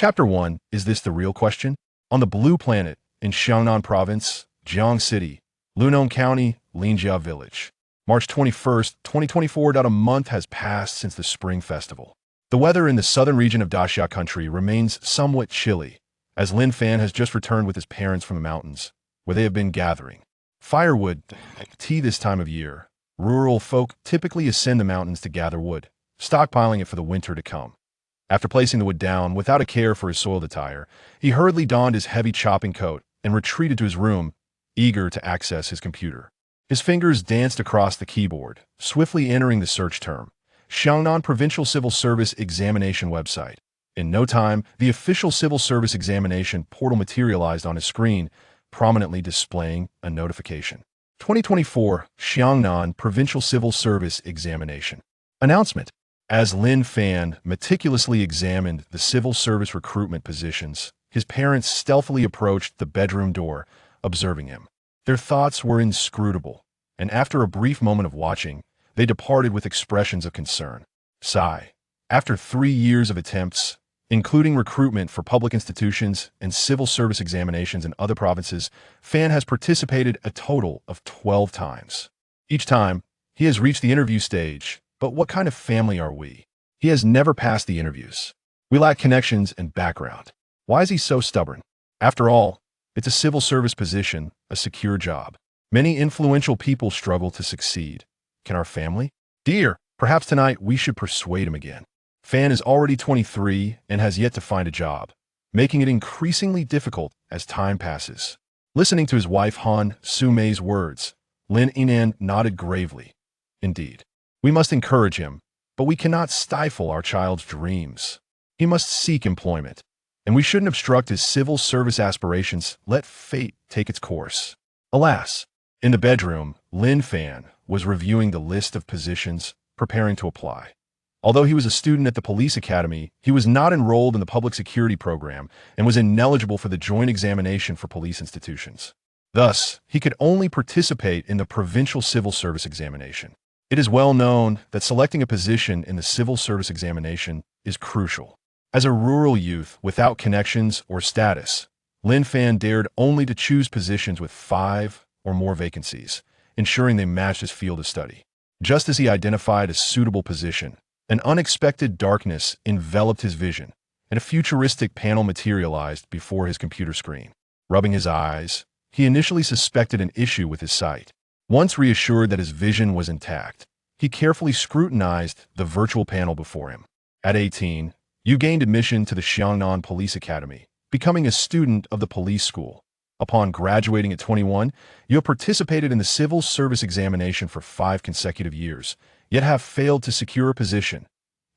Chapter 1, Is This the Real Question? On the Blue Planet, in Xiangnan Province, Jiang City, Lunong County, Linjia Village. March 21st, 2024. About a month has passed since the Spring Festival. The weather in the southern region of Daxia country remains somewhat chilly, as Lin Fan has just returned with his parents from the mountains, where they have been gathering firewood, tea this time of year. Rural folk typically ascend the mountains to gather wood, stockpiling it for the winter to come. After placing the wood down without a care for his soiled attire, he hurriedly donned his heavy chopping coat and retreated to his room, eager to access his computer. His fingers danced across the keyboard, swiftly entering the search term, Xiangnan Provincial Civil Service Examination website. In no time, the official civil service examination portal materialized on his screen, prominently displaying a notification. 2024 Xiangnan Provincial Civil Service Examination. Announcement. As Lin Fan meticulously examined the civil service recruitment positions, his parents stealthily approached the bedroom door, observing him. Their thoughts were inscrutable, and after a brief moment of watching, they departed with expressions of concern. Sigh. After 3 years of attempts, including recruitment for public institutions and civil service examinations in other provinces, Fan has participated a total of 12 times. Each time, he has reached the interview stage. But what kind of family are we? He has never passed the interviews. We lack connections and background. Why is he so stubborn? After all, it's a civil service position, a secure job. Many influential people struggle to succeed. Can our family? Dear, perhaps tonight we should persuade him again. Fan is already 23 and has yet to find a job, making it increasingly difficult as time passes. Listening to his wife Han Sumei's words, Lin Inan nodded gravely. Indeed. We must encourage him, but we cannot stifle our child's dreams. He must seek employment, and we shouldn't obstruct his civil service aspirations. Let fate take its course. Alas, in the bedroom, Lin Fan was reviewing the list of positions, preparing to apply. Although he was a student at the police academy, he was not enrolled in the public security program and was ineligible for the joint examination for police institutions. Thus, he could only participate in the provincial civil service examination. It is well known that selecting a position in the civil service examination is crucial. As a rural youth without connections or status, Lin Fan dared only to choose positions with 5 or more vacancies, ensuring they matched his field of study. Just as he identified a suitable position, an unexpected darkness enveloped his vision, and a futuristic panel materialized before his computer screen. Rubbing his eyes, he initially suspected an issue with his sight. Once reassured that his vision was intact, he carefully scrutinized the virtual panel before him. At 18, you gained admission to the Xiangnan Police Academy, becoming a student of the police school. Upon graduating at 21, you have participated in the civil service examination for 5 consecutive years, yet have failed to secure a position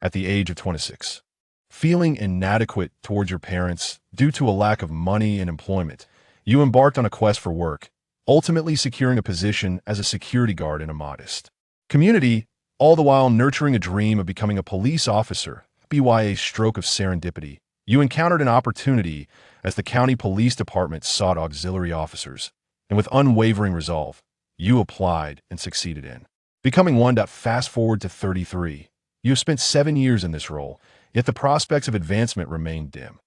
at the age of 26. Feeling inadequate towards your parents due to a lack of money and employment, you embarked on a quest for work, ultimately securing a position as a security guard in a modest community, all the while nurturing a dream of becoming a police officer. By a stroke of serendipity, you encountered an opportunity as the county police department sought auxiliary officers, and with unwavering resolve, you applied and succeeded in becoming one. Fast forward to 33. You have spent 7 years in this role, yet the prospects of advancement remain dim.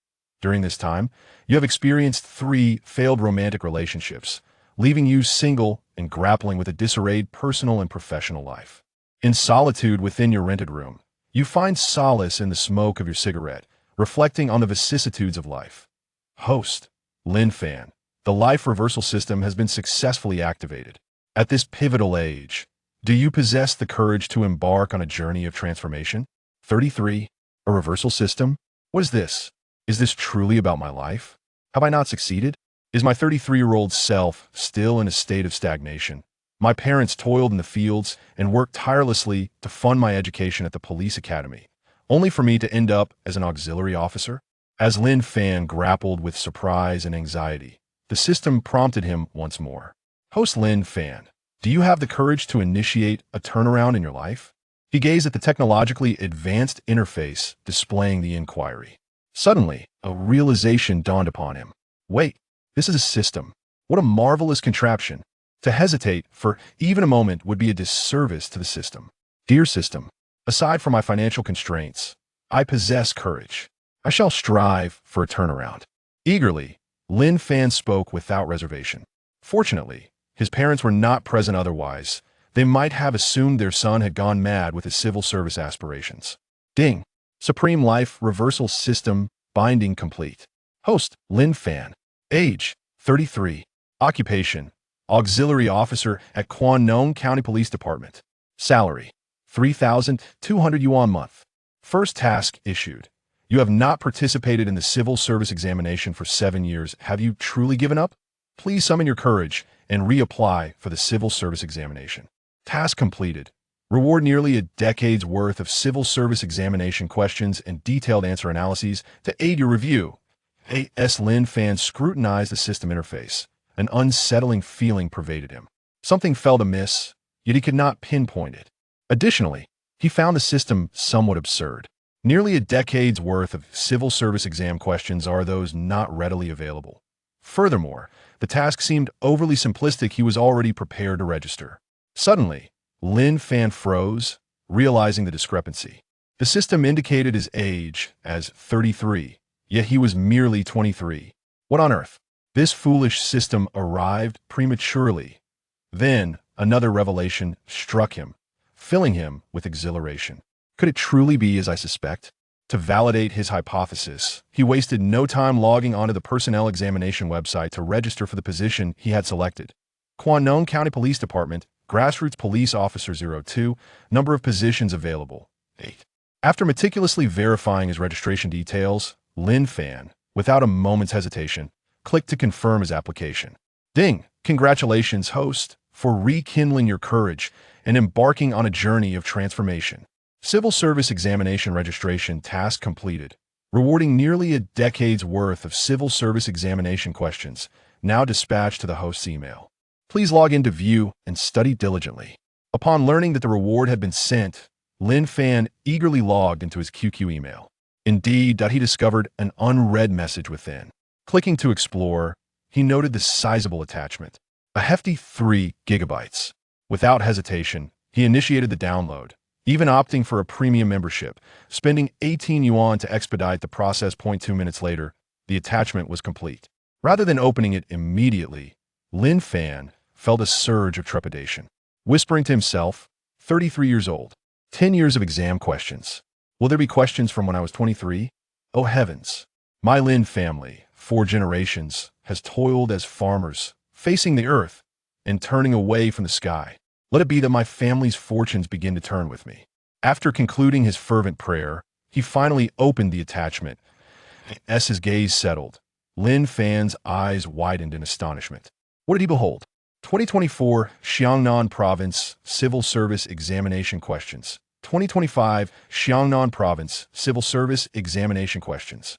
During this time, you have experienced 3 failed romantic relationships, leaving you single and grappling with a disarrayed personal and professional life. In solitude within your rented room, you find solace in the smoke of your cigarette, reflecting on the vicissitudes of life. Host, Lin Fan. The life reversal system has been successfully activated. At this pivotal age, do you possess the courage to embark on a journey of transformation? 33. A reversal system? What is this? Is this truly about my life? Have I not succeeded? Is my 33-year-old self still in a state of stagnation? My parents toiled in the fields and worked tirelessly to fund my education at the police academy, only for me to end up as an auxiliary officer? As Lin Fan grappled with surprise and anxiety, the system prompted him once more. Host Lin Fan, do you have the courage to initiate a turnaround in your life? He gazed at the technologically advanced interface displaying the inquiry. Suddenly, a realization dawned upon him. Wait. This is a system. What a marvelous contraption. To hesitate for even a moment would be a disservice to the system. Dear system, aside from my financial constraints, I possess courage. I shall strive for a turnaround. Eagerly, Lin Fan spoke without reservation. Fortunately, his parents were not present otherwise. They might have assumed their son had gone mad with his civil service aspirations. Ding. Supreme Life Reversal System Binding complete. Host, Lin Fan. Age, 33. Occupation, Auxiliary Officer at Kwannon County Police Department. Salary, 3,200 yuan month. First task issued. You have not participated in the civil service examination for 7 years. Have you truly given up? Please summon your courage and reapply for the civil service examination. Task completed. Reward nearly a decade's worth of civil service examination questions and detailed answer analyses to aid your review. A.S. Lin Fan scrutinized the system interface. An unsettling feeling pervaded him. Something felt amiss, yet he could not pinpoint it. Additionally, he found the system somewhat absurd. Nearly a decade's worth of civil service exam questions are those not readily available. Furthermore, the task seemed overly simplistic. He was already prepared to register. Suddenly, Lin Fan froze, realizing the discrepancy. The system indicated his age as 33, yet he was merely 23. What on earth? This foolish system arrived prematurely. Then, another revelation struck him, filling him with exhilaration. Could it truly be as I suspect? To validate his hypothesis, he wasted no time logging onto the personnel examination website to register for the position he had selected. Kwannon County Police Department, Grassroots Police Officer 02, number of positions available, 8. After meticulously verifying his registration details, Lin Fan, without a moment's hesitation, clicked to confirm his application. Ding! Congratulations, host, for rekindling your courage and embarking on a journey of transformation. Civil Service Examination Registration task completed, rewarding nearly a decade's worth of civil service examination questions, now dispatched to the host's email. Please log in to view and study diligently. Upon learning that the reward had been sent, Lin Fan eagerly logged into his QQ email. Indeed, he discovered an unread message within. Clicking to explore, he noted the sizable attachment, a hefty 3 gigabytes. Without hesitation, he initiated the download, even opting for a premium membership, spending 18 yuan to expedite the process. 2 minutes later, the attachment was complete. Rather than opening it immediately, Lin Fan felt a surge of trepidation. Whispering to himself, 33 years old, 10 years of exam questions. Will there be questions from when I was 23? Oh heavens! My Lin family, 4 generations, has toiled as farmers, facing the earth and turning away from the sky. Let it be that my family's fortunes begin to turn with me. After concluding his fervent prayer, he finally opened the attachment. As his gaze settled, Lin Fan's eyes widened in astonishment. What did he behold? 2024 Xiangnan Province Civil Service Examination Questions. 2025 Xiangnan Province Civil Service Examination Questions.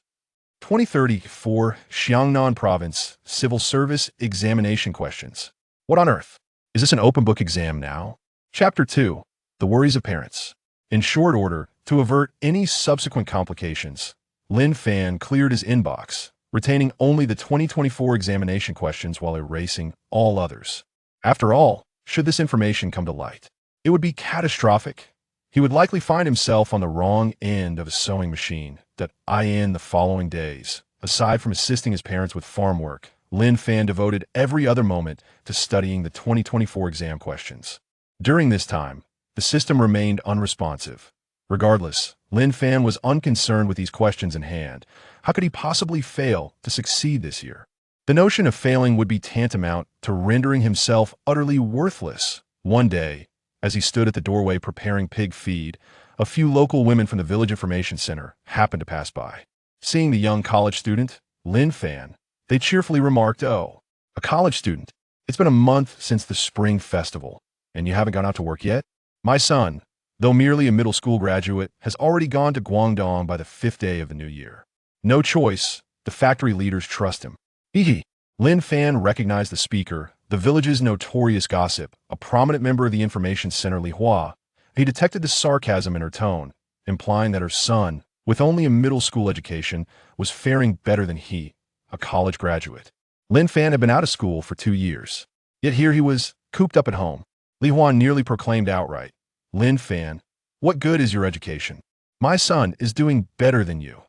2034 Xiangnan Province Civil Service Examination Questions. What on earth? Is this an open book exam now? Chapter 2. The Worries of Parents. In short order, to avert any subsequent complications, Lin Fan cleared his inbox, retaining only the 2024 examination questions while erasing all others. After all, should this information come to light, it would be catastrophic. He would likely find himself on the wrong end of a sewing machine. In the following days, aside from assisting his parents with farm work, Lin Fan devoted every other moment to studying the 2024 exam questions. During this time, the system remained unresponsive. Regardless, Lin Fan was unconcerned with these questions in hand. How could he possibly fail to succeed this year? The notion of failing would be tantamount to rendering himself utterly worthless. One day, as he stood at the doorway preparing pig feed, a few local women from the village information center happened to pass by. Seeing the young college student, Lin Fan, they cheerfully remarked, "Oh, a college student. It's been a month since the spring festival, and you haven't gone out to work yet? My son, though merely a middle school graduate, has already gone to Guangdong by the 5th day of the new year. No choice, the factory leaders trust him." Hee. Lin Fan recognized the speaker, the village's notorious gossip, a prominent member of the information center Li Hua. He detected the sarcasm in her tone, implying that her son, with only a middle school education, was faring better than he, a college graduate. Lin Fan had been out of school for 2 years. Yet here he was, cooped up at home. Li Hua nearly proclaimed outright, "Lin Fan, what good is your education? My son is doing better than you."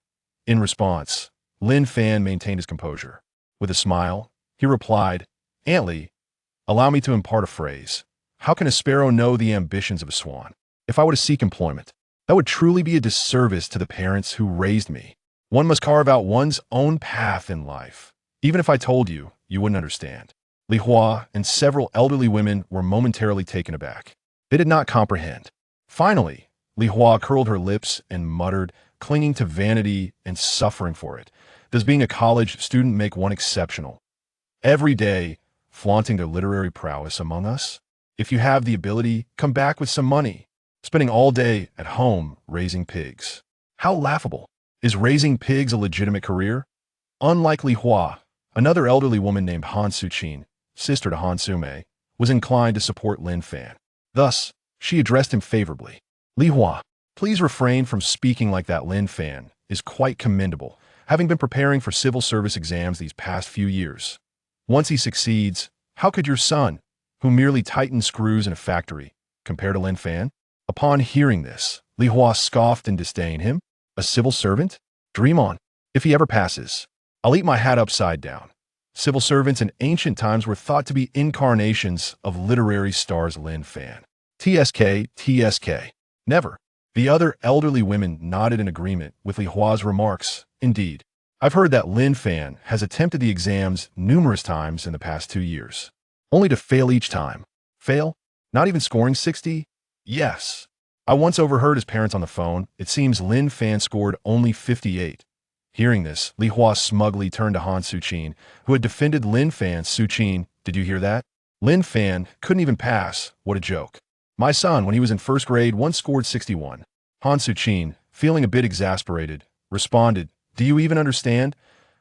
In response, Lin Fan maintained his composure. With a smile, he replied, "Aunt Lee, allow me to impart a phrase. How can a sparrow know the ambitions of a swan? If I were to seek employment, that would truly be a disservice to the parents who raised me. One must carve out one's own path in life. Even if I told you, you wouldn't understand." Li Hua and several elderly women were momentarily taken aback. They did not comprehend. Finally, Li Hua curled her lips and muttered, clinging to vanity and suffering for it. "Does being a college student make one exceptional? Every day, flaunting their literary prowess among us? If you have the ability, come back with some money. Spending all day at home raising pigs. How laughable. Is raising pigs a legitimate career?" Unlike Li Hua, another elderly woman named Han Suchin, sister to Han Sume, was inclined to support Lin Fan. Thus, she addressed him favorably. "Li Hua, please refrain from speaking like that. Lin Fan is quite commendable, having been preparing for civil service exams these past few years. Once he succeeds, how could your son, who merely tightened screws in a factory, compare to Lin Fan?" Upon hearing this, Li Hua scoffed in disdain. "Him? A civil servant? Dream on. If he ever passes, I'll eat my hat upside down." Civil servants in ancient times were thought to be incarnations of literary stars Lin Fan. TSK, TSK. Never. The other elderly women nodded in agreement with Li Hua's remarks. "Indeed, I've heard that Lin Fan has attempted the exams numerous times in the past 2 years, only to fail each time." "Fail? Not even scoring 60? Yes. I once overheard his parents on the phone. It seems Lin Fan scored only 58. Hearing this, Li Hua smugly turned to Han Suchin, who had defended Lin Fan. "Suchin, did you hear that? Lin Fan couldn't even pass. What a joke. My son, when he was in first grade, once scored 61. Han Suchin, feeling a bit exasperated, responded, "Do you even understand?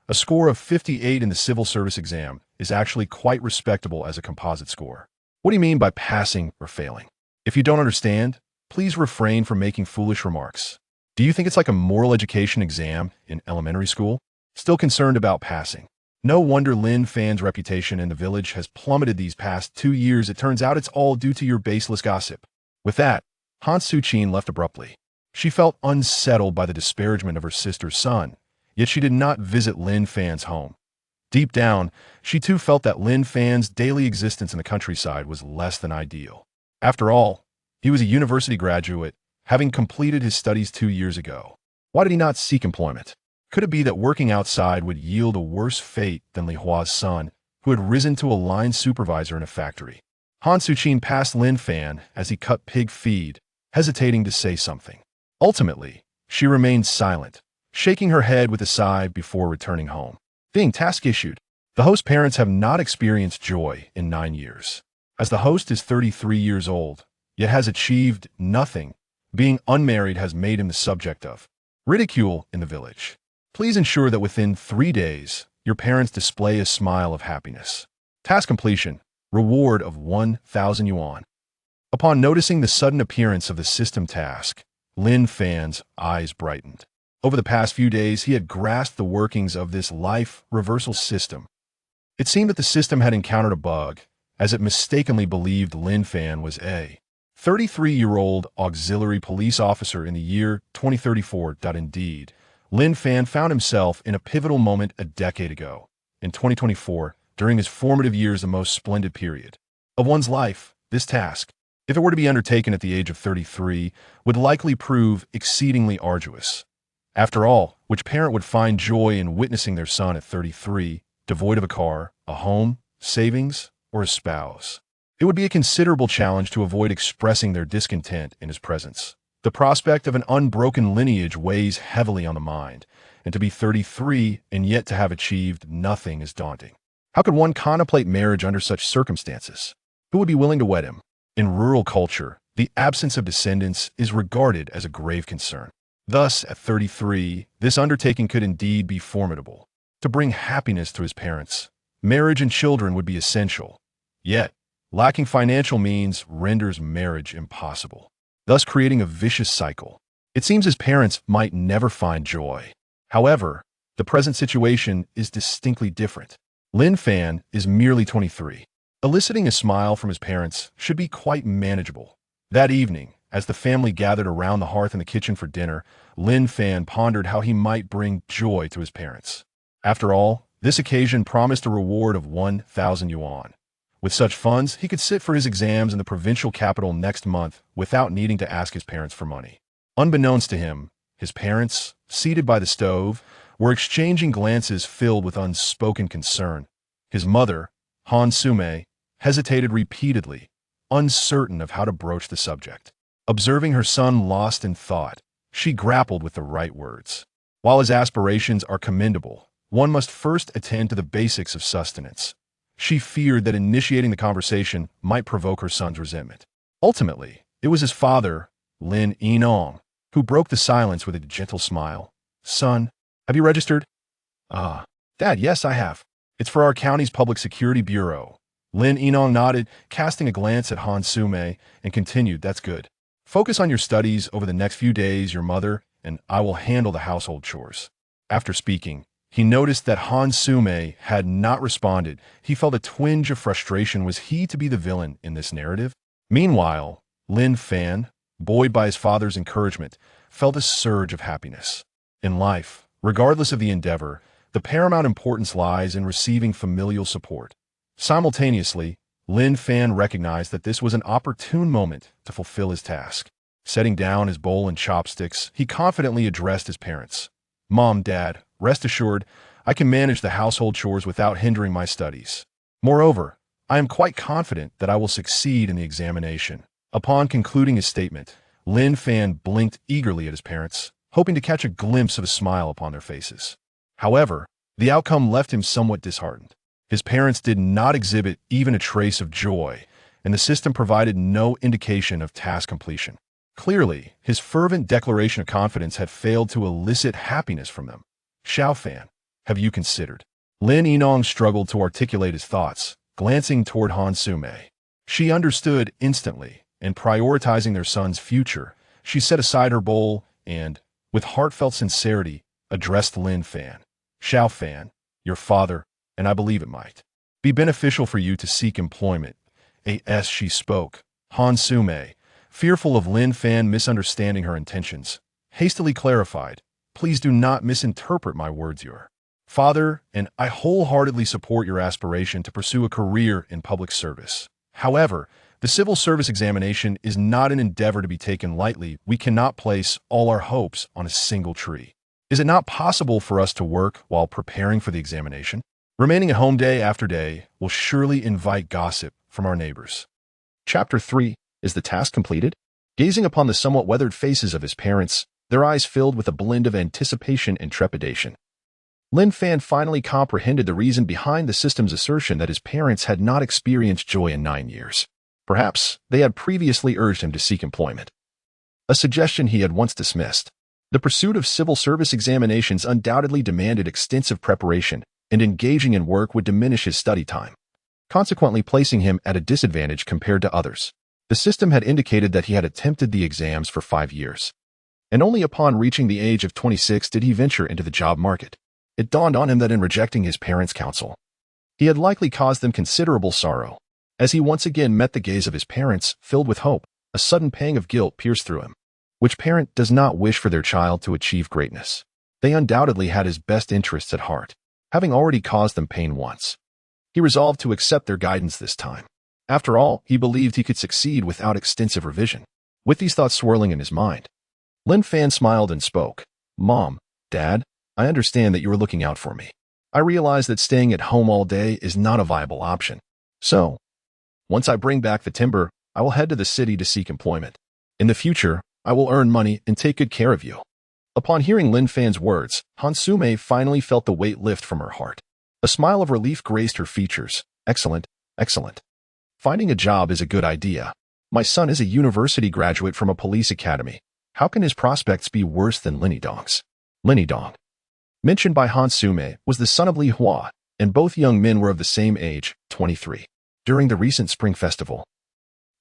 A score of 58 in the civil service exam is actually quite respectable as a composite score. What do you mean by passing or failing? If you don't understand, please refrain from making foolish remarks. Do you think it's like a moral education exam in elementary school? Still concerned about passing? No wonder Lin Fan's reputation in the village has plummeted these past 2 years. It turns out it's all due to your baseless gossip." With that, Han Suchin left abruptly. She felt unsettled by the disparagement of her sister's son, yet she did not visit Lin Fan's home. Deep down, she too felt that Lin Fan's daily existence in the countryside was less than ideal. After all, he was a university graduate, having completed his studies 2 years ago. Why did he not seek employment? Could it be that working outside would yield a worse fate than Li Hua's son, who had risen to a line supervisor in a factory? Han Suchin passed Lin Fan as he cut pig feed, hesitating to say something. Ultimately, she remained silent, shaking her head with a sigh before returning home. Being task issued, the host's parents have not experienced joy in 9 years. As the host is 33 years old, yet has achieved nothing, being unmarried has made him the subject of ridicule in the village. Please ensure that within 3 days, your parents display a smile of happiness. Task completion, reward of 1,000 yuan. Upon noticing the sudden appearance of the system task, Lin Fan's eyes brightened. Over the past few days, he had grasped the workings of this life reversal system. It seemed that the system had encountered a bug, as it mistakenly believed Lin Fan was a 33-year-old auxiliary police officer in the year 2034. Indeed, Lin Fan found himself in a pivotal moment a decade ago, in 2024, during his formative years, the most splendid period of one's life. This task, if it were to be undertaken at the age of 33, would likely prove exceedingly arduous. After all, which parent would find joy in witnessing their son at 33, devoid of a car, a home, savings, or a spouse? It would be a considerable challenge to avoid expressing their discontent in his presence. The prospect of an unbroken lineage weighs heavily on the mind, and to be 33 and yet to have achieved nothing is daunting. How could one contemplate marriage under such circumstances? Who would be willing to wed him? In rural culture, the absence of descendants is regarded as a grave concern. Thus, at 33, this undertaking could indeed be formidable. To bring happiness to his parents, marriage and children would be essential. Yet, lacking financial means renders marriage impossible, thus creating a vicious cycle. It seems his parents might never find joy. However, the present situation is distinctly different. Lin Fan is merely 23. Eliciting a smile from his parents should be quite manageable. That evening, As the family gathered around the hearth in the kitchen for dinner, Lin Fan pondered how he might bring joy to his parents. After all, this occasion promised a reward of 1,000 yuan. With such funds, he could sit for his exams in the provincial capital next month without needing to ask his parents for money. Unbeknownst to him, his parents, seated by the stove, were exchanging glances filled with unspoken concern. His mother, Han Sume, hesitated repeatedly, uncertain of how to broach the subject. Observing her son lost in thought, she grappled with the right words. While his aspirations are commendable, one must first attend to the basics of sustenance. She feared that initiating the conversation might provoke her son's resentment. Ultimately, it was his father, Lin Fan, who broke the silence with a gentle smile. "Son, have you registered?" "Ah, Dad, yes, I have. It's for our county's public security bureau." Lin Fan nodded, casting a glance at Han Sume, and continued, "That's good. Focus on your studies over the next few days, your mother, and I will handle the household chores." After speaking, he noticed that Han Sume had not responded. He felt a twinge of frustration. Was he to be the villain in this narrative? Meanwhile, Lin Fan, buoyed by his father's encouragement, felt a surge of happiness. In life, regardless of the endeavor, the paramount importance lies in receiving familial support. Simultaneously, Lin Fan recognized that this was an opportune moment to fulfill his task. Setting down his bowl and chopsticks, he confidently addressed his parents. "Mom, Dad, rest assured, I can manage the household chores without hindering my studies. Moreover, I am quite confident that I will succeed in the examination." Upon concluding his statement, Lin Fan blinked eagerly at his parents, hoping to catch a glimpse of a smile upon their faces. However, the outcome left him somewhat disheartened. His parents did not exhibit even a trace of joy, and the system provided no indication of task completion. Clearly, his fervent declaration of confidence had failed to elicit happiness from them. "Xiao Fan, have you considered?" Lin Fan struggled to articulate his thoughts, glancing toward Han Sume. She understood instantly, and prioritizing their son's future, she set aside her bowl and, with heartfelt sincerity, addressed Lin Fan. "Xiao Fan, your father, and I believe it might be beneficial for you to seek employment." As she spoke, Han Sume, fearful of Lin Fan misunderstanding her intentions, hastily clarified, "Please do not misinterpret my words. Your father and I wholeheartedly support your aspiration to pursue a career in public service. However, the civil service examination is not an endeavor to be taken lightly. We cannot place all our hopes on a single tree. Is it not possible for us to work while preparing for the examination? Remaining at home day after day will surely invite gossip from our neighbors." Chapter 3. Is the task completed? Gazing upon the somewhat weathered faces of his parents, their eyes filled with a blend of anticipation and trepidation, Lin Fan finally comprehended the reason behind the system's assertion that his parents had not experienced joy in 9 years. Perhaps they had previously urged him to seek employment, a suggestion he had once dismissed. The pursuit of civil service examinations undoubtedly demanded extensive preparation, and engaging in work would diminish his study time, consequently placing him at a disadvantage compared to others. The system had indicated that he had attempted the exams for 5 years, and only upon reaching the age of 26 did he venture into the job market. It dawned on him that in rejecting his parents' counsel, he had likely caused them considerable sorrow. As he once again met the gaze of his parents, filled with hope, a sudden pang of guilt pierced through him. Which parent does not wish for their child to achieve greatness? They undoubtedly had his best interests at heart, having already caused them pain once. He resolved to accept their guidance this time. After all, he believed he could succeed without extensive revision. With these thoughts swirling in his mind, Lin Fan smiled and spoke. "Mom, Dad, I understand that you are looking out for me. I realize that staying at home all day is not a viable option. So, once I bring back the timber, I will head to the city to seek employment. In the future, I will earn money and take good care of you." Upon hearing Lin Fan's words, Han Sume finally felt the weight lift from her heart. A smile of relief graced her features. "Excellent, excellent. Finding a job is a good idea. My son is a university graduate from a police academy. How can his prospects be worse than Lin Dong's?" Lin Dong, mentioned by Han Sume, was the son of Li Hua, and both young men were of the same age, 23. During the recent Spring Festival,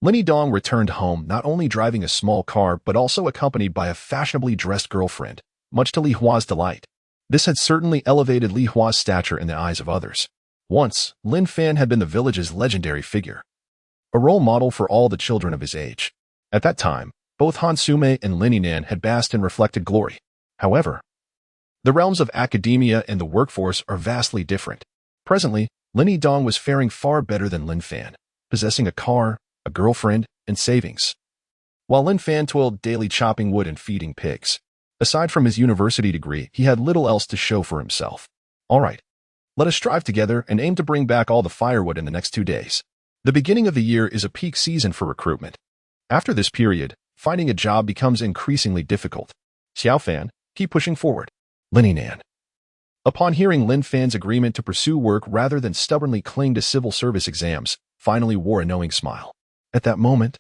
Lin Dong returned home not only driving a small car but also accompanied by a fashionably dressed girlfriend, much to Li Hua's delight. This had certainly elevated Li Hua's stature in the eyes of others. Once, Lin Fan had been the village's legendary figure, a role model for all the children of his age. At that time, Both Hansume and Lin Fan had basked in reflected glory. However, the realms of academia and the workforce are vastly different. Presently, Lin Dong was faring far better than Lin Fan, possessing a car, a girlfriend, and savings. While Lin Fan toiled daily chopping wood and feeding pigs. Aside from his university degree, he had little else to show for himself. All right, let us strive together and aim to bring back all the firewood in the next 2 days. The beginning of the year is a peak season for recruitment. After this period, finding a job becomes increasingly difficult. Xiao Fan, keep pushing forward. Lin Fan. Upon hearing Lin Fan's agreement to pursue work rather than stubbornly cling to civil service exams, finally wore a knowing smile. At that moment,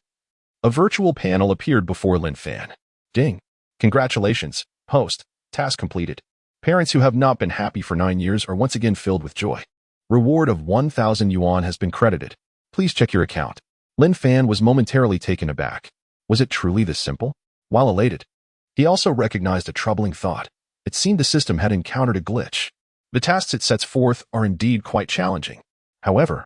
a virtual panel appeared before Lin Fan. Ding. Congratulations, host. Task completed. Parents who have not been happy for 9 years are once again filled with joy. Reward of 1,000 yuan has been credited. Please check your account. Lin Fan was momentarily taken aback. Was it truly this simple? While elated, he also recognized a troubling thought. It seemed the system had encountered a glitch. The tasks it sets forth are indeed quite challenging. However,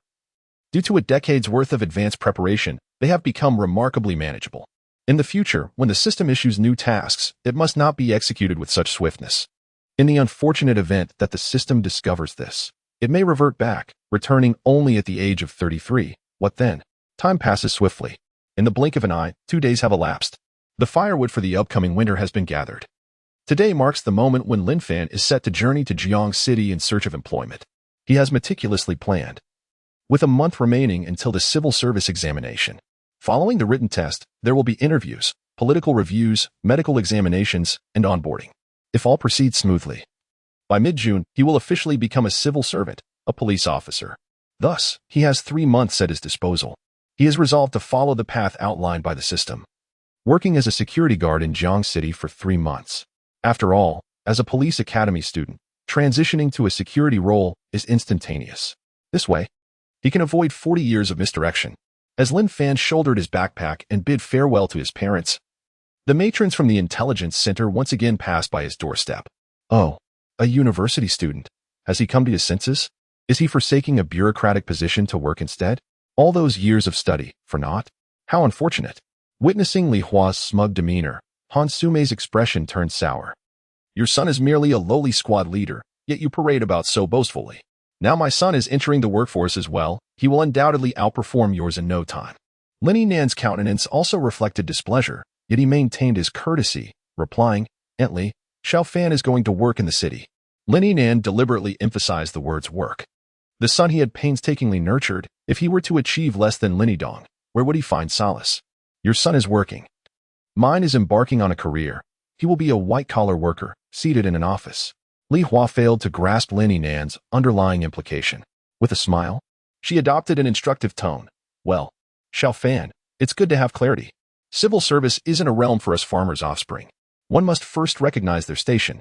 due to a decade's worth of advanced preparation, they have become remarkably manageable. In the future, when the system issues new tasks, it must not be executed with such swiftness. In the unfortunate event that the system discovers this, it may revert back, returning only at the age of 33. What then? Time passes swiftly. In the blink of an eye, 2 days have elapsed. The firewood for the upcoming winter has been gathered. Today marks the moment when Lin Fan is set to journey to Jiang City in search of employment. He has meticulously planned. With a month remaining until the civil service examination. Following the written test, there will be interviews, political reviews, medical examinations, and onboarding. If all proceeds smoothly, by mid-June, he will officially become a civil servant, a police officer. Thus, he has 3 months at his disposal. He is resolved to follow the path outlined by the system, working as a security guard in Jiang City for 3 months. After all, as a police academy student, transitioning to a security role is instantaneous. This way, he can avoid 40 years of misdirection. As Lin Fan shouldered his backpack and bid farewell to his parents, the matrons from the intelligence center once again passed by his doorstep. Oh, a university student. Has he come to his senses? Is he forsaking a bureaucratic position to work instead? All those years of study, for naught? How unfortunate. Witnessing Li Hua's smug demeanor, Han Sumei's expression turned sour. Your son is merely a lowly squad leader, yet you parade about so boastfully. Now my son is entering the workforce as well. He will undoubtedly outperform yours in no time. Lin Nan's countenance also reflected displeasure, yet he maintained his courtesy, replying, Li, Xiao Fan is going to work in the city. Lin Nan deliberately emphasized the words work. The son he had painstakingly nurtured, if he were to achieve less than Lin Dong, where would he find solace? Your son is working. Mine is embarking on a career. He will be a white-collar worker, seated in an office. Li Hua failed to grasp Lin Nan's underlying implication. With a smile, she adopted an instructive tone. Well, Xiao Fan, it's good to have clarity. Civil service isn't a realm for us farmers' offspring. One must first recognize their station.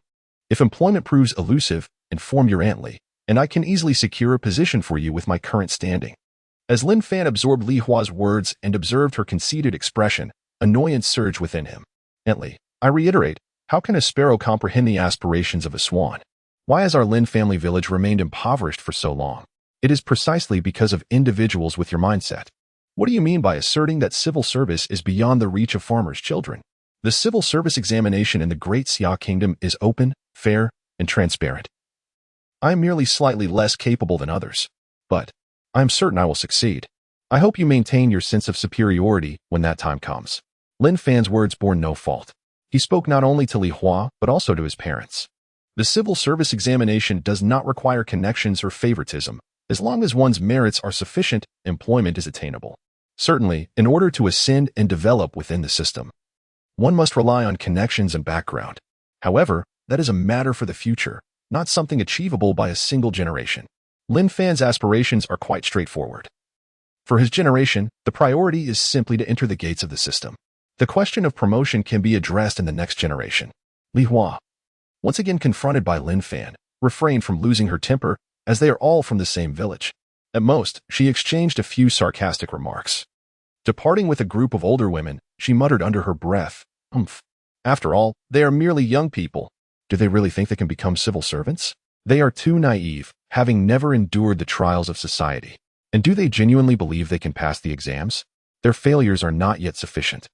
If employment proves elusive, inform your Aunt Li, and I can easily secure a position for you with my current standing. As Lin Fan absorbed Li Hua's words and observed her conceited expression, annoyance surged within him. Aunt Li, I reiterate, how can a sparrow comprehend the aspirations of a swan? Why has our Lin family village remained impoverished for so long? It is precisely because of individuals with your mindset. What do you mean by asserting that civil service is beyond the reach of farmers' children? The civil service examination in the Great Xia Kingdom is open, fair, and transparent. I am merely slightly less capable than others, but I am certain I will succeed. I hope you maintain your sense of superiority when that time comes. Lin Fan's words bore no fault. He spoke not only to Li Hua, but also to his parents. The civil service examination does not require connections or favoritism. As long as one's merits are sufficient, employment is attainable. Certainly, in order to ascend and develop within the system, one must rely on connections and background. However, that is a matter for the future, not something achievable by a single generation. Lin Fan's aspirations are quite straightforward. For his generation, the priority is simply to enter the gates of the system. The question of promotion can be addressed in the next generation. Li Hua, once again confronted by Lin Fan, refrained from losing her temper, as they are all from the same village. At most, she exchanged a few sarcastic remarks. Departing with a group of older women, she muttered under her breath, "Humph. After all, they are merely young people. Do they really think they can become civil servants? They are too naive, having never endured the trials of society. And do they genuinely believe they can pass the exams? Their failures are not yet sufficient.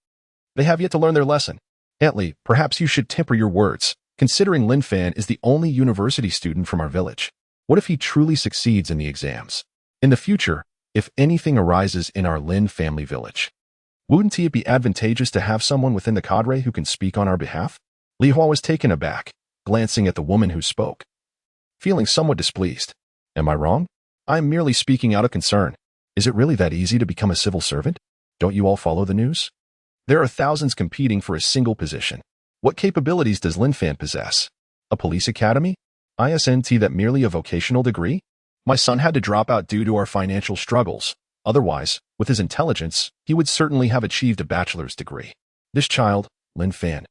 They have yet to learn their lesson. Aunt Lee, perhaps you should temper your words, considering Lin Fan is the only university student from our village. What if he truly succeeds in the exams? In the future, if anything arises in our Lin family village, wouldn't it be advantageous to have someone within the cadre who can speak on our behalf? Li Hua was taken aback, glancing at the woman who spoke, feeling somewhat displeased. Am I wrong? I am merely speaking out of concern. Is it really that easy to become a civil servant? Don't you all follow the news? There are thousands competing for a single position. What capabilities does Lin Fan possess? A police academy? Isn't that merely a vocational degree? My son had to drop out due to our financial struggles. Otherwise, with his intelligence, he would certainly have achieved a bachelor's degree. This child, Lin Fan,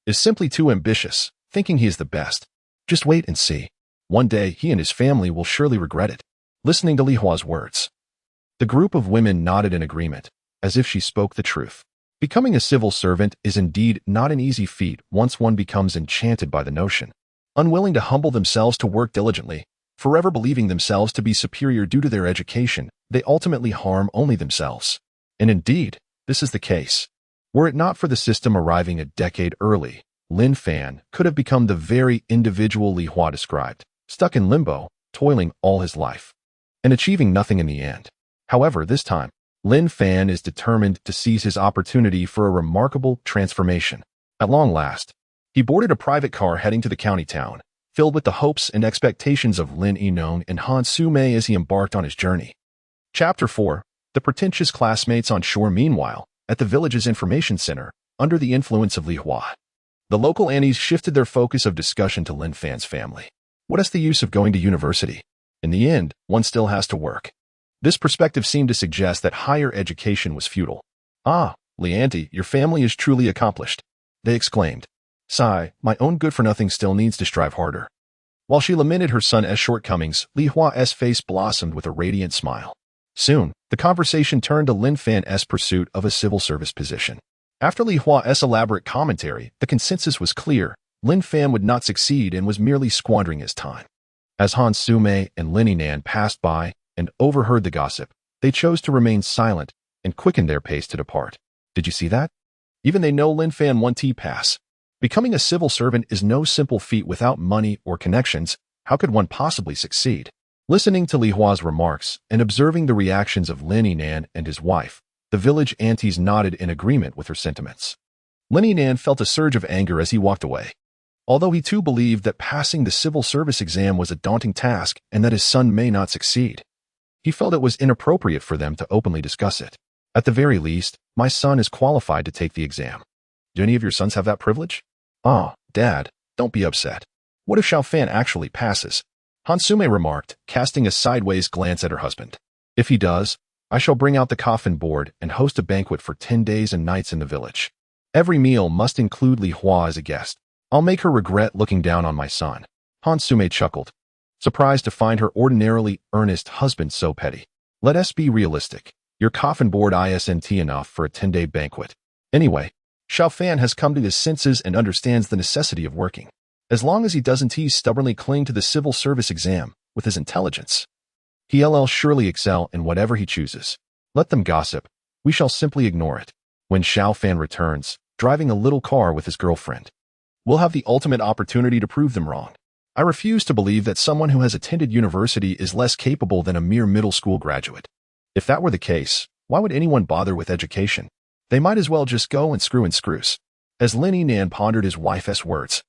is simply too ambitious, thinking he is the best. Just wait and see. One day, he and his family will surely regret it. Listening to Li Hua's words, the group of women nodded in agreement, as if she spoke the truth. Becoming a civil servant is indeed not an easy feat once one becomes enchanted by the notion. Unwilling to humble themselves to work diligently, forever believing themselves to be superior due to their education, they ultimately harm only themselves. And indeed, this is the case. Were it not for the system arriving a decade early, Lin Fan could have become the very individual Li Hua described, stuck in limbo, toiling all his life, and achieving nothing in the end. However, this time, Lin Fan is determined to seize his opportunity for a remarkable transformation. At long last, he boarded a private car heading to the county town, filled with the hopes and expectations of Lin Yinong and Han Sumei as he embarked on his journey. Chapter 4. The pretentious classmates on shore. Meanwhile, at the village's information center, under the influence of Li Hua, the local aunties shifted their focus of discussion to Lin Fan's family. What is the use of going to university? In the end, one still has to work. This perspective seemed to suggest that higher education was futile. Ah, Li Auntie, your family is truly accomplished, they exclaimed. Sigh, my own good-for-nothing still needs to strive harder. While she lamented her son's shortcomings, Li Hua's face blossomed with a radiant smile. Soon, the conversation turned to Lin Fan's pursuit of a civil service position. After Li Hua's elaborate commentary, the consensus was clear. Lin Fan would not succeed and was merely squandering his time. As Han Sumei and Lin Yinan passed by and overheard the gossip, they chose to remain silent and quickened their pace to depart. Did you see that? Even they know Lin Fan won T-Pass. Becoming a civil servant is no simple feat without money or connections. How could one possibly succeed? Listening to Li Hua's remarks and observing the reactions of Lin Yinan and his wife, the village aunties nodded in agreement with her sentiments. Lin Yinan felt a surge of anger as he walked away. Although he too believed that passing the civil service exam was a daunting task and that his son may not succeed, he felt it was inappropriate for them to openly discuss it. At the very least, my son is qualified to take the exam. Do any of your sons have that privilege? Ah, Dad, don't be upset. What if Xiao Fan actually passes? Han Sumei remarked, casting a sideways glance at her husband. If he does, I shall bring out the coffin board and host a banquet for 10 days and nights in the village. Every meal must include Li Hua as a guest. I'll make her regret looking down on my son. Han Sumei chuckled, surprised to find her ordinarily earnest husband so petty. Let us be realistic. Your coffin board isn't enough for a 10-day banquet. Anyway, Xiao Fan has come to his senses and understands the necessity of working. As long as he doesn't stubbornly cling to the civil service exam with his intelligence, he'll surely excel in whatever he chooses. Let them gossip. We shall simply ignore it. When Xiao Fan returns, driving a little car with his girlfriend, we'll have the ultimate opportunity to prove them wrong. I refuse to believe that someone who has attended university is less capable than a mere middle school graduate. If that were the case, why would anyone bother with education? They might as well just go and screw in screws. As Lin Yinan pondered his wife's words,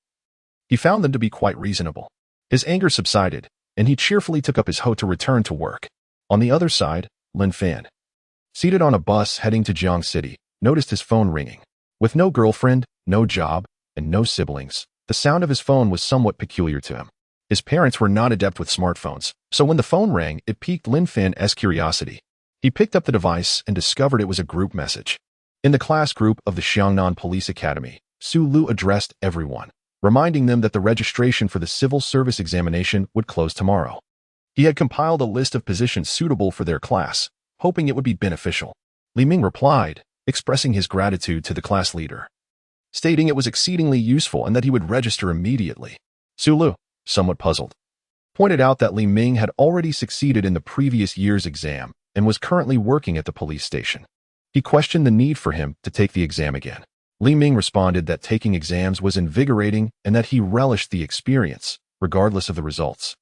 he found them to be quite reasonable. His anger subsided, and he cheerfully took up his hoe to return to work. On the other side, Lin Fan, seated on a bus heading to Jiang City, noticed his phone ringing. With no girlfriend, no job, and no siblings, the sound of his phone was somewhat peculiar to him. His parents were not adept with smartphones, so when the phone rang, it piqued Lin Fan's curiosity. He picked up the device and discovered it was a group message. In the class group of the Xiangnan Police Academy, Su Lu addressed everyone, reminding them that the registration for the civil service examination would close tomorrow. He had compiled a list of positions suitable for their class, hoping it would be beneficial. Li Ming replied, expressing his gratitude to the class leader, stating it was exceedingly useful and that he would register immediately. Su Lu, somewhat puzzled, pointed out that Li Ming had already succeeded in the previous year's exam and was currently working at the police station. He questioned the need for him to take the exam again. Li Ming responded that taking exams was invigorating and that he relished the experience, regardless of the results.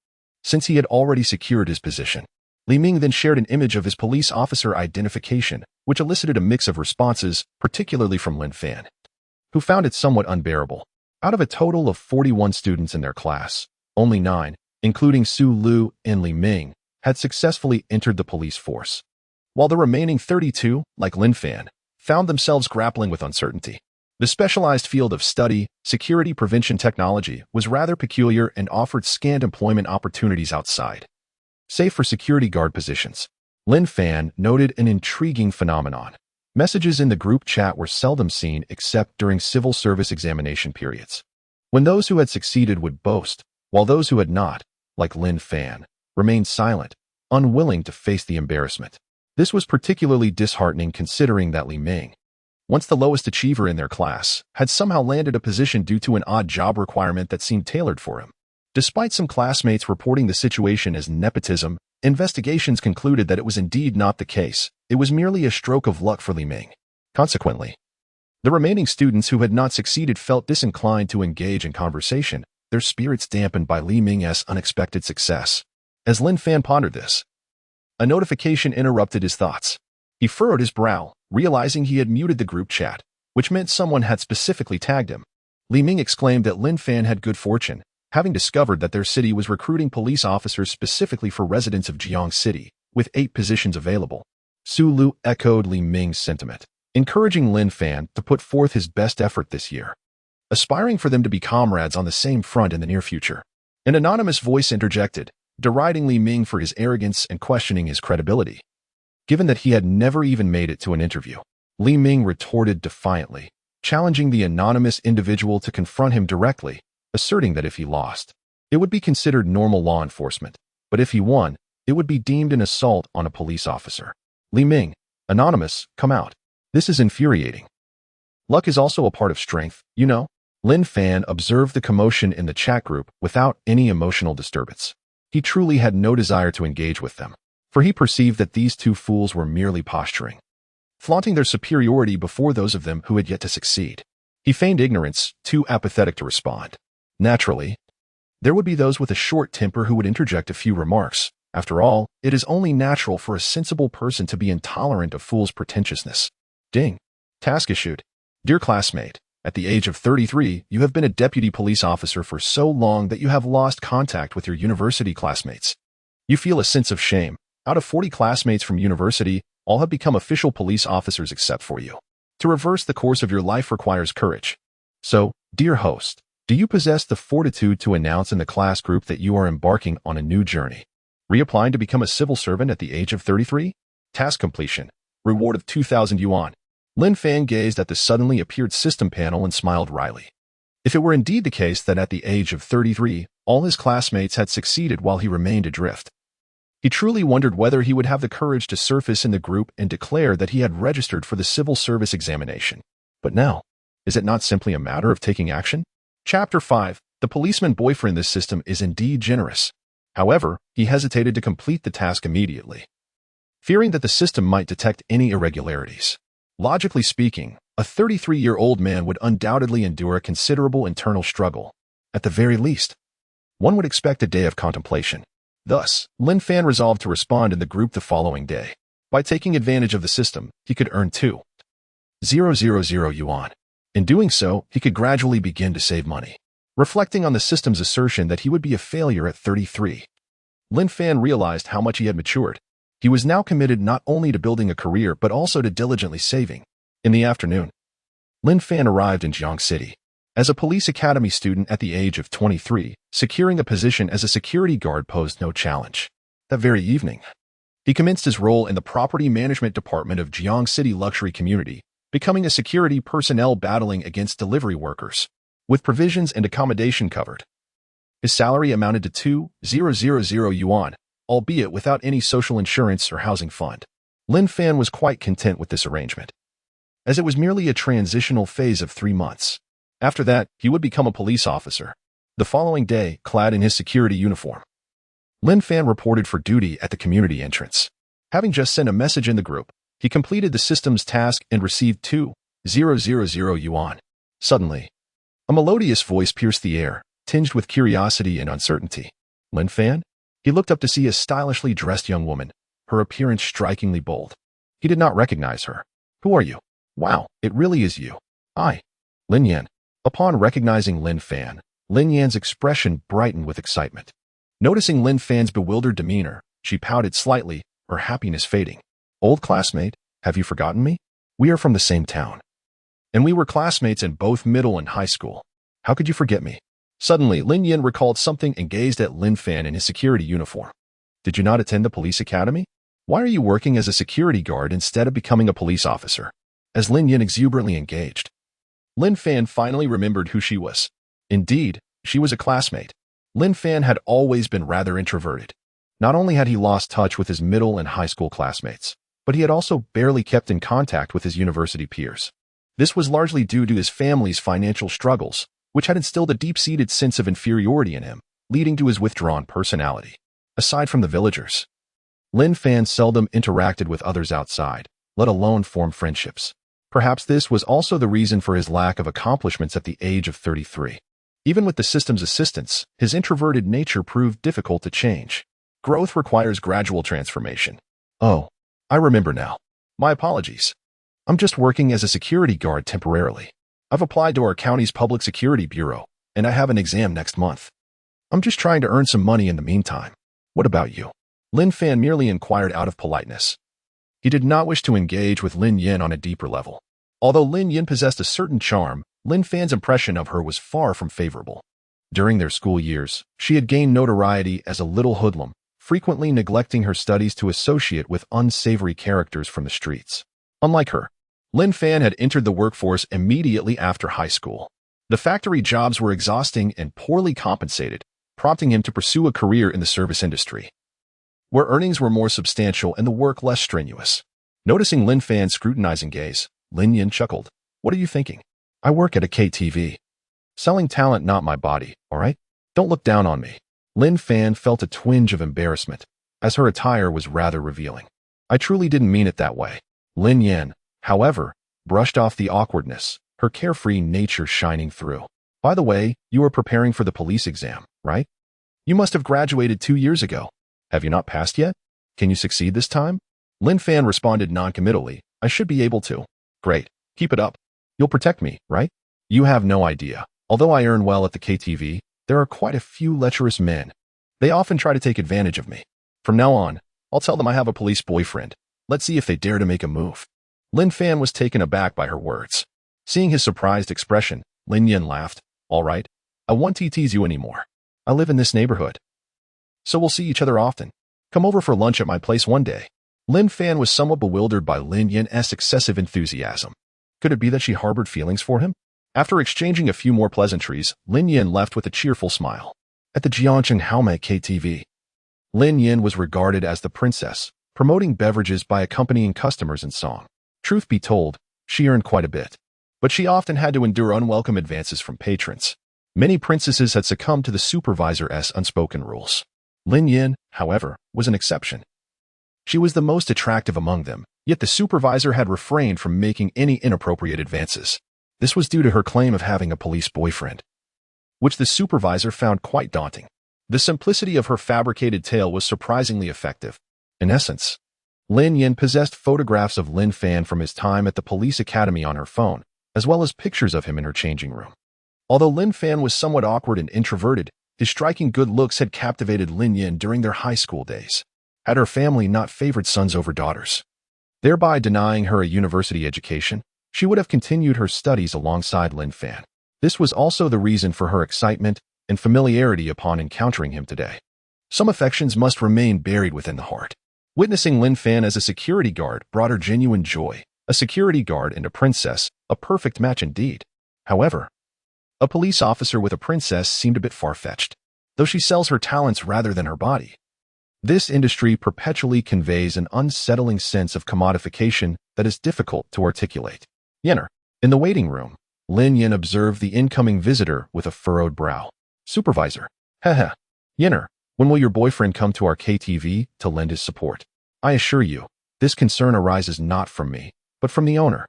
Since he had already secured his position, Li Ming then shared an image of his police officer identification, which elicited a mix of responses, particularly from Lin Fan, who found it somewhat unbearable. Out of a total of 41 students in their class, only 9, including Su Lu and Li Ming, had successfully entered the police force, while the remaining 32, like Lin Fan, found themselves grappling with uncertainty. The specialized field of study, security prevention technology, was rather peculiar and offered scant employment opportunities outside, save for security guard positions. Lin Fan noted an intriguing phenomenon. Messages in the group chat were seldom seen except during civil service examination periods, when those who had succeeded would boast, while those who had not, like Lin Fan, remained silent, unwilling to face the embarrassment. This was particularly disheartening considering that Li Ming, once the lowest achiever in their class, had somehow landed a position due to an odd job requirement that seemed tailored for him. Despite some classmates reporting the situation as nepotism, investigations concluded that it was indeed not the case. It was merely a stroke of luck for Li Ming. Consequently, the remaining students who had not succeeded felt disinclined to engage in conversation, their spirits dampened by Li Ming's unexpected success. As Lin Fan pondered this, a notification interrupted his thoughts. He furrowed his brow, realizing he had muted the group chat, which meant someone had specifically tagged him. Li Ming exclaimed that Lin Fan had good fortune, having discovered that their city was recruiting police officers specifically for residents of Jiang City, with 8 positions available. Su Lu echoed Li Ming's sentiment, encouraging Lin Fan to put forth his best effort this year, aspiring for them to be comrades on the same front in the near future. An anonymous voice interjected, deriding Li Ming for his arrogance and questioning his credibility. Given that he had never even made it to an interview, Li Ming retorted defiantly, challenging the anonymous individual to confront him directly, asserting that if he lost, it would be considered normal law enforcement, but if he won, it would be deemed an assault on a police officer. Li Ming, anonymous, come out. This is infuriating. Luck is also a part of strength, you know. Lin Fan observed the commotion in the chat group without any emotional disturbance. He truly had no desire to engage with them, for he perceived that these two fools were merely posturing, flaunting their superiority before those of them who had yet to succeed. He feigned ignorance, too apathetic to respond. Naturally, there would be those with a short temper who would interject a few remarks. After all, it is only natural for a sensible person to be intolerant of fools' pretentiousness. Ding. Task issued. Dear classmate, at the age of 33, you have been a deputy police officer for so long that you have lost contact with your university classmates. You feel a sense of shame. Out of 40 classmates from university, all have become official police officers except for you. To reverse the course of your life requires courage. So, dear host, do you possess the fortitude to announce in the class group that you are embarking on a new journey? Reapplying to become a civil servant at the age of 33? Task completion. Reward of 2,000 yuan. Lin Fan gazed at the suddenly appeared system panel and smiled wryly. If it were indeed the case that at the age of 33, all his classmates had succeeded while he remained adrift, he truly wondered whether he would have the courage to surface in the group and declare that he had registered for the civil service examination. But now, is it not simply a matter of taking action? Chapter 5. The policeman boyfriend. This system is indeed generous. However, he hesitated to complete the task immediately, fearing that the system might detect any irregularities. Logically speaking, a 33-year-old man would undoubtedly endure a considerable internal struggle. At the very least, one would expect a day of contemplation. Thus, Lin Fan resolved to respond in the group the following day. By taking advantage of the system, he could earn 2,000 yuan. In doing so, he could gradually begin to save money. Reflecting on the system's assertion that he would be a failure at 33, Lin Fan realized how much he had matured. He was now committed not only to building a career but also to diligently saving. In the afternoon, Lin Fan arrived in Jiang City. As a police academy student at the age of 23, securing a position as a security guard posed no challenge. That very evening, he commenced his role in the property management department of Jiang City luxury community, becoming a security personnel battling against delivery workers, with provisions and accommodation covered. His salary amounted to 2,000 yuan, albeit without any social insurance or housing fund. Lin Fan was quite content with this arrangement, as it was merely a transitional phase of 3 months. After that, he would become a police officer. The following day, clad in his security uniform, Lin Fan reported for duty at the community entrance. Having just sent a message in the group, He completed the system's task and received 2,000 yuan. Suddenly, a melodious voice pierced the air, tinged with curiosity and uncertainty. Lin Fan? He looked up to see a stylishly dressed young woman, her appearance strikingly bold. He did not recognize her. Who are you? Wow, it really is you. I. Lin Yan. Upon recognizing Lin Fan, Lin Yan's expression brightened with excitement. Noticing Lin Fan's bewildered demeanor, she pouted slightly, her happiness fading. Old classmate, have you forgotten me? We are from the same town. And we were classmates in both middle and high school. How could you forget me? Suddenly, Lin Yan recalled something and gazed at Lin Fan in his security uniform. Did you not attend the police academy? Why are you working as a security guard instead of becoming a police officer? As Lin Yan exuberantly engaged, Lin Fan finally remembered who she was. Indeed, she was a classmate. Lin Fan had always been rather introverted. Not only had he lost touch with his middle and high school classmates, but he had also barely kept in contact with his university peers. This was largely due to his family's financial struggles, which had instilled a deep-seated sense of inferiority in him, leading to his withdrawn personality. Aside from the villagers, Lin Fan seldom interacted with others outside, let alone form friendships. Perhaps this was also the reason for his lack of accomplishments at the age of 33. Even with the system's assistance, his introverted nature proved difficult to change. Growth requires gradual transformation. Oh, I remember now. My apologies. I'm just working as a security guard temporarily. I've applied to our county's public security bureau, and I have an exam next month. I'm just trying to earn some money in the meantime. What about you? Lin Fan merely inquired out of politeness. He did not wish to engage with Lin Yan on a deeper level. Although Lin Yan possessed a certain charm, Lin Fan's impression of her was far from favorable. During their school years, she had gained notoriety as a little hoodlum, frequently neglecting her studies to associate with unsavory characters from the streets. Unlike her, Lin Fan had entered the workforce immediately after high school. The factory jobs were exhausting and poorly compensated, prompting him to pursue a career in the service industry, where earnings were more substantial and the work less strenuous. Noticing Lin Fan's scrutinizing gaze, Lin Yan chuckled. What are you thinking? I work at a KTV. Selling talent, not my body, all right? Don't look down on me. Lin Fan felt a twinge of embarrassment, as her attire was rather revealing. I truly didn't mean it that way. Lin Yan, however, brushed off the awkwardness, her carefree nature shining through. By the way, you are preparing for the police exam, right? You must have graduated 2 years ago. Have you not passed yet? Can you succeed this time? Lin Fan responded noncommittally. I should be able to. Great. Keep it up. You'll protect me, right? You have no idea. Although I earn well at the KTV, there are quite a few lecherous men. They often try to take advantage of me. From now on, I'll tell them I have a police boyfriend. Let's see if they dare to make a move. Lin Fan was taken aback by her words. Seeing his surprised expression, Lin Yan laughed. All right. I won't tease you anymore. I live in this neighborhood, so we'll see each other often. Come over for lunch at my place one day. Lin Fan was somewhat bewildered by Lin Yan's excessive enthusiasm. Could it be that she harbored feelings for him? After exchanging a few more pleasantries, Lin Yan left with a cheerful smile. At the Jiangcheng Haomei KTV, Lin Yan was regarded as the princess, promoting beverages by accompanying customers in song. Truth be told, she earned quite a bit, but she often had to endure unwelcome advances from patrons. Many princesses had succumbed to the supervisor's unspoken rules. Lin Yan, however, was an exception. She was the most attractive among them, yet the supervisor had refrained from making any inappropriate advances. This was due to her claim of having a police boyfriend, which the supervisor found quite daunting. The simplicity of her fabricated tale was surprisingly effective. In essence, Lin Yan possessed photographs of Lin Fan from his time at the police academy on her phone, as well as pictures of him in her changing room. Although Lin Fan was somewhat awkward and introverted, his striking good looks had captivated Lin Yan during their high school days. Had her family not favored sons over daughters, thereby denying her a university education, she would have continued her studies alongside Lin Fan. This was also the reason for her excitement and familiarity upon encountering him today. Some affections must remain buried within the heart. Witnessing Lin Fan as a security guard brought her genuine joy. A security guard and a princess, a perfect match indeed. However, a police officer with a princess seemed a bit far-fetched, though she sells her talents rather than her body. This industry perpetually conveys an unsettling sense of commodification that is difficult to articulate. Yenner. In the waiting room, Lin Yan observed the incoming visitor with a furrowed brow. Supervisor. Haha. Yenner, when will your boyfriend come to our KTV to lend his support? I assure you, This concern arises not from me, but from the owner.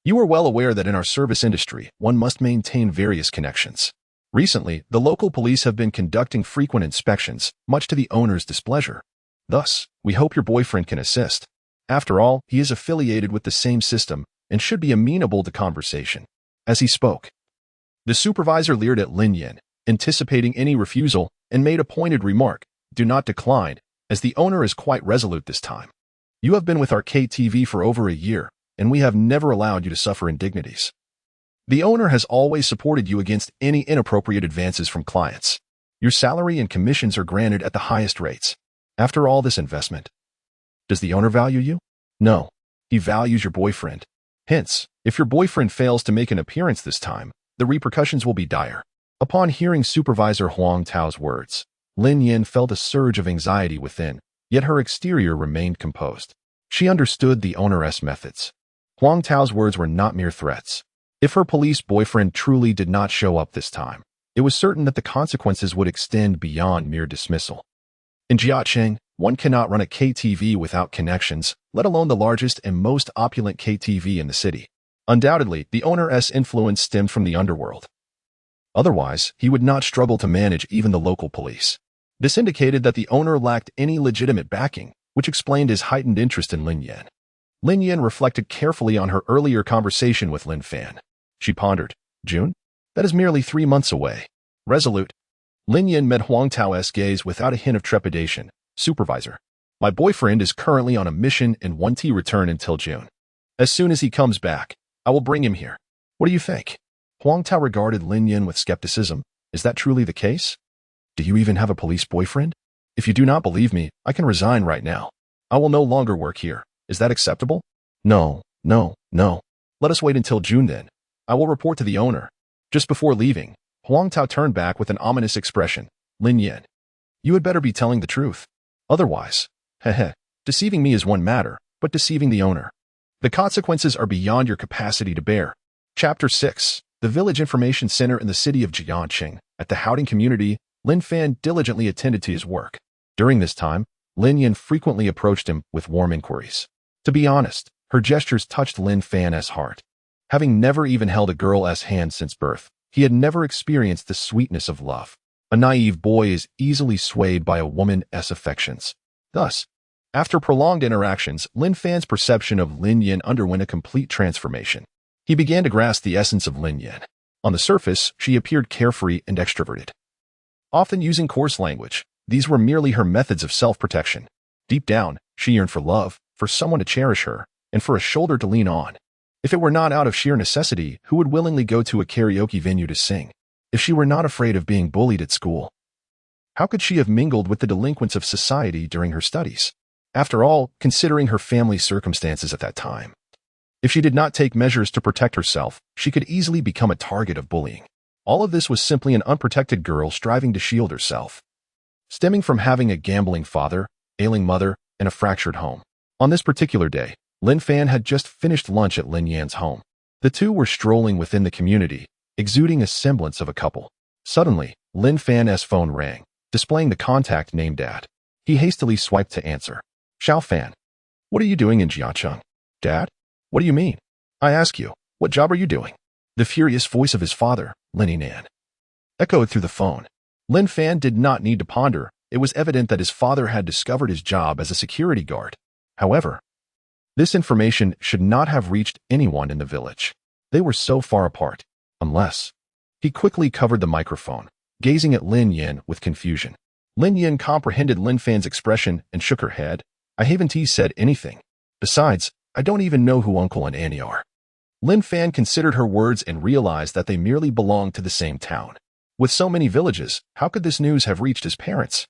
You are well aware that in our service industry, one must maintain various connections. Recently, the local police have been conducting frequent inspections, much to the owner's displeasure. Thus, we hope your boyfriend can assist. After all, he is affiliated with the same system and should be amenable to conversation. As he spoke, the supervisor leered at Lin Yan, anticipating any refusal, and made a pointed remark, "Do not decline, as the owner is quite resolute this time. You have been with our KTV for over a year, and we have never allowed you to suffer indignities. The owner has always supported you against any inappropriate advances from clients. Your salary and commissions are granted at the highest rates. After all this investment, does the owner value you? No, he values your boyfriend. Hence, if your boyfriend fails to make an appearance this time, the repercussions will be dire." Upon hearing Supervisor Huang Tao's words, Lin Yan felt a surge of anxiety within, yet her exterior remained composed. She understood the owner's methods. Huang Tao's words were not mere threats. If her police boyfriend truly did not show up this time, it was certain that the consequences would extend beyond mere dismissal. In Jiacheng, one cannot run a KTV without connections, let alone the largest and most opulent KTV in the city. Undoubtedly, the owner's influence stemmed from the underworld. Otherwise, he would not struggle to manage even the local police. This indicated that the owner lacked any legitimate backing, which explained his heightened interest in Lin Yan. Lin Yan reflected carefully on her earlier conversation with Lin Fan. She pondered, "June? That is merely 3 months away." Resolute, Lin Yan met Huang Tao's gaze without a hint of trepidation. "Supervisor, my boyfriend is currently on a mission and won't return until June. As soon as he comes back, I will bring him here. What do you think?" Huang Tao regarded Lin Yan with skepticism. "Is that truly the case? Do you even have a police boyfriend? If you do not believe me, I can resign right now. I will no longer work here. Is that acceptable?" No. Let us wait until June then. I will report to the owner." Just before leaving, Huang Tao turned back with an ominous expression. "Lin Yan, you had better be telling the truth. Otherwise, deceiving me is one matter, but deceiving the owner, the consequences are beyond your capacity to bear." Chapter 6. The Village Information Center in the city of Jiangqing. At the Hauding community, Lin Fan diligently attended to his work. During this time, Lin Yan frequently approached him with warm inquiries. To be honest, her gestures touched Lin Fan's heart. Having never even held a girl's hand since birth, he had never experienced the sweetness of love. A naive boy is easily swayed by a woman's affections. Thus, after prolonged interactions, Lin Fan's perception of Lin Yan underwent a complete transformation. He began to grasp the essence of Lin Yan. On the surface, she appeared carefree and extroverted, often using coarse language. These were merely her methods of self-protection. Deep down, she yearned for love, for someone to cherish her, and for a shoulder to lean on. If it were not out of sheer necessity, who would willingly go to a karaoke venue to sing? If she were not afraid of being bullied at school, how could she have mingled with the delinquents of society during her studies? After all, considering her family's circumstances at that time, if she did not take measures to protect herself, she could easily become a target of bullying. All of this was simply an unprotected girl striving to shield herself, stemming from having a gambling father, ailing mother, and a fractured home. On this particular day, Lin Fan had just finished lunch at Lin Yan's home. The two were strolling within the community, exuding a semblance of a couple. Suddenly, Lin Fan's phone rang, displaying the contact name Dad. He hastily swiped to answer. "Xiao Fan, what are you doing in Jiacheng?" "Dad? What do you mean? I ask you, what job are you doing?" The furious voice of his father, Lin Nan, echoed through the phone. Lin Fan did not need to ponder. It was evident that his father had discovered his job as a security guard. However, this information should not have reached anyone in the village. They were so far apart. Unless... He quickly covered the microphone, gazing at Lin Yan with confusion. Lin Yan comprehended Lin Fan's expression and shook her head. "I haven't said anything. Besides, I don't even know who Uncle and Annie are." Lin Fan considered her words and realized that they merely belonged to the same town. With so many villages, how could this news have reached his parents?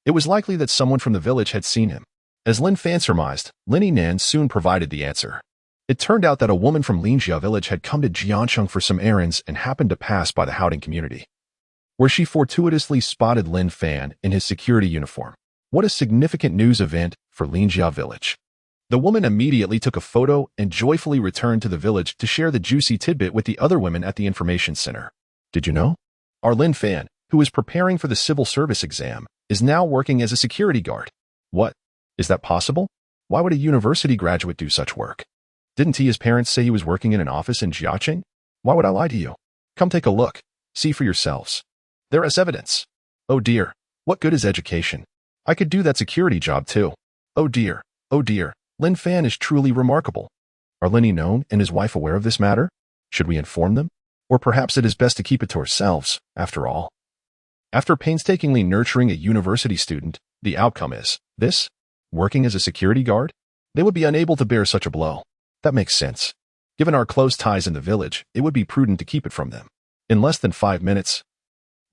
It was likely that someone from the village had seen him. As Lin Fan surmised, Lin Nan soon provided the answer. It turned out that a woman from Linjia village had come to Jiangcheng for some errands and happened to pass by the Hauding community, where she fortuitously spotted Lin Fan in his security uniform. What a significant news event for Linjia village. The woman immediately took a photo and joyfully returned to the village to share the juicy tidbit with the other women at the information center. "Did you know? Our Lin Fan, who is preparing for the civil service exam, is now working as a security guard." "What? Is that possible?" Why would a university graduate do such work? Didn't his parents say he was working in an office in Jiaqing? Why would I lie to you? Come take a look. See for yourselves. There is evidence. Oh dear. What good is education? I could do that security job too. Oh dear. Oh dear. Lin Fan is truly remarkable. Are Lin Yinong and his wife aware of this matter? Should we inform them? Or perhaps it is best to keep it to ourselves, after all. After painstakingly nurturing a university student, the outcome is this? Working as a security guard? They would be unable to bear such a blow. That makes sense. Given our close ties in the village, it would be prudent to keep it from them. In less than 5 minutes,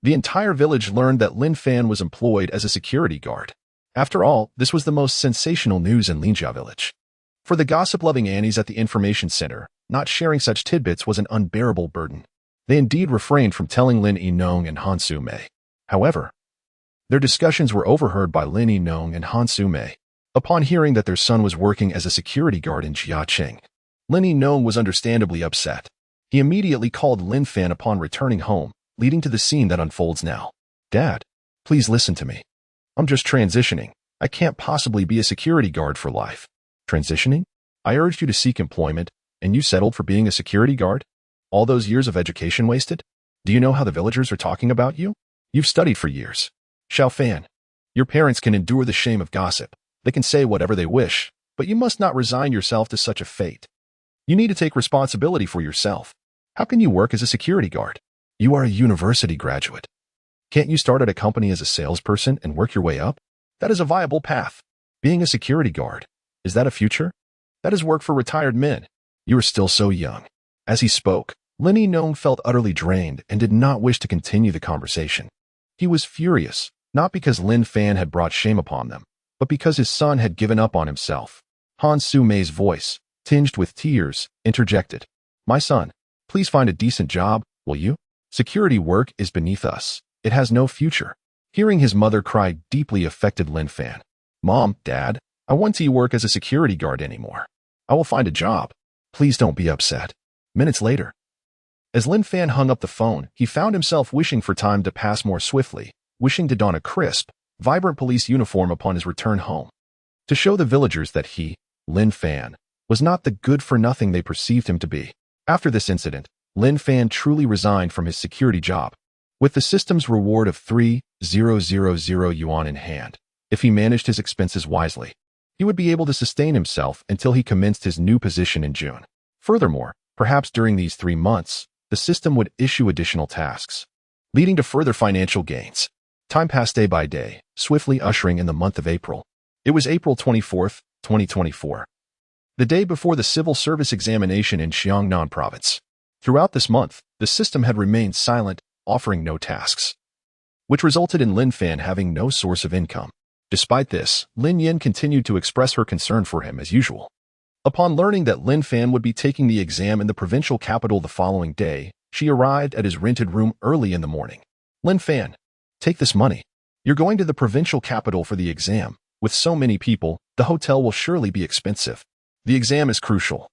the entire village learned that Lin Fan was employed as a security guard. After all, this was the most sensational news in Linjia village. For the gossip-loving Annies at the information center, not sharing such tidbits was an unbearable burden. They indeed refrained from telling Lin Yinong and Han Su-mei. However, their discussions were overheard by Lin Yinong and Han Su-mei. Upon hearing that their son was working as a security guard in Jiaqing, Lin Yinong was understandably upset. He immediately called Lin Fan upon returning home, leading to the scene that unfolds now. Dad, please listen to me. I'm just transitioning. I can't possibly be a security guard for life. Transitioning? I urged you to seek employment, and you settled for being a security guard? All those years of education wasted? Do you know how the villagers are talking about you? You've studied for years. Xiao Fan, your parents can endure the shame of gossip. They can say whatever they wish, but you must not resign yourself to such a fate. You need to take responsibility for yourself. How can you work as a security guard? You are a university graduate. Can't you start at a company as a salesperson and work your way up? That is a viable path. Being a security guard, is that a future? That is work for retired men. You are still so young. As he spoke, Lin Yinong felt utterly drained and did not wish to continue the conversation. He was furious, not because Lin Fan had brought shame upon them, but because his son had given up on himself. Han Su-mei's voice, tinged with tears, interjected. My son, please find a decent job, will you? Security work is beneath us. It has no future. Hearing his mother cry deeply affected Lin Fan. Mom, Dad, I want to work as a security guard anymore. I will find a job. Please don't be upset. Minutes later, as Lin Fan hung up the phone, he found himself wishing for time to pass more swiftly, wishing to don a crisp, vibrant police uniform upon his return home. To show the villagers that he, Lin Fan, was not the good-for-nothing they perceived him to be. After this incident, Lin Fan truly resigned from his security job, with the system's reward of 3,000 yuan in hand. If he managed his expenses wisely, he would be able to sustain himself until he commenced his new position in June. Furthermore, perhaps during these 3 months, the system would issue additional tasks, leading to further financial gains. Time passed day by day, swiftly ushering in the month of April. It was April 24th, 2024. The day before the civil service examination in Xiangnan province. Throughout this month, the system had remained silent, offering no tasks, which resulted in Lin Fan having no source of income. Despite this, Lin Yin continued to express her concern for him as usual. Upon learning that Lin Fan would be taking the exam in the provincial capital the following day, she arrived at his rented room early in the morning. Lin Fan, take this money. You're going to the provincial capital for the exam. With so many people, the hotel will surely be expensive. The exam is crucial.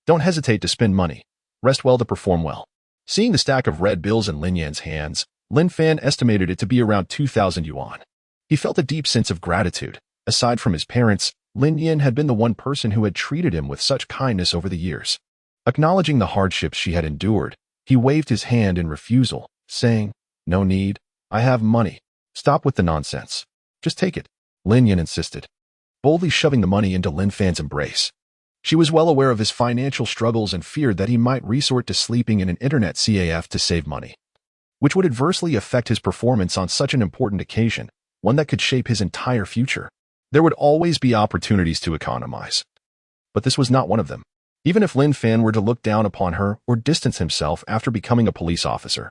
Don't hesitate to spend money. Rest well to perform well. Seeing the stack of red bills in Lin Yan's hands, Lin Fan estimated it to be around 2,000 yuan. He felt a deep sense of gratitude. Aside from his parents, Lin Yan had been the one person who had treated him with such kindness over the years. Acknowledging the hardships she had endured, he waved his hand in refusal, saying, No need. I have money. Stop with the nonsense. Just take it. Lin Yan insisted, boldly shoving the money into Lin Fan's embrace. She was well aware of his financial struggles and feared that he might resort to sleeping in an internet CAF to save money, which would adversely affect his performance on such an important occasion, one that could shape his entire future. There would always be opportunities to economize, but this was not one of them. Even if Lin Fan were to look down upon her or distance himself after becoming a police officer,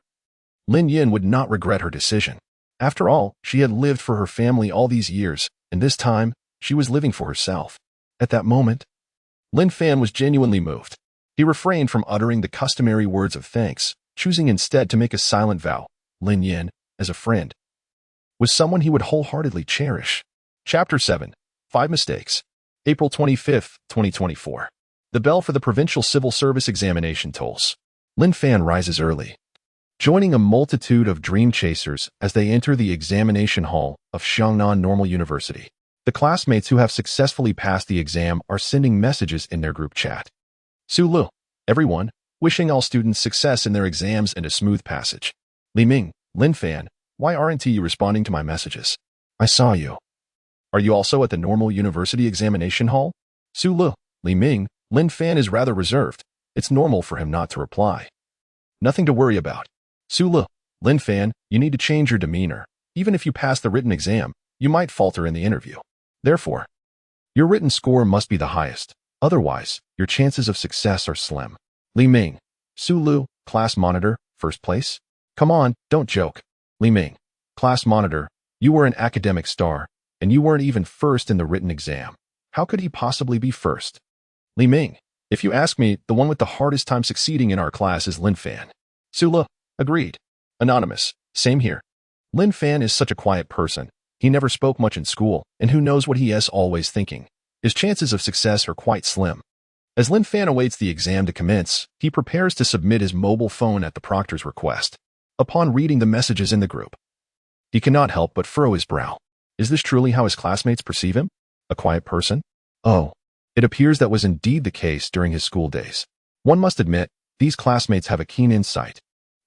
Lin Yin would not regret her decision. After all, she had lived for her family all these years, and this time, she was living for herself. At that moment, Lin Fan was genuinely moved. He refrained from uttering the customary words of thanks, choosing instead to make a silent vow. Lin Yin, as a friend, was someone he would wholeheartedly cherish. Chapter 7. 5 Mistakes. April 25th, 2024. The bell for the provincial civil service examination tolls. Lin Fan rises early, joining a multitude of dream chasers as they enter the examination hall of Xiangnan Normal University. The classmates who have successfully passed the exam are sending messages in their group chat. Sulu, everyone, wishing all students success in their exams and a smooth passage. Li Ming, Lin Fan, why aren't you responding to my messages? I saw you. Are you also at the normal university examination hall? Sulu, Li Ming, Lin Fan is rather reserved. It's normal for him not to reply. Nothing to worry about. Sulu, Lin Fan, you need to change your demeanor. Even if you pass the written exam, you might falter in the interview. Therefore, your written score must be the highest. Otherwise, your chances of success are slim. Li Ming, Sulu, class monitor, first place? Come on, don't joke. Li Ming, class monitor, you were an academic star, and you weren't even first in the written exam. How could he possibly be first? Li Ming, if you ask me, the one with the hardest time succeeding in our class is Lin Fan. Sulu, agreed. Anonymous, same here. Lin Fan is such a quiet person. He never spoke much in school, and who knows what he is always thinking. His chances of success are quite slim. As Lin Fan awaits the exam to commence, he prepares to submit his mobile phone at the proctor's request. Upon reading the messages in the group, he cannot help but furrow his brow. Is this truly how his classmates perceive him? A quiet person? Oh, it appears that was indeed the case during his school days. One must admit, these classmates have a keen insight.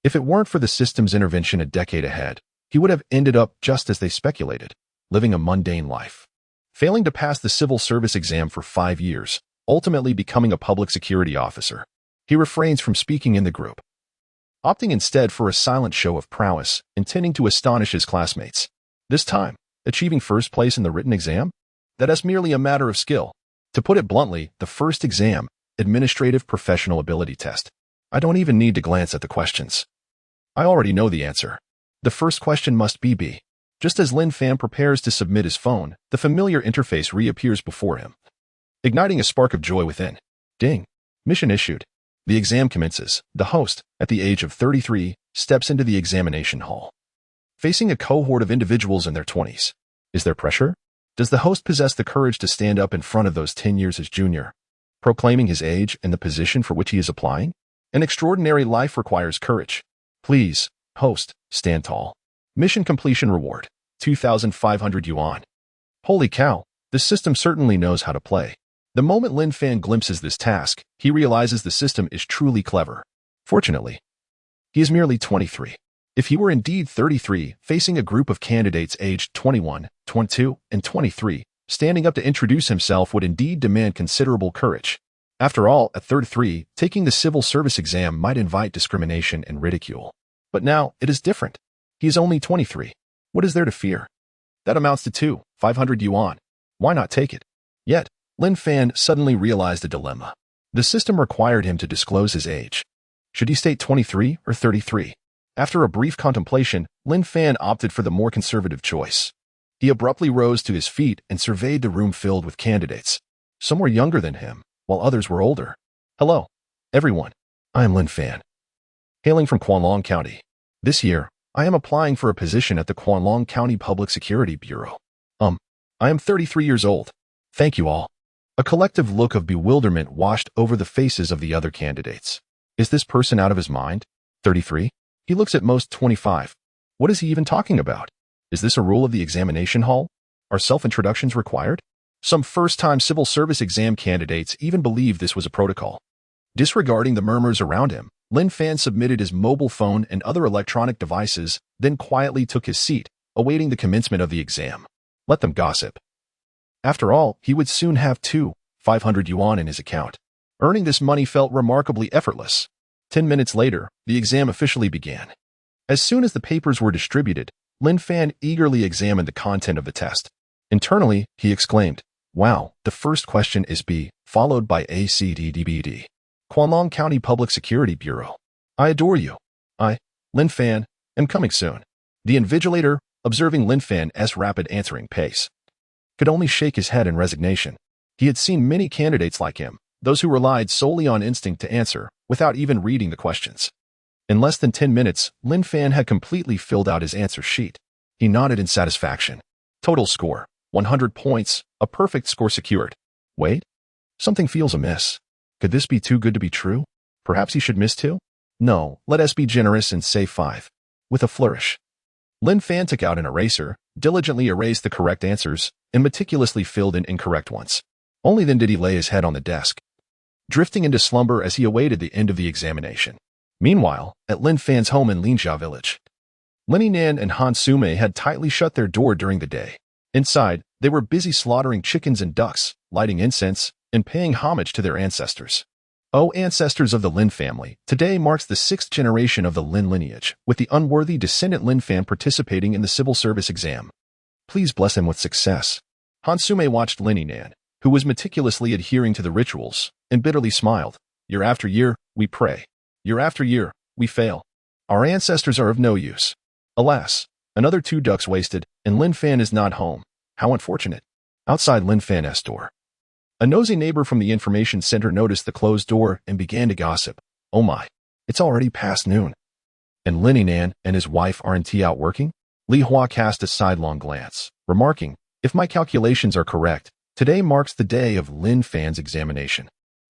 If it weren't for the system's intervention a decade ahead, he would have ended up just as they speculated, living a mundane life. Failing to pass the civil service exam for 5 years, ultimately becoming a public security officer. He refrains from speaking in the group, opting instead for a silent show of prowess, intending to astonish his classmates. This time, achieving first place in the written exam? That is merely a matter of skill. To put it bluntly, the first exam, administrative professional ability test. I don't even need to glance at the questions. I already know the answer. The first question must be B. Just as Lin Fan prepares to submit his phone, the familiar interface reappears before him, igniting a spark of joy within. Ding. Mission issued. The exam commences. The host, at the age of 33, steps into the examination hall, facing a cohort of individuals in their 20s. Is there pressure? Does the host possess the courage to stand up in front of those 10 years his junior, proclaiming his age and the position for which he is applying? An extraordinary life requires courage. Please, host, stand tall. Mission completion reward, 2,500 yuan. Holy cow, this system certainly knows how to play. The moment Lin Fan glimpses this task, he realizes the system is truly clever. Fortunately, he is merely 23. If he were indeed 33, facing a group of candidates aged 21, 22, and 23, standing up to introduce himself would indeed demand considerable courage. After all, at 33, taking the civil service exam might invite discrimination and ridicule. But now, it is different. He is only 23. What is there to fear? That amounts to 2,500 yuan. Why not take it? Yet, Lin Fan suddenly realized a dilemma. The system required him to disclose his age. Should he state 23 or 33? After a brief contemplation, Lin Fan opted for the more conservative choice. He abruptly rose to his feet and surveyed the room filled with candidates. Some were younger than him, while others were older. Hello, everyone. I am Lin Fan, hailing from Quanlong County. This year, I am applying for a position at the Quanlong County Public Security Bureau. I am 33 years old. Thank you all. A collective look of bewilderment washed over the faces of the other candidates. Is this person out of his mind? 33? He looks at most 25. What is he even talking about? Is this a rule of the examination hall? Are self-introductions required? Some first-time civil service exam candidates even believed this was a protocol. Disregarding the murmurs around him, Lin Fan submitted his mobile phone and other electronic devices, then quietly took his seat, awaiting the commencement of the exam. Let them gossip. After all, he would soon have 2,500 yuan in his account. Earning this money felt remarkably effortless. 10 minutes later, the exam officially began. As soon as the papers were distributed, Lin Fan eagerly examined the content of the test. Internally, he exclaimed, "Wow, the first question is B, followed by A, C, D, D, B, D. Quanlong County Public Security Bureau. I adore you. I, Lin Fan, am coming soon." The invigilator, observing Lin Fan's rapid answering pace, could only shake his head in resignation. He had seen many candidates like him, those who relied solely on instinct to answer, without even reading the questions. In less than 10 minutes, Lin Fan had completely filled out his answer sheet. He nodded in satisfaction. Total score, 100 points, a perfect score secured. Wait, something feels amiss. Could this be too good to be true? Perhaps he should miss 2? No, let us be generous and say 5. With a flourish, Lin Fan took out an eraser, diligently erased the correct answers, and meticulously filled in incorrect ones. Only then did he lay his head on the desk, drifting into slumber as he awaited the end of the examination. Meanwhile, at Lin Fan's home in Linjia Village, Lin Nan and Han Sume had tightly shut their door during the day. Inside, they were busy slaughtering chickens and ducks, lighting incense, and paying homage to their ancestors. O ancestors of the Lin family, today marks the 6th generation of the Lin lineage, with the unworthy descendant Lin Fan participating in the civil service exam. Please bless him with success. Han Sume watched Lin Nan, who was meticulously adhering to the rituals, and bitterly smiled. Year after year, we pray. Year after year, we fail. Our ancestors are of no use. Alas, another 2 ducks wasted, and Lin Fan is not home. How unfortunate. Outside Lin Fan's door, a nosy neighbor from the information center noticed the closed door and began to gossip. Oh my, it's already past noon. And Lin Nan and his wife aren't out working? Li Hua cast a sidelong glance, remarking, if my calculations are correct, today marks the day of Lin Fan's examination.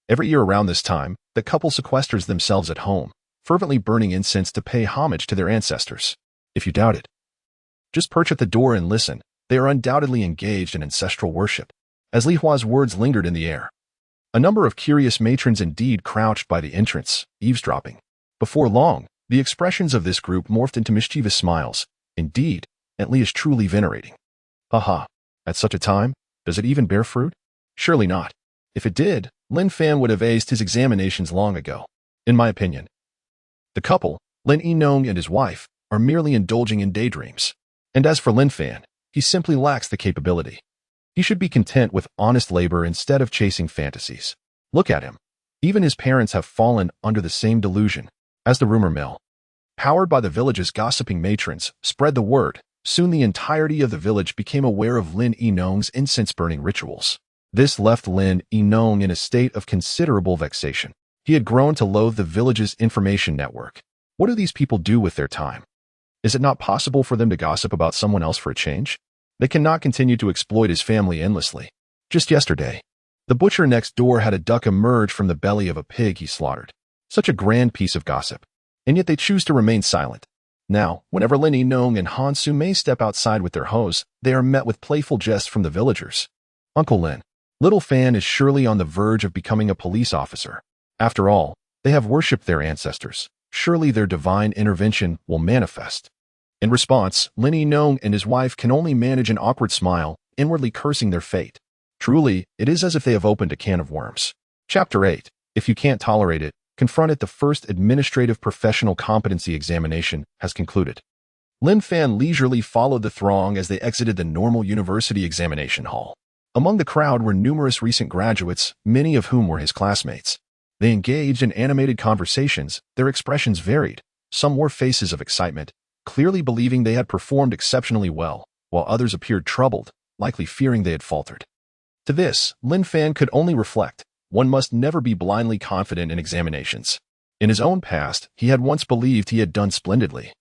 Every year around this time, the couple sequesters themselves at home, fervently burning incense to pay homage to their ancestors. If you doubt it, just perch at the door and listen. They are undoubtedly engaged in ancestral worship. As Li Hua's words lingered in the air, a number of curious matrons indeed crouched by the entrance, eavesdropping. Before long, the expressions of this group morphed into mischievous smiles. Indeed, Li is truly venerating. Haha, at such a time, does it even bear fruit? Surely not. If it did, Lin Fan would have aced his examinations long ago. In my opinion, the couple, Lin Yinong and his wife, are merely indulging in daydreams. And as for Lin Fan, he simply lacks the capability. He should be content with honest labor instead of chasing fantasies. Look at him. Even his parents have fallen under the same delusion. As the rumor mill, powered by the village's gossiping matrons, spread the word, soon the entirety of the village became aware of Lin Yinong's incense-burning rituals. This left Lin Yinong in a state of considerable vexation. He had grown to loathe the village's information network. What do these people do with their time? Is it not possible for them to gossip about someone else for a change? They cannot continue to exploit his family endlessly. Just yesterday, the butcher next door had a duck emerge from the belly of a pig he slaughtered. Such a grand piece of gossip. And yet they choose to remain silent. Now, whenever Lin Yinong and Han Sume step outside with their hoes, they are met with playful jests from the villagers. Uncle Lin, little Fan is surely on the verge of becoming a police officer. After all, they have worshipped their ancestors. Surely their divine intervention will manifest. In response, Lin Yinong and his wife can only manage an awkward smile, inwardly cursing their fate. Truly, it is as if they have opened a can of worms. Chapter 8. If you can't tolerate it, confront it. The first administrative professional competency examination has concluded. Lin Fan leisurely followed the throng as they exited the normal university examination hall. Among the crowd were numerous recent graduates, many of whom were his classmates. They engaged in animated conversations. Their expressions varied. Some wore faces of excitement, clearly believing they had performed exceptionally well, while others appeared troubled, likely fearing they had faltered. To this, Lin Fan could only reflect, one must never be blindly confident in examinations. In his own past, he had once believed he had done splendidly,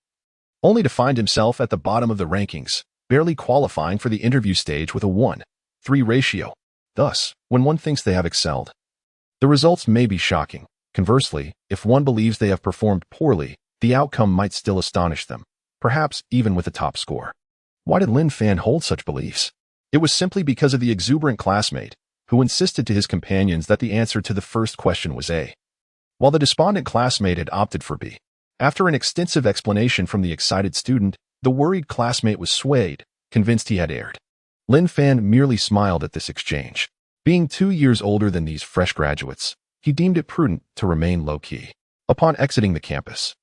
only to find himself at the bottom of the rankings, barely qualifying for the interview stage with a 1:3 ratio. Thus, when one thinks they have excelled, the results may be shocking. Conversely, if one believes they have performed poorly, the outcome might still astonish them, perhaps even with a top score. Why did Lin Fan hold such beliefs? It was simply because of the exuberant classmate, who insisted to his companions that the answer to the first question was A, while the despondent classmate had opted for B. After an extensive explanation from the excited student, the worried classmate was swayed, convinced he had erred. Lin Fan merely smiled at this exchange. Being 2 years older than these fresh graduates, he deemed it prudent to remain low-key. Upon exiting the campus,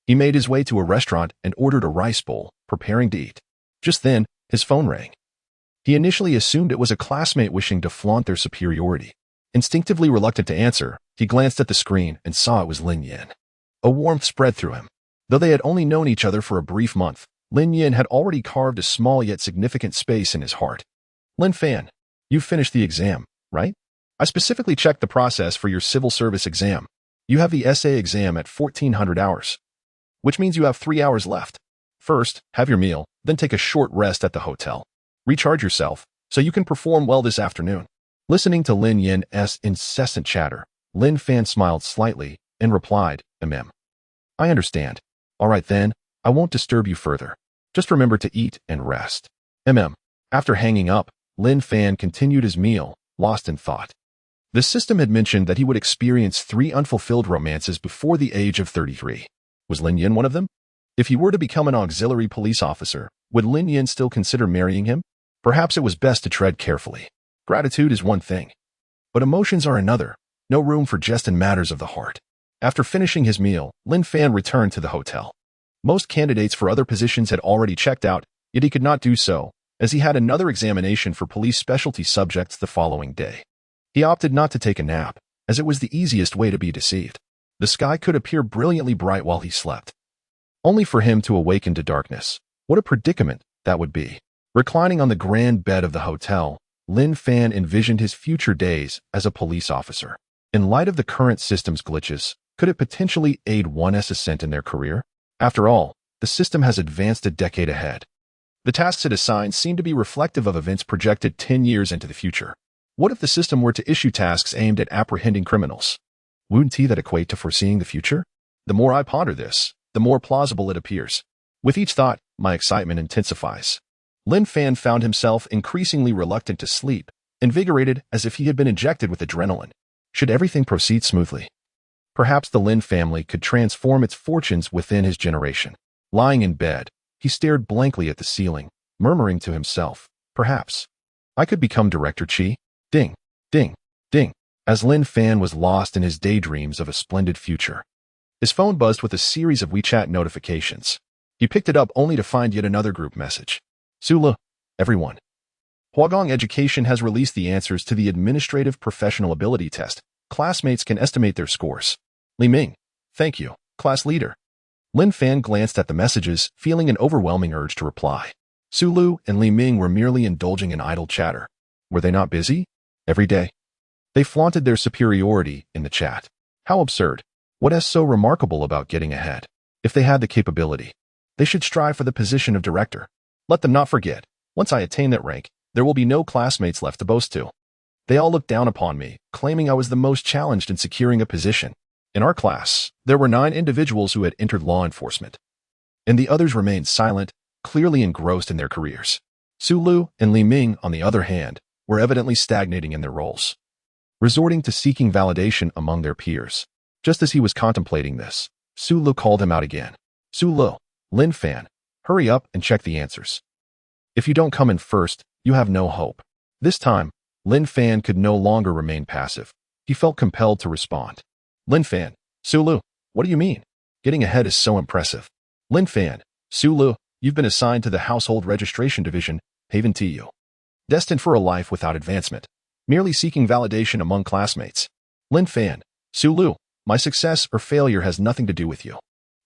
he made his way to a restaurant and ordered a rice bowl, preparing to eat. Just then, his phone rang. He initially assumed it was a classmate wishing to flaunt their superiority. Instinctively reluctant to answer, he glanced at the screen and saw it was Lin Yin. A warmth spread through him. Though they had only known each other for a brief month, Lin Yin had already carved a small yet significant space in his heart. Lin Fan, you've finished the exam, right? I specifically checked the process for your civil service exam. You have the essay exam at 1400 hours, which means you have 3 hours left. First, have your meal, then take a short rest at the hotel. Recharge yourself, so you can perform well this afternoon. Listening to Lin Yin's incessant chatter, Lin Fan smiled slightly and replied, I understand. All right then, I won't disturb you further. Just remember to eat and rest. After hanging up, Lin Fan continued his meal, lost in thought. The system had mentioned that he would experience 3 unfulfilled romances before the age of 33. Was Lin Yin one of them? If he were to become an auxiliary police officer, would Lin Yin still consider marrying him? Perhaps it was best to tread carefully. Gratitude is one thing, but emotions are another. No room for jest in matters of the heart. After finishing his meal, Lin Fan returned to the hotel. Most candidates for other positions had already checked out, yet he could not do so, as he had another examination for police specialty subjects the following day. He opted not to take a nap, as it was the easiest way to be deceived. The sky could appear brilliantly bright while he slept, only for him to awaken to darkness. What a predicament that would be. Reclining on the grand bed of the hotel, Lin Fan envisioned his future days as a police officer. In light of the current system's glitches, could it potentially aid one's ascent in their career? After all, the system has advanced a decade ahead. The tasks it assigns seem to be reflective of events projected 10 years into the future. What if the system were to issue tasks aimed at apprehending criminals? Wouldn't that equate to foreseeing the future? The more I ponder this, the more plausible it appears. With each thought, my excitement intensifies. Lin Fan found himself increasingly reluctant to sleep, invigorated as if he had been injected with adrenaline. Should everything proceed smoothly? Perhaps the Lin family could transform its fortunes within his generation. Lying in bed, he stared blankly at the ceiling, murmuring to himself, perhaps I could become Director Chi. Ding, ding, ding, as Lin Fan was lost in his daydreams of a splendid future. His phone buzzed with a series of WeChat notifications. He picked it up only to find yet another group message. Sula, everyone. Huagong Education has released the answers to the Administrative Professional Ability Test. Classmates can estimate their scores. Li Ming, thank you, class leader. Lin Fan glanced at the messages, feeling an overwhelming urge to reply. Su Lu and Li Ming were merely indulging in idle chatter. Were they not busy? Every day. They flaunted their superiority in the chat. How absurd. What is so remarkable about getting ahead? If they had the capability, they should strive for the position of director. Let them not forget, once I attain that rank, there will be no classmates left to boast to. They all looked down upon me, claiming I was the most challenged in securing a position. In our class, there were 9 individuals who had entered law enforcement, and the others remained silent, clearly engrossed in their careers. Su Lu and Li Ming, on the other hand, were evidently stagnating in their roles, resorting to seeking validation among their peers. Just as he was contemplating this, Su Lu called him out again. Su Lu, Lin Fan, hurry up and check the answers. If you don't come in first, you have no hope. This time, Lin Fan could no longer remain passive. He felt compelled to respond. Lin Fan, Su Lu, what do you mean? Getting ahead is so impressive. Lin Fan, Su Lu, you've been assigned to the Household Registration Division, Haven TU. Destined for a life without advancement, merely seeking validation among classmates. Lin Fan, Su Lu, my success or failure has nothing to do with you.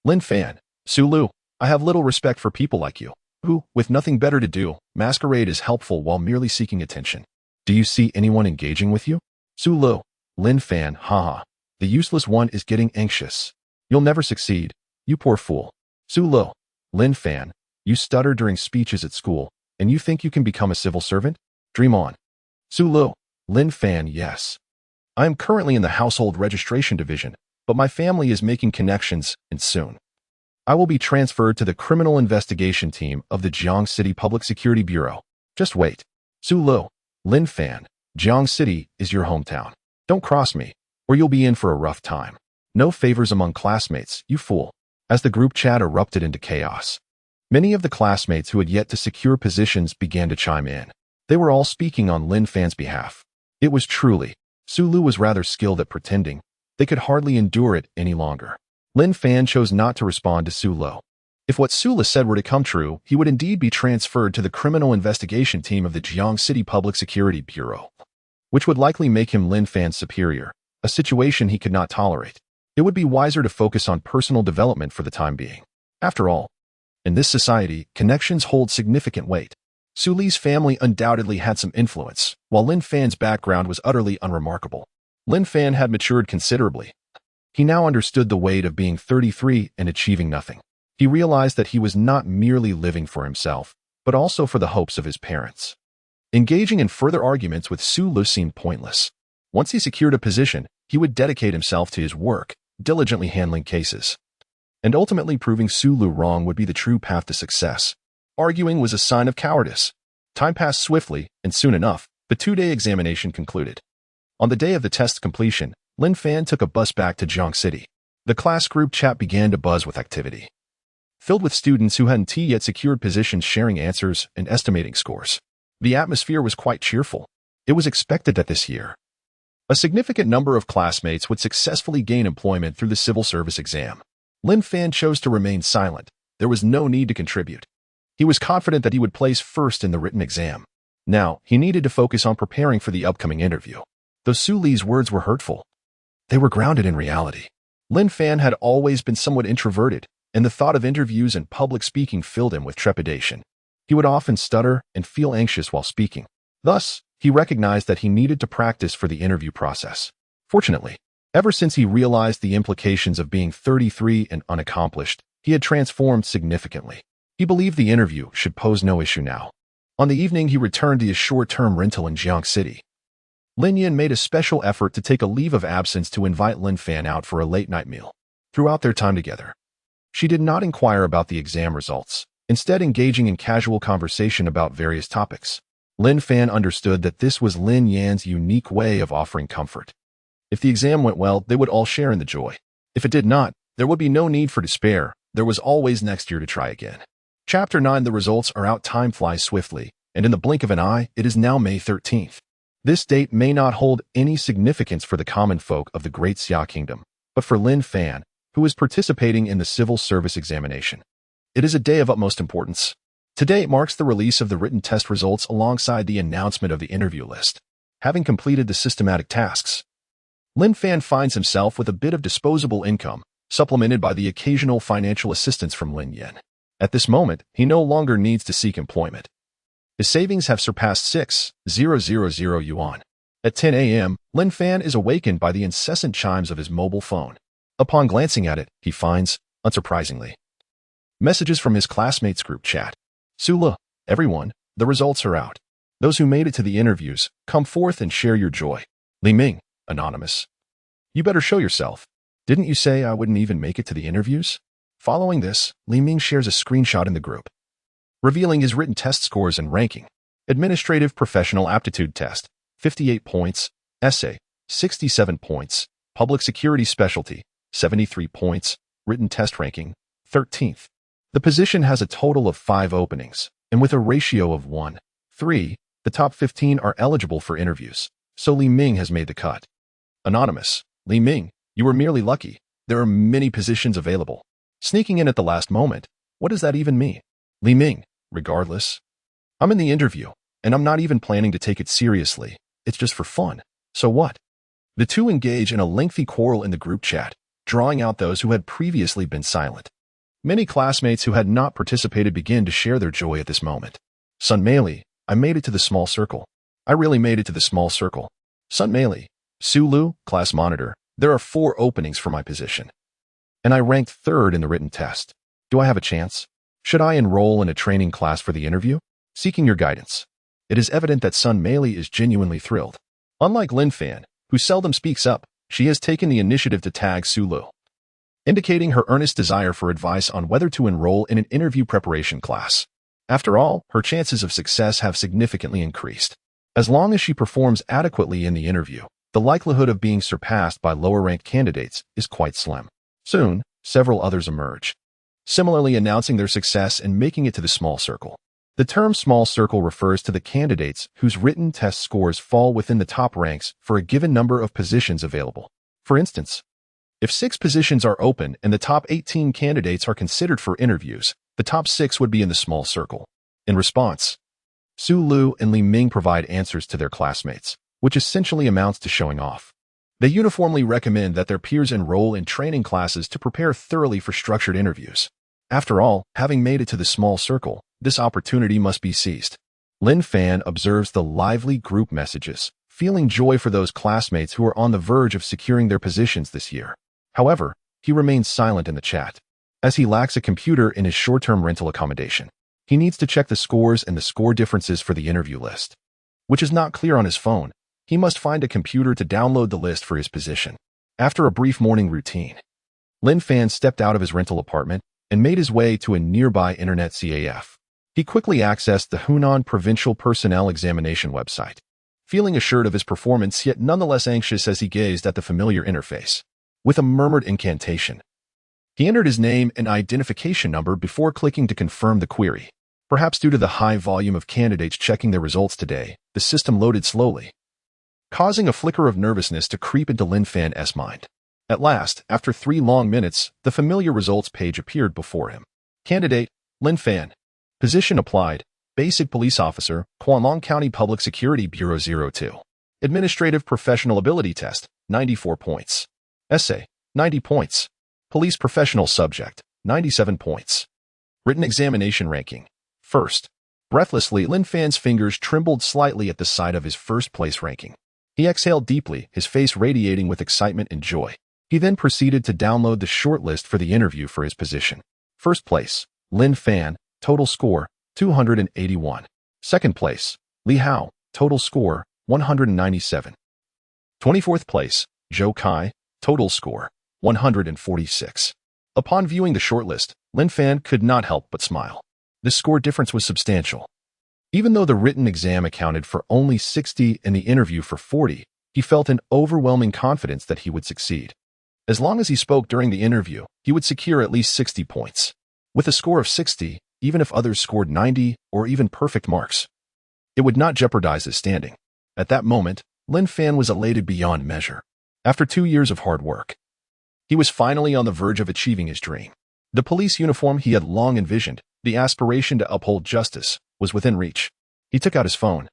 Lin Fan, Su Lu, I have little respect for people like you, who, with nothing better to do, masquerade as helpful while merely seeking attention. Do you see anyone engaging with you? Su Lu, Lin Fan, haha. The useless one is getting anxious. You'll never succeed, you poor fool. Su Lu, Lin Fan, you stutter during speeches at school, and you think you can become a civil servant? Dream on. Su Lu, Lin Fan, yes. I am currently in the Household Registration Division, but my family is making connections, and soon I will be transferred to the Criminal Investigation Team of the Jiang City Public Security Bureau. Just wait. Su Lu, Lin Fan, Jiang City is your hometown. Don't cross me, or you'll be in for a rough time. No favors among classmates, you fool. As the group chat erupted into chaos, many of the classmates who had yet to secure positions began to chime in. They were all speaking on Lin Fan's behalf. It was truly, Su Lu was rather skilled at pretending. They could hardly endure it any longer. Lin Fan chose not to respond to Su Lu. If what Su Lu said were to come true, he would indeed be transferred to the Criminal Investigation Team of the Jiang City Public Security Bureau, which would likely make him Lin Fan's superior, a situation he could not tolerate. It would be wiser to focus on personal development for the time being. After all, in this society, connections hold significant weight. Su Li's family undoubtedly had some influence, while Lin Fan's background was utterly unremarkable. Lin Fan had matured considerably. He now understood the weight of being 33 and achieving nothing. He realized that he was not merely living for himself, but also for the hopes of his parents. Engaging in further arguments with Su Lu seemed pointless. Once he secured a position, he would dedicate himself to his work, diligently handling cases. And ultimately proving Su Lu wrong would be the true path to success. Arguing was a sign of cowardice. Time passed swiftly, and soon enough, the two-day examination concluded. On the day of the test's completion, Lin Fan took a bus back to Jiang City. The class group chat began to buzz with activity, filled with students who hadn't yet secured positions sharing answers and estimating scores. The atmosphere was quite cheerful. It was expected that this year, a significant number of classmates would successfully gain employment through the civil service exam. Lin Fan chose to remain silent. There was no need to contribute. He was confident that he would place first in the written exam. Now, he needed to focus on preparing for the upcoming interview. Though Su Li's words were hurtful, they were grounded in reality. Lin Fan had always been somewhat introverted, and the thought of interviews and public speaking filled him with trepidation. He would often stutter and feel anxious while speaking. Thus, he recognized that he needed to practice for the interview process. Fortunately, ever since he realized the implications of being 33 and unaccomplished, he had transformed significantly. He believed the interview should pose no issue now. On the evening he returned to his short-term rental in Jiang City. Lin Yan made a special effort to take a leave of absence to invite Lin Fan out for a late-night meal. Throughout their time together, she did not inquire about the exam results, instead engaging in casual conversation about various topics. Lin Fan understood that this was Lin Yan's unique way of offering comfort. If the exam went well, they would all share in the joy. If it did not, there would be no need for despair. There was always next year to try again. Chapter 9. The results are out. Time flies swiftly, and in the blink of an eye, it is now May 13th. This date may not hold any significance for the common folk of the Great Xia Kingdom, but for Lin Fan, who is participating in the civil service examination, it is a day of utmost importance. Today marks the release of the written test results alongside the announcement of the interview list. Having completed the systematic tasks, Lin Fan finds himself with a bit of disposable income, supplemented by the occasional financial assistance from Lin Yan. At this moment, he no longer needs to seek employment. His savings have surpassed 6,000 yuan. At 10 a.m., Lin Fan is awakened by the incessant chimes of his mobile phone. Upon glancing at it, he finds, unsurprisingly, messages from his classmates' group chat. Su Li, everyone, the results are out. Those who made it to the interviews, come forth and share your joy. Li Ming, anonymous. You better show yourself. Didn't you say I wouldn't even make it to the interviews? Following this, Li Ming shares a screenshot in the group, revealing his written test scores and ranking. Administrative Professional Aptitude Test, 58 points. Essay, 67 points. Public Security Specialty, 73 points. Written test ranking, 13th. The position has a total of 5 openings, and with a ratio of 1:3, the top 15 are eligible for interviews, so Li Ming has made the cut. Anonymous, Li Ming, you were merely lucky. There are many positions available. Sneaking in at the last moment, what does that even mean? Li Ming, regardless, I'm in the interview, and I'm not even planning to take it seriously. It's just for fun. So what? The two engage in a lengthy quarrel in the group chat, drawing out those who had previously been silent. Many classmates who had not participated begin to share their joy at this moment. Sun Meili, I made it to the small circle. I really made it to the small circle. Sun Meili, Su Lu, class monitor, there are 4 openings for my position. And I ranked 3rd in the written test. Do I have a chance? Should I enroll in a training class for the interview? Seeking your guidance. It is evident that Sun Meili is genuinely thrilled. Unlike Lin Fan, who seldom speaks up, she has taken the initiative to tag Su Lu, indicating her earnest desire for advice on whether to enroll in an interview preparation class. After all, her chances of success have significantly increased. As long as she performs adequately in the interview, the likelihood of being surpassed by lower-ranked candidates is quite slim. Soon, several others emerge, similarly announcing their success and making it to the small circle. The term small circle refers to the candidates whose written test scores fall within the top ranks for a given number of positions available. For instance, if 6 positions are open and the top 18 candidates are considered for interviews, the top 6 would be in the small circle. In response, Su Lu and Li Ming provide answers to their classmates, which essentially amounts to showing off. They uniformly recommend that their peers enroll in training classes to prepare thoroughly for structured interviews. After all, having made it to the small circle, this opportunity must be seized. Lin Fan observes the lively group messages, feeling joy for those classmates who are on the verge of securing their positions this year. However, he remains silent in the chat, as he lacks a computer in his short-term rental accommodation. He needs to check the scores and the score differences for the interview list, which is not clear on his phone. He must find a computer to download the list for his position. After a brief morning routine, Lin Fan stepped out of his rental apartment and made his way to a nearby internet CAF. He quickly accessed the Hunan Provincial Personnel Examination website, feeling assured of his performance yet nonetheless anxious as he gazed at the familiar interface. With a murmured incantation, he entered his name and identification number before clicking to confirm the query. Perhaps due to the high volume of candidates checking their results today, the system loaded slowly, causing a flicker of nervousness to creep into Lin Fan's mind. At last, after 3 long minutes, the familiar results page appeared before him. Candidate, Lin Fan. Position applied, Basic Police Officer, Kwanlong County Public Security Bureau 02. Administrative Professional Ability Test, 94 points. Essay, 90 points. Police Professional Subject, 97 points. Written Examination Ranking. First. Breathlessly, Lin Fan's fingers trembled slightly at the sight of his first-place ranking. He exhaled deeply, his face radiating with excitement and joy. He then proceeded to download the shortlist for the interview for his position. First place, Lin Fan, total score, 281. Second place, Li Hao, total score, 197. 24th place, Zhou Kai, total score, 146. Upon viewing the shortlist, Lin Fan could not help but smile. The score difference was substantial. Even though the written exam accounted for only 60 and the interview for 40, he felt an overwhelming confidence that he would succeed. As long as he spoke during the interview, he would secure at least 60 points. With a score of 60, even if others scored 90 or even perfect marks, it would not jeopardize his standing. At that moment, Lin Fan was elated beyond measure. After 2 years of hard work, he was finally on the verge of achieving his dream. The police uniform he had long envisioned, the aspiration to uphold justice, was within reach. He took out his phone,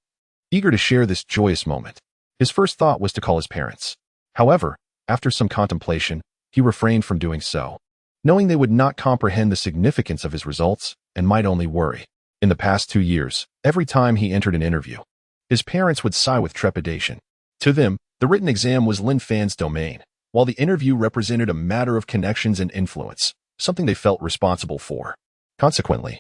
eager to share this joyous moment. His first thought was to call his parents. However, after some contemplation, he refrained from doing so, knowing they would not comprehend the significance of his results and might only worry. In the past 2 years, every time he entered an interview, his parents would sigh with trepidation. To them, the written exam was Lin Fan's domain, while the interview represented a matter of connections and influence, something they felt responsible for. Consequently,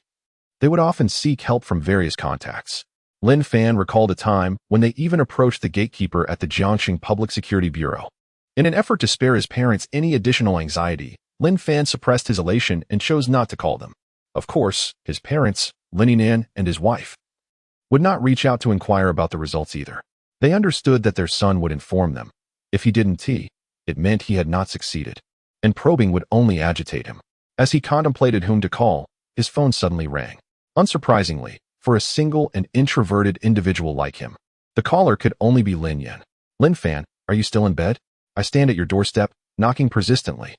they would often seek help from various contacts. Lin Fan recalled a time when they even approached the gatekeeper at the Jiangxing Public Security Bureau. In an effort to spare his parents any additional anxiety, Lin Fan suppressed his elation and chose not to call them. Of course, his parents, Lin Yinan and his wife, would not reach out to inquire about the results either. They understood that their son would inform them. If he didn't, it meant he had not succeeded, and probing would only agitate him. As he contemplated whom to call, his phone suddenly rang. Unsurprisingly, for a single and introverted individual like him, the caller could only be Lin Yan. Lin Fan, are you still in bed? I stand at your doorstep, knocking persistently.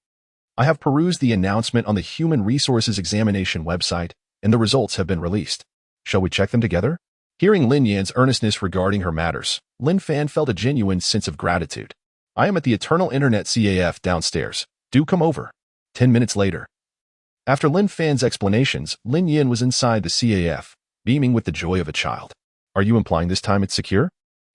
I have perused the announcement on the Human Resources Examination website, and the results have been released. Shall we check them together? Hearing Lin Yan's earnestness regarding her matters, Lin Fan felt a genuine sense of gratitude. I am at the Eternal Internet CAF downstairs. Do come over. 10 minutes later. After Lin Fan's explanations, Lin Yan was inside the CAF, beaming with the joy of a child. Are you implying this time it's secure?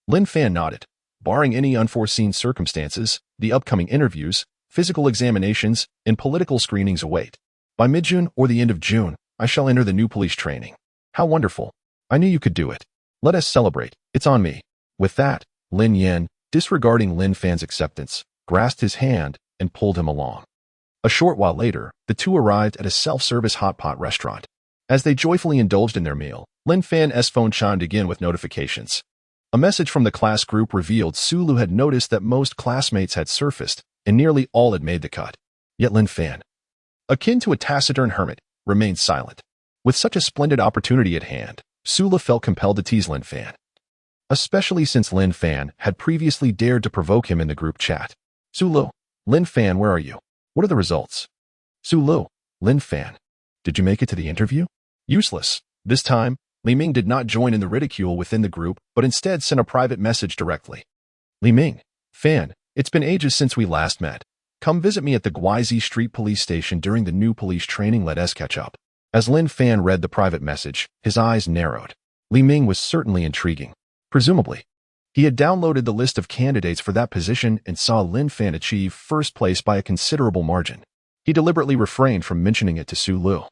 Lin Fan nodded. Barring any unforeseen circumstances, the upcoming interviews, physical examinations, and political screenings await. By mid-June or the end of June, I shall enter the new police training. How wonderful. I knew you could do it. Let us celebrate. It's on me. With that, Lin Yan, disregarding Lin Fan's acceptance, grasped his hand and pulled him along. A short while later, the two arrived at a self-service hot pot restaurant. As they joyfully indulged in their meal, Lin Fan's phone chimed again with notifications. A message from the class group revealed Sulu had noticed that most classmates had surfaced, and nearly all had made the cut. Yet Lin Fan, akin to a taciturn hermit, remained silent. With such a splendid opportunity at hand, Sulu felt compelled to tease Lin Fan, especially since Lin Fan had previously dared to provoke him in the group chat. Sulu, Lin Fan, where are you? What are the results? Sulu, Lin Fan, did you make it to the interview? Useless. This time, Li Ming did not join in the ridicule within the group, but instead sent a private message directly. Li Ming, Fan, it's been ages since we last met. Come visit me at the Guizi Street Police Station during the new police training. Let us catch up. As Lin Fan read the private message, his eyes narrowed. Li Ming was certainly intriguing. Presumably, he had downloaded the list of candidates for that position and saw Lin Fan achieve first place by a considerable margin. He deliberately refrained from mentioning it to Sulu,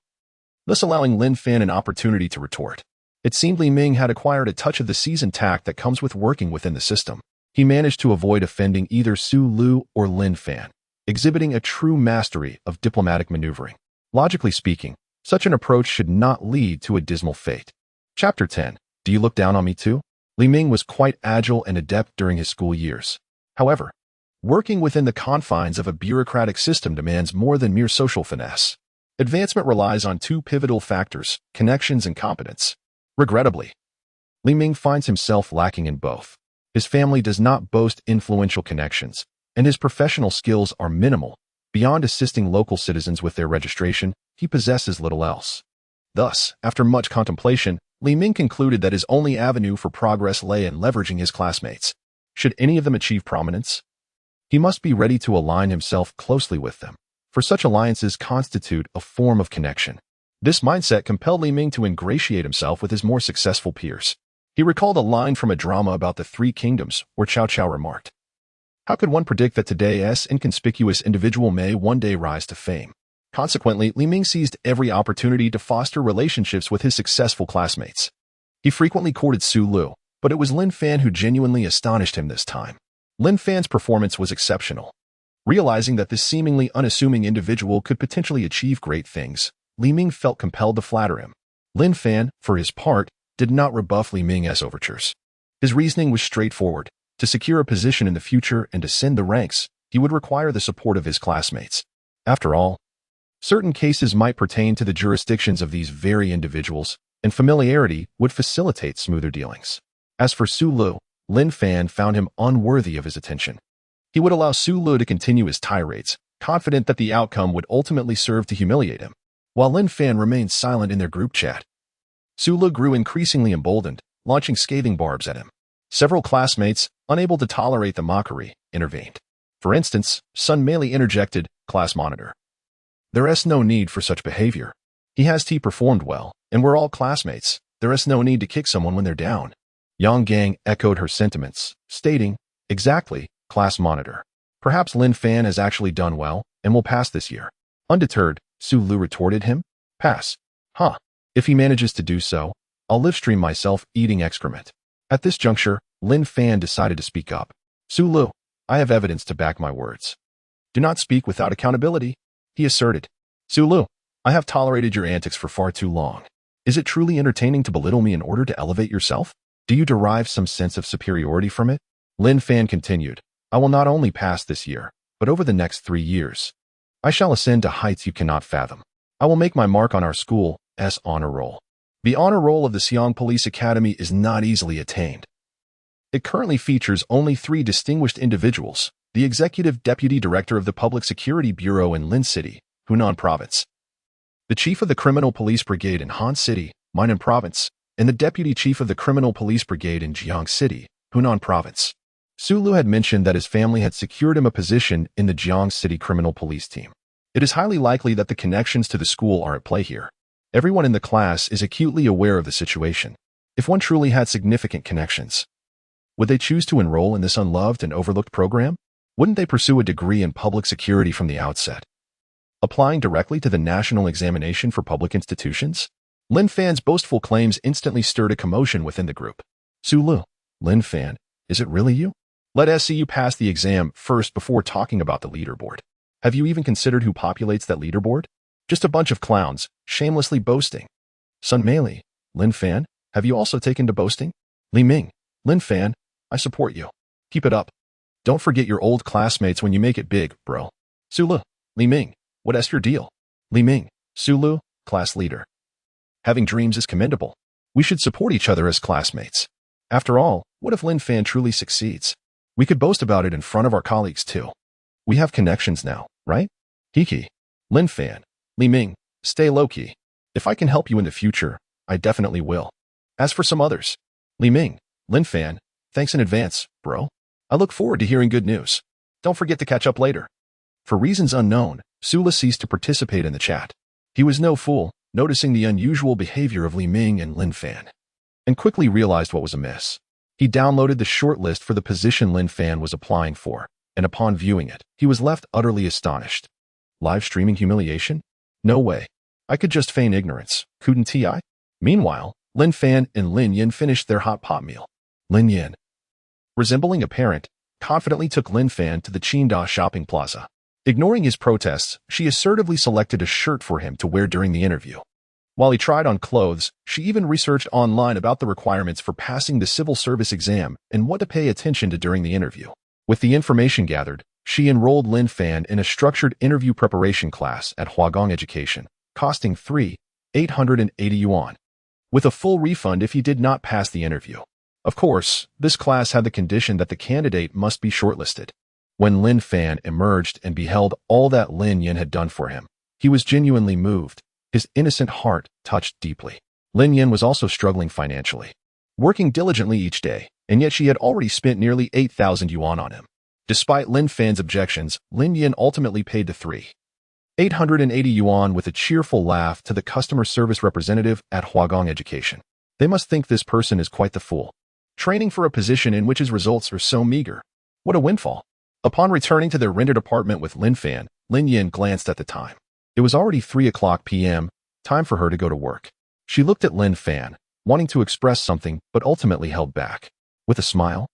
thus allowing Lin Fan an opportunity to retort. It seemed Li Ming had acquired a touch of the seasoned tact that comes with working within the system. He managed to avoid offending either Sulu or Lin Fan, exhibiting a true mastery of diplomatic maneuvering. Logically speaking, Such an approach should not lead to a dismal fate. Chapter 10. Do you look down on me too? Li Ming was quite agile and adept during his school years. However, working within the confines of a bureaucratic system demands more than mere social finesse. Advancement relies on two pivotal factors, connections and competence. Regrettably, Li Ming finds himself lacking in both. His family does not boast influential connections, and his professional skills are minimal. Beyond assisting local citizens with their registration, he possesses little else. Thus, after much contemplation, Li Ming concluded that his only avenue for progress lay in leveraging his classmates. Should any of them achieve prominence, he must be ready to align himself closely with them, for such alliances constitute a form of connection. This mindset compelled Li Ming to ingratiate himself with his more successful peers. He recalled a line from a drama about the Three Kingdoms, where Cao Cao remarked, "How could one predict that today's inconspicuous individual may one day rise to fame?" Consequently, Li Ming seized every opportunity to foster relationships with his successful classmates. He frequently courted Su Lu, but it was Lin Fan who genuinely astonished him this time. Lin Fan's performance was exceptional. Realizing that this seemingly unassuming individual could potentially achieve great things, Li Ming felt compelled to flatter him. Lin Fan, for his part, did not rebuff Li Ming's overtures. His reasoning was straightforward. To secure a position in the future and ascend the ranks, he would require the support of his classmates. After all, certain cases might pertain to the jurisdictions of these very individuals, and familiarity would facilitate smoother dealings. As for Su Lu, Lin Fan found him unworthy of his attention. He would allow Su Lu to continue his tirades, confident that the outcome would ultimately serve to humiliate him. While Lin Fan remained silent in their group chat, Su Lu grew increasingly emboldened, launching scathing barbs at him. Several classmates, unable to tolerate the mockery, intervened. For instance, Sun Meili interjected, "Class monitor. There is no need for such behavior. He performed well, and we're all classmates. There is no need to kick someone when they're down." Yang Gang echoed her sentiments, stating, "Exactly, class monitor. Perhaps Lin Fan has actually done well, and will pass this year." Undeterred, Su Lu retorted him, "Pass? Huh. If he manages to do so, I'll livestream myself eating excrement." At this juncture, Lin Fan decided to speak up. "Su Lu, I have evidence to back my words." "Do not speak without accountability," he asserted. "Su Lu, I have tolerated your antics for far too long. Is it truly entertaining to belittle me in order to elevate yourself? Do you derive some sense of superiority from it?" Lin Fan continued, "I will not only pass this year, but over the next 3 years, I shall ascend to heights you cannot fathom. I will make my mark on our school's honor roll. The honor roll of the Xi'an Police Academy is not easily attained. It currently features only 3 distinguished individuals: the Executive Deputy Director of the Public Security Bureau in Lin City, Hunan Province, the Chief of the Criminal Police Brigade in Han City, Minnan Province, and the Deputy Chief of the Criminal Police Brigade in Jiang City, Hunan Province." Su Lu had mentioned that his family had secured him a position in the Jiang City Criminal Police team. It is highly likely that the connections to the school are at play here. Everyone in the class is acutely aware of the situation. If one truly had significant connections, would they choose to enroll in this unloved and overlooked program? Wouldn't they pursue a degree in public security from the outset, applying directly to the national examination for public institutions? Lin Fan's boastful claims instantly stirred a commotion within the group. "Su Lu, Lin Fan, is it really you? Let us see you pass the exam first before talking about the leaderboard. Have you even considered who populates that leaderboard? Just a bunch of clowns, shamelessly boasting." "Sun Meili, Lin Fan, have you also taken to boasting?" "Li Ming, Lin Fan, I support you. Keep it up. Don't forget your old classmates when you make it big, bro." "Su Lu, Li Ming, what is your deal?" "Li Ming, Su Lu, class leader. Having dreams is commendable. We should support each other as classmates. After all, what if Lin Fan truly succeeds? We could boast about it in front of our colleagues too. We have connections now, right? Hiki, Lin Fan, Li Ming, stay low-key. If I can help you in the future, I definitely will. As for some others, Li Ming, Lin Fan, thanks in advance, bro. I look forward to hearing good news. Don't forget to catch up later." For reasons unknown, Su Lu ceased to participate in the chat. He was no fool, noticing the unusual behavior of Li Ming and Lin Fan, and quickly realized what was amiss. He downloaded the short list for the position Lin Fan was applying for, and upon viewing it, he was left utterly astonished. Live streaming humiliation? No way. I could just feign ignorance, couldn't I? Meanwhile, Lin Fan and Lin Yin finished their hot pot meal. Lin Yin, resembling a parent, confidently took Lin Fan to the Qingda shopping plaza. Ignoring his protests, she assertively selected a shirt for him to wear during the interview. While he tried on clothes, she even researched online about the requirements for passing the civil service exam and what to pay attention to during the interview. With the information gathered, she enrolled Lin Fan in a structured interview preparation class at Huagong Education, costing 880 yuan, with a full refund if he did not pass the interview. Of course, this class had the condition that the candidate must be shortlisted. When Lin Fan emerged and beheld all that Lin Yan had done for him, he was genuinely moved. His innocent heart touched deeply. Lin Yan was also struggling financially, working diligently each day, and yet she had already spent nearly 8,000 yuan on him. Despite Lin Fan's objections, Lin Yan ultimately paid the 880 yuan with a cheerful laugh to the customer service representative at Huagong Education. They must think this person is quite the fool, training for a position in which his results are so meager. What a windfall. Upon returning to their rented apartment with Lin Fan, Lin Yan glanced at the time. It was already 3:00 p.m., time for her to go to work. She looked at Lin Fan, wanting to express something, but ultimately held back. With a smile,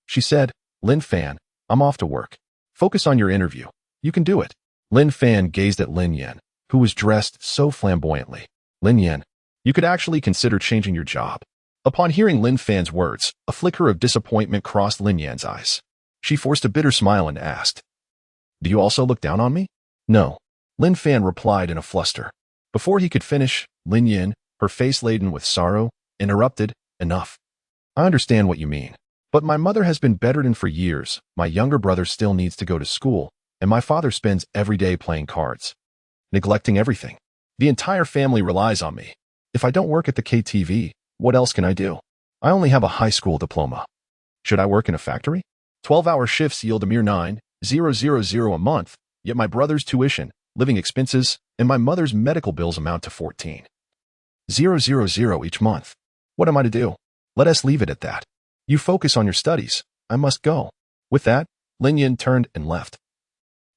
she said, "Lin Fan, I'm off to work. Focus on your interview. You can do it." Lin Fan gazed at Lin Yan, who was dressed so flamboyantly. "Lin Yan, you could actually consider changing your job." Upon hearing Lin Fan's words, a flicker of disappointment crossed Lin Yan's eyes. She forced a bitter smile and asked, "Do you also look down on me?" "No," Lin Fan replied in a fluster. Before he could finish, Lin Yan, her face laden with sorrow, interrupted, "Enough. I understand what you mean. But my mother has been bedridden for years, my younger brother still needs to go to school, and my father spends every day playing cards, neglecting everything. The entire family relies on me. If I don't work at the KTV, what else can I do? I only have a high school diploma. Should I work in a factory? 12-hour shifts yield a mere 9,000 a month, yet my brother's tuition, living expenses, and my mother's medical bills amount to 14,000 each month. What am I to do? Let us leave it at that. You focus on your studies. I must go." With that, Lin Yan turned and left,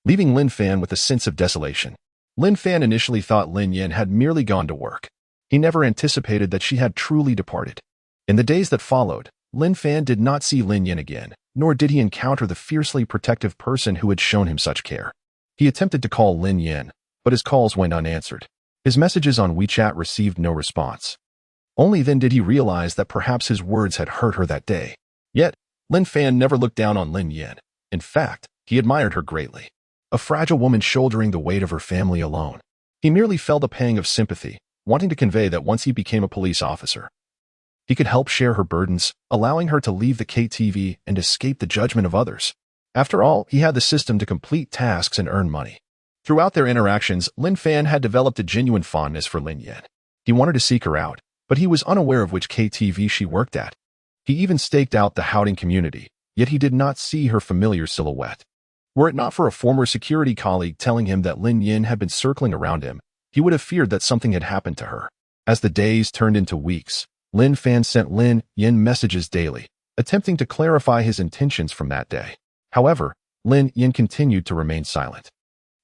leaving Lin Fan with a sense of desolation. Lin Fan initially thought Lin Yan had merely gone to work. He never anticipated that she had truly departed. In the days that followed, Lin Fan did not see Lin Yan again, nor did he encounter the fiercely protective person who had shown him such care. He attempted to call Lin Yan, but his calls went unanswered. His messages on WeChat received no response. Only then did he realize that perhaps his words had hurt her that day. Yet, Lin Fan never looked down on Lin Yan. In fact, he admired her greatly. A fragile woman shouldering the weight of her family alone. He merely felt a pang of sympathy, wanting to convey that once he became a police officer, he could help share her burdens, allowing her to leave the KTV and escape the judgment of others. After all, he had the system to complete tasks and earn money. Throughout their interactions, Lin Fan had developed a genuine fondness for Lin Yan. He wanted to seek her out, but he was unaware of which KTV she worked at. He even staked out the Houting community, yet he did not see her familiar silhouette. Were it not for a former security colleague telling him that Lin Yan had been circling around him, he would have feared that something had happened to her. As the days turned into weeks, Lin Fan sent Lin Yan messages daily, attempting to clarify his intentions from that day. However, Lin Yan continued to remain silent.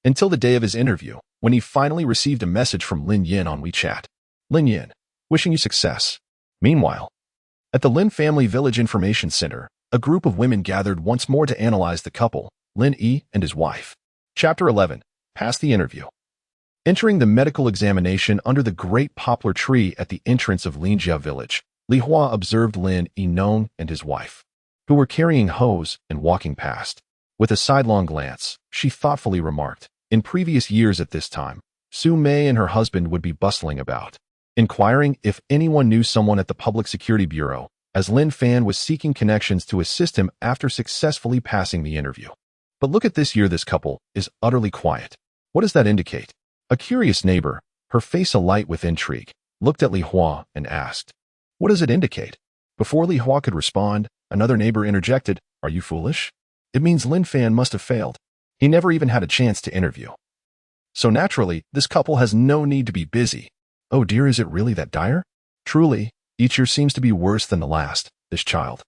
Until the day of his interview, when he finally received a message from Lin Yan on WeChat. "Lin Yan, wishing you success." Meanwhile, at the Lin Family Village Information Center, a group of women gathered once more to analyze the couple, Lin Yi and his wife. Chapter 11. Pass the interview. Entering the medical examination under the great poplar tree at the entrance of Linjia Village, Li Hua observed Lin Yi and his wife, who were carrying hose and walking past. With a sidelong glance, she thoughtfully remarked, in previous years at this time, Su Mei and her husband would be bustling about, inquiring if anyone knew someone at the Public Security Bureau, as Lin Fan was seeking connections to assist him after successfully passing the interview. But look at this year, this couple is utterly quiet. What does that indicate? A curious neighbor, her face alight with intrigue, looked at Li Hua and asked, "What does it indicate?" Before Li Hua could respond, another neighbor interjected, "Are you foolish? It means Lin Fan must have failed. He never even had a chance to interview. So naturally, this couple has no need to be busy. Oh dear, is it really that dire? Truly, each year seems to be worse than the last, this child.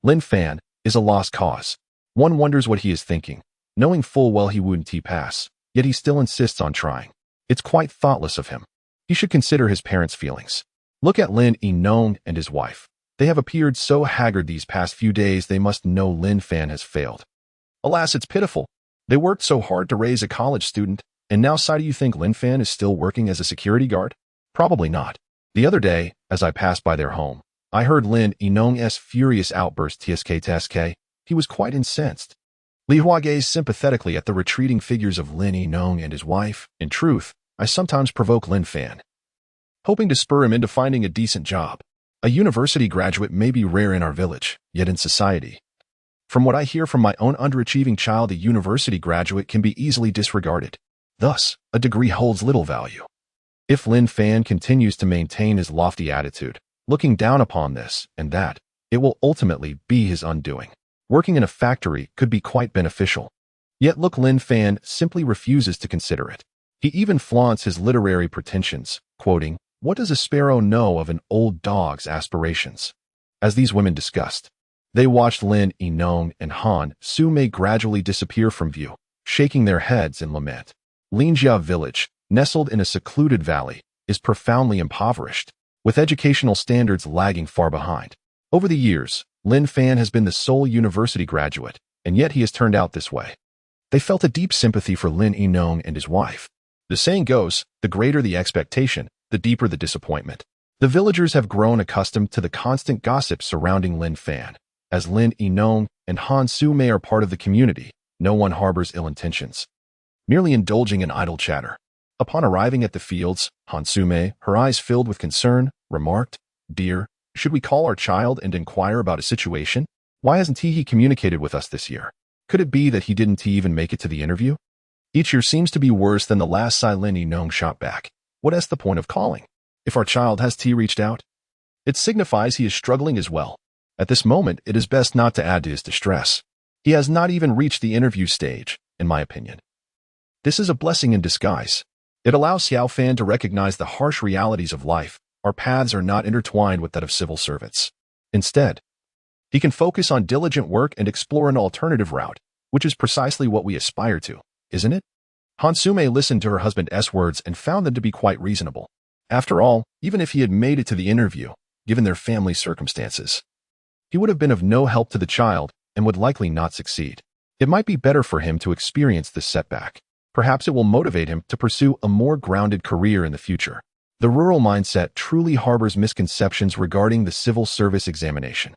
Lin Fan is a lost cause. One wonders what he is thinking, knowing full well he wouldn't pass, yet he still insists on trying. It's quite thoughtless of him. He should consider his parents' feelings. Look at Lin Yi and his wife. They have appeared so haggard these past few days, they must know Lin Fan has failed. Alas, it's pitiful. They worked so hard to raise a college student, and now do you think Lin Fan is still working as a security guard? Probably not. The other day, as I passed by their home, I heard Lin Yinong's furious outburst tsk. He was quite incensed. Li Hua gazed sympathetically at the retreating figures of Lin Yinong and his wife. In truth, I sometimes provoke Lin Fan, hoping to spur him into finding a decent job. A university graduate may be rare in our village, yet in society. From what I hear from my own underachieving child, a university graduate can be easily disregarded. Thus, a degree holds little value. If Lin Fan continues to maintain his lofty attitude, looking down upon this and that, it will ultimately be his undoing. Working in a factory could be quite beneficial. Yet look, Lin Fan simply refuses to consider it. He even flaunts his literary pretensions, quoting, "What does a sparrow know of an old dog's aspirations?" As these women discussed, they watched Lin Yinong and Han Su-mei gradually disappear from view, shaking their heads in lament. Linjia village, nestled in a secluded valley, is profoundly impoverished, with educational standards lagging far behind. Over the years, Lin Fan has been the sole university graduate, and yet he has turned out this way. They felt a deep sympathy for Lin Yinong and his wife. The saying goes, the greater the expectation, the deeper the disappointment. The villagers have grown accustomed to the constant gossip surrounding Lin Fan. As Lin Yinong and Han Su-mei are part of the community, no one harbors ill intentions, merely indulging in idle chatter. Upon arriving at the fields, Han Su-mei, her eyes filled with concern, remarked, "Dear, should we call our child and inquire about a situation? Why hasn't he communicated with us this year? Could it be that he didn't even make it to the interview? Each year seems to be worse than the last," Lin Yinong shot back. "What is the point of calling? If our child has reached out, it signifies he is struggling as well. At this moment, it is best not to add to his distress. He has not even reached the interview stage, in my opinion. This is a blessing in disguise. It allows Xiao Fan to recognize the harsh realities of life. Our paths are not intertwined with that of civil servants. Instead, he can focus on diligent work and explore an alternative route, which is precisely what we aspire to, isn't it?" Han Su-mei listened to her husband's words and found them to be quite reasonable. After all, even if he had made it to the interview, given their family circumstances, he would have been of no help to the child and would likely not succeed. It might be better for him to experience this setback. Perhaps it will motivate him to pursue a more grounded career in the future. The rural mindset truly harbors misconceptions regarding the civil service examination.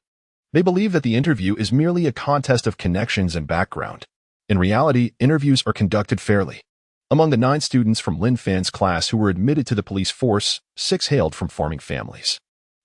They believe that the interview is merely a contest of connections and background. In reality, interviews are conducted fairly. Among the 9 students from Lin Fan's class who were admitted to the police force, 6 hailed from farming families.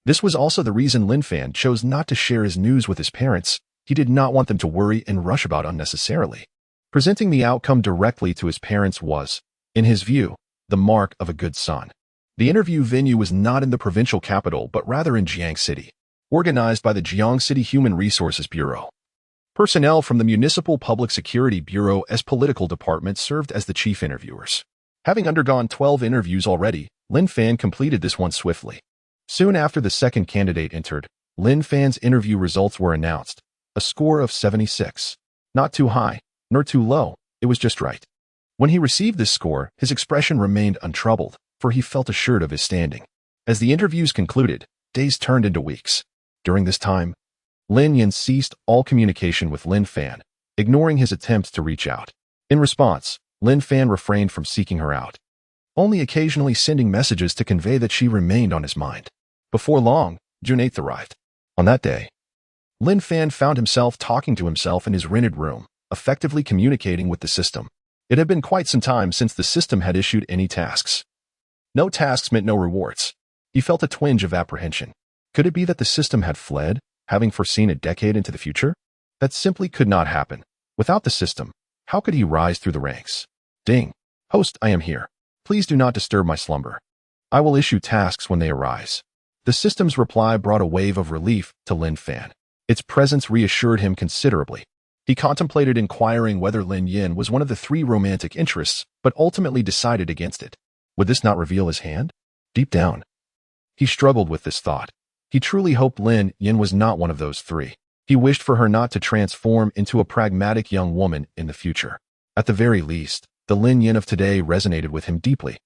This was also the reason Lin Fan chose not to share his news with his parents. He did not want them to worry and rush about unnecessarily. Presenting the outcome directly to his parents was, in his view, the mark of a good son. The interview venue was not in the provincial capital but rather in Jiang City, organized by the Jiang City Human Resources Bureau. Personnel from the Municipal Public Security Bureau's political department served as the chief interviewers. Having undergone 12 interviews already, Lin Fan completed this one swiftly. Soon after the second candidate entered, Lin Fan's interview results were announced. A score of 76. Not too high, nor too low, it was just right. When he received this score, his expression remained untroubled, for he felt assured of his standing. As the interviews concluded, days turned into weeks. During this time, Lin Yin ceased all communication with Lin Fan, ignoring his attempts to reach out. In response, Lin Fan refrained from seeking her out, only occasionally sending messages to convey that she remained on his mind. Before long, June 8th arrived. On that day, Lin Fan found himself talking to himself in his rented room, effectively communicating with the system. It had been quite some time since the system had issued any tasks. No tasks meant no rewards. He felt a twinge of apprehension. Could it be that the system had fled, having foreseen a decade into the future? That simply could not happen. Without the system, how could he rise through the ranks? Ding. Host, I am here. Please do not disturb my slumber. I will issue tasks when they arise. The system's reply brought a wave of relief to Lin Fan. Its presence reassured him considerably. He contemplated inquiring whether Lin Yin was one of the 3 romantic interests, but ultimately decided against it. Would this not reveal his hand? Deep down, he struggled with this thought. He truly hoped Lin Yin was not one of those 3. He wished for her not to transform into a pragmatic young woman in the future. At the very least, the Lin Yin of today resonated with him deeply,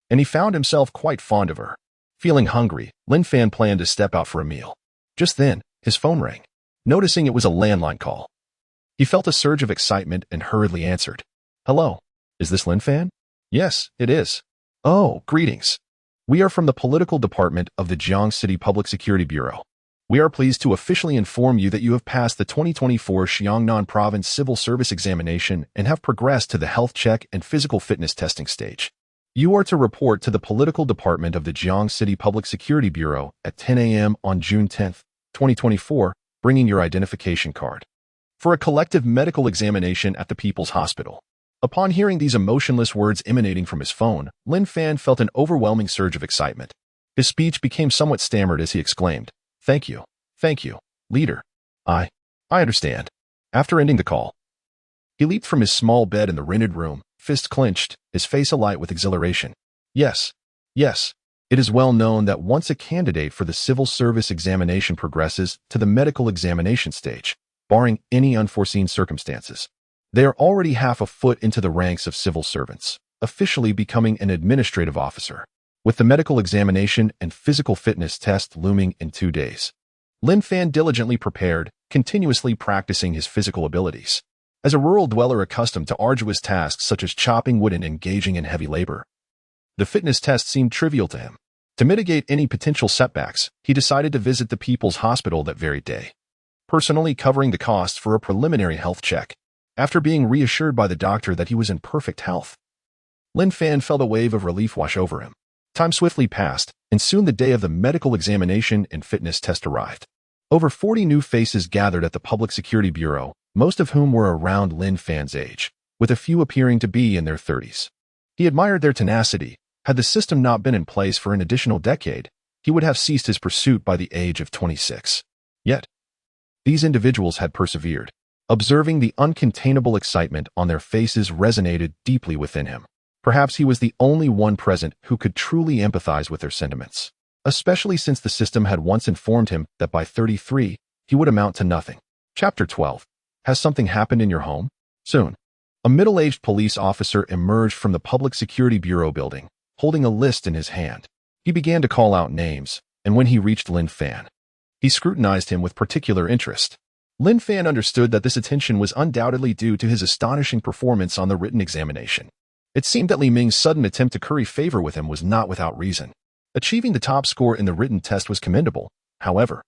and he found himself quite fond of her. Feeling hungry, Lin Fan planned to step out for a meal. Just then, his phone rang. Noticing it was a landline call, he felt a surge of excitement and hurriedly answered. "Hello, is this Lin Fan?" "Yes, it is." "Oh, greetings. We are from the Political Department of the Jiang City Public Security Bureau. We are pleased to officially inform you that you have passed the 2024 Xiangnan Province Civil Service Examination and have progressed to the health check and physical fitness testing stage. You are to report to the Political Department of the Jiang City Public Security Bureau at 10 a.m. on June 10, 2024, bringing your identification card for a collective medical examination at the People's Hospital. Upon hearing these emotionless words emanating from his phone, Lin Fan felt an overwhelming surge of excitement. His speech became somewhat stammered as he exclaimed, Thank you, leader. I understand. After ending the call, he leaped from his small bed in the rented room, fist clenched, his face alight with exhilaration. Yes. It is well known that once a candidate for the civil service examination progresses to the medical examination stage, barring any unforeseen circumstances, they are already half a foot into the ranks of civil servants, officially becoming an administrative officer, with the medical examination and physical fitness test looming in 2 days. Lin Fan diligently prepared, continuously practicing his physical abilities. As a rural dweller accustomed to arduous tasks such as chopping wood and engaging in heavy labor, the fitness test seemed trivial to him. To mitigate any potential setbacks, he decided to visit the People's Hospital that very day, personally covering the costs for a preliminary health check. After being reassured by the doctor that he was in perfect health, Lin Fan felt a wave of relief wash over him. Time swiftly passed, and soon the day of the medical examination and fitness test arrived. Over 40 new faces gathered at the Public Security Bureau, most of whom were around Lin Fan's age, with a few appearing to be in their 30s. He admired their tenacity. Had the system not been in place for an additional decade, he would have ceased his pursuit by the age of 26. Yet, these individuals had persevered. Observing the uncontainable excitement on their faces resonated deeply within him. Perhaps he was the only one present who could truly empathize with their sentiments, especially since the system had once informed him that by 33, he would amount to nothing. Chapter 12. Has something happened in your home? Soon, a middle-aged police officer emerged from the Public Security Bureau building, holding a list in his hand. He began to call out names, and when he reached Lin Fan, he scrutinized him with particular interest. Lin Fan understood that this attention was undoubtedly due to his astonishing performance on the written examination. It seemed that Li Ming's sudden attempt to curry favor with him was not without reason. Achieving the top score in the written test was commendable. However,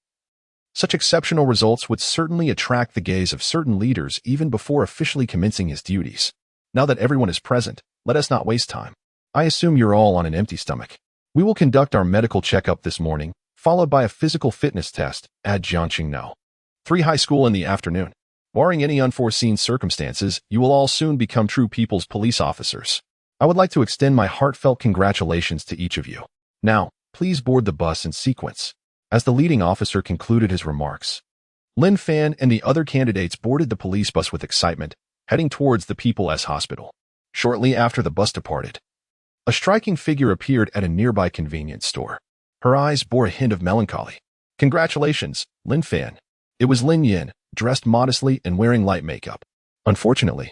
such exceptional results would certainly attract the gaze of certain leaders even before officially commencing his duties. Now that everyone is present, let us not waste time. I assume you're all on an empty stomach. We will conduct our medical checkup this morning, followed by a physical fitness test at Jiangqing 3 High School in the afternoon. Barring any unforeseen circumstances, you will all soon become true people's police officers. I would like to extend my heartfelt congratulations to each of you. Now, please board the bus in sequence. As the leading officer concluded his remarks, Lin Fan and the other candidates boarded the police bus with excitement, heading towards the People's Hospital. Shortly after the bus departed, a striking figure appeared at a nearby convenience store. Her eyes bore a hint of melancholy. Congratulations, Lin Fan. It was Lin Yin, dressed modestly and wearing light makeup. Unfortunately,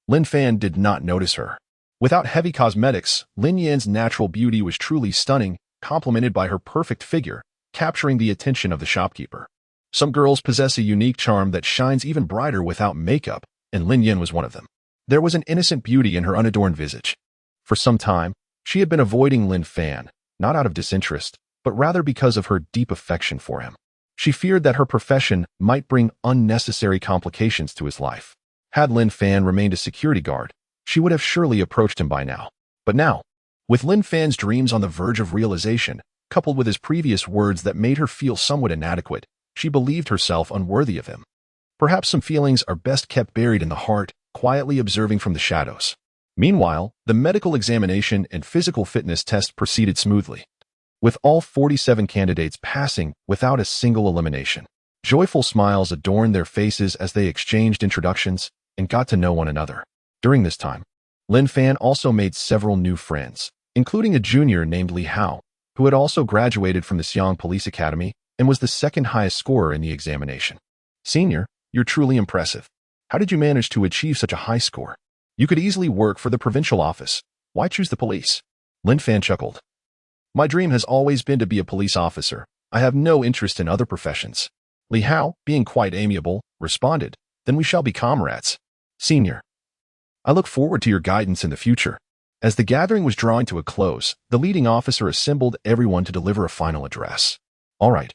Lin Fan did not notice her. Without heavy cosmetics, Lin Yin's natural beauty was truly stunning, complemented by her perfect figure, capturing the attention of the shopkeeper. Some girls possess a unique charm that shines even brighter without makeup, and Lin Yin was one of them. There was an innocent beauty in her unadorned visage. For some time, she had been avoiding Lin Fan, not out of disinterest, but rather because of her deep affection for him. She feared that her profession might bring unnecessary complications to his life. Had Lin Fan remained a security guard, she would have surely approached him by now. But now, with Lin Fan's dreams on the verge of realization, coupled with his previous words that made her feel somewhat inadequate, she believed herself unworthy of him. Perhaps some feelings are best kept buried in the heart, quietly observing from the shadows. Meanwhile, the medical examination and physical fitness test proceeded smoothly, with all 47 candidates passing without a single elimination. Joyful smiles adorned their faces as they exchanged introductions and got to know one another. During this time, Lin Fan also made several new friends, including a junior named Li Hao, who had also graduated from the Xiang Police Academy and was the second highest scorer in the examination. Senior, you're truly impressive. How did you manage to achieve such a high score? You could easily work for the provincial office. Why choose the police? Lin Fan chuckled. My dream has always been to be a police officer. I have no interest in other professions. Li Hao, being quite amiable, responded, Then we shall be comrades. Senior, I look forward to your guidance in the future. As the gathering was drawing to a close, the leading officer assembled everyone to deliver a final address. All right.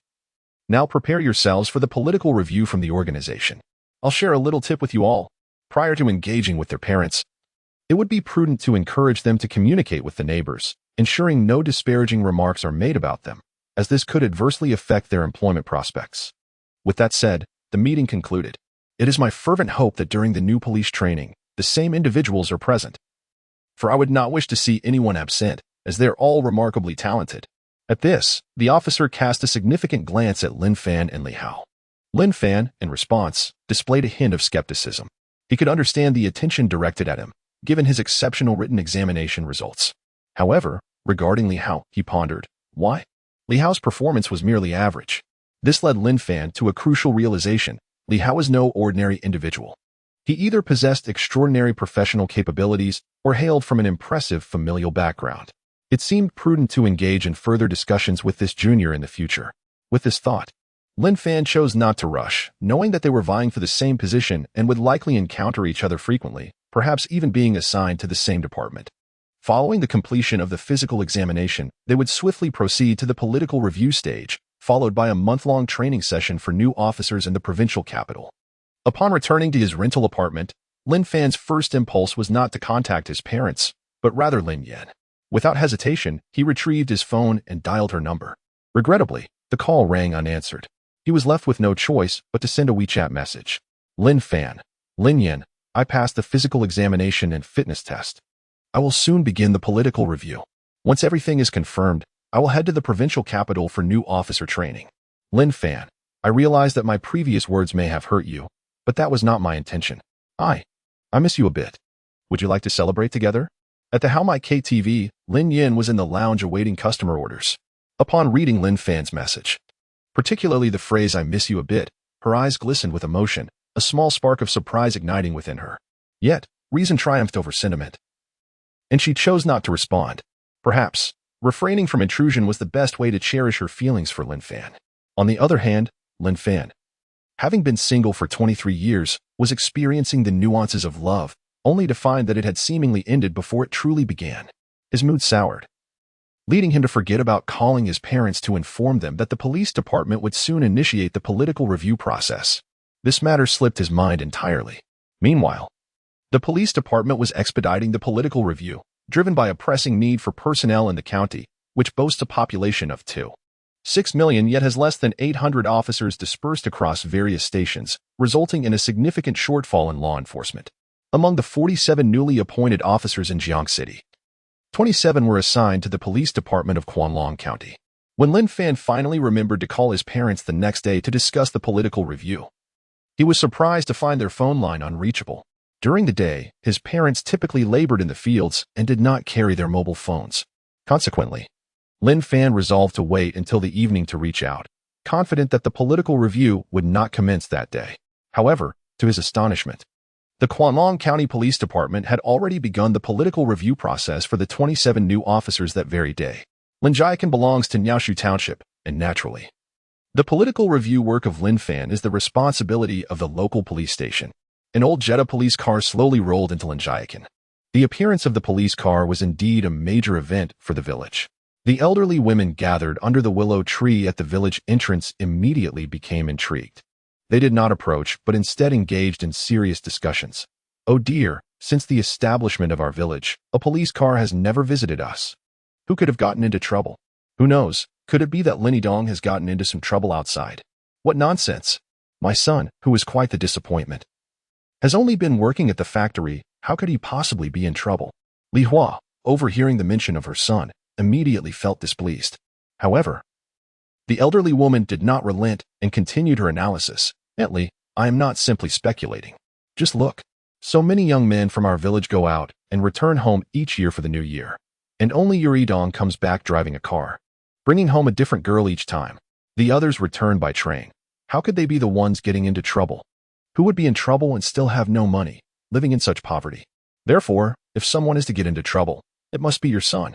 Now prepare yourselves for the political review from the organization. I'll share a little tip with you all. Prior to engaging with their parents, it would be prudent to encourage them to communicate with the neighbors, ensuring no disparaging remarks are made about them, as this could adversely affect their employment prospects. With that said, the meeting concluded. It is my fervent hope that during the new police training, the same individuals are present. For I would not wish to see anyone absent, as they are all remarkably talented. At this, the officer cast a significant glance at Lin Fan and Li Hao. Lin Fan, in response, displayed a hint of skepticism. He could understand the attention directed at him, given his exceptional written examination results. However, regarding Li Hao, he pondered, why? Li Hao's performance was merely average. This led Lin Fan to a crucial realization: Li Hao was no ordinary individual. He either possessed extraordinary professional capabilities or hailed from an impressive familial background. It seemed prudent to engage in further discussions with this junior in the future. With this thought, Lin Fan chose not to rush, knowing that they were vying for the same position and would likely encounter each other frequently, perhaps even being assigned to the same department. Following the completion of the physical examination, they would swiftly proceed to the political review stage, followed by a month-long training session for new officers in the provincial capital. Upon returning to his rental apartment, Lin Fan's first impulse was not to contact his parents, but rather Lin Yan. Without hesitation, he retrieved his phone and dialed her number. Regrettably, the call rang unanswered. He was left with no choice but to send a WeChat message. Lin Fan, Lin Yan, I passed the physical examination and fitness test. I will soon begin the political review. Once everything is confirmed, I will head to the provincial capital for new officer training. Lin Fan, I realize that my previous words may have hurt you, but that was not my intention. I miss you a bit. Would you like to celebrate together? At the Haomai KTV, Lin Yan was in the lounge awaiting customer orders. Upon reading Lin Fan's message, particularly the phrase "I miss you a bit," her eyes glistened with emotion, a small spark of surprise igniting within her. Yet, reason triumphed over sentiment, and she chose not to respond. Perhaps, refraining from intrusion was the best way to cherish her feelings for Lin Fan. On the other hand, Lin Fan, having been single for 23 years, was experiencing the nuances of love, only to find that it had seemingly ended before it truly began. His mood soured, leading him to forget about calling his parents to inform them that the police department would soon initiate the political review process. This matter slipped his mind entirely. Meanwhile, the police department was expediting the political review, driven by a pressing need for personnel in the county, which boasts a population of 2.6 million yet has less than 800 officers dispersed across various stations, resulting in a significant shortfall in law enforcement. Among the 47 newly appointed officers in Jiang City, 27 were assigned to the police department of Quanlong County. When Lin Fan finally remembered to call his parents the next day to discuss the political review, he was surprised to find their phone line unreachable. During the day, his parents typically labored in the fields and did not carry their mobile phones. Consequently, Lin Fan resolved to wait until the evening to reach out, confident that the political review would not commence that day. However, to his astonishment, the Quanlong County Police Department had already begun the political review process for the 27 new officers that very day. Linjiakan belongs to Niaoshu Township, and naturally, the political review work of Lin Fan is the responsibility of the local police station. An old Jetta police car slowly rolled into Linjiakan. The appearance of the police car was indeed a major event for the village. The elderly women gathered under the willow tree at the village entrance immediately became intrigued. They did not approach, but instead engaged in serious discussions. Oh dear, since the establishment of our village, a police car has never visited us. Who could have gotten into trouble? Who knows, could it be that Lin Yidong has gotten into some trouble outside? What nonsense! My son, who is quite the disappointment, has only been working at the factory. How could he possibly be in trouble? Li Hua, overhearing the mention of her son, immediately felt displeased. However, the elderly woman did not relent and continued her analysis. Bentley, I am not simply speculating. Just look. So many young men from our village go out and return home each year for the new year. And only Yuridong comes back driving a car, bringing home a different girl each time. The others return by train. How could they be the ones getting into trouble? Who would be in trouble and still have no money, living in such poverty? Therefore, if someone is to get into trouble, it must be your son.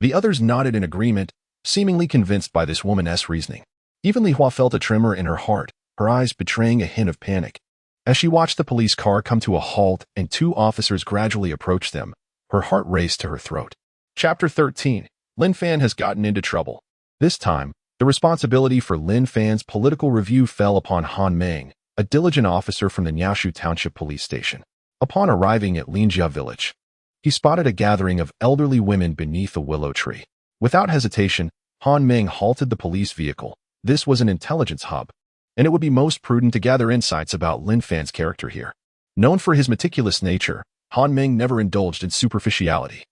The others nodded in agreement, seemingly convinced by this woman's reasoning. Even Li Hua felt a tremor in her heart, her eyes betraying a hint of panic. As she watched the police car come to a halt and two officers gradually approach them, Her heart raced to her throat. Chapter 13. Lin Fan has gotten into trouble. This time, the responsibility for Lin Fan's political review fell upon Han Meng, a diligent officer from the Niaoshu Township Police Station. Upon arriving at Linjia Village, he spotted a gathering of elderly women beneath a willow tree. Without hesitation, Han Meng halted the police vehicle. This was an intelligence hub, and it would be most prudent to gather insights about Lin Fan's character here. Known for his meticulous nature, Han Meng never indulged in superficiality.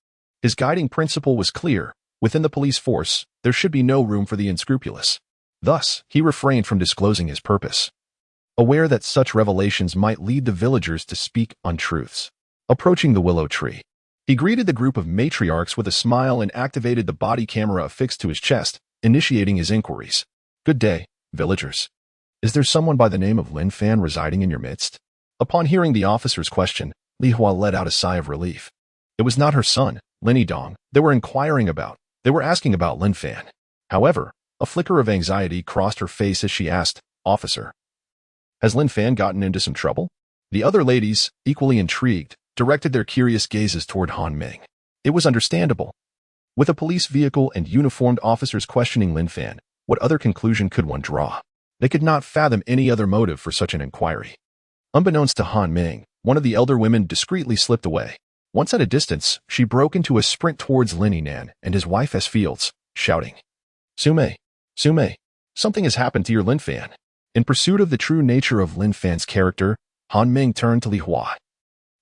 His guiding principle was clear: within the police force, there should be no room for the unscrupulous. Thus, he refrained from disclosing his purpose, aware that such revelations might lead the villagers to speak untruths. Approaching the willow tree, he greeted the group of matriarchs with a smile and activated the body camera affixed to his chest, initiating his inquiries. "Good day, villagers. Is there someone by the name of Lin Fan residing in your midst?" Upon hearing the officer's question, Li Hua let out a sigh of relief. It was not her son, Lin Dong, they were inquiring about. They were asking about Lin Fan. However, a flicker of anxiety crossed her face as she asked, "Officer, has Lin Fan gotten into some trouble?" The other ladies, equally intrigued, directed their curious gazes toward Han Meng. It was understandable. With a police vehicle and uniformed officers questioning Lin Fan, what other conclusion could one draw? They could not fathom any other motive for such an inquiry. Unbeknownst to Han Meng, one of the elder women discreetly slipped away. Once at a distance, she broke into a sprint towards Lin Nan and his wife S. Fields, shouting, Sume, something has happened to your Lin Fan." In pursuit of the true nature of Lin Fan's character, Han Meng turned to Li Hua,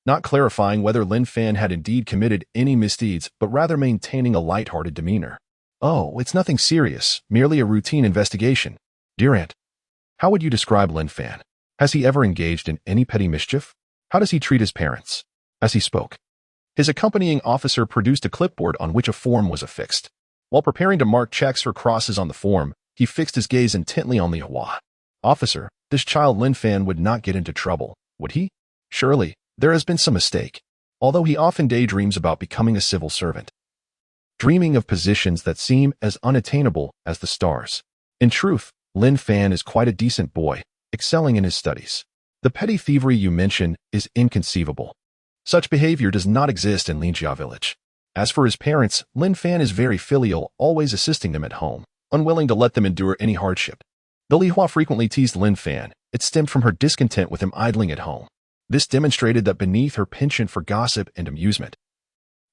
not clarifying whether Lin Fan had indeed committed any misdeeds, but rather maintaining a light-hearted demeanor. "Oh, it's nothing serious, merely a routine investigation. Dear Aunt, how would you describe Lin Fan? Has he ever engaged in any petty mischief? How does he treat his parents?" As he spoke, his accompanying officer produced a clipboard on which a form was affixed. While preparing to mark checks or crosses on the form, he fixed his gaze intently on Li Hua. "Officer, this child Lin Fan would not get into trouble, would he? Surely, there has been some mistake. Although he often daydreams about becoming a civil servant, dreaming of positions that seem as unattainable as the stars. In truth, Lin Fan is quite a decent boy, excelling in his studies. The petty thievery you mention is inconceivable. Such behavior does not exist in Linjia Village. As for his parents, Lin Fan is very filial, always assisting them at home, unwilling to let them endure any hardship. Though Li Hua frequently teased Lin Fan, it stemmed from her discontent with him idling at home. This demonstrated that beneath her penchant for gossip and amusement,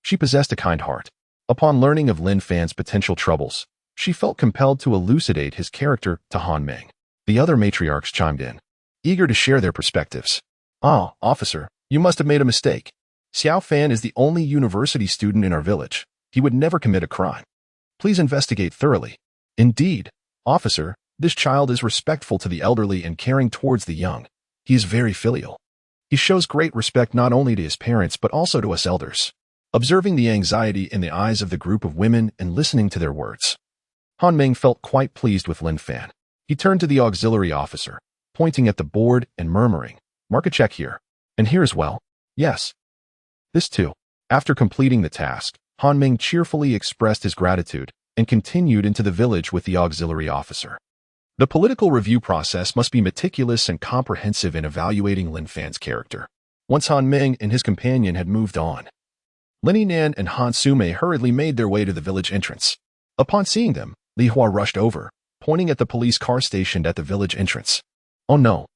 she possessed a kind heart. Upon learning of Lin Fan's potential troubles, she felt compelled to elucidate his character to Han Meng. The other matriarchs chimed in, eager to share their perspectives. "Ah, officer, you must have made a mistake. Xiao Fan is the only university student in our village. He would never commit a crime. Please investigate thoroughly." "Indeed, officer, this child is respectful to the elderly and caring towards the young. He is very filial. He shows great respect not only to his parents but also to us elders." Observing the anxiety in the eyes of the group of women and listening to their words, Han Meng felt quite pleased with Lin Fan. He turned to the auxiliary officer, pointing at the board and murmuring, "Mark a check here. And here as well." "Yes. This too." After completing the task, Han Meng cheerfully expressed his gratitude and continued into the village with the auxiliary officer. The political review process must be meticulous and comprehensive in evaluating Lin Fan's character. Once Han Meng and his companion had moved on, Lin Nan and Han Sume hurriedly made their way to the village entrance. Upon seeing them, Li Hua rushed over, pointing at the police car stationed at the village entrance. "Oh no.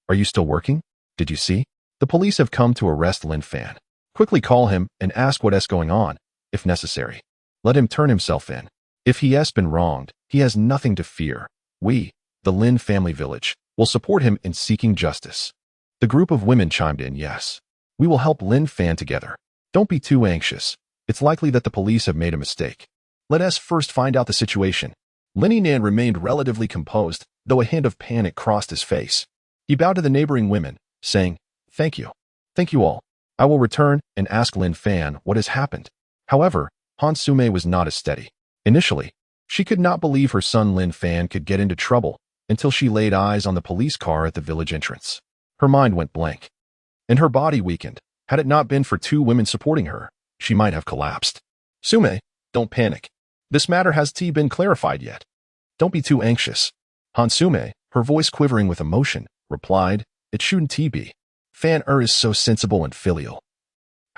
Are you still working? Did you see? The police have come to arrest Lin Fan. Quickly call him and ask what is going on, if necessary. Let him turn himself in. If he has been wronged, he has nothing to fear. We, the Lin family village, will support him in seeking justice." The group of women chimed in, "Yes. We will help Lin Fan together. Don't be too anxious. It's likely that the police have made a mistake. Let us first find out the situation." Lin Nan remained relatively composed, though a hint of panic crossed his face. He bowed to the neighboring women, saying, "Thank you. Thank you all. I will return and ask Lin Fan what has happened." However, Han Sume was not as steady. Initially, she could not believe her son Lin Fan could get into trouble until she laid eyes on the police car at the village entrance. Her mind went blank, and her body weakened. Had it not been for two women supporting her, she might have collapsed. "Sume, don't panic. This matter hasn't been clarified yet. Don't be too anxious." Han Sume, her voice quivering with emotion, replied, "It shouldn't be. Fan is so sensible and filial.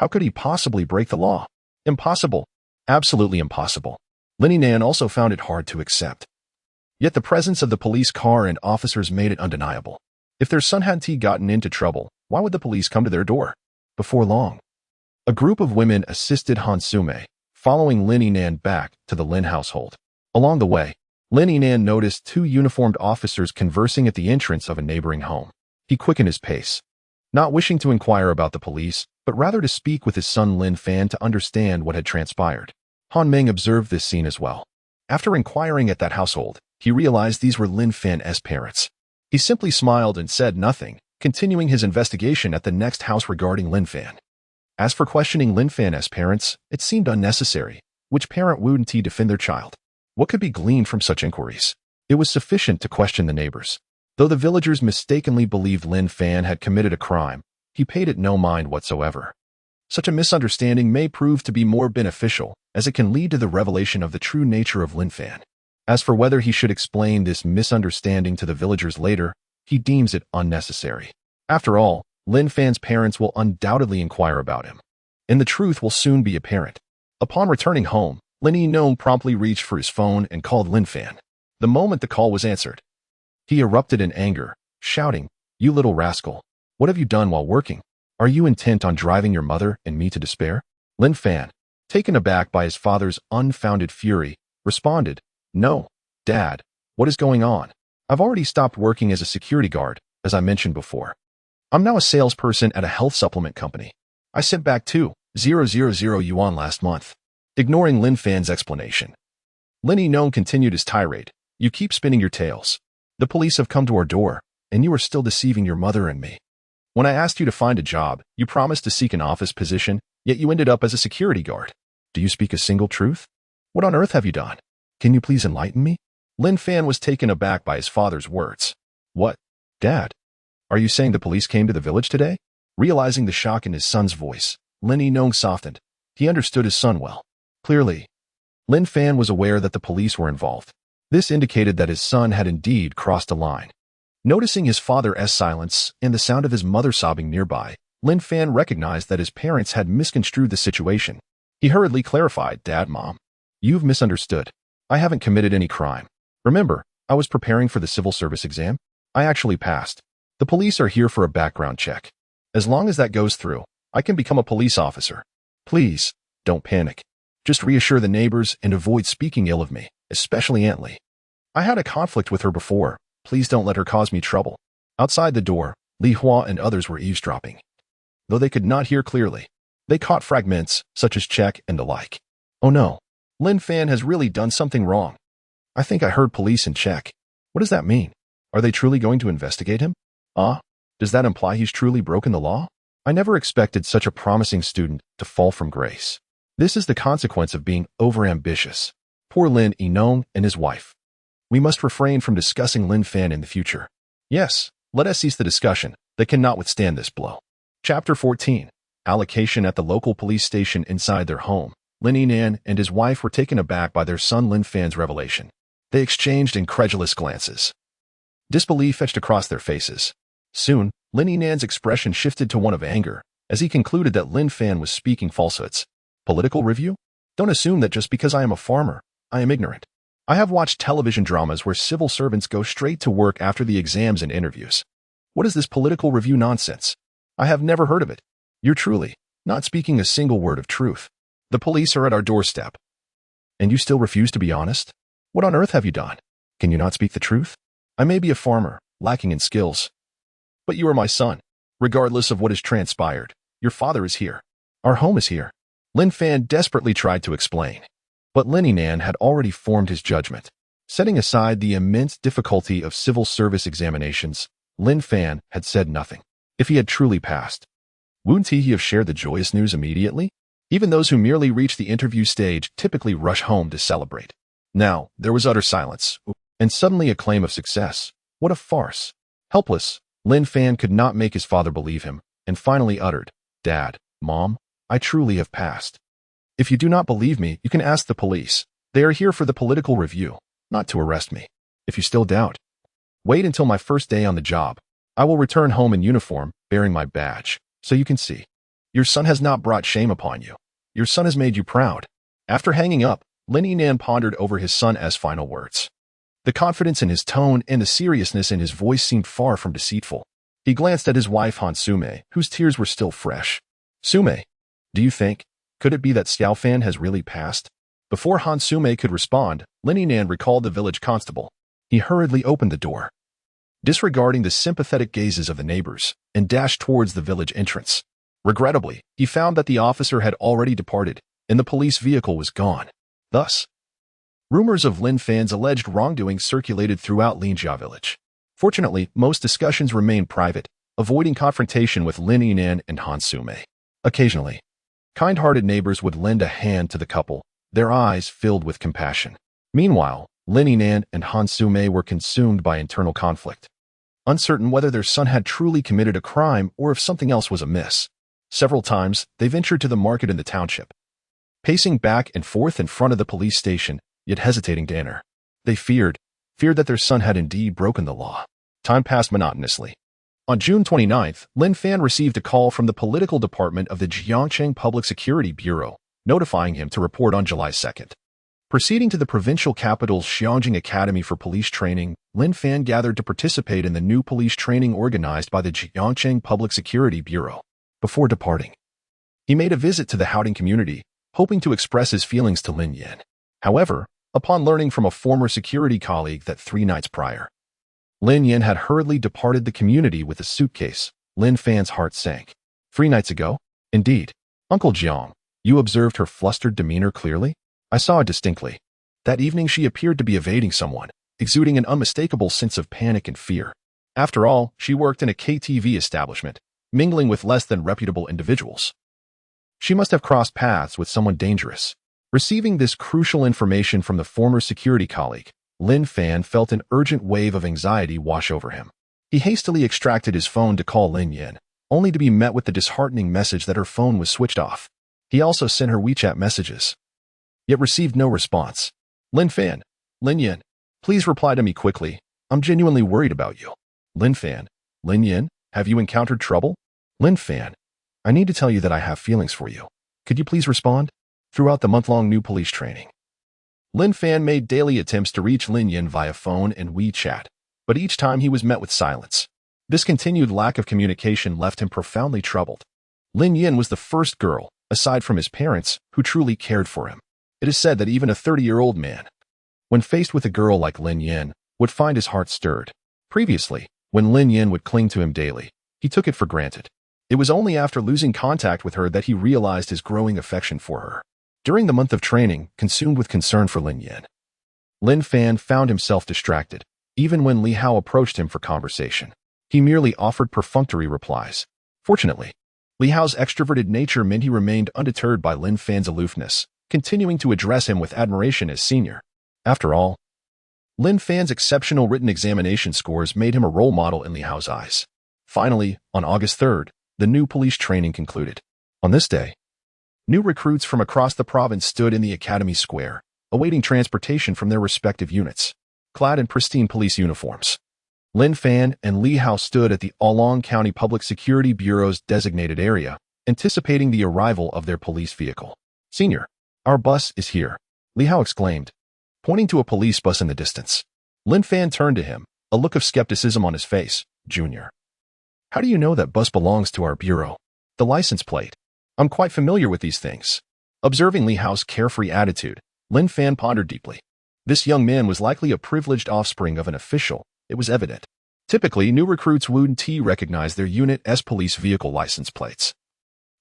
How could he possibly break the law? Impossible. Absolutely impossible. Lin Fan also found it hard to accept. Yet the presence of the police car and officers made it undeniable. If their son hadn't gotten into trouble, why would the police come to their door? Before long, a group of women assisted Hansume, following Lin Fan back to the Lin household. Along the way, Lin Fan noticed two uniformed officers conversing at the entrance of a neighboring home. He quickened his pace, not wishing to inquire about the police, but rather to speak with his son Lin Fan to understand what had transpired. Han Ming observed this scene as well. After inquiring at that household, he realized these were Lin Fan's parents. He simply smiled and said nothing, continuing his investigation at the next house regarding Lin Fan. As for questioning Lin Fan's parents, it seemed unnecessary. Which parent wouldn't defend their child? What could be gleaned from such inquiries? It was sufficient to question the neighbors. Though the villagers mistakenly believed Lin Fan had committed a crime, he paid it no mind whatsoever. Such a misunderstanding may prove to be more beneficial, as it can lead to the revelation of the true nature of Lin Fan. As for whether he should explain this misunderstanding to the villagers later, he deems it unnecessary. After all, Lin Fan's parents will undoubtedly inquire about him, and the truth will soon be apparent. Upon returning home, Lin Fan promptly reached for his phone and called Lin Fan. The moment the call was answered, he erupted in anger, shouting, "You little rascal! What have you done while working? Are you intent on driving your mother and me to despair?" Lin Fan, taken aback by his father's unfounded fury, responded, "No, Dad, what is going on? I've already stopped working as a security guard, as I mentioned before. I'm now a salesperson at a health supplement company. I sent back 2,000 yuan last month." Ignoring Lin Fan's explanation, Lin Fan continued his tirade. "You keep spinning your tales. The police have come to our door, and you are still deceiving your mother and me. When I asked you to find a job, you promised to seek an office position, yet you ended up as a security guard. Do you speak a single truth? What on earth have you done? Can you please enlighten me?" Lin Fan was taken aback by his father's words. "What? Dad? Are you saying the police came to the village today?" Realizing the shock in his son's voice, Lin Fan softened. He understood his son well. Clearly, Lin Fan was aware that the police were involved. This indicated that his son had indeed crossed a line. Noticing his father's silence and the sound of his mother sobbing nearby, Lin Fan recognized that his parents had misconstrued the situation. He hurriedly clarified, "Dad, Mom, you've misunderstood. I haven't committed any crime. Remember, I was preparing for the civil service exam. I actually passed. The police are here for a background check. As long as that goes through, I can become a police officer. Please, don't panic. Just reassure the neighbors and avoid speaking ill of me, especially Aunt Li. I had a conflict with her before. Please don't let her cause me trouble." Outside the door, Li Hua and others were eavesdropping. Though they could not hear clearly, they caught fragments, such as check and the like. "Oh no, Lin Fan has really done something wrong. I think I heard police and check. What does that mean? Are they truly going to investigate him? Does that imply he's truly broken the law? I never expected such a promising student to fall from grace. This is the consequence of being overambitious. Poor Lin Fan and his wife. We must refrain from discussing Lin Fan in the future. Yes, let us cease the discussion. They cannot withstand this blow." Chapter 14. Allocation at the local police station inside their home. Lin Fan and his wife were taken aback by their son Lin Fan's revelation. They exchanged incredulous glances. Disbelief etched across their faces. Soon, Lin Fan's expression shifted to one of anger, as he concluded that Lin Fan was speaking falsehoods. Political review? Don't assume that just because I am a farmer, I am ignorant. I have watched television dramas where civil servants go straight to work after the exams and interviews. What is this political review nonsense? I have never heard of it. You're truly not speaking a single word of truth. The police are at our doorstep. And you still refuse to be honest? What on earth have you done? Can you not speak the truth? I may be a farmer, lacking in skills, but you are my son. Regardless of what has transpired, your father is here. Our home is here. Lin Fan desperately tried to explain, but Lin Fan had already formed his judgment. Setting aside the immense difficulty of civil service examinations, Lin Fan had said nothing. If he had truly passed, wouldn't he have shared the joyous news immediately? Even those who merely reach the interview stage typically rush home to celebrate. Now, there was utter silence, and suddenly a claim of success. What a farce. Helpless, Lin Fan could not make his father believe him, and finally uttered, "Dad, Mom, I truly have passed. If you do not believe me, you can ask the police. They are here for the political review, not to arrest me. If you still doubt, wait until my first day on the job. I will return home in uniform, bearing my badge, so you can see." Your son has not brought shame upon you. Your son has made you proud. After hanging up, Lin Fan pondered over his son's final words. The confidence in his tone and the seriousness in his voice seemed far from deceitful. He glanced at his wife Hansume, whose tears were still fresh. Sume, do you think? Could it be that Xiao Fan has really passed? Before Hansume could respond, Lin Fan recalled the village constable. He hurriedly opened the door, disregarding the sympathetic gazes of the neighbors, and dashed towards the village entrance. Regrettably, he found that the officer had already departed, and the police vehicle was gone. Thus, rumors of Lin Fan's alleged wrongdoing circulated throughout Linjia village. Fortunately, most discussions remained private, avoiding confrontation with Lin Fan and Hansume. Occasionally, kind-hearted neighbors would lend a hand to the couple, their eyes filled with compassion. Meanwhile, Lin Fan and Hansume were consumed by internal conflict, uncertain whether their son had truly committed a crime or if something else was amiss. Several times, they ventured to the market in the township, pacing back and forth in front of the police station, yet hesitating to enter. They feared that their son had indeed broken the law. Time passed monotonously. On June 29th, Lin Fan received a call from the political department of the Jiangcheng Public Security Bureau, notifying him to report on July 2nd. Proceeding to the provincial capital's Xiangjing Academy for police training, Lin Fan gathered to participate in the new police training organized by the Jiangcheng Public Security Bureau. Before departing, he made a visit to the Haoding community, hoping to express his feelings to Lin Fan. However, upon learning from a former security colleague that 3 nights prior, Lin Fan had hurriedly departed the community with a suitcase, Lin Fan's heart sank. 3 nights ago? Indeed. Uncle Jiang, you observed her flustered demeanor clearly? I saw it distinctly. That evening she appeared to be evading someone, exuding an unmistakable sense of panic and fear. After all, she worked in a KTV establishment, mingling with less than reputable individuals. She must have crossed paths with someone dangerous. Receiving this crucial information from the former security colleague, Lin Fan felt an urgent wave of anxiety wash over him. He hastily extracted his phone to call Lin Fan, only to be met with the disheartening message that her phone was switched off. He also sent her WeChat messages, yet received no response. Lin Fan, Lin Fan, please reply to me quickly. I'm genuinely worried about you. Lin Fan, Lin Fan, have you encountered trouble? Lin Fan, I need to tell you that I have feelings for you. Could you please respond? Throughout the month-long new police training, Lin Fan made daily attempts to reach Lin Fan via phone and WeChat, but each time he was met with silence. This continued lack of communication left him profoundly troubled. Lin Fan was the first girl, aside from his parents, who truly cared for him. It is said that even a 30-year-old man, when faced with a girl like Lin Fan, would find his heart stirred. Previously, when Lin Fan would cling to him daily, he took it for granted. It was only after losing contact with her that he realized his growing affection for her. During the month of training, consumed with concern for Lin Fan, Lin Fan found himself distracted, even when Li Hao approached him for conversation. He merely offered perfunctory replies. Fortunately, Li Hao's extroverted nature meant he remained undeterred by Lin Fan's aloofness, continuing to address him with admiration as senior. After all, Lin Fan's exceptional written examination scores made him a role model in Li Hao's eyes. Finally, on August 3rd, the new police training concluded. On this day, new recruits from across the province stood in the academy square, awaiting transportation from their respective units, clad in pristine police uniforms. Lin Fan and Li Hao stood at the Oolong County Public Security Bureau's designated area, anticipating the arrival of their police vehicle. Senior, our bus is here, Li Hao exclaimed, pointing to a police bus in the distance. Lin Fan turned to him, a look of skepticism on his face. Junior, how do you know that bus belongs to our bureau? The license plate. I'm quite familiar with these things. Observing Li Hao's carefree attitude, Lin Fan pondered deeply. This young man was likely a privileged offspring of an official, it was evident. Typically, new recruits wouldn't recognize their unit's police vehicle license plates,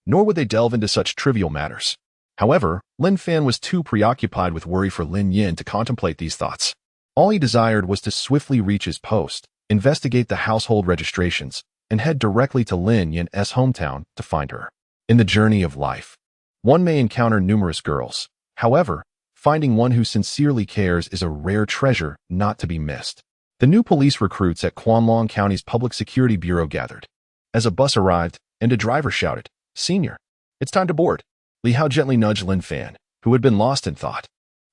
nor would they delve into such trivial matters. However, Lin Fan was too preoccupied with worry for Lin Fan to contemplate these thoughts. All he desired was to swiftly reach his post, investigate the household registrations, and head directly to Lin Fan's hometown to find her. In the journey of life, one may encounter numerous girls. However, finding one who sincerely cares is a rare treasure not to be missed. The new police recruits at Kwanlong County's Public Security Bureau gathered. As a bus arrived, and a driver shouted, "Senior, it's time to board." Li Hao gently nudged Lin Fan, who had been lost in thought.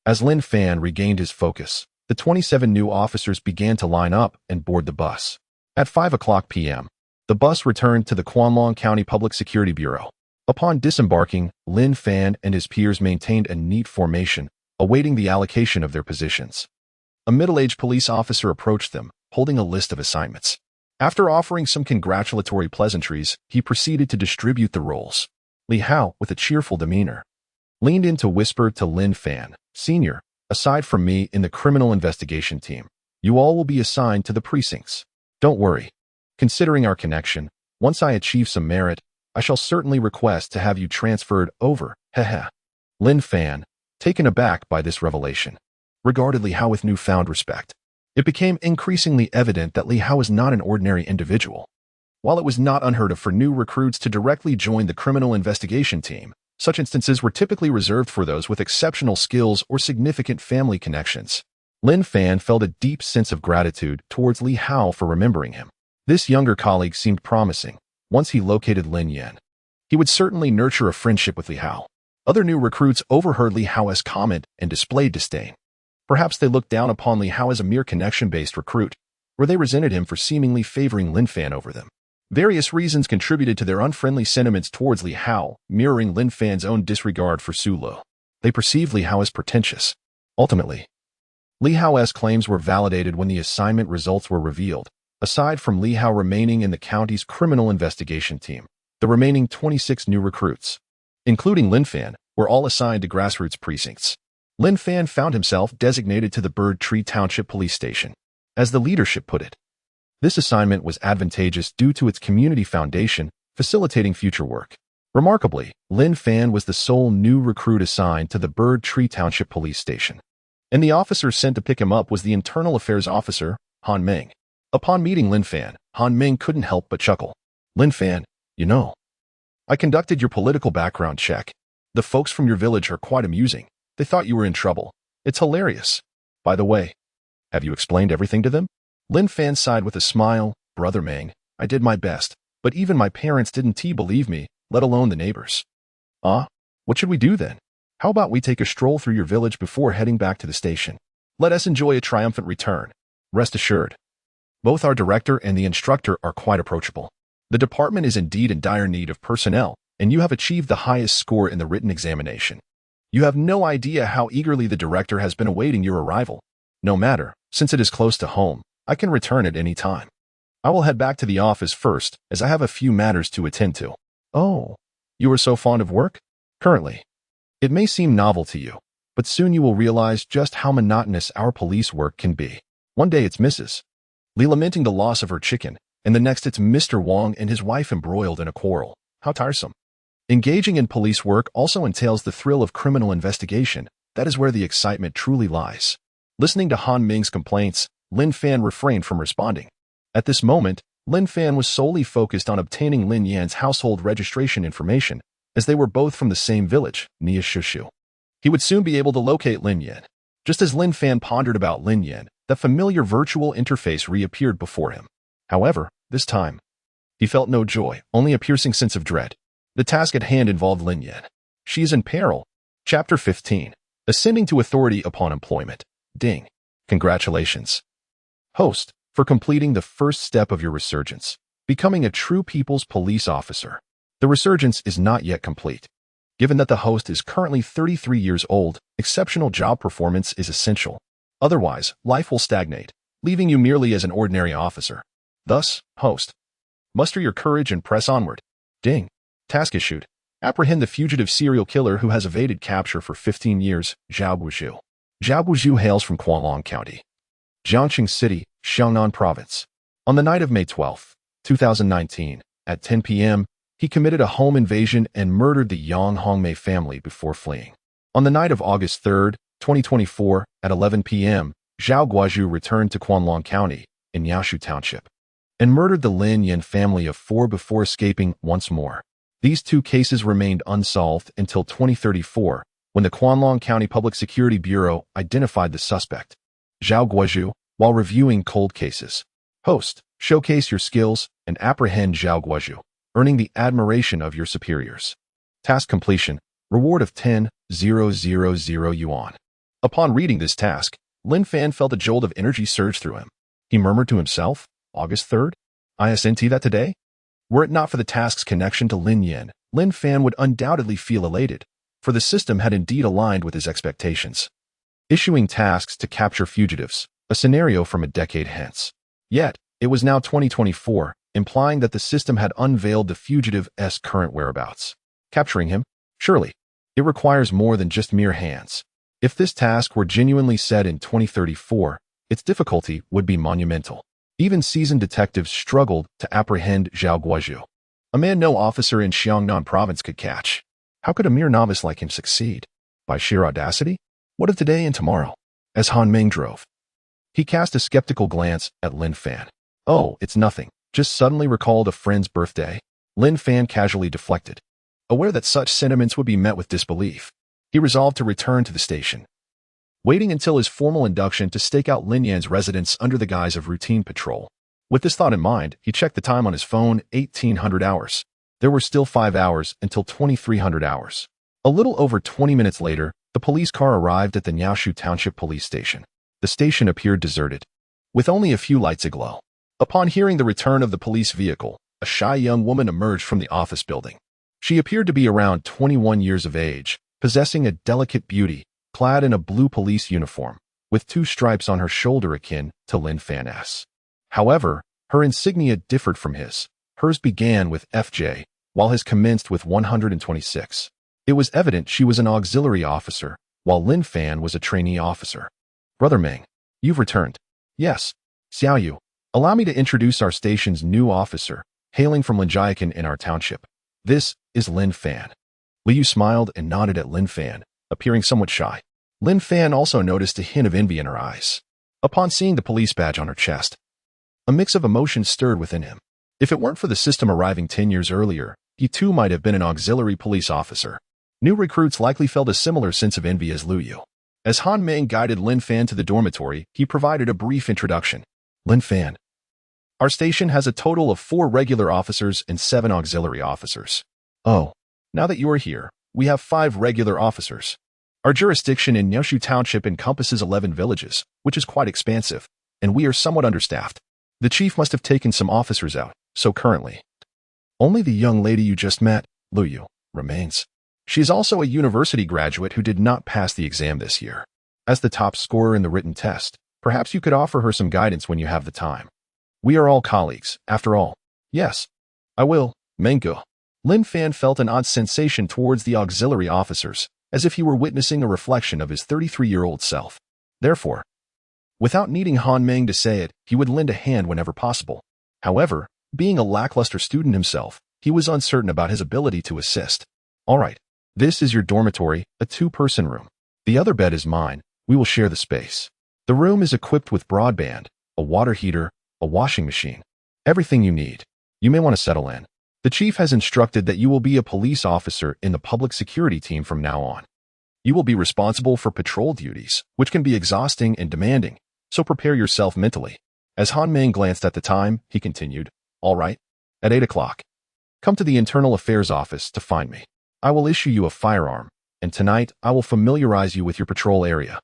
As Lin Fan regained his focus, the 27 new officers began to line up and board the bus. At 5 o'clock p.m., the bus returned to the Kwanlong County Public Security Bureau. Upon disembarking, Lin Fan and his peers maintained a neat formation, awaiting the allocation of their positions. A middle-aged police officer approached them, holding a list of assignments. After offering some congratulatory pleasantries, he proceeded to distribute the roles. Li Hao, with a cheerful demeanor, leaned in to whisper to Lin Fan, "Senior, aside from me in the criminal investigation team, you all will be assigned to the precincts. Don't worry. Considering our connection, once I achieve some merit, I shall certainly request to have you transferred over." Heh. Lin Fan, taken aback by this revelation, regarded Li Hao with newfound respect. It became increasingly evident that Li Hao was not an ordinary individual. While it was not unheard of for new recruits to directly join the criminal investigation team, such instances were typically reserved for those with exceptional skills or significant family connections. Lin Fan felt a deep sense of gratitude towards Li Hao for remembering him. This younger colleague seemed promising. Once he located Lin Yan, he would certainly nurture a friendship with Li Hao. Other new recruits overheard Li Hao's comment and displayed disdain. Perhaps they looked down upon Li Hao as a mere connection-based recruit, or they resented him for seemingly favoring Lin Fan over them. Various reasons contributed to their unfriendly sentiments towards Li Hao, mirroring Lin Fan's own disregard for Su Lo. They perceived Li Hao as pretentious. Ultimately, Li Hao's claims were validated when the assignment results were revealed. Aside from Li Hao remaining in the county's criminal investigation team, the remaining 26 new recruits, including Lin Fan, were all assigned to grassroots precincts. Lin Fan found himself designated to the Bird Tree Township Police Station. As the leadership put it, this assignment was advantageous due to its community foundation, facilitating future work. Remarkably, Lin Fan was the sole new recruit assigned to the Bird Tree Township Police Station, and the officer sent to pick him up was the Internal Affairs Officer, Han Meng. Upon meeting Lin Fan, Han Meng couldn't help but chuckle. "Lin Fan, I conducted your political background check. The folks from your village are quite amusing. They thought you were in trouble. It's hilarious. By the way, have you explained everything to them?" Lin Fan sighed with a smile. "Brother Meng, I did my best, but even my parents didn't believe me, let alone the neighbors." What should we do then? How about we take a stroll through your village before heading back to the station? Let us enjoy a triumphant return. Rest assured, both our director and the instructor are quite approachable. The department is indeed in dire need of personnel, and you have achieved the highest score in the written examination. You have no idea how eagerly the director has been awaiting your arrival. No matter, since it is close to home, I can return at any time. I will head back to the office first, as I have a few matters to attend to. Oh, you are so fond of work? Currently. It may seem novel to you, but soon you will realize just how monotonous our police work can be. One day it's Mrs. Li lamenting the loss of her chicken, and the next it's Mr. Wong and his wife embroiled in a quarrel. How tiresome. Engaging in police work also entails the thrill of criminal investigation. That is where the excitement truly lies. Listening to Han Ming's complaints, Lin Fan refrained from responding. At this moment, Lin Fan was solely focused on obtaining Lin Yan's household registration information, as they were both from the same village, Nia Shushu. He would soon be able to locate Lin Yan. Just as Lin Fan pondered about Lin Yan, the familiar virtual interface reappeared before him. However, this time, he felt no joy, only a piercing sense of dread. The task at hand involved Lin Yan. She is in peril. Chapter 15. Ascending to authority upon employment. Ding. Congratulations, host, for completing the first step of your resurgence, becoming a true people's police officer. The resurgence is not yet complete. Given that the host is currently 33 years old, exceptional job performance is essential. Otherwise, life will stagnate, leaving you merely as an ordinary officer. Thus, host, muster your courage and press onward. Ding. Task issued. Apprehend the fugitive serial killer who has evaded capture for 15 years, Zhao Guozhu. Zhao Guozhu hails from Quanlong County, Jiangxing City, Xiangnan Province. On the night of May 12, 2019, at 10 p.m., he committed a home invasion and murdered the Yang Hongmei family before fleeing. On the night of August 3, 2024, at 11 p.m., Zhao Guozhu returned to Quanlong County, in Yaoshu Township, and murdered the Lin Yan family of 4 before escaping once more. These two cases remained unsolved until 2034, when the Quanlong County Public Security Bureau identified the suspect. Zhao Guozhu, while reviewing cold cases. Host, showcase your skills and apprehend Zhao Guozhu, earning the admiration of your superiors. Task completion, reward of 10,000 yuan. Upon reading this task, Lin Fan felt a jolt of energy surge through him. He murmured to himself, August 3rd? ISNT that today? Were it not for the task's connection to Lin Yan, Lin Fan would undoubtedly feel elated, for the system had indeed aligned with his expectations, issuing tasks to capture fugitives, a scenario from a decade hence. Yet, it was now 2024, implying that the system had unveiled the fugitive's current whereabouts. Capturing him? Surely. It requires more than just mere hands. If this task were genuinely set in 2034, its difficulty would be monumental. Even seasoned detectives struggled to apprehend Zhao Guozhu, a man no officer in Xiongnan province could catch. How could a mere novice like him succeed? By sheer audacity? What of today and tomorrow? As Han Meng drove, he cast a skeptical glance at Lin Fan. Oh, it's nothing. Just suddenly recalled a friend's birthday. Lin Fan casually deflected. Aware that such sentiments would be met with disbelief, he resolved to return to the station, waiting until his formal induction to stake out Lin Yan's residence under the guise of routine patrol. With this thought in mind, he checked the time on his phone, 1800 hours. There were still 5 hours until 2300 hours. A little over 20 minutes later, the police car arrived at the Niaoshu Township Police Station. The station appeared deserted, with only a few lights aglow. Upon hearing the return of the police vehicle, a shy young woman emerged from the office building. She appeared to be around 21 years of age, possessing a delicate beauty, clad in a blue police uniform, with 2 stripes on her shoulder akin to Lin Fan's. However, her insignia differed from his. Hers began with FJ, while his commenced with 126. It was evident she was an auxiliary officer, while Lin Fan was a trainee officer. Brother Meng, you've returned. Yes. Xiaoyu, allow me to introduce our station's new officer, hailing from Linjiakan in our township. This is Lin Fan. Liu smiled and nodded at Lin Fan, appearing somewhat shy. Lin Fan also noticed a hint of envy in her eyes. Upon seeing the police badge on her chest, a mix of emotions stirred within him. If it weren't for the system arriving 10 years earlier, he too might have been an auxiliary police officer. New recruits likely felt a similar sense of envy as Liu. As Han Meng guided Lin Fan to the dormitory, he provided a brief introduction. Lin Fan. Our station has a total of 4 regular officers and 7 auxiliary officers. Oh, now that you are here, we have 5 regular officers. Our jurisdiction in Niaoshu Township encompasses 11 villages, which is quite expansive, and we are somewhat understaffed. The chief must have taken some officers out, so currently, only the young lady you just met, Liu, remains. She is also a university graduate who did not pass the exam this year. As the top scorer in the written test, perhaps you could offer her some guidance when you have the time. We are all colleagues, after all. Yes, I will, Mengu. Lin Fan felt an odd sensation towards the auxiliary officers, as if he were witnessing a reflection of his 33-year-old self. Therefore, without needing Han Meng to say it, he would lend a hand whenever possible. However, being a lackluster student himself, he was uncertain about his ability to assist. All right, this is your dormitory, a 2-person room. The other bed is mine. We will share the space. The room is equipped with broadband, a water heater, a washing machine, everything you need. You may want to settle in. The chief has instructed that you will be a police officer in the public security team from now on. You will be responsible for patrol duties, which can be exhausting and demanding, so prepare yourself mentally. As Han Meng glanced at the time, he continued, all right, at 8 o'clock. Come to the Internal Affairs office to find me. I will issue you a firearm, and tonight I will familiarize you with your patrol area.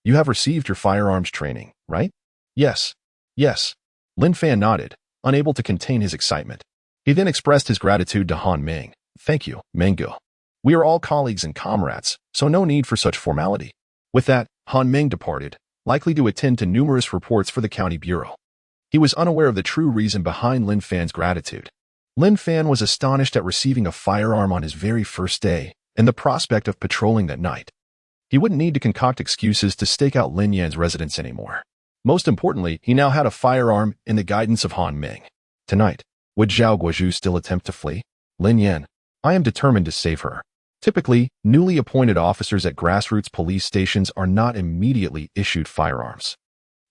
You have received your firearms training, right? Yes. Yes. Lin Fan nodded, unable to contain his excitement. He then expressed his gratitude to Han Meng. Thank you, Mengu. We are all colleagues and comrades, so no need for such formality. With that, Han Meng departed, likely to attend to numerous reports for the county bureau. He was unaware of the true reason behind Lin Fan's gratitude. Lin Fan was astonished at receiving a firearm on his very first day, and the prospect of patrolling that night. He wouldn't need to concoct excuses to stake out Lin Yan's residence anymore. Most importantly, he now had a firearm in the guidance of Han Meng. Tonight, would Zhao Guozhu still attempt to flee? Lin Yan, I am determined to save her. Typically, newly appointed officers at grassroots police stations are not immediately issued firearms.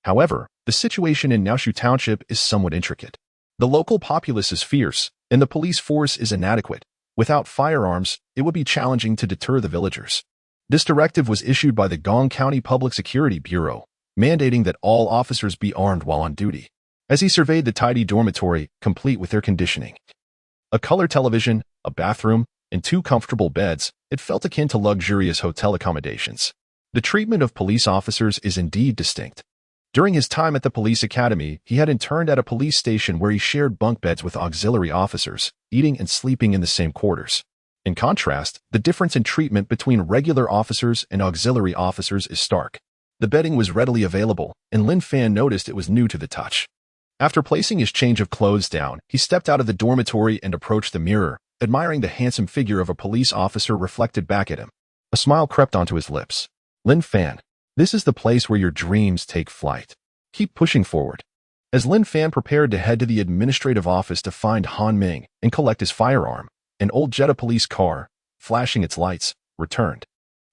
However, the situation in Niaoshu Township is somewhat intricate. The local populace is fierce, and the police force is inadequate. Without firearms, it would be challenging to deter the villagers. This directive was issued by the Gong County Public Security Bureau, mandating that all officers be armed while on duty. As he surveyed the tidy dormitory, complete with air conditioning, a color television, a bathroom, and 2 comfortable beds, it felt akin to luxurious hotel accommodations. The treatment of police officers is indeed distinct. During his time at the police academy, he had interned at a police station where he shared bunk beds with auxiliary officers, eating and sleeping in the same quarters. In contrast, the difference in treatment between regular officers and auxiliary officers is stark. The bedding was readily available, and Lin Fan noticed it was new to the touch. After placing his change of clothes down, he stepped out of the dormitory and approached the mirror, admiring the handsome figure of a police officer reflected back at him. A smile crept onto his lips. Lin Fan, this is the place where your dreams take flight. Keep pushing forward. As Lin Fan prepared to head to the administrative office to find Han Ming and collect his firearm, an old Jetta police car, flashing its lights, returned.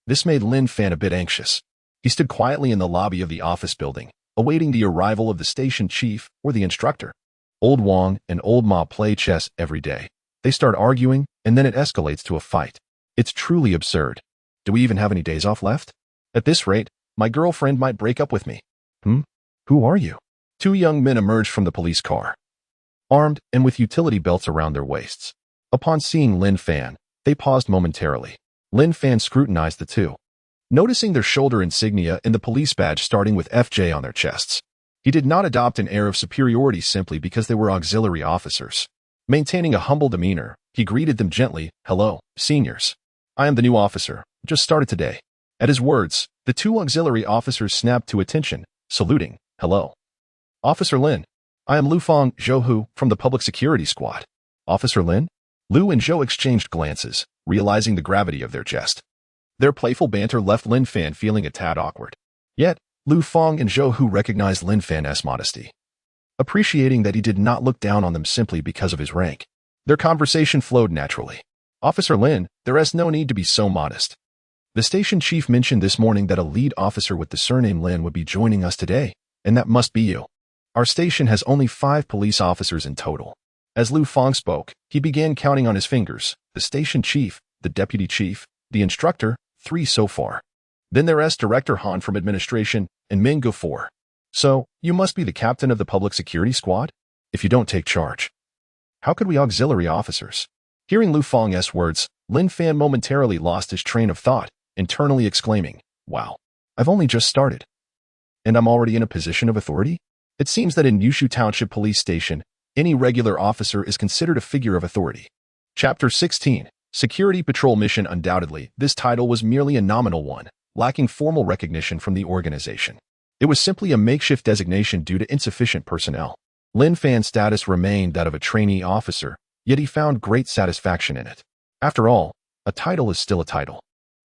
This made Lin Fan a bit anxious. He stood quietly in the lobby of the office building, awaiting the arrival of the station chief or the instructor. Old Wang and Old Ma play chess every day. They start arguing, and then it escalates to a fight. It's truly absurd. Do we even have any days off left? At this rate, my girlfriend might break up with me. Who are you? Two young men emerged from the police car, armed and with utility belts around their waists. Upon seeing Lin Fan, they paused momentarily. Lin Fan scrutinized the two, noticing their shoulder insignia and the police badge starting with FJ on their chests. He did not adopt an air of superiority simply because they were auxiliary officers. Maintaining a humble demeanor, he greeted them gently. Hello, seniors. I am the new officer, just started today. At his words, the two auxiliary officers snapped to attention, saluting. Hello. Officer Lin. I am Lu Fang Zhou from the Public Security Squad. Officer Lin? Lu and Zhou exchanged glances, realizing the gravity of their jest. Their playful banter left Lin Fan feeling a tad awkward. Yet, Lu Fang and Zhou recognized Lin Fan's modesty, appreciating that he did not look down on them simply because of his rank. Their conversation flowed naturally. Officer Lin, there is no need to be so modest. The station chief mentioned this morning that a lead officer with the surname Lin would be joining us today, and that must be you. Our station has only 5 police officers in total. As Lu Fang spoke, he began counting on his fingers. The station chief, the deputy chief, the instructor, 3 so far. Then there is Director Han from administration, and Ming Go 4. So, you must be the captain of the public security squad? If you don't take charge, how could we auxiliary officers? Hearing Lu Fang's words, Lin Fan momentarily lost his train of thought, internally exclaiming, wow, I've only just started. And I'm already in a position of authority? It seems that in Yushu Township Police Station, any regular officer is considered a figure of authority. Chapter 16, Security Patrol Mission. Undoubtedly, this title was merely a nominal one, lacking formal recognition from the organization. It was simply a makeshift designation due to insufficient personnel. Lin Fan's status remained that of a trainee officer, yet he found great satisfaction in it. After all, a title is still a title,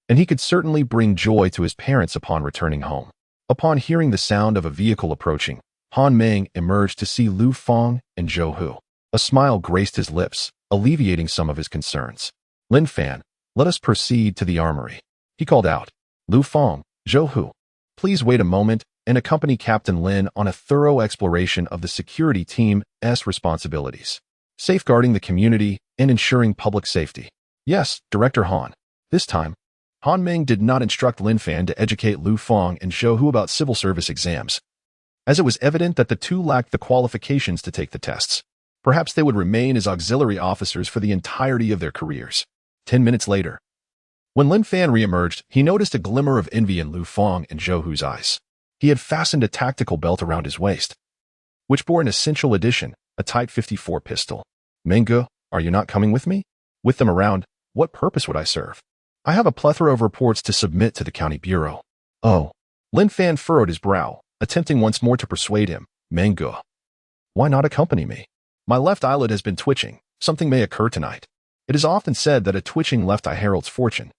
and he could certainly bring joy to his parents upon returning home. Upon hearing the sound of a vehicle approaching, Han Ming emerged to see Lu Fang and Zhou. A smile graced his lips, alleviating some of his concerns. Lin Fan, let us proceed to the armory. He called out. Lu Fang, Zhou, please wait a moment and accompany Captain Lin on a thorough exploration of the security team's responsibilities, safeguarding the community and ensuring public safety. Yes, Director Han. This time, Han Ming did not instruct Lin Fan to educate Lu Fang and Zhou about civil service exams, as it was evident that the two lacked the qualifications to take the tests. Perhaps they would remain as auxiliary officers for the entirety of their careers. 10 minutes later, when Lin Fan reemerged, he noticed a glimmer of envy in Lu Fang and Zhou's eyes. He had fastened a tactical belt around his waist, which bore an essential addition, a Type 54 pistol. Mingo, are you not coming with me? With them around, what purpose would I serve? I have a plethora of reports to submit to the county bureau. Oh. Lin Fan furrowed his brow, attempting once more to persuade him. Mingo, why not accompany me? My left eyelid has been twitching. Something may occur tonight. It is often said that a twitching left eye heralds fortune.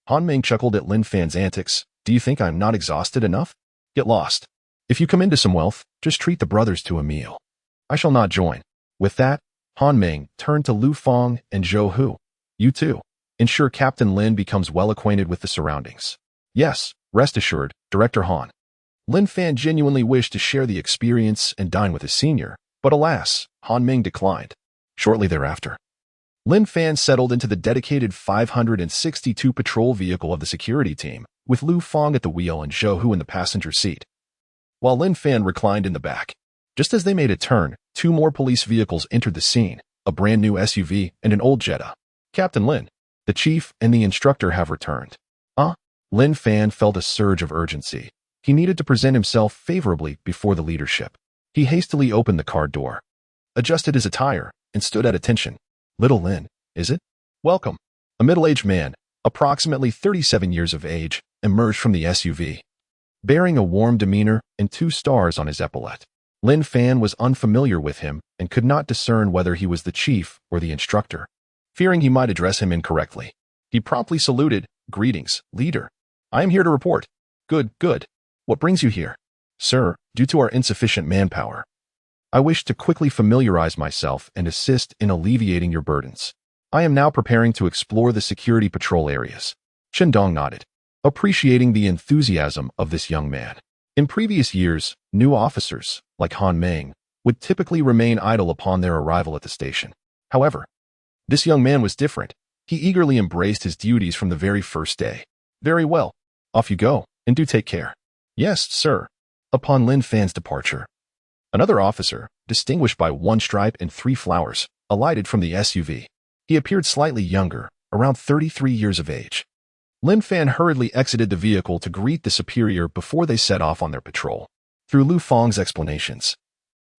Han Ming chuckled at Lin Fan's antics. Do you think I am not exhausted enough? Get lost. If you come into some wealth, just treat the brothers to a meal. I shall not join. With that, Han Ming turned to Lu Fang and Zhou. You too. Ensure Captain Lin becomes well acquainted with the surroundings. Yes, rest assured, Director Han. Lin Fan genuinely wished to share the experience and dine with his senior, but alas, Han Ming declined. Shortly thereafter, Lin Fan settled into the dedicated 562 patrol vehicle of the security team, with Lu Fang at the wheel and Zhou in the passenger seat, while Lin Fan reclined in the back. Just as they made a turn, 2 more police vehicles entered the scene, a brand new SUV and an old Jetta. Captain Lin, the chief and the instructor have returned. Lin Fan felt a surge of urgency. He needed to present himself favorably before the leadership. He hastily opened the car door, adjusted his attire, and stood at attention. Little Lin, is it? Welcome. A middle-aged man, approximately 37 years of age, emerged from the SUV, bearing a warm demeanor and 2 stars on his epaulette. Lin Fan was unfamiliar with him and could not discern whether he was the chief or the instructor. Fearing he might address him incorrectly, he promptly saluted. "Greetings, leader. I am here to report." Good. What brings you here?" "Sir, due to our insufficient manpower, I wish to quickly familiarize myself and assist in alleviating your burdens. I am now preparing to explore the security patrol areas." Shendong nodded, appreciating the enthusiasm of this young man. In previous years, new officers, like Han Meng, would typically remain idle upon their arrival at the station. However, this young man was different. He eagerly embraced his duties from the very first day. "Very well. Off you go, and do take care." "Yes, sir." Upon Lin Fan's departure, another officer, distinguished by 1 stripe and 3 flowers, alighted from the SUV. He appeared slightly younger, around 33 years of age. Lin Fan hurriedly exited the vehicle to greet the superior before they set off on their patrol. Through Lu Fang's explanations,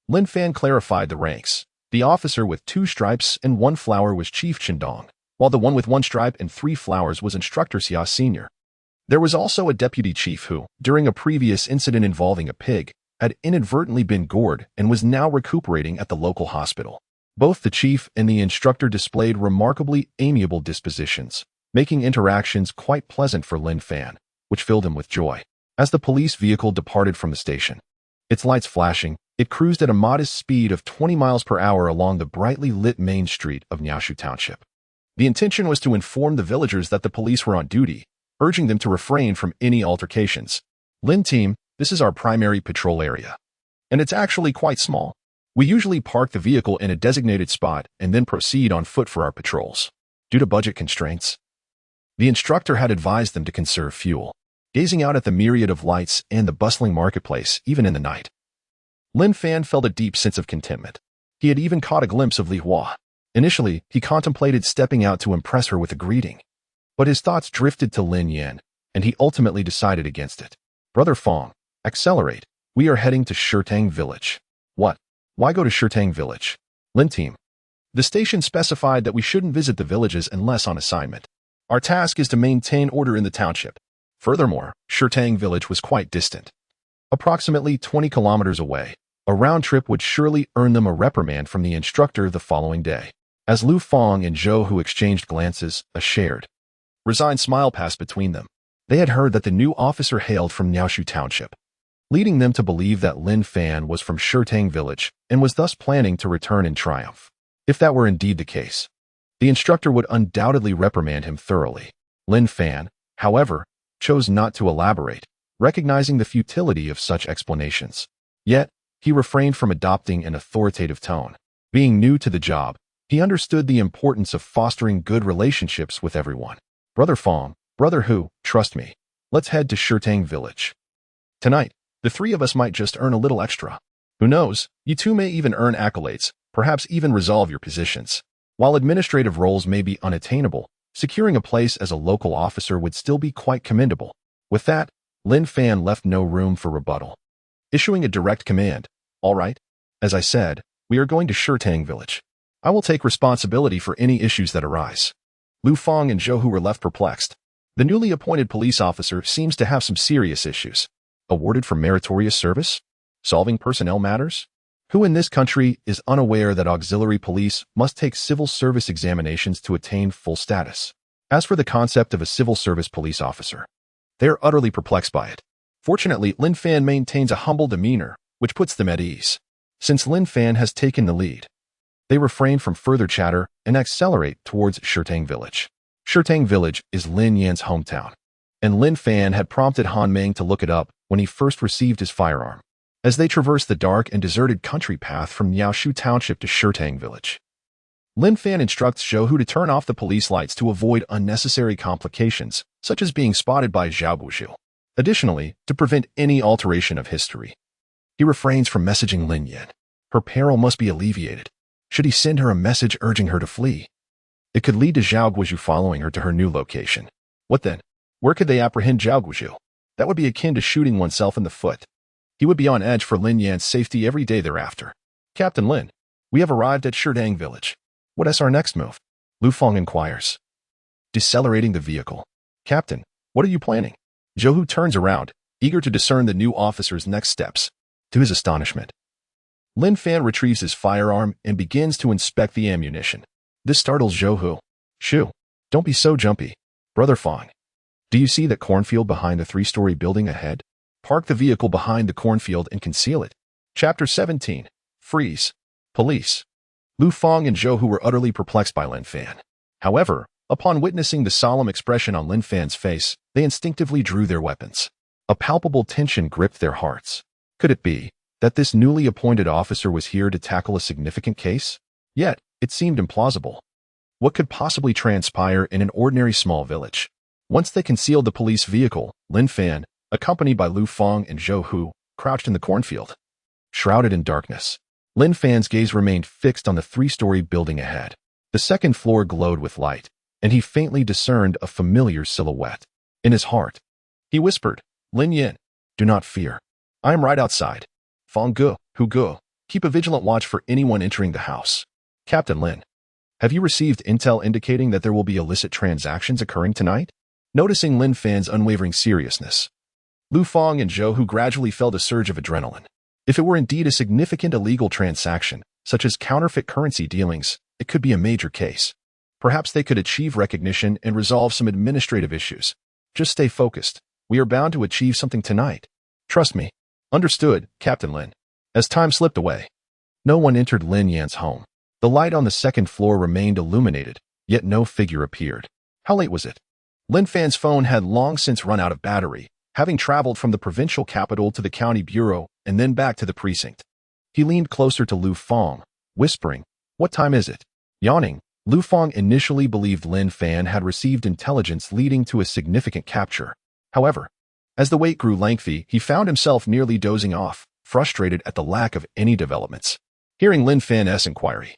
Lin Fan clarified the ranks. The officer with 2 stripes and 1 flower was Chief Shendong, while the one with 1 stripe and 3 flowers was Instructor Xia Sr. There was also a deputy chief who, during a previous incident involving a pig, had inadvertently been gored and was now recuperating at the local hospital. Both the chief and the instructor displayed remarkably amiable dispositions, making interactions quite pleasant for Lin Fan, which filled him with joy. As the police vehicle departed from the station, its lights flashing, it cruised at a modest speed of 20 miles per hour along the brightly lit main street of Niaoshu Township. The intention was to inform the villagers that the police were on duty, urging them to refrain from any altercations. "Lin team, this is our primary patrol area, and it's actually quite small. We usually park the vehicle in a designated spot and then proceed on foot for our patrols. Due to budget constraints, the instructor had advised them to conserve fuel." Gazing out at the myriad of lights and the bustling marketplace, even in the night, Lin Fan felt a deep sense of contentment. He had even caught a glimpse of Li Hua. Initially, he contemplated stepping out to impress her with a greeting, but his thoughts drifted to Lin Yan, and he ultimately decided against it. "Brother Fong, accelerate. We are heading to Shirtang Village." "What? Why go to Shirtang Village?" "Lin team, the station specified that we shouldn't visit the villages unless on assignment. Our task is to maintain order in the township. Furthermore, Shirtang Village was quite distant, approximately 20 kilometers away. A round trip would surely earn them a reprimand from the instructor the following day." As Lu Fang and Zhou Hu exchanged glances, a shared, resigned smile passed between them. They had heard that the new officer hailed from Niaoshu Township, leading them to believe that Lin Fan was from Shirtang Village and was thus planning to return in triumph. If that were indeed the case, the instructor would undoubtedly reprimand him thoroughly. Lin Fan, however, chose not to elaborate, recognizing the futility of such explanations. Yet, he refrained from adopting an authoritative tone. Being new to the job, he understood the importance of fostering good relationships with everyone. "Brother Fong, Brother Hu, trust me. Let's head to Shirtang Village. Tonight, the 3 of us might just earn a little extra. Who knows, you 2 may even earn accolades, perhaps even resolve your positions. While administrative roles may be unattainable, securing a place as a local officer would still be quite commendable." With that, Lin Fan left no room for rebuttal, issuing a direct command. "All right. As I said, we are going to Shirtang Village. I will take responsibility for any issues that arise." Lu Fang and Zhou Hu were left perplexed. The newly appointed police officer seems to have some serious issues. Awarded for meritorious service? Solving personnel matters? Who in this country is unaware that auxiliary police must take civil service examinations to attain full status? As for the concept of a civil service police officer, they are utterly perplexed by it. Fortunately, Lin Fan maintains a humble demeanor, which puts them at ease. Since Lin Fan has taken the lead, they refrain from further chatter and accelerate towards Shirtang Village. Shirtang Village is Lin Yan's hometown, and Lin Fan had prompted Han Meng to look it up when he first received his firearm. As they traverse the dark and deserted country path from Niaoshu Township to Shirtang Village, Lin Fan instructs Zhou Hu to turn off the police lights to avoid unnecessary complications, such as being spotted by Zhao Guozhu. Additionally, to prevent any alteration of history, he refrains from messaging Lin Yan. Her peril must be alleviated. Should he send her a message urging her to flee, it could lead to Zhao Guozhu following her to her new location. What then? Where could they apprehend Zhao Guozhu? That would be akin to shooting oneself in the foot. He would be on edge for Lin Yan's safety every day thereafter. "Captain Lin, we have arrived at Shirtang Village. What is our next move?" Lu Fang inquires. decelerating the vehicle. "Captain, what are you planning?" Zhou turns around, eager to discern the new officer's next steps. To his astonishment, Lin Fan retrieves his firearm and begins to inspect the ammunition. This startles Zhou. "Shoo, don't be so jumpy, Brother Fong. Do you see that cornfield behind the 3-story building ahead? Park the vehicle behind the cornfield and conceal it." Chapter 17. Freeze. Police. Lu Fong and Zhou were utterly perplexed by Lin Fan. However, upon witnessing the solemn expression on Lin Fan's face, they instinctively drew their weapons. A palpable tension gripped their hearts. Could it be that this newly appointed officer was here to tackle a significant case? Yet, it seemed implausible. What could possibly transpire in an ordinary small village? Once they concealed the police vehicle, Lin Fan, accompanied by Lu Fong and Zhou, crouched in the cornfield. Shrouded in darkness, Lin Fan's gaze remained fixed on the 3-story building ahead. The second floor glowed with light, and he faintly discerned a familiar silhouette. In his heart, he whispered, "Lin Yin, do not fear. I am right outside. Fong Gu, Hu Gu, keep a vigilant watch for anyone entering the house." "Captain Lin, have you received intel indicating that there will be illicit transactions occurring tonight?" Noticing Lin Fan's unwavering seriousness, Lu Fong and Zhou gradually felt a surge of adrenaline. If it were indeed a significant illegal transaction, such as counterfeit currency dealings, it could be a major case. Perhaps they could achieve recognition and resolve some administrative issues. "Just stay focused. We are bound to achieve something tonight. Trust me." "Understood, Captain Lin." As time slipped away, no one entered Lin Yan's home. The light on the second floor remained illuminated, yet no figure appeared. How late was it? Lin Fan's phone had long since run out of battery, having traveled from the provincial capital to the county bureau and then back to the precinct. He leaned closer to Lu Fong, whispering, "What time is it?" Yawning, Lu Fong initially believed Lin Fan had received intelligence leading to a significant capture. However, as the wait grew lengthy, he found himself nearly dozing off, frustrated at the lack of any developments. Hearing Lin Fan's inquiry,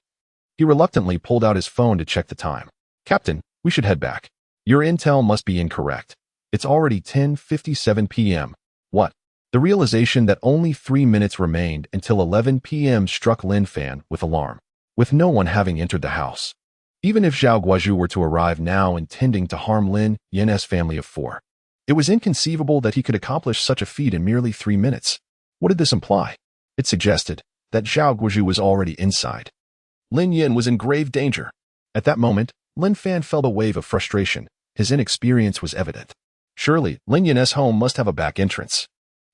he reluctantly pulled out his phone to check the time. "Captain, we should head back. Your intel must be incorrect. It's already 10:57 p.m. What? The realization that only 3 minutes remained until 11 p.m. struck Lin Fan with alarm, with no one having entered the house. Even if Zhao Guozhu were to arrive now intending to harm Lin Yan's family of 4, it was inconceivable that he could accomplish such a feat in merely 3 minutes. What did this imply? It suggested that Zhao Guozhu was already inside. Lin Yan was in grave danger. At that moment, Lin Fan felt a wave of frustration. His inexperience was evident. Surely, Lin Yan's home must have a back entrance.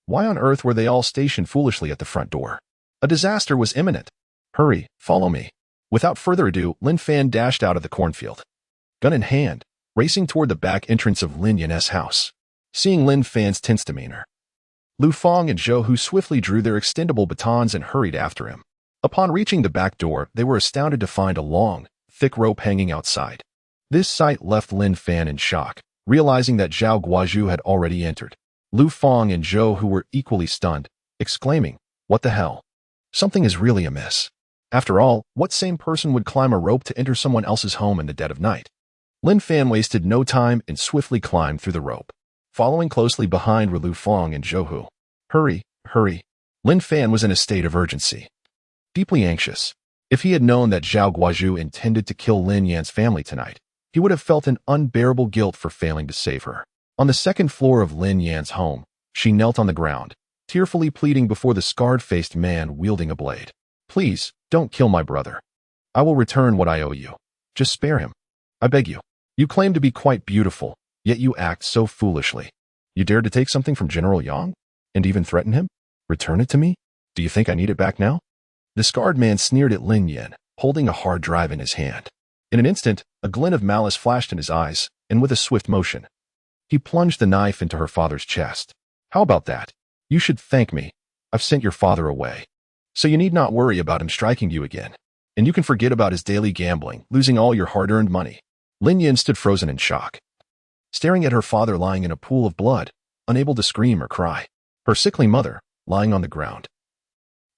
Why on earth were they all stationed foolishly at the front door? A disaster was imminent. "Hurry, follow me." Without further adu, Lin Fan dashed out of the cornfield, gun in hand, racing toward the back entrance of Lin Yan's house. Seeing Lin Fan's tense demeanor, Lu Fong and Zhou swiftly drew their extendable batons and hurried after him. Upon reaching the back door, they were astounded to find a long, thick rope hanging outside. This sight left Lin Fan in shock, realizing that Zhao Guozhu had already entered. Lu Fong and Zhou were equally stunned, exclaiming, "What the hell? Something is really amiss." After all, what sane person would climb a rope to enter someone else's home in the dead of night? Lin Fan wasted no time and swiftly climbed through the rope. Following closely behind were Lu Fong and Zhou. "Hurry, hurry." Lin Fan was in a state of urgency, deeply anxious. If he had known that Zhao Guozhu intended to kill Lin Yan's family tonight, he would have felt an unbearable guilt for failing to save her. On the second floor of Lin Yan's home, she knelt on the ground, tearfully pleading before the scarred-faced man wielding a blade. "Please, don't kill my brother. I will return what I owe you. Just spare him. I beg you. You claim to be quite beautiful, yet you act so foolishly. You dared to take something from General Yang? And even threaten him? Return it to me? Do you think I need it back now?" The scarred man sneered at Lin Yan, holding a hard drive in his hand. In an instant, a glint of malice flashed in his eyes, and with a swift motion, he plunged the knife into her father's chest. "How about that? You should thank me. I've sent your father away. So you need not worry about him striking you again. And you can forget about his daily gambling, losing all your hard-earned money." Lin Yan stood frozen in shock, staring at her father lying in a pool of blood, unable to scream or cry. Her sickly mother, lying on the ground,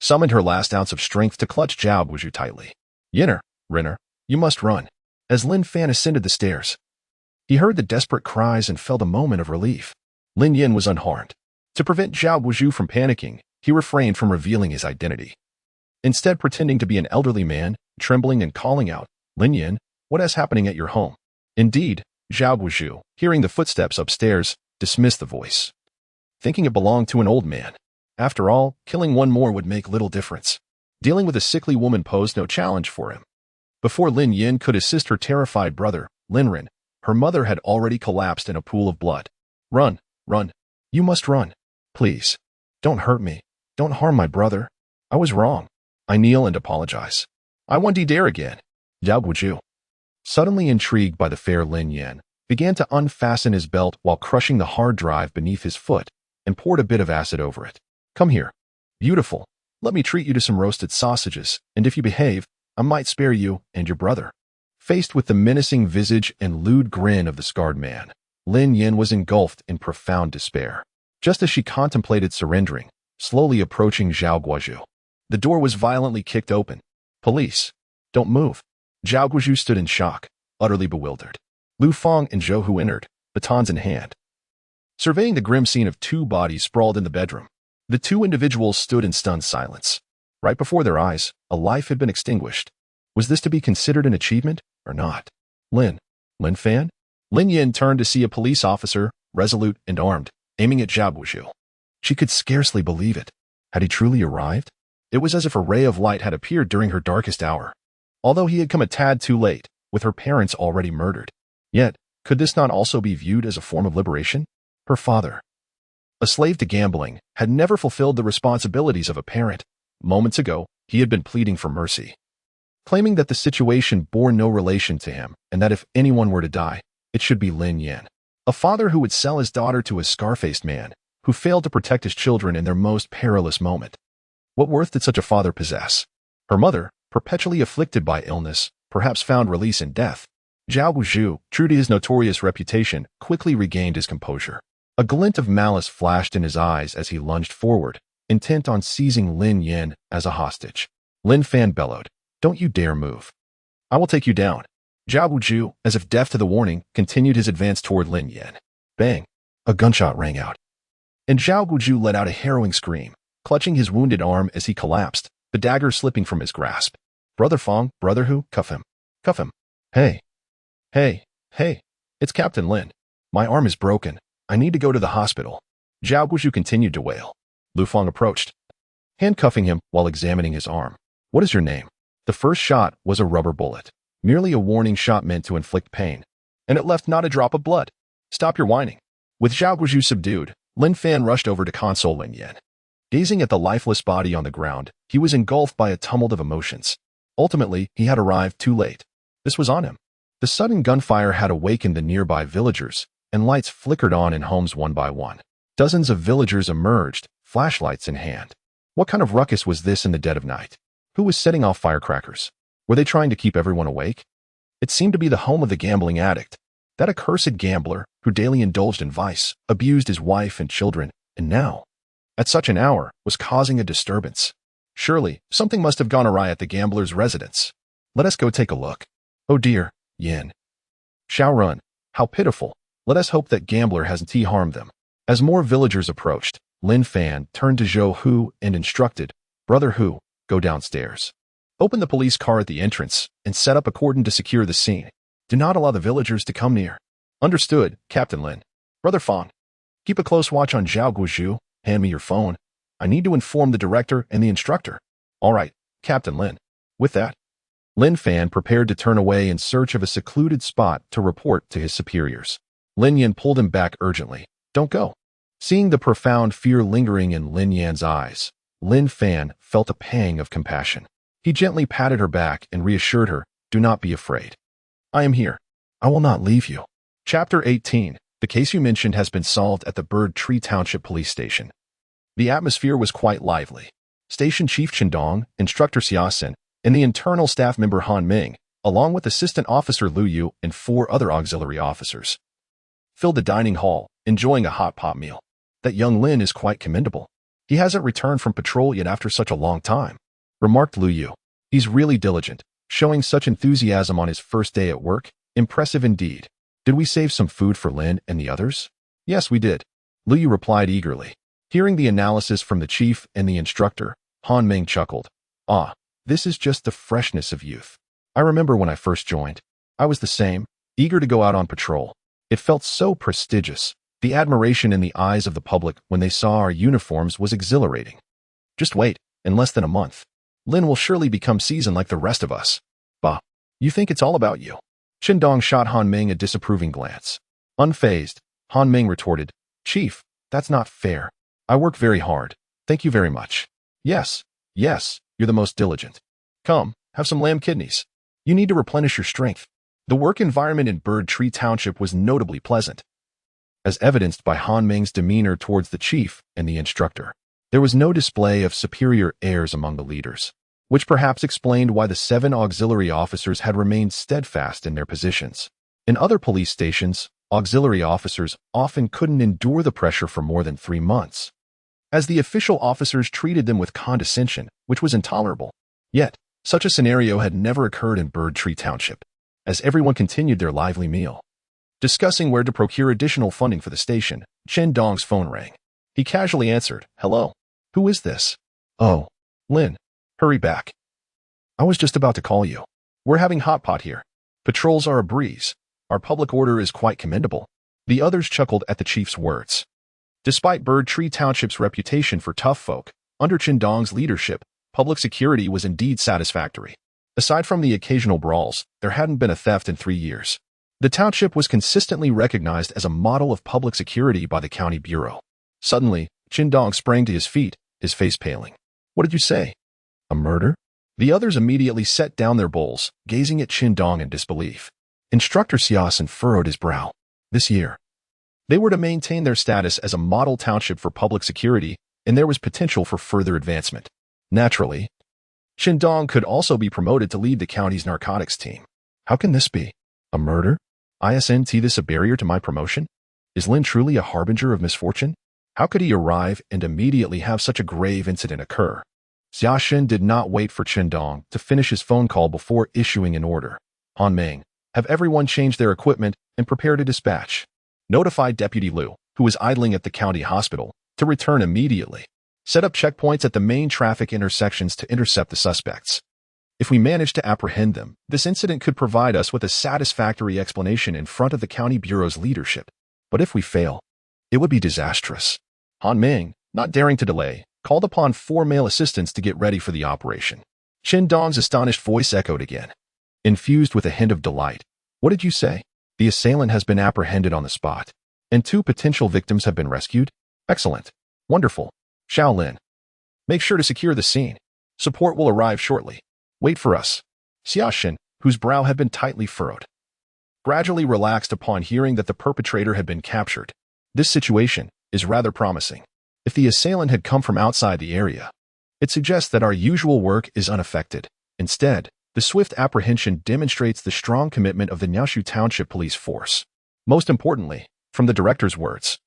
summoned her last ounce of strength to clutch Zhao Guozhu tightly. "Yinner, Renner, you must run." As Lin Fan ascended the stairs, he heard the desperate cries and felt a moment of relief. Lin Yan was unharmed. To prevent Zhao Guozhu from panicking, he refrained from revealing his identity, instead pretending to be an elderly man, trembling and calling out, "Lin Yan, what is happening at your home?" Indeed, Zhao Guozhu, hearing the footsteps upstairs, dismissed the voice, thinking it belonged to an old man. After all, killing one more would make little difference. Dealing with a sickly woman posed no challenge for him. Before Lin Yin could assist her terrified brother, Lin Ren, her mother had already collapsed in a pool of blood. Run, run. You must run. Please. Don't hurt me. Don't harm my brother. I was wrong. I kneel and apologize. I won't dare again. Zhao Guozhu, suddenly intrigued by the fair Lin Yin, began to unfasten his belt while crushing the hard drive beneath his foot and poured a bit of acid over it. Come here. Beautiful. Let me treat you to some roasted sausages, and if you behave, I might spare you and your brother. Faced with the menacing visage and lewd grin of the scarred man, Lin Yin was engulfed in profound despair. Just as she contemplated surrendering, slowly approaching Zhao Guozhu, the door was violently kicked open. Police. Don't move. Zhao Guozhu stood in shock, utterly bewildered. Lu Fang and Zhou Hu entered, batons in hand, surveying the grim scene of two bodies sprawled in the bedroom. The two individuals stood in stunned silence. Right before their eyes, a life had been extinguished. Was this to be considered an achievement or not? Lin Fan? Lin Yin turned to see a police officer, resolute and armed, aiming at Zhao Guozhu. She could scarcely believe it. Had he truly arrived? It was as if a ray of light had appeared during her darkest hour. Although he had come a tad too late, with her parents already murdered. Yet, could this not also be viewed as a form of liberation? Her father, a slave to gambling, had never fulfilled the responsibilities of a parent. Moments ago, he had been pleading for mercy, claiming that the situation bore no relation to him and that if anyone were to die, it should be Lin Yin. A father who would sell his daughter to a scar-faced man who failed to protect his children in their most perilous moment. What worth did such a father possess? Her mother, perpetually afflicted by illness, perhaps found release in death. Zhao Guozhu, true to his notorious reputation, quickly regained his composure. A glint of malice flashed in his eyes as he lunged forward, intent on seizing Lin Yin as a hostage. Lin Fan bellowed, "Don't you dare move. I will take you down." Zhao Guozhu, as if deaf to the warning, continued his advance toward Lin Yin. Bang! A gunshot rang out, and Zhao Guozhu let out a harrowing scream, clutching his wounded arm as he collapsed, the dagger slipping from his grasp. Brother Fang, Brother Hu, cuff him. Cuff him. Hey. Hey. Hey. It's Captain Lin. My arm is broken. I need to go to the hospital. Zhao Guozhu continued to wail. Lu Fang approached, handcuffing him while examining his arm. What is your name? The first shot was a rubber bullet, merely a warning shot meant to inflict pain, and it left not a drop of blood. Stop your whining. With Zhao Guozhu subdued, Lin Fan rushed over to console Lin Yin. Gazing at the lifeless body on the ground, he was engulfed by a tumult of emotions. Ultimately, he had arrived too late. This was on him. The sudden gunfire had awakened the nearby villagers, and lights flickered on in homes one by one. Dozens of villagers emerged, flashlights in hand. What kind of ruckus was this in the dead of night? Who was setting off firecrackers? Were they trying to keep everyone awake? It seemed to be the home of the gambling addict, that accursed gambler who daily indulged in vice, abused his wife and children, and now, at such an hour, was causing a disturbance. Surely, something must have gone awry at the gambler's residence. Let us go take a look. Oh dear, Yin. Xiaorun, how pitiful. Let us hope that gambler hasn't harmed them. As more villagers approached, Lin Fan turned to Zhou Hu and instructed, Brother Hu, go downstairs. Open the police car at the entrance and set up a cordon to secure the scene. Do not allow the villagers to come near. Understood, Captain Lin. Brother Fan, keep a close watch on Zhao Guozhu. Hand me your phone. I need to inform the director and the instructor. All right, Captain Lin. With that, Lin Fan prepared to turn away in search of a secluded spot to report to his superiors. Lin Yin pulled him back urgently. Don't go. Seeing the profound fear lingering in Lin Yan's eyes, Lin Fan felt a pang of compassion. He gently patted her back and reassured her, do not be afraid. I am here. I will not leave you. Chapter 18. The case you mentioned has been solved at the Bird Tree Township Police Station. The atmosphere was quite lively. Station Chief Chendong, Instructor Xiaosin, and the internal staff member Han Ming, along with Assistant Officer Lu Yu and 4 other auxiliary officers, filled the dining hall, enjoying a hot pot meal. That young Lin is quite commendable. He hasn't returned from patrol yet after such a long time, remarked Lu Yu. He's really diligent, showing such enthusiasm on his first day at work. Impressive indeed. Did we save some food for Lin and the others? Yes, we did. Lu Yu replied eagerly. Hearing the analysis from the chief and the instructor, Han Ming chuckled. Ah, this is just the freshness of youth. I remember when I first joined. I was the same, eager to go out on patrol, It felt so prestigious. The admiration in the eyes of the public when they saw our uniforms was exhilarating. Just wait, in less than a month, Lin will surely become seasoned like the rest of us. Bah, you think it's all about you? Qindong shot Han Ming a disapproving glance. Unfazed, Han Ming retorted, Chief, that's not fair. I work very hard. Thank you very much. Yes, you're the most diligent. Come, have some lamb kidneys. You need to replenish your strength. The work environment in Bird Tree Township was notably pleasant, as evidenced by Han Ming's demeanor towards the chief and the instructor. There was no display of superior airs among the leaders, which perhaps explained why the 7 auxiliary officers had remained steadfast in their positions. In other police stations, auxiliary officers often couldn't endure the pressure for more than 3 months, as the official officers treated them with condescension, which was intolerable. Yet, such a scenario had never occurred in Bird Tree Township, as everyone continued their lively meal. Discussing where to procure additional funding for the station, Chen Dong's phone rang. He casually answered, Hello. Who is this? Oh, Lin. Hurry back. I was just about to call you. We're having hot pot here. Patrols are a breeze. Our public order is quite commendable. The others chuckled at the chief's words. Despite Bird Tree Township's reputation for tough folk, under Chen Dong's leadership, public security was indeed satisfactory. Aside from the occasional brawls, there hadn't been a theft in 3 years. The township was consistently recognized as a model of public security by the county bureau. Suddenly, Chen Dong sprang to his feet, his face paling. What did you say? A murder? The others immediately set down their bowls, gazing at Chen Dong in disbelief. Instructor Xiaosan furrowed his brow. This year, they were to maintain their status as a model township for public security, and there was potential for further advancement. Naturally, Chen Dong could also be promoted to lead the county's narcotics team. How can this be? A murder? Isn't this a barrier to my promotion? Is Lin truly a harbinger of misfortune? How could he arrive and immediately have such a grave incident occur? Xiaosan did not wait for Chen Dong to finish his phone call before issuing an order. Han Ming, have everyone change their equipment and prepare to dispatch. Notify Deputy Liu, who is idling at the county hospital, to return immediately. Set up checkpoints at the main traffic intersections to intercept the suspects. If we manage to apprehend them, this incident could provide us with a satisfactory explanation in front of the county bureau's leadership. But if we fail, it would be disastrous. Han Ming, not daring to delay, called upon 4 male assistants to get ready for the operation. Chen Dong's astonished voice echoed again, infused with a hint of delight. What did you say? The assailant has been apprehended on the spot, and 2 potential victims have been rescued? Excellent. Wonderful. Shaolin, make sure to secure the scene. Support will arrive shortly. Wait for us. Xiaosan, whose brow had been tightly furrowed, gradually relaxed upon hearing that the perpetrator had been captured. This situation is rather promising. If the assailant had come from outside the area, it suggests that our usual work is unaffected. Instead, the swift apprehension demonstrates the strong commitment of the Niaoshu Township Police Force. Most importantly, from the director's words,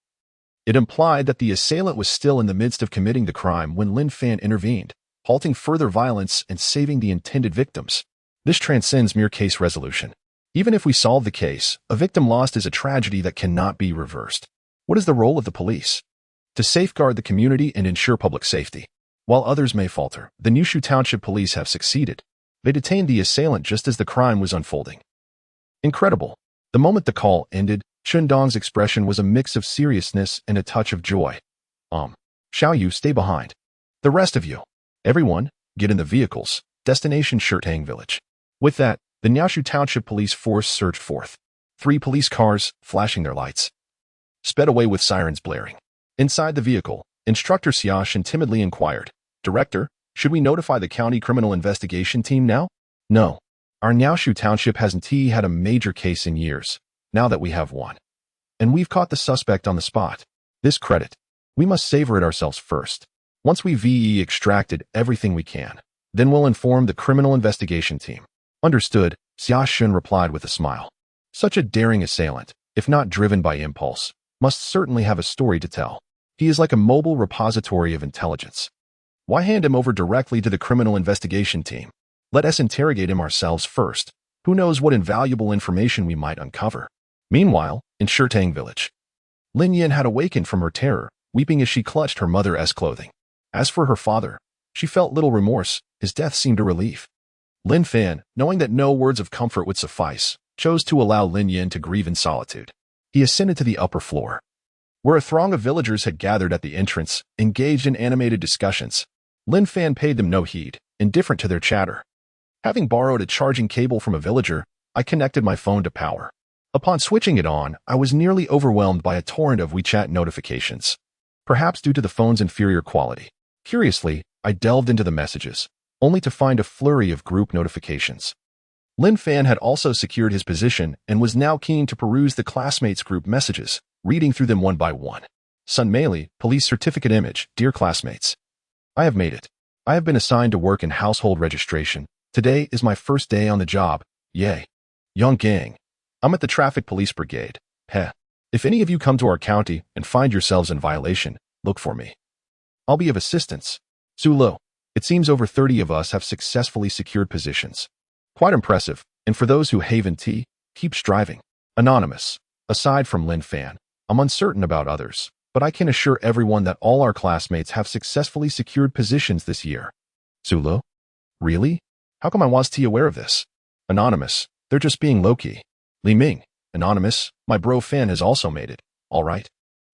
it implied that the assailant was still in the midst of committing the crime when Lin Fan intervened, halting further violence and saving the intended victims. This transcends mere case resolution. Even if we solve the case, a victim lost is a tragedy that cannot be reversed. What is the role of the police? To safeguard the community and ensure public safety. While others may falter, the Niaoshu Township Police have succeeded. They detained the assailant just as the crime was unfolding. Incredible. The moment the call ended, Chen Dong's expression was a mix of seriousness and a touch of joy. Xiao Yu, stay behind. The rest of you, everyone, get in the vehicles. Destination Shirtang Village. With that, the Niaoshu Township Police Force surged forth. 3 police cars, flashing their lights, sped away with sirens blaring. Inside the vehicle, Instructor Xiaosan timidly inquired, Director, should we notify the county criminal investigation team now? No. Our Niaoshu Township hasn't had a major case in years, now that we have one. And we've caught the suspect on the spot. This credit, we must savor it ourselves first. Once we've extracted everything we can, then we'll inform the criminal investigation team. Understood, Xiaosan replied with a smile. Such a daring assailant, if not driven by impulse, must certainly have a story to tell. He is like a mobile repository of intelligence. Why hand him over directly to the criminal investigation team? Let us interrogate him ourselves first. Who knows what invaluable information we might uncover. Meanwhile, in Shirtang Village, Lin Yin had awakened from her terror, weeping as she clutched her mother's clothing. As for her father, she felt little remorse. His death seemed a relief. Lin Fan, knowing that no words of comfort would suffice, chose to allow Lin Yin to grieve in solitude. He ascended to the upper floor, where a throng of villagers had gathered at the entrance, engaged in animated discussions. Lin Fan paid them no heed, indifferent to their chatter. Having borrowed a charging cable from a villager, I connected my phone to power. Upon switching it on, I was nearly overwhelmed by a torrent of WeChat notifications, perhaps due to the phone's inferior quality. Curiously, I delved into the messages, only to find a flurry of group notifications. Lin Fan had also secured his position and was now keen to peruse the classmates' group messages, reading through them one by one. Sun Meili, police certificate image, dear classmates. I have made it. I have been assigned to work in household registration. Today is my first day on the job. Yay. Young gang. I'm at the traffic police brigade. Heh. If any of you come to our county and find yourselves in violation, look for me. I'll be of assistance. Sulo. It seems over 30 of us have successfully secured positions. Quite impressive, and for those who haven tea, keep striving. Anonymous. Aside from Lin Fan, I'm uncertain about others, but I can assure everyone that all our classmates have successfully secured positions this year. Sulo? Really? How come I wasn't aware of this? Anonymous. They're just being low-key. Li Ming. Anonymous. My bro Fan has also made it. All right.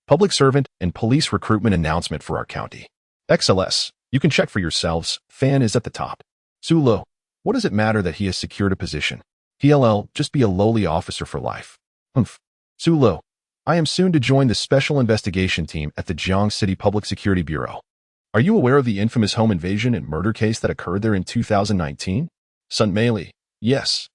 Public servant and police recruitment announcement for our county. XLS. You can check for yourselves. Fan is at the top. Sulo. What does it matter that he has secured a position? PLL. Just be a lowly officer for life. Humph. Sulo. I am soon to join the special investigation team at the Jiang City Public Security Bureau. Are you aware of the infamous home invasion and murder case that occurred there in 2019? Sun Meili. Yes.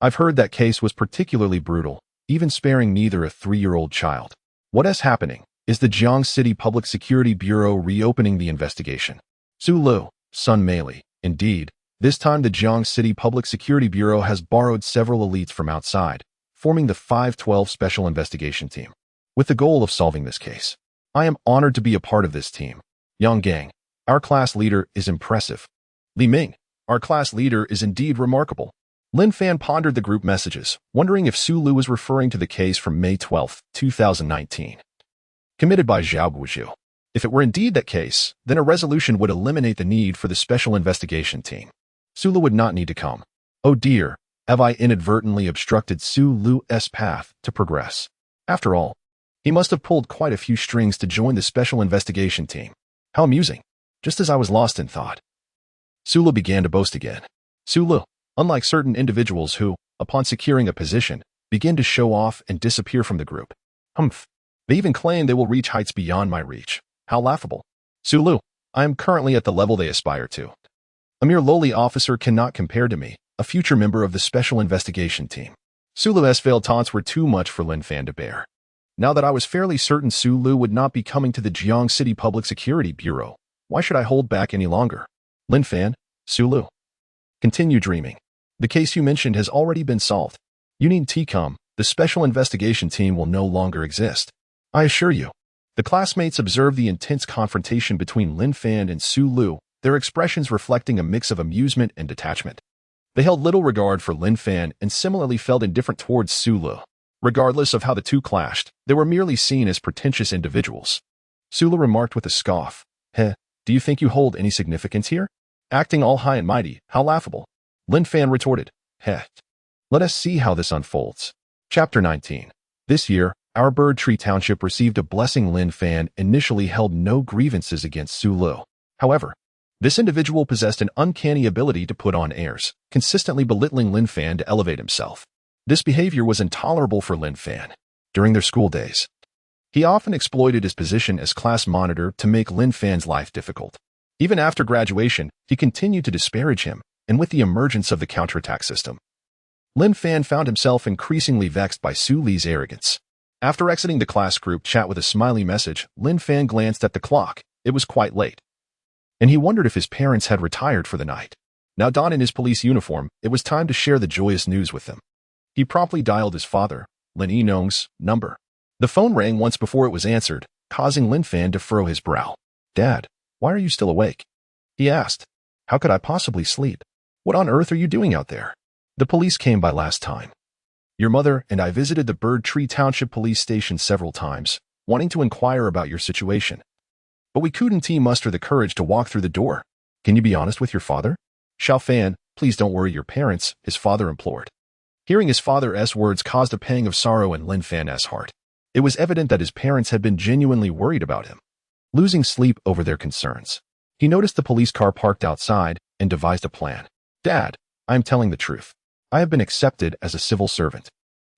I've heard that case was particularly brutal, even sparing neither a 3-year-old child. What is happening? Is the Jiang City Public Security Bureau reopening the investigation? Sulo. Sun Meili. Indeed. This time the Jiang City Public Security Bureau has borrowed several elites from outside, forming the 512 Special Investigation Team, with the goal of solving this case. I am honored to be a part of this team. Yang Gang. Our class leader is impressive. Li Ming. Our class leader is indeed remarkable. Lin Fan pondered the group messages, wondering if Sulu was referring to the case from May 12, 2019. Committed by Zhao Guizhou. If it were indeed that case, then a resolution would eliminate the need for the special investigation team. Sulu would not need to come. Oh dear, have I inadvertently obstructed Sulu's path to progress? After all, he must have pulled quite a few strings to join the special investigation team. How amusing. Just as I was lost in thought, Sulu began to boast again. Sulu, unlike certain individuals who, upon securing a position, begin to show off and disappear from the group. Humph. They even claim they will reach heights beyond my reach. How laughable. Sulu, I am currently at the level they aspire to. A mere lowly officer cannot compare to me, a future member of the special investigation team. Sulu's veiled taunts were too much for Lin Fan to bear. Now that I was fairly certain Sulu would not be coming to the Jiang City Public Security Bureau, why should I hold back any longer? Lin Fan, Sulu. Continue dreaming. The case you mentioned has already been solved. You need TCOM. The special investigation team will no longer exist. I assure you. The classmates observed the intense confrontation between Lin Fan and Sulu, their expressions reflecting a mix of amusement and detachment. They held little regard for Lin Fan and similarly felt indifferent towards Sulu. Regardless of how the two clashed, they were merely seen as pretentious individuals. Sulu remarked with a scoff. Heh, do you think you hold any significance here? Acting all high and mighty, how laughable. Lin Fan retorted. Heh. Let us see how this unfolds. Chapter 19. This year, our Bird Tree Township received a blessing. Lin Fan initially held no grievances against Sulu. However, this individual possessed an uncanny ability to put on airs, consistently belittling Lin Fan to elevate himself. This behavior was intolerable for Lin Fan. During their school days, he often exploited his position as class monitor to make Lin Fan's life difficult. Even after graduation, he continued to disparage him, and with the emergence of the counterattack system, Lin Fan found himself increasingly vexed by Su Li's arrogance. After exiting the class group chat with a smiley message, Lin Fan glanced at the clock. It was quite late, and he wondered if his parents had retired for the night. Now donned in his police uniform, it was time to share the joyous news with them. He promptly dialed his father, Lin Yinong's, number. The phone rang once before it was answered, causing Lin Fan to furrow his brow. Dad, why are you still awake? He asked. How could I possibly sleep? What on earth are you doing out there? The police came by last time. Your mother and I visited the Bird Tree Township police station several times, wanting to inquire about your situation. But we couldn't muster the courage to walk through the door. Can you be honest with your father? Xiao Fan, please don't worry your parents, his father implored. Hearing his father's words caused a pang of sorrow in Lin Fan's heart. It was evident that his parents had been genuinely worried about him, losing sleep over their concerns. He noticed the police car parked outside and devised a plan. Dad, I am telling the truth. I have been accepted as a civil servant.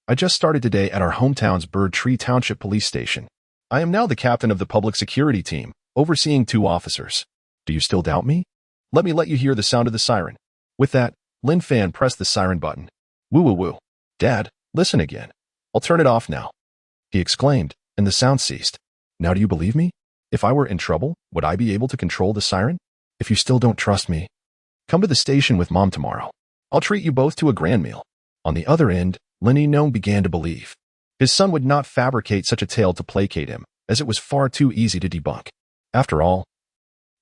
I just started today at our hometown's Bird Tree Township Police Station. I am now the captain of the public security team, overseeing 2 officers. Do you still doubt me? Let me let you hear the sound of the siren. With that, Lin Fan pressed the siren button. Woo woo woo. Dad, listen again. I'll turn it off now, he exclaimed, and the sound ceased. Now do you believe me? If I were in trouble, would I be able to control the siren? If you still don't trust me, come to the station with Mom tomorrow. I'll treat you both to a grand meal. On the other end, Lin Yinong began to believe. His son would not fabricate such a tale to placate him, as it was far too easy to debunk. After all,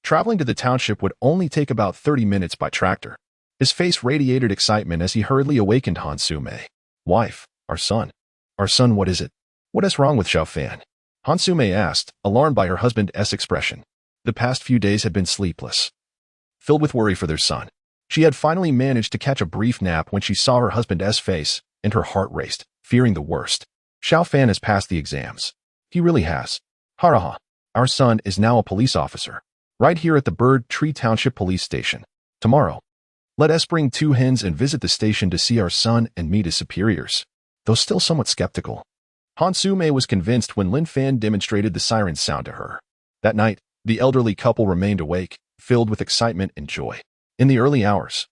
traveling to the township would only take about 30 minutes by tractor. His face radiated excitement as he hurriedly awakened Han Su-mei. Wife, our son. Our son, what is it? What is wrong with Xiao Fan? Han Su-mei asked, alarmed by her husband's expression. The past few days had been sleepless, filled with worry for their son. She had finally managed to catch a brief nap when she saw her husband's face, and her heart raced, fearing the worst. Xiao Fan has passed the exams. He really has. Haraha. Our son is now a police officer, right here at the Bird Tree Township Police Station. Tomorrow, let us bring 2 hens and visit the station to see our son and meet his superiors. Though still somewhat skeptical, Han Su-mei was convinced when Lin Fan demonstrated the siren's sound to her. That night, the elderly couple remained awake, filled with excitement and joy. In the early hours,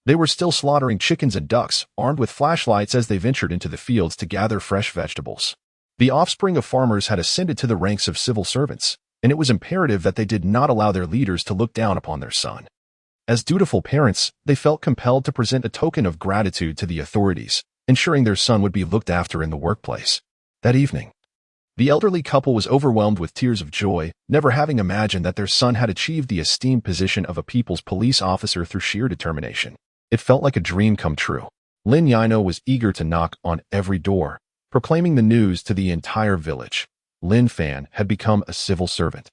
they were still slaughtering chickens and ducks, armed with flashlights as they ventured into the fields to gather fresh vegetables. The offspring of farmers had ascended to the ranks of civil servants, and it was imperative that they did not allow their leaders to look down upon their son. As dutiful parents, they felt compelled to present a token of gratitude to the authorities, ensuring their son would be looked after in the workplace. That evening, the elderly couple was overwhelmed with tears of joy, never having imagined that their son had achieved the esteemed position of a people's police officer through sheer determination. It felt like a dream come true. Lin Yino was eager to knock on every door, proclaiming the news to the entire village. Lin Fan had become a civil servant,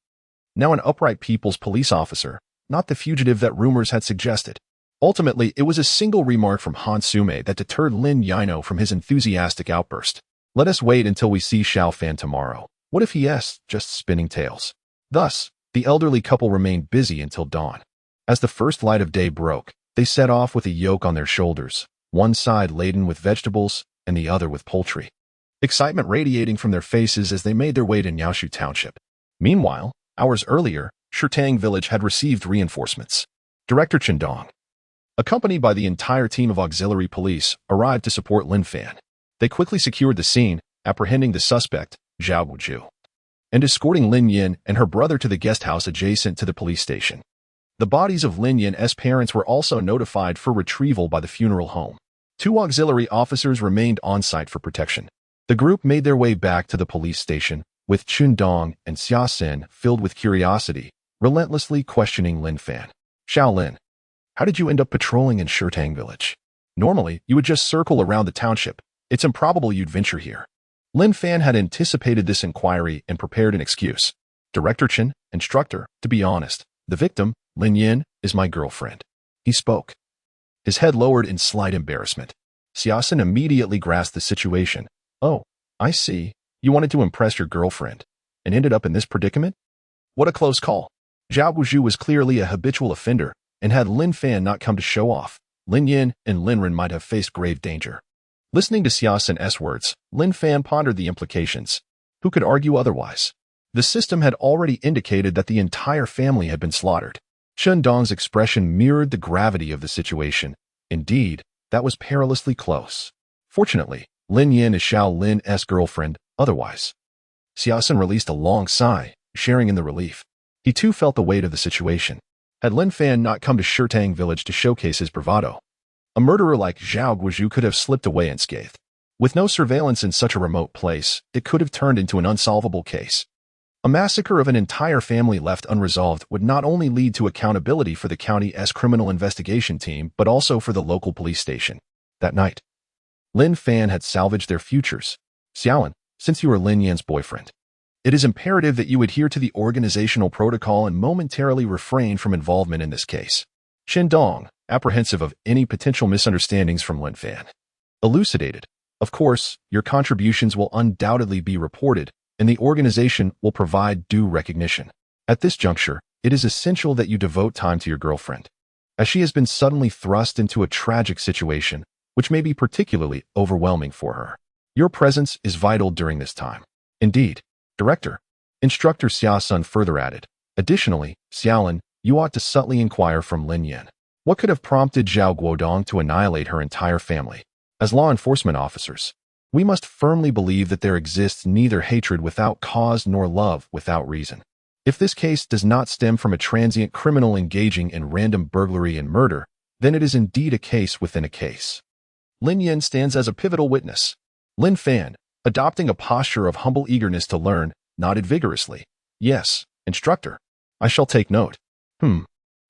now an upright people's police officer, not the fugitive that rumors had suggested. Ultimately, it was a single remark from Han Su-mei that deterred Lin Yino from his enthusiastic outburst. Let us wait until we see Xiao Fan tomorrow. What if he is just spinning tales? Thus, the elderly couple remained busy until dawn. As the first light of day broke, they set off with a yoke on their shoulders, one side laden with vegetables and the other with poultry. Excitement radiating from their faces as they made their way to Niaoshu Township. Meanwhile, hours earlier, Shirtang Village had received reinforcements. Director Chen Dong, accompanied by the entire team of auxiliary police, arrived to support Lin Fan. They quickly secured the scene, apprehending the suspect, Zhao Guju, and escorting Lin Yin and her brother to the guest house adjacent to the police station. The bodies of Lin Yin's parents were also notified for retrieval by the funeral home. 2 auxiliary officers remained on site for protection. The group made their way back to the police station, with Chun Dong and Xia Xin filled with curiosity, relentlessly questioning Lin Fan. Xiao Lin, how did you end up patrolling in Shirtang Village? Normally, you would just circle around the township. It's improbable you'd venture here. Lin Fan had anticipated this inquiry and prepared an excuse. Director Chen, instructor, to be honest, the victim, Lin Yin, is my girlfriend. He spoke, his head lowered in slight embarrassment. Xia Xin immediately grasped the situation. Oh, I see. You wanted to impress your girlfriend and ended up in this predicament? What a close call. Zhao Guju was clearly a habitual offender, and had Lin Fan not come to show off, Lin Yin and Lin Ren might have faced grave danger. Listening to Xia Xin's words, Lin Fan pondered the implications. Who could argue otherwise? The system had already indicated that the entire family had been slaughtered. Chun Dong's expression mirrored the gravity of the situation. Indeed, that was perilously close. Fortunately, Lin Yin is Xiao Lin's girlfriend, otherwise. Xia Xin released a long sigh, sharing in the relief. He too felt the weight of the situation. Had Lin Fan not come to Shirtang Village to showcase his bravado, a murderer like Zhao Guju could have slipped away unscathed. With no surveillance in such a remote place, it could have turned into an unsolvable case. A massacre of an entire family left unresolved would not only lead to accountability for the county's criminal investigation team, but also for the local police station. That night, Lin Fan had salvaged their futures. Xiaolin, since you are Lin Yan's boyfriend, it is imperative that you adhere to the organizational protocol and momentarily refrain from involvement in this case. Chen Dong, apprehensive of any potential misunderstandings from Lin Fan, elucidated. Of course, your contributions will undoubtedly be reported, and the organization will provide due recognition. At this juncture, it is essential that you devote time to your girlfriend, as she has been suddenly thrust into a tragic situation, which may be particularly overwhelming for her. Your presence is vital during this time. Indeed, Director. Instructor Xia Sun further added. Additionally, Xiaolin, you ought to subtly inquire from Lin Yan. What could have prompted Zhao Guodong to annihilate her entire family? As law enforcement officers, we must firmly believe that there exists neither hatred without cause nor love without reason. If this case does not stem from a transient criminal engaging in random burglary and murder, then it is indeed a case within a case. Lin Yan stands as a pivotal witness. Lin Fan, adopting a posture of humble eagerness to learn, nodded vigorously. Yes, instructor. I shall take note.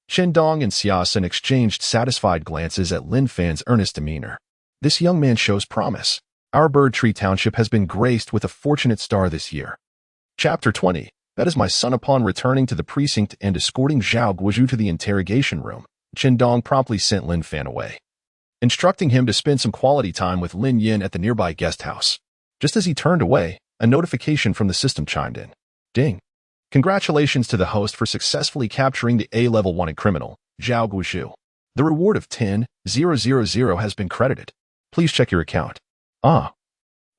Chen Dong and Xia Sun exchanged satisfied glances at Lin Fan's earnest demeanor. This young man shows promise. Our Bird Tree Township has been graced with a fortunate star this year. Chapter 20. That is my son. Upon returning to the precinct and escorting Zhao Guozhu to the interrogation room, Chen Dong promptly sent Lin Fan away, instructing him to spend some quality time with Lin Yin at the nearby guest house. Just as he turned away, a notification from the system chimed in. Ding. Congratulations to the host for successfully capturing the A-level wanted criminal, Zhao Guozhu. The reward of 10,000 has been credited. Please check your account.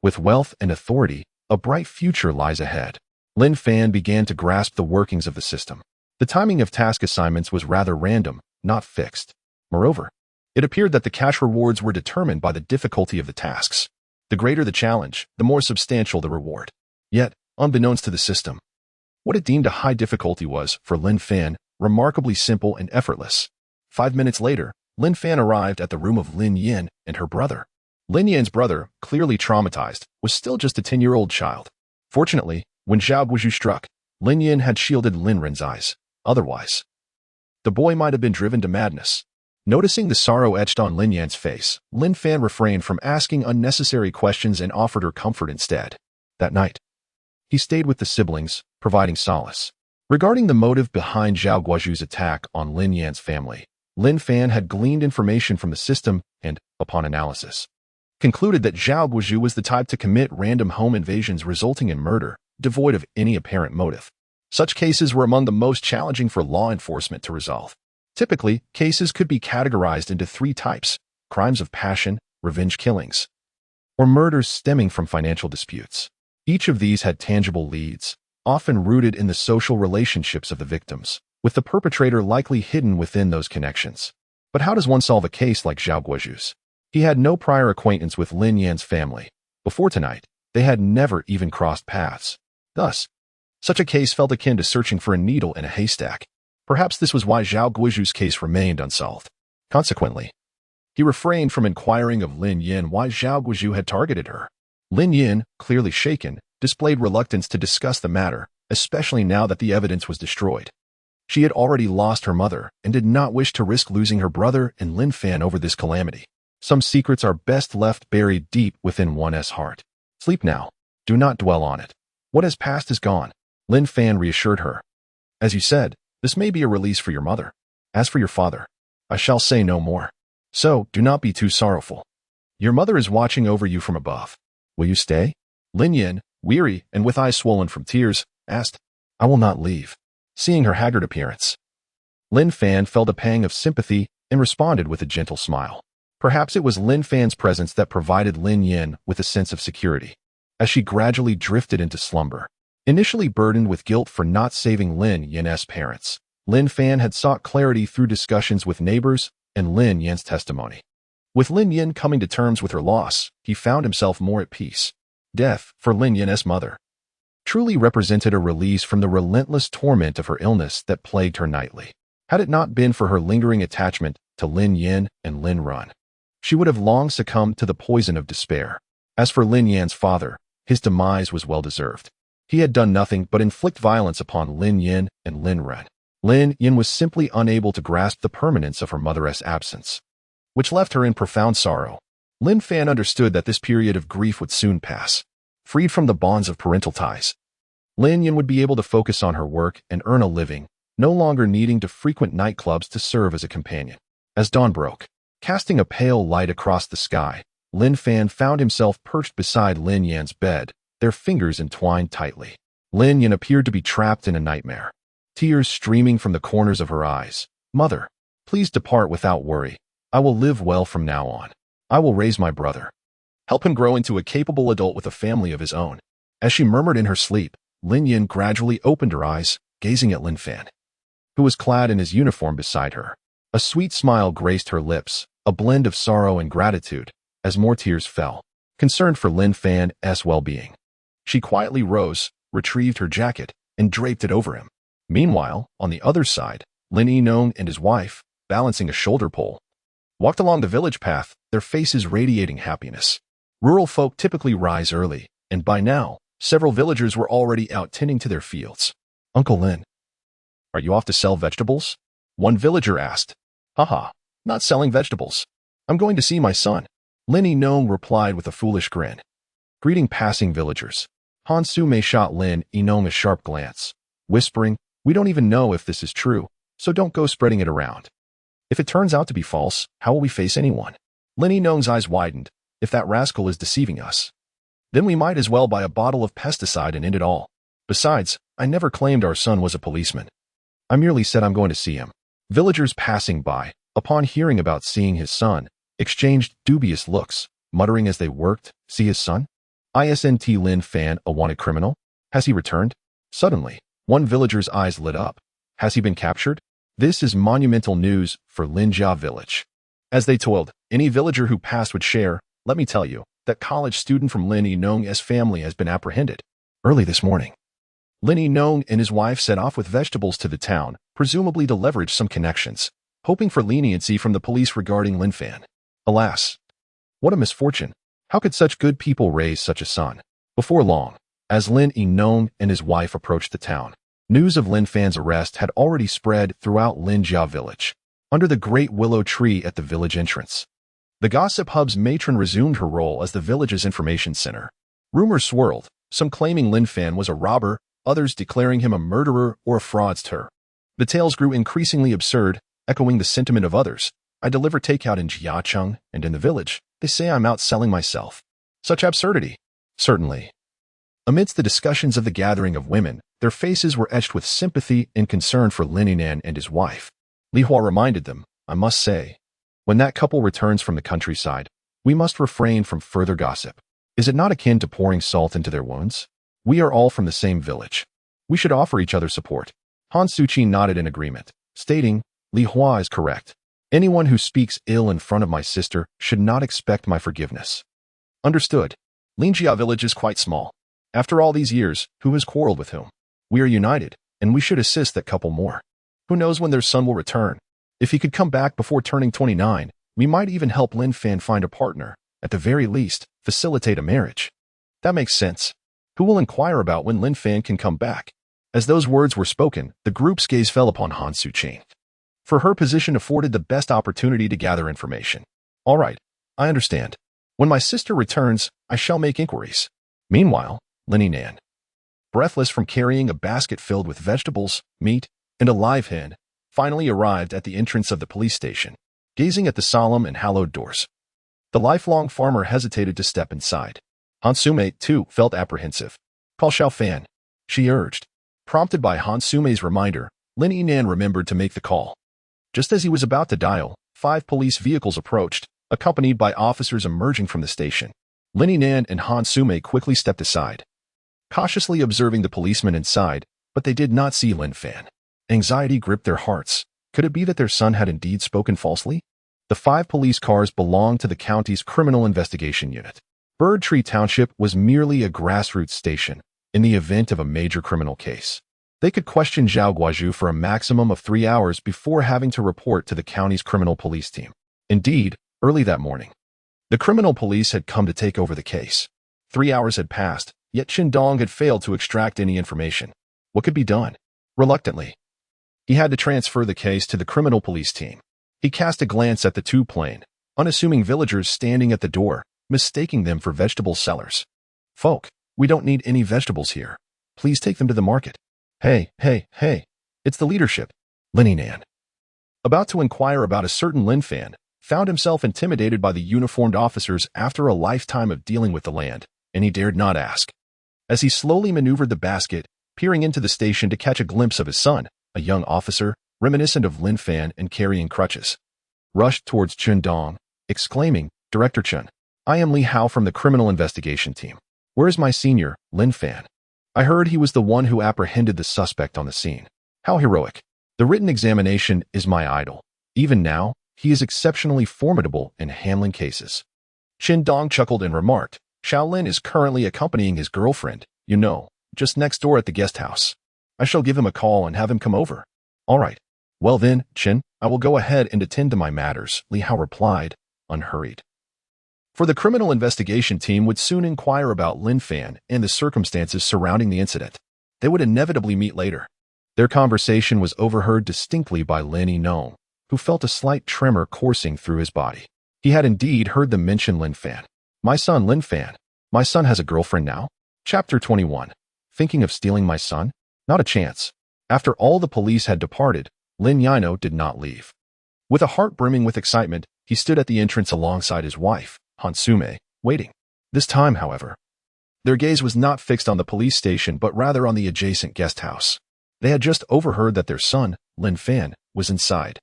With wealth and authority, a bright future lies ahead. Lin Fan began to grasp the workings of the system. The timing of task assignments was rather random, not fixed. Moreover, it appeared that the cash rewards were determined by the difficulty of the tasks. The greater the challenge, the more substantial the reward. Yet, unbeknownst to the system, what it deemed a high difficulty was, for Lin Fan, remarkably simple and effortless. 5 minutes later, Lin Fan arrived at the room of Lin Yin and her brother. Lin Yan's brother, clearly traumatized, was still just a 10-year-old child. Fortunately, when Zhao Guozhu struck, Lin Yin had shielded Lin Ren's eyes. Otherwise, the boy might have been driven to madness. Noticing the sorrow etched on Lin Yan's face, Lin Fan refrained from asking unnecessary questions and offered her comfort instead. That night, he stayed with the siblings, providing solace. Regarding the motive behind Zhao Guozhu's attack on Lin Yan's family, Lin Fan had gleaned information from the system and, upon analysis, concluded that Zhao Guozhu was the type to commit random home invasions resulting in murder, devoid of any apparent motive. Such cases were among the most challenging for law enforcement to resolve. Typically, cases could be categorized into 3 types: crimes of passion, revenge killings, or murders stemming from financial disputes. Each of these had tangible leads, often rooted in the social relationships of the victims, with the perpetrator likely hidden within those connections. But how does one solve a case like Zhao Guozhu's? He had no prior acquaintance with Lin Yan's family. Before tonight, they had never even crossed paths. Thus, such a case felt akin to searching for a needle in a haystack. Perhaps this was why Zhao Guozhu's case remained unsolved. Consequently, he refrained from inquiring of Lin Yin why Zhao Guozhu had targeted her. Lin Yin, clearly shaken, displayed reluctance to discuss the matter, especially now that the evidence was destroyed. She had already lost her mother and did not wish to risk losing her brother and Lin Fan over this calamity. Some secrets are best left buried deep within one's heart. Sleep now. Do not dwell on it. What has passed is gone, Lin Fan reassured her. As you said, this may be a release for your mother. As for your father, I shall say no more. So, do not be too sorrowful. Your mother is watching over you from above. Will you stay? Lin Yin, weary and with eyes swollen from tears, asked. I will not leave. Seeing her haggard appearance, Lin Fan felt a pang of sympathy and responded with a gentle smile. Perhaps it was Lin Fan's presence that provided Lin Yin with a sense of security, as she gradually drifted into slumber. Initially burdened with guilt for not saving Lin Yin's parents, Lin Fan had sought clarity through discussions with neighbors and Lin Yin's testimony. With Lin Yin coming to terms with her loss, he found himself more at peace. Death, for Lin Yin's mother, truly represented a release from the relentless torment of her illness that plagued her nightly. Had it not been for her lingering attachment to Lin Yin and Lin Run, she would have long succumbed to the poison of despair. As for Lin Yan's father, his demise was well-deserved. He had done nothing but inflict violence upon Lin Yin and Lin Ren. Lin Yin was simply unable to grasp the permanence of her mother's absence, which left her in profound sorrow. Lin Fan understood that this period of grief would soon pass. Freed from the bonds of parental ties, Lin Yin would be able to focus on her work and earn a living, no longer needing to frequent nightclubs to serve as a companion. As dawn broke, casting a pale light across the sky, Lin Fan found himself perched beside Lin Yan's bed, their fingers entwined tightly. Lin Yan appeared to be trapped in a nightmare, tears streaming from the corners of her eyes. "Mother, please depart without worry. I will live well from now on. I will raise my brother. Help him grow into a capable adult with a family of his own." As she murmured in her sleep, Lin Yan gradually opened her eyes, gazing at Lin Fan, who was clad in his uniform beside her. A sweet smile graced her lips, a blend of sorrow and gratitude, as more tears fell. Concerned for Lin Fan's well-being, she quietly rose, retrieved her jacket, and draped it over him. Meanwhile, on the other side, Lin Yinong and his wife, balancing a shoulder pole, walked along the village path, their faces radiating happiness. Rural folk typically rise early, and by now, several villagers were already out tending to their fields. "Uncle Lin, are you off to sell vegetables?" one villager asked. "Haha, not selling vegetables. I'm going to see my son," Lin Yinong replied with a foolish grin. Greeting passing villagers, Han Su-mei shot Lin Yinong a sharp glance, whispering, "We don't even know if this is true, so don't go spreading it around. If it turns out to be false, how will we face anyone?" Lin Yinong's eyes widened. "If that rascal is deceiving us, then we might as well buy a bottle of pesticide and end it all. Besides, I never claimed our son was a policeman. I merely said I'm going to see him." Villagers passing by, upon hearing about seeing his son, exchanged dubious looks, muttering as they worked, "See his son? Isn't Lin Fan a wanted criminal? Has he returned?" Suddenly, one villager's eyes lit up. "Has he been captured?" This is monumental news for Linjia village. As they toiled, any villager who passed would share, "Let me tell you, that college student from Lin Yinong's family has been apprehended." Early this morning, Lin Yinong and his wife set off with vegetables to the town, presumably to leverage some connections, hoping for leniency from the police regarding Lin Fan. Alas, what a misfortune. How could such good people raise such a son? Before long, as Lin Yinong and his wife approached the town, news of Lin Fan's arrest had already spread throughout Linjia village. Under the great willow tree at the village entrance, the Gossip Hub's matron resumed her role as the village's information center. Rumors swirled, some claiming Lin Fan was a robber, others declaring him a murderer or a fraudster. The tales grew increasingly absurd, echoing the sentiment of others. "I deliver takeout in Jiacheng, and in the village, they say I'm out selling myself." Such absurdity. Certainly. Amidst the discussions of the gathering of women, their faces were etched with sympathy and concern for Lin Yinan and his wife. Li Hua reminded them, "I must say, when that couple returns from the countryside, we must refrain from further gossip. Is it not akin to pouring salt into their wounds? We are all from the same village. We should offer each other support." Han Suqi nodded in agreement, stating, "Li Hua is correct. Anyone who speaks ill in front of my sister should not expect my forgiveness." Understood. Linjia village is quite small. After all these years, who has quarreled with whom? We are united, and we should assist that couple more. Who knows when their son will return? If he could come back before turning 29, we might even help Lin Fan find a partner, at the very least, facilitate a marriage. That makes sense. Who will inquire about when Lin Fan can come back? As those words were spoken, the group's gaze fell upon Han Suqi. For her position afforded the best opportunity to gather information. "All right, I understand. When my sister returns, I shall make inquiries." Meanwhile, Lin Yinan, breathless from carrying a basket filled with vegetables, meat, and a live hen, finally arrived at the entrance of the police station, gazing at the solemn and hallowed doors. The lifelong farmer hesitated to step inside. Han Su-mei, too, felt apprehensive. "Call Xiao Fan," she urged. Prompted by Han Su-mei's reminder, Lin Yinan remembered to make the call. Just as he was about to dial, 5 police vehicles approached, accompanied by officers emerging from the station. Lin Yinan and Han Su-mei quickly stepped aside, cautiously observing the policemen inside, but they did not see Lin Fan. Anxiety gripped their hearts. Could it be that their son had indeed spoken falsely? The 5 police cars belonged to the county's criminal investigation unit. Bird Tree Township was merely a grassroots station in the event of a major criminal case. They could question Zhao Guozhu for a maximum of 3 hours before having to report to the county's criminal police team. Indeed, early that morning, the criminal police had come to take over the case. 3 hours had passed, yet Qindong had failed to extract any information. What could be done? Reluctantly, he had to transfer the case to the criminal police team. He cast a glance at the 2 plain, unassuming villagers standing at the door, mistaking them for vegetable sellers. "Folk, we don't need any vegetables here. Please take them to the market." Hey, it's the leadership. Lin Yinan, about to inquire about a certain Lin Fan, found himself intimidated by the uniformed officers after a lifetime of dealing with the land, and he dared not ask. As he slowly maneuvered the basket, peering into the station to catch a glimpse of his son, a young officer, reminiscent of Lin Fan and carrying crutches, rushed towards Chen Dong, exclaiming, "Director Chen, I am Li Hao from the criminal investigation team. Where is my senior, Lin Fan? I heard he was the one who apprehended the suspect on the scene. How heroic. The written examination is my idol. Even now, he is exceptionally formidable in handling cases." Chen Dong chuckled and remarked, "Xiaolin is currently accompanying his girlfriend, just next door at the guest house. I shall give him a call and have him come over." "All right. Well then, Chen, I will go ahead and attend to my matters," Li Hao replied, unhurried. For the criminal investigation team would soon inquire about Lin Fan and the circumstances surrounding the incident. They would inevitably meet later. Their conversation was overheard distinctly by Lin Yinong, who felt a slight tremor coursing through his body. He had indeed heard them mention Lin Fan. "My son, Lin Fan. My son has a girlfriend now?" Chapter 21. Thinking of stealing my son? Not a chance. After all the police had departed, Lin Yino did not leave. With a heart brimming with excitement, he stood at the entrance alongside his wife, Hansume, waiting. This time, however, their gaze was not fixed on the police station but rather on the adjacent guest house. They had just overheard that their son, Lin Fan, was inside,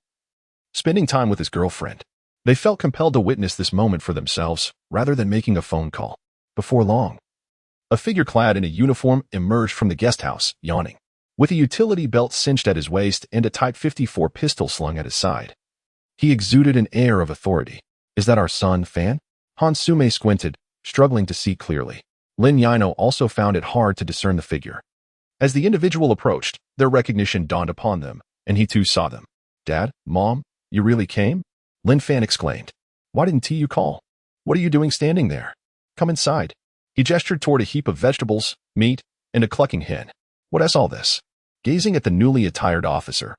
spending time with his girlfriend. They felt compelled to witness this moment for themselves, rather than making a phone call. Before long, a figure clad in a uniform emerged from the guest house, yawning, with a utility belt cinched at his waist and a Type 54 pistol slung at his side. He exuded an air of authority. "Is that our son, Fan?" Hansume squinted, struggling to see clearly. Lin Yino also found it hard to discern the figure. As the individual approached, their recognition dawned upon them, and he too saw them. "Dad, Mom, you really came?" Lin Fan exclaimed. "Why didn't you call? What are you doing standing there? Come inside." He gestured toward a heap of vegetables, meat, and a clucking hen. "What is all this?" Gazing at the newly attired officer,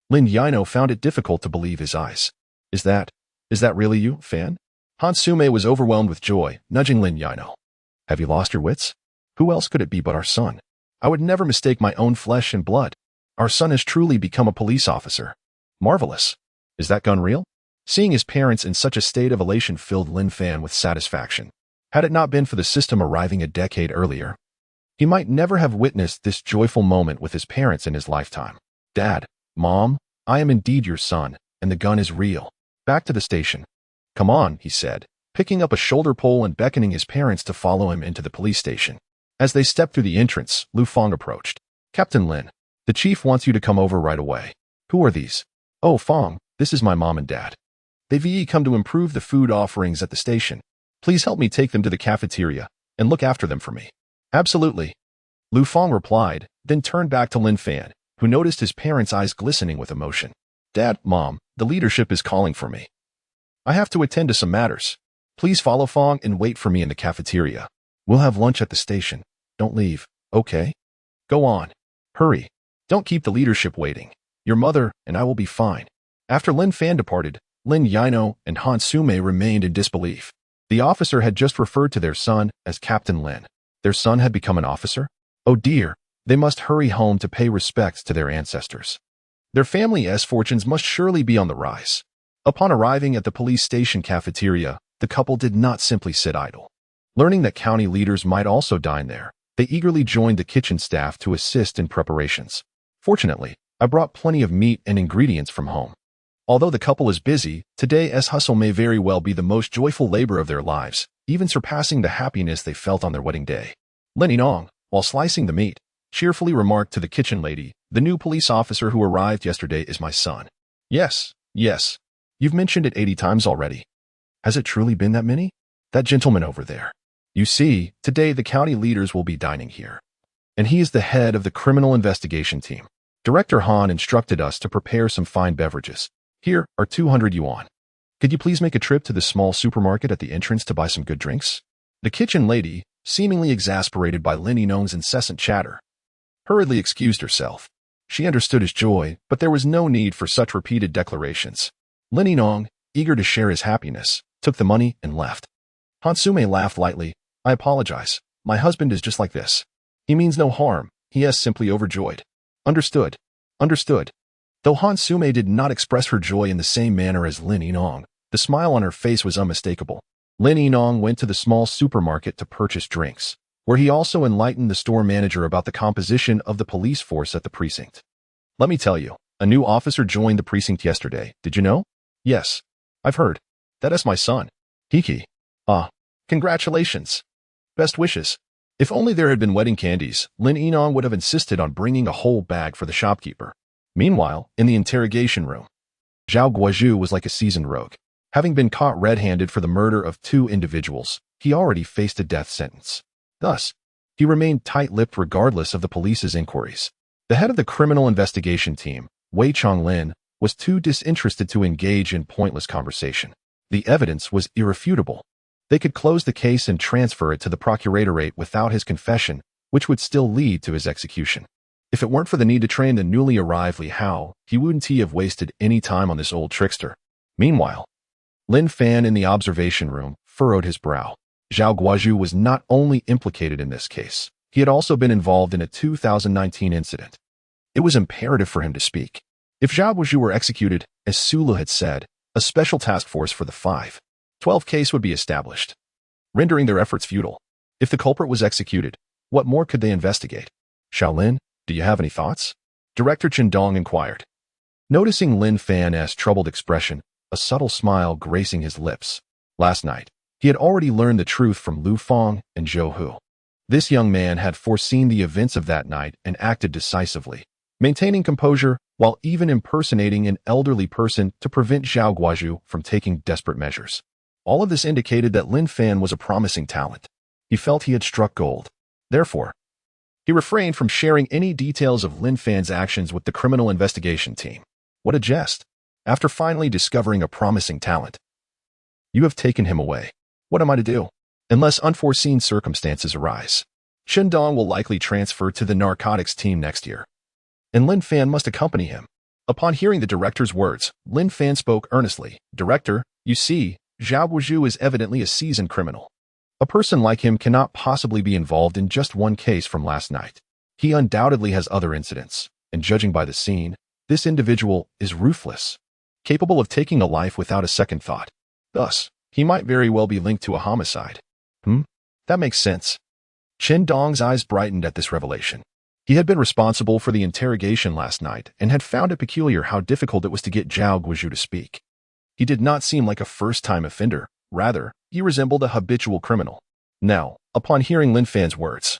Lin Yino found it difficult to believe his eyes. Is that really you, Fan?" Hansume was overwhelmed with joy, nudging Lin Yino. "Have you lost your wits? Who else could it be but our son? I would never mistake my own flesh and blood. Our son has truly become a police officer. Marvelous. Is that gun real?" Seeing his parents in such a state of elation filled Lin Fan with satisfaction. Had it not been for the system arriving a decade earlier, he might never have witnessed this joyful moment with his parents in his lifetime. "Dad, Mom, I am indeed your son, and the gun is real. Back to the station." "Come on," he said, picking up a shoulder pole and beckoning his parents to follow him into the police station. As they stepped through the entrance, Lu Fong approached. "Captain Lin, the chief wants you to come over right away." "Who are these?" "Oh, Fong, this is my mom and dad. They've come to improve the food offerings at the station. Please help me take them to the cafeteria and look after them for me." "Absolutely," Lu Fong replied, then turned back to Lin Fan, who noticed his parents' eyes glistening with emotion. "Dad, Mom, the leadership is calling for me. I have to attend to some matters. Please follow Fong and wait for me in the cafeteria. We'll have lunch at the station. Don't leave, okay? Go on. Hurry. Don't keep the leadership waiting. Your mother and I will be fine." After Lin Fan departed, Lin Yino and Hansume remained in disbelief. The officer had just referred to their son as Captain Lin. Their son had become an officer? Oh dear, they must hurry home to pay respects to their ancestors. Their family's fortunes must surely be on the rise. Upon arriving at the police station cafeteria, the couple did not simply sit idle. Learning that county leaders might also dine there, they eagerly joined the kitchen staff to assist in preparations. "Fortunately, I brought plenty of meat and ingredients from home." Although the couple is busy, today's hustle may very well be the most joyful labor of their lives, even surpassing the happiness they felt on their wedding day. Lin Yinong, while slicing the meat, cheerfully remarked to the kitchen lady, "The new police officer who arrived yesterday is my son." Yes. You've mentioned it 80 times already. Has it truly been that many? That gentleman over there. You see, today the county leaders will be dining here. And he is the head of the criminal investigation team. Director Han instructed us to prepare some fine beverages. Here are 200 yuan. Could you please make a trip to the small supermarket at the entrance to buy some good drinks? The kitchen lady, seemingly exasperated by Lin Yinong's incessant chatter, hurriedly excused herself. She understood his joy, but there was no need for such repeated declarations. Lin Yinong, eager to share his happiness, took the money and left. Hansume laughed lightly. "I apologize. My husband is just like this. He means no harm. He is simply overjoyed." Understood. Though Hansume did not express her joy in the same manner as Lin Yinong, The smile on her face was unmistakable. Lin Yinong went to the small supermarket to purchase drinks, where he also enlightened the store manager about the composition of the police force at the precinct. Let me tell you, a new officer joined the precinct yesterday. Did you know? Yes, I've heard. That is my son. Hiki. Ah, congratulations. Best wishes. If only there had been wedding candies, Lin Yinong would have insisted on bringing a whole bag for the shopkeeper. Meanwhile, in the interrogation room, Zhao Guozhu was like a seasoned rogue. Having been caught red-handed for the murder of 2 individuals, he already faced a death sentence. Thus, he remained tight-lipped regardless of the police's inquiries. The head of the criminal investigation team, Wei Chonglin, was too disinterested to engage in pointless conversation. The evidence was irrefutable. They could close the case and transfer it to the procuratorate without his confession, which would still lead to his execution. If it weren't for the need to train the newly arrived Li Hao, he wouldn't have wasted any time on this old trickster. Meanwhile, Lin Fan in the observation room furrowed his brow. Zhao Guozhu was not only implicated in this case, he had also been involved in a 2019 incident. It was imperative for him to speak. If Zhao Guozhu were executed, as Sulu had said, a special task force for the 5/12 case would be established, rendering their efforts futile. If the culprit was executed, what more could they investigate? Shaolin, do you have any thoughts? Director Qindong inquired. Noticing Lin Fan's troubled expression, a subtle smile gracing his lips. Last night, he had already learned the truth from Lu Feng and Zhou Hu. This young man had foreseen the events of that night and acted decisively, maintaining composure while even impersonating an elderly person to prevent Zhao Guozhu from taking desperate measures. All of this indicated that Lin Fan was a promising talent. He felt he had struck gold. Therefore, he refrained from sharing any details of Lin Fan's actions with the criminal investigation team. What a jest! After finally discovering a promising talent, you have taken him away. What am I to do? Unless unforeseen circumstances arise, Qindong will likely transfer to the narcotics team next year, and Lin Fan must accompany him. Upon hearing the director's words, Lin Fan spoke earnestly. Director, you see, Zhao Guozhu is evidently a seasoned criminal. A person like him cannot possibly be involved in just one case from last night. He undoubtedly has other incidents, and judging by the scene, this individual is ruthless, capable of taking a life without a second thought. Thus, he might very well be linked to a homicide. That makes sense. Qindong's eyes brightened at this revelation. He had been responsible for the interrogation last night and had found it peculiar how difficult it was to get Zhao Guozhu to speak. He did not seem like a first-time offender. Rather, he resembled a habitual criminal. Now, upon hearing Lin Fan's words,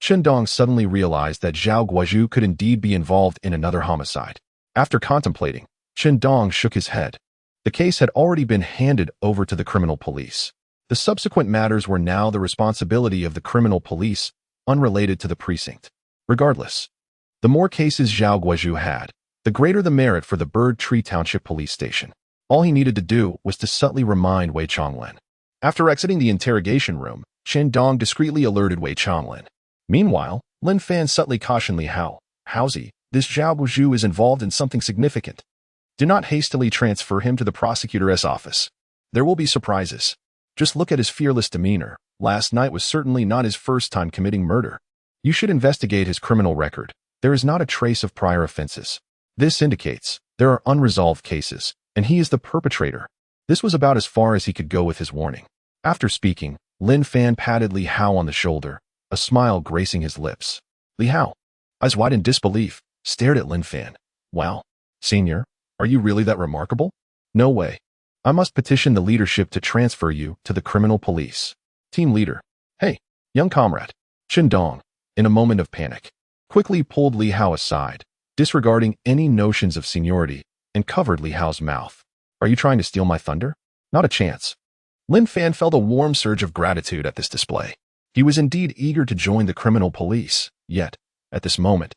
Qindong suddenly realized that Zhao Guozhu could indeed be involved in another homicide. After contemplating, Qindong shook his head. The case had already been handed over to the criminal police. The subsequent matters were now the responsibility of the criminal police, unrelated to the precinct. Regardless, the more cases Zhao Guozhu had, the greater the merit for the Bird Tree Township Police Station. All he needed to do was to subtly remind Wei Chonglin. After exiting the interrogation room, Qindong discreetly alerted Wei Chonglin. Meanwhile, Lin Fan subtly cautioned Li Hao. Haozi, this Zhao Guozhu is involved in something significant. Do not hastily transfer him to the prosecutor's office. There will be surprises. Just look at his fearless demeanor. Last night was certainly not his first time committing murder. You should investigate his criminal record. There is not a trace of prior offenses. This indicates there are unresolved cases, and he is the perpetrator. This was about as far as he could go with his warning. After speaking, Lin Fan patted Li Hao on the shoulder, a smile gracing his lips. Li Hao, eyes wide in disbelief, stared at Lin Fan. Wow, senior, are you really that remarkable? No way. I must petition the leadership to transfer you to the criminal police. Team leader. Hey, young comrade. Qindong, in a moment of panic, quickly pulled Li Hao aside, disregarding any notions of seniority, and covered Li Hao's mouth. Are you trying to steal my thunder? Not a chance. Lin Fan felt a warm surge of gratitude at this display. He was indeed eager to join the criminal police, yet, at this moment,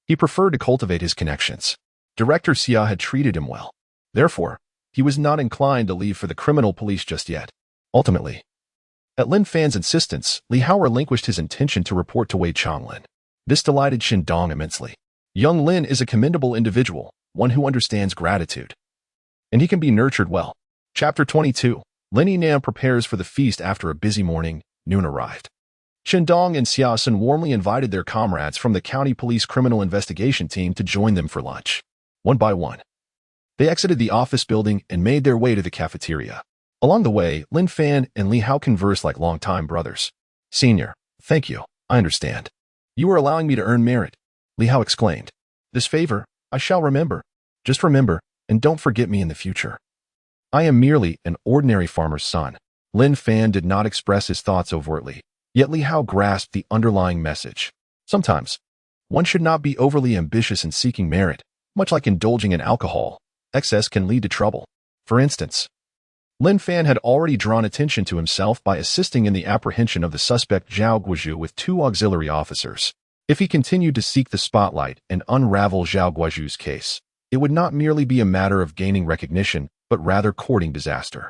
he preferred to cultivate his connections. Director Xia had treated him well. Therefore, he was not inclined to leave for the criminal police just yet. Ultimately, at Lin Fan's insistence, Li Hao relinquished his intention to report to Wei Chonglin. This delighted Qindong immensely. Young Lin is a commendable individual, one who understands gratitude, and he can be nurtured well. Chapter 22. Lin Yinan prepares for the feast after a busy morning. Noon arrived. Qindong and Xiaosun warmly invited their comrades from the county police criminal investigation team to join them for lunch. One by one, They exited the office building and made their way to the cafeteria. Along the way, Lin Fan and Li Hao conversed like longtime brothers. "Senior, thank you. I understand. You are allowing me to earn merit," Li Hao exclaimed. "This favor, I shall remember. Just remember, and don't forget me in the future. I am merely an ordinary farmer's son." Lin Fan did not express his thoughts overtly, yet Li Hao grasped the underlying message. Sometimes, one should not be overly ambitious in seeking merit. Much like indulging in alcohol, excess can lead to trouble. For instance, Lin Fan had already drawn attention to himself by assisting in the apprehension of the suspect Zhao Guozhu with 2 auxiliary officers. If he continued to seek the spotlight and unravel Zhao Guozhu's case, it would not merely be a matter of gaining recognition, but rather courting disaster.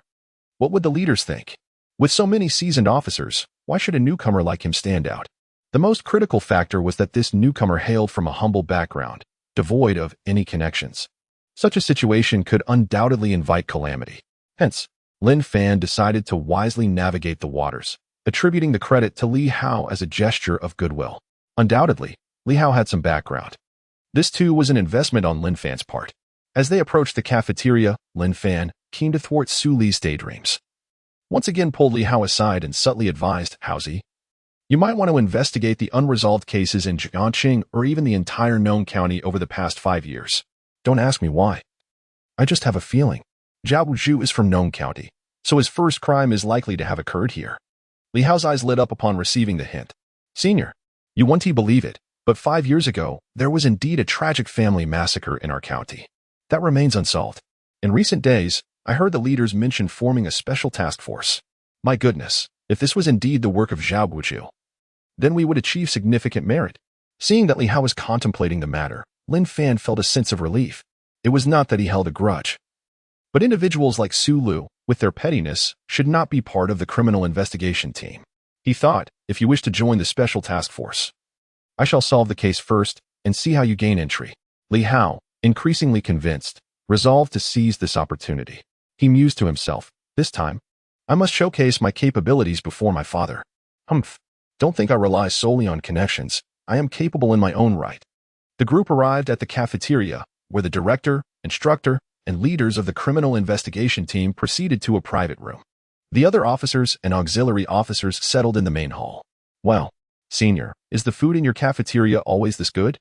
What would the leaders think? With so many seasoned officers, why should a newcomer like him stand out? The most critical factor was that this newcomer hailed from a humble background, devoid of any connections. Such a situation could undoubtedly invite calamity. Hence, Lin Fan decided to wisely navigate the waters, attributing the credit to Li Hao as a gesture of goodwill. Undoubtedly, Li Hao had some background. This too was an investment on Lin Fan's part. As they approached the cafeteria, Lin Fan, keen to thwart Su Li's daydreams, once again pulled Li Hao aside and subtly advised, "Haozi, you might want to investigate the unresolved cases in Jiangqing or even the entire known county over the past 5 years. Don't ask me why. I just have a feeling. Zhao Guozhu is from Nong County, so his first crime is likely to have occurred here." Li Hao's eyes lit up upon receiving the hint. "Senior, you won't believe it, but 5 years ago, there was indeed a tragic family massacre in our county. That remains unsolved. In recent days, I heard the leaders mention forming a special task force. My goodness, if this was indeed the work of Zhao Guozhu, then we would achieve significant merit." Seeing that Li Hao was contemplating the matter, Lin Fan felt a sense of relief. It was not that he held a grudge. But individuals like Su Lu, with their pettiness, should not be part of the criminal investigation team. He thought, "If you wish to join the special task force, I shall solve the case first and see how you gain entry." Li Hao, increasingly convinced, resolved to seize this opportunity. He mused to himself, "This time, I must showcase my capabilities before my father. Don't think I rely solely on connections. I am capable in my own right." The group arrived at the cafeteria, where the director, instructor, and leaders of the criminal investigation team proceeded to a private room. The other officers and auxiliary officers settled in the main hall. "Well, Senior, is the food in your cafeteria always this good?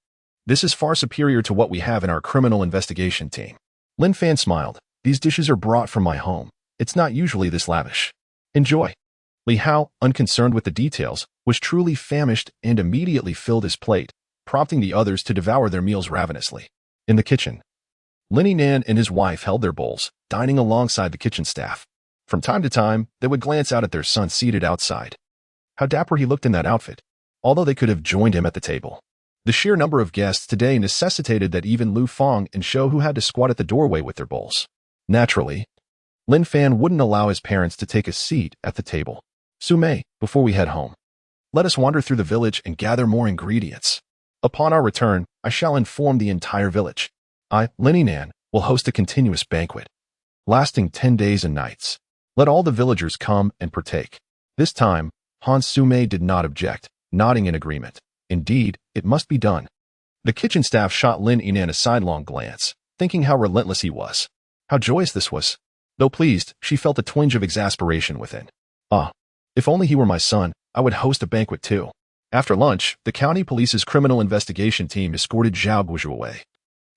This is far superior to what we have in our criminal investigation team." Lin Fan smiled. "These dishes are brought from my home. It's not usually this lavish. Enjoy." Li Hao, unconcerned with the details, was truly famished and immediately filled his plate, prompting the others to devour their meals ravenously. In the kitchen, Lin Nan and his wife held their bowls, dining alongside the kitchen staff. From time to time, they would glance out at their son seated outside. How dapper he looked in that outfit, although they could have joined him at the table. The sheer number of guests today necessitated that even Lu Feng and Shou had to squat at the doorway with their bowls. Naturally, Lin Fan wouldn't allow his parents to take a seat at the table. "Su Mei, before we head home, let us wander through the village and gather more ingredients. Upon our return, I shall inform the entire village. I, Lin Nan, will host a continuous banquet, lasting 10 days and nights. Let all the villagers come and partake." This time, Han Su Mei did not object, nodding in agreement. Indeed, it must be done. The kitchen staff shot Lin Nan a sidelong glance, thinking how relentless he was. How joyous this was. Though pleased, she felt a twinge of exasperation within. If only he were my son, I would host a banquet too. After lunch, the county police's criminal investigation team escorted Zhao Guozhu away,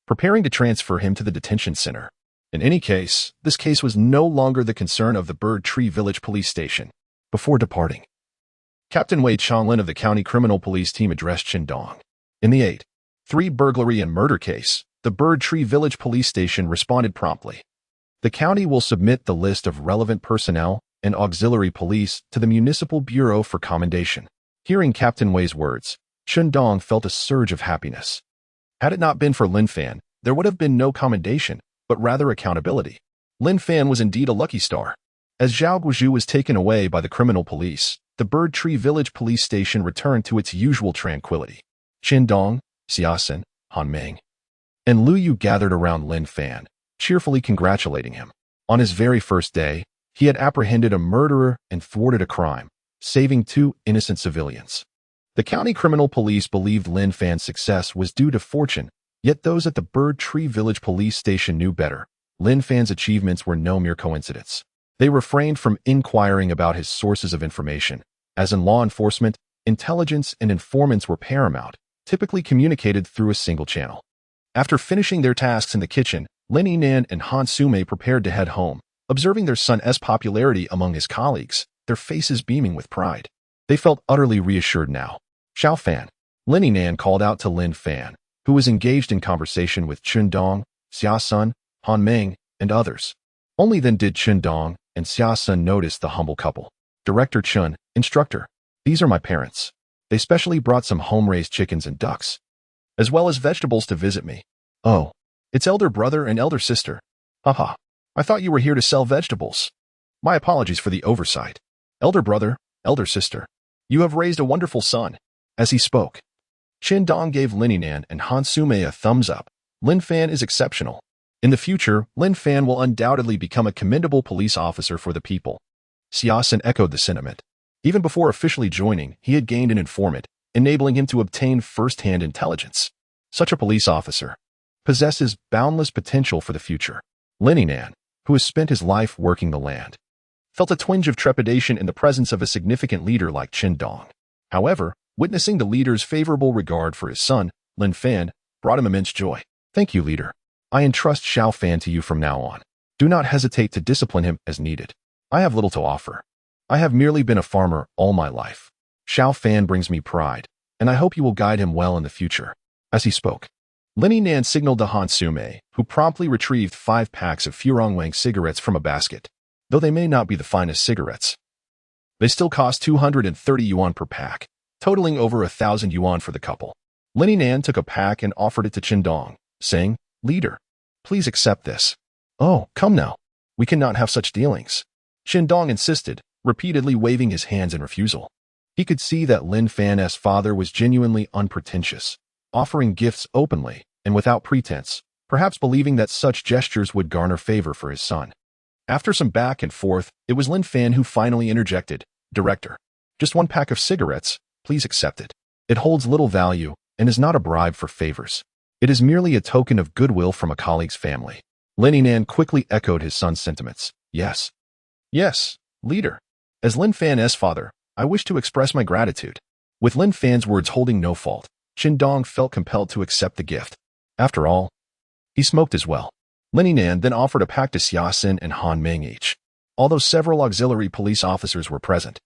preparing to transfer him to the detention center. In any case, this case was no longer the concern of the Bird Tree Village Police Station. Before departing, Captain Wei Changlin of the county criminal police team addressed Qin Dong. In the 8-3 burglary and murder case, the Bird Tree Village Police Station responded promptly. The county will submit the list of relevant personnel and auxiliary police to the Municipal Bureau for commendation. Hearing Captain Wei's words, Qin Dong felt a surge of happiness. Had it not been for Lin Fan, there would have been no commendation, but rather accountability. Lin Fan was indeed a lucky star. As Zhao Guozhu was taken away by the criminal police, the Bird Tree Village Police Station returned to its usual tranquility. Qin Dong, Xiaosen, Han Meng, and Lu Yu gathered around Lin Fan, cheerfully congratulating him. On his very first day, he had apprehended a murderer and thwarted a crime, saving 2 innocent civilians. The county criminal police believed Lin Fan's success was due to fortune, yet those at the Bird Tree Village Police Station knew better. Lin Fan's achievements were no mere coincidence. They refrained from inquiring about his sources of information, as in law enforcement, intelligence and informants were paramount, typically communicated through a single channel. After finishing their tasks in the kitchen, Lin Yinan and Han Sume prepared to head home, observing their son's popularity among his colleagues, their faces beaming with pride. They felt utterly reassured now. Xiao Fan. Lin Yinan called out to Lin Fan, who was engaged in conversation with Chun Dong, Xia Sun, Han Meng, and others. Only then did Chun Dong and Xia Sun notice the humble couple. Director Chun, instructor. These are my parents. They specially brought some home-raised chickens and ducks, as well as vegetables to visit me. Oh, it's elder brother and elder sister. Haha, I thought you were here to sell vegetables. My apologies for the oversight. Elder brother, elder sister, you have raised a wonderful son. As he spoke, Chin Dong gave Lin Yinan and Han Sume a thumbs up. Lin Fan is exceptional. In the future, Lin Fan will undoubtedly become a commendable police officer for the people. Xia Sun echoed the sentiment. Even before officially joining, he had gained an informant, enabling him to obtain first-hand intelligence. Such a police officer possesses boundless potential for the future. Lin Yinan, who has spent his life working the land, felt a twinge of trepidation in the presence of a significant leader like Chin Dong. However, witnessing the leader's favorable regard for his son, Lin Fan, brought him immense joy. Thank you, leader. I entrust Xiao Fan to you from now on. Do not hesitate to discipline him as needed. I have little to offer. I have merely been a farmer all my life. Xiao Fan brings me pride, and I hope you will guide him well in the future. As he spoke, Lin Yinan signaled to Han Sume, who promptly retrieved 5 packs of Furongwang cigarettes from a basket. Though they may not be the finest cigarettes, they still cost 230 yuan per pack, totaling over 1,000 yuan for the couple. Lin Yinan took a pack and offered it to Chin Dong, saying, Leader, please accept this. Oh, come now. We cannot have such dealings. Chin Dong insisted, repeatedly waving his hands in refusal. He could see that Lin Fan's father was genuinely unpretentious, offering gifts openly and without pretense, perhaps believing that such gestures would garner favor for his son. After some back and forth, it was Lin Fan who finally interjected, Director, just 1 pack of cigarettes, please accept it. It holds little value and is not a bribe for favors. It is merely a token of goodwill from a colleague's family. Lin Yinan quickly echoed his son's sentiments. Yes. Yes, leader. As Lin Fan's father, I wish to express my gratitude. With Lin Fan's words holding no fault, Chin Dong felt compelled to accept the gift. After all, he smoked as well. Lin Yinan then offered a pack to Xia Sun and Han Meng each. Although several auxiliary police officers were present,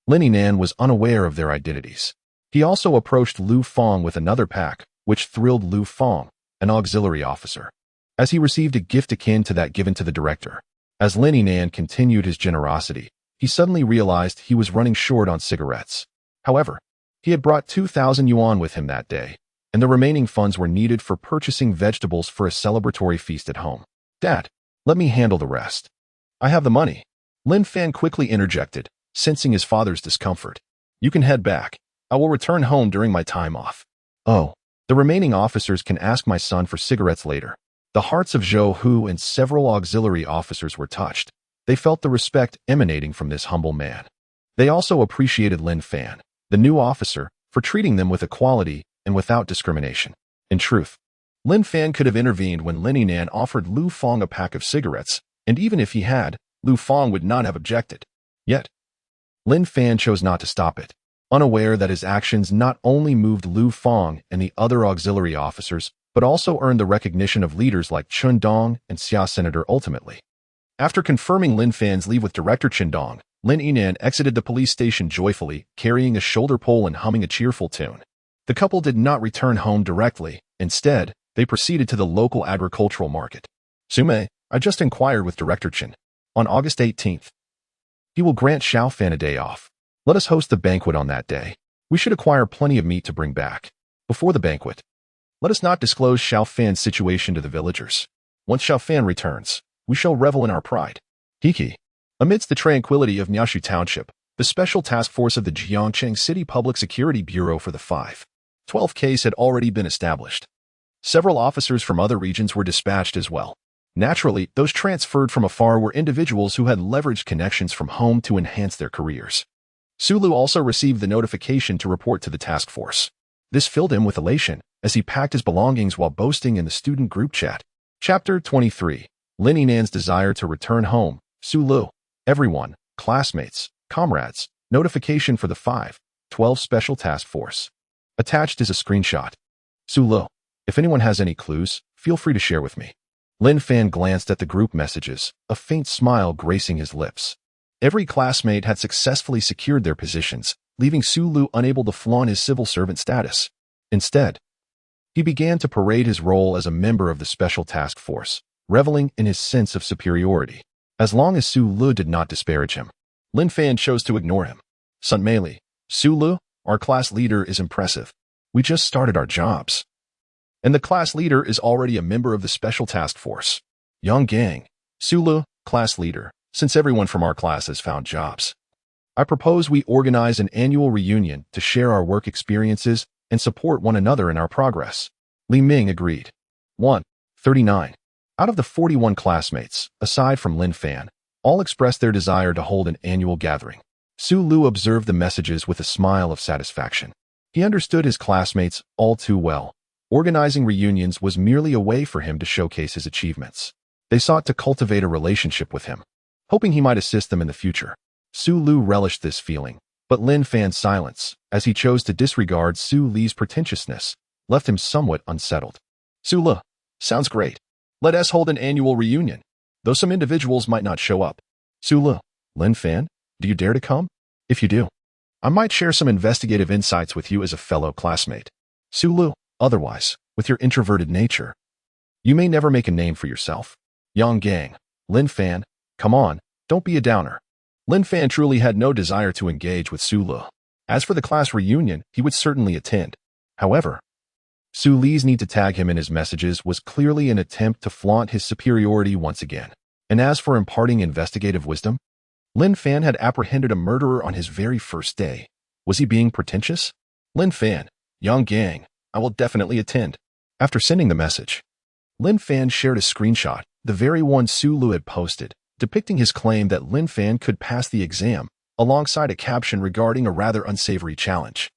Lin Yinan was unaware of their identities. He also approached Lu Fong with another pack, which thrilled Lu Fong, an auxiliary officer, as he received a gift akin to that given to the director. As Lin Yinan continued his generosity, he suddenly realized he was running short on cigarettes. However, he had brought 2,000 yuan with him that day, and the remaining funds were needed for purchasing vegetables for a celebratory feast at home. Dad, let me handle the rest. I have the money. Lin Fan quickly interjected, sensing his father's discomfort. You can head back. I will return home during my time off. Oh, the remaining officers can ask my son for cigarettes later. The hearts of Zhou Hu and several auxiliary officers were touched. They felt the respect emanating from this humble man. They also appreciated Lin Fan, the new officer, for treating them with equality and without discrimination. In truth, Lin Fan could have intervened when Lin Yinan offered Lu Fong a pack of cigarettes, and even if he had, Lu Fong would not have objected. Yet, Lin Fan chose not to stop it, unaware that his actions not only moved Lu Fong and the other auxiliary officers, but also earned the recognition of leaders like Chun Dong and Xia Senator ultimately. After confirming Lin Fan's leave with Director Chin Dong, Lin Yinan exited the police station joyfully, carrying a shoulder pole and humming a cheerful tune. The couple did not return home directly. Instead, they proceeded to the local agricultural market. Sume, I just inquired with Director Chin. On August 18th, he will grant Xiao Fan a day off. Let us host the banquet on that day. We should acquire plenty of meat to bring back. Before the banquet, let us not disclose Xiao Fan's situation to the villagers. Once Xiao Fan returns, we shall revel in our pride. Hiki. Amidst the tranquility of Niaoshu Township, the Special Task Force of the Jiangcheng City Public Security Bureau for the 5/12 case had already been established. Several officers from other regions were dispatched as well. Naturally, those transferred from afar were individuals who had leveraged connections from home to enhance their careers. Sulu also received the notification to report to the task force. This filled him with elation as he packed his belongings while boasting in the student group chat. Chapter 23. Lin Nan's desire to return home. Su Lu. Everyone, classmates, comrades, notification for the 512 Special Task Force. Attached is a screenshot. Su Lu. If anyone has any clues, feel free to share with me. Lin Fan glanced at the group messages, a faint smile gracing his lips. Every classmate had successfully secured their positions, leaving Su Lu unable to flaunt his civil servant status. Instead, he began to parade his role as a member of the Special Task Force, reveling in his sense of superiority. As long as Su Lu did not disparage him, Lin Fan chose to ignore him. Sun Meili. Su Lu, our class leader is impressive. We just started our jobs. And the class leader is already a member of the Special Task Force. Young Gang. Su Lu, class leader, since everyone from our class has found jobs, I propose we organize an annual reunion to share our work experiences and support one another in our progress. Li Ming agreed. 139. Out of the 41 classmates, aside from Lin Fan, all expressed their desire to hold an annual gathering. Su Lu observed the messages with a smile of satisfaction. He understood his classmates all too well. Organizing reunions was merely a way for him to showcase his achievements. They sought to cultivate a relationship with him, hoping he might assist them in the future. Su Lu relished this feeling, but Lin Fan's silence, as he chose to disregard Su Li's pretentiousness, left him somewhat unsettled. Su Lu. Sounds great. Let us hold an annual reunion, though some individuals might not show up. Su Lu. Lin Fan, do you dare to come? If you do, I might share some investigative insights with you as a fellow classmate. Su Lu. Otherwise, with your introverted nature, you may never make a name for yourself. Yang Gang. Lin Fan, come on, don't be a downer. Lin Fan truly had no desire to engage with Su Lu. As for the class reunion, he would certainly attend. However, Su Li's need to tag him in his messages was clearly an attempt to flaunt his superiority once again. And as for imparting investigative wisdom, Lin Fan had apprehended a murderer on his very first day. Was he being pretentious? Lin Fan, Yang Gang, I will definitely attend. After sending the message, Lin Fan shared a screenshot, the very one Su Lu had posted, depicting his claim that Lin Fan could pass the exam, alongside a caption regarding a rather unsavory challenge.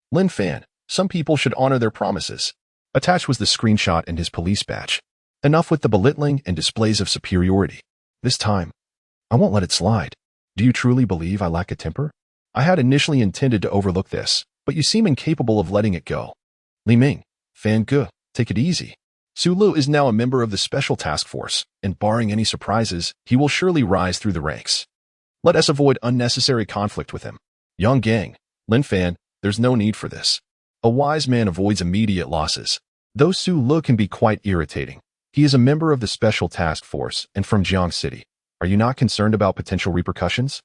Lin Fan, some people should honor their promises. Attached was the screenshot and his police badge. Enough with the belittling and displays of superiority. This time, I won't let it slide. Do you truly believe I lack a temper? I had initially intended to overlook this, but you seem incapable of letting it go. Li Ming. Fan Ge, take it easy. Su Lu is now a member of the Special Task Force, and barring any surprises, he will surely rise through the ranks. Let us avoid unnecessary conflict with him. Yang Gang. Lin Fan, there's no need for this. A wise man avoids immediate losses. Though Su Lu can be quite irritating, he is a member of the Special Task Force and from Jiang City. Are you not concerned about potential repercussions?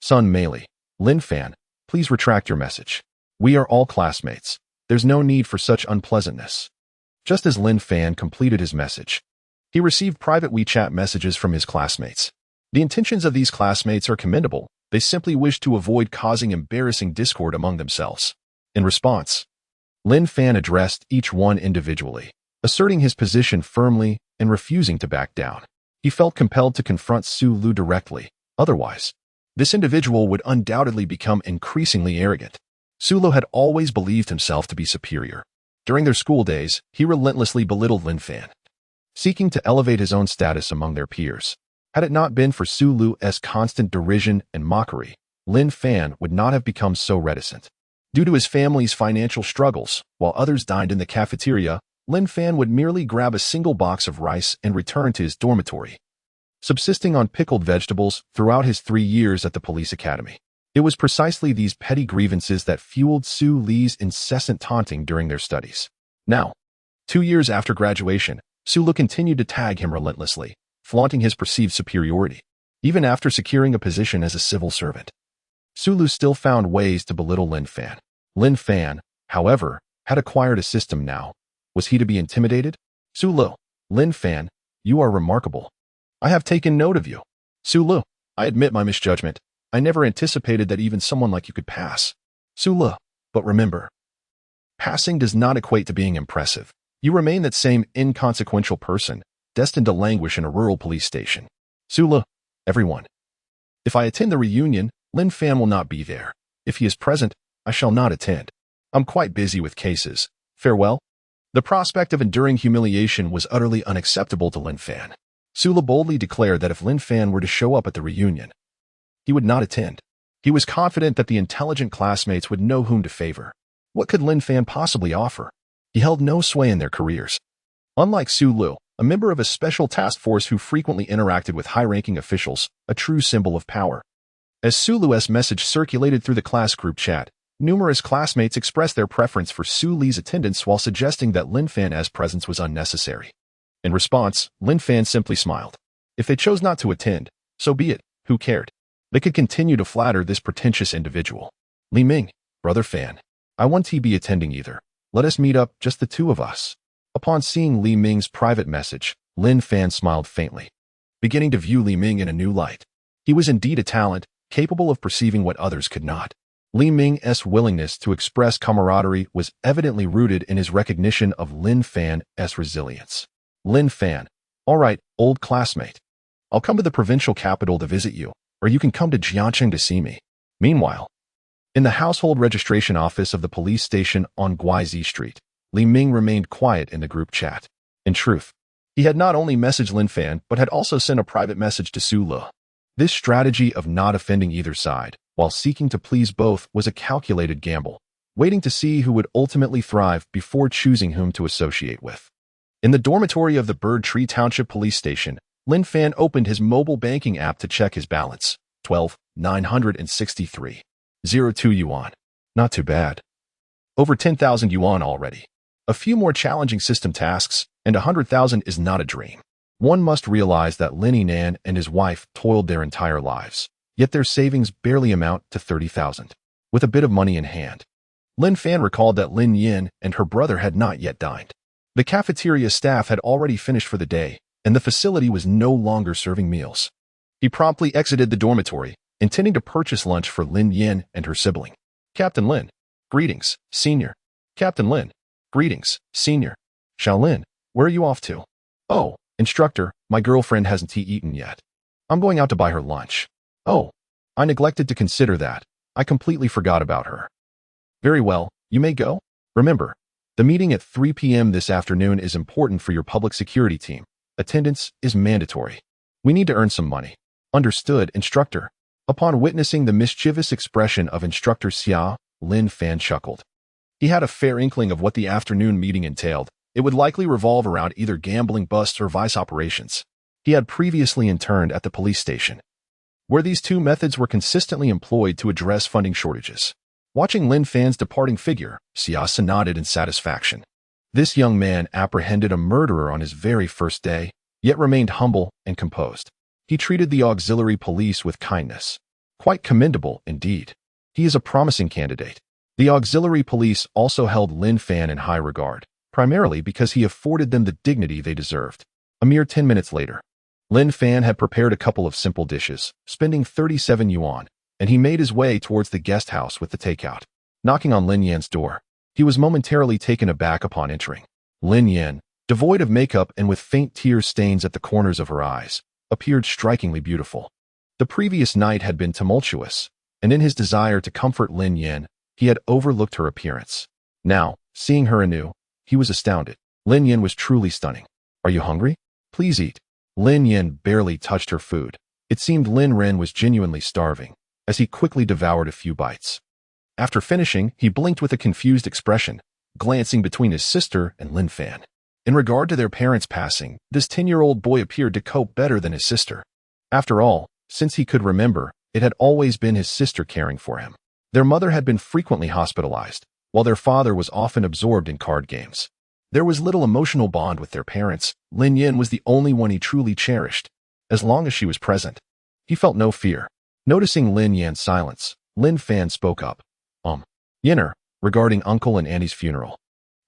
Sun Meili. Lin Fan, please retract your message. We are all classmates. There's no need for such unpleasantness. Just as Lin Fan completed his message, he received private WeChat messages from his classmates. The intentions of these classmates are commendable. They simply wish to avoid causing embarrassing discord among themselves. In response, Lin Fan addressed each one individually, asserting his position firmly and refusing to back down. He felt compelled to confront Su Lu directly. Otherwise, this individual would undoubtedly become increasingly arrogant. Su Lu had always believed himself to be superior. During their school days, he relentlessly belittled Lin Fan, seeking to elevate his own status among their peers. Had it not been for Su Lu's constant derision and mockery, Lin Fan would not have become so reticent. Due to his family's financial struggles, while others dined in the cafeteria, Lin Fan would merely grab a single box of rice and return to his dormitory, subsisting on pickled vegetables throughout his 3 years at the police academy. It was precisely these petty grievances that fueled Su Li's incessant taunting during their studies. Now, 2 years after graduation, Su Lu continued to tag him relentlessly, flaunting his perceived superiority. Even after securing a position as a civil servant, Su Lu still found ways to belittle Lin Fan. Lin Fan, however, had acquired a system now. Was he to be intimidated? Su Lu. Lin Fan, you are remarkable. I have taken note of you. Su Lu. I admit my misjudgment. I never anticipated that even someone like you could pass. Su Lu. But remember, passing does not equate to being impressive. You remain that same inconsequential person, destined to languish in a rural police station. Su Lu. Everyone. If I attend the reunion, Lin Fan will not be there. If he is present, I shall not attend. I'm quite busy with cases. Farewell. The prospect of enduring humiliation was utterly unacceptable to Lin Fan. Sula boldly declared that if Lin Fan were to show up at the reunion, he would not attend. He was confident that the intelligent classmates would know whom to favor. What could Lin Fan possibly offer? He held no sway in their careers. Unlike Su Lu, a member of a special task force who frequently interacted with high-ranking officials, a true symbol of power. As Su Lu's message circulated through the class group chat, numerous classmates expressed their preference for Su Li's attendance while suggesting that Lin Fan's presence was unnecessary. In response, Lin Fan simply smiled. If they chose not to attend, so be it, who cared? They could continue to flatter this pretentious individual. Li Ming, brother Fan, I won't be attending either. Let us meet up, just the two of us. Upon seeing Li Ming's private message, Lin Fan smiled faintly, beginning to view Li Ming in a new light. He was indeed a talent, capable of perceiving what others could not. Li Ming's willingness to express camaraderie was evidently rooted in his recognition of Lin Fan's resilience. Lin Fan, all right, old classmate. I'll come to the provincial capital to visit you, or you can come to Jiangcheng to see me. Meanwhile, in the household registration office of the police station on Guizi Street, Li Ming remained quiet in the group chat. In truth, he had not only messaged Lin Fan, but had also sent a private message to Su Lu. This strategy of not offending either side, while seeking to please both, was a calculated gamble, waiting to see who would ultimately thrive before choosing whom to associate with. In the dormitory of the Bird Tree Township Police Station, Lin Fan opened his mobile banking app to check his balance. 12,963. 02 yuan. Not too bad. Over 10,000 yuan already. A few more challenging system tasks, and 100,000 is not a dream. One must realize that Lin Nan and his wife toiled their entire lives, yet their savings barely amount to 30,000. With a bit of money in hand, Lin Fan recalled that Lin Yin and her brother had not yet dined. The cafeteria staff had already finished for the day, and the facility was no longer serving meals. He promptly exited the dormitory, intending to purchase lunch for Lin Yin and her sibling. Captain Lin. Greetings, senior. Captain Lin. Greetings, senior. Shaolin, where are you off to? Oh, instructor, my girlfriend hasn't eaten yet. I'm going out to buy her lunch. Oh, I neglected to consider that. I completely forgot about her. Very well, you may go. Remember, the meeting at 3 p.m. this afternoon is important for your public security team. Attendance is mandatory. We need to earn some money. Understood, instructor. Upon witnessing the mischievous expression of Instructor Xia, Lin Fan chuckled. He had a fair inkling of what the afternoon meeting entailed. It would likely revolve around either gambling busts or vice operations. He had previously interned at the police station, where these two methods were consistently employed to address funding shortages. Watching Lin Fan's departing figure, Xia nodded in satisfaction. This young man apprehended a murderer on his very first day, yet remained humble and composed. He treated the auxiliary police with kindness. Quite commendable, indeed. He is a promising candidate. The auxiliary police also held Lin Fan in high regard, primarily because he afforded them the dignity they deserved. A mere 10 minutes later, Lin Fan had prepared a couple of simple dishes, spending 37 yuan, and he made his way towards the guest house with the takeout. Knocking on Lin Yan's door, he was momentarily taken aback upon entering. Lin Yan, devoid of makeup and with faint tear stains at the corners of her eyes, appeared strikingly beautiful. The previous night had been tumultuous, and in his desire to comfort Lin Yan, he had overlooked her appearance. Now, seeing her anew, he was astounded. Lin Yan was truly stunning. Are you hungry? Please eat. Lin Yan barely touched her food. It seemed Lin Ren was genuinely starving, as he quickly devoured a few bites. After finishing, he blinked with a confused expression, glancing between his sister and Lin Fan. In regard to their parents' passing, this 10-year-old boy appeared to cope better than his sister. After all, since he could remember, it had always been his sister caring for him. Their mother had been frequently hospitalized, while their father was often absorbed in card games. There was little emotional bond with their parents. Lin Yin was the only one he truly cherished. As long as she was present, he felt no fear. Noticing Lin Yan's silence, Lin Fan spoke up. Yinner, regarding Uncle and Auntie's funeral.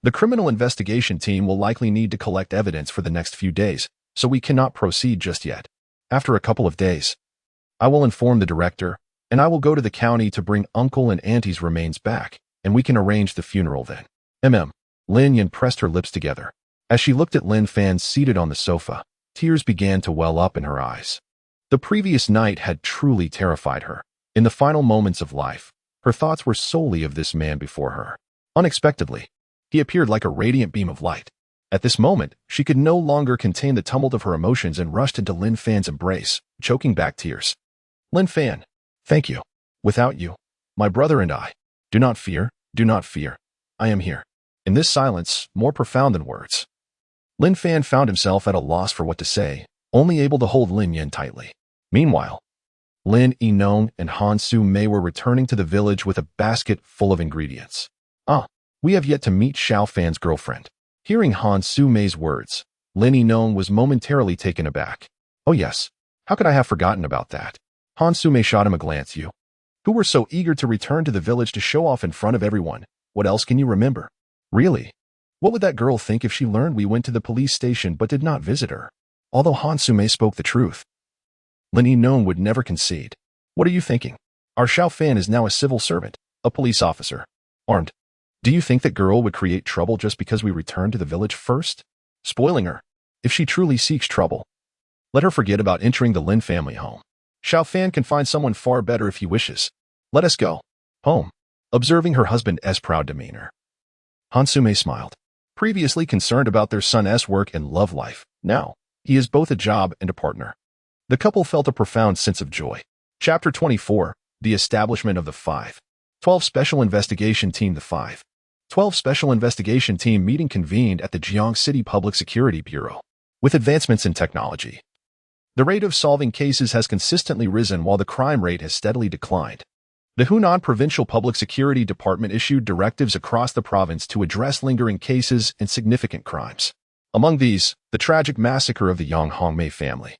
The criminal investigation team will likely need to collect evidence for the next few days, so we cannot proceed just yet. After a couple of days, I will inform the director, and I will go to the county to bring Uncle and Auntie's remains back, and we can arrange the funeral then. Lin Yan pressed her lips together. As she looked at Lin Fan seated on the sofa, tears began to well up in her eyes. The previous night had truly terrified her. In the final moments of life, her thoughts were solely of this man before her. Unexpectedly, he appeared like a radiant beam of light. At this moment, she could no longer contain the tumult of her emotions and rushed into Lin Fan's embrace, choking back tears. Lin Fan, thank you. Without you, my brother and I, do not fear, I am here. In this silence, more profound than words, Lin Fan found himself at a loss for what to say, only able to hold Lin Yan tightly. Meanwhile, Lin Yinong and Han Su-mei were returning to the village with a basket full of ingredients. We have yet to meet Xiao Fan's girlfriend. Hearing Han Su-mei's words, Lin Yinong was momentarily taken aback. Oh yes, how could I have forgotten about that? Han Su-mei shot him a glance. You, who were so eager to return to the village to show off in front of everyone, what else can you remember? Really? What would that girl think if she learned we went to the police station but did not visit her? Although Han Su-mei spoke the truth, Lin Yinong would never concede. What are you thinking? Our Xiao Fan is now a civil servant, a police officer, armed. Do you think that girl would create trouble just because we returned to the village first? Spoiling her. If she truly seeks trouble, let her forget about entering the Lin family home. Xiao Fan can find someone far better if he wishes. Let us go home. Observing her husband's proud demeanor, Han Su-mei smiled. Previously concerned about their son's work and love life, now he is both a job and a partner. The couple felt a profound sense of joy. Chapter 24, The Establishment of the 512 Special Investigation Team. The 512 Special Investigation Team meeting convened at the Jiang City Public Security Bureau. With advancements in technology, the rate of solving cases has consistently risen while the crime rate has steadily declined. The Hunan Provincial Public Security Department issued directives across the province to address lingering cases and significant crimes. Among these, the tragic massacre of the Yang Hongmei family,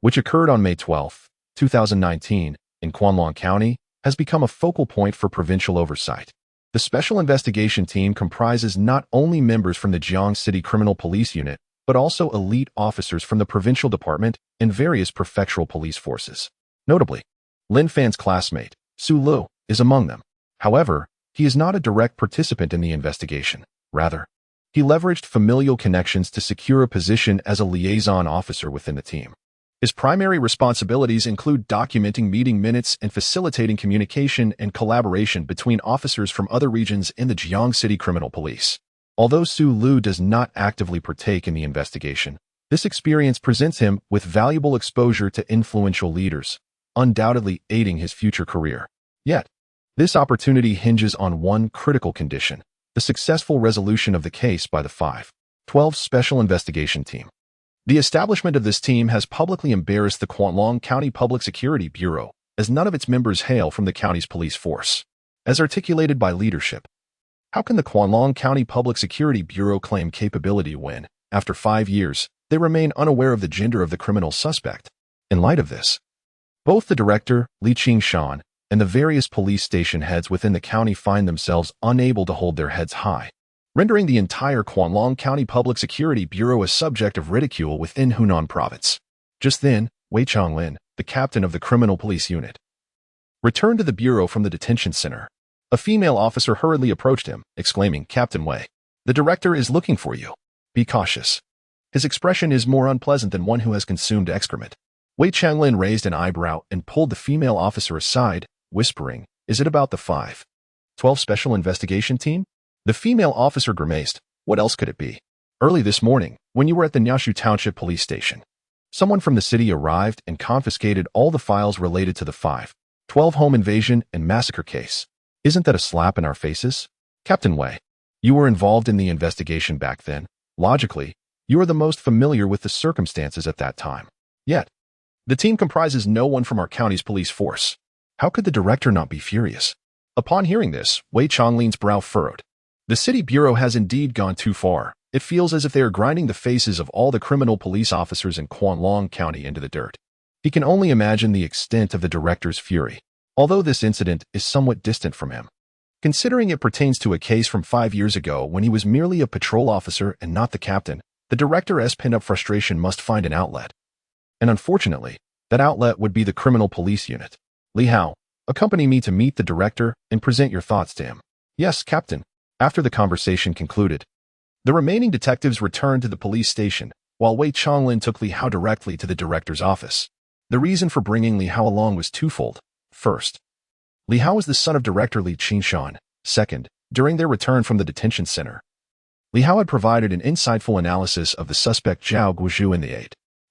which occurred on May 12, 2019, in Quanlong County, has become a focal point for provincial oversight. The Special Investigation Team comprises not only members from the Jiang City Criminal Police Unit, but also elite officers from the Provincial Department and various prefectural police forces. Notably, Lin Fan's classmate, Su Lu, is among them. However, he is not a direct participant in the investigation. Rather, he leveraged familial connections to secure a position as a liaison officer within the team. His primary responsibilities include documenting meeting minutes and facilitating communication and collaboration between officers from other regions in the Jiang City Criminal Police. Although Su Lu does not actively partake in the investigation, this experience presents him with valuable exposure to influential leaders, undoubtedly aiding his future career. Yet, this opportunity hinges on one critical condition: the successful resolution of the case by the 512 Special Investigation Team. The establishment of this team has publicly embarrassed the Quanlong County Public Security Bureau, as none of its members hail from the county's police force. As articulated by leadership, how can the Quanlong County Public Security Bureau claim capability when, after 5 years, they remain unaware of the gender of the criminal suspect? In light of this, both the director, Li Qingshan, and the various police station heads within the county find themselves unable to hold their heads high, rendering the entire Quanlong County Public Security Bureau a subject of ridicule within Hunan Province. Just then, Wei Changlin, the captain of the Criminal Police Unit, returned to the bureau from the detention center. A female officer hurriedly approached him, exclaiming, "Captain Wei, the director is looking for you. Be cautious." His expression is more unpleasant than one who has consumed excrement. Wei Changlin raised an eyebrow and pulled the female officer aside, whispering, "Is it about the 512 Special Investigation Team?" The female officer grimaced. What else could it be? Early this morning, when you were at the Nyashu Township Police Station, someone from the city arrived and confiscated all the files related to the 512 home invasion and massacre case. Isn't that a slap in our faces? Captain Wei, you were involved in the investigation back then. Logically, you are the most familiar with the circumstances at that time. Yet, the team comprises no one from our county's police force. How could the director not be furious? Upon hearing this, Wei Changlin's brow furrowed. The city bureau has indeed gone too far. It feels as if they are grinding the faces of all the criminal police officers in Quanlong County into the dirt. He can only imagine the extent of the director's fury, although this incident is somewhat distant from him, considering it pertains to a case from 5 years ago when he was merely a patrol officer and not the captain. The director's pent-up frustration must find an outlet. And unfortunately, that outlet would be the criminal police unit. Li Hao, accompany me to meet the director and present your thoughts to him. Yes, Captain. After the conversation concluded, the remaining detectives returned to the police station, while Wei Changlin took Li Hao directly to the director's office. The reason for bringing Li Hao along was twofold. First, Li Hao was the son of director Li Qingshan. Second, during their return from the detention center, Li Hao had provided an insightful analysis of the suspect Zhao Guizhou in the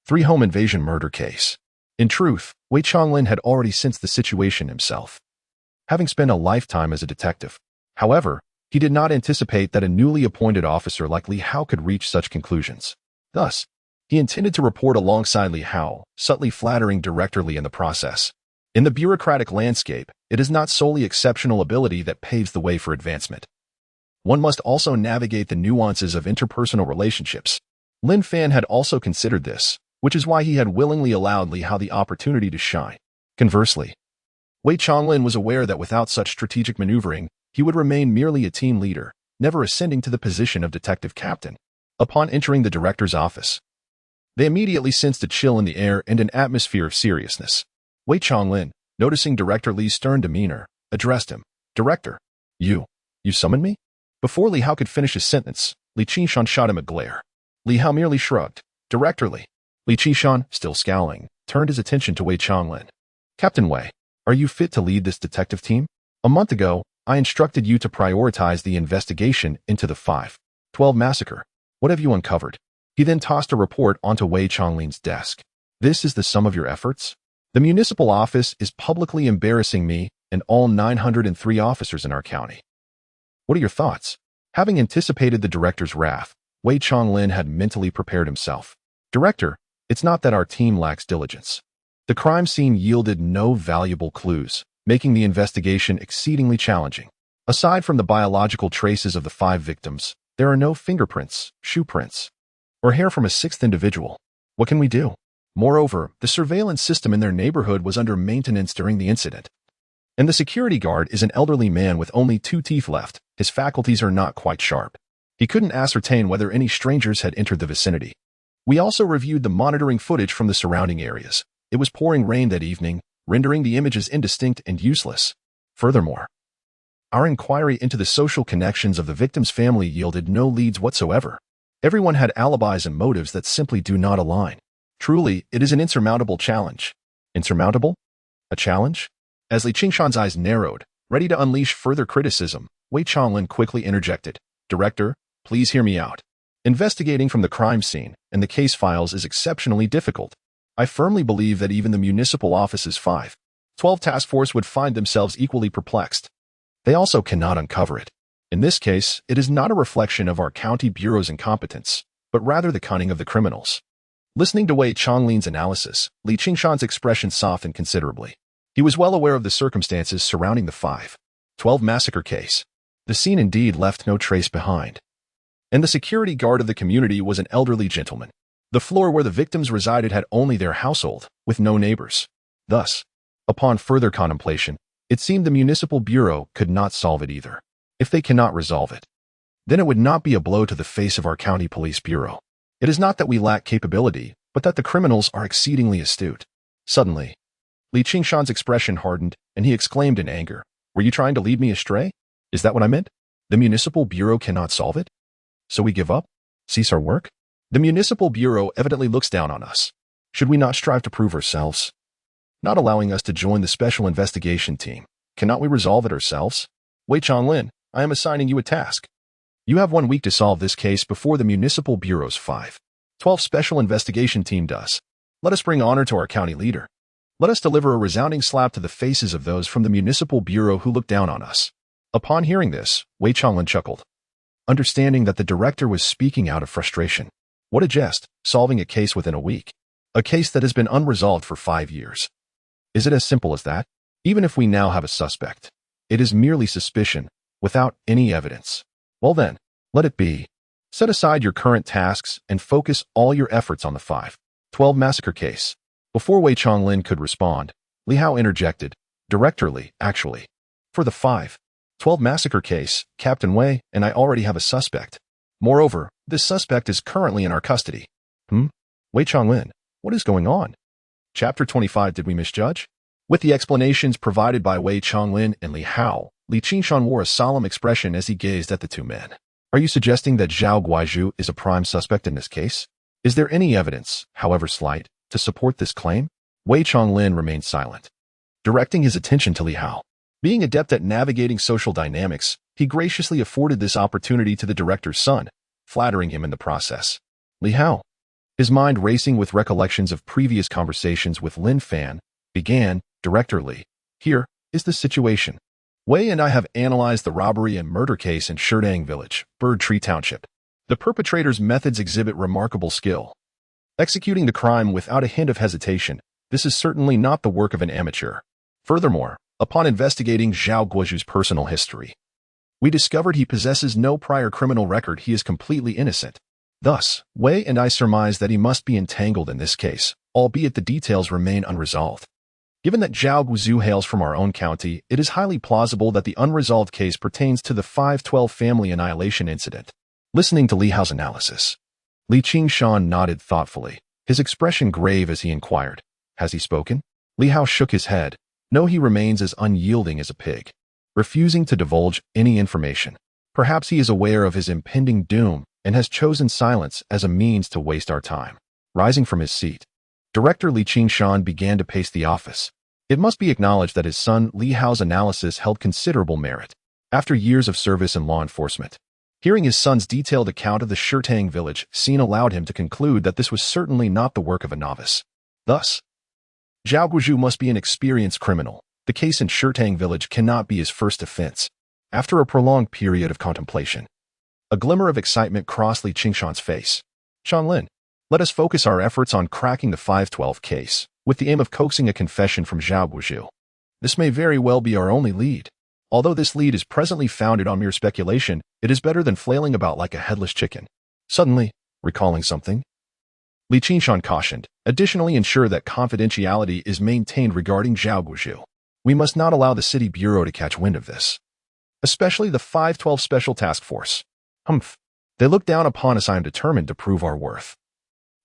8-3 home invasion murder case. In truth, Wei Chonglin had already sensed the situation himself, having spent a lifetime as a detective. However, he did not anticipate that a newly appointed officer like Li Hao could reach such conclusions. Thus, he intended to report alongside Li Hao, subtly flattering Director Li in the process. In the bureaucratic landscape, it is not solely exceptional ability that paves the way for advancement. One must also navigate the nuances of interpersonal relationships. Lin Fan had also considered this, which is why he had willingly allowed Li Hao the opportunity to shine. Conversely, Wei Chonglin was aware that without such strategic maneuvering, he would remain merely a team leader, never ascending to the position of detective captain. Upon entering the director's office, they immediately sensed a chill in the air and an atmosphere of seriousness. Wei Chonglin, noticing Director Li's stern demeanor, addressed him. Director, you summoned me? Before Li Hao could finish his sentence, Li Qishan shot him a glare. Li Hao merely shrugged. Director Li. Li Qishan, still scowling, turned his attention to Wei Chonglin. Captain Wei, are you fit to lead this detective team? A month ago, I instructed you to prioritize the investigation into the 5-12 massacre. What have you uncovered? He then tossed a report onto Wei Chonglin's desk. This is the sum of your efforts? The municipal office is publicly embarrassing me and all 903 officers in our county. What are your thoughts? Having anticipated the director's wrath, Wei Chonglin had mentally prepared himself. Director, it's not that our team lacks diligence. The crime scene yielded no valuable clues, making the investigation exceedingly challenging. Aside from the biological traces of the 5 victims, there are no fingerprints, shoe prints, or hair from a 6th individual. What can we do? Moreover, the surveillance system in their neighborhood was under maintenance during the incident. And the security guard is an elderly man with only 2 teeth left. His faculties are not quite sharp. He couldn't ascertain whether any strangers had entered the vicinity. We also reviewed the monitoring footage from the surrounding areas. It was pouring rain that evening, rendering the images indistinct and useless. Furthermore, our inquiry into the social connections of the victim's family yielded no leads whatsoever. Everyone had alibis and motives that simply do not align. Truly, it is an insurmountable challenge. Insurmountable? A challenge? As Li Qingshan's eyes narrowed, ready to unleash further criticism, Wei Chonglin quickly interjected. Director, please hear me out. Investigating from the crime scene and the case files is exceptionally difficult. I firmly believe that even the municipal office's 5-12 task force would find themselves equally perplexed. They also cannot uncover it. In this case, it is not a reflection of our county bureau's incompetence, but rather the cunning of the criminals. Listening to Wei Chonglin's analysis, Li Qingshan's expression softened considerably. He was well aware of the circumstances surrounding the 5-12 massacre case. The scene indeed left no trace behind. And the security guard of the community was an elderly gentleman. The floor where the victims resided had only their household, with no neighbors. Thus, upon further contemplation, it seemed the municipal bureau could not solve it either. If they cannot resolve it, then it would not be a blow to the face of our county police bureau. It is not that we lack capability, but that the criminals are exceedingly astute. Suddenly, Li Qingshan's expression hardened, and he exclaimed in anger, Were you trying to lead me astray? Is that what I meant? The municipal bureau cannot solve it? So we give up? Cease our work? The municipal bureau evidently looks down on us. Should we not strive to prove ourselves? Not allowing us to join the special investigation team, cannot we resolve it ourselves? Wei Chonglin, I am assigning you a task. You have 1 week to solve this case before the municipal bureau's 5-12 special investigation team does. Let us bring honor to our county leader. Let us deliver a resounding slap to the faces of those from the municipal bureau who look down on us. Upon hearing this, Wei Chonglin chuckled, understanding that the director was speaking out of frustration. What a jest, solving a case within a week. A case that has been unresolved for 5 years. Is it as simple as that? Even if we now have a suspect, it is merely suspicion, without any evidence. Well then, let it be. Set aside your current tasks and focus all your efforts on the 5-12 massacre case. Before Wei Chonglin could respond, Li Hao interjected, Director Li, actually. For the 5-12 massacre case, Captain Wei and I already have a suspect. Moreover, this suspect is currently in our custody. Wei Chonglin, what is going on? Chapter 25 Did we misjudge? With the explanations provided by Wei Chonglin and Li Hao, Li Qingshan wore a solemn expression as he gazed at the 2 men. Are you suggesting that Zhao Guizhou is a prime suspect in this case? Is there any evidence, however slight, to support this claim? Wei Chonglin remained silent, directing his attention to Li Hao. Being adept at navigating social dynamics, he graciously afforded this opportunity to the director's son. flattering him in the process. Li Hao, his mind racing with recollections of previous conversations with Lin Fan, began, Director Li. Here is the situation. Wei and I have analyzed the robbery and murder case in Sherdang Village, Bird Tree Township. The perpetrator's methods exhibit remarkable skill. Executing the crime without a hint of hesitation, this is certainly not the work of an amateur. Furthermore, upon investigating Zhao Guozhu's personal history, we discovered he possesses no prior criminal record. He is completely innocent. Thus, Wei and I surmise that he must be entangled in this case, albeit the details remain unresolved. Given that Zhao Guozhu hails from our own county, it is highly plausible that the unresolved case pertains to the 512 family annihilation incident. Listening to Li Hao's analysis, Li Qingshan nodded thoughtfully, his expression grave as he inquired, "Has he spoken?" Li Hao shook his head. No, he remains as unyielding as a pig, refusing to divulge any information. Perhaps he is aware of his impending doom and has chosen silence as a means to waste our time. Rising from his seat, Director Li Qingshan began to pace the office. It must be acknowledged that his son Li Hao's analysis held considerable merit. After years of service in law enforcement, hearing his son's detailed account of the Sherdang village scene allowed him to conclude that this was certainly not the work of a novice. Thus, Zhao Guozhu must be an experienced criminal. The case in Sherdang village cannot be his first offense. After a prolonged period of contemplation, a glimmer of excitement crossed Li Qingshan's face. Shanlin, let us focus our efforts on cracking the 512 case, with the aim of coaxing a confession from Zhao Guozhu. This may very well be our only lead. Although this lead is presently founded on mere speculation, it is better than flailing about like a headless chicken. Suddenly, recalling something, Li Qingshan cautioned, additionally ensure that confidentiality is maintained regarding Zhao Guozhu. We must not allow the city bureau to catch wind of this. Especially the 512 Special Task Force. Humph. They look down upon us. I am determined to prove our worth.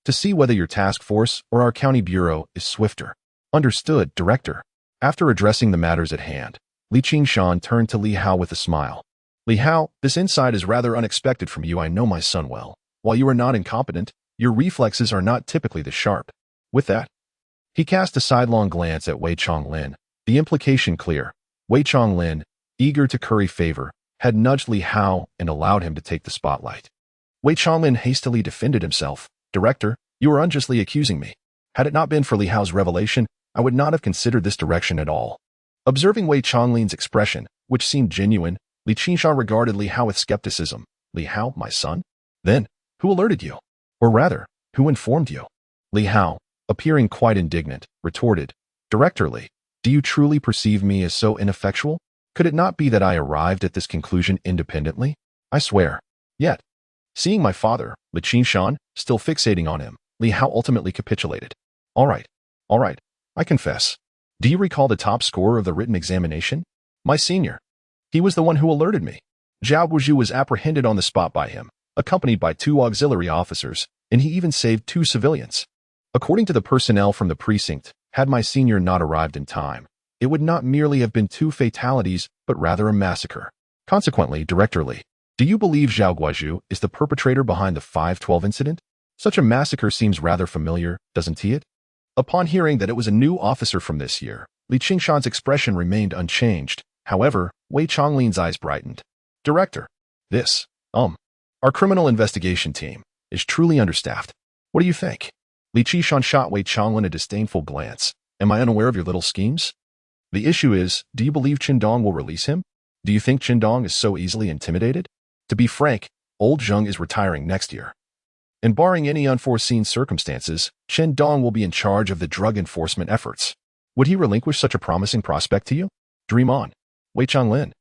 To see whether your task force or our county bureau is swifter. Understood, Director. After addressing the matters at hand, Li Qingshan turned to Li Hao with a smile. Li Hao, this insight is rather unexpected from you. I know my son well. While you are not incompetent, your reflexes are not typically this sharp. With that, he cast a sidelong glance at Wei Chonglin, the implication clear. Wei Chonglin, eager to curry favor, had nudged Li Hao and allowed him to take the spotlight. Wei Chonglin hastily defended himself. Director, you are unjustly accusing me. Had it not been for Li Hao's revelation, I would not have considered this direction at all. Observing Wei Chonglin's expression, which seemed genuine, Li Qingshan regarded Li Hao with skepticism. Li Hao, my son? Then, who alerted you? Or rather, who informed you? Li Hao, appearing quite indignant, retorted, Director Li, do you truly perceive me as so ineffectual? Could it not be that I arrived at this conclusion independently? I swear. Yet, seeing my father, Li Qingshan, still fixating on him, Li Hao ultimately capitulated. All right, I confess. Do you recall the top scorer of the written examination? My senior. He was the one who alerted me. Zhao Guozhu was apprehended on the spot by him, accompanied by 2 auxiliary officers, and he even saved 2 civilians. According to the personnel from the precinct, had my senior not arrived in time, it would not merely have been 2 fatalities, but rather a massacre. Consequently, Director Li, do you believe Zhao Guozhu is the perpetrator behind the 512 incident? Such a massacre seems rather familiar, doesn't it? Upon hearing that it was a new officer from this year, Li Qingshan's expression remained unchanged. However, Wei Chonglin's eyes brightened. Director, this, our criminal investigation team is truly understaffed. What do you think? Li Qingshan shot Wei Chonglin a disdainful glance. Am I unaware of your little schemes? The issue is, do you believe Qingdong will release him? Do you think Qingdong is so easily intimidated? To be frank, old Zheng is retiring next year. And barring any unforeseen circumstances, Qingdong will be in charge of the drug enforcement efforts. Would he relinquish such a promising prospect to you? Dream on. Wei Chonglin,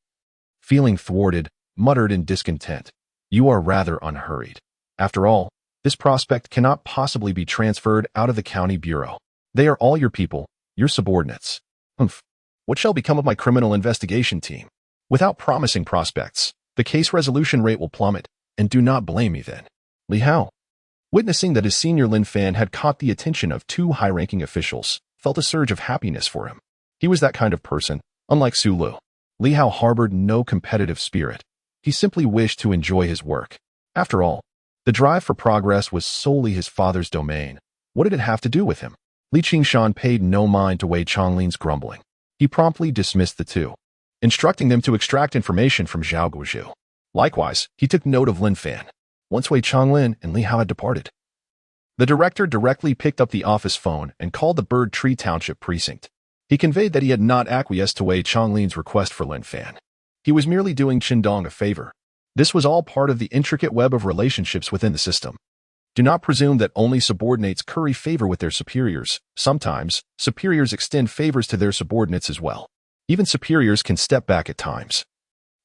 feeling thwarted, muttered in discontent. You are rather unhurried. After all, this prospect cannot possibly be transferred out of the county bureau. They are all your people, your subordinates. Humph. What shall become of my criminal investigation team? Without promising prospects, the case resolution rate will plummet, and do not blame me then. Li Hao, witnessing that his senior Lin Fan had caught the attention of 2 high-ranking officials, felt a surge of happiness for him. He was that kind of person, unlike Su Lu. Li Hao harbored no competitive spirit. He simply wished to enjoy his work. After all, the drive for progress was solely his father's domain. What did it have to do with him? Li Qingshan paid no mind to Wei Chonglin's grumbling. He promptly dismissed the 2, instructing them to extract information from Zhao Guozhu. Likewise, he took note of Lin Fan. once Wei Changlin and Li Hao had departed. The director directly picked up the office phone and called the Bird Tree Township precinct. He conveyed that he had not acquiesced to Wei Changlin's request for Lin Fan. He was merely doing Qindong a favor. This was all part of the intricate web of relationships within the system. Do not presume that only subordinates curry favor with their superiors. Sometimes, superiors extend favors to their subordinates as well. Even superiors can step back at times.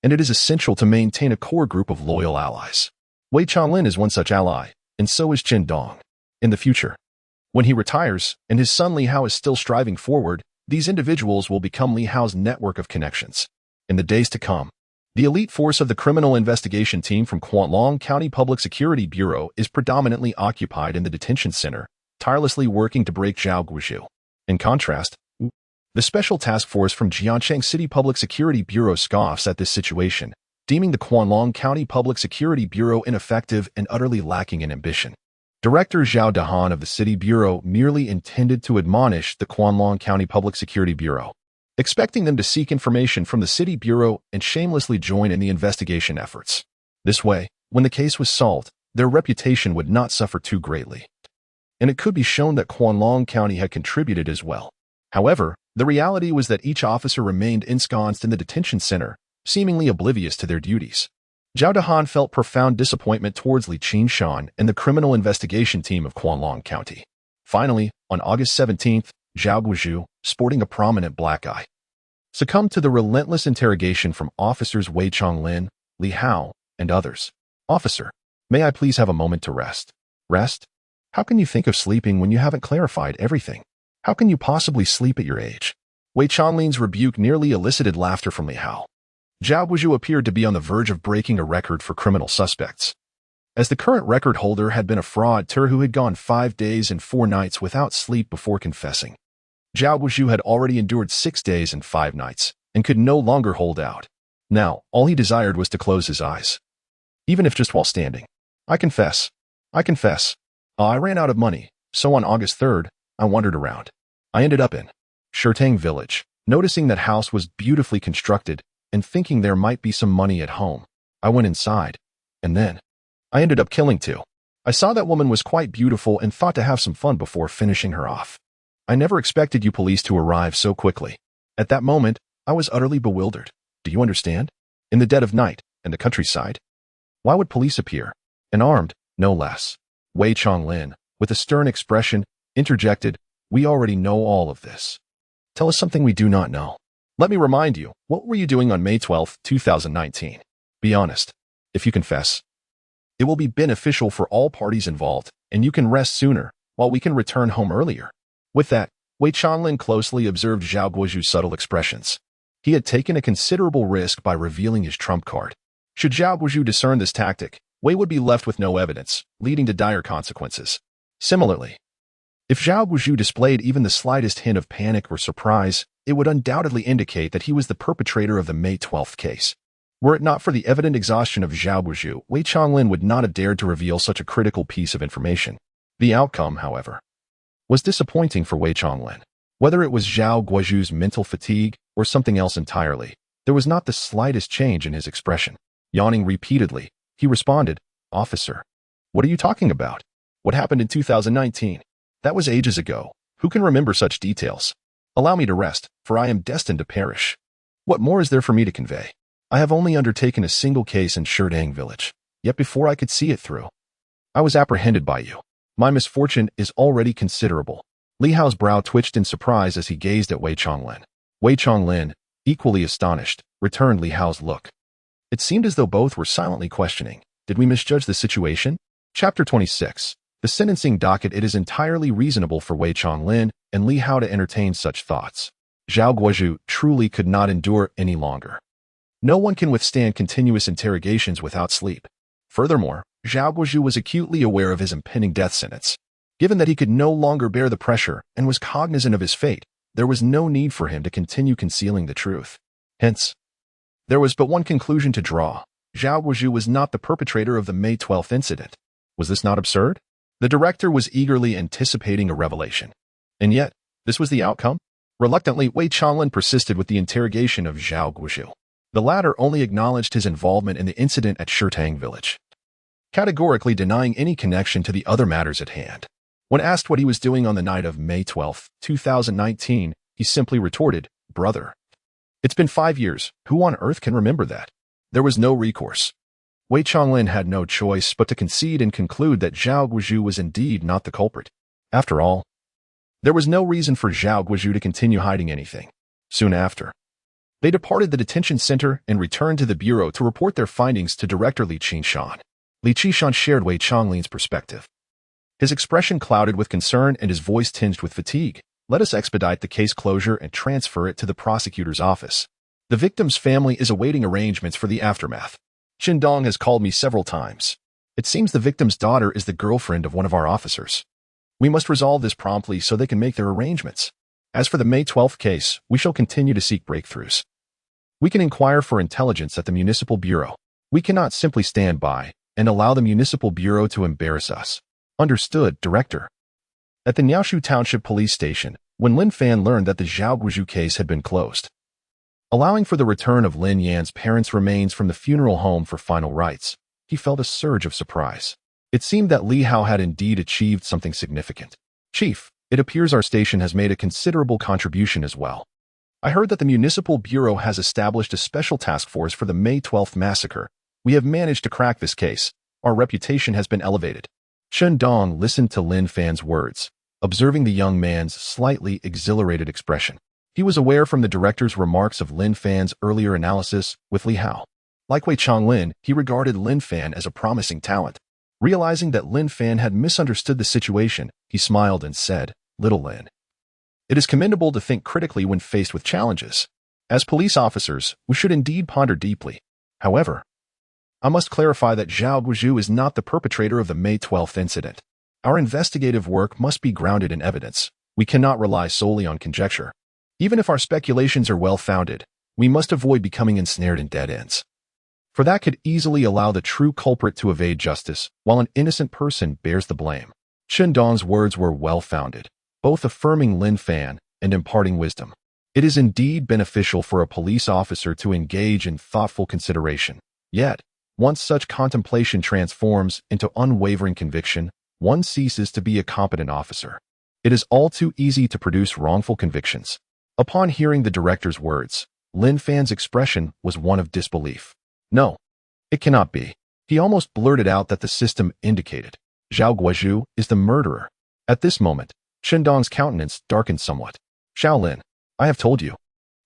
And it is essential to maintain a core group of loyal allies. Wei Changlin is one such ally, and so is Qindong. In the future, when he retires and his son Li Hao is still striving forward, these individuals will become Li Hao's network of connections. In the days to come, the elite force of the Criminal Investigation Team from Kwanlong County Public Security Bureau is predominantly occupied in the detention center, tirelessly working to break Zhao Guizhou. In contrast, the Special Task Force from Jiancheng City Public Security Bureau scoffs at this situation, deeming the Kwanlong County Public Security Bureau ineffective and utterly lacking in ambition. Director Zhao Dahan of the City Bureau merely intended to admonish the Kwanlong County Public Security Bureau, expecting them to seek information from the City Bureau and shamelessly join in the investigation efforts. This way, when the case was solved, their reputation would not suffer too greatly. And it could be shown that Kwanlong County had contributed as well. However, the reality was that each officer remained ensconced in the detention center, seemingly oblivious to their duties. Zhao Dahan felt profound disappointment towards Li Qinshan and the Criminal Investigation Team of Kwanlong County. Finally, on August 17th, Zhao Guizhou, sporting a prominent black eye, succumbed to the relentless interrogation from officers Wei Changlin, Li Hao, and others. "Officer, may I please have a moment to rest?" "Rest? How can you think of sleeping when you haven't clarified everything? How can you possibly sleep at your age?" Wei Changlin's rebuke nearly elicited laughter from Li Hao. Zhao Guizhou appeared to be on the verge of breaking a record for criminal suspects, as the current record holder had been a fraudster who had gone 5 days and 4 nights without sleep before confessing. Zhao Guizhou had already endured 6 days and 5 nights, and could no longer hold out. Now, all he desired was to close his eyes, even if just while standing. I confess. I ran out of money, so on August 3rd, I wandered around. I ended up in Shirtang village, noticing that house was beautifully constructed, and thinking there might be some money at home. I went inside, and then I ended up killing 2. I saw that woman was quite beautiful and thought to have some fun before finishing her off. I never expected you police to arrive so quickly. At that moment, I was utterly bewildered. Do you understand? In the dead of night, in the countryside. Why would police appear? And armed, no less. Wei Changlin, with a stern expression, interjected, "We already know all of this. Tell us something we do not know. Let me remind you, what were you doing on May 12, 2019? Be honest. If you confess, it will be beneficial for all parties involved, and you can rest sooner, while we can return home earlier." With that, Wei Changlin closely observed Zhao Guizhou's subtle expressions. He had taken a considerable risk by revealing his trump card. Should Zhao Guizhou discern this tactic, Wei would be left with no evidence, leading to dire consequences. Similarly, if Zhao Guizhou displayed even the slightest hint of panic or surprise, it would undoubtedly indicate that he was the perpetrator of the May 12th case. Were it not for the evident exhaustion of Zhao Guizhou, Wei Changlin would not have dared to reveal such a critical piece of information. The outcome, however, was disappointing for Wei Changlin. Whether it was Zhao Guizhou's mental fatigue or something else entirely, there was not the slightest change in his expression. Yawning repeatedly, he responded, "Officer, what are you talking about? What happened in 2019? That was ages ago. Who can remember such details? Allow me to rest, for I am destined to perish. What more is there for me to convey? I have only undertaken a single case in Shirtang village, yet before I could see it through, I was apprehended by you. My misfortune is already considerable." Li Hao's brow twitched in surprise as he gazed at Wei Changlin. Wei Changlin, equally astonished, returned Li Hao's look. It seemed as though both were silently questioning. Did we misjudge the situation? Chapter 26. The sentencing docket. It is entirely reasonable for Wei Changlin and Li Hao to entertain such thoughts. Zhao Guizhou truly could not endure any longer. No one can withstand continuous interrogations without sleep. Furthermore, Zhao Guizhou was acutely aware of his impending death sentence. Given that he could no longer bear the pressure and was cognizant of his fate, there was no need for him to continue concealing the truth. Hence, there was but one conclusion to draw. Zhao Guizhou was not the perpetrator of the May 12th incident. Was this not absurd? The director was eagerly anticipating a revelation. And yet, this was the outcome? Reluctantly, Wei Changlin persisted with the interrogation of Zhao Guizhou. The latter only acknowledged his involvement in the incident at Shirtang village. categorically denying any connection to the other matters at hand. When asked what he was doing on the night of May 12, 2019, he simply retorted, "Brother. It's been 5 years. Who on earth can remember that?" There was no recourse. Wei Chonglin had no choice but to concede and conclude that Zhao Guizhou was indeed not the culprit. After all, there was no reason for Zhao Guizhou to continue hiding anything. Soon after, they departed the detention center and returned to the bureau to report their findings to Director Li Qishan. Li Qishan shared Wei Chonglin's perspective. His expression clouded with concern and his voice tinged with fatigue. "Let us expedite the case closure and transfer it to the prosecutor's office. The victim's family is awaiting arrangements for the aftermath. Shindong has called me several times. It seems the victim's daughter is the girlfriend of one of our officers. We must resolve this promptly so they can make their arrangements. As for the May 12th case, we shall continue to seek breakthroughs. We can inquire for intelligence at the Municipal Bureau. We cannot simply stand by and allow the Municipal Bureau to embarrass us." "Understood, Director." At the Niaoshu Township Police Station, when Lin Fan learned that the Zhao Guizhou case had been closed, allowing for the return of Lin Yan's parents' remains from the funeral home for final rites, he felt a surge of surprise. It seemed that Li Hao had indeed achieved something significant. "Chief, it appears our station has made a considerable contribution as well. I heard that the Municipal Bureau has established a special task force for the May 12th massacre. We have managed to crack this case. Our reputation has been elevated." Shen Dong listened to Lin Fan's words, observing the young man's slightly exhilarated expression. He was aware from the director's remarks of Lin Fan's earlier analysis with Li Hao. Like Wei Chonglin, he regarded Lin Fan as a promising talent. Realizing that Lin Fan had misunderstood the situation, he smiled and said, "Little Lin, it is commendable to think critically when faced with challenges. As police officers, we should indeed ponder deeply. However, I must clarify that Zhao Guizhou is not the perpetrator of the May 12th incident. Our investigative work must be grounded in evidence. We cannot rely solely on conjecture. Even if our speculations are well-founded, we must avoid becoming ensnared in dead ends. For that could easily allow the true culprit to evade justice, while an innocent person bears the blame." Shindong's words were well-founded, both affirming Lin Fan and imparting wisdom. It is indeed beneficial for a police officer to engage in thoughtful consideration. Yet, once such contemplation transforms into unwavering conviction, one ceases to be a competent officer. It is all too easy to produce wrongful convictions. Upon hearing the director's words, Lin Fan's expression was one of disbelief. "No, it cannot be." He almost blurted out that the system indicated Zhao Guizhou is the murderer. At this moment, Shindong's countenance darkened somewhat. "Shaolin, I have told you.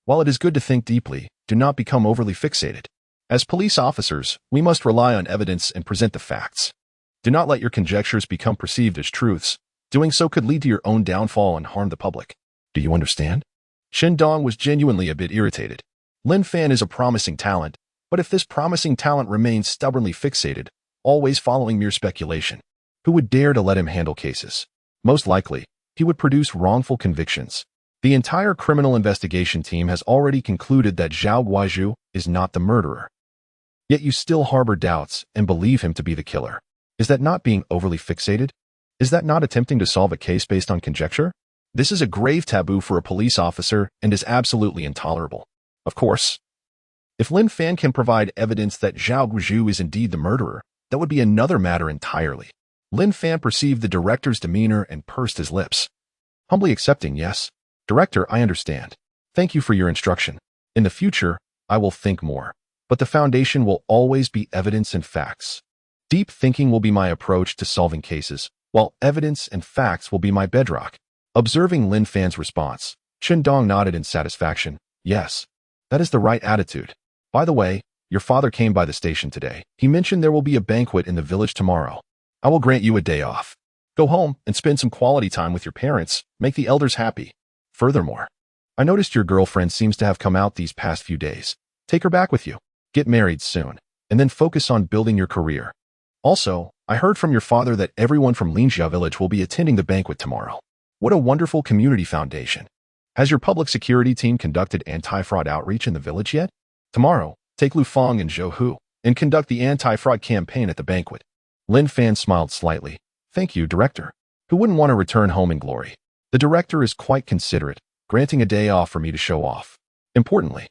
While it is good to think deeply, do not become overly fixated. As police officers, we must rely on evidence and present the facts. Do not let your conjectures become perceived as truths. Doing so could lead to your own downfall and harm the public. Do you understand?" Shindong was genuinely a bit irritated. Lin Fan is a promising talent, but if this promising talent remains stubbornly fixated, always following mere speculation, who would dare to let him handle cases? Most likely, he would produce wrongful convictions. The entire criminal investigation team has already concluded that Zhao Guizhou is not the murderer. Yet you still harbor doubts and believe him to be the killer. Is that not being overly fixated? Is that not attempting to solve a case based on conjecture? This is a grave taboo for a police officer and is absolutely intolerable. Of course, if Lin Fan can provide evidence that Zhao Guizhou is indeed the murderer, that would be another matter entirely. Lin Fan perceived the director's demeanor and pursed his lips. Humbly accepting, "Yes. Director, I understand. Thank you for your instruction. In the future, I will think more. But the foundation will always be evidence and facts. Deep thinking will be my approach to solving cases, while evidence and facts will be my bedrock." Observing Lin Fan's response, Shindong nodded in satisfaction. "Yes, that is the right attitude. By the way, your father came by the station today. He mentioned there will be a banquet in the village tomorrow. I will grant you a day off. Go home and spend some quality time with your parents. Make the elders happy. Furthermore, I noticed your girlfriend seems to have come out these past few days. Take her back with you. Get married soon, and then focus on building your career. Also, I heard from your father that everyone from Linjia village will be attending the banquet tomorrow. What a wonderful community foundation. Has your public security team conducted anti-fraud outreach in the village yet? Tomorrow, take Lu Fang and Zhou Hu and conduct the anti-fraud campaign at the banquet." Lin Fan smiled slightly. "Thank you, Director. Who wouldn't want to return home in glory? The Director is quite considerate, granting a day off for me to show off. Importantly,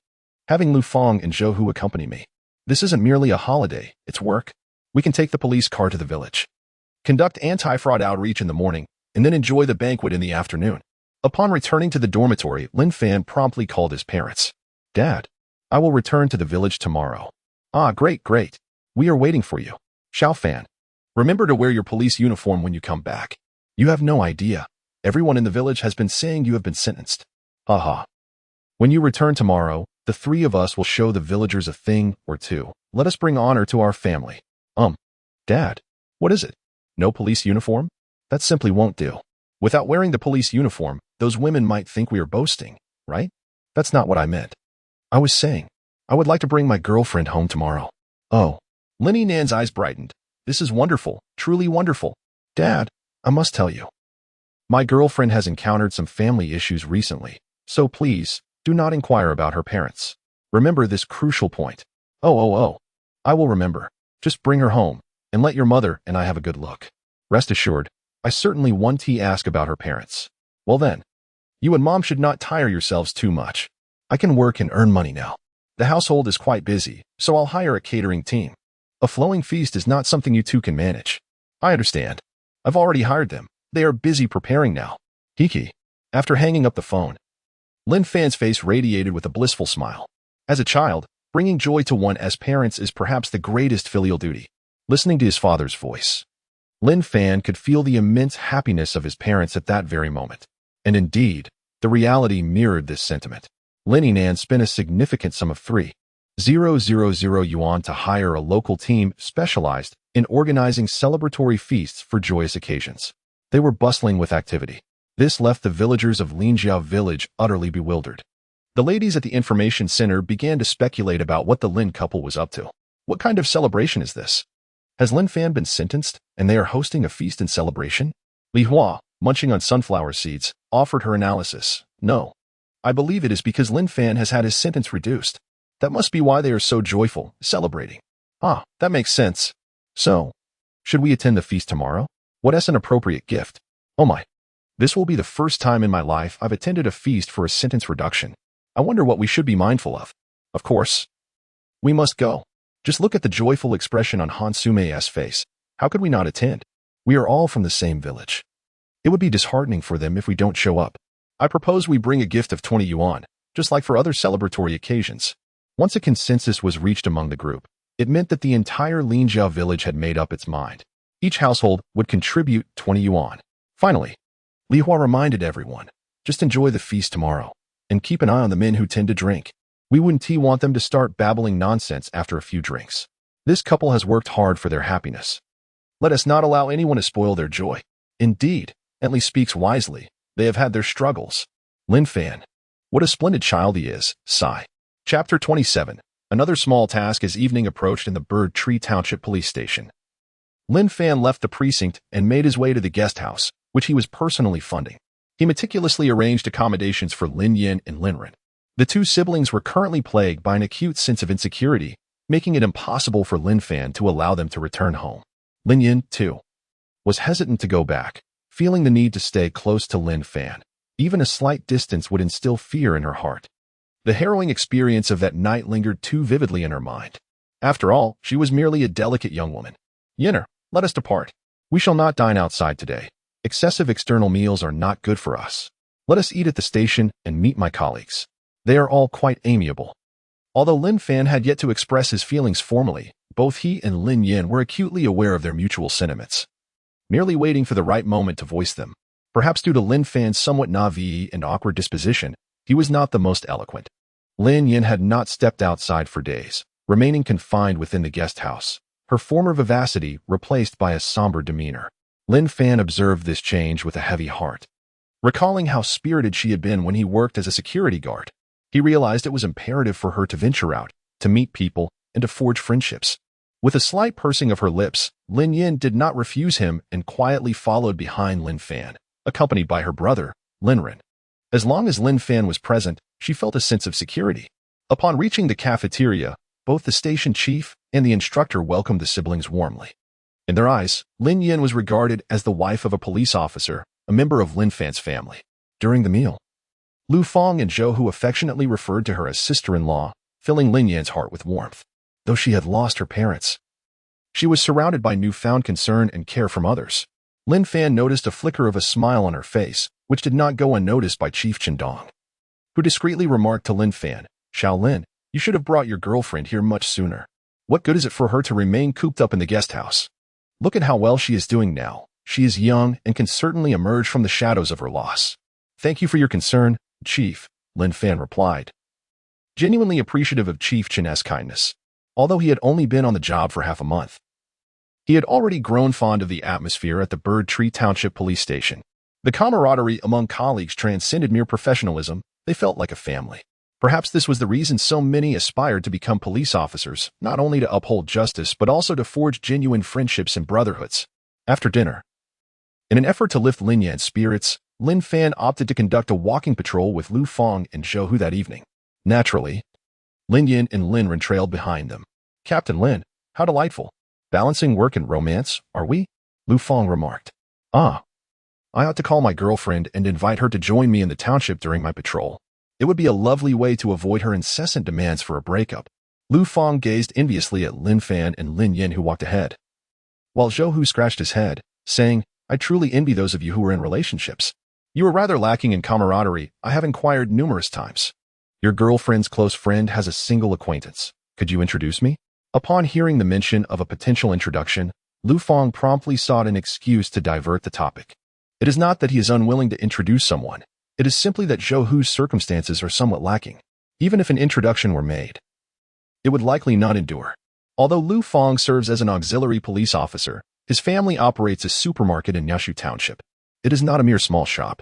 having Lu Fang and Zhou Hu accompany me. This isn't merely a holiday, it's work. We can take the police car to the village, conduct anti-fraud outreach in the morning, and then enjoy the banquet in the afternoon. Upon returning to the dormitory, Lin Fan promptly called his parents. Dad, I will return to the village tomorrow. Ah, great, great. We are waiting for you. Xiao Fan, remember to wear your police uniform when you come back. You have no idea. Everyone in the village has been saying you have been sentenced. Haha. When you return tomorrow, the three of us will show the villagers a thing or two. Let us bring honor to our family. Dad, what is it? No police uniform? That simply won't do. Without wearing the police uniform, those women might think we are boasting, right? That's not what I meant. I was saying, I would like to bring my girlfriend home tomorrow. Oh, Lin Nan's eyes brightened. This is wonderful, truly wonderful. Dad, I must tell you. My girlfriend has encountered some family issues recently, so please, do not inquire about her parents. Remember this crucial point. Oh. I will remember. Just bring her home, and let your mother and I have a good look. Rest assured, I certainly won't ask about her parents. Well then, you and Mom should not tire yourselves too much. I can work and earn money now. The household is quite busy, so I'll hire a catering team. A flowing feast is not something you two can manage. I understand. I've already hired them. They are busy preparing now. Hiki. After hanging up the phone, Lin Fan's face radiated with a blissful smile. As a child, bringing joy to one as parents is perhaps the greatest filial duty. Listening to his father's voice, Lin Fan could feel the immense happiness of his parents at that very moment. And indeed, the reality mirrored this sentiment. Lin Nan spent a significant sum of 3,000 yuan to hire a local team specialized in organizing celebratory feasts for joyous occasions. They were bustling with activity. This left the villagers of Linjiao village utterly bewildered. The ladies at the information center began to speculate about what the Lin couple was up to. What kind of celebration is this? Has Lin Fan been sentenced, and they are hosting a feast in celebration? Li Hua, munching on sunflower seeds, offered her analysis. No. I believe it is because Lin Fan has had his sentence reduced. That must be why they are so joyful, celebrating. Ah, that makes sense. So, should we attend the feast tomorrow? What is an appropriate gift? Oh my. This will be the first time in my life I've attended a feast for a sentence reduction. I wonder what we should be mindful of. Of course. We must go. Just look at the joyful expression on Han Sumei's face. How could we not attend? We are all from the same village. It would be disheartening for them if we don't show up. I propose we bring a gift of 20 yuan, just like for other celebratory occasions. Once a consensus was reached among the group, it meant that the entire Linjiao village had made up its mind. Each household would contribute 20 yuan. Finally, Li Hua reminded everyone, just enjoy the feast tomorrow, and keep an eye on the men who tend to drink. We wouldn't want them to start babbling nonsense after a few drinks. This couple has worked hard for their happiness. Let us not allow anyone to spoil their joy. Indeed, Entley speaks wisely. They have had their struggles. Lin Fan. What a splendid child he is, sigh. Chapter 27. Another small task as evening approached in the Bird Tree Township Police Station. Lin Fan left the precinct and made his way to the guest house, which he was personally funding. He meticulously arranged accommodations for Lin Yin and Lin Ren. The two siblings were currently plagued by an acute sense of insecurity, making it impossible for Lin Fan to allow them to return home. Lin Yin, too, was hesitant to go back, feeling the need to stay close to Lin Fan. Even a slight distance would instill fear in her heart. The harrowing experience of that night lingered too vividly in her mind. After all, she was merely a delicate young woman. Yinner, let us depart. We shall not dine outside today. Excessive external meals are not good for us. Let us eat at the station and meet my colleagues. They are all quite amiable. Although Lin Fan had yet to express his feelings formally, both he and Lin Yin were acutely aware of their mutual sentiments, merely waiting for the right moment to voice them. Perhaps due to Lin Fan's somewhat naive and awkward disposition, he was not the most eloquent. Lin Yin had not stepped outside for days, remaining confined within the guest house, her former vivacity replaced by a somber demeanor. Lin Fan observed this change with a heavy heart. Recalling how spirited she had been when he worked as a security guard, he realized it was imperative for her to venture out, to meet people, and to forge friendships. With a slight pursing of her lips, Lin Yin did not refuse him and quietly followed behind Lin Fan, accompanied by her brother, Lin Ren. As long as Lin Fan was present, she felt a sense of security. Upon reaching the cafeteria, both the station chief and the instructor welcomed the siblings warmly. In their eyes, Lin Yin was regarded as the wife of a police officer, a member of Lin Fan's family. During the meal, Lu Feng and Zhou Hu affectionately referred to her as sister-in-law, filling Lin Yan's heart with warmth. Though she had lost her parents, She was surrounded by newfound concern and care from others. Lin Fan noticed a flicker of a smile on her face, which did not go unnoticed by Chief Chendong, who discreetly remarked to Lin Fan, "Xiao Lin, you should have brought your girlfriend here much sooner. What good is it for her to remain cooped up in the guest house? Look at how well she is doing now. She is young and can certainly emerge from the shadows of her loss." "Thank you for your concern, Chief," Lin Fan replied, genuinely appreciative of Chief Chen's kindness. Although he had only been on the job for half a month, he had already grown fond of the atmosphere at the Bird Tree Township Police Station. The camaraderie among colleagues transcended mere professionalism. They felt like a family. Perhaps this was the reason so many aspired to become police officers, not only to uphold justice but also to forge genuine friendships and brotherhoods. After dinner, in an effort to lift Lin Yan's spirits, Lin Fan opted to conduct a walking patrol with Lu Fong and Zhou Hu that evening. Naturally, Lin Yan and Lin Ren trailed behind them. "Captain Lin, how delightful. Balancing work and romance, are we?" Lu Fong remarked. "Ah, I ought to call my girlfriend and invite her to join me in the township during my patrol. It would be a lovely way to avoid her incessant demands for a breakup." Lu Fong gazed enviously at Lin Fan and Lin Yan, who walked ahead, while Zhou Hu scratched his head, saying, "I truly envy those of you who are in relationships. You are rather lacking in camaraderie. I have inquired numerous times. Your girlfriend's close friend has a single acquaintance. Could you introduce me?" Upon hearing the mention of a potential introduction, Lu Fong promptly sought an excuse to divert the topic. It is not that he is unwilling to introduce someone. It is simply that Zhou Hu's circumstances are somewhat lacking. Even if an introduction were made, it would likely not endure. Although Lu Fong serves as an auxiliary police officer, his family operates a supermarket in Yashu Township. It is not a mere small shop.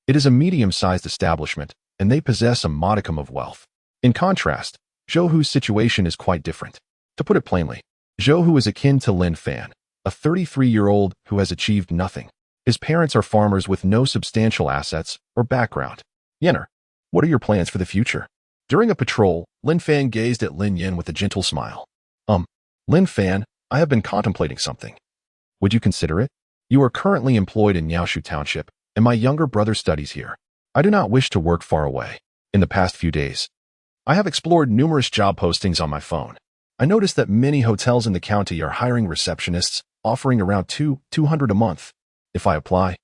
It is a medium-sized establishment, and they possess a modicum of wealth. In contrast, Zhou Hu's situation is quite different. To put it plainly, Zhou Hu is akin to Lin Fan, a 33-year-old who has achieved nothing. His parents are farmers with no substantial assets or background. "Yenner, what are your plans for the future?" During a patrol, Lin Fan gazed at Lin Yan with a gentle smile. Lin Fan, I have been contemplating something. Would you consider it? You are currently employed in Yaoshu Township, and my younger brother studies here. I do not wish to work far away. In the past few days, I have explored numerous job postings on my phone. I noticed that many hotels in the county are hiring receptionists, offering around 200 a month. If I apply,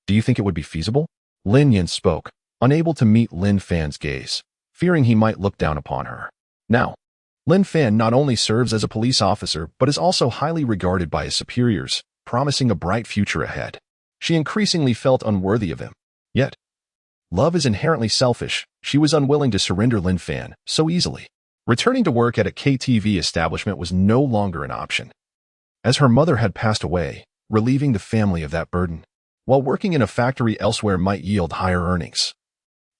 do you think it would be feasible? Lin Yan spoke, unable to meet Lin Fan's gaze, fearing he might look down upon her. Now, Lin Fan not only serves as a police officer but is also highly regarded by his superiors, promising a bright future ahead. She increasingly felt unworthy of him. Yet, love is inherently selfish. She was unwilling to surrender Lin Fan so easily. Returning to work at a KTV establishment was no longer an option, as her mother had passed away, relieving the family of that burden, while working in a factory elsewhere might yield higher earnings.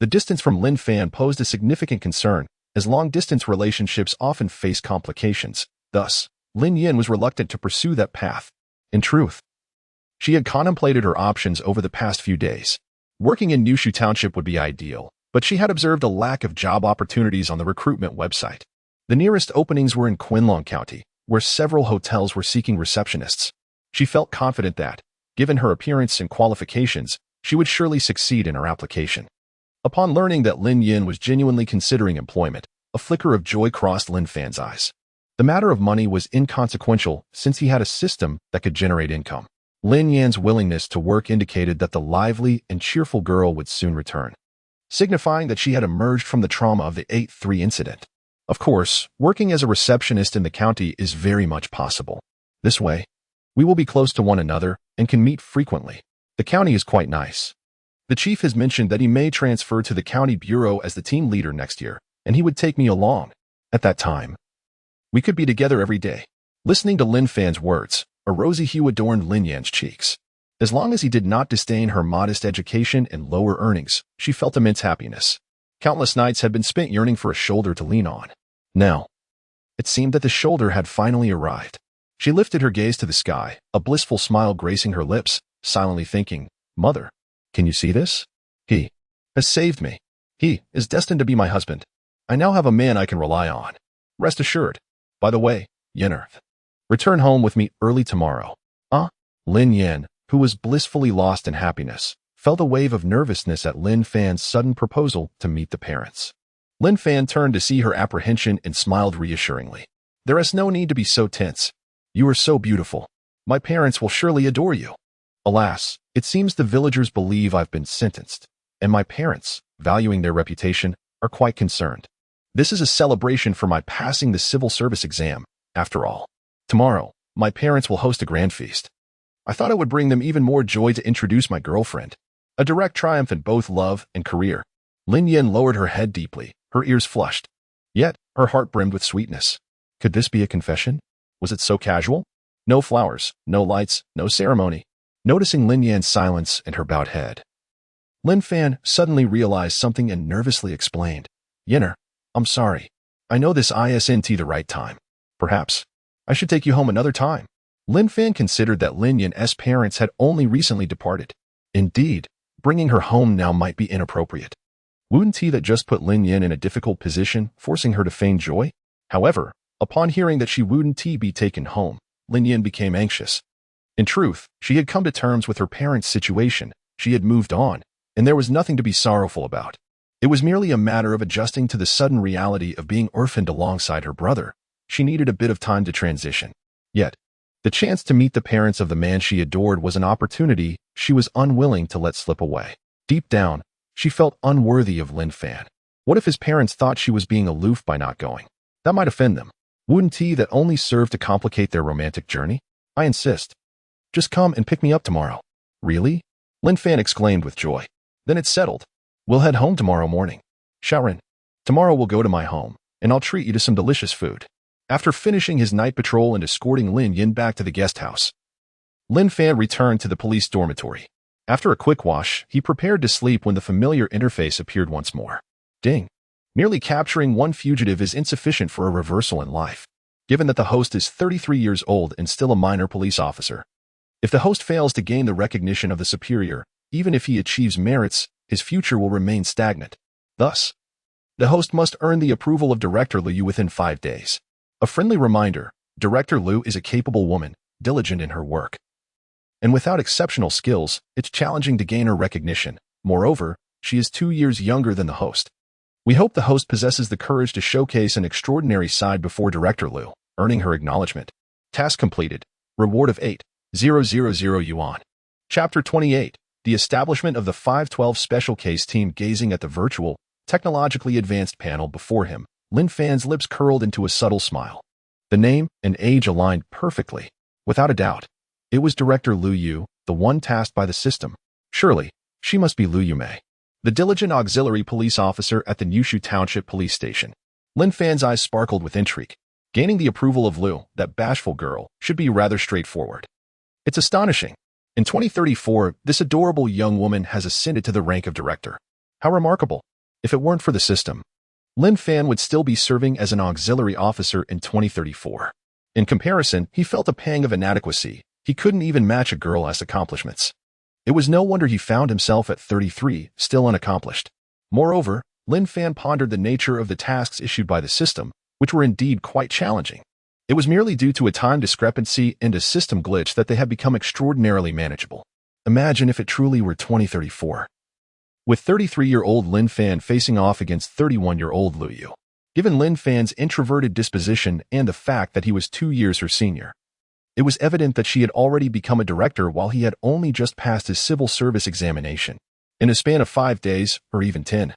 The distance from Lin Fan posed a significant concern, as long-distance relationships often face complications. Thus, Lin Yan was reluctant to pursue that path. In truth, she had contemplated her options over the past few days. Working in Yushu Township would be ideal, but she had observed a lack of job opportunities on the recruitment website. The nearest openings were in Quinlong County, where several hotels were seeking receptionists. She felt confident that, given her appearance and qualifications, she would surely succeed in her application. Upon learning that Lin Yan was genuinely considering employment, a flicker of joy crossed Lin Fan's eyes. The matter of money was inconsequential since he had a system that could generate income. Lin Yan's willingness to work indicated that the lively and cheerful girl would soon return, signifying that she had emerged from the trauma of the 8-3 incident. Of course, working as a receptionist in the county is very much possible. This way, we will be close to one another and can meet frequently. The county is quite nice. The chief has mentioned that he may transfer to the county bureau as the team leader next year, and he would take me along. At that time, we could be together every day. Listening to Lin Fan's words, a rosy hue adorned Lin Yan's cheeks. As long as he did not disdain her modest education and lower earnings, she felt immense happiness. Countless nights had been spent yearning for a shoulder to lean on. Now, it seemed that the shoulder had finally arrived. She lifted her gaze to the sky, a blissful smile gracing her lips, silently thinking, "Mother, can you see this? He has saved me. He is destined to be my husband. I now have a man I can rely on. Rest assured. By the way, Yenner, return home with me early tomorrow." Lin Yan, who was blissfully lost in happiness, felt a wave of nervousness at Lin Fan's sudden proposal to meet the parents. Lin Fan turned to see her apprehension and smiled reassuringly. "There is no need to be so tense. You are so beautiful. My parents will surely adore you. Alas, it seems the villagers believe I've been sentenced, and my parents, valuing their reputation, are quite concerned. This is a celebration for my passing the civil service exam, after all. Tomorrow, my parents will host a grand feast. I thought it would bring them even more joy to introduce my girlfriend. A direct triumph in both love and career. Lin Yan lowered her head deeply, her ears flushed. Yet, her heart brimmed with sweetness. Could this be a confession? Was it so casual? No flowers, no lights, no ceremony. Noticing Lin Yan's silence and her bowed head, Lin Fan suddenly realized something and nervously explained. Yenner, I'm sorry. I know this isn't the right time. Perhaps I should take you home another time. Lin Fan considered that Lin Yan's parents had only recently departed. Indeed, bringing her home now might be inappropriate. Wouldn't that just put Lin Yan in a difficult position, forcing her to feign joy? However, upon hearing that she wouldn't be taken home, Lin Yan became anxious. In truth, she had come to terms with her parents' situation, she had moved on, and there was nothing to be sorrowful about. It was merely a matter of adjusting to the sudden reality of being orphaned alongside her brother. She needed a bit of time to transition. Yet, the chance to meet the parents of the man she adored was an opportunity she was unwilling to let slip away. Deep down, she felt unworthy of Lin Fan. What if his parents thought she was being aloof by not going? That might offend them. Wouldn't that only serve to complicate their romantic journey? I insist. Just come and pick me up tomorrow. Really? Lin Fan exclaimed with joy. Then it's settled. We'll head home tomorrow morning. Shaoran, tomorrow we'll go to my home, and I'll treat you to some delicious food. After finishing his night patrol and escorting Lin Yan back to the guest house, Lin Fan returned to the police dormitory. After a quick wash, he prepared to sleep when the familiar interface appeared once more. Ding. Merely capturing one fugitive is insufficient for a reversal in life, given that the host is 33 years old and still a minor police officer. If the host fails to gain the recognition of the superior, even if he achieves merits, his future will remain stagnant. Thus, the host must earn the approval of Director Liu within 5 days. A friendly reminder, Director Liu is a capable woman, diligent in her work. And without exceptional skills, it's challenging to gain her recognition. Moreover, she is 2 years younger than the host. We hope the host possesses the courage to showcase an extraordinary side before Director Liu, earning her acknowledgement. Task completed. Reward of 8,000 yuan. Chapter 28. The establishment of the 512 Special Case Team. Gazing at the virtual, technologically advanced panel before him, Lin Fan's lips curled into a subtle smile. The name and age aligned perfectly. Without a doubt, it was Director Liu Yu, the one tasked by the system. Surely, she must be Liu Yumei, the diligent auxiliary police officer at the Nushu Township Police Station. Lin Fan's eyes sparkled with intrigue. Gaining the approval of Liu, that bashful girl, should be rather straightforward. It's astonishing. In 2034, this adorable young woman has ascended to the rank of director. How remarkable. If it weren't for the system, Lin Fan would still be serving as an auxiliary officer in 2034. In comparison, he felt a pang of inadequacy. He couldn't even match a girl's accomplishments. It was no wonder he found himself at 33, still unaccomplished. Moreover, Lin Fan pondered the nature of the tasks issued by the system, which were indeed quite challenging. It was merely due to a time discrepancy and a system glitch that they had become extraordinarily manageable. Imagine if it truly were 2034. With 33-year-old Lin Fan facing off against 31-year-old Liu Yu. Given Lin Fan's introverted disposition and the fact that he was 2 years her senior, it was evident that she had already become a director while he had only just passed his civil service examination. In a span of 5 days, or even 10,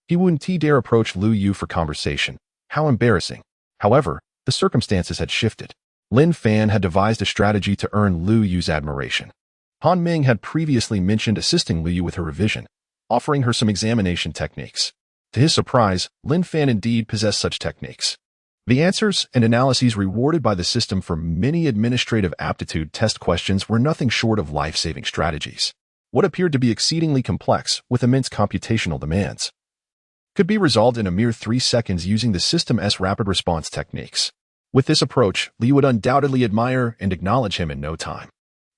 he wouldn't dare approach Liu Yu for conversation. How embarrassing. However, the circumstances had shifted. Lin Fan had devised a strategy to earn Liu Yu's admiration. Han Ming had previously mentioned assisting Liu Yu with her revision, offering her some examination techniques. To his surprise, Lin Fan indeed possessed such techniques. The answers and analyses rewarded by the system for many administrative aptitude test questions were nothing short of life-saving strategies. What appeared to be exceedingly complex, with immense computational demands, could be resolved in a mere 3 seconds using the system's rapid response techniques. With this approach, Liu would undoubtedly admire and acknowledge him in no time.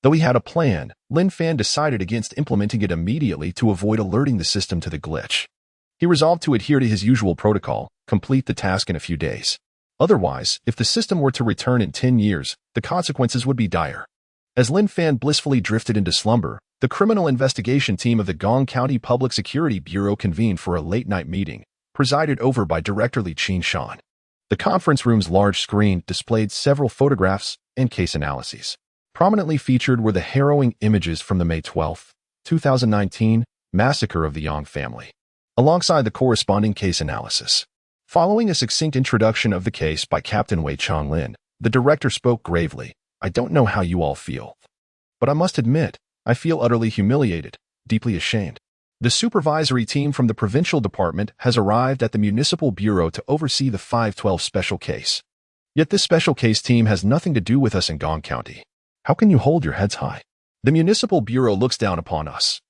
Though he had a plan, Lin Fan decided against implementing it immediately to avoid alerting the system to the glitch. He resolved to adhere to his usual protocol, complete the task in a few days. Otherwise, if the system were to return in 10 years, the consequences would be dire. As Lin Fan blissfully drifted into slumber, the criminal investigation team of the Gong County Public Security Bureau convened for a late-night meeting, presided over by Director Li Qinshan. The conference room's large screen displayed several photographs and case analyses. Prominently featured were the harrowing images from the May 12, 2019 massacre of the Yang family, alongside the corresponding case analysis. Following a succinct introduction of the case by Captain Wei Chonglin, the director spoke gravely. "I don't know how you all feel, but I must admit, I feel utterly humiliated, deeply ashamed. The supervisory team from the provincial department has arrived at the municipal bureau to oversee the 512 special case. Yet this special case team has nothing to do with us in Gong County. How can you hold your heads high? The municipal bureau looks down upon us.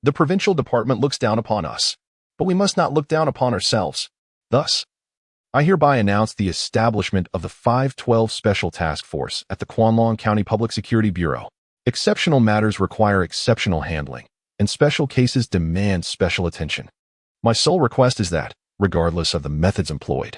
The provincial department looks down upon us. But we must not look down upon ourselves. Thus, I hereby announce the establishment of the 512 Special Task Force at the Kwanlong County Public Security Bureau. Exceptional matters require exceptional handling, and special cases demand special attention. My sole request is that, regardless of the methods employed,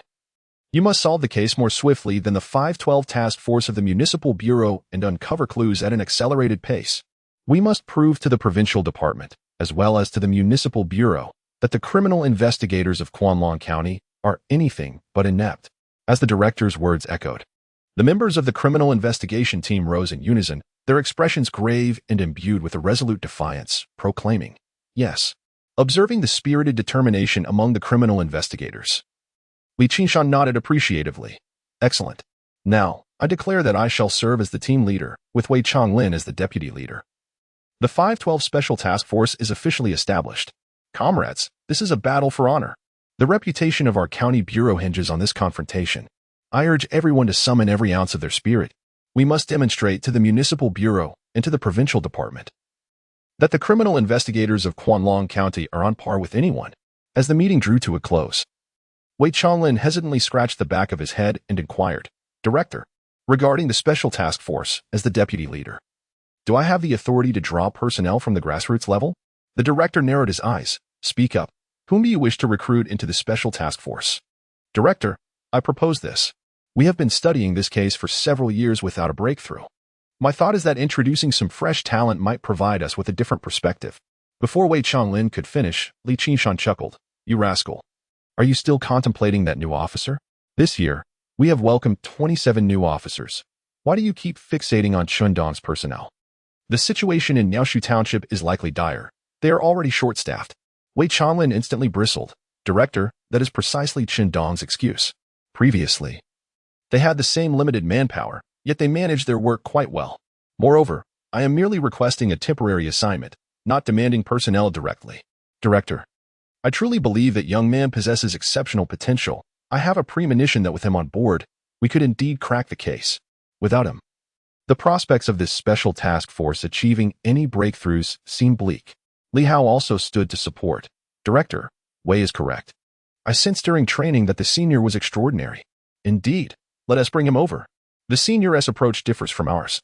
you must solve the case more swiftly than the 512 Task Force of the Municipal Bureau and uncover clues at an accelerated pace. We must prove to the Provincial Department, as well as to the Municipal Bureau, that the criminal investigators of Kwanlong County are anything but inept." As the director's words echoed, the members of the criminal investigation team rose in unison, their expressions grave and imbued with a resolute defiance, proclaiming, "Yes." Observing the spirited determination among the criminal investigators, Li Qinshan nodded appreciatively. "Excellent. Now, I declare that I shall serve as the team leader, with Wei Chonglin as the deputy leader. The 512 Special Task Force is officially established. Comrades, this is a battle for honor. The reputation of our county bureau hinges on this confrontation. I urge everyone to summon every ounce of their spirit. We must demonstrate to the municipal bureau and to the provincial department that the criminal investigators of Kwanlong County are on par with anyone." As the meeting drew to a close, Wei Chonglin hesitantly scratched the back of his head and inquired, "Director, regarding the Special Task Force as the deputy leader, do I have the authority to draw personnel from the grassroots level?" The director narrowed his eyes. "Speak up. Whom do you wish to recruit into the Special Task Force?" "Director, I propose this. We have been studying this case for several years without a breakthrough. My thought is that introducing some fresh talent might provide us with a different perspective." Before Wei Chonglin could finish, Li Qinshan chuckled. "You rascal. Are you still contemplating that new officer? This year, we have welcomed 27 new officers. Why do you keep fixating on Chundong's personnel? The situation in Niaoshu Township is likely dire. They are already short-staffed." Wei Chonglin instantly bristled. "Director, that is precisely Chundong's excuse. Previously, they had the same limited manpower, yet they managed their work quite well. Moreover, I am merely requesting a temporary assignment, not demanding personnel directly. Director, I truly believe that young man possesses exceptional potential. I have a premonition that with him on board, we could indeed crack the case. Without him, the prospects of this special task force achieving any breakthroughs seem bleak." Li Hao also stood to support. "Director, Wei is correct. I sensed during training that the senior was extraordinary. Indeed, let us bring him over. The senior S approach differs from ours,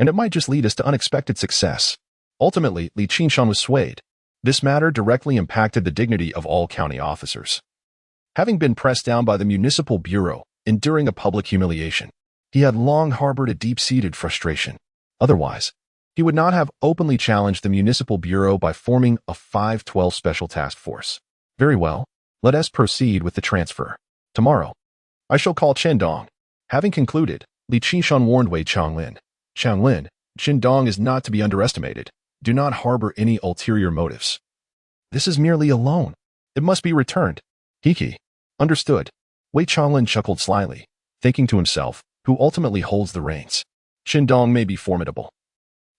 and it might just lead us to unexpected success." Ultimately, Li Qinshan was swayed. This matter directly impacted the dignity of all county officers. Having been pressed down by the municipal bureau, enduring a public humiliation, he had long harbored a deep-seated frustration. Otherwise, he would not have openly challenged the municipal bureau by forming a 512 Special Task Force. "Very well, let us proceed with the transfer. Tomorrow, I shall call Chundong." Having concluded, Li Qinshan warned Wei Chonglin. "Chonglin, Chundong is not to be underestimated. Do not harbor any ulterior motives. This is merely a loan. It must be returned." "Hiki. Understood." Wei Chonglin chuckled slyly, thinking to himself, who ultimately holds the reins? Chundong may be formidable,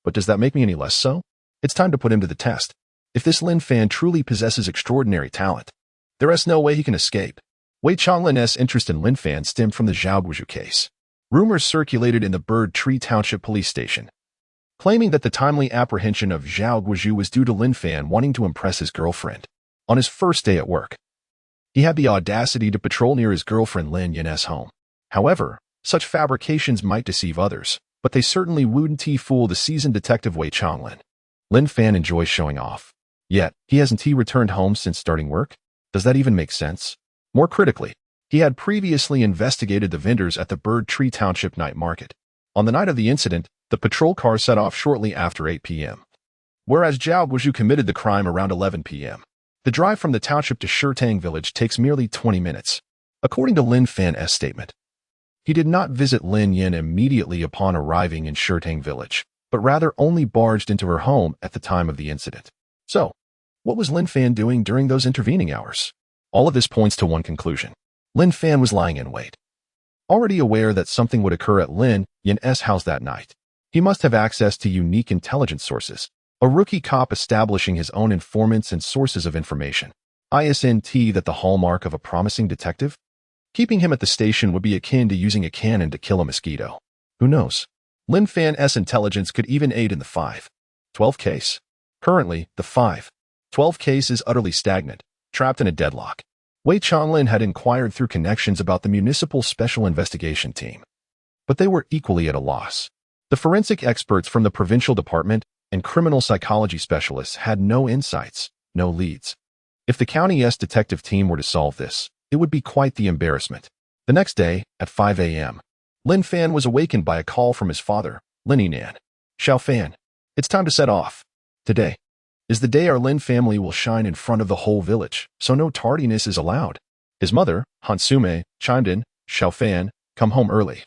but does that make me any less so? It's time to put him to the test. If this Lin Fan truly possesses extraordinary talent, there is no way he can escape. Wei Chonglin's interest in Lin Fan stemmed from the Zhao Guizhou case. Rumors circulated in the Bird Tree Township police station, claiming that the timely apprehension of Zhao Guizhou was due to Lin Fan wanting to impress his girlfriend. On his first day at work, he had the audacity to patrol near his girlfriend Lin Yan's home. However, such fabrications might deceive others, but they certainly wouldn't fool the seasoned detective Wei Chonglin. Lin Fan enjoys showing off. Yet, he hasn't returned home since starting work? Does that even make sense? More critically, he had previously investigated the vendors at the Bird Tree Township night market. On the night of the incident, the patrol car set off shortly after 8 p.m., whereas Zhao Guizhou committed the crime around 11 p.m. The drive from the township to Shirtang village takes merely 20 minutes. According to Lin Fan's statement, he did not visit Lin Yin immediately upon arriving in Shirtang village, but rather only barged into her home at the time of the incident. So, what was Lin Fan doing during those intervening hours? All of this points to one conclusion. Lin Fan was lying in wait. Already aware that something would occur at Lin Yin's house that night, he must have access to unique intelligence sources, a rookie cop establishing his own informants and sources of information. Isn't that the hallmark of a promising detective? Keeping him at the station would be akin to using a cannon to kill a mosquito. Who knows? Lin Fan's intelligence could even aid in the 5-12 case. Currently, the 5-12 case is utterly stagnant, trapped in a deadlock. Wei Changlin had inquired through connections about the Municipal Special Investigation Team, but they were equally at a loss. The forensic experts from the provincial department and criminal psychology specialists had no insights, no leads. If the county's detective team were to solve this, it would be quite the embarrassment. The next day, at 5 a.m., Lin Fan was awakened by a call from his father, Lin Yinan. Xiao Fan, it's time to set off. Today is the day our Lin family will shine in front of the whole village, so no tardiness is allowed. His mother, Hansume, chimed in, Xiao Fan, come home early.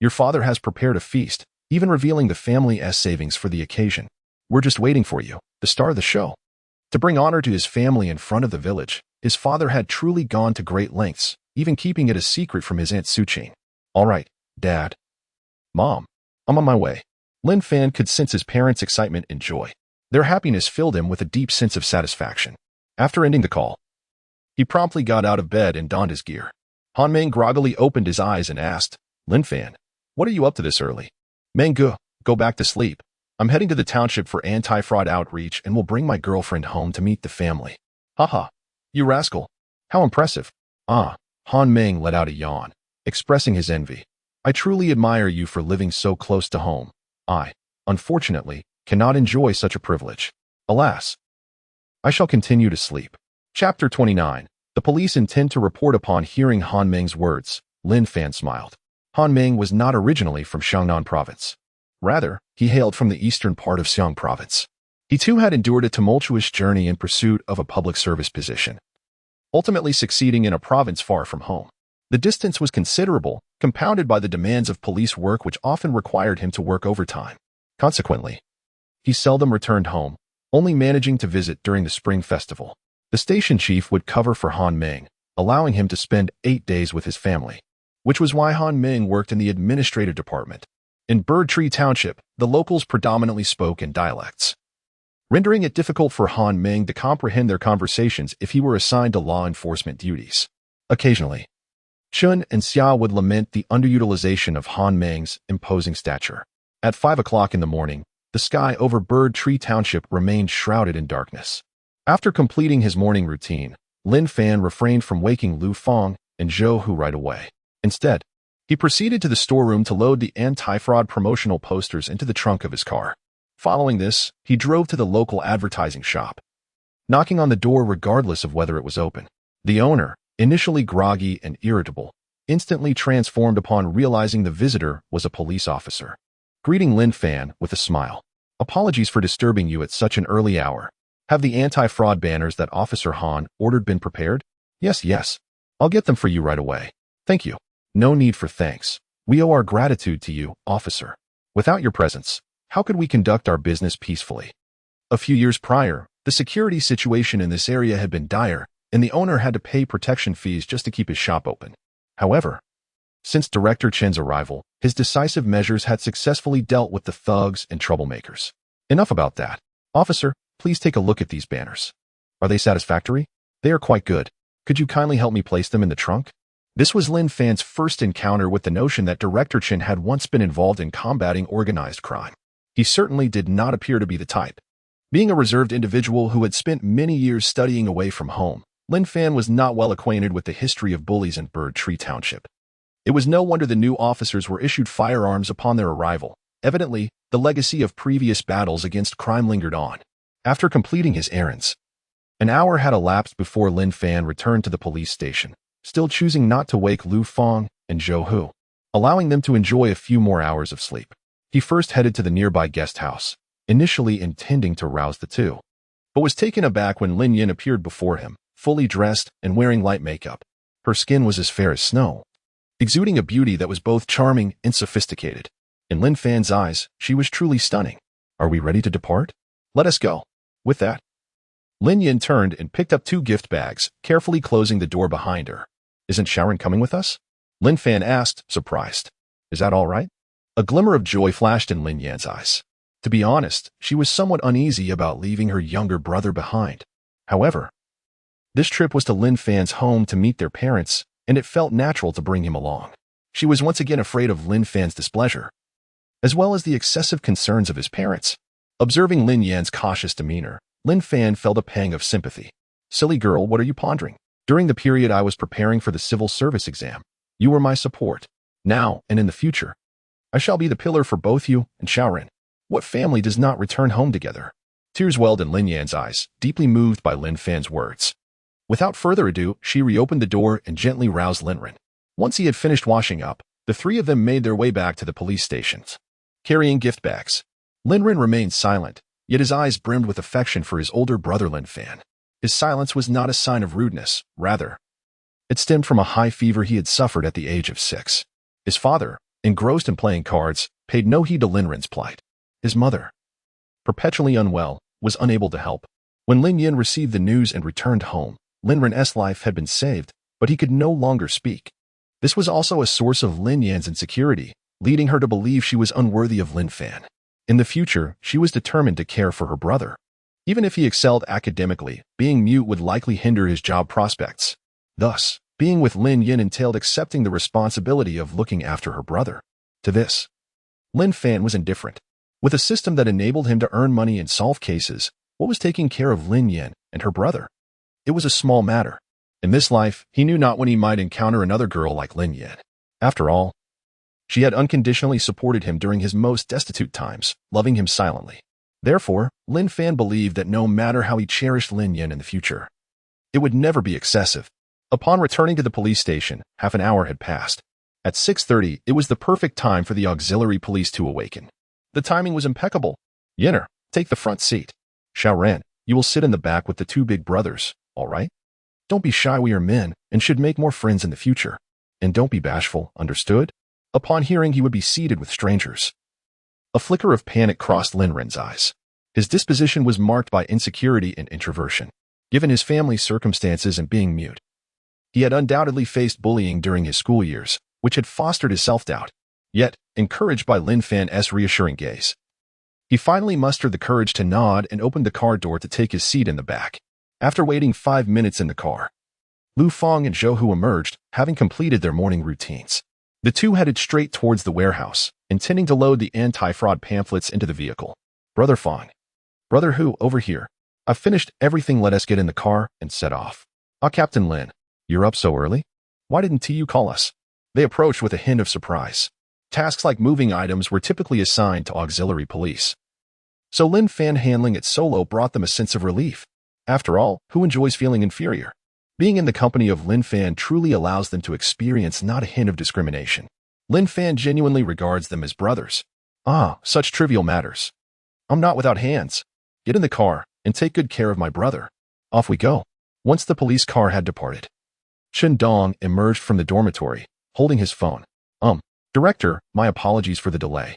Your father has prepared a feast, even revealing the family's savings for the occasion. We're just waiting for you, the star of the show. To bring honor to his family in front of the village, his father had truly gone to great lengths, even keeping it a secret from his Aunt Suqing. All right, Dad. Mom, I'm on my way. Lin Fan could sense his parents' excitement and joy. Their happiness filled him with a deep sense of satisfaction. After ending the call, he promptly got out of bed and donned his gear. Han Meng groggily opened his eyes and asked, Lin Fan, what are you up to this early? Meng Gu, go back to sleep. I'm heading to the township for anti-fraud outreach and will bring my girlfriend home to meet the family. Haha, you rascal. How impressive. Han Meng let out a yawn, expressing his envy. I truly admire you for living so close to home. I, unfortunately, cannot enjoy such a privilege. Alas, I shall continue to sleep. Chapter 29. The police intend to report upon hearing Han Meng's words. Lin Fan smiled. Han Meng was not originally from Xiangnan province. Rather, he hailed from the eastern part of Xiang province. He too had endured a tumultuous journey in pursuit of a public service position, ultimately succeeding in a province far from home. The distance was considerable, compounded by the demands of police work which often required him to work overtime. Consequently, he seldom returned home, only managing to visit during the spring festival. The station chief would cover for Han Meng, allowing him to spend 8 days with his family, which was why Han Meng worked in the administrative department. In Bird Tree Township, the locals predominantly spoke in dialects, rendering it difficult for Han Meng to comprehend their conversations if he were assigned to law enforcement duties. Occasionally, Chun and Xia would lament the underutilization of Han Meng's imposing stature. At 5 o'clock in the morning, the sky over Bird Tree Township remained shrouded in darkness. After completing his morning routine, Lin Fan refrained from waking Lu Feng and Zhou Hu right away. Instead, he proceeded to the storeroom to load the anti-fraud promotional posters into the trunk of his car. Following this, he drove to the local advertising shop, knocking on the door regardless of whether it was open. The owner, initially groggy and irritable, instantly transformed upon realizing the visitor was a police officer. Greeting Lin Fan with a smile. Apologies for disturbing you at such an early hour. Have the anti-fraud banners that Officer Han ordered been prepared? Yes. I'll get them for you right away. Thank you. No need for thanks. We owe our gratitude to you, officer. Without your presence, how could we conduct our business peacefully? A few years prior, the security situation in this area had been dire, and the owner had to pay protection fees just to keep his shop open. However, since Director Chen's arrival, his decisive measures had successfully dealt with the thugs and troublemakers. Enough about that. Officer, please take a look at these banners. Are they satisfactory? They are quite good. Could you kindly help me place them in the trunk? This was Lin Fan's first encounter with the notion that Director Chen had once been involved in combating organized crime. He certainly did not appear to be the type. Being a reserved individual who had spent many years studying away from home, Lin Fan was not well acquainted with the history of bullies in Bird Tree Township. It was no wonder the new officers were issued firearms upon their arrival. Evidently, the legacy of previous battles against crime lingered on. After completing his errands, an hour had elapsed before Lin Fan returned to the police station, still choosing not to wake Lu Feng and Zhou Hu, allowing them to enjoy a few more hours of sleep. He first headed to the nearby guest house, initially intending to rouse the two, but was taken aback when Lin Yin appeared before him, fully dressed and wearing light makeup. Her skin was as fair as snow, exuding a beauty that was both charming and sophisticated. In Lin Fan's eyes, she was truly stunning. Are we ready to depart? Let us go. With that, Lin Yin turned and picked up 2 gift bags, carefully closing the door behind her. Isn't Sharon coming with us? Lin Fan asked, surprised. Is that all right? A glimmer of joy flashed in Lin Yan's eyes. To be honest, she was somewhat uneasy about leaving her younger brother behind. However, this trip was to Lin Fan's home to meet their parents, and it felt natural to bring him along. She was once again afraid of Lin Fan's displeasure, as well as the excessive concerns of his parents. Observing Lin Yan's cautious demeanor, Lin Fan felt a pang of sympathy. Silly girl, what are you pondering? During the period I was preparing for the civil service exam, you were my support. Now and in the future, I shall be the pillar for both you and Xiaoren. What family does not return home together? Tears welled in Lin Yan's eyes, deeply moved by Lin Fan's words. Without further ado, she reopened the door and gently roused Linren. Once he had finished washing up, the 3 of them made their way back to the police stations, carrying gift bags. Linren remained silent, yet his eyes brimmed with affection for his older brother Lin Fan. His silence was not a sign of rudeness, rather, it stemmed from a high fever he had suffered at the age of 6. His father, engrossed in playing cards, paid no heed to Linren's plight. His mother, perpetually unwell, was unable to help. When Lin Yin received the news and returned home, Linren's life had been saved, but he could no longer speak. This was also a source of Lin Yan's insecurity, leading her to believe she was unworthy of Lin Fan. In the future, she was determined to care for her brother. Even if he excelled academically, being mute would likely hinder his job prospects. Thus, being with Lin Yin entailed accepting the responsibility of looking after her brother. To this, Lin Fan was indifferent. With a system that enabled him to earn money and solve cases, what was taking care of Lin Yin and her brother? It was a small matter. In this life, he knew not when he might encounter another girl like Lin Yin. After all, she had unconditionally supported him during his most destitute times, loving him silently. Therefore, Lin Fan believed that no matter how he cherished Lin Yin in the future, it would never be excessive. Upon returning to the police station, half an hour had passed. At 6:30, it was the perfect time for the auxiliary police to awaken. The timing was impeccable. Yinner, take the front seat. Xiaoran, you will sit in the back with the 2 big brothers, all right? Don't be shy, we are men, and should make more friends in the future. And don't be bashful, understood? Upon hearing he would be seated with strangers, a flicker of panic crossed Linren's eyes. His disposition was marked by insecurity and introversion. Given his family's circumstances and being mute, he had undoubtedly faced bullying during his school years, which had fostered his self-doubt. Yet, encouraged by Lin Fan's reassuring gaze, he finally mustered the courage to nod and opened the car door to take his seat in the back. After waiting 5 minutes in the car, Lu Feng and Zhou Hu emerged, having completed their morning routines. The 2 headed straight towards the warehouse, intending to load the anti-fraud pamphlets into the vehicle. Brother Feng. Brother Hu, over here. I've finished everything, let us get in the car and set off. Captain Lin, you're up so early? Why didn't you call us? They approached with a hint of surprise. Tasks like moving items were typically assigned to auxiliary police, so Lin Fan handling it solo brought them a sense of relief. After all, who enjoys feeling inferior? Being in the company of Lin Fan truly allows them to experience not a hint of discrimination. Lin Fan genuinely regards them as brothers. Such trivial matters. I'm not without hands. Get in the car and take good care of my brother. Off we go. Once the police car had departed, Chen Dong emerged from the dormitory, holding his phone. Director, my apologies for the delay.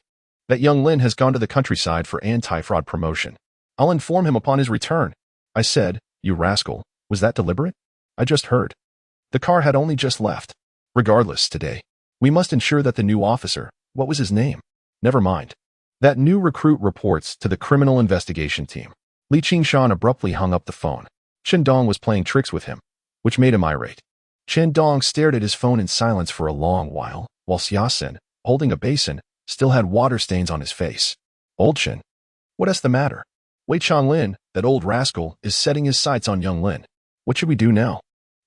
That young Lin has gone to the countryside for anti-fraud promotion. I'll inform him upon his return. I said, you rascal, was that deliberate? I just heard. The car had only just left. Regardless, today, we must ensure that the new officer, what was his name? Never mind. That new recruit reports to the criminal investigation team. Li Qingshan abruptly hung up the phone. Chen Dong was playing tricks with him, which made him irate. Chen Dong stared at his phone in silence for a long while Xiaosen, holding a basin, still had water stains on his face. Old Chen, what is the matter? Wei Changlin, that old rascal, is setting his sights on young Lin. What should we do now?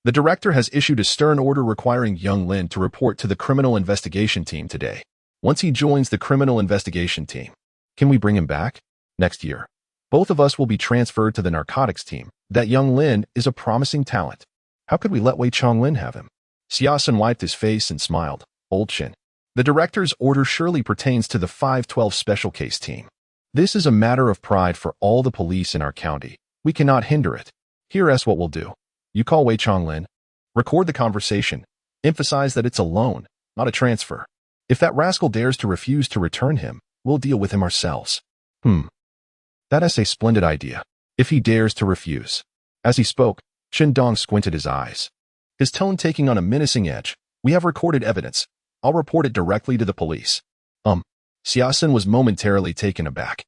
The director has issued a stern order requiring young Lin to report to the criminal investigation team today. Once he joins the criminal investigation team, can we bring him back? Next year, both of us will be transferred to the narcotics team. That young Lin is a promising talent. How could we let Wei Changlin have him? Xiaosen wiped his face and smiled. Old Chen, the director's order surely pertains to the 512 special case team. This is a matter of pride for all the police in our county. We cannot hinder it. Here's what we'll do. You call Wei Changlin. Record the conversation. Emphasize that it's a loan, not a transfer. If that rascal dares to refuse to return him, we'll deal with him ourselves. That's a splendid idea. If he dares to refuse. As he spoke, Dong squinted his eyes, his tone taking on a menacing edge. We have recorded evidence. I'll report it directly to the police. Xiaosun was momentarily taken aback,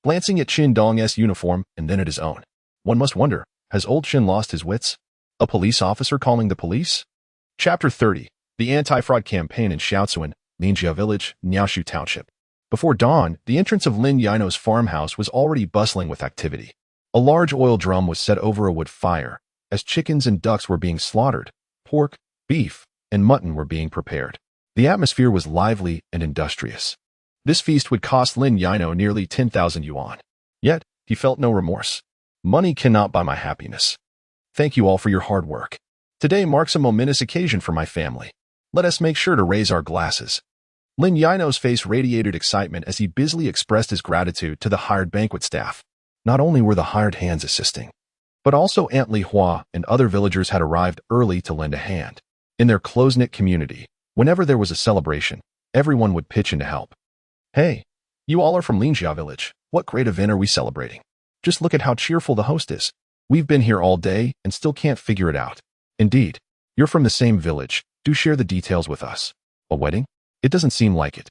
glancing at Dong's uniform and then at his own. One must wonder, has old Shin lost his wits? A police officer calling the police? Chapter 30. The Anti-Fraud Campaign in Shaoxuan, Linjia Village, Niaoshu Township. Before dawn, the entrance of Lin Yino's farmhouse was already bustling with activity. A large oil drum was set over a wood fire, as chickens and ducks were being slaughtered, pork, beef, and mutton were being prepared. The atmosphere was lively and industrious. This feast would cost Lin Yino nearly 10,000 yuan. Yet, he felt no remorse. Money cannot buy my happiness. Thank you all for your hard work. Today marks a momentous occasion for my family. Let us make sure to raise our glasses. Lin Yino's face radiated excitement as he busily expressed his gratitude to the hired banquet staff. Not only were the hired hands assisting, but also Aunt Li Hua and other villagers had arrived early to lend a hand. In their close-knit community, whenever there was a celebration, everyone would pitch in to help. Hey, you all are from Linjia Village. What great event are we celebrating? Just look at how cheerful the host is. We've been here all day and still can't figure it out. Indeed, you're from the same village. Do share the details with us. A wedding? It doesn't seem like it.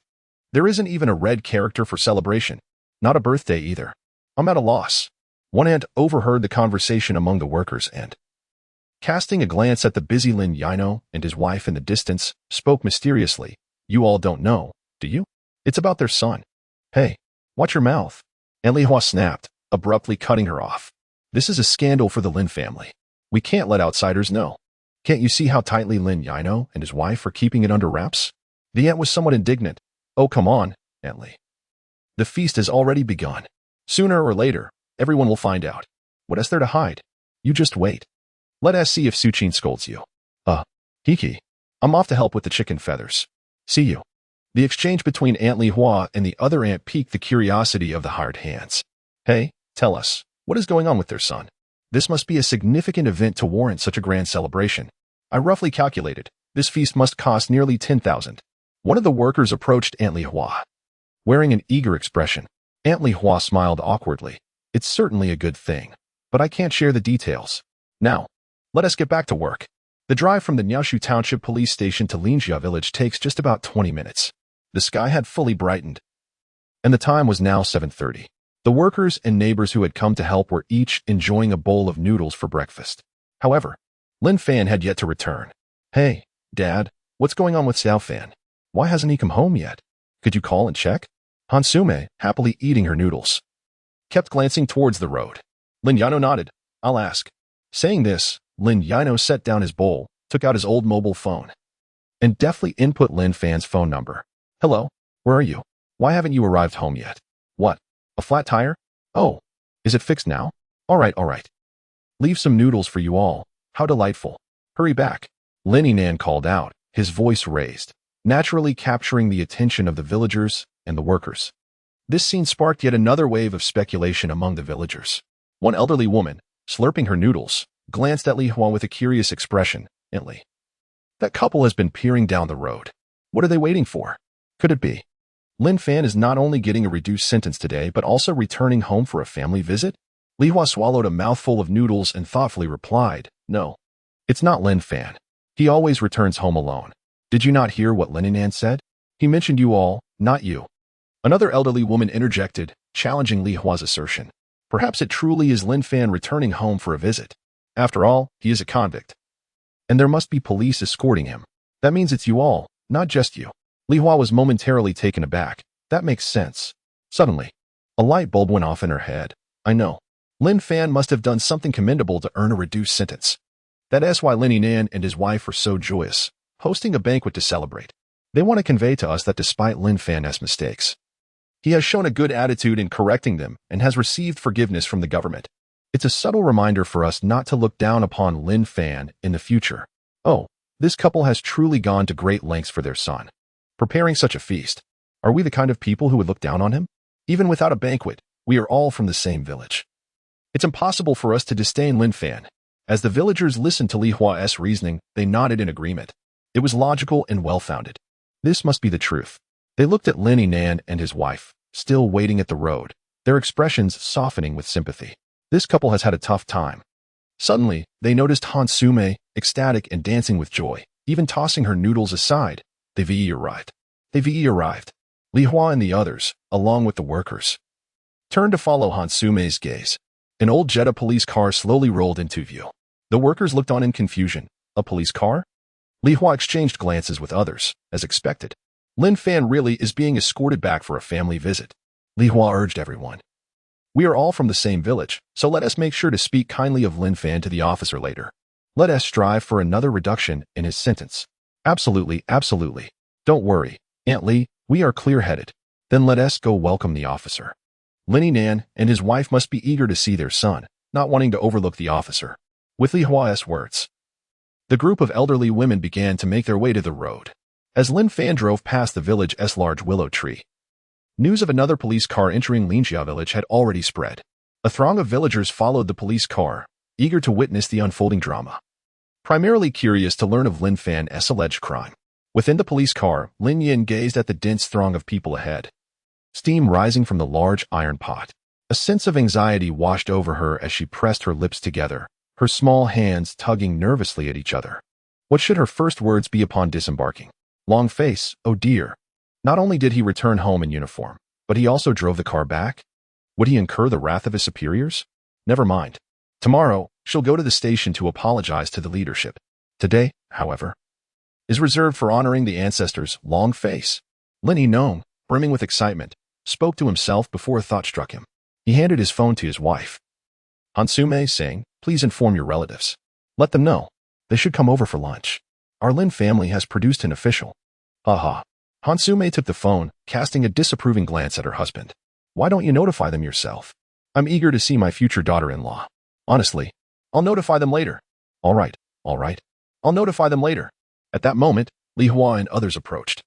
There isn't even a red character for celebration. Not a birthday either. I'm at a loss. One aunt overheard the conversation among the workers and, casting a glance at the busy Lin Yino and his wife in the distance, spoke mysteriously. You all don't know, do you? It's about their son. Hey, watch your mouth. Aunt Li Hua snapped, abruptly cutting her off. This is a scandal for the Lin family. We can't let outsiders know. Can't you see how tightly Lin Yino and his wife are keeping it under wraps? The aunt was somewhat indignant. Oh, come on, Aunt Li. The feast has already begun. Sooner or later, everyone will find out. What is there to hide? You just wait. Let us see if Suchin scolds you. Kiki. I'm off to help with the chicken feathers. See you. The exchange between Aunt Li Hua and the other aunt piqued the curiosity of the hired hands. Hey, tell us, what is going on with their son? This must be a significant event to warrant such a grand celebration. I roughly calculated, this feast must cost nearly 10,000. One of the workers approached Aunt Li Hua. Wearing an eager expression, Aunt Li Hua smiled awkwardly. It's certainly a good thing, but I can't share the details. Now, let us get back to work. The drive from the Niaoshu Township Police Station to Linjia Village takes just about 20 minutes. The sky had fully brightened, and the time was now 7:30. The workers and neighbors who had come to help were each enjoying a bowl of noodles for breakfast. However, Lin Fan had yet to return. Hey, Dad, what's going on with Xiao Fan? Why hasn't he come home yet? Could you call and check? Hansume, happily eating her noodles, kept glancing towards the road. Lin Yino nodded. I'll ask. Saying this, Lin Yino set down his bowl, took out his old mobile phone, and deftly input Lin Fan's phone number. Hello, where are you? Why haven't you arrived home yet? What? A flat tire? Oh, is it fixed now? All right. Leave some noodles for you all. How delightful. Hurry back. Lin Nan called out, his voice raised, naturally capturing the attention of the villagers and the workers. This scene sparked yet another wave of speculation among the villagers. One elderly woman, slurping her noodles, glanced at Li Hua with a curious expression. Aunt Li. That couple has been peering down the road. What are they waiting for? Could it be? Lin Fan is not only getting a reduced sentence today, but also returning home for a family visit? Li Hua swallowed a mouthful of noodles and thoughtfully replied, No, it's not Lin Fan. He always returns home alone. Did you not hear what Lin Nan said? He mentioned you all, not you. Another elderly woman interjected, challenging Li Hua's assertion. Perhaps it truly is Lin Fan returning home for a visit. After all, he is a convict. And there must be police escorting him. That means it's you all, not just you. Li Hua was momentarily taken aback. That makes sense. Suddenly, a light bulb went off in her head. I know. Lin Fan must have done something commendable to earn a reduced sentence. That is why Lin Nan and his wife are so joyous, hosting a banquet to celebrate. They want to convey to us that despite Lin Fan's mistakes, he has shown a good attitude in correcting them and has received forgiveness from the government. It's a subtle reminder for us not to look down upon Lin Fan in the future. Oh, this couple has truly gone to great lengths for their son. Preparing such a feast. Are we the kind of people who would look down on him? Even without a banquet, we are all from the same village. It's impossible for us to disdain Lin Fan. As the villagers listened to Li Hua's reasoning, they nodded in agreement. It was logical and well-founded. This must be the truth. They looked at Lin Fan and his wife, still waiting at the road, their expressions softening with sympathy. This couple has had a tough time. Suddenly, they noticed Han Sume, ecstatic and dancing with joy, even tossing her noodles aside. The VE arrived. Li Hua and the others, along with the workers, turned to follow Han Sume's gaze. An old Jetta police car slowly rolled into view. The workers looked on in confusion. A police car? Li Hua exchanged glances with others, as expected. Lin Fan really is being escorted back for a family visit. Li Hua urged everyone. We are all from the same village, so let us make sure to speak kindly of Lin Fan to the officer later. Let us strive for another reduction in his sentence. Absolutely. Don't worry, Aunt Li, we are clear-headed. Then let us go welcome the officer. Lin Fan and his wife must be eager to see their son, not wanting to overlook the officer. With Li Hua's words, the group of elderly women began to make their way to the road. As Lin Fan drove past the village's large willow tree, news of another police car entering Linjia village had already spread. A throng of villagers followed the police car, eager to witness the unfolding drama. Primarily curious to learn of Lin Fan's alleged crime. Within the police car, Lin Yin gazed at the dense throng of people ahead. Steam rising from the large iron pot. A sense of anxiety washed over her as she pressed her lips together, her small hands tugging nervously at each other. What should her first words be upon disembarking? Long face, oh dear. Not only did he return home in uniform, but he also drove the car back? Would he incur the wrath of his superiors? Never mind. Tomorrow, she'll go to the station to apologize to the leadership. Today, however, is reserved for honoring the ancestors' long face. Lin Nong, brimming with excitement, spoke to himself before a thought struck him. He handed his phone to his wife. Han Sume, saying, please inform your relatives. Let them know. They should come over for lunch. Our Lin family has produced an official. Ha. Han Sume took the phone, casting a disapproving glance at her husband. Why don't you notify them yourself? I'm eager to see my future daughter-in-law. Honestly, I'll notify them later. All right. I'll notify them later. At that moment, Li Hua and others approached,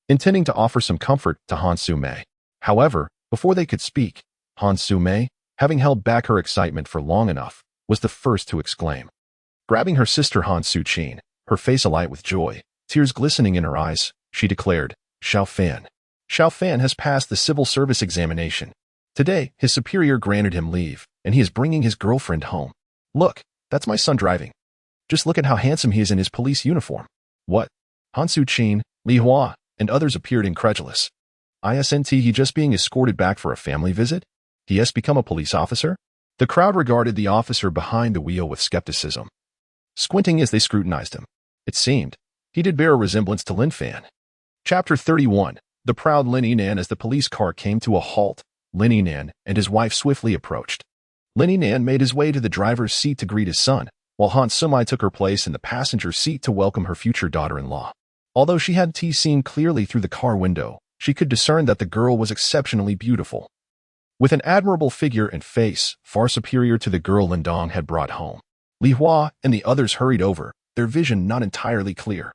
intending to offer some comfort to Han Sume. However, before they could speak, Han Sume, having held back her excitement for long enough, was the first to exclaim. Grabbing her sister Han Suchin, her face alight with joy, tears glistening in her eyes, she declared, Xiao Fan has passed the civil service examination. Today, his superior granted him leave, and he is bringing his girlfriend home. Look, that's my son driving. Just look at how handsome he is in his police uniform. What? Han Suchin, Li Hua, and others appeared incredulous. Isn't he just being escorted back for a family visit? He has become a police officer? The crowd regarded the officer behind the wheel with skepticism, squinting as they scrutinized him. It seemed he did bear a resemblance to Lin Fan. Chapter 31. The proud Lin Fan. As the police car came to a halt, Lin Fan and his wife swiftly approached. Lin Fan made his way to the driver's seat to greet his son, while Han Sume took her place in the passenger seat to welcome her future daughter-in-law. Although she hadn't seen clearly through the car window, she could discern that the girl was exceptionally beautiful, with an admirable figure and face far superior to the girl Lin Dong had brought home. Li Hua and the others hurried over, their vision not entirely clear.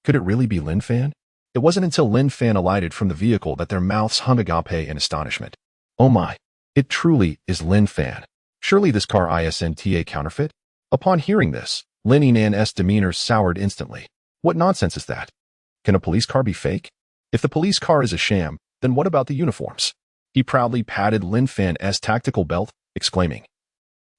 Could it really be Lin Fan? It wasn't until Lin Fan alighted from the vehicle that their mouths hung agape in astonishment. Oh my, it truly is Lin Fan. Surely this car isn't a counterfeit? Upon hearing this, Lin Fan's demeanor soured instantly. What nonsense is that? Can a police car be fake? If the police car is a sham, then what about the uniforms? He proudly patted Lin Fan's tactical belt, exclaiming,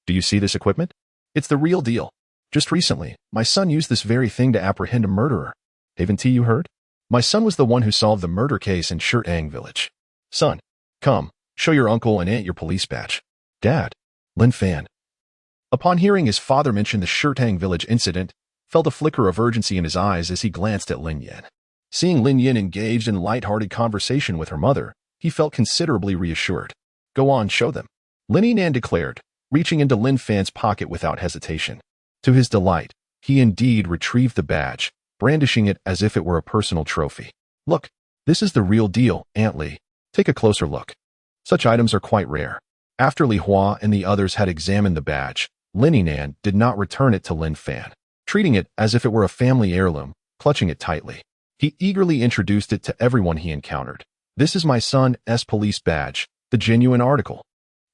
Do you see this equipment? It's the real deal. Just recently, my son used this very thing to apprehend a murderer. Haven't you heard? My son was the one who solved the murder case in Shirtang village. Son, come, show your uncle and aunt your police badge. Dad, Lin Fan. Upon hearing his father mention the Shirtang village incident, felt a flicker of urgency in his eyes as he glanced at Lin Yin. Seeing Lin Yin engaged in light-hearted conversation with her mother, he felt considerably reassured. Go on, show them. Lin Yan declared, reaching into Lin Fan's pocket without hesitation. To his delight, he indeed retrieved the badge, brandishing it as if it were a personal trophy. Look, this is the real deal, Aunt Li. Take a closer look. Such items are quite rare. After Li Hua and the others had examined the badge, Lin Yan did not return it to Lin Fan, treating it as if it were a family heirloom, clutching it tightly. He eagerly introduced it to everyone he encountered. This is my son's police badge, the genuine article.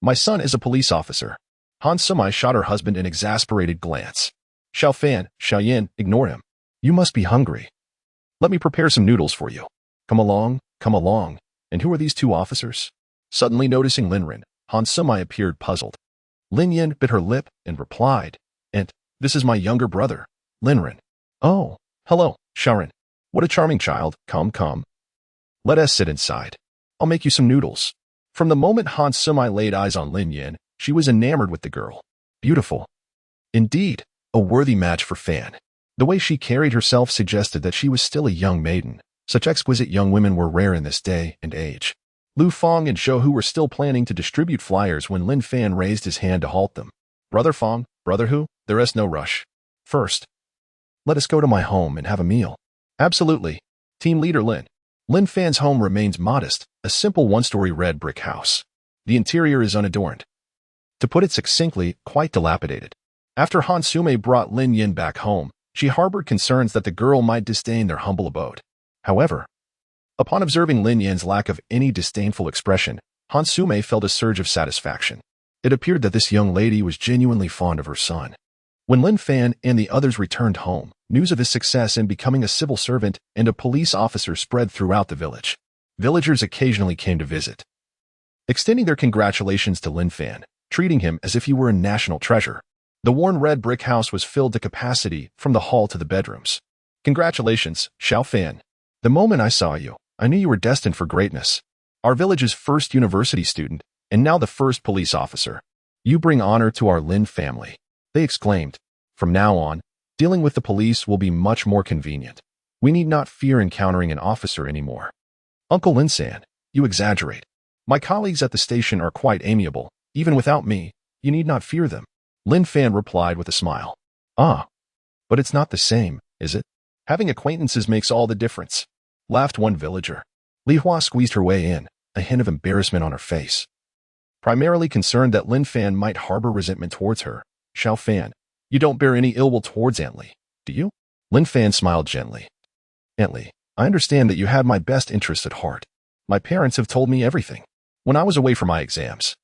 My son is a police officer. Han Sumai shot her husband an exasperated glance. Xiao Fan, Xiao Yin, ignore him. You must be hungry. Let me prepare some noodles for you. Come along, come along. And who are these two officers? Suddenly noticing Lin Ren, Han Sumai appeared puzzled. Lin Yin bit her lip and replied, "And this is my younger brother, Lin Ren." "Oh, hello, Sharon. What a charming child. Come, come. Let us sit inside. I'll make you some noodles." From the moment Han Sumai laid eyes on Lin Yin, she was enamored with the girl. Beautiful. Indeed, a worthy match for Fan. The way she carried herself suggested that she was still a young maiden. Such exquisite young women were rare in this day and age. Lu Fong and Shou Hu were still planning to distribute flyers when Lin Fan raised his hand to halt them. "Brother Fong, Brother Hu, there is no rush. First, let us go to my home and have a meal." "Absolutely. Team Leader Lin." Lin Fan's home remains modest, a simple one-story red brick house. The interior is unadorned. To put it succinctly, quite dilapidated. After Han Sumai brought Lin Yin back home, she harbored concerns that the girl might disdain their humble abode. However, upon observing Lin Yin's lack of any disdainful expression, Han Sumai felt a surge of satisfaction. It appeared that this young lady was genuinely fond of her son. When Lin Fan and the others returned home, news of his success in becoming a civil servant and a police officer spread throughout the village. Villagers occasionally came to visit, extending their congratulations to Lin Fan, treating him as if he were a national treasure. The worn red brick house was filled to capacity from the hall to the bedrooms. "Congratulations, Xiao Fan. The moment I saw you, I knew you were destined for greatness. Our village's first university student, and now the first police officer. You bring honor to our Lin family," they exclaimed. "From now on, dealing with the police will be much more convenient. We need not fear encountering an officer anymore." "Uncle Lin San, you exaggerate. My colleagues at the station are quite amiable. Even without me, you need not fear them." Lin Fan replied with a smile. "Ah, but it's not the same, is it? Having acquaintances makes all the difference," laughed one villager. Li Hua squeezed her way in, a hint of embarrassment on her face. Primarily concerned that Lin Fan might harbor resentment towards her. "Xiao Fan, you don't bear any ill will towards Aunt Li, do you?" Lin Fan smiled gently. "Aunt Li, I understand that you had my best interests at heart. My parents have told me everything. When I was away for my exams,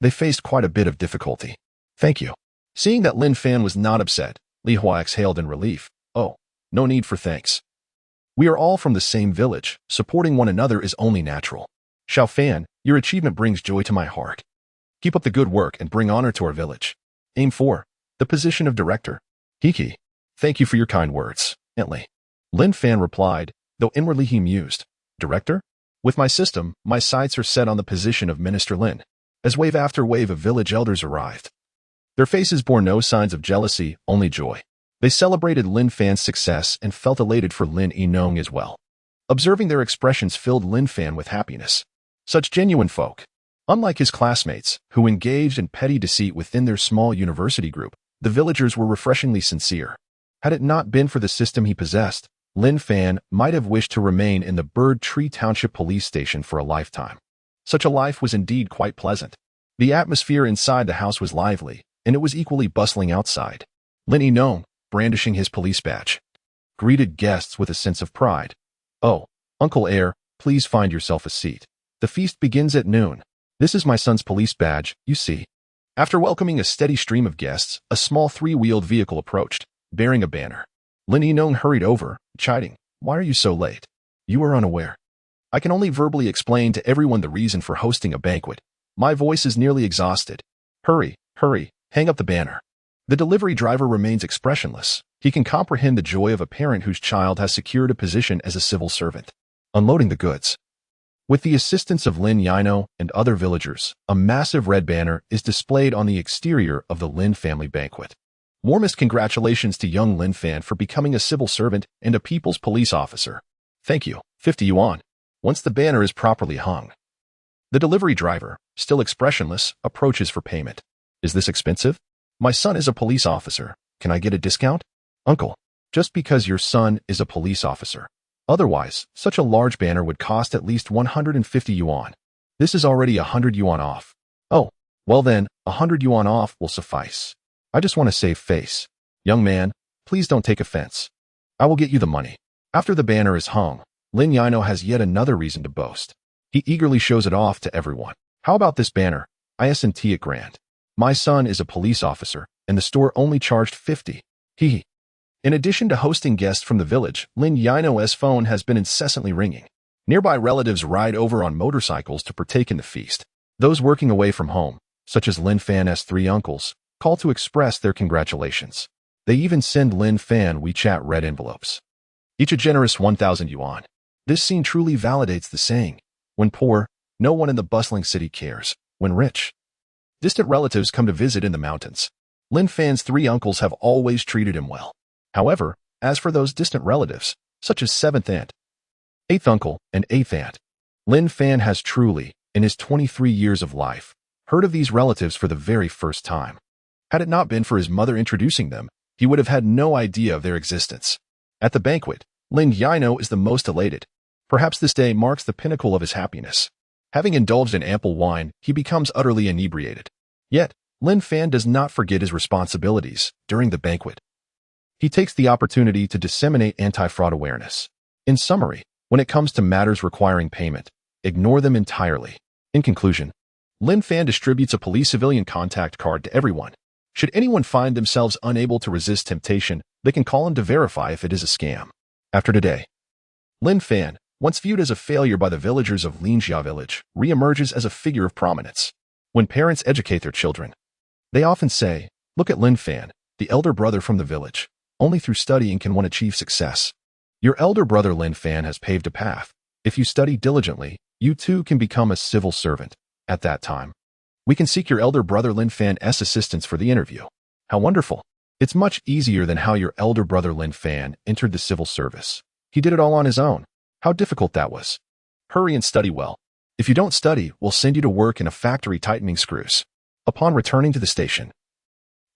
they faced quite a bit of difficulty. Thank you." Seeing that Lin Fan was not upset, Li Hua exhaled in relief. "Oh, no need for thanks. We are all from the same village. Supporting one another is only natural. Xiao Fan, your achievement brings joy to my heart. Keep up the good work and bring honor to our village. Aim for the position of director." "Hiki, thank you for your kind words, Aunt Li." Lin Fan replied, though inwardly he mused. "Director? With my system, my sights are set on the position of Minister Lin." As wave after wave of village elders arrived, their faces bore no signs of jealousy, only joy. They celebrated Lin Fan's success and felt elated for Lin Yinong as well. Observing their expressions filled Lin Fan with happiness. Such genuine folk. Unlike his classmates, who engaged in petty deceit within their small university group, the villagers were refreshingly sincere. Had it not been for the system he possessed, Lin Fan might have wished to remain in the Bird Tree Township police station for a lifetime. Such a life was indeed quite pleasant. The atmosphere inside the house was lively, and it was equally bustling outside. Lin Yinong, brandishing his police badge, greeted guests with a sense of pride. "Oh, Uncle Heir, please find yourself a seat. The feast begins at noon. This is my son's police badge, you see." After welcoming a steady stream of guests, a small three-wheeled vehicle approached, bearing a banner. Lin Yinong hurried over, chiding, "Why are you so late? You are unaware. I can only verbally explain to everyone the reason for hosting a banquet. My voice is nearly exhausted. Hurry, hurry, hang up the banner." The delivery driver remains expressionless. He can comprehend the joy of a parent whose child has secured a position as a civil servant. Unloading the goods. With the assistance of Lin Yino and other villagers, a massive red banner is displayed on the exterior of the Lin family banquet. Warmest congratulations to young Lin Fan for becoming a civil servant and a people's police officer. Thank you, 50 yuan. Once the banner is properly hung. The delivery driver, still expressionless, approaches for payment. "Is this expensive? My son is a police officer. Can I get a discount?" "Uncle, just because your son is a police officer. Otherwise, such a large banner would cost at least 150 yuan. This is already 100 yuan off." "Oh, well then, 100 yuan off will suffice. I just want to save face. Young man, please don't take offense. I will get you the money." After the banner is hung, Lin Yino has yet another reason to boast. He eagerly shows it off to everyone. "How about this banner? Isn't it grand? My son is a police officer, and the store only charged 50. Hee. In addition to hosting guests from the village, Lin Yino's phone has been incessantly ringing. Nearby relatives ride over on motorcycles to partake in the feast. Those working away from home, such as Lin Fan's 3 uncles, call to express their congratulations. They even send Lin Fan WeChat red envelopes, each a generous 1,000 yuan. This scene truly validates the saying, when poor, no one in the bustling city cares. When rich, distant relatives come to visit in the mountains. Lin Fan's 3 uncles have always treated him well. However, as for those distant relatives, such as 7th aunt, 8th uncle, and 8th aunt, Lin Fan has truly, in his 23 years of life, heard of these relatives for the very first time. Had it not been for his mother introducing them, he would have had no idea of their existence. At the banquet, Lin Yino is the most elated. Perhaps this day marks the pinnacle of his happiness. Having indulged in ample wine, he becomes utterly inebriated. Yet, Lin Fan does not forget his responsibilities during the banquet. He takes the opportunity to disseminate anti-fraud awareness. In summary, when it comes to matters requiring payment, ignore them entirely. In conclusion, Lin Fan distributes a police-civilian contact card to everyone. Should anyone find themselves unable to resist temptation, they can call him to verify if it is a scam. After today, Lin Fan, once viewed as a failure by the villagers of Linjia village, re-emerges as a figure of prominence. When parents educate their children, they often say, "Look at Lin Fan, the elder brother from the village. Only through studying can one achieve success. Your elder brother Lin Fan has paved a path. If you study diligently, you too can become a civil servant. At that time, we can seek your elder brother Lin Fan's assistance for the interview." How wonderful. It's much easier than how your elder brother Lin Fan entered the civil service. He did it all on his own. How difficult that was. Hurry and study well. If you don't study, we'll send you to work in a factory tightening screws. Upon returning to the station,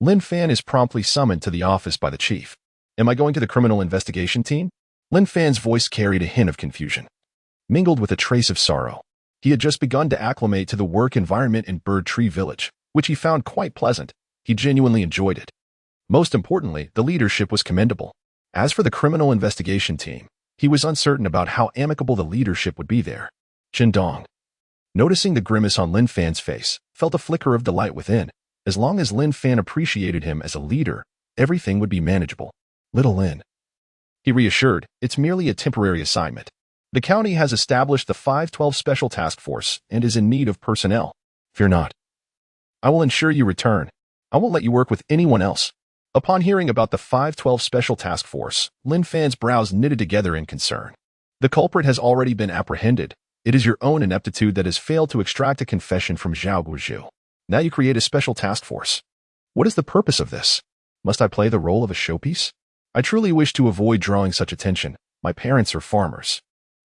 Lin Fan is promptly summoned to the office by the chief. Am I going to the criminal investigation team? Lin Fan's voice carried a hint of confusion, mingled with a trace of sorrow. He had just begun to acclimate to the work environment in Bird Tree Village, which he found quite pleasant. He genuinely enjoyed it. Most importantly, the leadership was commendable. As for the criminal investigation team, he was uncertain about how amicable the leadership would be there. Dong, noticing the grimace on Lin Fan's face, felt a flicker of delight within. As long as Lin Fan appreciated him as a leader, everything would be manageable. Little Lin, he reassured, it's merely a temporary assignment. The county has established the 512 Special Task Force and is in need of personnel. Fear not. I will ensure you return. I won't let you work with anyone else. Upon hearing about the 512 Special Task Force, Lin Fan's brows knitted together in concern. The culprit has already been apprehended. It is your own ineptitude that has failed to extract a confession from Zhao Guozhu. Now you create a special task force. What is the purpose of this? Must I play the role of a showpiece? I truly wish to avoid drawing such attention. My parents are farmers.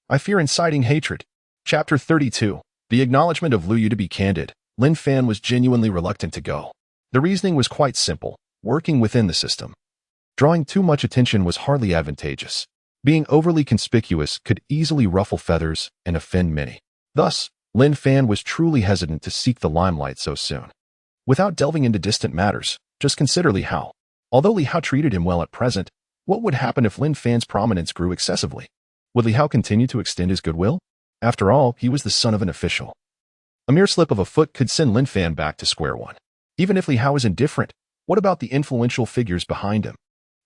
I fear inciting hatred. Chapter 32. The acknowledgement of Lu Yu. To be candid, Lin Fan was genuinely reluctant to go. The reasoning was quite simple. Working within the system, drawing too much attention was hardly advantageous. Being overly conspicuous could easily ruffle feathers and offend many. Thus, Lin Fan was truly hesitant to seek the limelight so soon. Without delving into distant matters, just consider Li Hao. Although Li Hao treated him well at present, what would happen if Lin Fan's prominence grew excessively? Would Li Hao continue to extend his goodwill? After all, he was the son of an official. A mere slip of a foot could send Lin Fan back to square one. Even if Li Hao is indifferent, what about the influential figures behind him?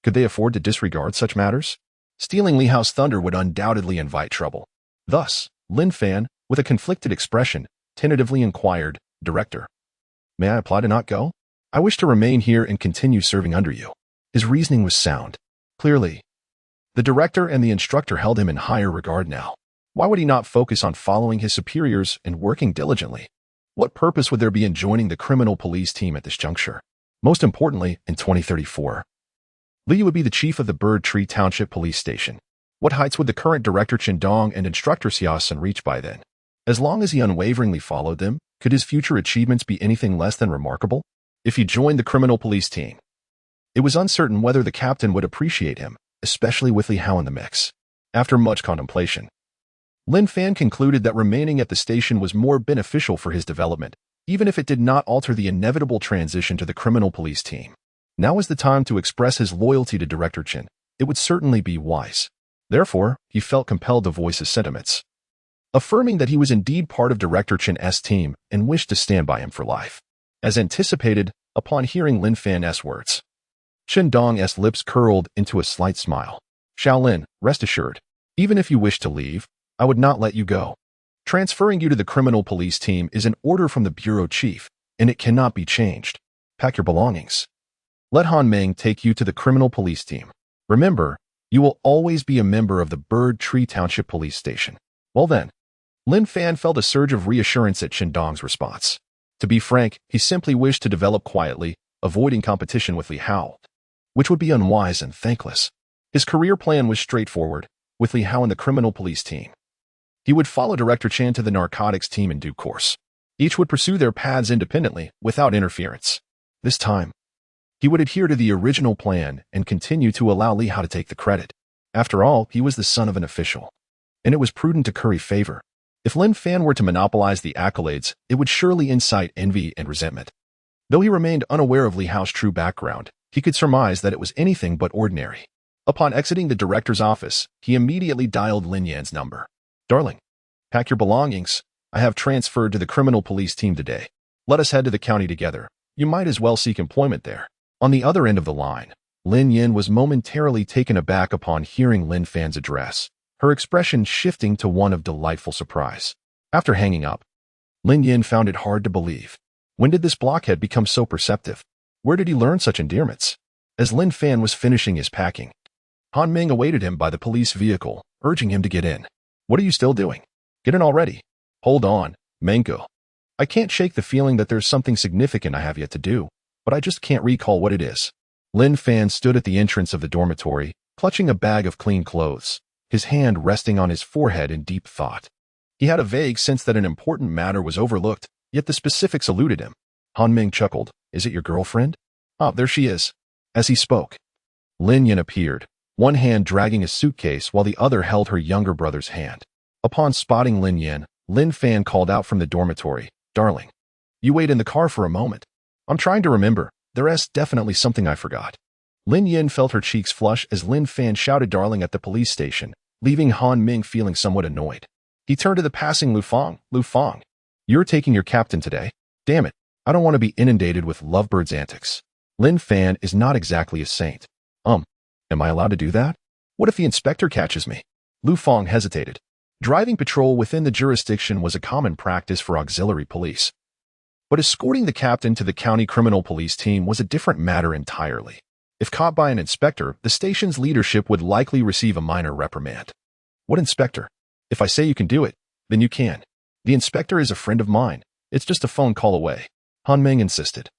Could they afford to disregard such matters? Stealing Li Hao's thunder would undoubtedly invite trouble. Thus, Lin Fan, with a conflicted expression, tentatively inquired, "Director, may I apply to not go? I wish to remain here and continue serving under you." His reasoning was sound. Clearly, the director and the instructor held him in higher regard now. Why would he not focus on following his superiors and working diligently? What purpose would there be in joining the criminal police team at this juncture? Most importantly, in 2034, Li Yu would be the chief of the Bird Tree Township Police Station. What heights would the current director Dong and instructor Xiaosun reach by then? As long as he unwaveringly followed them, could his future achievements be anything less than remarkable? If he joined the criminal police team, it was uncertain whether the captain would appreciate him, especially with Li Hao in the mix. After much contemplation, Lin Fan concluded that remaining at the station was more beneficial for his development, even if it did not alter the inevitable transition to the criminal police team. Now is the time to express his loyalty to Director Chen. It would certainly be wise. Therefore, he felt compelled to voice his sentiments, affirming that he was indeed part of Director Chen's team and wished to stand by him for life. as anticipated upon hearing Lin Fan's words. Chen Dong's lips curled into a slight smile. Shaolin, rest assured, even if you wish to leave, I would not let you go. Transferring you to the criminal police team is an order from the bureau chief, and it cannot be changed. Pack your belongings. Let Han Meng take you to the criminal police team. Remember, you will always be a member of the Bird Tree Township Police Station. Well then, Lin Fan felt a surge of reassurance at Chen Dong's response. To be frank, he simply wished to develop quietly, avoiding competition with Li Hao, which would be unwise and thankless. His career plan was straightforward, with Li Hao in the criminal police team. He would follow Director Chan to the narcotics team in due course. Each would pursue their paths independently, without interference. This time, he would adhere to the original plan and continue to allow Li Hao to take the credit. After all, he was the son of an official, and it was prudent to curry favor. If Lin Fan were to monopolize the accolades, it would surely incite envy and resentment. Though he remained unaware of Li Hao's true background, he could surmise that it was anything but ordinary. Upon exiting the director's office, he immediately dialed Lin Yan's number. Darling, pack your belongings. I have transferred to the criminal police team today. Let us head to the county together. You might as well seek employment there. On the other end of the line, Lin Yan was momentarily taken aback upon hearing Lin Fan's address, her expression shifting to one of delightful surprise. After hanging up, Lin Yan found it hard to believe. When did this blockhead become so perceptive? Where did he learn such endearments? As Lin Fan was finishing his packing, Han Meng awaited him by the police vehicle, urging him to get in. What are you still doing? Get in already. Hold on, Mango. I can't shake the feeling that there's something significant I have yet to do, but I just can't recall what it is. Lin Fan stood at the entrance of the dormitory, clutching a bag of clean clothes, his hand resting on his forehead in deep thought. He had a vague sense that an important matter was overlooked, yet the specifics eluded him. Han Meng chuckled. Is it your girlfriend? Ah, there she is. As he spoke, Lin Yan appeared, one hand dragging a suitcase while the other held her younger brother's hand. Upon spotting Lin Yan, Lin Fan called out from the dormitory, Darling, you wait in the car for a moment. I'm trying to remember. There's definitely something I forgot. Lin Yan felt her cheeks flush as Lin Fan shouted darling at the police station, leaving Han Meng feeling somewhat annoyed. He turned to the passing Lu Fang. Lu Fang, you're taking your captain today? Damn it, I don't want to be inundated with lovebirds' antics. Lin Fan is not exactly a saint. Am I allowed to do that? What if the inspector catches me? Lu Fang hesitated. Driving patrol within the jurisdiction was a common practice for auxiliary police. But escorting the captain to the county criminal police team was a different matter entirely. If caught by an inspector, the station's leadership would likely receive a minor reprimand. What inspector? If I say you can do it, then you can. The inspector is a friend of mine. It's just a phone call away. Han Meng insisted,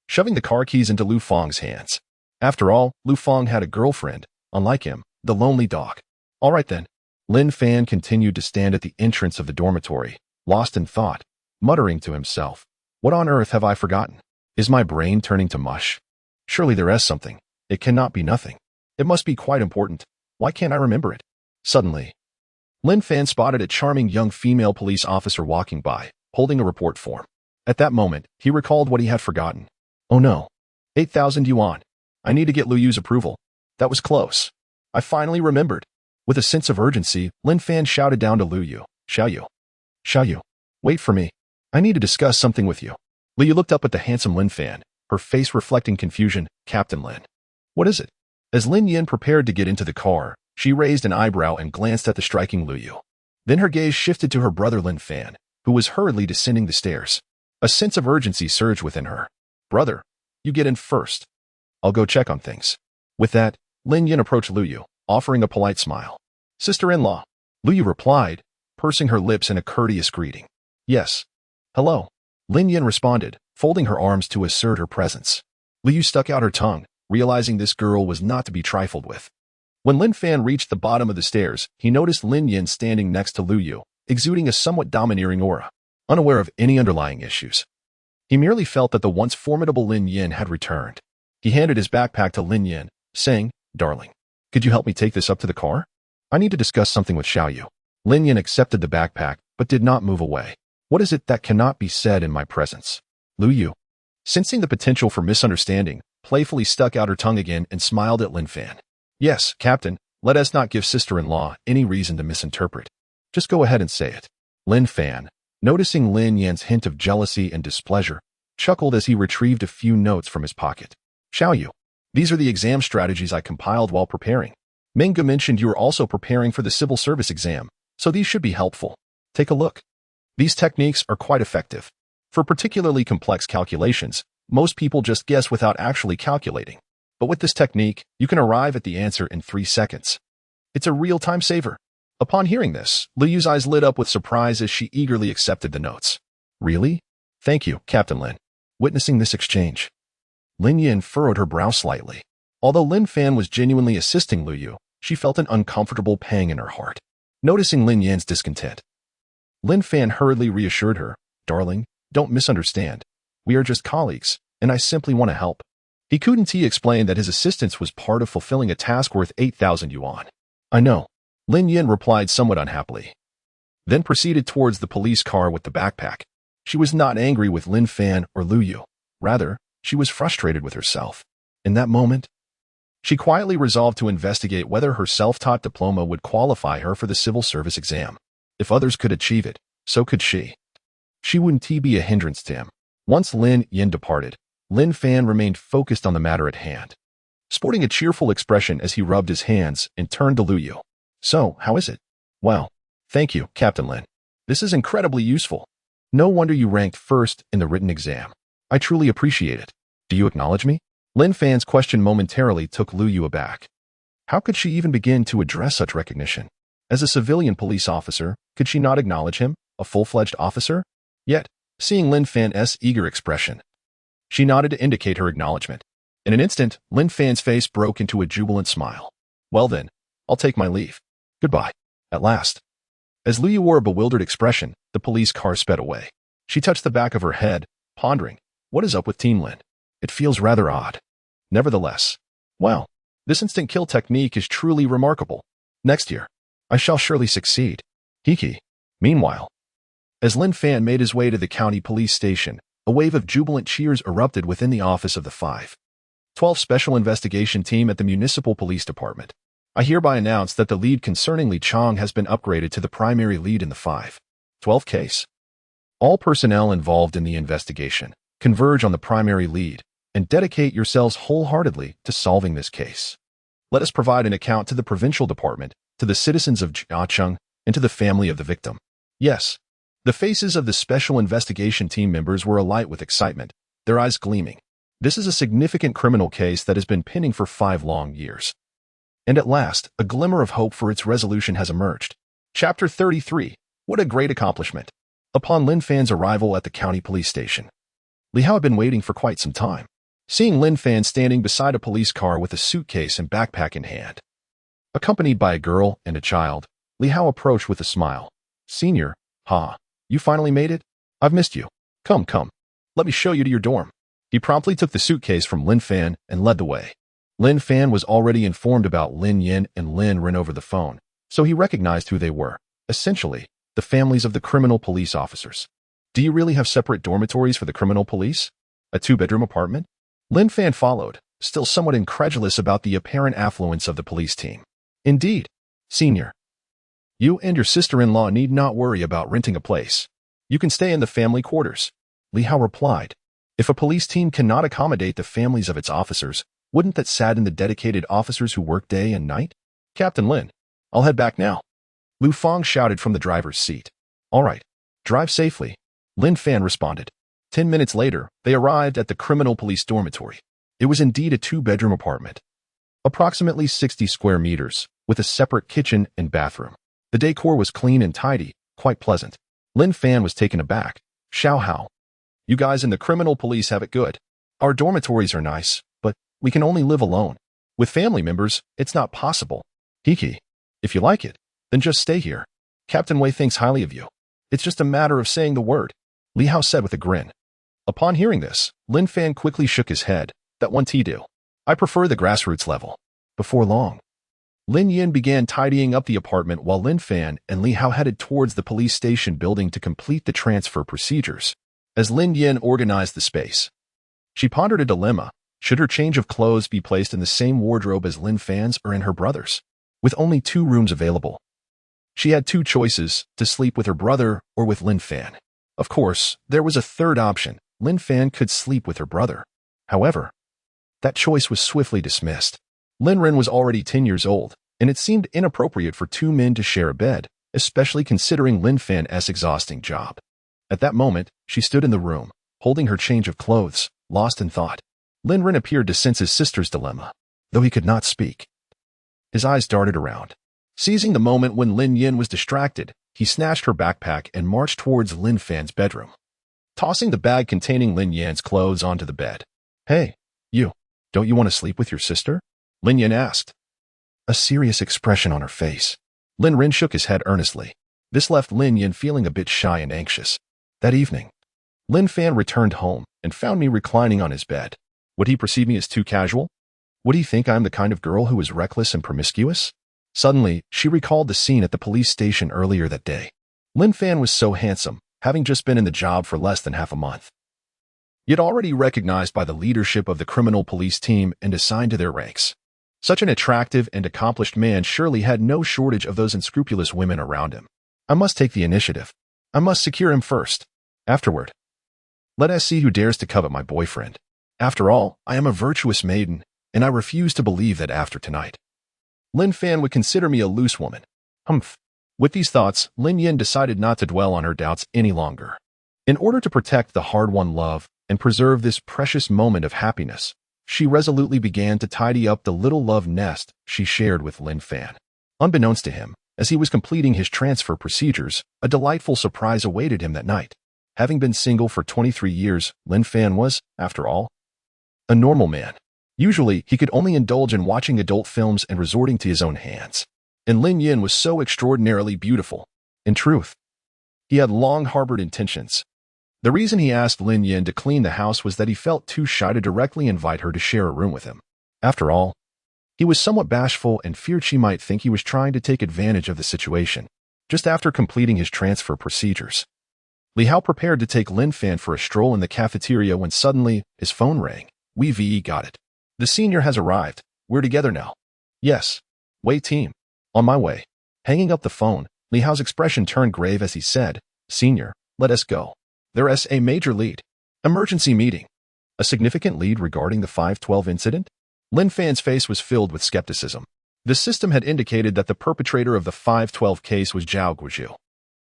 shoving the car keys into Lu Fang's hands. After all, Lu Fang had a girlfriend, unlike him, the lonely dog. All right then. Lin Fan continued to stand at the entrance of the dormitory, lost in thought, muttering to himself, what on earth have I forgotten? Is my brain turning to mush? Surely there is something. It cannot be nothing. It must be quite important. Why can't I remember it? Suddenly, Lin Fan spotted a charming young female police officer walking by, holding a report form. At that moment, he recalled what he had forgotten. Oh no. 8,000 yuan. I need to get Lu Yu's approval. That was close. I finally remembered. With a sense of urgency, Lin Fan shouted down to Lu Yu. Xiao Yu. Wait for me. I need to discuss something with you. Lu Yu looked up at the handsome Lin Fan, her face reflecting confusion. Captain Lin. What is it? As Lin Yan prepared to get into the car, she raised an eyebrow and glanced at the striking Lu Yu. Then her gaze shifted to her brother Lin Fan, who was hurriedly descending the stairs. A sense of urgency surged within her. Brother, you get in first. I'll go check on things. With that, Lin Yan approached Lu Yu, offering a polite smile. Sister-in-law. Lu Yu replied, pursing her lips in a courteous greeting. Yes. Hello. Lin Yan responded, folding her arms to assert her presence. Lu Yu stuck out her tongue, realizing this girl was not to be trifled with. When Lin Fan reached the bottom of the stairs, he noticed Lin Yan standing next to Lu Yu, exuding a somewhat domineering aura, unaware of any underlying issues. He merely felt that the once formidable Lin Yan had returned. He handed his backpack to Lin Yan, saying, Darling, could you help me take this up to the car? I need to discuss something with Xiao Yu. Lin Yan accepted the backpack, but did not move away. What is it that cannot be said in my presence? Lu Yu, sensing the potential for misunderstanding, playfully stuck out her tongue again and smiled at Lin Fan. Yes, Captain, let us not give sister-in-law any reason to misinterpret. Just go ahead and say it. Lin Fan, noticing Lin Yan's hint of jealousy and displeasure, chuckled as he retrieved a few notes from his pocket. Xiaoyu, these are the exam strategies I compiled while preparing. Minga mentioned you are also preparing for the civil service exam, so these should be helpful. Take a look. These techniques are quite effective. For particularly complex calculations, most people just guess without actually calculating. But with this technique, you can arrive at the answer in 3 seconds. It's a real time saver. Upon hearing this, Liyu's eyes lit up with surprise as she eagerly accepted the notes. Really? Thank you, Captain Lin. Witnessing this exchange, Lin Yin furrowed her brow slightly. Although Lin Fan was genuinely assisting Liu, she felt an uncomfortable pang in her heart. Noticing Lin Yin's discontent, Lin Fan hurriedly reassured her, Darling, don't misunderstand. We are just colleagues, and I simply want to help. He couldn't explain that his assistance was part of fulfilling a task worth 8,000 yuan. I know. Lin Yin replied somewhat unhappily. Then proceeded towards the police car with the backpack. She was not angry with Lin Fan or Liu. Rather, she was frustrated with herself. In that moment, she quietly resolved to investigate whether her self-taught diploma would qualify her for the civil service exam. If others could achieve it, so could she. She wouldn't be a hindrance to him. Once Lin Yin departed, Lin Fan remained focused on the matter at hand, sporting a cheerful expression as he rubbed his hands and turned to Liu. So, how is it? Well, thank you, Captain Lin. This is incredibly useful. No wonder you ranked first in the written exam. I truly appreciate it. Do you acknowledge me? Lin Fan's question momentarily took Liu aback. How could she even begin to address such recognition? As a civilian police officer, could she not acknowledge him, a full-fledged officer? Yet, seeing Lin Fan's eager expression, she nodded to indicate her acknowledgement. In an instant, Lin Fan's face broke into a jubilant smile. Well then, I'll take my leave. Goodbye. At last. As Liu wore a bewildered expression, the police car sped away. She touched the back of her head, pondering, what is up with Team Lin? It feels rather odd. Nevertheless, wow, this instant kill technique is truly remarkable. Next year, I shall surely succeed. Hiki. Meanwhile, as Lin Fan made his way to the county police station, a wave of jubilant cheers erupted within the office of the 512 Special Investigation Team at the Municipal Police Department. I hereby announce that the lead concerning Li Chong has been upgraded to the primary lead in the 512 case. All personnel involved in the investigation converge on the primary lead and dedicate yourselves wholeheartedly to solving this case. Let us provide an account to the provincial department, to the citizens of Jiacheng, and to the family of the victim. Yes, the faces of the special investigation team members were alight with excitement, their eyes gleaming. This is a significant criminal case that has been pending for 5 long years. And at last, a glimmer of hope for its resolution has emerged. Chapter 33. What a great accomplishment. Upon Lin Fan's arrival at the county police station, Li Hao had been waiting for quite some time. Seeing Lin Fan standing beside a police car with a suitcase and backpack in hand, accompanied by a girl and a child, Li Hao approached with a smile. Senior, you finally made it? I've missed you. Come. Let me show you to your dorm. He promptly took the suitcase from Lin Fan and led the way. Lin Fan was already informed about Lin Yin and Lin Ren over the phone, so he recognized who they were. Essentially, the families of the criminal police officers. Do you really have separate dormitories for the criminal police? A 2-bedroom apartment? Lin Fan followed, still somewhat incredulous about the apparent affluence of the police team. Indeed, Senior. You and your sister-in-law need not worry about renting a place. You can stay in the family quarters. Li Hao replied. If a police team cannot accommodate the families of its officers, wouldn't that sadden the dedicated officers who work day and night? Captain Lin, I'll head back now. Lu Fang shouted from the driver's seat. All right, drive safely. Lin Fan responded. 10 minutes later, they arrived at the criminal police dormitory. It was indeed a 2-bedroom apartment. Approximately 60 square meters, with a separate kitchen and bathroom. The decor was clean and tidy, quite pleasant. Lin Fan was taken aback. Xiao Hao. You guys in the criminal police have it good. Our dormitories are nice, but we can only live alone. With family members, it's not possible. Hiki. If you like it, then just stay here. Captain Wei thinks highly of you. It's just a matter of saying the word. Li Hao said with a grin. Upon hearing this, Lin Fan quickly shook his head. That won't do. I prefer the grassroots level. Before long, Lin Yin began tidying up the apartment while Lin Fan and Li Hao headed towards the police station building to complete the transfer procedures. As Lin Yin organized the space, she pondered a dilemma. Should her change of clothes be placed in the same wardrobe as Lin Fan's or in her brother's? With only 2 rooms available, she had 2 choices, to sleep with her brother or with Lin Fan. Of course, there was a third option, Lin Fan could sleep with her brother. However, that choice was swiftly dismissed. Lin Ren was already 10 years old, and it seemed inappropriate for two men to share a bed, especially considering Lin Fan's exhausting job. At that moment, she stood in the room, holding her change of clothes, lost in thought. Lin Ren appeared to sense his sister's dilemma, though he could not speak. His eyes darted around. Seizing the moment when Lin Yin was distracted, he snatched her backpack and marched towards Lin Fan's bedroom, tossing the bag containing Lin Yan's clothes onto the bed. Hey, you, don't you want to sleep with your sister? Lin Yin asked, a serious expression on her face. Lin Ren shook his head earnestly. This left Lin Yin feeling a bit shy and anxious. That evening, Lin Fan returned home and found me reclining on his bed. Would he perceive me as too casual? Would he think I am the kind of girl who is reckless and promiscuous? Suddenly, she recalled the scene at the police station earlier that day. Lin Fan was so handsome, having just been in the job for less than half a month. Yet already recognized by the leadership of the criminal police team and assigned to their ranks. Such an attractive and accomplished man surely had no shortage of those unscrupulous women around him. I must take the initiative. I must secure him first. Afterward, let us see who dares to covet my boyfriend. After all, I am a virtuous maiden, and I refuse to believe that after tonight, Lin Fan would consider me a loose woman. Humph. With these thoughts, Lin Yin decided not to dwell on her doubts any longer. In order to protect the hard-won love and preserve this precious moment of happiness, she resolutely began to tidy up the little love nest she shared with Lin Fan. Unbeknownst to him, as he was completing his transfer procedures, a delightful surprise awaited him that night. Having been single for 23 years, Lin Fan was, after all, a normal man. Usually, he could only indulge in watching adult films and resorting to his own hands. And Lin Yin was so extraordinarily beautiful. In truth, he had long harbored intentions. The reason he asked Lin Yin to clean the house was that he felt too shy to directly invite her to share a room with him. After all, he was somewhat bashful and feared she might think he was trying to take advantage of the situation. Just after completing his transfer procedures, Li Hao prepared to take Lin Fan for a stroll in the cafeteria when suddenly his phone rang. We got it. The senior has arrived. We're together now. Yes. Wait, team. On my way. Hanging up the phone, Li Hao's expression turned grave as he said, Senior, let us go. There's a major lead. Emergency meeting. A significant lead regarding the 512 incident? Lin Fan's face was filled with skepticism. The system had indicated that the perpetrator of the 512 case was Zhao Guozhu.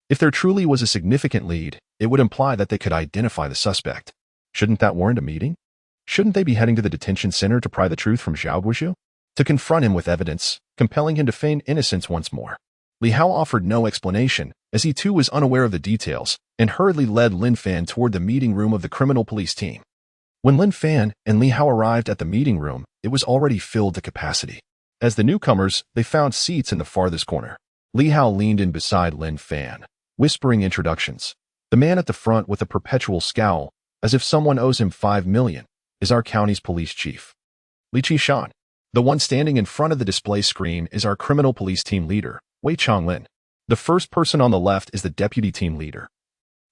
If there truly was a significant lead, it would imply that they could identify the suspect. Shouldn't that warrant a meeting? Shouldn't they be heading to the detention center to pry the truth from Zhao Guozhu? To confront him with evidence, compelling him to feign innocence once more. Li Hao offered no explanation, as he too was unaware of the details, and hurriedly led Lin Fan toward the meeting room of the criminal police team. When Lin Fan and Li Hao arrived at the meeting room, it was already filled to capacity. As the newcomers, they found seats in the farthest corner. Li Hao leaned in beside Lin Fan, whispering introductions. The man at the front with a perpetual scowl, as if someone owes him 5 million, is our county's police chief, Li Qishan. The one standing in front of the display screen is our criminal police team leader, Wei Changlin. The first person on the left is the deputy team leader,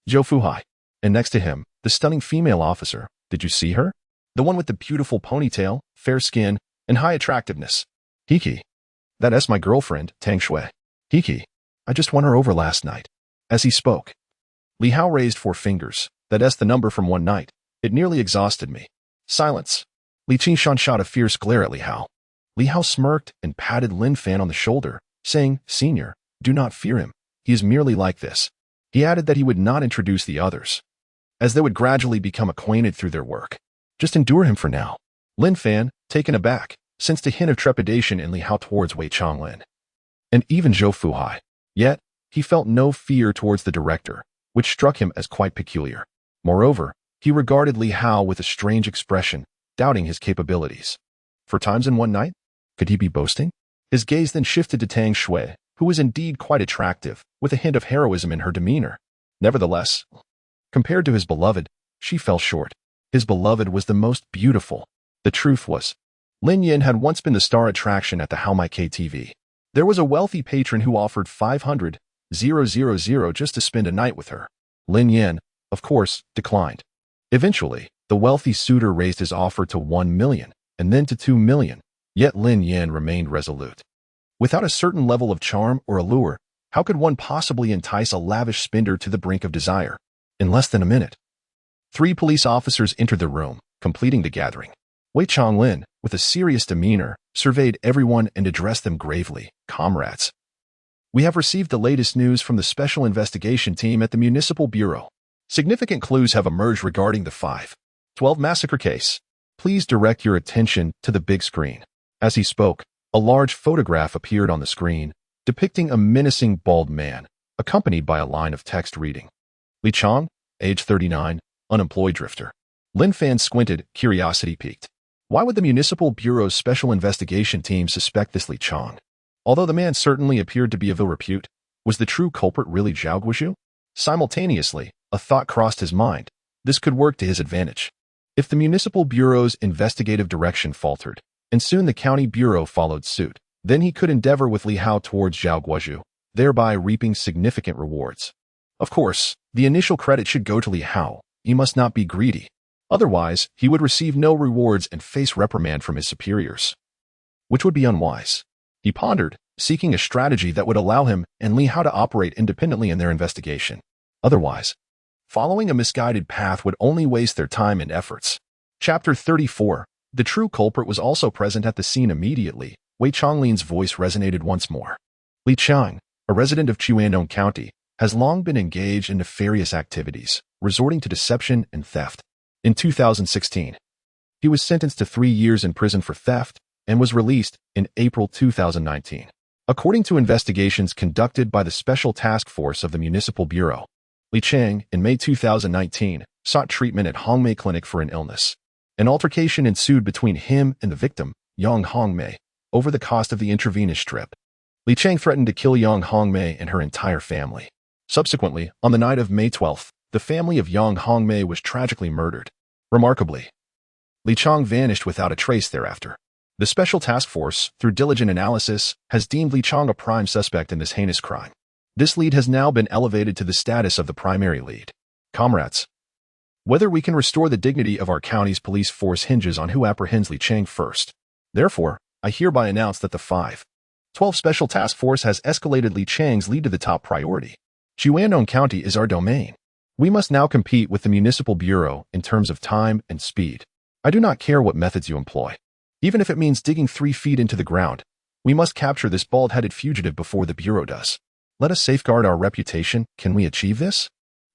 Zhou Fuhai. And next to him, the stunning female officer. Did you see her? The one with the beautiful ponytail, fair skin, and high attractiveness. Hiki. That's my girlfriend, Tang Shui. Hiki. I just won her over last night. As he spoke, Li Hao raised 4 fingers. That's the number from one night. It nearly exhausted me. Silence. Li Qishan shot a fierce glare at Li Hao. Li Hao smirked and patted Lin Fan on the shoulder, saying, Senior, do not fear him. He is merely like this. He added that he would not introduce the others, as they would gradually become acquainted through their work. Just endure him for now. Lin Fan, taken aback, sensed a hint of trepidation in Li Hao towards Wei Changlin, and even Zhou Fuhai. Yet, he felt no fear towards the director, which struck him as quite peculiar. Moreover, he regarded Li Hao with a strange expression, doubting his capabilities. 4 times in one night? Could he be boasting? His gaze then shifted to Tang Shui, who was indeed quite attractive, with a hint of heroism in her demeanor. Nevertheless, compared to his beloved, she fell short. His beloved was the most beautiful. The truth was, Lin Yin had once been the star attraction at the Haomai KTV. There was a wealthy patron who offered 500,000 just to spend a night with her. Lin Yin, of course, declined. Eventually, the wealthy suitor raised his offer to 1 million, and then to 2 million, yet Lin Yin remained resolute. Without a certain level of charm or allure, how could one possibly entice a lavish spender to the brink of desire? In less than a minute, 3 police officers entered the room, completing the gathering. Wei Chonglin, with a serious demeanor, surveyed everyone and addressed them gravely. Comrades, we have received the latest news from the Special Investigation Team at the Municipal Bureau. Significant clues have emerged regarding the 5/12 massacre case. Please direct your attention to the big screen. As he spoke, a large photograph appeared on the screen, depicting a menacing bald man, accompanied by a line of text reading, Li Chang, age 39, unemployed drifter. Lin Fan squinted, curiosity piqued. Why would the Municipal Bureau's Special Investigation Team suspect this Li Chang? Although the man certainly appeared to be of ill repute, was the true culprit really Zhao Guozhu? Simultaneously, a thought crossed his mind. This could work to his advantage. If the Municipal Bureau's investigative direction faltered, and soon the County Bureau followed suit, then he could endeavor with Li Hao towards Zhao Guozhu, thereby reaping significant rewards. Of course, the initial credit should go to Li Hao. He must not be greedy. Otherwise, he would receive no rewards and face reprimand from his superiors, which would be unwise. He pondered, seeking a strategy that would allow him and Li Hao to operate independently in their investigation. Otherwise, following a misguided path would only waste their time and efforts. Chapter 34. The true culprit was also present at the scene immediately. Wei Chonglin's voice resonated once more. Li Chang, a resident of Qiandong County, has long been engaged in nefarious activities, resorting to deception and theft. In 2016, he was sentenced to 3 years in prison for theft and was released in April 2019. According to investigations conducted by the Special Task Force of the Municipal Bureau, Li Chang, in May 2019, sought treatment at Hongmei Clinic for an illness. An altercation ensued between him and the victim, Yang Hongmei, over the cost of the intravenous strip. Li Chang threatened to kill Yang Hongmei and her entire family. Subsequently, on the night of May 12th, the family of Yang Hongmei was tragically murdered. Remarkably, Li Chang vanished without a trace thereafter. The Special Task Force, through diligent analysis, has deemed Li Chang a prime suspect in this heinous crime. This lead has now been elevated to the status of the primary lead. Comrades, whether we can restore the dignity of our county's police force hinges on who apprehends Li Chang first. Therefore, I hereby announce that the 5/12 Special Task Force has escalated Li Chang's lead to the top priority. Qiandong County is our domain. We must now compete with the Municipal Bureau in terms of time and speed. I do not care what methods you employ. Even if it means digging 3 feet into the ground, we must capture this bald-headed fugitive before the Bureau does. Let us safeguard our reputation. Can we achieve this?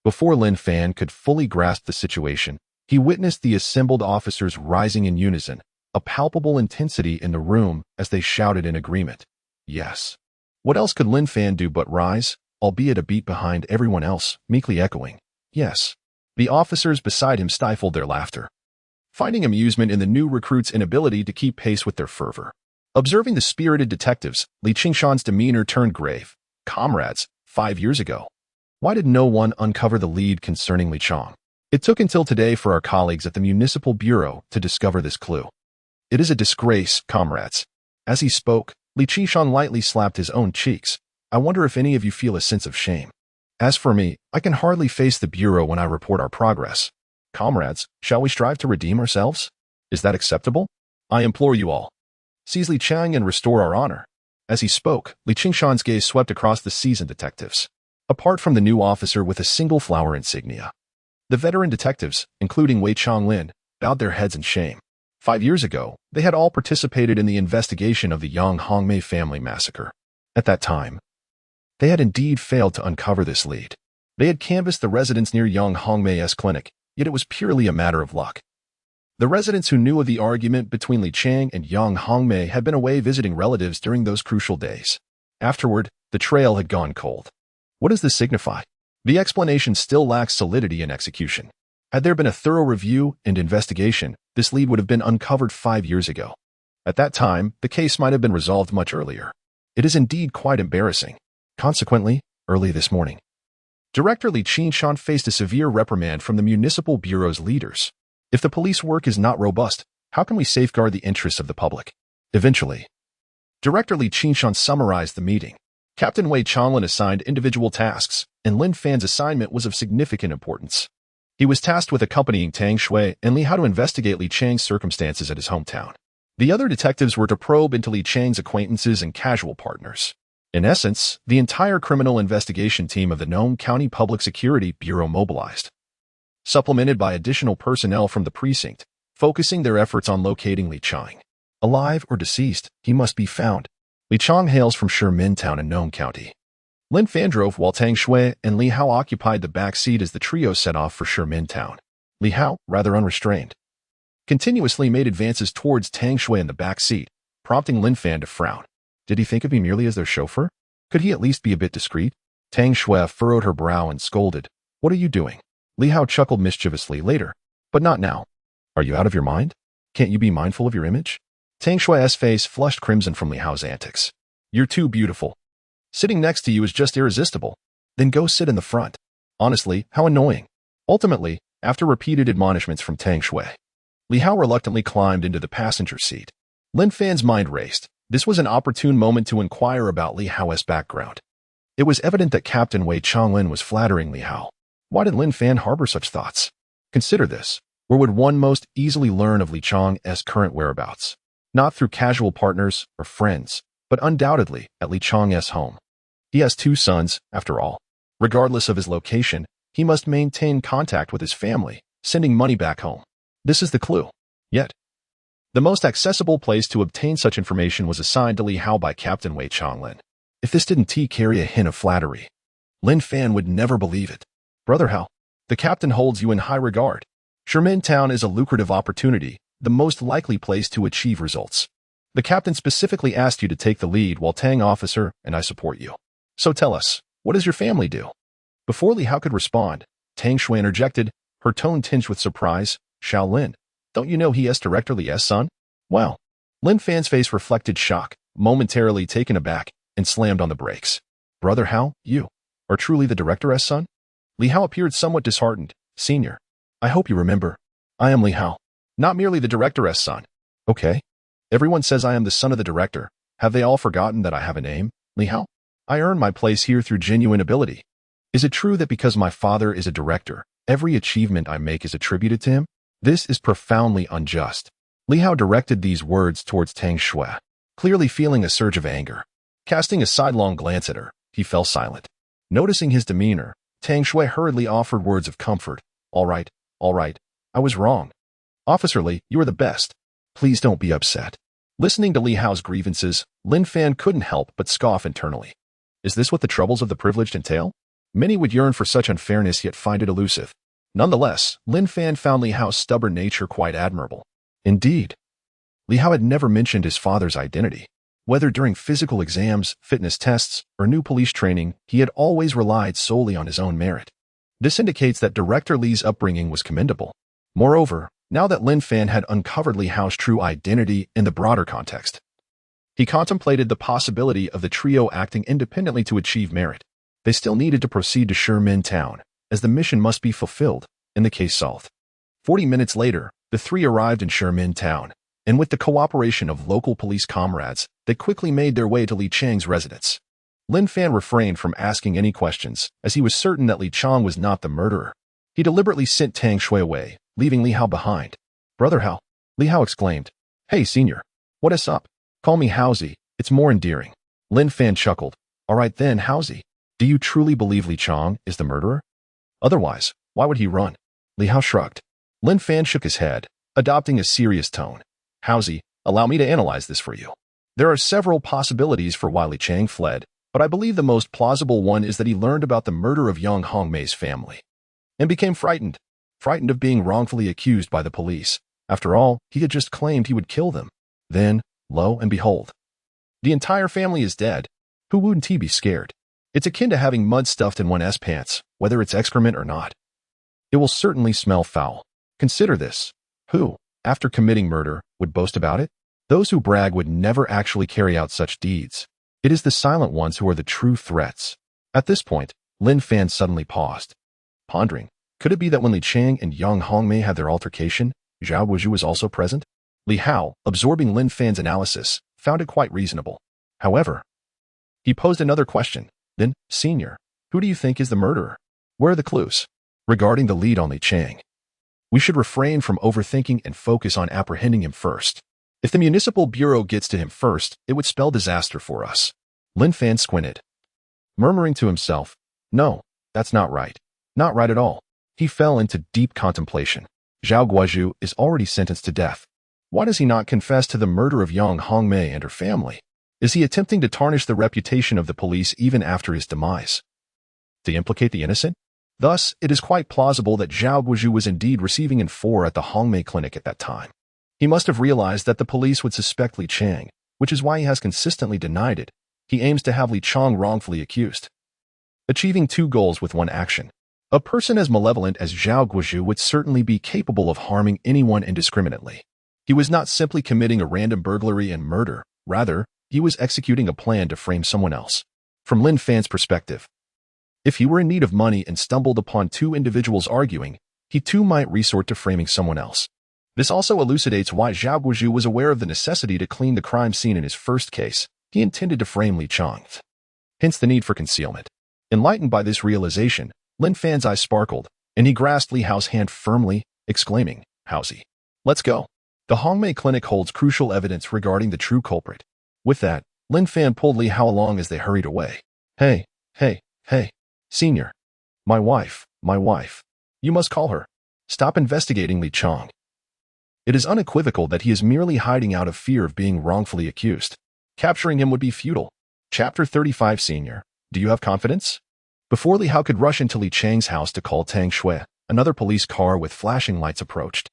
Before Lin Fan could fully grasp the situation, he witnessed the assembled officers rising in unison, a palpable intensity in the room as they shouted in agreement. Yes. What else could Lin Fan do but rise, albeit a beat behind everyone else, meekly echoing, yes. The officers beside him stifled their laughter, finding amusement in the new recruits' inability to keep pace with their fervor. Observing the spirited detectives, Li Qingshan's demeanor turned grave. Comrades, 5 years ago, why did no one uncover the lead concerning Li Chang? It took until today for our colleagues at the Municipal Bureau to discover this clue. It is a disgrace, comrades. As he spoke, Li Qingshan lightly slapped his own cheeks. I wonder if any of you feel a sense of shame. As for me, I can hardly face the Bureau when I report our progress. Comrades, shall we strive to redeem ourselves? Is that acceptable? I implore you all. Seize Li Chang and restore our honor. As he spoke, Li Qingshan's gaze swept across the seasoned detectives, apart from the new officer with a single flower insignia. The veteran detectives, including Wei Chonglin, bowed their heads in shame. 5 years ago, they had all participated in the investigation of the Yang Hongmei family massacre. At that time, they had indeed failed to uncover this lead. They had canvassed the residents near Yang Hongmei's clinic, yet it was purely a matter of luck. The residents who knew of the argument between Li Chang and Yang Hongmei had been away visiting relatives during those crucial days. Afterward, the trail had gone cold. What does this signify? The explanation still lacks solidity in execution. Had there been a thorough review and investigation, this lead would have been uncovered 5 years ago. At that time, the case might have been resolved much earlier. It is indeed quite embarrassing. Consequently, early this morning, Director Li Qingshan faced a severe reprimand from the Municipal Bureau's leaders. If the police work is not robust, how can we safeguard the interests of the public? Eventually, Director Li Qingshan summarized the meeting. Captain Wei Chonglin assigned individual tasks, and Lin Fan's assignment was of significant importance. He was tasked with accompanying Tang Shui and Li Hao to investigate Li Chang's circumstances at his hometown. The other detectives were to probe into Li Chang's acquaintances and casual partners. In essence, the entire criminal investigation team of the Nome County Public Security Bureau mobilized. supplemented by additional personnel from the precinct, focusing their efforts on locating Li Chang. Alive or deceased, he must be found. Li Chang hails from Shimintown in Nome County. Lin Fan drove while Tang Shui and Li Hao occupied the back seat as the trio set off for Shimintown. Li Hao, rather unrestrained, continuously made advances towards Tang Shui in the back seat, prompting Lin Fan to frown. Did he think of me merely as their chauffeur? Could he at least be a bit discreet? Tang Shui furrowed her brow and scolded. What are you doing? Li Hao chuckled mischievously later, but not now. Are you out of your mind? Can't you be mindful of your image? Tang Shui's face flushed crimson from Li Hao's antics. You're too beautiful. Sitting next to you is just irresistible. Then go sit in the front. Honestly, how annoying. Ultimately, after repeated admonishments from Tang Shui, Li Hao reluctantly climbed into the passenger seat. Lin Fan's mind raced. This was an opportune moment to inquire about Li Hao's background. It was evident that Captain Wei Changlin was flattering Li Hao. Why did Lin Fan harbor such thoughts? Consider this. Where would one most easily learn of Li Chang's current whereabouts? Not through casual partners or friends, but undoubtedly at Li Chang's home. He has 2 sons, after all. Regardless of his location, he must maintain contact with his family, sending money back home. This is the clue. Yet, the most accessible place to obtain such information was assigned to Li Hao by Captain Wei Changlin. If this didn't carry a hint of flattery, Lin Fan would never believe it. Brother Hao, the captain holds you in high regard. Shimintown is a lucrative opportunity, the most likely place to achieve results. The captain specifically asked you to take the lead while Tang officer, and I support you. So tell us, what does your family do? Before Li Hao could respond, Tang Shui interjected, her tone tinged with surprise. Shaolin, don't you know he is Director Li's son? Well, Lin Fan's face reflected shock, momentarily taken aback, and slammed on the brakes. Brother Hao, you are truly the Director's son? Li Hao appeared somewhat disheartened. Senior, I hope you remember. I am Li Hao, not merely the Director's son. Okay. Everyone says I am the son of the director. Have they all forgotten that I have a name? Li Hao? I earned my place here through genuine ability. Is it true that because my father is a director, every achievement I make is attributed to him? This is profoundly unjust. Li Hao directed these words towards Tang Shui, clearly feeling a surge of anger. Casting a sidelong glance at her, he fell silent. Noticing his demeanor, Tang Shui hurriedly offered words of comfort. All right, I was wrong. Officer Li, you are the best. Please don't be upset. Listening to Li Hao's grievances, Lin Fan couldn't help but scoff internally. Is this what the troubles of the privileged entail? Many would yearn for such unfairness yet find it elusive. Nonetheless, Lin Fan found Li Hao's stubborn nature quite admirable. Indeed, Li Hao had never mentioned his father's identity. Whether during physical exams, fitness tests, or new police training, he had always relied solely on his own merit. This indicates that Director Li's upbringing was commendable. Moreover, now that Lin Fan had uncovered Li Hao's true identity in the broader context, he contemplated the possibility of the trio acting independently to achieve merit. They still needed to proceed to Shimintown, as the mission must be fulfilled, and the case solved. 40 minutes later, the 3 arrived in Shimintown, and with the cooperation of local police comrades, they quickly made their way to Li Chang's residence. Lin Fan refrained from asking any questions, as he was certain that Li Chang was not the murderer. He deliberately sent Tang Shui away, leaving Li Hao behind. Brother Hao, Li Hao exclaimed. Hey, senior. What is up? Call me Haozi, it's more endearing. Lin Fan chuckled. All right then, Haozi. Do you truly believe Li Chang is the murderer? Otherwise, why would he run? Li Hao shrugged. Lin Fan shook his head, adopting a serious tone. Haozi, allow me to analyze this for you. There are several possibilities for why Li Chang fled, but I believe the most plausible one is that he learned about the murder of young Hongmei's family and became frightened of being wrongfully accused by the police. After all, he had just claimed he would kill them. Then, lo and behold, the entire family is dead. Who wouldn't he be scared? It's akin to having mud stuffed in one's pants, whether it's excrement or not. It will certainly smell foul. Consider this. Who, after committing murder, would boast about it? Those who brag would never actually carry out such deeds. It is the silent ones who are the true threats. At this point, Lin Fan suddenly paused, pondering. Could it be that when Li Chang and young Hongmei had their altercation, Zhao Wuzhu was also present? Li Hao, absorbing Lin Fan's analysis, found it quite reasonable. However, he posed another question. Then, senior, who do you think is the murderer? Where are the clues? Regarding the lead on Li Chang, we should refrain from overthinking and focus on apprehending him first. If the municipal bureau gets to him first, it would spell disaster for us. Lin Fan squinted, murmuring to himself, no, that's not right. Not right at all. He fell into deep contemplation. Zhao Guozhu is already sentenced to death. Why does he not confess to the murder of Yang Hongmei and her family? Is he attempting to tarnish the reputation of the police even after his demise? To implicate the innocent? Thus, it is quite plausible that Zhao Guozhu was indeed receiving Infor at the Hongmei clinic at that time. He must have realized that the police would suspect Li Chang, which is why he has consistently denied it. He aims to have Li Chang wrongfully accused. Achieving two goals with one action. A person as malevolent as Zhao Guozhu would certainly be capable of harming anyone indiscriminately. He was not simply committing a random burglary and murder, rather, he was executing a plan to frame someone else. From Lin Fan's perspective, if he were in need of money and stumbled upon two individuals arguing, he too might resort to framing someone else. This also elucidates why Zhao Guozhu was aware of the necessity to clean the crime scene in his first case. He intended to frame Li Chang. Hence the need for concealment. Enlightened by this realization, Lin Fan's eyes sparkled, and he grasped Li Hao's hand firmly, exclaiming, "Haozi, let's go." The Hongmei clinic holds crucial evidence regarding the true culprit. With that, Lin Fan pulled Li Hao along as they hurried away. Hey, senior. My wife. You must call her. Stop investigating Li Chang. It is unequivocal that he is merely hiding out of fear of being wrongfully accused. Capturing him would be futile. Chapter 35 Senior, do you have confidence? Before Li Hao could rush into Li Chang's house to call Tang Shui, another police car with flashing lights approached.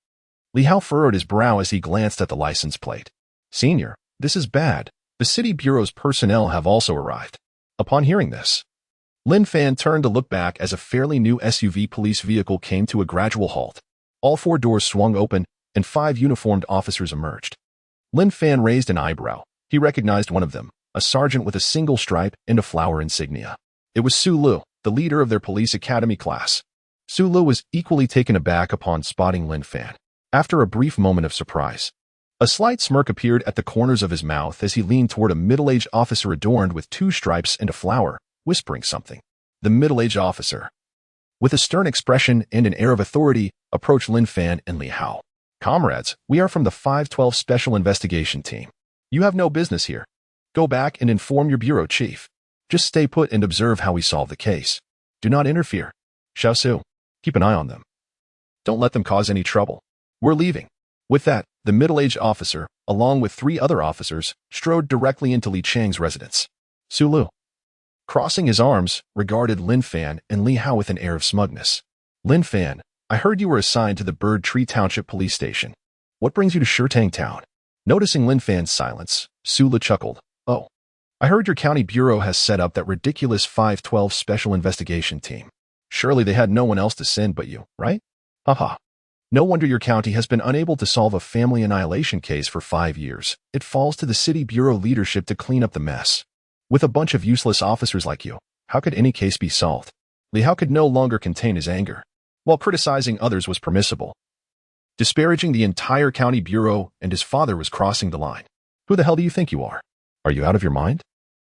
Li Hao furrowed his brow as he glanced at the license plate. Senior, this is bad. The city bureau's personnel have also arrived. Upon hearing this, Lin Fan turned to look back as a fairly new SUV police vehicle came to a gradual halt. All four doors swung open, and 5 uniformed officers emerged. Lin Fan raised an eyebrow. He recognized one of them, a sergeant with a single stripe and a flower insignia. It was Su Lu, the leader of their police academy class. Su Lu was equally taken aback upon spotting Lin Fan. After a brief moment of surprise, a slight smirk appeared at the corners of his mouth as he leaned toward a middle-aged officer adorned with 2 stripes and a flower, whispering something. The middle-aged officer, with a stern expression and an air of authority, approached Lin Fan and Li Hao. Comrades, we are from the 512 Special Investigation Team. You have no business here. Go back and inform your bureau chief. Just stay put and observe how we solve the case. Do not interfere. Xiaosu, keep an eye on them. Don't let them cause any trouble. We're leaving. With that, the middle-aged officer, along with 3 other officers, strode directly into Li Chang's residence. Su Lu, crossing his arms, regarded Lin Fan and Li Hao with an air of smugness. Lin Fan, I heard you were assigned to the Bird Tree Township Police Station. What brings you to Shirtang Town? Noticing Lin Fan's silence, Su Lu chuckled. Oh, I heard your county bureau has set up that ridiculous 512 Special Investigation Team. Surely they had no one else to send but you, right? Haha. No wonder your county has been unable to solve a family annihilation case for 5 years. It falls to the city bureau leadership to clean up the mess. With a bunch of useless officers like you, how could any case be solved? Li Hao could no longer contain his anger. While criticizing others was permissible, disparaging the entire county bureau and his father was crossing the line. Who the hell do you think you are? Are you out of your mind?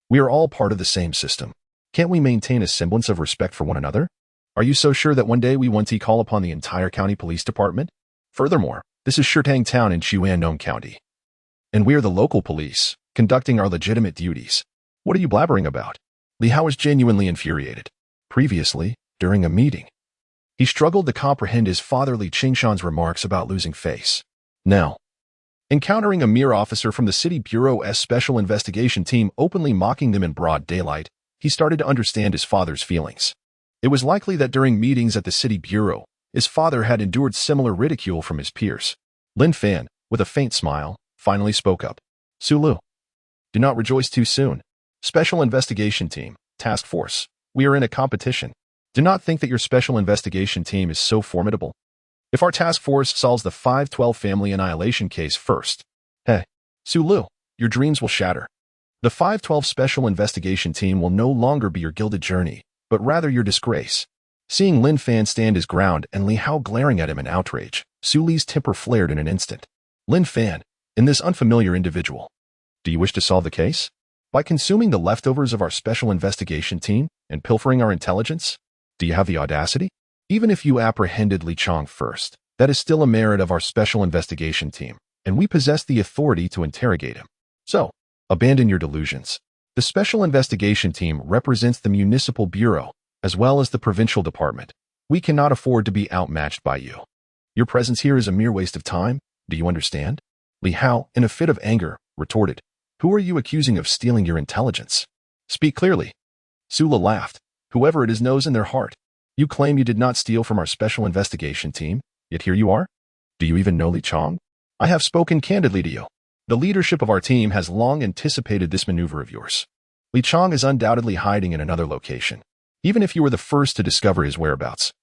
We are all part of the same system. Can't we maintain a semblance of respect for one another? Are you so sure that one day we want to call upon the entire county police department? Furthermore, this is Shirtang Town in Chuannong County, and we are the local police, conducting our legitimate duties. What are you blabbering about? Li Hao was genuinely infuriated. Previously, during a meeting, he struggled to comprehend his father Li Qingshan's remarks about losing face. Now, encountering a mere officer from the City Bureau's Special Investigation Team openly mocking them in broad daylight, he started to understand his father's feelings. It was likely that during meetings at the City Bureau, his father had endured similar ridicule from his peers. Lin Fan, with a faint smile, finally spoke up. Su Lu, do not rejoice too soon. Special Investigation Team, Task Force, we are in a competition. Do not think that your Special Investigation Team is so formidable. If our task force solves the 512 family annihilation case first, hey, Su Lu, your dreams will shatter. The 512 Special Investigation Team will no longer be your gilded journey, but rather your disgrace. Seeing Lin Fan stand his ground and Li Hao glaring at him in outrage, Su Li's temper flared in an instant. Lin Fan, in this unfamiliar individual, do you wish to solve the case? By consuming the leftovers of our Special Investigation Team and pilfering our intelligence? Do you have the audacity? Even if you apprehended Li Chang first, that is still a merit of our Special Investigation Team, and we possess the authority to interrogate him. So, abandon your delusions. The Special Investigation Team represents the Municipal Bureau, as well as the Provincial Department. We cannot afford to be outmatched by you. Your presence here is a mere waste of time. Do you understand? Li Hao, in a fit of anger, retorted. Who are you accusing of stealing your intelligence? Speak clearly. Sula laughed. Whoever it is knows in their heart. You claim you did not steal from our special investigation team, yet here you are? Do you even know Li Chong? I have spoken candidly to you. The leadership of our team has long anticipated this maneuver of yours. Li Chong is undoubtedly hiding in another location, even if you were the first to discover his whereabouts.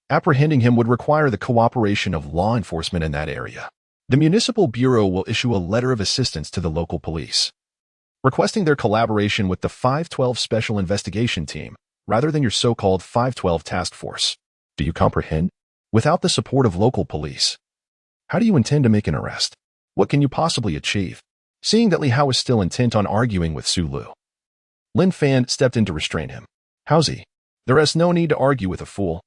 Apprehending him would require the cooperation of law enforcement in that area. The Municipal Bureau will issue a letter of assistance to the local police, requesting their collaboration with the 512 Special Investigation Team, rather than your so-called 512 Task Force. Do you comprehend? Without the support of local police, how do you intend to make an arrest? What can you possibly achieve? Seeing that Li Hao was still intent on arguing with Su Lu, Lin Fan stepped in to restrain him. Howsy? There is no need to argue with a fool.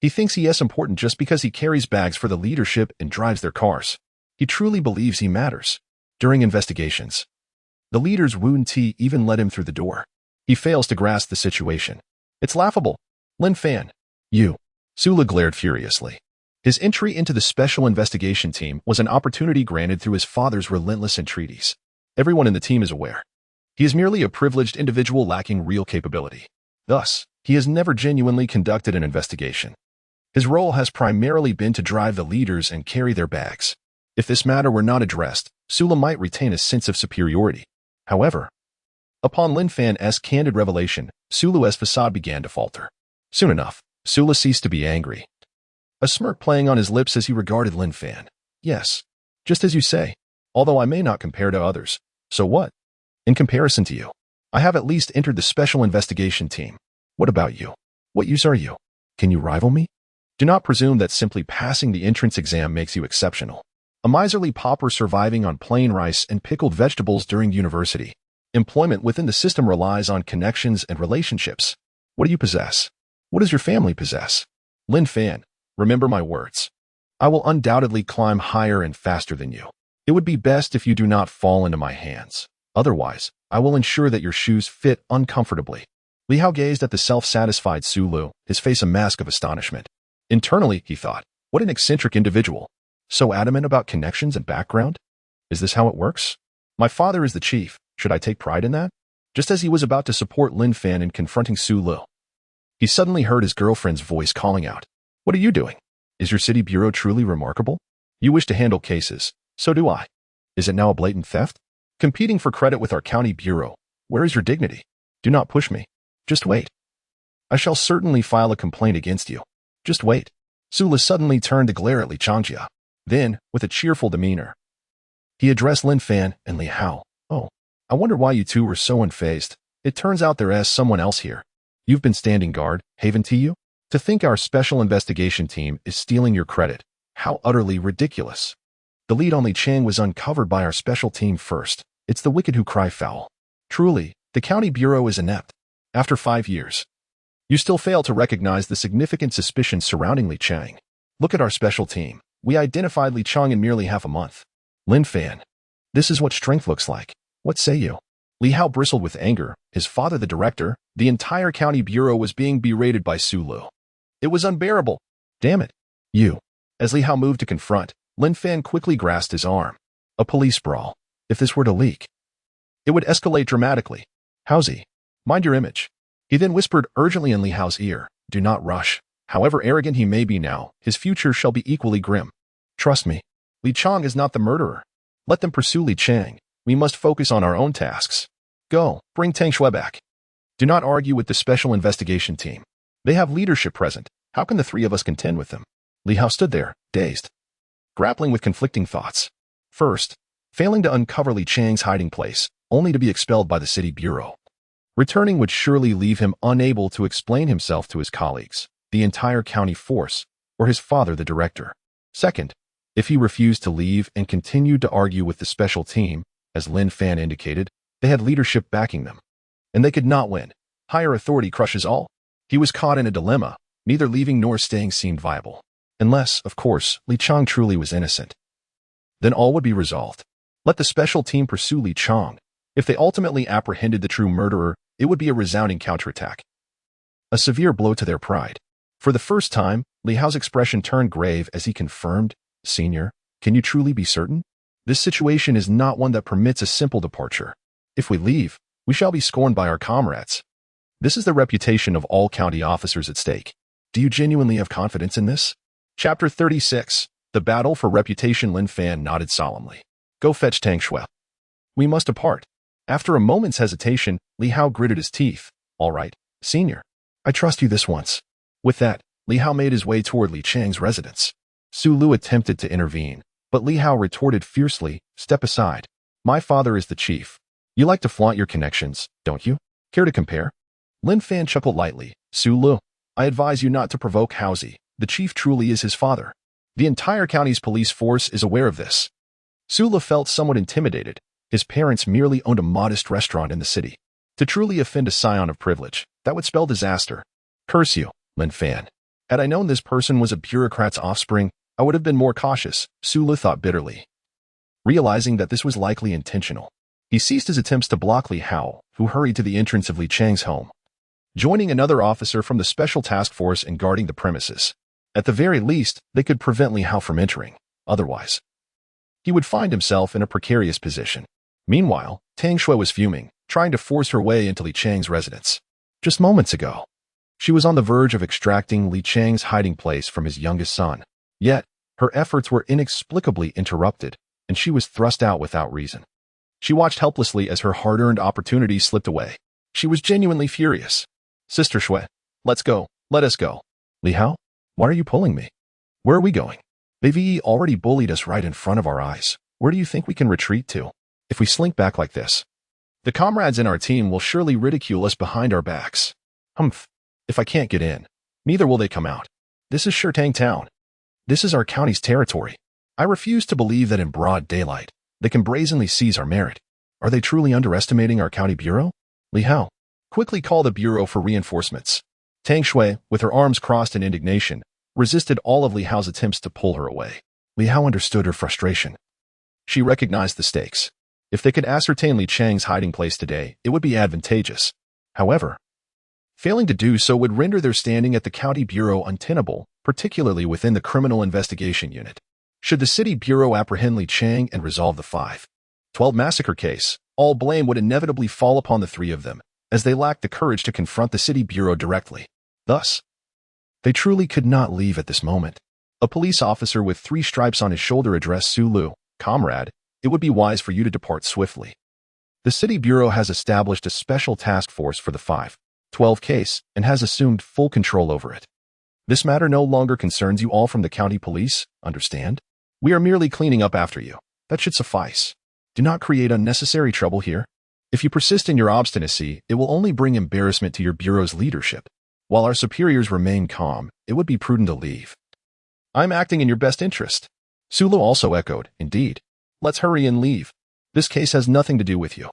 He thinks he is important just because he carries bags for the leadership and drives their cars. He truly believes he matters. During investigations, the leader's Woon Ti even let him through the door. He fails to grasp the situation. It's laughable. Lin Fan. You. Sula glared furiously. His entry into the special investigation team was an opportunity granted through his father's relentless entreaties. Everyone in the team is aware. He is merely a privileged individual lacking real capability. Thus, he has never genuinely conducted an investigation. His role has primarily been to drive the leaders and carry their bags. If this matter were not addressed, Sula might retain a sense of superiority. However, upon Lin Fan's candid revelation, Sulu's facade began to falter. Soon enough, Sula ceased to be angry, a smirk playing on his lips as he regarded Lin Fan. Yes, just as you say, although I may not compare to others. So what? In comparison to you, I have at least entered the special investigation team. What about you? What use are you? Can you rival me? Do not presume that simply passing the entrance exam makes you exceptional. A miserly pauper surviving on plain rice and pickled vegetables during university. Employment within the system relies on connections and relationships. What do you possess? What does your family possess? Lin Fan, remember my words. I will undoubtedly climb higher and faster than you. It would be best if you do not fall into my hands. Otherwise, I will ensure that your shoes fit uncomfortably. Li Hao gazed at the self-satisfied Su Lu, his face a mask of astonishment. Internally, he thought, what an eccentric individual. So adamant about connections and background? Is this how it works? My father is the chief. Should I take pride in that? Just as he was about to support Lin Fan in confronting Su Lu, he suddenly heard his girlfriend's voice calling out. What are you doing? Is your city bureau truly remarkable? You wish to handle cases. So do I. Is it now a blatant theft? Competing for credit with our county bureau. Where is your dignity? Do not push me. Just wait. I shall certainly file a complaint against you. Just wait. Sula suddenly turned to glare at Li Changjia. Then, with a cheerful demeanor, he addressed Lin Fan and Li Hao. Oh, I wonder why you two were so unfazed. It turns out there is someone else here. You've been standing guard, haven't you? To think our special investigation team is stealing your credit. How utterly ridiculous. The lead on Li Chang was uncovered by our special team first. It's the wicked who cry foul. Truly, the county bureau is inept. After 5 years, you still fail to recognize the significant suspicions surrounding Li Chang. Look at our special team. We identified Li Chang in merely half a month. Lin Fan. This is what strength looks like. What say you? Li Hao bristled with anger. His father, the director, the entire county bureau was being berated by Su Lu. It was unbearable. Damn it. You. As Li Hao moved to confront, Lin Fan quickly grasped his arm. A police brawl. If this were to leak, it would escalate dramatically. Howsy? Mind your image. He then whispered urgently in Li Hao's ear. Do not rush. However arrogant he may be now, his future shall be equally grim. Trust me. Li Chang is not the murderer. Let them pursue Li Chang. We must focus on our own tasks. Go, bring Tang Shui back. Do not argue with the special investigation team. They have leadership present. How can the three of us contend with them? Li Hao stood there, dazed, grappling with conflicting thoughts. First, failing to uncover Li Chang's hiding place, only to be expelled by the city bureau. Returning would surely leave him unable to explain himself to his colleagues, the entire county force, or his father, the director. Second, if he refused to leave and continued to argue with the special team, as Lin Fan indicated, they had leadership backing them, and they could not win. Higher authority crushes all. He was caught in a dilemma. Neither leaving nor staying seemed viable. Unless, of course, Li Chang truly was innocent. Then all would be resolved. Let the special team pursue Li Chang. If they ultimately apprehended the true murderer, it would be a resounding counterattack. A severe blow to their pride. For the first time, Li Hao's expression turned grave as he confirmed, "Senior, can you truly be certain? This situation is not one that permits a simple departure. If we leave, we shall be scorned by our comrades. This is the reputation of all county officers at stake. Do you genuinely have confidence in this?" Chapter 36. The Battle for Reputation. Lin Fan nodded solemnly. "Go fetch Tang Shui. We must depart." After a moment's hesitation, Li Hao gritted his teeth. "All right, Senior. I trust you this once." With that, Li Hao made his way toward Li Chang's residence. Su Lu attempted to intervene, but Li Hao retorted fiercely, "Step aside. My father is the chief. You like to flaunt your connections, don't you? Care to compare?" Lin Fan chuckled lightly. "Su Lu, I advise you not to provoke Haozi. The chief truly is his father. The entire county's police force is aware of this." Su Lu felt somewhat intimidated. His parents merely owned a modest restaurant in the city. To truly offend a scion of privilege, that would spell disaster. "Curse you, Lin Fan. Had I known this person was a bureaucrat's offspring, I would have been more cautious," Su Lu thought bitterly. Realizing that this was likely intentional, he ceased his attempts to block Li Hao, who hurried to the entrance of Li Chang's home, joining another officer from the special task force in guarding the premises. At the very least, they could prevent Li Hao from entering. Otherwise, he would find himself in a precarious position. Meanwhile, Tang Shui was fuming, trying to force her way into Li Chang's residence. Just moments ago, she was on the verge of extracting Li Chang's hiding place from his youngest son. Yet, her efforts were inexplicably interrupted, and she was thrust out without reason. She watched helplessly as her hard-earned opportunity slipped away. She was genuinely furious. "Sister Shui, let's go. Let us go." "Li Hao, why are you pulling me? Where are we going? They've already bullied us right in front of our eyes. Where do you think we can retreat to? If we slink back like this, the comrades in our team will surely ridicule us behind our backs. Humph. If I can't get in, neither will they come out. This is Shirtang Town. This is our county's territory. I refuse to believe that in broad daylight, they can brazenly seize our merit. Are they truly underestimating our county bureau? Li Hao, quickly call the bureau for reinforcements." Tang Shui, with her arms crossed in indignation, resisted all of Li Hao's attempts to pull her away. Li Hao understood her frustration. She recognized the stakes. If they could ascertain Li Chang's hiding place today, it would be advantageous. However, failing to do so would render their standing at the county bureau untenable, particularly within the criminal investigation unit. Should the city bureau apprehend Li Chang and resolve the 5/12 massacre case, all blame would inevitably fall upon the three of them, as they lacked the courage to confront the city bureau directly. Thus, they truly could not leave at this moment. A police officer with 3 stripes on his shoulder addressed Su Lu. "Comrade, it would be wise for you to depart swiftly. The city bureau has established a special task force for the 5/12 case and has assumed full control over it. This matter no longer concerns you all from the county police, understand? We are merely cleaning up after you. That should suffice. Do not create unnecessary trouble here. If you persist in your obstinacy, it will only bring embarrassment to your bureau's leadership. While our superiors remain calm, it would be prudent to leave." "I'm acting in your best interest." Su Lu also echoed, "Indeed. Let's hurry and leave. This case has nothing to do with you.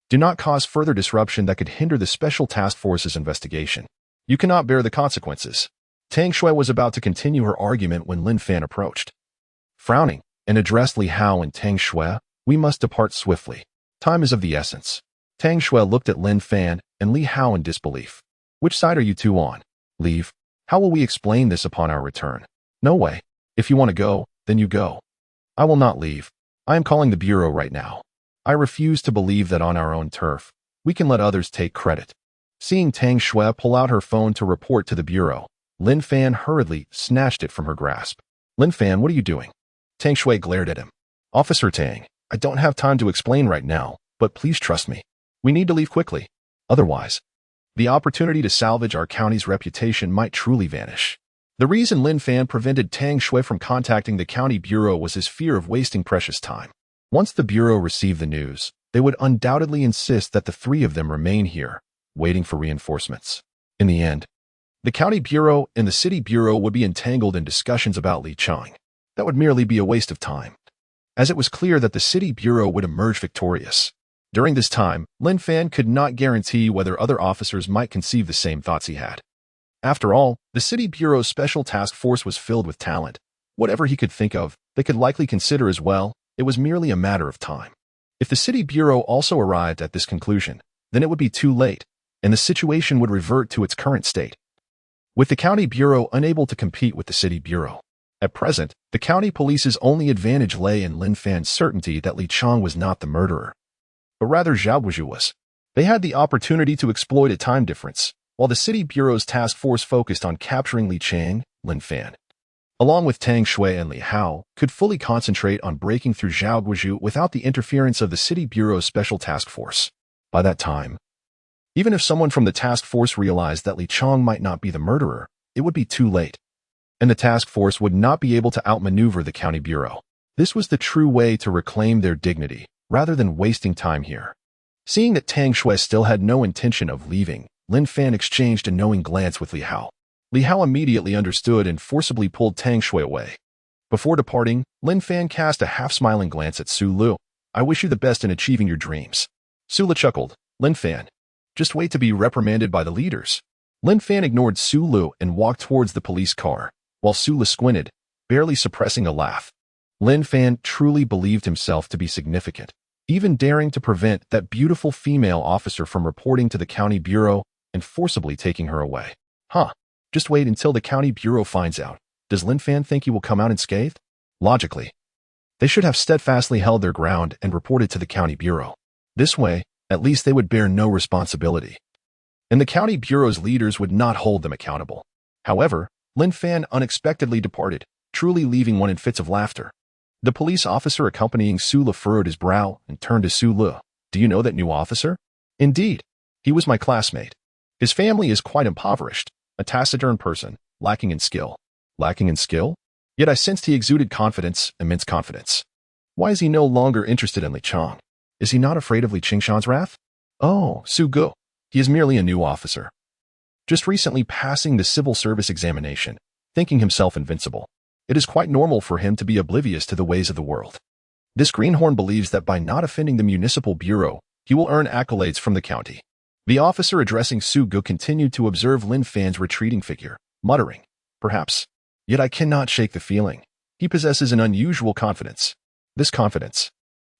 Do not cause further disruption that could hinder the special task force's investigation. You cannot bear the consequences." Tang Shui was about to continue her argument when Lin Fan approached. Frowning, and addressed Li Hao and Tang Shui, "We must depart swiftly. Time is of the essence." Tang Shui looked at Lin Fan and Li Hao in disbelief. "Which side are you two on? Leave? How will we explain this upon our return?" "No way. If you want to go, then you go. I will not leave. I am calling the bureau right now. I refuse to believe that on our own turf, we can let others take credit." Seeing Tang Shui pull out her phone to report to the bureau, Lin Fan hurriedly snatched it from her grasp. "Lin Fan, what are you doing?" Tang Shui glared at him. "Officer Tang, I don't have time to explain right now, but please trust me. We need to leave quickly. Otherwise, the opportunity to salvage our county's reputation might truly vanish." The reason Lin Fan prevented Tang Shui from contacting the county bureau was his fear of wasting precious time. Once the bureau received the news, they would undoubtedly insist that the 3 of them remain here, waiting for reinforcements. In the end, the county bureau and the city bureau would be entangled in discussions about Li Chang. That would merely be a waste of time, as it was clear that the city bureau would emerge victorious. During this time, Lin Fan could not guarantee whether other officers might conceive the same thoughts he had. After all, the city bureau's special task force was filled with talent. Whatever he could think of, they could likely consider as well. It was merely a matter of time. If the city bureau also arrived at this conclusion, then it would be too late, and the situation would revert to its current state. with the county bureau unable to compete with the city bureau. At present, the county police's only advantage lay in Lin Fan's certainty that Li Chang was not the murderer, but rather Zhao Guizhou was. They had the opportunity to exploit a time difference, while the city bureau's task force focused on capturing Li Chang. Lin Fan, along with Tang Shui and Li Hao, could fully concentrate on breaking through Zhao Guizhou without the interference of the city bureau's special task force. By that time, even if someone from the task force realized that Li Chang might not be the murderer, it would be too late, and the task force would not be able to outmaneuver the county bureau. This was the true way to reclaim their dignity, rather than wasting time here. Seeing that Tang Shui still had no intention of leaving, Lin Fan exchanged a knowing glance with Li Hao. Li Hao immediately understood and forcibly pulled Tang Shui away. Before departing, Lin Fan cast a half-smiling glance at Su Lu. "I wish you the best in achieving your dreams." Su Lu chuckled. "Lin Fan, just wait to be reprimanded by the leaders." Lin Fan ignored Su Lu and walked towards the police car, while Su Lu squinted, barely suppressing a laugh. Lin Fan truly believed himself to be significant, even daring to prevent that beautiful female officer from reporting to the county bureau and forcibly taking her away. Just wait until the county bureau finds out. Does Lin Fan think he will come out unscathed? Logically, they should have steadfastly held their ground and reported to the county bureau. This way, at least they would bear no responsibility, and the county bureau's leaders would not hold them accountable. However, Lin Fan unexpectedly departed, truly leaving one in fits of laughter. The police officer accompanying Su Lu furrowed his brow and turned to Su Lu. "Do you know that new officer?" "Indeed. He was my classmate. His family is quite impoverished, a taciturn person, lacking in skill." "Lacking in skill?" Yet I sensed he exuded confidence, immense confidence. Why is he no longer interested in Li Chang? Is he not afraid of Li Qingshan's wrath? "Oh, Su Gu. He is merely a new officer, just recently passing the civil service examination, thinking himself invincible. It is quite normal for him to be oblivious to the ways of the world. This greenhorn believes that by not offending the municipal bureau, he will earn accolades from the county." The officer addressing Su Gu continued to observe Lin Fan's retreating figure, muttering, "Perhaps. Yet I cannot shake the feeling. He possesses an unusual confidence. This confidence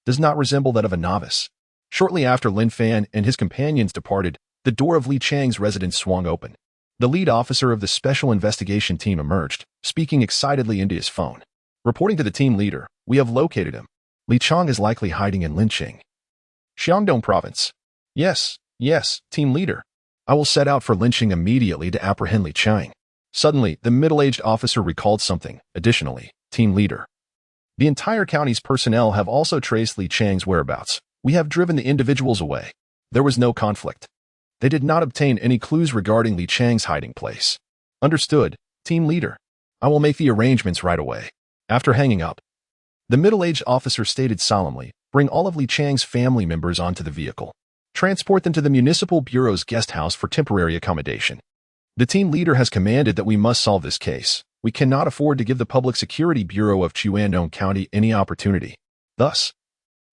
does not resemble that of a novice." Shortly after Lin Fan and his companions departed, the door of Li Chang's residence swung open. The lead officer of the special investigation team emerged, speaking excitedly into his phone. "Reporting to the team leader, we have located him. Li Chang is likely hiding in Linqing, Xiangdong province." Yes, team leader. I will set out for Linqing immediately to apprehend Li Chang." Suddenly, the middle-aged officer recalled something. "Additionally, team leader, the entire county's personnel have also traced Li Chang's whereabouts. We have driven the individuals away. There was no conflict. They did not obtain any clues regarding Li Chang's hiding place." "Understood, team leader. I will make the arrangements right away." After hanging up, the middle-aged officer stated solemnly, "Bring all of Li Chang's family members onto the vehicle. Transport them to the municipal bureau's guest house for temporary accommodation. The team leader has commanded that we must solve this case. We cannot afford to give the Public Security Bureau of Chuandong County any opportunity." Thus,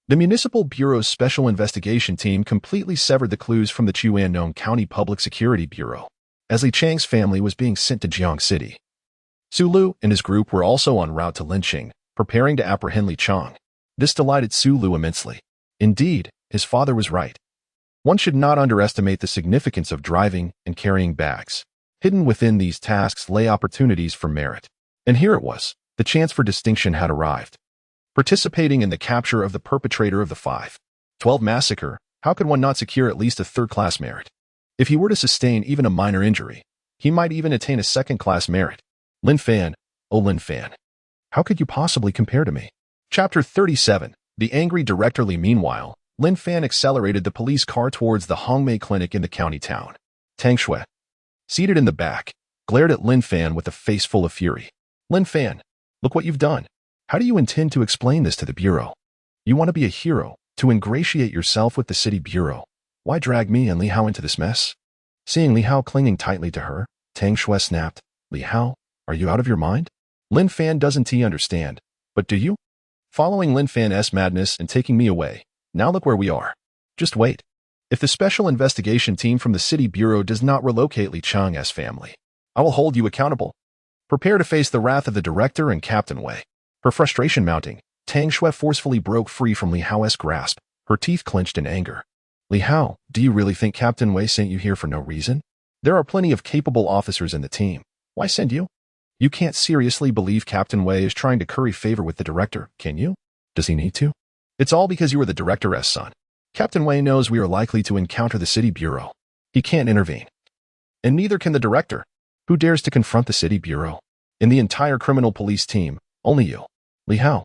the Municipal Bureau's Special Investigation Team completely severed the clues from the Chuandong County Public Security Bureau, as Li Chang's family was being sent to Jiang City. Su Lu and his group were also en route to Linqing, preparing to apprehend Li Chang. This delighted Su Lu immensely. Indeed, his father was right. One should not underestimate the significance of driving and carrying bags. Hidden within these tasks lay opportunities for merit. And here it was. The chance for distinction had arrived. Participating in the capture of the perpetrator of the 5/12 massacre, how could one not secure at least a third-class merit? If he were to sustain even a minor injury, he might even attain a second-class merit. Lin Fan, oh Lin Fan, how could you possibly compare to me? Chapter 37. The Angry Director Li. Meanwhile, Lin Fan accelerated the police car towards the Hongmei Clinic in the county town. Tang Shui, seated in the back, glared at Lin Fan with a face full of fury. "Lin Fan, look what you've done. How do you intend to explain this to the bureau? You want to be a hero, to ingratiate yourself with the city bureau. Why drag me and Li Hao into this mess?" Seeing Li Hao clinging tightly to her, Tang Shui snapped, "Li Hao, are you out of your mind? Lin Fan doesn't understand, but do you? Following Lin Fan's madness and taking me away. Now look where we are. Just wait. If the special investigation team from the city bureau does not relocate Li Chang's family, I will hold you accountable. Prepare to face the wrath of the director and Captain Wei." Her frustration mounting, Tang Shui forcefully broke free from Li Hao's grasp, her teeth clenched in anger. "Li Hao, do you really think Captain Wei sent you here for no reason? There are plenty of capable officers in the team. Why send you? You can't seriously believe Captain Wei is trying to curry favor with the director, can you? Does he need to? It's all because you are the director's son. Captain Wei knows we are likely to encounter the city bureau. He can't intervene. And neither can the director. Who dares to confront the city bureau? In the entire criminal police team, only you, Li Hao,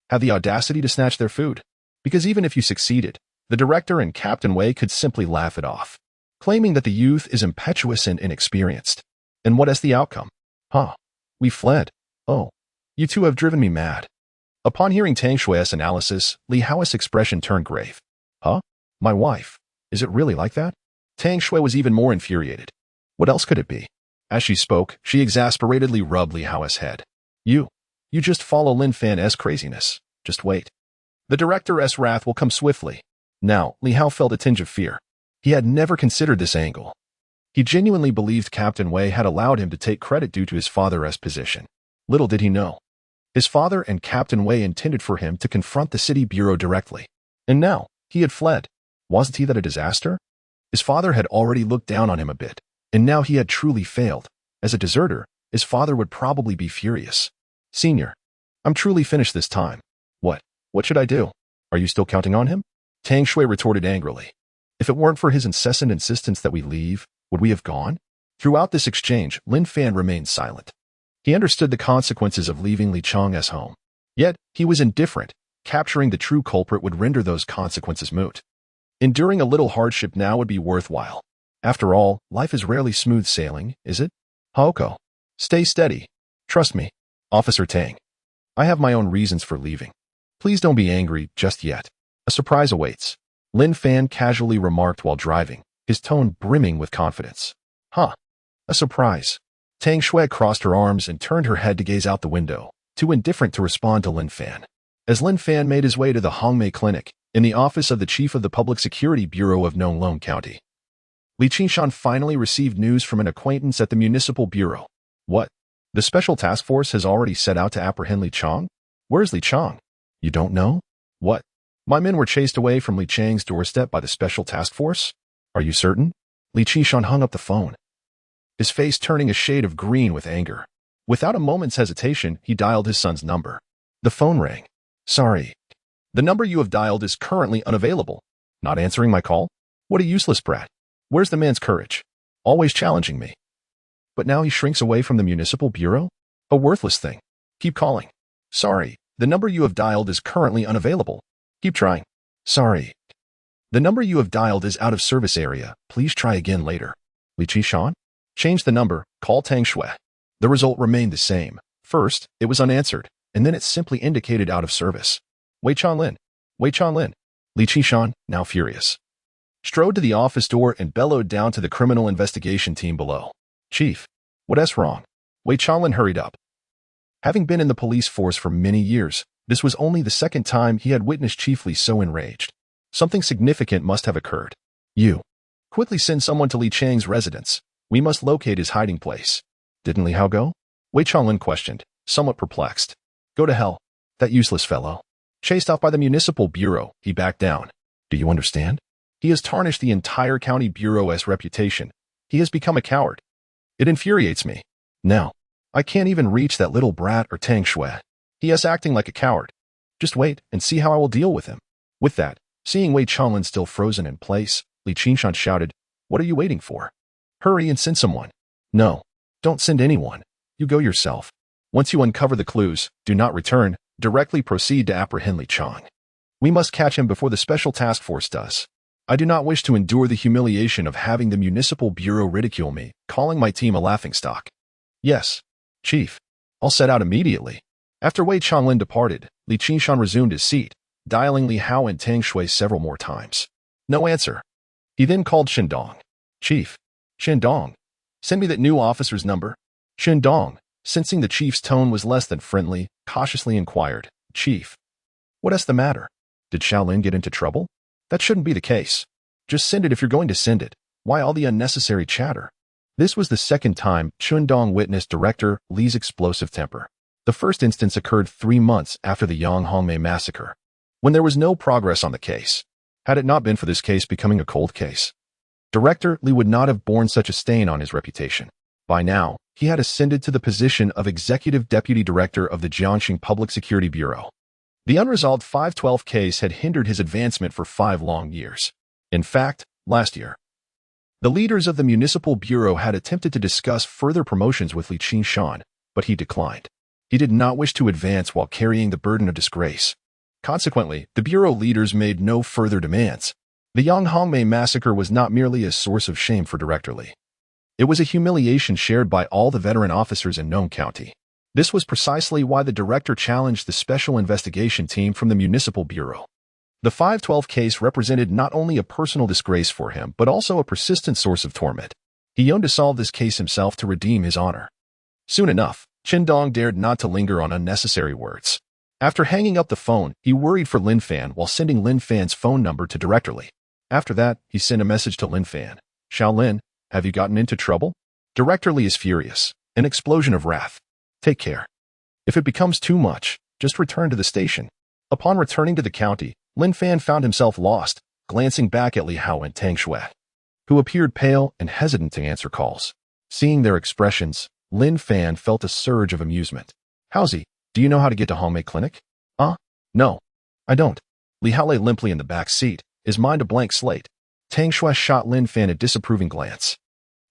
have the audacity to snatch their food. Because even if you succeeded, the director and Captain Wei could simply laugh it off, claiming that the youth is impetuous and inexperienced. And what is the outcome? We fled. Oh, you two have driven me mad. Upon hearing Tang Shui's analysis, Li Hao's expression turned grave. My wife? Is it really like that? Tang Shui was even more infuriated. What else could it be? As she spoke, she exasperatedly rubbed Li Hao's head. You just follow Lin Fan's craziness. Just wait. The director's wrath will come swiftly. Now, Li Hao felt a tinge of fear. He had never considered this angle. He genuinely believed Captain Wei had allowed him to take credit due to his father's position. Little did he know. His father and Captain Wei intended for him to confront the city bureau directly. And now, he had fled. Wasn't he that a disaster? His father had already looked down on him a bit, and now he had truly failed. As a deserter, his father would probably be furious. Senior, I'm truly finished this time. What should I do? Are you still counting on him? Tang Shui retorted angrily. If it weren't for his incessant insistence that we leave, would we have gone? Throughout this exchange, Lin Fan remained silent. He understood the consequences of leaving Li Chang's home. Yet, he was indifferent. Capturing the true culprit would render those consequences moot. Enduring a little hardship now would be worthwhile. After all, life is rarely smooth sailing, is it? Haoko, stay steady. Trust me, Officer Tang. I have my own reasons for leaving. Please don't be angry just yet. A surprise awaits. Lin Fan casually remarked while driving, his tone brimming with confidence. A surprise. Tang Shui crossed her arms and turned her head to gaze out the window, too indifferent to respond to Lin Fan. As Lin Fan made his way to the Hongmei Clinic, in the office of the chief of the Public Security Bureau of Nonglong County, Li Qingshan finally received news from an acquaintance at the Municipal Bureau. What? The Special Task Force has already set out to apprehend Li Chang? Where's Li Chang? You don't know? What? My men were chased away from Li Chang's doorstep by the Special Task Force? Are you certain? Li Qingshan hung up the phone, his face turning a shade of green with anger. Without a moment's hesitation, he dialed his son's number. The phone rang. Sorry. The number you have dialed is currently unavailable. Not answering my call? What a useless brat. Where's the man's courage? Always challenging me. But now he shrinks away from the Municipal Bureau? A worthless thing. Keep calling. Sorry. The number you have dialed is currently unavailable. Keep trying. Sorry. The number you have dialed is out of service area. Please try again later. Li Qingshan? Change the number. Call Tang Shui. The result remained the same. First, it was unanswered, and then it simply indicated out of service. Wei Chanlin. Li Qingshan, now furious, strode to the office door and bellowed down to the criminal investigation team below. Chief, what's wrong? Wei Chanlin hurried up. Having been in the police force for many years, this was only the second time he had witnessed Chief Li so enraged. Something significant must have occurred. You. Quickly send someone to Li Chang's residence. We must locate his hiding place. Didn't Li Hao go? Wei Chanlin questioned, somewhat perplexed. Go to hell. That useless fellow. Chased off by the Municipal Bureau, he backed down. Do you understand? He has tarnished the entire county bureau's reputation. He has become a coward. It infuriates me. Now, I can't even reach that little brat or Tang Shui. He is acting like a coward. Just wait and see how I will deal with him. With that, seeing Wei Chanlin still frozen in place, Li Qingshan shouted, What are you waiting for? Hurry and send someone. No, don't send anyone. You go yourself. Once you uncover the clues, do not return. Directly proceed to apprehend Li Chang. We must catch him before the Special Task Force does. I do not wish to endure the humiliation of having the Municipal Bureau ridicule me, calling my team a laughingstock. Yes, Chief. I'll set out immediately. After Wei Chanlin departed, Li Qingshan resumed his seat, dialing Li Hao and Tang Shui several more times. No answer. He then called Shendong. Chief. Shendong. Send me that new officer's number. Shendong, sensing the chief's tone was less than friendly, cautiously inquired, Chief. What's the matter? Did Shaolin get into trouble? That shouldn't be the case. Just send it if you're going to send it. Why all the unnecessary chatter? This was the second time Shendong witnessed Director Li's explosive temper. The first instance occurred 3 months after the Yang Hongmei massacre, when there was no progress on the case. Had it not been for this case becoming a cold case, Director Li would not have borne such a stain on his reputation. By now, he had ascended to the position of Executive Deputy Director of the Jiangxing Public Security Bureau. The unresolved 512 case had hindered his advancement for 5 long years. In fact, last year, the leaders of the Municipal Bureau had attempted to discuss further promotions with Li Qingshan, but he declined. He did not wish to advance while carrying the burden of disgrace. Consequently, the Bureau leaders made no further demands. The Yanghongmei massacre was not merely a source of shame for Director Li. It was a humiliation shared by all the veteran officers in Nome County. This was precisely why the director challenged the special investigation team from the Municipal Bureau. The 512 case represented not only a personal disgrace for him, but also a persistent source of torment. He yearned to solve this case himself to redeem his honor. Soon enough, Qin Dong dared not to linger on unnecessary words. After hanging up the phone, he worried for Lin Fan while sending Lin Fan's phone number to Director Li. After that, he sent a message to Lin Fan. Xiaolin, have you gotten into trouble? Director Li is furious. An explosion of wrath. Take care. If it becomes too much, just return to the station. Upon returning to the county, Lin Fan found himself lost, glancing back at Li Hao and Tang Shui, who appeared pale and hesitant to answer calls. Seeing their expressions, Lin Fan felt a surge of amusement. Howsy, do you know how to get to Hongmei Clinic? No, I don't. Li Hao lay limply in the back seat, his mind a blank slate. Tang Shui shot Lin Fan a disapproving glance.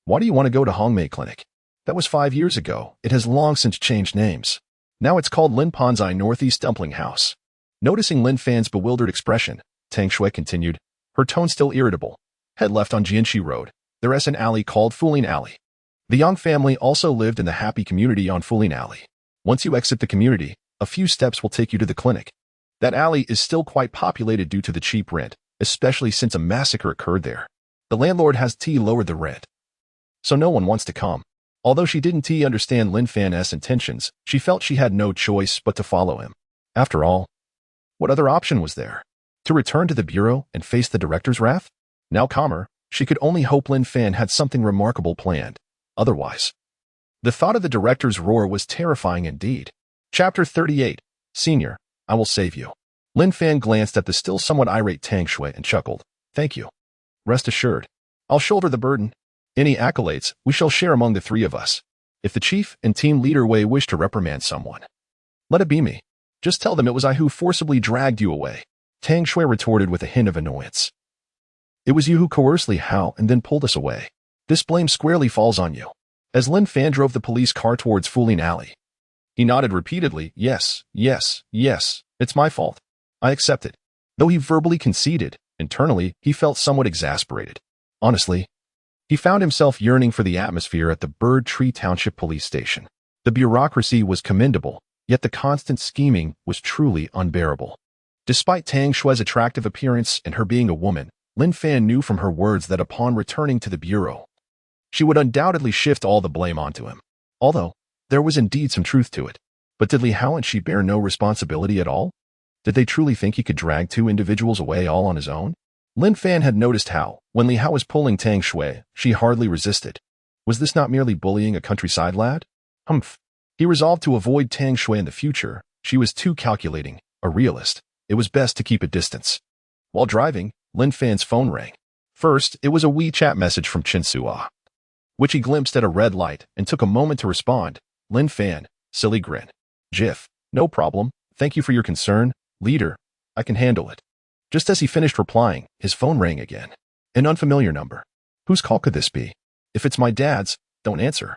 Why do you want to go to Hongmei Clinic? That was 5 years ago. It has long since changed names. Now it's called Lin Panzai Northeast Dumpling House. Noticing Lin Fan's bewildered expression, Tang Shui continued, her tone still irritable. Head left on Jianxi Road. There's an alley called Fuling Alley. The Yang family also lived in the happy community on Fuling Alley. Once you exit the community, a few steps will take you to the clinic. That alley is still quite populated due to the cheap rent, especially since a massacre occurred there. The landlord has lowered the rent, so no one wants to come. Although she didn't understand Lin Fan's intentions, she felt she had no choice but to follow him. After all, what other option was there? To return to the bureau and face the director's wrath? Now calmer, she could only hope Lin Fan had something remarkable planned. Otherwise, the thought of the director's roar was terrifying indeed. Chapter 38. Senior, I will save you. Lin Fan glanced at the still somewhat irate Tang Shui and chuckled. Thank you. Rest assured, I'll shoulder the burden. Any accolades we shall share among the 3 of us. If the chief and team leader Wei wish to reprimand someone, let it be me. Just tell them it was I who forcibly dragged you away. Tang Shui retorted with a hint of annoyance. It was you who coerced Li Hao and then pulled us away. This blame squarely falls on you. As Lin Fan drove the police car towards Fuling Alley, he nodded repeatedly. Yes, it's my fault. I accept it. Though he verbally conceded, internally, he felt somewhat exasperated. Honestly, he found himself yearning for the atmosphere at the Bird Tree Township Police Station. The bureaucracy was commendable, yet the constant scheming was truly unbearable. Despite Tang Shui's attractive appearance and her being a woman, Lin Fan knew from her words that upon returning to the bureau, she would undoubtedly shift all the blame onto him. Although, there was indeed some truth to it. But did Li Hao and she bear no responsibility at all? Did they truly think he could drag 2 individuals away all on his own? Lin Fan had noticed how, when Li Hao was pulling Tang Shui, she hardly resisted. Was this not merely bullying a countryside lad? Humph. He resolved to avoid Tang Shui in the future. She was too calculating, a realist. It was best to keep a distance. While driving, Lin Fan's phone rang. First, it was a WeChat message from Chen Sua, which he glimpsed at a red light and took a moment to respond. Lin Fan, silly grin. GIF, no problem. Thank you for your concern, leader. I can handle it. Just as he finished replying, his phone rang again. An unfamiliar number. Whose call could this be? If it's my dad's, don't answer.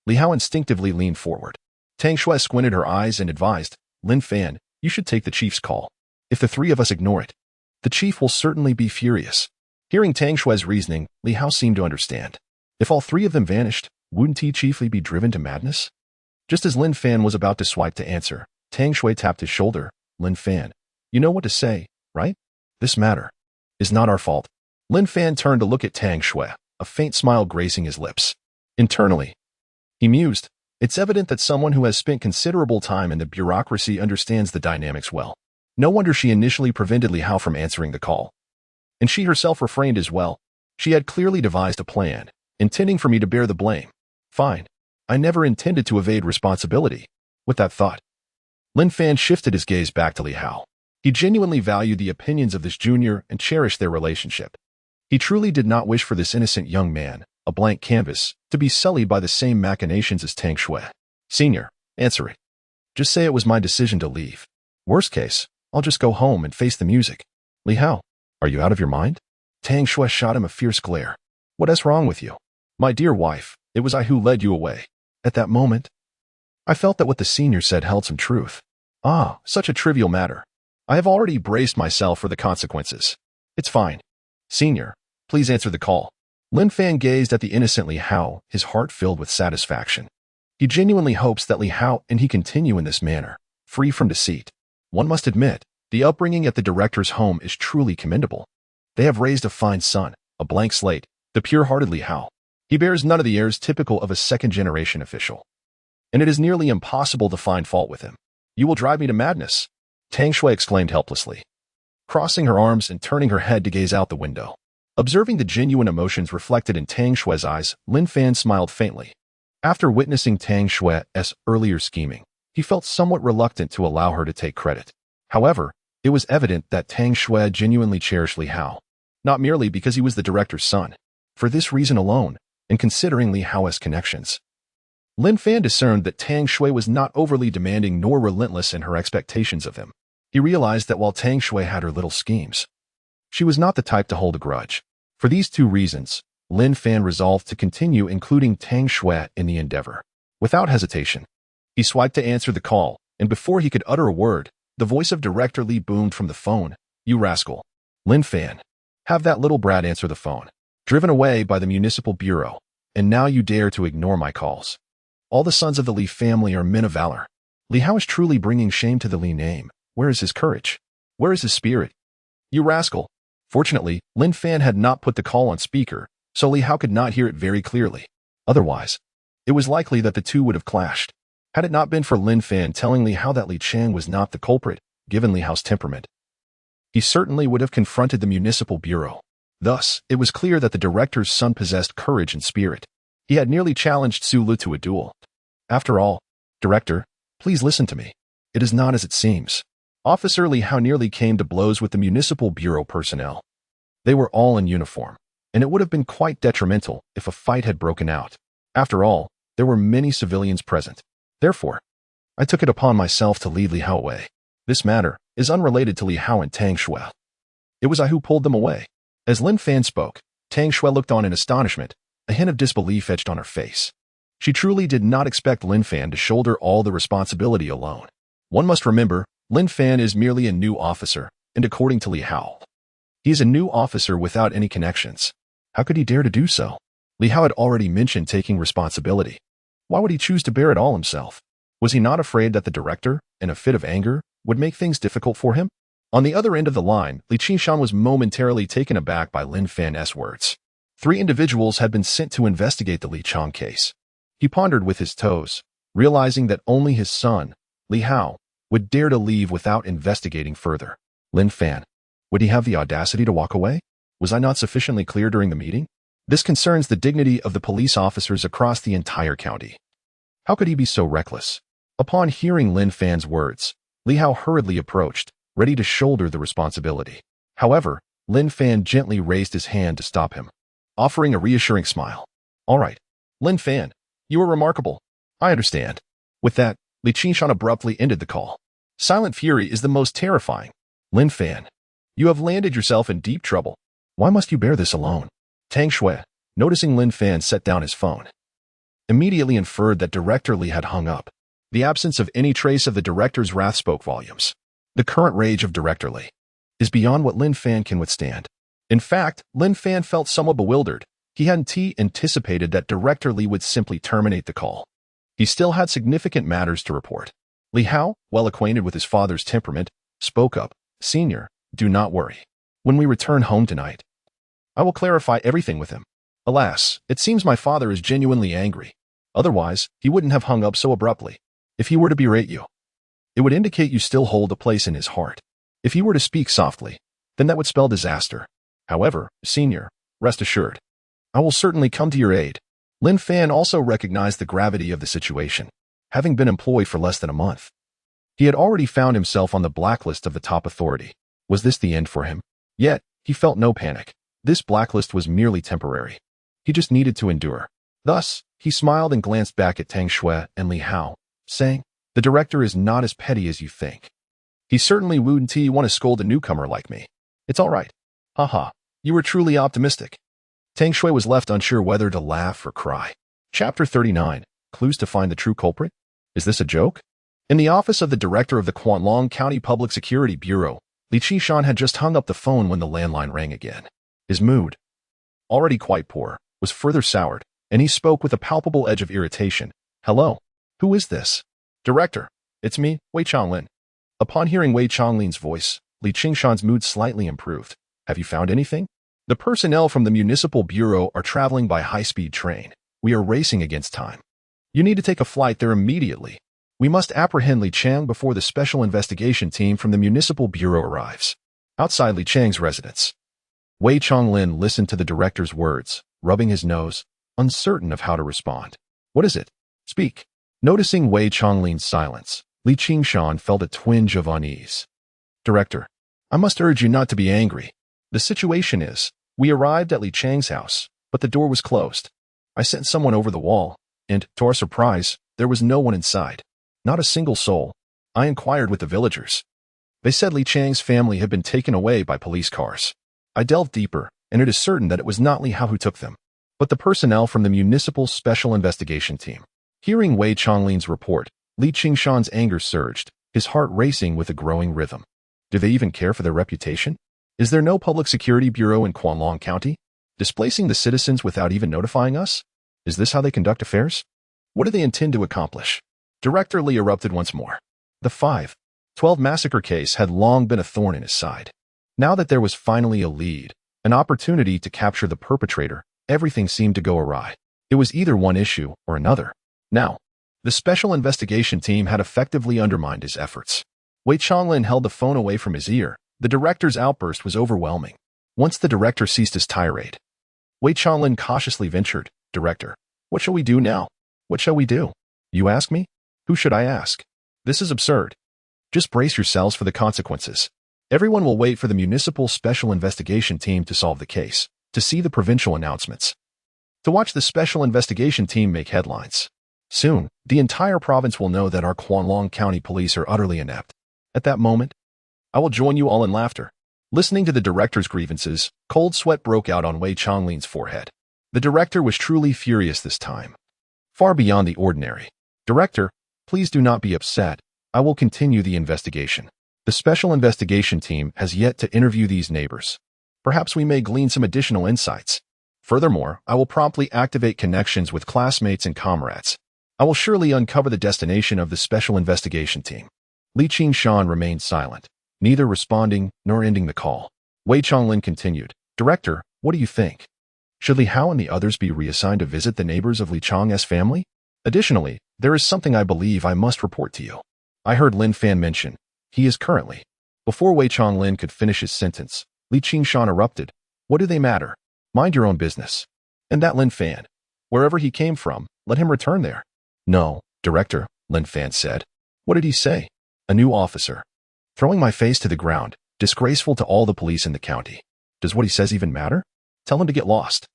Li Hao instinctively leaned forward. Tang Shui squinted her eyes and advised, Lin Fan, you should take the chief's call. If the 3 of us ignore it, the chief will certainly be furious. Hearing Tang Shui's reasoning, Li Hao seemed to understand. If all 3 of them vanished, wouldn't he chiefly be driven to madness? Just as Lin Fan was about to swipe to answer, Tang Shui tapped his shoulder. Lin Fan, you know what to say, right? This matter is not our fault. Lin Fan turned to look at Tang Shui, a faint smile gracing his lips. Internally, he mused, it's evident that someone who has spent considerable time in the bureaucracy understands the dynamics well. No wonder she initially prevented Li Hao from answering the call. And she herself refrained as well. She had clearly devised a plan, intending for me to bear the blame. Fine. I never intended to evade responsibility. With that thought, Lin Fan shifted his gaze back to Li Hao. He genuinely valued the opinions of this junior and cherished their relationship. He truly did not wish for this innocent young man, a blank canvas, to be sullied by the same machinations as Tang Shui. Senior, answer it. Just say it was my decision to leave. Worst case, I'll just go home and face the music. Li Hao, are you out of your mind? Tang Shui shot him a fierce glare. What is wrong with you? My dear wife, it was I who led you away. At that moment, I felt that what the senior said held some truth. Ah, such a trivial matter. I have already braced myself for the consequences. It's fine. Senior, please answer the call. Lin Fan gazed at the innocent Li Hao, his heart filled with satisfaction. He genuinely hopes that Li Hao and he continue in this manner, free from deceit. One must admit, the upbringing at the director's home is truly commendable. They have raised a fine son, a blank slate, the pure-hearted Li Hao. He bears none of the airs typical of a second-generation official. And it is nearly impossible to find fault with him. You will drive me to madness, Tang Shui exclaimed helplessly, crossing her arms and turning her head to gaze out the window. Observing the genuine emotions reflected in Tang Shui's eyes, Lin Fan smiled faintly. After witnessing Tang Shui's earlier scheming, he felt somewhat reluctant to allow her to take credit. However, it was evident that Tang Shui genuinely cherished Li Hao, not merely because he was the director's son. For this reason alone, and considering Li Hao's connections, Lin Fan discerned that Tang Shui was not overly demanding nor relentless in her expectations of him. He realized that while Tang Shui had her little schemes, she was not the type to hold a grudge. For these two reasons, Lin Fan resolved to continue including Tang Shui in the endeavor. Without hesitation, he swiped to answer the call, and before he could utter a word, the voice of Director Li boomed from the phone. You rascal. Lin Fan. Have that little brat answer the phone. Driven away by the municipal bureau, and now you dare to ignore my calls. All the sons of the Li family are men of valor. Li Hao is truly bringing shame to the Li name. Where is his courage? Where is his spirit? You rascal. Fortunately, Lin Fan had not put the call on speaker, so Li Hao could not hear it very clearly. Otherwise, it was likely that the two would have clashed. Had it not been for Lin Fan telling Li Hao that Li Chang was not the culprit, given Li Hao's temperament, he certainly would have confronted the municipal bureau. Thus, it was clear that the director's son possessed courage and spirit. He had nearly challenged Su Lu to a duel. After all, Director, please listen to me. It is not as it seems. Officer Li Hao nearly came to blows with the municipal bureau personnel. They were all in uniform, and it would have been quite detrimental if a fight had broken out. After all, there were many civilians present. Therefore, I took it upon myself to lead Li Hao away. This matter is unrelated to Li Hao and Tang Shui. It was I who pulled them away. As Lin Fan spoke, Tang Shui looked on in astonishment, a hint of disbelief etched on her face. She truly did not expect Lin Fan to shoulder all the responsibility alone. One must remember, Lin Fan is merely a new officer, and according to Li Hao, he is a new officer without any connections. How could he dare to do so? Li Hao had already mentioned taking responsibility. Why would he choose to bear it all himself? Was he not afraid that the director, in a fit of anger, would make things difficult for him? On the other end of the line, Li Qingshan was momentarily taken aback by Lin Fan's words. 3 individuals had been sent to investigate the Li Chang case. He pondered with his toes, realizing that only his son, Li Hao, would dare to leave without investigating further. Lin Fan. Would he have the audacity to walk away? Was I not sufficiently clear during the meeting? This concerns the dignity of the police officers across the entire county. How could he be so reckless? Upon hearing Lin Fan's words, Li Hao hurriedly approached, ready to shoulder the responsibility. However, Lin Fan gently raised his hand to stop him, offering a reassuring smile. All right, Lin Fan, you are remarkable. I understand. With that, Li Qingshan abruptly ended the call. Silent fury is the most terrifying. Lin Fan, you have landed yourself in deep trouble. Why must you bear this alone? Tang Shui, noticing Lin Fan set down his phone, immediately inferred that Director Li had hung up. The absence of any trace of the director's wrath spoke volumes. The current rage of Director Li is beyond what Lin Fan can withstand. In fact, Lin Fan felt somewhat bewildered. He hadn't anticipated that Director Li would simply terminate the call. He still had significant matters to report. Li Hao, well acquainted with his father's temperament, spoke up. Senior, do not worry. When we return home tonight, I will clarify everything with him. Alas, it seems my father is genuinely angry. Otherwise, he wouldn't have hung up so abruptly. If he were to berate you, it would indicate you still hold a place in his heart. If he were to speak softly, then that would spell disaster. However, Senior, rest assured, I will certainly come to your aid. Lin Fan also recognized the gravity of the situation. Having been employed for less than a month, he had already found himself on the blacklist of the top authority. Was this the end for him? Yet, he felt no panic. This blacklist was merely temporary. He just needed to endure. Thus, he smiled and glanced back at Tang Shui and Li Hao, saying, "The director is not as petty as you think. He certainly wouldn't want to scold a newcomer like me. It's all right. Haha, you were truly optimistic." Tang Shui was left unsure whether to laugh or cry. Chapter 39. Clues to find the true culprit? Is this a joke? In the office of the director of the Kwanlong County Public Security Bureau, Li Qishan had just hung up the phone when the landline rang again. His mood, already quite poor, was further soured, and he spoke with a palpable edge of irritation. "Hello? Who is this?" "Director, it's me, Wei Changlin." Upon hearing Wei Changlin's voice, Li Qingshan's mood slightly improved. "Have you found anything?" "The personnel from the Municipal Bureau are traveling by high-speed train. We are racing against time. You need to take a flight there immediately. We must apprehend Li Chang before the special investigation team from the Municipal Bureau arrives." Outside Li Chang's residence, Wei Changlin listened to the director's words, rubbing his nose, uncertain of how to respond. "What is it? Speak." Noticing Wei Changlin's silence, Li Qingshan felt a twinge of unease. "Director, I must urge you not to be angry. The situation is, we arrived at Li Chang's house, but the door was closed. I sent someone over the wall, and, to our surprise, there was no one inside. Not a single soul. I inquired with the villagers. They said Li Chang's family had been taken away by police cars. I delved deeper, and it is certain that it was not Li Hao who took them, but the personnel from the Municipal Special Investigation Team." Hearing Wei Changlin's report, Li Qingshan's anger surged, his heart racing with a growing rhythm. Do they even care for their reputation? Is there no public security bureau in Kwanlong County? Displacing the citizens without even notifying us? Is this how they conduct affairs? What do they intend to accomplish? Director Li erupted once more. The 5/12 massacre case had long been a thorn in his side. Now that there was finally a lead, an opportunity to capture the perpetrator, everything seemed to go awry. It was either one issue or another. Now, the special investigation team had effectively undermined his efforts. Wei Changlin held the phone away from his ear. The director's outburst was overwhelming. Once the director ceased his tirade, Wei Changlin cautiously ventured, "Director, what shall we do now? What shall we do? You ask me? Who should I ask? This is absurd. Just brace yourselves for the consequences. Everyone will wait for the Municipal Special Investigation Team to solve the case, to see the provincial announcements, to watch the Special Investigation Team make headlines. Soon, the entire province will know that our Kwanlong County police are utterly inept. At that moment, I will join you all in laughter." Listening to the director's grievances, cold sweat broke out on Wei Changlin's forehead. The director was truly furious this time, far beyond the ordinary. "Director, please do not be upset. I will continue the investigation. The special investigation team has yet to interview these neighbors. Perhaps we may glean some additional insights. Furthermore, I will promptly activate connections with classmates and comrades. I will surely uncover the destination of the special investigation team." Li Qingshan remained silent, neither responding nor ending the call. Wei Changlin continued, "Director, what do you think? Should Li Hao and the others be reassigned to visit the neighbors of Li Chang's family? Additionally, there is something I believe I must report to you. I heard Lin Fan mention. He is currently—" Before Wei Changlin could finish his sentence, Li Qingshan erupted. "What do they matter? Mind your own business. And that Lin Fan, wherever he came from, let him return there." "No, Director," Lin Fan said. "What did he say?" "A new officer. Throwing my face to the ground, disgraceful to all the police in the county. Does what he says even matter? Tell him to get lost."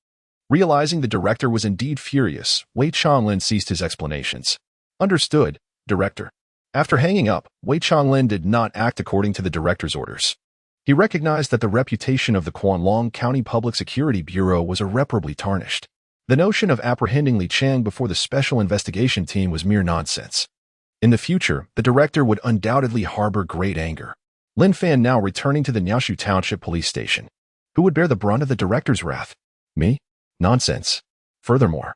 Realizing the director was indeed furious, Wei Changlin ceased his explanations. "Understood, Director." After hanging up, Wei Changlin did not act according to the director's orders. He recognized that the reputation of the Kwanlong County Public Security Bureau was irreparably tarnished. The notion of apprehending Li Chang before the special investigation team was mere nonsense. In the future, the director would undoubtedly harbor great anger. Lin Fan now returning to the Niaoshu Township Police Station. Who would bear the brunt of the director's wrath? Me? Nonsense. Furthermore,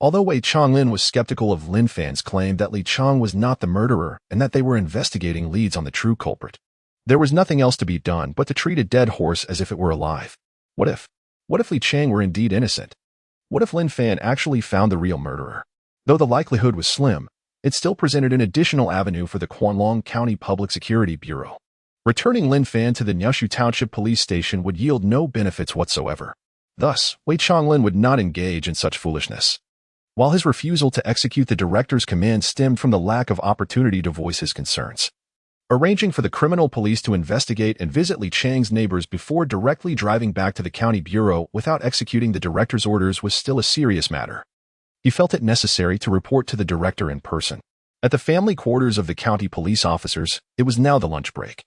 although Wei Changlin was skeptical of Lin Fan's claim that Li Chang was not the murderer and that they were investigating leads on the true culprit, there was nothing else to be done but to treat a dead horse as if it were alive. What if Li Chang were indeed innocent? What if Lin Fan actually found the real murderer? Though the likelihood was slim, it still presented an additional avenue for the Kwanlong County Public Security Bureau. Returning Lin Fan to the Niaoshu Township Police Station would yield no benefits whatsoever. Thus, Wei Changlin would not engage in such foolishness. While his refusal to execute the director's command stemmed from the lack of opportunity to voice his concerns, Arranging for the criminal police to investigate and visit Li Chang's neighbors before directly driving back to the county bureau without executing the director's orders was still a serious matter. He felt it necessary to report to the director in person. At the family quarters of the county police officers, it was now the lunch break,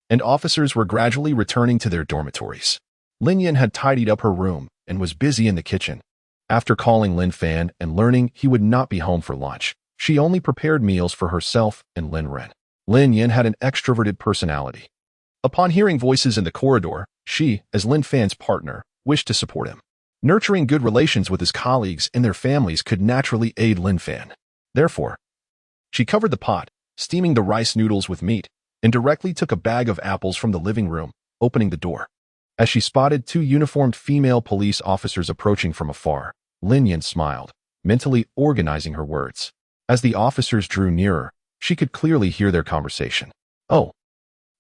and officers were gradually returning to their dormitories. Lin Yan had tidied up her room and was busy in the kitchen. After calling Lin Fan and learning he would not be home for lunch, she only prepared meals for herself and Lin Ren. Lin Yan had an extroverted personality. Upon hearing voices in the corridor, she, as Lin Fan's partner, wished to support him. Nurturing good relations with his colleagues and their families could naturally aid Lin Fan. Therefore, she covered the pot, steaming the rice noodles with meat, and directly took a bag of apples from the living room, opening the door. As she spotted two uniformed female police officers approaching from afar, Lin Yan smiled, mentally organizing her words. As the officers drew nearer, she could clearly hear their conversation. Oh,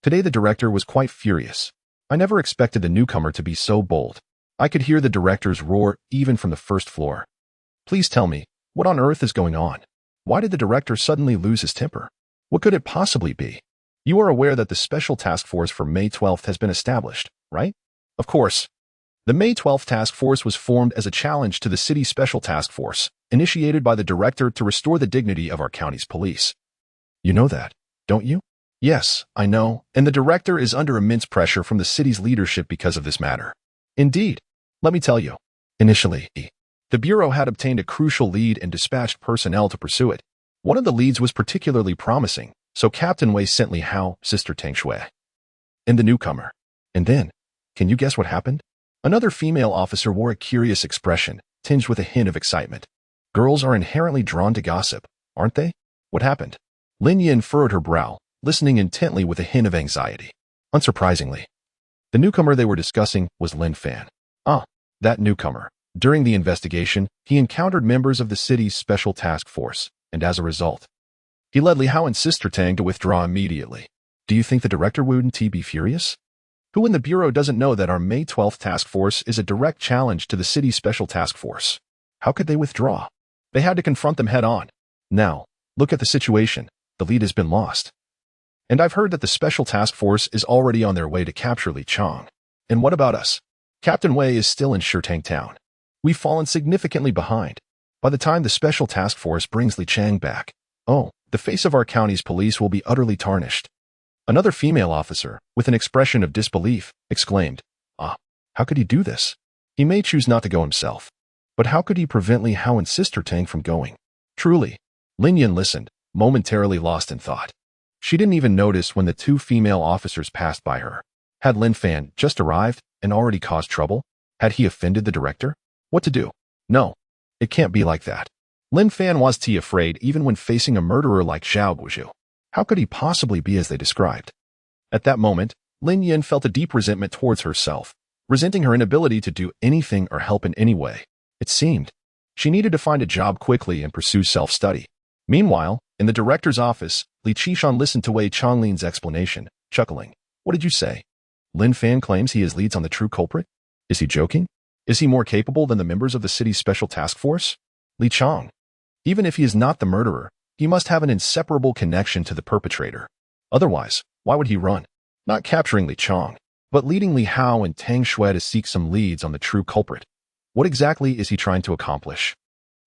today the director was quite furious. I never expected the newcomer to be so bold. I could hear the director's roar even from the first floor. Please tell me, what on earth is going on? Why did the director suddenly lose his temper? What could it possibly be? You are aware that the Special Task Force for May 12th has been established, right? Of course. The May 12th Task Force was formed as a challenge to the City Special Task Force, initiated by the director to restore the dignity of our county's police. You know that, don't you? Yes, I know, and the director is under immense pressure from the city's leadership because of this matter. Indeed. Let me tell you. Initially, the Bureau had obtained a crucial lead and dispatched personnel to pursue it. One of the leads was particularly promising, so Captain Wei sent Li Hao, Sister Tang Shui, and the newcomer. And then, can you guess what happened? Another female officer wore a curious expression, tinged with a hint of excitement. Girls are inherently drawn to gossip, aren't they? What happened? Lin Yan furrowed her brow, listening intently with a hint of anxiety. Unsurprisingly, the newcomer they were discussing was Lin Fan. That newcomer. During the investigation, he encountered members of the city's special task force, and as a result, he led Li Hao and Sister Tang to withdraw immediately. Do you think the director wouldn't be furious? Who in the Bureau doesn't know that our May 12th task force is a direct challenge to the city's special task force? How could they withdraw? They had to confront them head on. Now, look at the situation. The lead has been lost. And I've heard that the special task force is already on their way to capture Li Chang. And what about us? Captain Wei is still in Shitang Town. We've fallen significantly behind. By the time the special task force brings Li Chang back, the face of our county's police will be utterly tarnished. Another female officer, with an expression of disbelief, exclaimed, how could he do this? He may choose not to go himself. But how could he prevent Li Hao and Sister Tang from going? Truly. Lin Yan listened, momentarily lost in thought. She didn't even notice when the two female officers passed by her. Had Lin Fan just arrived and already caused trouble? Had he offended the director? What to do? No, it can't be like that. Lin Fan was too afraid even when facing a murderer like Xiao Guozhu. How could he possibly be as they described? At that moment, Lin Yan felt a deep resentment towards herself, resenting her inability to do anything or help in any way. It seemed she needed to find a job quickly and pursue self-study. Meanwhile, in the director's office, Li Qishan listened to Wei Chonglin's explanation, chuckling. What did you say? Lin Fan claims he is leads on the true culprit? Is he joking? Is he more capable than the members of the city's special task force? Li Chang. Even if he is not the murderer, he must have an inseparable connection to the perpetrator. Otherwise, why would he run? Not capturing Li Chang, but leading Li Hao and Tang Shui to seek some leads on the true culprit. What exactly is he trying to accomplish?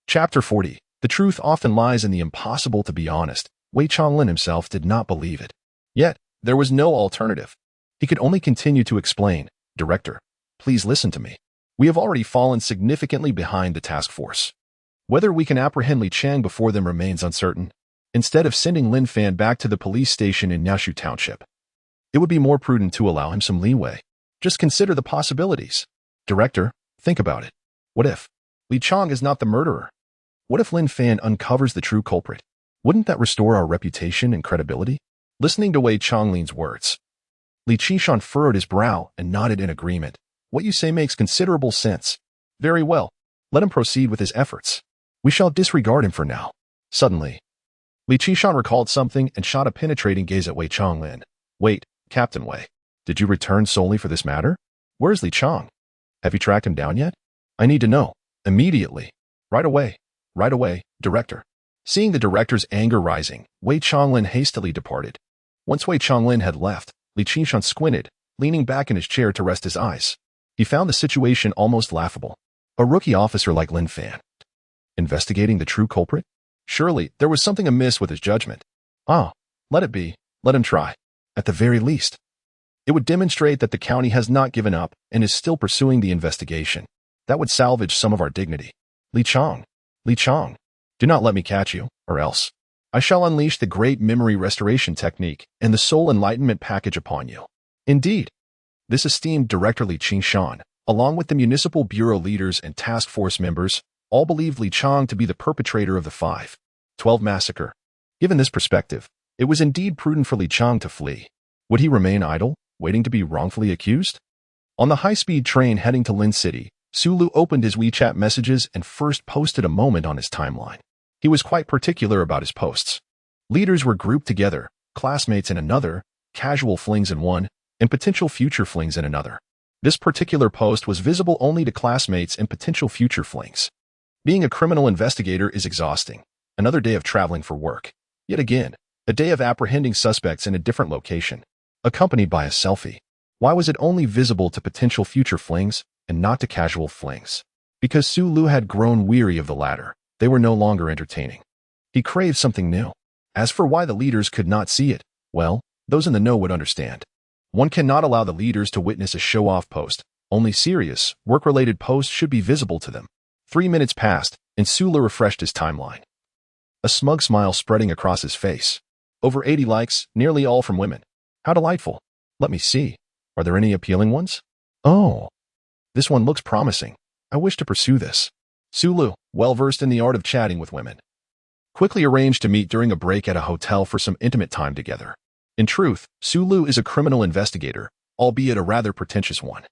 Chapter 40. The truth often lies in the impossible. To be honest, Wei Chonglin himself did not believe it. Yet, there was no alternative. He could only continue to explain, Director, please listen to me. We have already fallen significantly behind the task force. Whether we can apprehend Li Chang before them remains uncertain. Instead of sending Lin Fan back to the police station in Niaoshu Township, it would be more prudent to allow him some leeway. Just consider the possibilities. Director, think about it. What if Li Chang is not the murderer? What if Lin Fan uncovers the true culprit? Wouldn't that restore our reputation and credibility? Listening to Wei Chonglin's words, Li Qishan furrowed his brow and nodded in agreement. What you say makes considerable sense. Very well. Let him proceed with his efforts. We shall disregard him for now. Suddenly, Li Qishan recalled something and shot a penetrating gaze at Wei Chonglin. Wait, Captain Wei, did you return solely for this matter? Where's Li Chang? Have you tracked him down yet? I need to know. Immediately. Right away. Right away, Director. Seeing the director's anger rising, Wei Chonglin hastily departed. Once Wei Chonglin had left, Li Qingshan squinted, leaning back in his chair to rest his eyes. He found the situation almost laughable. A rookie officer like Lin Fan investigating the true culprit? Surely, there was something amiss with his judgment. Ah, let it be. Let him try. At the very least, it would demonstrate that the county has not given up and is still pursuing the investigation. That would salvage some of our dignity. Li Chong, do not let me catch you, or else I shall unleash the great memory restoration technique and the soul enlightenment package upon you. Indeed, this esteemed Director Li Qingshan, along with the municipal bureau leaders and task force members, all believed Li Chong to be the perpetrator of the 5/12 massacre. Given this perspective, it was indeed prudent for Li Chong to flee. Would he remain idle, waiting to be wrongfully accused? On the high-speed train heading to Lin City, Sulu opened his WeChat messages and first posted a moment on his timeline. He was quite particular about his posts. Leaders were grouped together, classmates in another, casual flings in one, and potential future flings in another. This particular post was visible only to classmates and potential future flings. Being a criminal investigator is exhausting. Another day of traveling for work. Yet again, a day of apprehending suspects in a different location, accompanied by a selfie. Why was it only visible to potential future flings and not to casual flings? Because Sulu had grown weary of the latter. They were no longer entertaining. He craved something new. As for why the leaders could not see it, well, those in the know would understand. One cannot allow the leaders to witness a show-off post. Only serious, work-related posts should be visible to them. 3 minutes passed, and Sulu refreshed his timeline. A smug smile spreading across his face. Over 80 likes, nearly all from women. How delightful. Let me see. Are there any appealing ones? Oh, this one looks promising. I wish to pursue this. Sulu, well-versed in the art of chatting with women, quickly arranged to meet during a break at a hotel for some intimate time together. In truth, Sulu is a criminal investigator, albeit a rather pretentious one.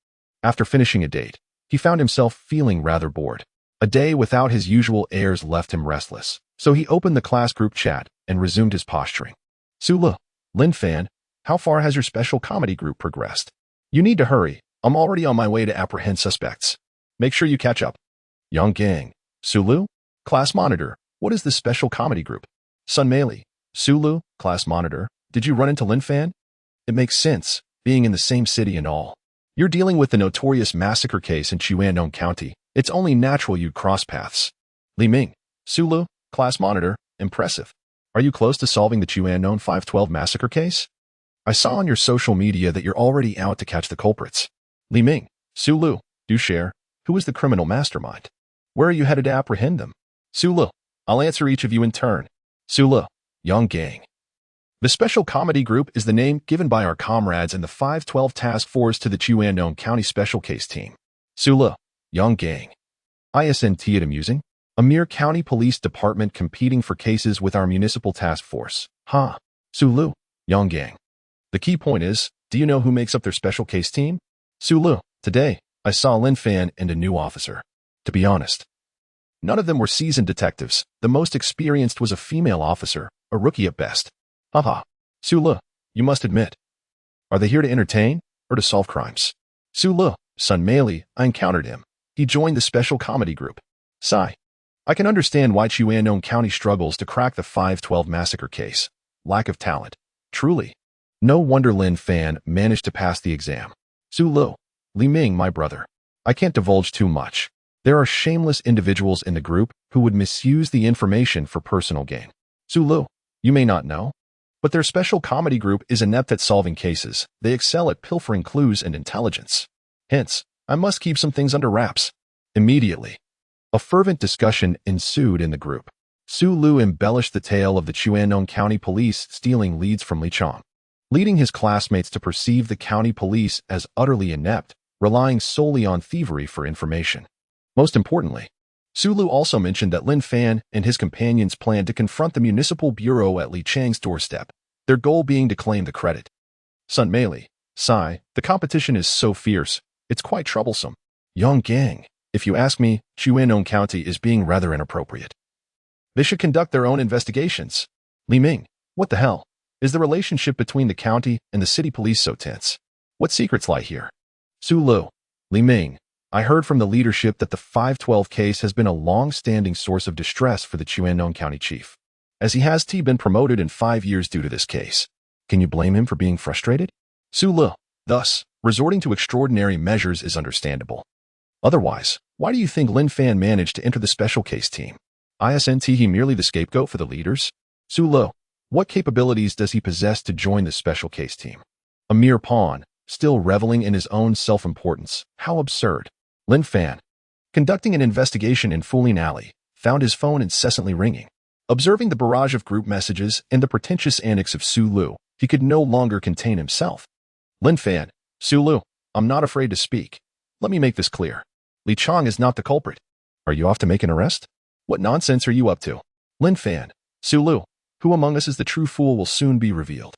After finishing a date, he found himself feeling rather bored. A day without his usual airs left him restless, so he opened the class group chat and resumed his posturing. Sulu, Lin Fan, how far has your special comedy group progressed? You need to hurry. I'm already on my way to apprehend suspects. Make sure you catch up. Young Gang. Sulu? Class monitor. What is this special comedy group? Sun Meili. Sulu? Class monitor. Did you run into Lin Fan? It makes sense, being in the same city and all. You're dealing with the notorious massacre case in Chuanon County. It's only natural you'd cross paths. Li Ming. Sulu? Class monitor. Impressive. Are you close to solving the Chuanon 5/12 massacre case? I saw on your social media that you're already out to catch the culprits. Li Ming. Sulu. Do share. Who is the criminal mastermind? Where are you headed to apprehend them? Sulu. I'll answer each of you in turn. Sulu. Young Gang. The Special Comedy Group is the name given by our comrades in the 5/12 Task Force to the Chuanon County Special Case Team. Sulu. Young Gang. Isn't it amusing? A mere county police department competing for cases with our municipal task force. Ha. Sulu. Young Gang. The key point is, do you know who makes up their special case team? Sulu. Today, I saw Lin Fan and a new officer. To be honest, none of them were seasoned detectives. The most experienced was a female officer, a rookie at best. Haha. Sulu, you must admit. Are they here to entertain or to solve crimes? Sulu, Sun Meili, I encountered him. He joined the special comedy group. Sigh. I can understand why Chuanon County struggles to crack the 5/12 massacre case. Lack of talent. Truly. No wonder Lin Fan managed to pass the exam. Sulu. Li Ming, my brother. I can't divulge too much. There are shameless individuals in the group who would misuse the information for personal gain. Sulu, you may not know, but their special comedy group is inept at solving cases. They excel at pilfering clues and intelligence. Hence, I must keep some things under wraps. Immediately, a fervent discussion ensued in the group. Sulu embellished the tale of the Chuanon County Police stealing leads from Li Chong, leading his classmates to perceive the county police as utterly inept, relying solely on thievery for information. Most importantly, Sulu also mentioned that Lin Fan and his companions planned to confront the municipal bureau at Li Chang's doorstep, their goal being to claim the credit. Sun Meili. Sigh, the competition is so fierce, it's quite troublesome. Young Gang. If you ask me, Chuanon County is being rather inappropriate. They should conduct their own investigations. Li Ming. What the hell? Is the relationship between the county and the city police so tense? What secrets lie here? Sulu. Li Ming. I heard from the leadership that the 5/12 case has been a long-standing source of distress for the Chuanon County chief, as he has been promoted in 5 years due to this case. Can you blame him for being frustrated? Su Le, thus, resorting to extraordinary measures is understandable. Otherwise, why do you think Lin Fan managed to enter the special case team? Isn't he merely the scapegoat for the leaders? Su Le, what capabilities does he possess to join the special case team? A mere pawn, still reveling in his own self-importance. How absurd. Lin Fan, conducting an investigation in Fuling Alley, found his phone incessantly ringing. Observing the barrage of group messages and the pretentious antics of Su Lu, he could no longer contain himself. Lin Fan, Su Lu, I'm not afraid to speak. Let me make this clear. Li Chang is not the culprit. Are you off to make an arrest? What nonsense are you up to? Lin Fan, Su Lu, who among us is the true fool will soon be revealed.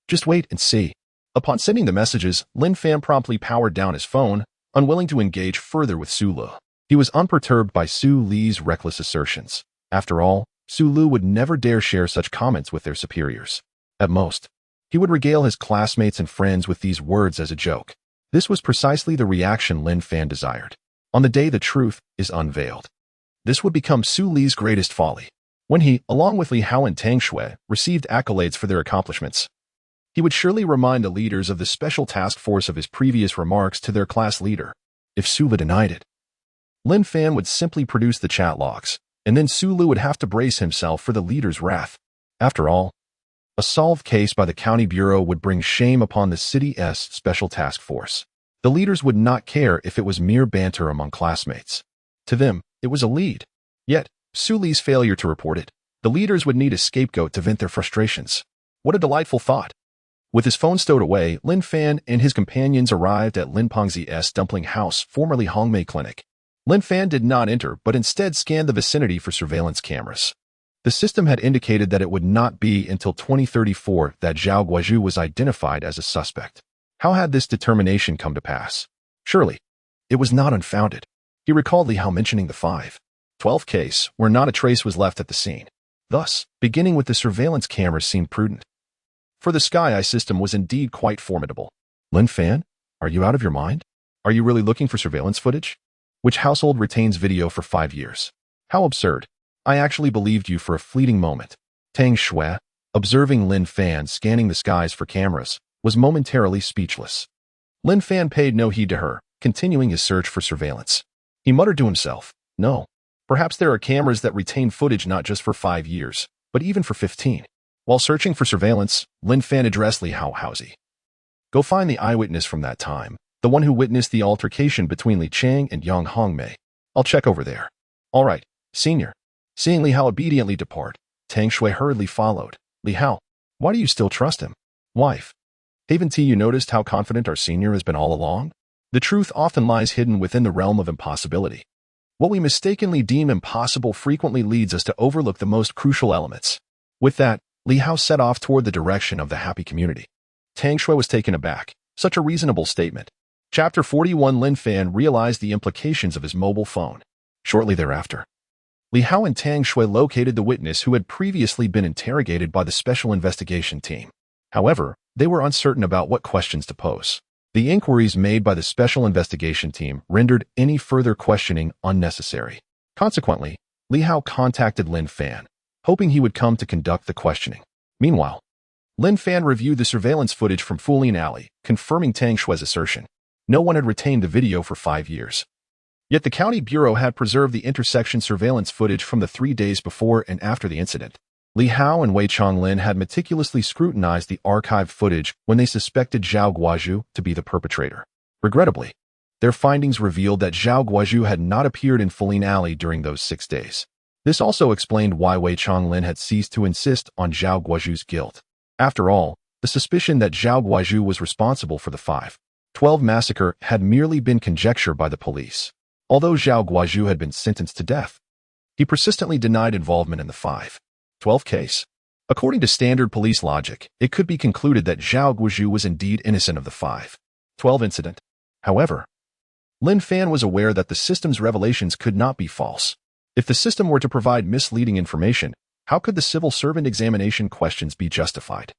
Just wait and see. Upon sending the messages, Lin Fan promptly powered down his phone, unwilling to engage further with Su Lu. He was unperturbed by Su Li's reckless assertions. After all, Su Lu would never dare share such comments with their superiors. At most, he would regale his classmates and friends with these words as a joke. This was precisely the reaction Lin Fan desired. On the day the truth is unveiled, this would become Su Li's greatest folly. When he, along with Li Hao and Tang Shui, received accolades for their accomplishments, he would surely remind the leaders of the special task force of his previous remarks to their class leader. If Su Lu denied it, Lin Fan would simply produce the chat logs, and then Su Lu would have to brace himself for the leader's wrath. After all, a solved case by the county bureau would bring shame upon the city's special task force. The leaders would not care if it was mere banter among classmates. To them, it was a lead. Yet, Su Li's failure to report it, the leaders would need a scapegoat to vent their frustrations. What a delightful thought. With his phone stowed away, Lin Fan and his companions arrived at Lin Pengzi's dumpling house, formerly Hongmei Clinic. Lin Fan did not enter, but instead scanned the vicinity for surveillance cameras. The system had indicated that it would not be until 2034 that Zhao Guozhu was identified as a suspect. How had this determination come to pass? Surely, it was not unfounded. He recalled Li Hao mentioning the 5/12 case, where not a trace was left at the scene. Thus, beginning with the surveillance cameras seemed prudent. For the Sky Eye system was indeed quite formidable. Lin Fan, are you out of your mind? Are you really looking for surveillance footage? Which household retains video for 5 years? How absurd. I actually believed you for a fleeting moment. Tang Shui, observing Lin Fan scanning the skies for cameras, was momentarily speechless. Lin Fan paid no heed to her, continuing his search for surveillance. He muttered to himself, no, perhaps there are cameras that retain footage not just for 5 years, but even for 15. While searching for surveillance, Lin Fan addressed Li Hao Haozi. Go find the eyewitness from that time, the one who witnessed the altercation between Li Chang and Yang Hongmei. I'll check over there. All right, senior. Seeing Li Hao obediently depart, Tang Shui hurriedly followed. Li Hao, why do you still trust him? Wife, haven't you noticed how confident our senior has been all along? The truth often lies hidden within the realm of impossibility. What we mistakenly deem impossible frequently leads us to overlook the most crucial elements. With that, Li Hao set off toward the direction of the happy community. Tang Shui was taken aback. Such a reasonable statement. Chapter 41. Lin Fan realized the implications of his mobile phone. Shortly thereafter, Li Hao and Tang Shui located the witness who had previously been interrogated by the special investigation team. However, they were uncertain about what questions to pose. The inquiries made by the special investigation team rendered any further questioning unnecessary. Consequently, Li Hao contacted Lin Fan, hoping he would come to conduct the questioning. Meanwhile, Lin Fan reviewed the surveillance footage from Fuling Alley, confirming Tang Shui's assertion. No one had retained the video for 5 years. Yet the county bureau had preserved the intersection surveillance footage from the 3 days before and after the incident. Li Hao and Wei Chonglin had meticulously scrutinized the archived footage when they suspected Zhao Guozhu to be the perpetrator. Regrettably, their findings revealed that Zhao Guozhu had not appeared in Fuling Alley during those 6 days. This also explained why Wei Chonglin had ceased to insist on Zhao Guozhu's guilt. After all, the suspicion that Zhao Guozhu was responsible for the 5/12 massacre had merely been conjecture by the police. Although Zhao Guozhu had been sentenced to death, he persistently denied involvement in the 5/12 case. According to standard police logic, it could be concluded that Zhao Guozhu was indeed innocent of the 5/12 incident. However, Lin Fan was aware that the system's revelations could not be false. If the system were to provide misleading information, how could the civil servant examination questions be justified?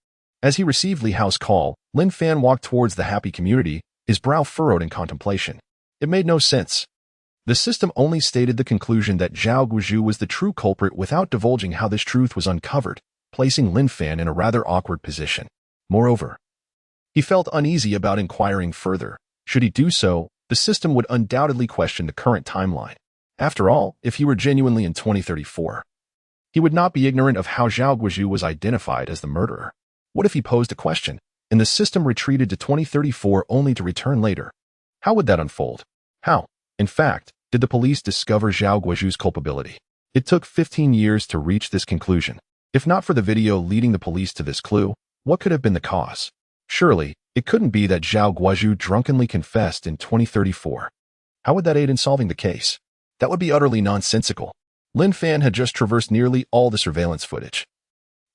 As he received Li Hao's call, Lin Fan walked towards the happy community, his brow furrowed in contemplation. It made no sense. The system only stated the conclusion that Zhao Guozhu was the true culprit without divulging how this truth was uncovered, placing Lin Fan in a rather awkward position. Moreover, he felt uneasy about inquiring further. Should he do so, the system would undoubtedly question the current timeline. After all, if he were genuinely in 2034, he would not be ignorant of how Zhao Guozhu was identified as the murderer. What if he posed a question, and the system retreated to 2034 only to return later? How would that unfold? How, in fact, did the police discover Zhao Guozhu's culpability? It took 15 years to reach this conclusion. If not for the video leading the police to this clue, what could have been the cause? Surely, it couldn't be that Zhao Guozhu drunkenly confessed in 2034. How would that aid in solving the case? That would be utterly nonsensical. Lin Fan had just traversed nearly all the surveillance footage,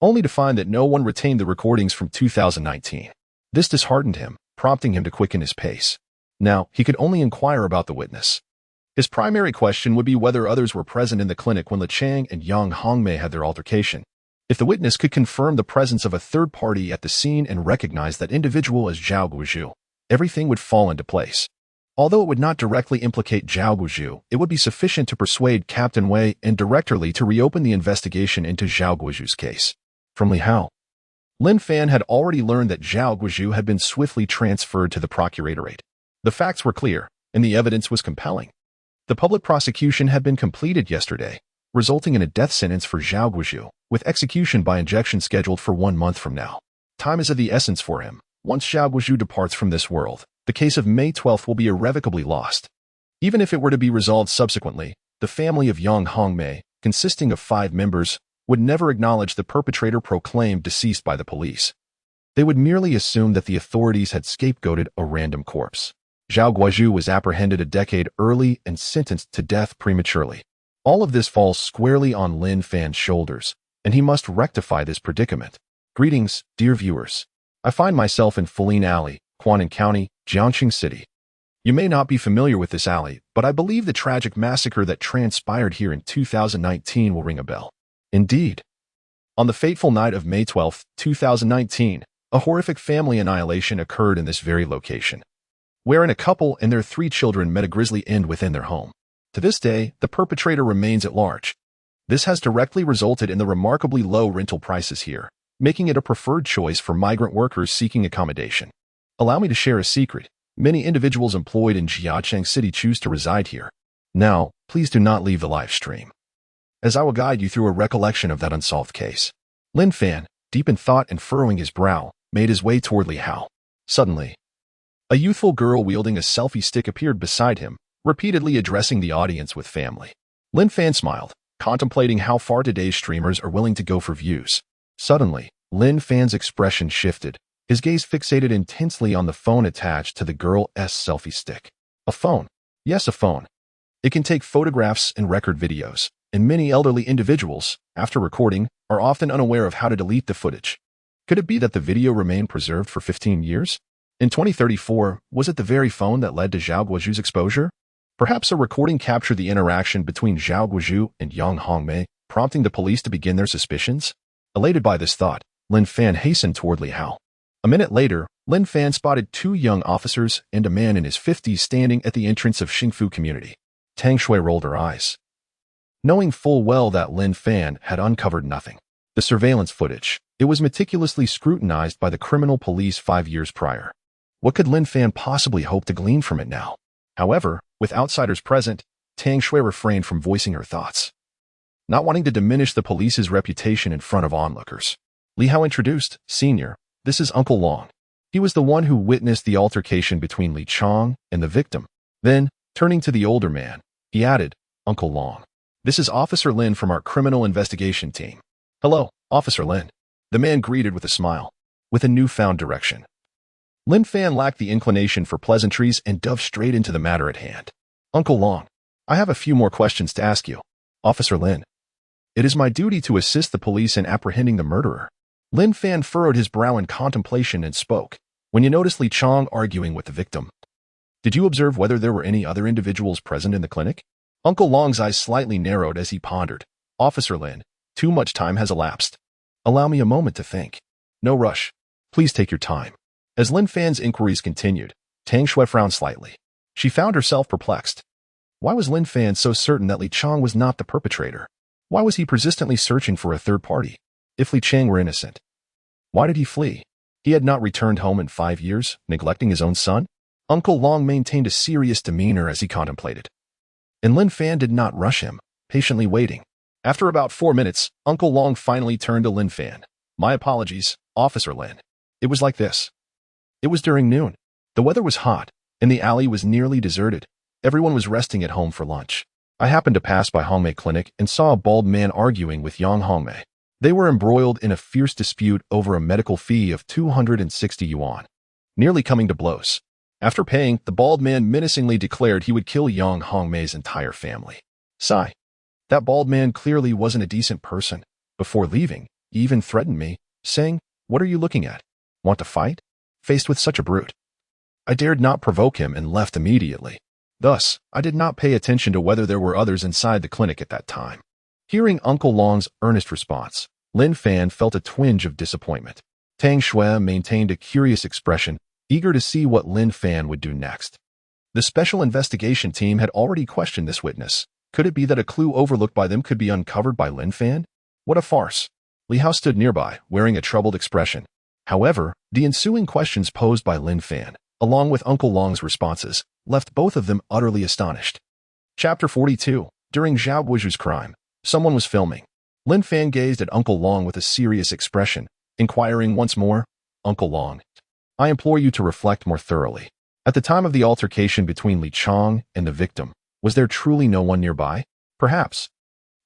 only to find that no one retained the recordings from 2019. This disheartened him, prompting him to quicken his pace. Now, he could only inquire about the witness. His primary question would be whether others were present in the clinic when Li Chang and Yang Hongmei had their altercation. If the witness could confirm the presence of a third party at the scene and recognize that individual as Zhao Guozhu, everything would fall into place. Although it would not directly implicate Zhao Guozhu, it would be sufficient to persuade Captain Wei and Director Li to reopen the investigation into Zhao Guozhu's case. From Li Hao, Lin Fan had already learned that Zhao Guozhu had been swiftly transferred to the procuratorate. The facts were clear, and the evidence was compelling. The public prosecution had been completed yesterday, resulting in a death sentence for Zhao Guozhu, with execution by injection scheduled for 1 month from now. Time is of the essence for him. Once Zhao Guozhu departs from this world, the case of May 12th will be irrevocably lost. Even if it were to be resolved subsequently, the family of Yang Hongmei, consisting of 5 members, would never acknowledge the perpetrator proclaimed deceased by the police. They would merely assume that the authorities had scapegoated a random corpse. Zhao Guozhu was apprehended a decade early and sentenced to death prematurely. All of this falls squarely on Lin Fan's shoulders, and he must rectify this predicament. Greetings, dear viewers. I find myself in Fuling Alley, Quan'an County, Jiangxing City. You may not be familiar with this alley, but I believe the tragic massacre that transpired here in 2019 will ring a bell. Indeed. On the fateful night of May 12, 2019, a horrific family annihilation occurred in this very location, wherein a couple and their 3 children met a grisly end within their home. To this day, the perpetrator remains at large. This has directly resulted in the remarkably low rental prices here, making it a preferred choice for migrant workers seeking accommodation. Allow me to share a secret. Many individuals employed in Jiangxing City choose to reside here. Now, please do not leave the live stream, as I will guide you through a recollection of that unsolved case. Lin Fan, deep in thought and furrowing his brow, made his way toward Li Hao. Suddenly, a youthful girl wielding a selfie stick appeared beside him, repeatedly addressing the audience with family. Lin Fan smiled, contemplating how far today's streamers are willing to go for views. Suddenly, Lin Fan's expression shifted, his gaze fixated intensely on the phone attached to the girl's selfie stick. A phone. Yes, a phone. It can take photographs and record videos, and many elderly individuals, after recording, are often unaware of how to delete the footage. Could it be that the video remained preserved for 15 years? In 2034, was it the very phone that led to Zhao Guozhu's exposure? Perhaps a recording captured the interaction between Zhao Guozhu and Yang Hongmei, prompting the police to begin their suspicions? Elated by this thought, Lin Fan hastened toward Li Hao. A minute later, Lin Fan spotted 2 young officers and a man in his 50s standing at the entrance of Xingfu community. Tang Shui rolled her eyes, knowing full well that Lin Fan had uncovered nothing. The surveillance footage, it was meticulously scrutinized by the criminal police 5 years prior. What could Lin Fan possibly hope to glean from it now? However, with outsiders present, Tang Shui refrained from voicing her thoughts, not wanting to diminish the police's reputation in front of onlookers. Li Hao introduced, "Senior, this is Uncle Long." He was the one who witnessed the altercation between Li Chang and the victim. Then, turning to the older man, he added, "Uncle Long, this is Officer Lin from our criminal investigation team." "Hello, Officer Lin." The man greeted with a smile, with a newfound direction. Lin Fan lacked the inclination for pleasantries and dove straight into the matter at hand. "Uncle Long, I have a few more questions to ask you." "Officer Lin, it is my duty to assist the police in apprehending the murderer." Lin Fan furrowed his brow in contemplation and spoke. "When you noticed Li Chang arguing with the victim, did you observe whether there were any other individuals present in the clinic?" Uncle Long's eyes slightly narrowed as he pondered. "Officer Lin, too much time has elapsed. Allow me a moment to think." "No rush. Please take your time." As Lin Fan's inquiries continued, Tang Shui frowned slightly. She found herself perplexed. Why was Lin Fan so certain that Li Chang was not the perpetrator? Why was he persistently searching for a third party? If Li Chang were innocent, why did he flee? He had not returned home in 5 years, neglecting his own son. Uncle Long maintained a serious demeanor as he contemplated. And Lin Fan did not rush him, patiently waiting. After about 4 minutes, Uncle Long finally turned to Lin Fan. "My apologies, Officer Lin. It was like this. It was during noon. The weather was hot, and the alley was nearly deserted. Everyone was resting at home for lunch. I happened to pass by Hongmei Clinic and saw a bald man arguing with young Hongmei. They were embroiled in a fierce dispute over a medical fee of 260 yuan, nearly coming to blows. After paying, the bald man menacingly declared he would kill young Hongmei's entire family. Sigh. That bald man clearly wasn't a decent person. Before leaving, he even threatened me, saying, 'What are you looking at? Want to fight?' Faced with such a brute, I dared not provoke him and left immediately. Thus, I did not pay attention to whether there were others inside the clinic at that time." Hearing Uncle Long's earnest response, Lin Fan felt a twinge of disappointment. Tang Shui maintained a curious expression, eager to see what Lin Fan would do next. The special investigation team had already questioned this witness. Could it be that a clue overlooked by them could be uncovered by Lin Fan? What a farce. Li Hao stood nearby, wearing a troubled expression. However, the ensuing questions posed by Lin Fan, along with Uncle Long's responses, left both of them utterly astonished. Chapter 42. During Zhao Guozhu's crime, someone was filming. Lin Fan gazed at Uncle Long with a serious expression, inquiring once more, "Uncle Long, I implore you to reflect more thoroughly. At the time of the altercation between Li Chong and the victim, was there truly no one nearby? Perhaps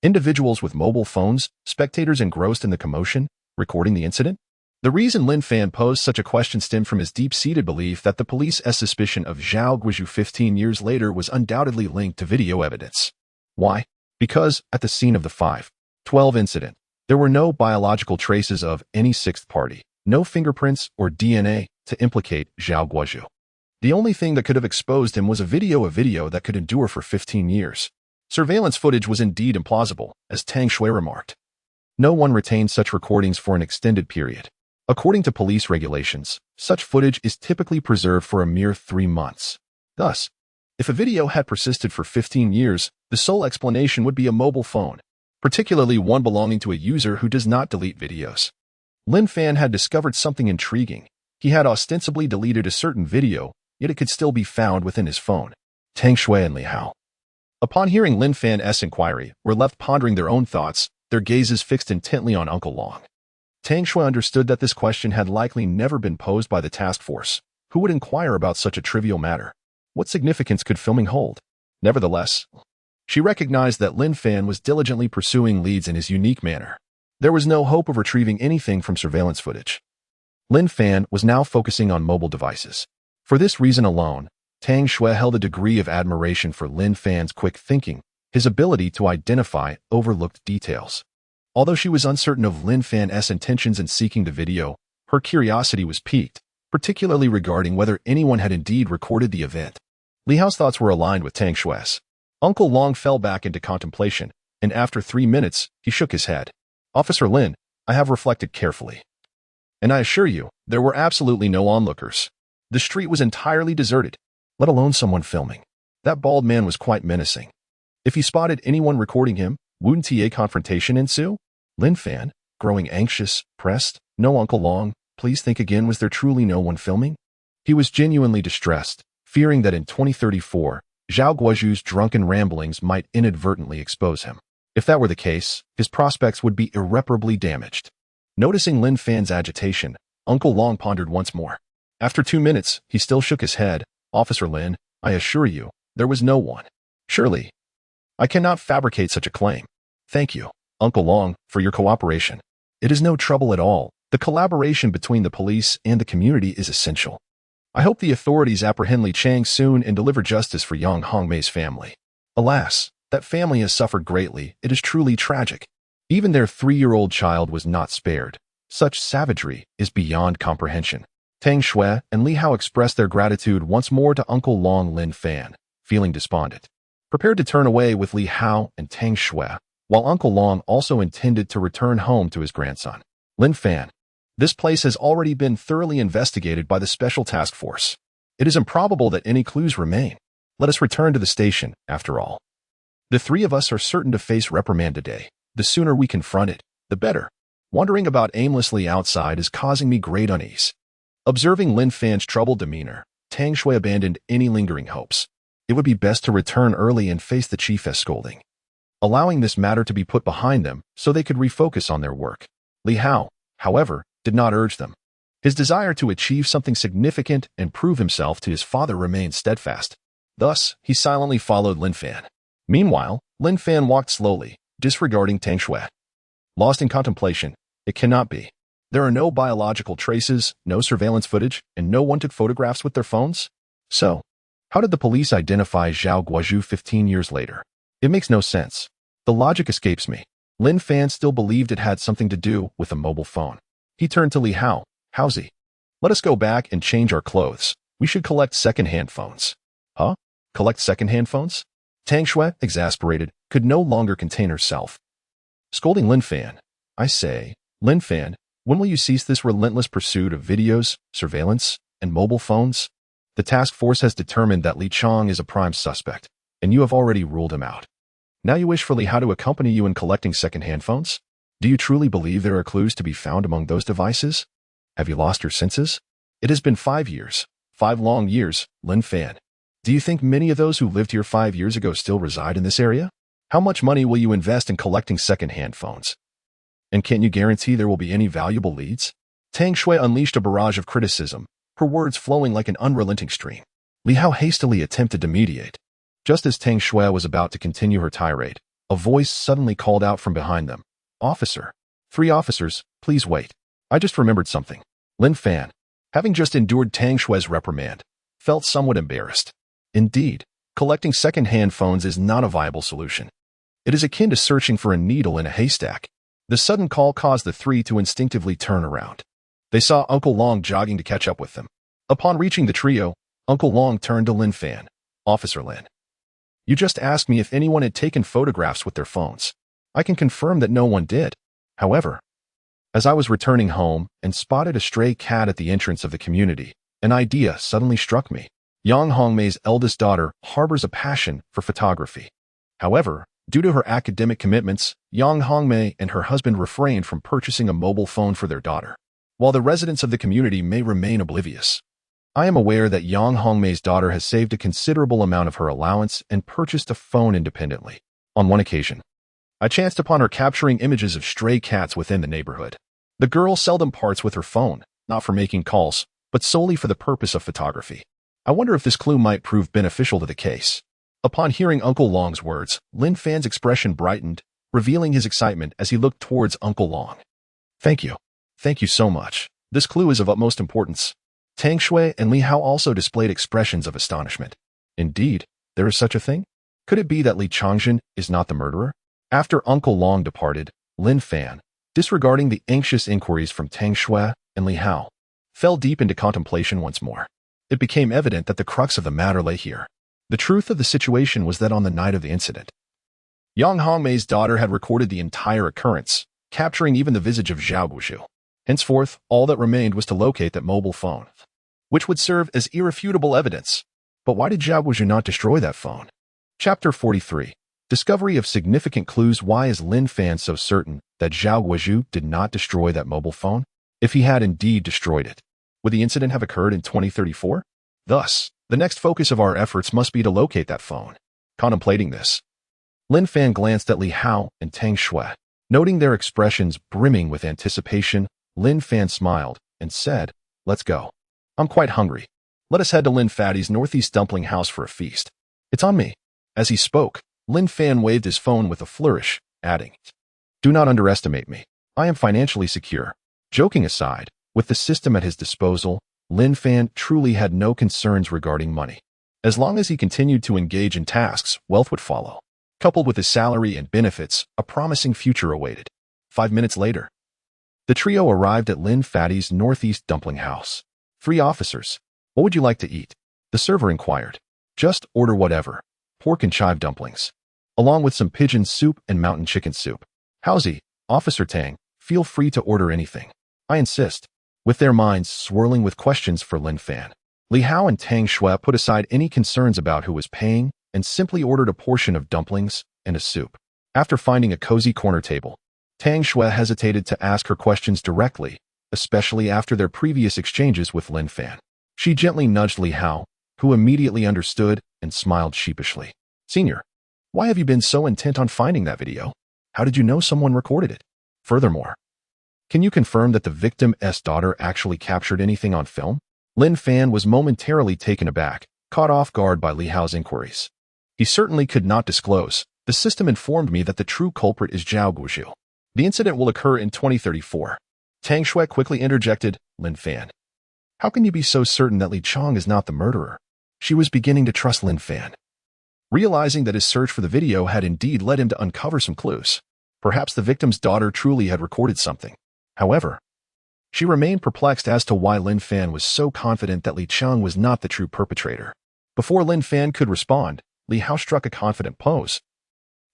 individuals with mobile phones, spectators engrossed in the commotion, recording the incident?" The reason Lin Fan posed such a question stemmed from his deep-seated belief that the police's suspicion of Zhao Guozhu 15 years later was undoubtedly linked to video evidence. Why? Because, at the scene of the 5/12 incident, there were no biological traces of any sixth party, no fingerprints or DNA to implicate Zhao Guozhu. The only thing that could have exposed him was a video that could endure for 15 years. Surveillance footage was indeed implausible, as Tang Shui remarked. No one retained such recordings for an extended period. According to police regulations, such footage is typically preserved for a mere 3 months. Thus, if a video had persisted for 15 years, the sole explanation would be a mobile phone, particularly one belonging to a user who does not delete videos. Lin Fan had discovered something intriguing. He had ostensibly deleted a certain video, yet it could still be found within his phone. Tang Shui and Li Hao, upon hearing Lin Fan's inquiry, were left pondering their own thoughts, their gazes fixed intently on Uncle Long. Tang Shui understood that this question had likely never been posed by the task force. Who would inquire about such a trivial matter? What significance could filming hold? Nevertheless, she recognized that Lin Fan was diligently pursuing leads in his unique manner. There was no hope of retrieving anything from surveillance footage. Lin Fan was now focusing on mobile devices. For this reason alone, Tang Shui held a degree of admiration for Lin Fan's quick thinking, his ability to identify overlooked details. Although she was uncertain of Lin Fan's intentions in seeking the video, her curiosity was piqued, particularly regarding whether anyone had indeed recorded the event. Li Hao's thoughts were aligned with Tang Shui's. Uncle Long fell back into contemplation, and after 3 minutes, he shook his head. "Officer Lin, I have reflected carefully. And I assure you, there were absolutely no onlookers. The street was entirely deserted, let alone someone filming. That bald man was quite menacing. If he spotted anyone recording him, wouldn't a confrontation ensue?" Lin Fan, growing anxious, pressed, "No, Uncle Long, please think again. Was there truly no one filming?" He was genuinely distressed, fearing that in 2034, Zhao Guozhu's drunken ramblings might inadvertently expose him. If that were the case, his prospects would be irreparably damaged. Noticing Lin Fan's agitation, Uncle Long pondered once more. After 2 minutes, he still shook his head. "Officer Lin, I assure you, there was no one. Surely, I cannot fabricate such a claim. Thank you, Uncle Long, for your cooperation. It is no trouble at all. The collaboration between the police and the community is essential. I hope the authorities apprehend Li Chang soon and deliver justice for young Hongmei's family. Alas, that family has suffered greatly. It is truly tragic. Even their 3-year-old child was not spared. Such savagery is beyond comprehension." Tang Shui and Li Hao expressed their gratitude once more to Uncle Long. Lin Fan, feeling despondent, prepared to turn away with Li Hao and Tang Shui, while Uncle Long also intended to return home to his grandson. "Lin Fan, this place has already been thoroughly investigated by the Special Task Force. It is improbable that any clues remain. Let us return to the station, after all. The 3 of us are certain to face reprimand today. The sooner we confront it, the better. Wandering about aimlessly outside is causing me great unease." Observing Lin Fan's troubled demeanor, Tang Shui abandoned any lingering hopes. It would be best to return early and face the chief as scolding, allowing this matter to be put behind them so they could refocus on their work. Li Hao, however, did not urge them. His desire to achieve something significant and prove himself to his father remained steadfast. Thus, he silently followed Lin Fan. Meanwhile, Lin Fan walked slowly, disregarding Tang Shui. Lost in contemplation, it cannot be. There are no biological traces, no surveillance footage, and no one took photographs with their phones? So, how did the police identify Zhao Guozhu 15 years later? It makes no sense. The logic escapes me. Lin Fan still believed it had something to do with a mobile phone. He turned to Li Hao. Howzy. Let us go back and change our clothes. We should collect second-hand phones. Huh? Collect second-hand phones? Tang Shui, exasperated, could no longer contain herself. Scolding Lin Fan. I say, Lin Fan, when will you cease this relentless pursuit of videos, surveillance, and mobile phones? The task force has determined that Li Chong is a prime suspect, and you have already ruled him out. Now you wish for Li Hao to accompany you in collecting second-hand phones? Do you truly believe there are clues to be found among those devices? Have you lost your senses? It has been 5 years. 5 long years, Lin Fan. Do you think many of those who lived here 5 years ago still reside in this area? How much money will you invest in collecting second-hand phones? And can't you guarantee there will be any valuable leads? Tang Shui unleashed a barrage of criticism, her words flowing like an unrelenting stream. Li Hao hastily attempted to mediate. Just as Tang Shui was about to continue her tirade, a voice suddenly called out from behind them. Officer. 3 officers, please wait. I just remembered something. Lin Fan, having just endured Tang Shui's reprimand, felt somewhat embarrassed. Indeed, collecting second-hand phones is not a viable solution. It is akin to searching for a needle in a haystack. The sudden call caused the 3 to instinctively turn around. They saw Uncle Long jogging to catch up with them. Upon reaching the trio, Uncle Long turned to Lin Fan. Officer Lin. You just asked me if anyone had taken photographs with their phones. I can confirm that no one did. However, as I was returning home and spotted a stray cat at the entrance of the community, an idea suddenly struck me. Yang Hongmei's eldest daughter harbors a passion for photography. However, due to her academic commitments, Yang Hongmei and her husband refrained from purchasing a mobile phone for their daughter. While the residents of the community may remain oblivious, I am aware that Yang Hongmei's daughter has saved a considerable amount of her allowance and purchased a phone independently. On one occasion, I chanced upon her capturing images of stray cats within the neighborhood. The girl seldom parts with her phone, not for making calls, but solely for the purpose of photography. I wonder if this clue might prove beneficial to the case. Upon hearing Uncle Long's words, Lin Fan's expression brightened, revealing his excitement as he looked towards Uncle Long. Thank you. Thank you so much. This clue is of utmost importance. Tang Shui and Li Hao also displayed expressions of astonishment. Indeed, there is such a thing? Could it be that Li Changzhen is not the murderer? After Uncle Long departed, Lin Fan, disregarding the anxious inquiries from Tang Shui and Li Hao, fell deep into contemplation once more. It became evident that the crux of the matter lay here. The truth of the situation was that on the night of the incident, Yang Hongmei's daughter had recorded the entire occurrence, capturing even the visage of Zhao Guozhu. Henceforth, all that remained was to locate that mobile phone, which would serve as irrefutable evidence. But why did Zhao Guozhu not destroy that phone? Chapter 43. Discovery of significant clues. Why is Lin Fan so certain that Zhao Guozhu did not destroy that mobile phone? If he had indeed destroyed it, would the incident have occurred in 2034? Thus, the next focus of our efforts must be to locate that phone. Contemplating this, Lin Fan glanced at Li Hao and Tang Shui. Noting their expressions brimming with anticipation, Lin Fan smiled and said, "Let's go. I'm quite hungry. Let us head to Lin Fatty's Northeast Dumpling House for a feast. It's on me." As he spoke, Lin Fan waved his phone with a flourish, adding, "Do not underestimate me. I am financially secure." Joking aside, with the system at his disposal, Lin Fan truly had no concerns regarding money. As long as he continued to engage in tasks, wealth would follow. Coupled with his salary and benefits, a promising future awaited. 5 minutes later, the trio arrived at Lin Fatty's Northeast Dumpling House. 3 officers. What would you like to eat? The server inquired. Just order whatever. Pork and chive dumplings, along with some pigeon soup and mountain chicken soup. Howzy, Officer Tang, feel free to order anything. I insist. With their minds swirling with questions for Lin Fan, Li Hao and Tang Shui put aside any concerns about who was paying and simply ordered a portion of dumplings and a soup. After finding a cozy corner table, Tang Shui hesitated to ask her questions directly, especially after their previous exchanges with Lin Fan. She gently nudged Li Hao, who immediately understood and smiled sheepishly. Senior, why have you been so intent on finding that video? How did you know someone recorded it? Furthermore, can you confirm that the victim's daughter actually captured anything on film? Lin Fan was momentarily taken aback, caught off guard by Li Hao's inquiries. He certainly could not disclose. The system informed me that the true culprit is Zhao Guozhu. The incident will occur in 2034. Tang Shui quickly interjected, Lin Fan. How can you be so certain that Li Chong is not the murderer? She was beginning to trust Lin Fan. Realizing that his search for the video had indeed led him to uncover some clues. Perhaps the victim's daughter truly had recorded something. However, she remained perplexed as to why Lin Fan was so confident that Li Chong was not the true perpetrator. Before Lin Fan could respond, Li Hao struck a confident pose,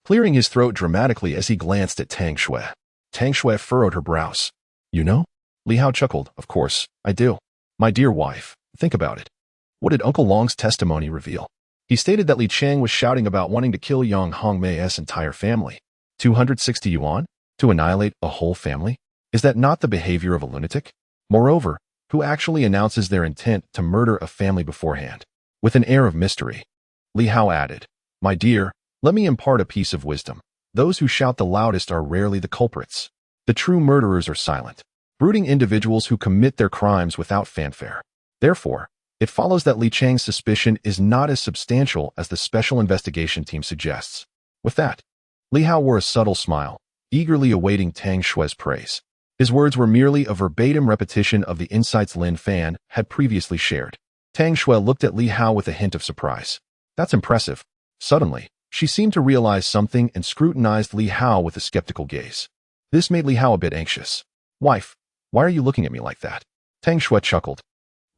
clearing his throat dramatically as he glanced at Tang Shui. Tang Shui furrowed her brows. You know? Li Hao chuckled. Of course, I do. My dear wife, think about it. What did Uncle Long's testimony reveal? He stated that Li Chang was shouting about wanting to kill Yang Hongmei's entire family. 260 yuan? To annihilate a whole family? Is that not the behavior of a lunatic? Moreover, who actually announces their intent to murder a family beforehand? With an air of mystery, Li Hao added, My dear, let me impart a piece of wisdom. Those who shout the loudest are rarely the culprits. The true murderers are silent, brooding individuals who commit their crimes without fanfare. Therefore, it follows that Li Chang's suspicion is not as substantial as the special investigation team suggests. With that, Li Hao wore a subtle smile, eagerly awaiting Tang Shui's praise. His words were merely a verbatim repetition of the insights Lin Fan had previously shared. Tang Shui looked at Li Hao with a hint of surprise. That's impressive. Suddenly, she seemed to realize something and scrutinized Li Hao with a skeptical gaze. This made Li Hao a bit anxious. Wife, why are you looking at me like that? Tang Shui chuckled.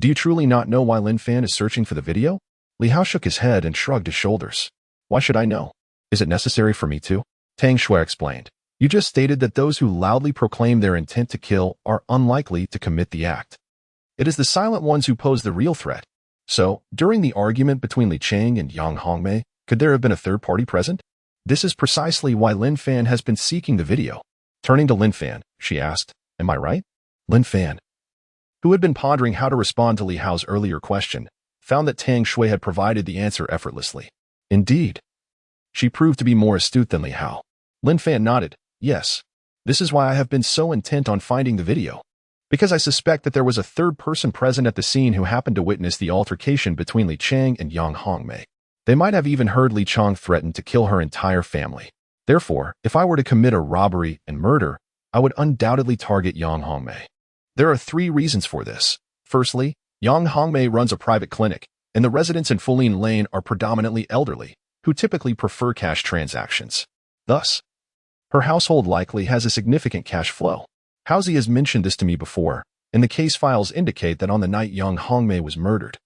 Do you truly not know why Lin Fan is searching for the video? Li Hao shook his head and shrugged his shoulders. Why should I know? Is it necessary for me to? Tang Shui explained. You just stated that those who loudly proclaim their intent to kill are unlikely to commit the act. It is the silent ones who pose the real threat. So, during the argument between Li Chang and Yang Hongmei, could there have been a third party present? This is precisely why Lin Fan has been seeking the video. Turning to Lin Fan, she asked, Am I right? Lin Fan, who had been pondering how to respond to Li Hao's earlier question, found that Tang Shui had provided the answer effortlessly. Indeed, she proved to be more astute than Li Hao. Lin Fan nodded. Yes, this is why I have been so intent on finding the video. Because I suspect that there was a third person present at the scene who happened to witness the altercation between Li Chang and Yang Hongmei. They might have even heard Li Chang threaten to kill her entire family. Therefore, if I were to commit a robbery and murder, I would undoubtedly target Yang Hongmei. There are 3 reasons for this. Firstly, Yang Hongmei runs a private clinic, and the residents in Fulin Lane are predominantly elderly, who typically prefer cash transactions. Thus, her household likely has a significant cash flow. Housie has mentioned this to me before, and the case files indicate that on the night Yang Hongmei was murdered,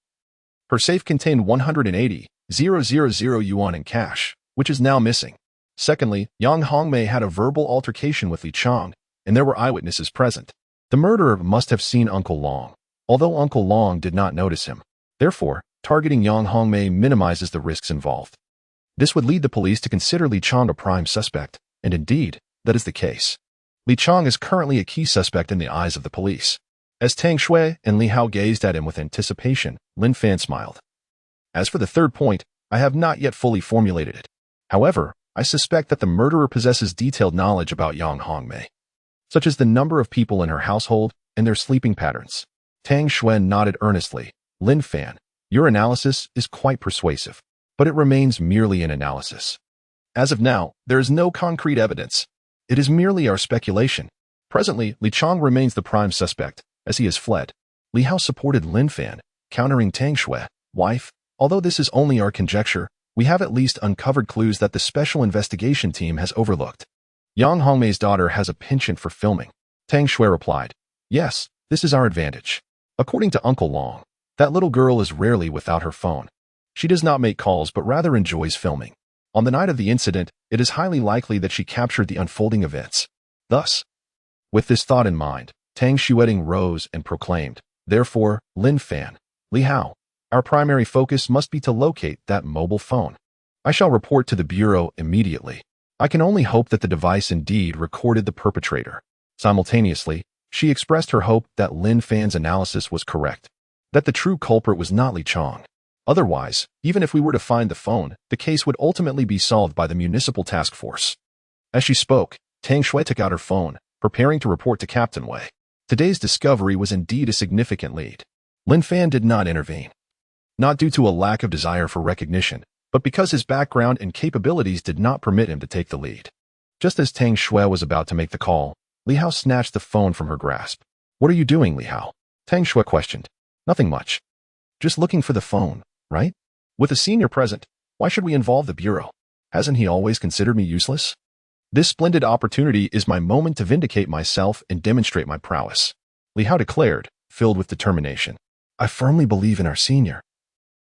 her safe contained 180,000 yuan in cash, which is now missing. Secondly, Yang Hongmei had a verbal altercation with Li Chang, and there were eyewitnesses present. The murderer must have seen Uncle Long, although Uncle Long did not notice him. Therefore, targeting Yang Hongmei minimizes the risks involved. This would lead the police to consider Li Chang a prime suspect, and indeed, that is the case. Li Chang is currently a key suspect in the eyes of the police. As Tang Shui and Li Hao gazed at him with anticipation, Lin Fan smiled. As for the third point, I have not yet fully formulated it. However, I suspect that the murderer possesses detailed knowledge about Yang Hongmei, such as the number of people in her household and their sleeping patterns. Tang Shui nodded earnestly. Lin Fan, your analysis is quite persuasive, but it remains merely an analysis. As of now, there is no concrete evidence. It is merely our speculation. Presently, Li Chang remains the prime suspect, as he has fled. Li Hao supported Lin Fan, countering Tang Shui. Wife, although this is only our conjecture, we have at least uncovered clues that the special investigation team has overlooked. Yang Hongmei's daughter has a penchant for filming. Tang Shui replied, Yes, this is our advantage. According to Uncle Long, that little girl is rarely without her phone. She does not make calls but rather enjoys filming. On the night of the incident, it is highly likely that she captured the unfolding events. Thus, with this thought in mind, Tang Shueding rose and proclaimed, Therefore, Lin Fan, Li Hao, our primary focus must be to locate that mobile phone. I shall report to the Bureau immediately. I can only hope that the device indeed recorded the perpetrator. Simultaneously, She expressed her hope that Lin Fan's analysis was correct, that the true culprit was not Li Chong. Otherwise, even if we were to find the phone, the case would ultimately be solved by the municipal task force. As she spoke, Tang Shui took out her phone, preparing to report to Captain Wei. Today's discovery was indeed a significant lead. Lin Fan did not intervene, not due to a lack of desire for recognition, but because his background and capabilities did not permit him to take the lead. Just as Tang Shui was about to make the call, Li Hao snatched the phone from her grasp. "What are you doing, Li Hao?" Tang Shui questioned. "Nothing much. Just looking for the phone, right? With a senior present, why should we involve the bureau? Hasn't he always considered me useless? This splendid opportunity is my moment to vindicate myself and demonstrate my prowess," Li Hao declared, filled with determination. "I firmly believe in our senior.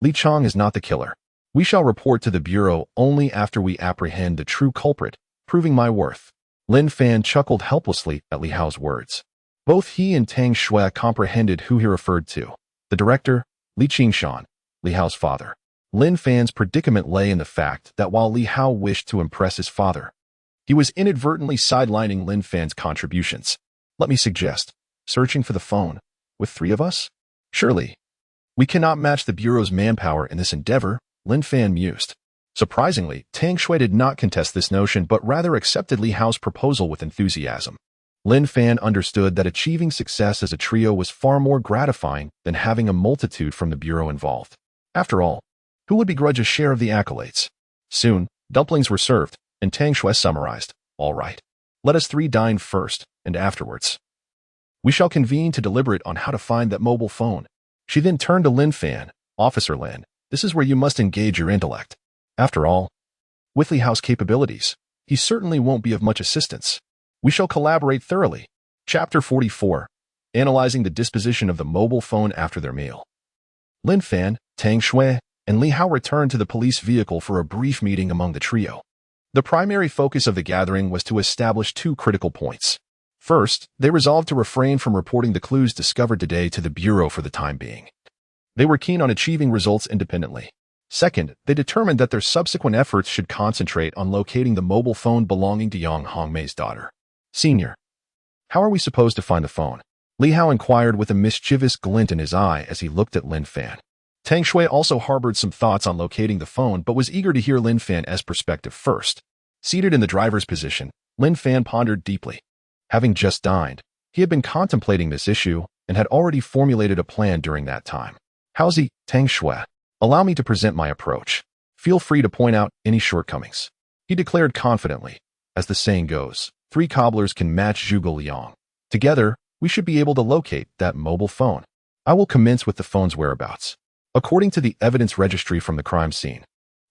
Li Chong is not the killer. We shall report to the bureau only after we apprehend the true culprit, proving my worth." Lin Fan chuckled helplessly at Li Hao's words. Both he and Tang Shui comprehended who he referred to: the director, Li Qingshan, Li Hao's father. Lin Fan's predicament lay in the fact that while Li Hao wished to impress his father, he was inadvertently sidelining Lin Fan's contributions. "Let me suggest, searching for the phone, with 3 of us? Surely, we cannot match the bureau's manpower in this endeavor," Lin Fan mused. Surprisingly, Tang Shui did not contest this notion but rather accepted Li Hao's proposal with enthusiasm. Lin Fan understood that achieving success as a trio was far more gratifying than having a multitude from the bureau involved. After all, who would begrudge a share of the accolades? Soon, dumplings were served, and Tang Shui summarized, "All right. Let us 3 dine first, and afterwards we shall convene to deliberate on how to find that mobile phone." She then turned to Lin Fan. "Officer Lin, this is where you must engage your intellect. After all, with Li Hao's capabilities, he certainly won't be of much assistance. We shall collaborate thoroughly." Chapter 44. Analyzing the disposition of the mobile phone after their meal. Lin Fan, Tang Shui, and Li Hao returned to the police vehicle for a brief meeting among the trio. The primary focus of the gathering was to establish 2 critical points. First, they resolved to refrain from reporting the clues discovered today to the bureau for the time being. They were keen on achieving results independently. Second, they determined that their subsequent efforts should concentrate on locating the mobile phone belonging to Yang Hongmei's daughter. "Senior, how are we supposed to find the phone?" Li Hao inquired with a mischievous glint in his eye as he looked at Lin Fan. Tang Shui also harbored some thoughts on locating the phone but was eager to hear Lin Fan's perspective first. Seated in the driver's position, Lin Fan pondered deeply. Having just dined, he had been contemplating this issue and had already formulated a plan during that time. "How's Tang Shui? Allow me to present my approach. Feel free to point out any shortcomings," he declared confidently. "As the saying goes, 3 cobblers can match Zhuge Liang. Together, we should be able to locate that mobile phone. I will commence with the phone's whereabouts. According to the evidence registry from the crime scene,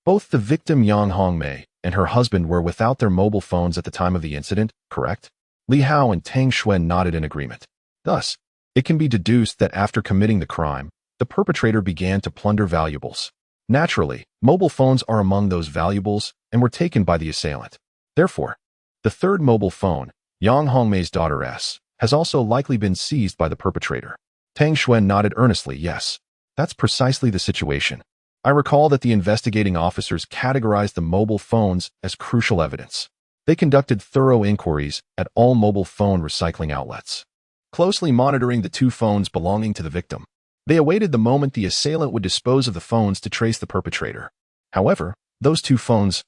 both the victim Yang Hongmei and her husband were without their mobile phones at the time of the incident, correct?" Li Hao and Tang Shui nodded in agreement. Thus, it can be deduced that after committing the crime, the perpetrator began to plunder valuables. Naturally, mobile phones are among those valuables and were taken by the assailant. Therefore, the 3rd mobile phone, Yang Hongmei's daughter's, has also likely been seized by the perpetrator. Tang Shui nodded earnestly. "Yes, that's precisely the situation. I recall that the investigating officers categorized the mobile phones as crucial evidence. They conducted thorough inquiries at all mobile phone recycling outlets, closely monitoring the 2 phones belonging to the victim. They awaited the moment the assailant would dispose of the phones to trace the perpetrator. However, those 2 phones,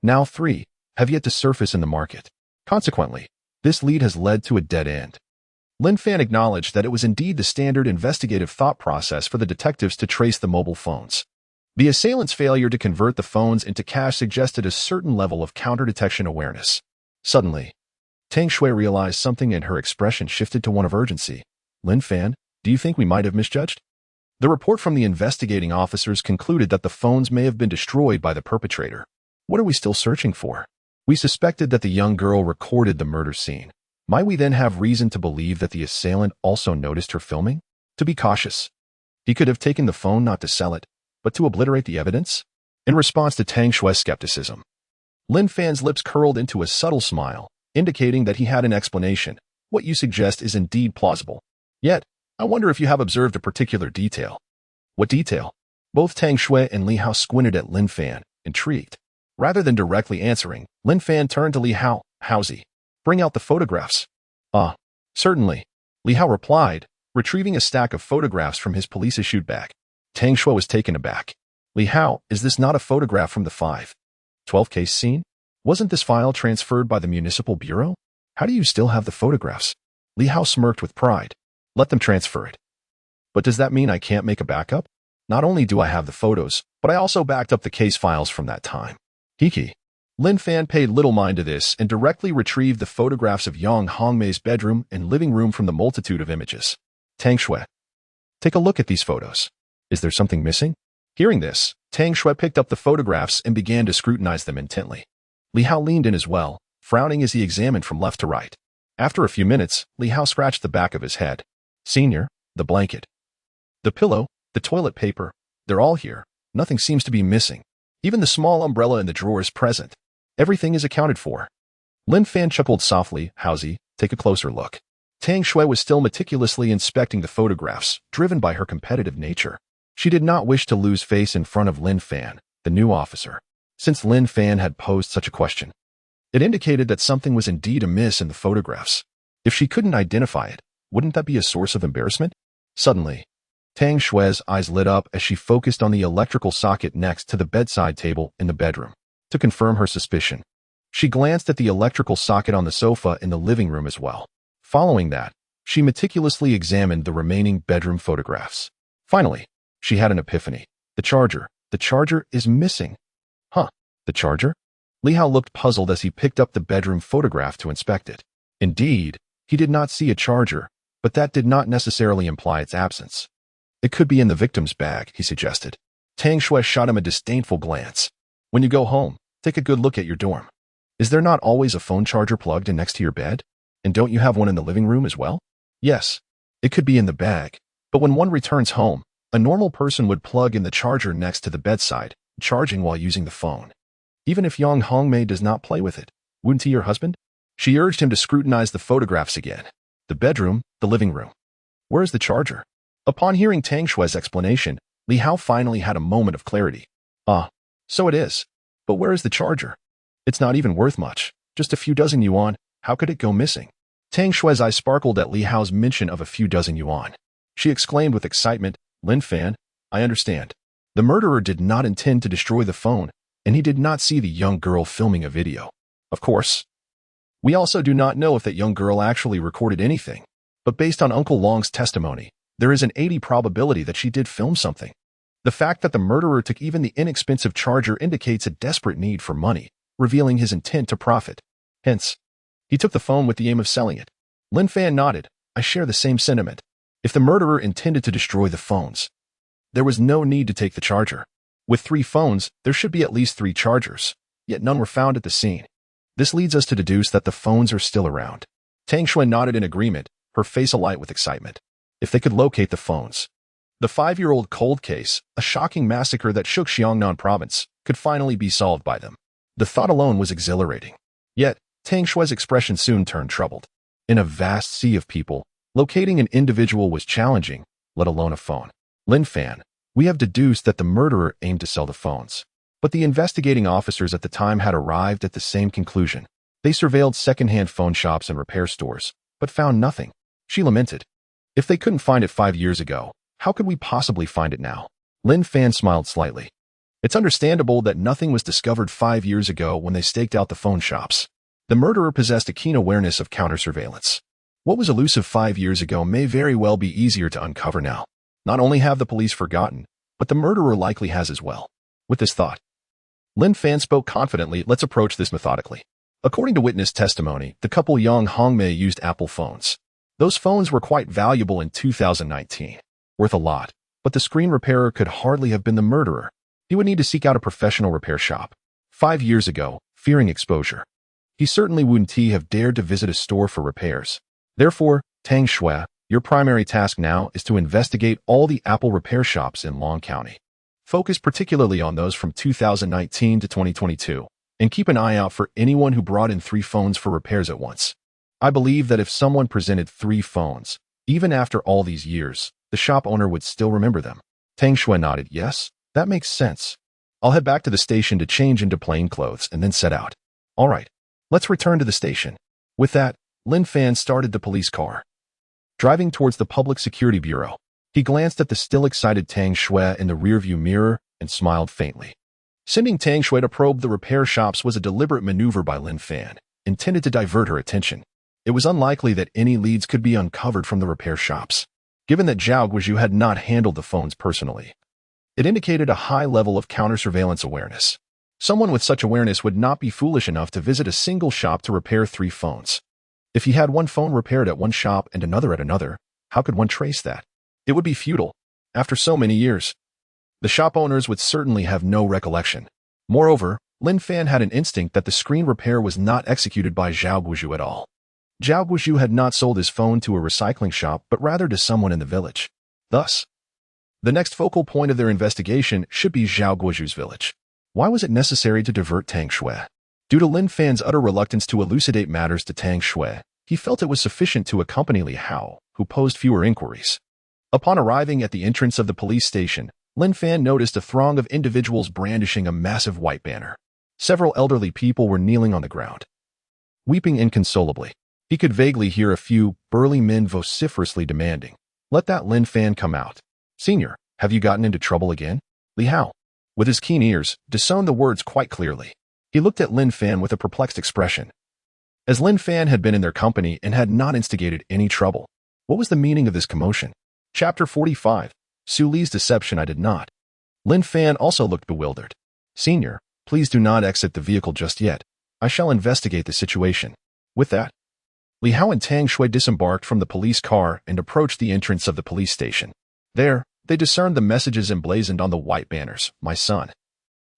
now 3, have yet to surface in the market. Consequently, this lead has led to a dead end." Lin Fan acknowledged that it was indeed the standard investigative thought process for the detectives to trace the mobile phones. The assailant's failure to convert the phones into cash suggested a certain level of counter-detection awareness. Suddenly, Tang Shui realized something and her expression shifted to one of urgency. "Lin Fan, do you think we might have misjudged?" The report from the investigating officers concluded that the phones may have been destroyed by the perpetrator. "What are we still searching for? We suspected that the young girl recorded the murder scene. Might we then have reason to believe that the assailant also noticed her filming? To be cautious, he could have taken the phone not to sell it, but to obliterate the evidence?" In response to Tang Shui's skepticism, Lin Fan's lips curled into a subtle smile, indicating that he had an explanation. "What you suggest is indeed plausible. Yet, I wonder if you have observed a particular detail." "What detail?" Both Tang Shui and Li Hao squinted at Lin Fan, intrigued. Rather than directly answering, Lin Fan turned to Li Hao. "How's he? Bring out the photographs." Certainly, Li Hao replied, retrieving a stack of photographs from his police-issued bag. Tang Shui was taken aback. Li Hao, is this not a photograph from the 5/12 case scene? Wasn't this file transferred by the Municipal Bureau? How do you still have the photographs? Li Hao smirked with pride. Let them transfer it. But does that mean I can't make a backup? Not only do I have the photos, but I also backed up the case files from that time. Hiki. Lin Fan paid little mind to this and directly retrieved the photographs of Yang Hongmei's bedroom and living room from the multitude of images. Tang Shui. Take a look at these photos. Is there something missing? Hearing this, Tang Shui picked up the photographs and began to scrutinize them intently. Li Hao leaned in as well, frowning as he examined from left to right. After a few minutes, Li Hao scratched the back of his head. Senior, the blanket, the pillow, the toilet paper, they're all here. Nothing seems to be missing. Even the small umbrella in the drawer is present. Everything is accounted for. Lin Fan chuckled softly. Howsy, take a closer look. Tang Shui was still meticulously inspecting the photographs, driven by her competitive nature. She did not wish to lose face in front of Lin Fan, the new officer, since Lin Fan had posed such a question. It indicated that something was indeed amiss in the photographs. If she couldn't identify it, wouldn't that be a source of embarrassment? Suddenly, Tang Shui's eyes lit up as she focused on the electrical socket next to the bedside table in the bedroom. To confirm her suspicion, she glanced at the electrical socket on the sofa in the living room as well. Following that, she meticulously examined the remaining bedroom photographs. Finally, she had an epiphany. The charger is missing. Huh, the charger? Li Hao looked puzzled as he picked up the bedroom photograph to inspect it. Indeed, he did not see a charger, but that did not necessarily imply its absence. It could be in the victim's bag, he suggested. Tang Shui shot him a disdainful glance. When you go home, take a good look at your dorm. Is there not always a phone charger plugged in next to your bed? And don't you have one in the living room as well? Yes, it could be in the bag, but when one returns home, a normal person would plug in the charger next to the bedside, charging while using the phone. Even if Yang Hongmei does not play with it, wouldn't he your husband? She urged him to scrutinize the photographs again. The bedroom, the living room. Where is the charger? Upon hearing Tang Shui's explanation, Li Hao finally had a moment of clarity. So it is. But where is the charger? It's not even worth much. Just a few dozen yuan. How could it go missing? Tang Shui's eyes sparkled at Li Hao's mention of a few dozen yuan. She exclaimed with excitement, Lin Fan, I understand. The murderer did not intend to destroy the phone, and he did not see the young girl filming a video. Of course. We also do not know if that young girl actually recorded anything, but based on Uncle Long's testimony, there is an 80% probability that she did film something. The fact that the murderer took even the inexpensive charger indicates a desperate need for money, revealing his intent to profit. Hence, he took the phone with the aim of selling it. Lin Fan nodded. I share the same sentiment. If the murderer intended to destroy the phones, there was no need to take the charger. With 3 phones, there should be at least 3 chargers, yet none were found at the scene. This leads us to deduce that the phones are still around. Tang Shui nodded in agreement, her face alight with excitement. If they could locate the phones. The 5-year-old cold case, a shocking massacre that shook Xiongnan province, could finally be solved by them. The thought alone was exhilarating. Yet, Tang Shui's expression soon turned troubled. In a vast sea of people, locating an individual was challenging, let alone a phone. Lin Fan, we have deduced that the murderer aimed to sell the phones. But the investigating officers at the time had arrived at the same conclusion. They surveilled second-hand phone shops and repair stores, but found nothing. She lamented. If they couldn't find it 5 years ago, how could we possibly find it now? Lin Fan smiled slightly. It's understandable that nothing was discovered 5 years ago when they staked out the phone shops. The murderer possessed a keen awareness of counter-surveillance. What was elusive 5 years ago may very well be easier to uncover now. Not only have the police forgotten, but the murderer likely has as well. With this thought, Lin Fan spoke confidently. Let's approach this methodically. According to witness testimony, the couple Yang Hongmei used Apple phones. Those phones were quite valuable in 2019. Worth a lot, but the screen repairer could hardly have been the murderer. He would need to seek out a professional repair shop. 5 years ago, fearing exposure, he certainly wouldn't have dared to visit a store for repairs. Therefore, Tang Shui, your primary task now is to investigate all the Apple repair shops in Long County. Focus particularly on those from 2019 to 2022, and keep an eye out for anyone who brought in 3 phones for repairs at once. I believe that if someone presented 3 phones, even after all these years, the shop owner would still remember them. Tang Shui nodded. Yes, that makes sense. I'll head back to the station to change into plain clothes and then set out. All right, let's return to the station. With that, Lin Fan started the police car. Driving towards the Public Security Bureau, he glanced at the still excited Tang Shui in the rearview mirror and smiled faintly. Sending Tang Shui to probe the repair shops was a deliberate maneuver by Lin Fan, intended to divert her attention. It was unlikely that any leads could be uncovered from the repair shops, given that Zhao Guizhou had not handled the phones personally. It indicated a high level of counter-surveillance awareness. Someone with such awareness would not be foolish enough to visit a single shop to repair 3 phones. If he had one phone repaired at one shop and another at another, how could one trace that? It would be futile. After so many years, the shop owners would certainly have no recollection. Moreover, Lin Fan had an instinct that the screen repair was not executed by Zhao Guizhou at all. Zhao Guizhou had not sold his phone to a recycling shop but rather to someone in the village. Thus, the next focal point of their investigation should be Zhao Guizhou's village. Why was it necessary to divert Tang Shui? Due to Lin Fan's utter reluctance to elucidate matters to Tang Shui, he felt it was sufficient to accompany Li Hao, who posed fewer inquiries. Upon arriving at the entrance of the police station, Lin Fan noticed a throng of individuals brandishing a massive white banner. Several elderly people were kneeling on the ground, weeping inconsolably. He could vaguely hear a few burly men vociferously demanding, "Let that Lin Fan come out. Senior, have you gotten into trouble again?" Li Hao, with his keen ears, discerned the words quite clearly. He looked at Lin Fan with a perplexed expression. As Lin Fan had been in their company and had not instigated any trouble, what was the meaning of this commotion? Chapter 45. Su Li's deception. I did not. Lin Fan also looked bewildered. "Senior, please do not exit the vehicle just yet. I shall investigate the situation." With that, Li Hao and Tang Shui disembarked from the police car and approached the entrance of the police station. There, they discerned the messages emblazoned on the white banners: "My son,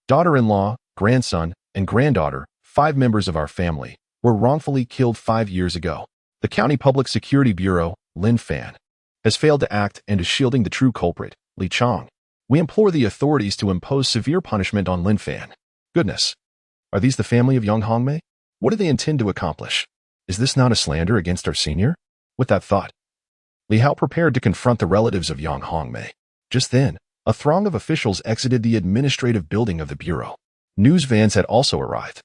daughter-in-law, grandson, and granddaughter, 5 members of our family, were wrongfully killed 5 years ago. The County Public Security Bureau, Lin Fan, has failed to act and is shielding the true culprit, Li Chang. We implore the authorities to impose severe punishment on Lin Fan." Goodness. Are these the family of Yang Hongmei? What do they intend to accomplish? Is this not a slander against our senior? With that thought, Li Hao prepared to confront the relatives of Yang Hongmei. Just then, a throng of officials exited the administrative building of the bureau. News vans had also arrived,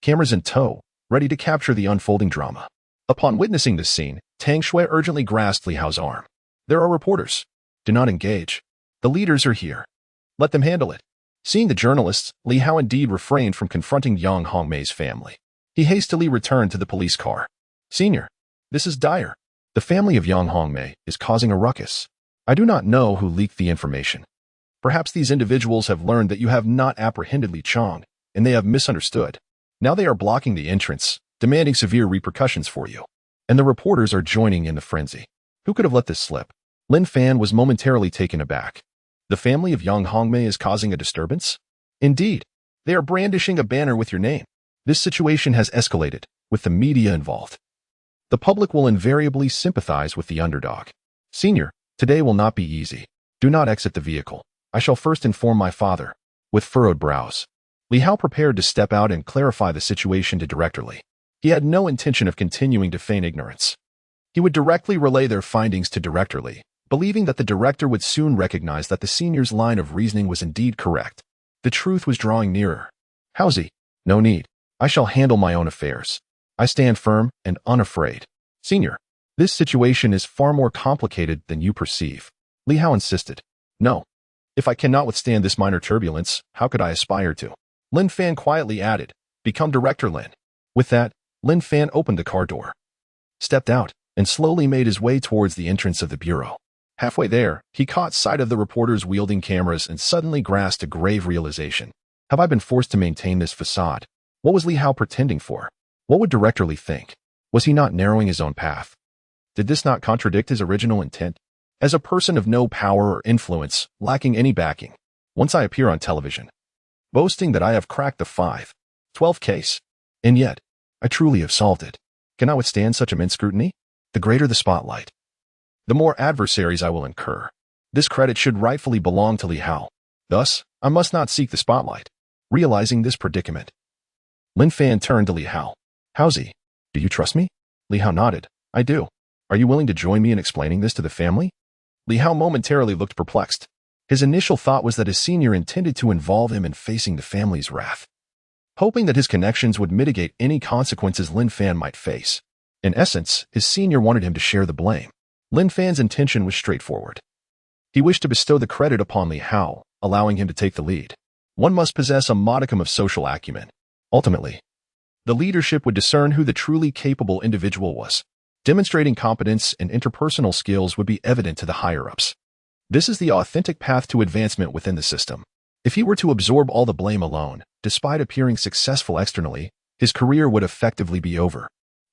cameras in tow, ready to capture the unfolding drama. Upon witnessing this scene, Tang Shui urgently grasped Li Hao's arm. "There are reporters. Do not engage. The leaders are here. Let them handle it." Seeing the journalists, Li Hao indeed refrained from confronting Yang Hongmei's family. He hastily returned to the police car. "Senior, this is dire. The family of Yang Hongmei is causing a ruckus. I do not know who leaked the information. Perhaps these individuals have learned that you have not apprehended Li Chang, and they have misunderstood. Now they are blocking the entrance, demanding severe repercussions for you. And the reporters are joining in the frenzy. Who could have let this slip?" Lin Fan was momentarily taken aback. The family of Yang Hongmei is causing a disturbance? Indeed, they are brandishing a banner with your name. This situation has escalated, with the media involved. The public will invariably sympathize with the underdog. "Senior, today will not be easy. Do not exit the vehicle. I shall first inform my father." With furrowed brows, Li Hao prepared to step out and clarify the situation to Director Li. He had no intention of continuing to feign ignorance. He would directly relay their findings to Director Li, believing that the director would soon recognize that the senior's line of reasoning was indeed correct. The truth was drawing nearer. "Howsy, no need. I shall handle my own affairs. I stand firm and unafraid." "Senior, this situation is far more complicated than you perceive," Li Hao insisted. "No. If I cannot withstand this minor turbulence, how could I aspire to?" Lin Fan quietly added, "Become Director Lin." With that, Lin Fan opened the car door, stepped out, and slowly made his way towards the entrance of the bureau. Halfway there, he caught sight of the reporters wielding cameras and suddenly grasped a grave realization. Have I been forced to maintain this facade? What was Li Hao pretending for? What would Director Li think? Was he not narrowing his own path? Did this not contradict his original intent? As a person of no power or influence, lacking any backing, once I appear on television, boasting that I have cracked the 5/12 case, and yet, I truly have solved it. Can I withstand such immense scrutiny? The greater the spotlight, the more adversaries I will incur. This credit should rightfully belong to Li Hao. Thus, I must not seek the spotlight. Realizing this predicament, Lin Fan turned to Li Hao. "Howsy, do you trust me?" Li Hao nodded. "I do. Are you willing to join me in explaining this to the family?" Li Hao momentarily looked perplexed. His initial thought was that his senior intended to involve him in facing the family's wrath, hoping that his connections would mitigate any consequences Lin Fan might face. In essence, his senior wanted him to share the blame. Lin Fan's intention was straightforward. He wished to bestow the credit upon Li Hao, allowing him to take the lead. One must possess a modicum of social acumen. Ultimately, the leadership would discern who the truly capable individual was. Demonstrating competence and interpersonal skills would be evident to the higher-ups. This is the authentic path to advancement within the system. If he were to absorb all the blame alone, despite appearing successful externally, his career would effectively be over.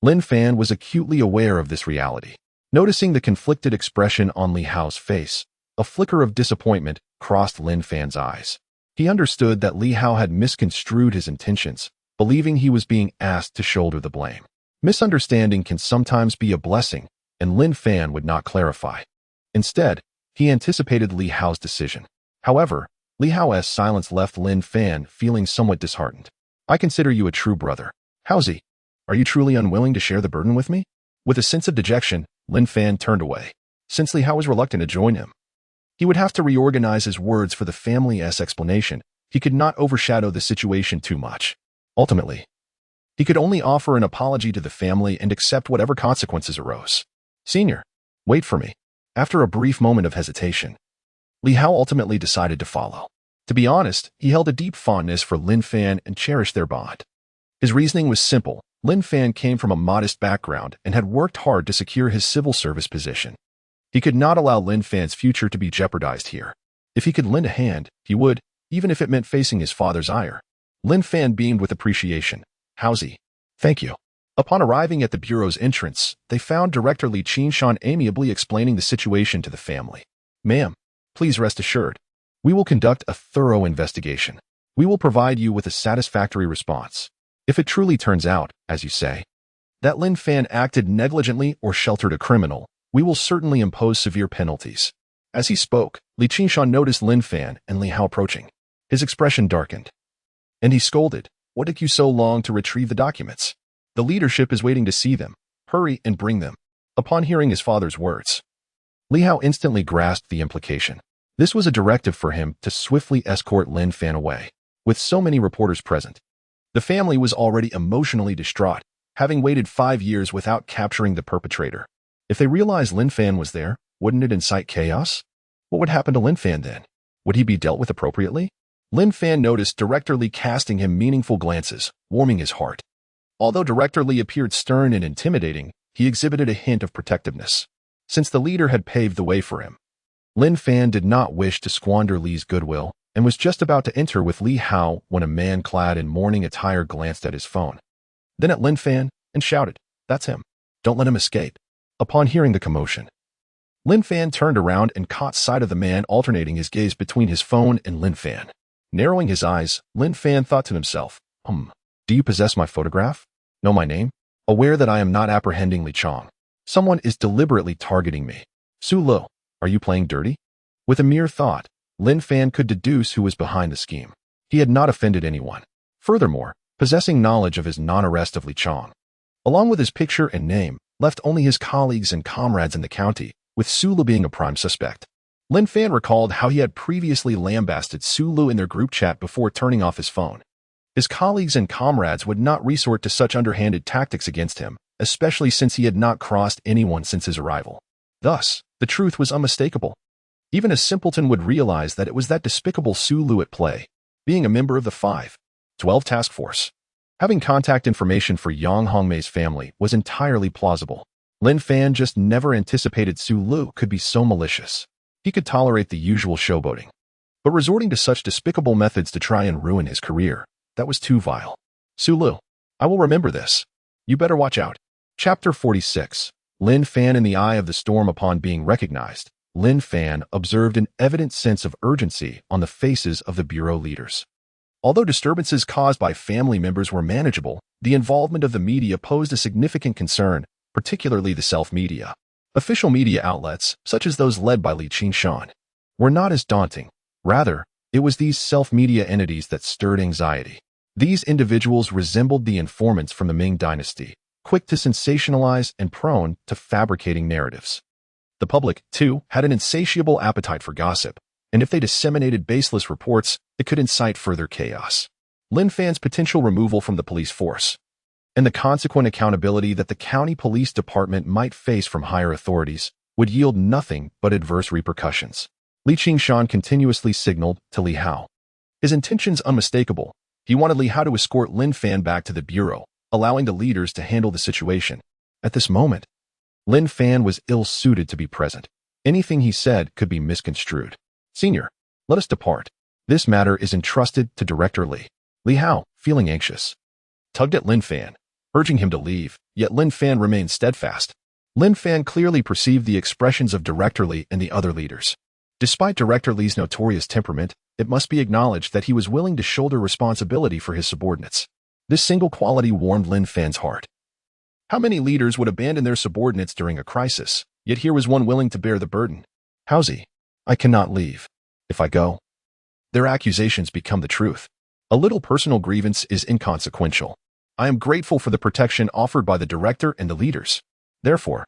Lin Fan was acutely aware of this reality. Noticing the conflicted expression on Li Hao's face, a flicker of disappointment crossed Lin Fan's eyes. He understood that Li Hao had misconstrued his intentions, believing he was being asked to shoulder the blame. Misunderstanding can sometimes be a blessing, and Lin Fan would not clarify. Instead, he anticipated Li Hao's decision. However, Li Hao's silence left Lin Fan feeling somewhat disheartened. I consider you a true brother. How's he? Are you truly unwilling to share the burden with me? With a sense of dejection, Lin Fan turned away, since Li Hao was reluctant to join him. He would have to reorganize his words for the family's explanation. He could not overshadow the situation too much. Ultimately, he could only offer an apology to the family and accept whatever consequences arose. Senior, wait for me. After a brief moment of hesitation, Li Hao ultimately decided to follow. To be honest, he held a deep fondness for Lin Fan and cherished their bond. His reasoning was simple. Lin Fan came from a modest background and had worked hard to secure his civil service position. He could not allow Lin Fan's future to be jeopardized here. If he could lend a hand, he would, even if it meant facing his father's ire. Lin Fan beamed with appreciation. How's he? Thank you. Upon arriving at the bureau's entrance, they found Director Li Qinshan amiably explaining the situation to the family. Ma'am, please rest assured. We will conduct a thorough investigation. We will provide you with a satisfactory response. If it truly turns out, as you say, that Lin Fan acted negligently or sheltered a criminal, we will certainly impose severe penalties. As he spoke, Li Qinshan noticed Lin Fan and Li Hao approaching. His expression darkened, and he scolded. What took you so long to retrieve the documents? The leadership is waiting to see them. Hurry and bring them. Upon hearing his father's words, Li Hao instantly grasped the implication. This was a directive for him to swiftly escort Lin Fan away. With so many reporters present, the family was already emotionally distraught, having waited 5 years without capturing the perpetrator. If they realized Lin Fan was there, wouldn't it incite chaos? What would happen to Lin Fan then? Would he be dealt with appropriately? Lin Fan noticed Director Li casting him meaningful glances, warming his heart. Although Director Li appeared stern and intimidating, he exhibited a hint of protectiveness. Since the leader had paved the way for him, Lin Fan did not wish to squander Li's goodwill and was just about to enter with Li Hao when a man clad in mourning attire glanced at his phone, then at Lin Fan, and shouted, "That's him. Don't let him escape." Upon hearing the commotion, Lin Fan turned around and caught sight of the man alternating his gaze between his phone and Lin Fan. Narrowing his eyes, Lin Fan thought to himself, do you possess my photograph? Know my name? Aware that I am not apprehending Li Chong. Someone is deliberately targeting me. Su Lo, are you playing dirty? With a mere thought, Lin Fan could deduce who was behind the scheme. He had not offended anyone. Furthermore, possessing knowledge of his non-arrest of Li Chong, along with his picture and name, left only his colleagues and comrades in the county, with Su Lu being a prime suspect. Lin Fan recalled how he had previously lambasted Su Lu in their group chat before turning off his phone. His colleagues and comrades would not resort to such underhanded tactics against him, especially since he had not crossed anyone since his arrival. Thus, the truth was unmistakable. Even a simpleton would realize that it was that despicable Su Lu at play, being a member of the 512 task force. Having contact information for Yang Hongmei's family was entirely plausible. Lin Fan just never anticipated Su Lu could be so malicious. He could tolerate the usual showboating, but resorting to such despicable methods to try and ruin his career, that was too vile. Su Lu, I will remember this. You better watch out. Chapter 46. Lin Fan in the eye of the storm. Upon being recognized, Lin Fan observed an evident sense of urgency on the faces of the bureau leaders. Although disturbances caused by family members were manageable, the involvement of the media posed a significant concern, particularly the self-media. Official media outlets, such as those led by Li Qinshan, were not as daunting. Rather, it was these self-media entities that stirred anxiety. These individuals resembled the informants from the Ming dynasty, quick to sensationalize and prone to fabricating narratives. The public, too, had an insatiable appetite for gossip, and if they disseminated baseless reports, it could incite further chaos. Lin Fan's potential removal from the police force and the consequent accountability that the county police department might face from higher authorities would yield nothing but adverse repercussions. Li Qingshan continuously signaled to Li Hao. His intentions unmistakable. He wanted Li Hao to escort Lin Fan back to the bureau, allowing the leaders to handle the situation. At this moment, Lin Fan was ill-suited to be present. Anything he said could be misconstrued. "Senior, let us depart. This matter is entrusted to Director Li." Li Hao, feeling anxious, tugged at Lin Fan, urging him to leave, yet Lin Fan remained steadfast. Lin Fan clearly perceived the expressions of Director Li and the other leaders. Despite Director Li's notorious temperament, it must be acknowledged that he was willing to shoulder responsibility for his subordinates. This single quality warmed Lin Fan's heart. How many leaders would abandon their subordinates during a crisis? Yet here was one willing to bear the burden. "Howsy, I cannot leave. If I go, their accusations become the truth. A little personal grievance is inconsequential. I am grateful for the protection offered by the director and the leaders. Therefore,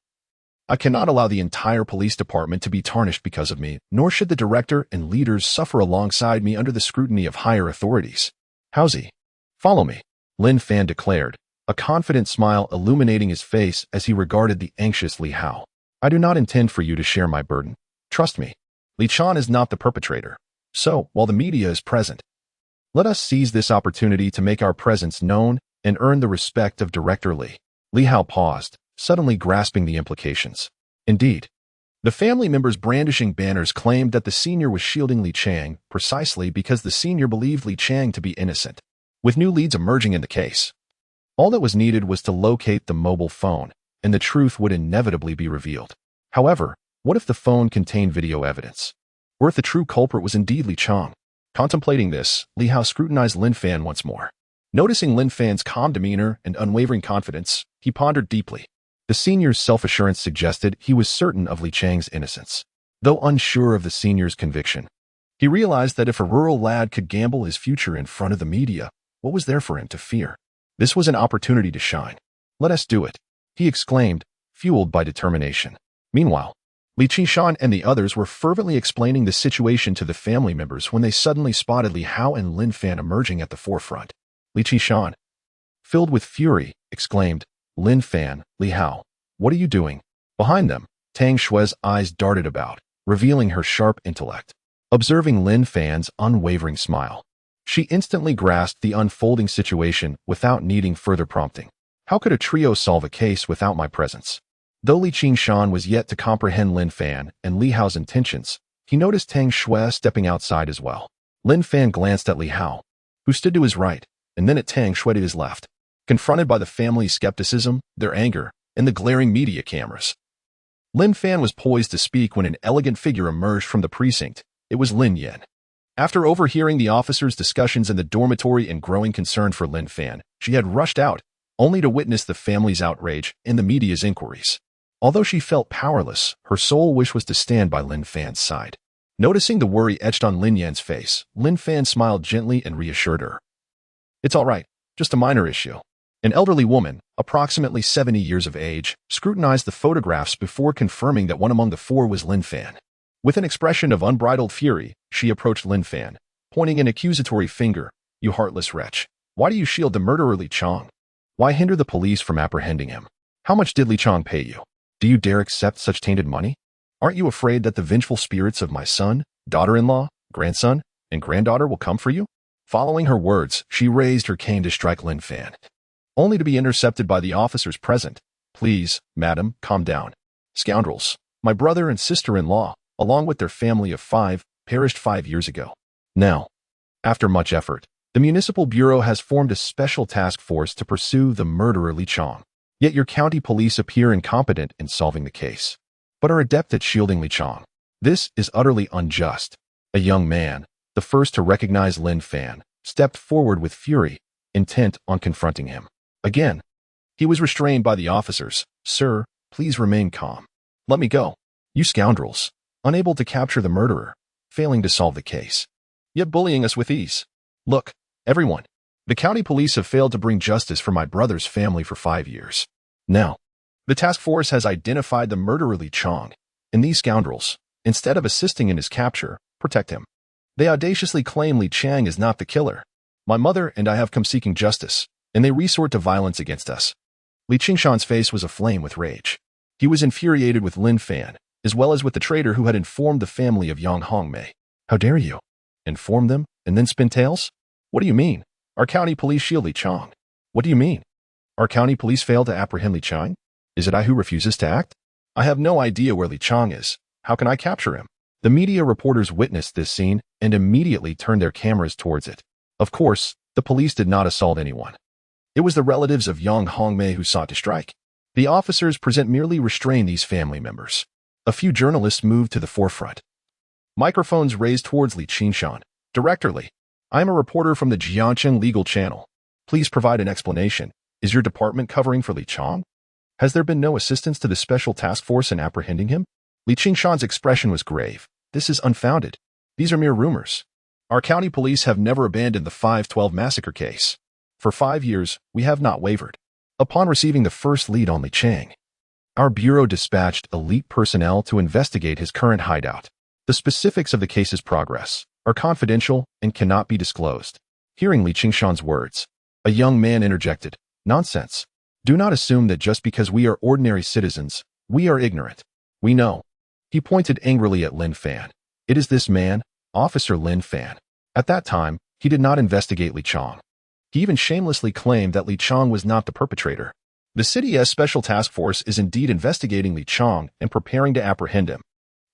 I cannot allow the entire police department to be tarnished because of me, nor should the director and leaders suffer alongside me under the scrutiny of higher authorities. Howsy, follow me," Lin Fan declared, a confident smile illuminating his face as he regarded the anxious Li Hao. "I do not intend for you to share my burden. Trust me, Li Chan is not the perpetrator. So, while the media is present, let us seize this opportunity to make our presence known and earn the respect of Director Li." Li Hao paused, suddenly grasping the implications. Indeed, the family members brandishing banners claimed that the senior was shielding Li Chang precisely because the senior believed Li Chang to be innocent. With new leads emerging in the case, all that was needed was to locate the mobile phone, and the truth would inevitably be revealed. However, what if the phone contained video evidence? Or if the true culprit was indeed Li Chang? Contemplating this, Li Hao scrutinized Lin Fan once more. Noticing Lin Fan's calm demeanor and unwavering confidence, he pondered deeply. The senior's self-assurance suggested he was certain of Li Chang's innocence. Though unsure of the senior's conviction, he realized that if a rural lad could gamble his future in front of the media, what was there for him to fear? This was an opportunity to shine. "Let us do it," he exclaimed, fueled by determination. Meanwhile, Li Qingshan and the others were fervently explaining the situation to the family members when they suddenly spotted Li Hao and Lin Fan emerging at the forefront. Li Qingshan, filled with fury, exclaimed, "Lin Fan, Li Hao, what are you doing?" Behind them, Tang Shui's eyes darted about, revealing her sharp intellect. Observing Lin Fan's unwavering smile, she instantly grasped the unfolding situation without needing further prompting. "How could a trio solve a case without my presence?" Though Li Qingshan was yet to comprehend Lin Fan and Li Hao's intentions, he noticed Tang Shui stepping outside as well. Lin Fan glanced at Li Hao, who stood to his right, and then at Tang Shui to his left. Confronted by the family's skepticism, their anger, and the glaring media cameras, Lin Fan was poised to speak when an elegant figure emerged from the precinct. It was Lin Yan. After overhearing the officers' discussions in the dormitory and growing concern for Lin Fan, she had rushed out, only to witness the family's outrage and the media's inquiries. Although she felt powerless, her sole wish was to stand by Lin Fan's side. Noticing the worry etched on Lin Yan's face, Lin Fan smiled gently and reassured her. "It's all right, just a minor issue." An elderly woman, approximately 70 years of age, scrutinized the photographs before confirming that one among the four was Lin Fan. With an expression of unbridled fury, she approached Lin Fan, pointing an accusatory finger. "You heartless wretch. Why do you shield the murderer Li Chang? Why hinder the police from apprehending him? How much did Li Chang pay you? Do you dare accept such tainted money? Aren't you afraid that the vengeful spirits of my son, daughter-in-law, grandson, and granddaughter will come for you?" Following her words, she raised her cane to strike Lin Fan, only to be intercepted by the officers present. "Please, madam, calm down. Scoundrels, my brother and sister-in-law, along with their family of 5, perished 5 years ago. Now, after much effort, the Municipal Bureau has formed a special task force to pursue the murderer Li Chang. Yet your county police appear incompetent in solving the case, but are adept at shielding Li Chang. This is utterly unjust." A young man, the first to recognize Lin Fan, stepped forward with fury, intent on confronting him. Again, he was restrained by the officers. "Sir, please remain calm. Let me go. You scoundrels, unable to capture the murderer, failing to solve the case, yet bullying us with ease. Look, everyone, the county police have failed to bring justice for my brother's family for 5 years. Now, the task force has identified the murderer Li Chang, and these scoundrels, instead of assisting in his capture, protect him. They audaciously claim Li Chang is not the killer. My mother and I have come seeking justice. and they resort to violence against us. Li Qingshan's face was aflame with rage. He was infuriated with Lin Fan, as well as with the traitor who had informed the family of Yang Hongmei. How dare you? Inform them, and then spin tails? What do you mean? Our county police shield Li Chang. What do you mean? Our county police failed to apprehend Li Chang? Is it I who refuses to act? I have no idea where Li Chang is. How can I capture him? The media reporters witnessed this scene and immediately turned their cameras towards it. Of course, the police did not assault anyone. It was the relatives of Yang Hongmei who sought to strike. The officers present merely restrained these family members. A few journalists moved to the forefront. Microphones raised towards Li Qingshan. Director Li, I am a reporter from the Jiangcheng Legal Channel. Please provide an explanation. Is your department covering for Li Chang? Has there been no assistance to the special task force in apprehending him? Li Qingshan's expression was grave. This is unfounded. These are mere rumors. Our county police have never abandoned the 512 massacre case. For 5 years, we have not wavered. Upon receiving the first lead on Li Chang, our bureau dispatched elite personnel to investigate his current hideout. The specifics of the case's progress are confidential and cannot be disclosed. Hearing Li Qingshan's words, a young man interjected, Nonsense. Do not assume that just because we are ordinary citizens, we are ignorant. We know. He pointed angrily at Lin Fan. It is this man, Officer Lin Fan. At that time, he did not investigate Li Chang. He even shamelessly claimed that Li Chang was not the perpetrator. The city's special task force is indeed investigating Li Chang and preparing to apprehend him.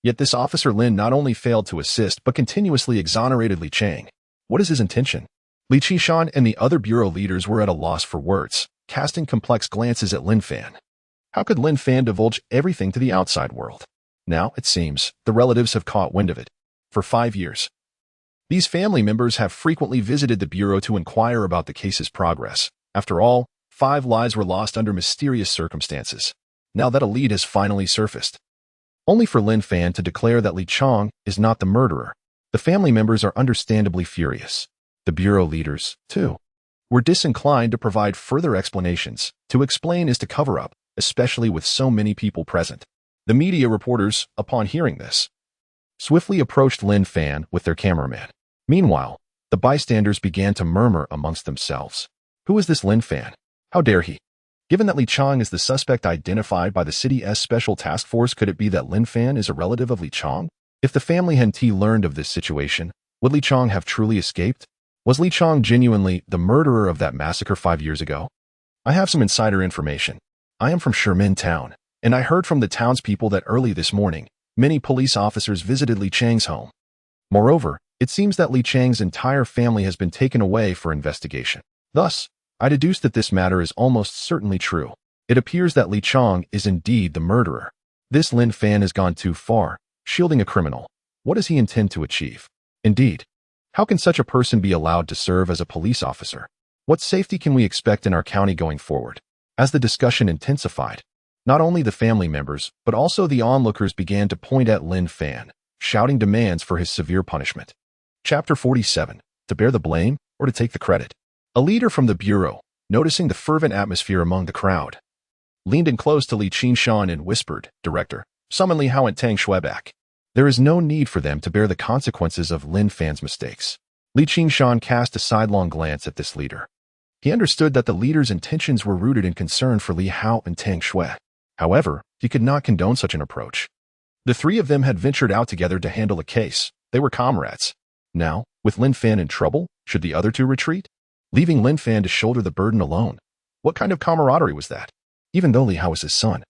Yet this Officer Lin not only failed to assist but continuously exonerated Li Chang. What is his intention? Li Qingshan and the other bureau leaders were at a loss for words, casting complex glances at Lin Fan. How could Lin Fan divulge everything to the outside world? Now, it seems, the relatives have caught wind of it. For 5 years, these family members have frequently visited the bureau to inquire about the case's progress. After all, 5 lives were lost under mysterious circumstances. Now that a lead has finally surfaced, only for Lin Fan to declare that Li Chang is not the murderer. The family members are understandably furious. The bureau leaders, too, were disinclined to provide further explanations. To explain is to cover up, especially with so many people present. The media reporters, upon hearing this, swiftly approached Lin Fan with their cameraman. Meanwhile, the bystanders began to murmur amongst themselves. Who is this Lin Fan? How dare he? Given that Li Chang is the suspect identified by the city's special task force, could it be that Lin Fan is a relative of Li Chang? If the family Henti learned of this situation, would Li Chang have truly escaped? Was Li Chang genuinely the murderer of that massacre 5 years ago? I have some insider information. I am from Shimin town, and I heard from the townspeople that early this morning, many police officers visited Li Chang's home. Moreover, it seems that Li Chang's entire family has been taken away for investigation. Thus, I deduce that this matter is almost certainly true. It appears that Li Chang is indeed the murderer. This Lin Fan has gone too far, shielding a criminal. What does he intend to achieve? Indeed, how can such a person be allowed to serve as a police officer? What safety can we expect in our county going forward? As the discussion intensified, not only the family members, but also the onlookers began to point at Lin Fan, shouting demands for his severe punishment. Chapter 47. To bear the blame or to take the credit? A leader from the bureau, noticing the fervent atmosphere among the crowd, leaned in close to Li Qingshan and whispered, Director, summon Li Hao and Tang Shui back. There is no need for them to bear the consequences of Lin Fan's mistakes. Li Qingshan cast a sidelong glance at this leader. He understood that the leader's intentions were rooted in concern for Li Hao and Tang Shui. However, he could not condone such an approach. The 3 of them had ventured out together to handle a case. They were comrades. Now, with Lin Fan in trouble, should the other 2 retreat? Leaving Lin Fan to shoulder the burden alone? What kind of camaraderie was that? Even though Li Hao was his son,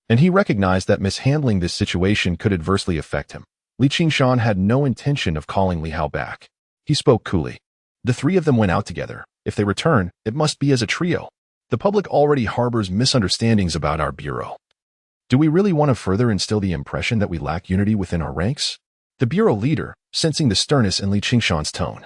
and he recognized that mishandling this situation could adversely affect him, Li Qingshan had no intention of calling Li Hao back. He spoke coolly. The 3 of them went out together. If they return, it must be as a trio. The public already harbors misunderstandings about our bureau. Do we really want to further instill the impression that we lack unity within our ranks? The bureau leader, sensing the sternness in Li Qingshan's tone,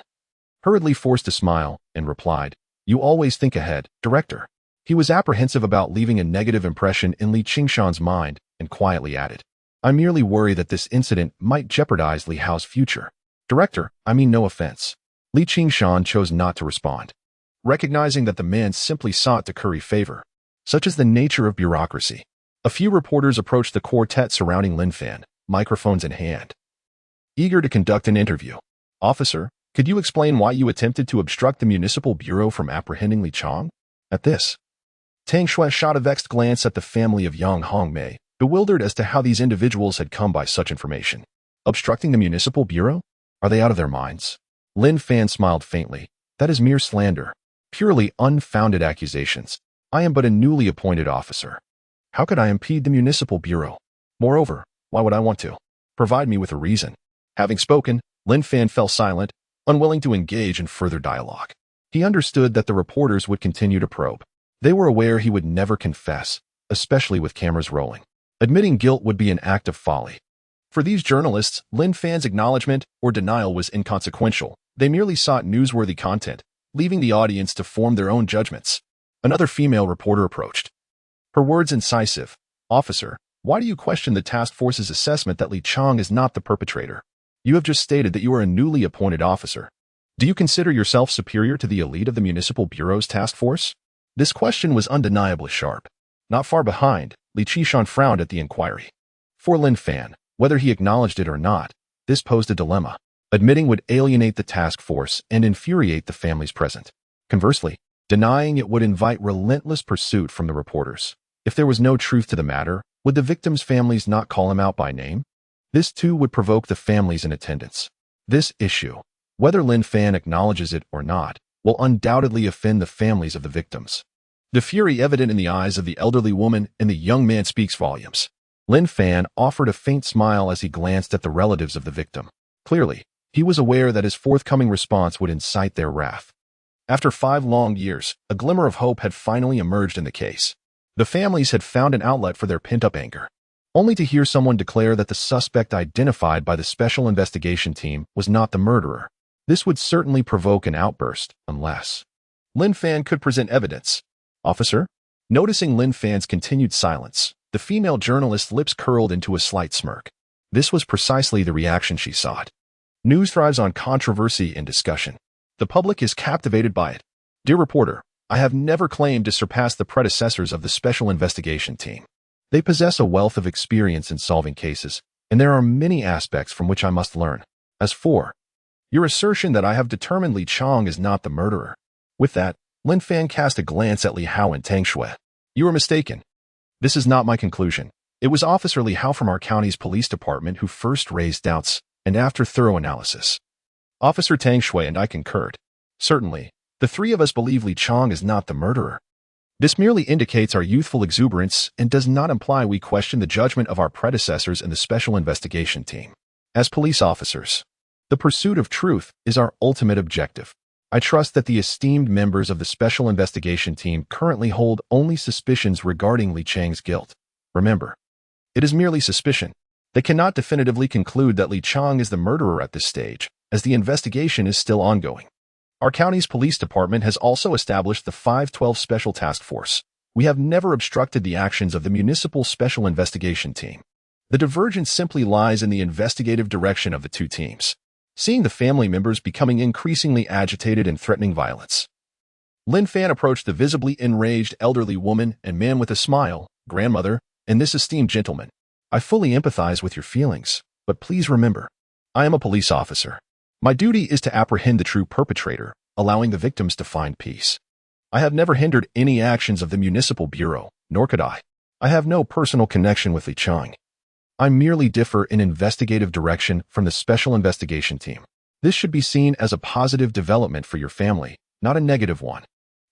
hurriedly forced a smile and replied, You always think ahead, Director. He was apprehensive about leaving a negative impression in Li Qingshan's mind and quietly added, I merely worry that this incident might jeopardize Li Hao's future. Director, I mean no offense. Li Qingshan chose not to respond, recognizing that the man simply sought to curry favor. Such is the nature of bureaucracy. A few reporters approached the quartet surrounding Lin Fan, microphones in hand, eager to conduct an interview. Officer, could you explain why you attempted to obstruct the municipal bureau from apprehending Li Chang? At this, Tang Shui shot a vexed glance at the family of Yang Hongmei, bewildered as to how these individuals had come by such information. Obstructing the municipal bureau? Are they out of their minds? Lin Fan smiled faintly. That is mere slander. Purely unfounded accusations. I am but a newly appointed officer. How could I impede the municipal bureau? Moreover, why would I want to? Provide me with a reason. Having spoken, Lin Fan fell silent, unwilling to engage in further dialogue. He understood that the reporters would continue to probe. They were aware he would never confess, especially with cameras rolling. Admitting guilt would be an act of folly. For these journalists, Lin Fan's acknowledgement or denial was inconsequential. They merely sought newsworthy content, leaving the audience to form their own judgments. Another female reporter approached. Her words incisive. Officer, why do you question the task force's assessment that Li Chang is not the perpetrator? You have just stated that you are a newly appointed officer. Do you consider yourself superior to the elite of the municipal bureau's task force? This question was undeniably sharp. Not far behind, Li Qishan frowned at the inquiry. For Lin Fan, whether he acknowledged it or not, this posed a dilemma. Admitting would alienate the task force and infuriate the families present. Conversely, denying it would invite relentless pursuit from the reporters. If there was no truth to the matter, would the victims' families not call him out by name? This too would provoke the families in attendance. This issue, whether Lin Fan acknowledges it or not, will undoubtedly offend the families of the victims. The fury evident in the eyes of the elderly woman and the young man speaks volumes. Lin Fan offered a faint smile as he glanced at the relatives of the victim. Clearly, he was aware that his forthcoming response would incite their wrath. After 5 long years, a glimmer of hope had finally emerged in the case. The families had found an outlet for their pent-up anger, only to hear someone declare that the suspect identified by the special investigation team was not the murderer. This would certainly provoke an outburst, unless Lin Fan could present evidence. Officer? Noticing Lin Fan's continued silence, the female journalist's lips curled into a slight smirk. This was precisely the reaction she sought. News thrives on controversy and discussion. The public is captivated by it. Dear reporter, I have never claimed to surpass the predecessors of the Special Investigation Team. They possess a wealth of experience in solving cases, and there are many aspects from which I must learn. As for your assertion that I have determined Li Chang is not the murderer. With that, Lin Fan cast a glance at Li Hao and Tang Shui. You are mistaken. This is not my conclusion. It was Officer Li Hao from our county's police department who first raised doubts, and after thorough analysis, Officer Tang Shui and I concurred. Certainly, the three of us believe Li Chang is not the murderer. This merely indicates our youthful exuberance and does not imply we question the judgment of our predecessors in the Special Investigation Team. As police officers, the pursuit of truth is our ultimate objective. I trust that the esteemed members of the Special Investigation Team currently hold only suspicions regarding Li Chang's guilt. Remember, it is merely suspicion. They cannot definitively conclude that Li Chang is the murderer at this stage, as the investigation is still ongoing. Our county's police department has also established the 512 Special Task Force. We have never obstructed the actions of the Municipal Special Investigation Team. The divergence simply lies in the investigative direction of the two teams. Seeing the family members becoming increasingly agitated and threatening violence, Lin Fan approached the visibly enraged elderly woman and man with a smile. Grandmother, and this esteemed gentleman, I fully empathize with your feelings, but please remember, I am a police officer. My duty is to apprehend the true perpetrator, allowing the victims to find peace. I have never hindered any actions of the Municipal Bureau, nor could I. I have no personal connection with Li Chang. I merely differ in investigative direction from the Special Investigation Team. This should be seen as a positive development for your family, not a negative one.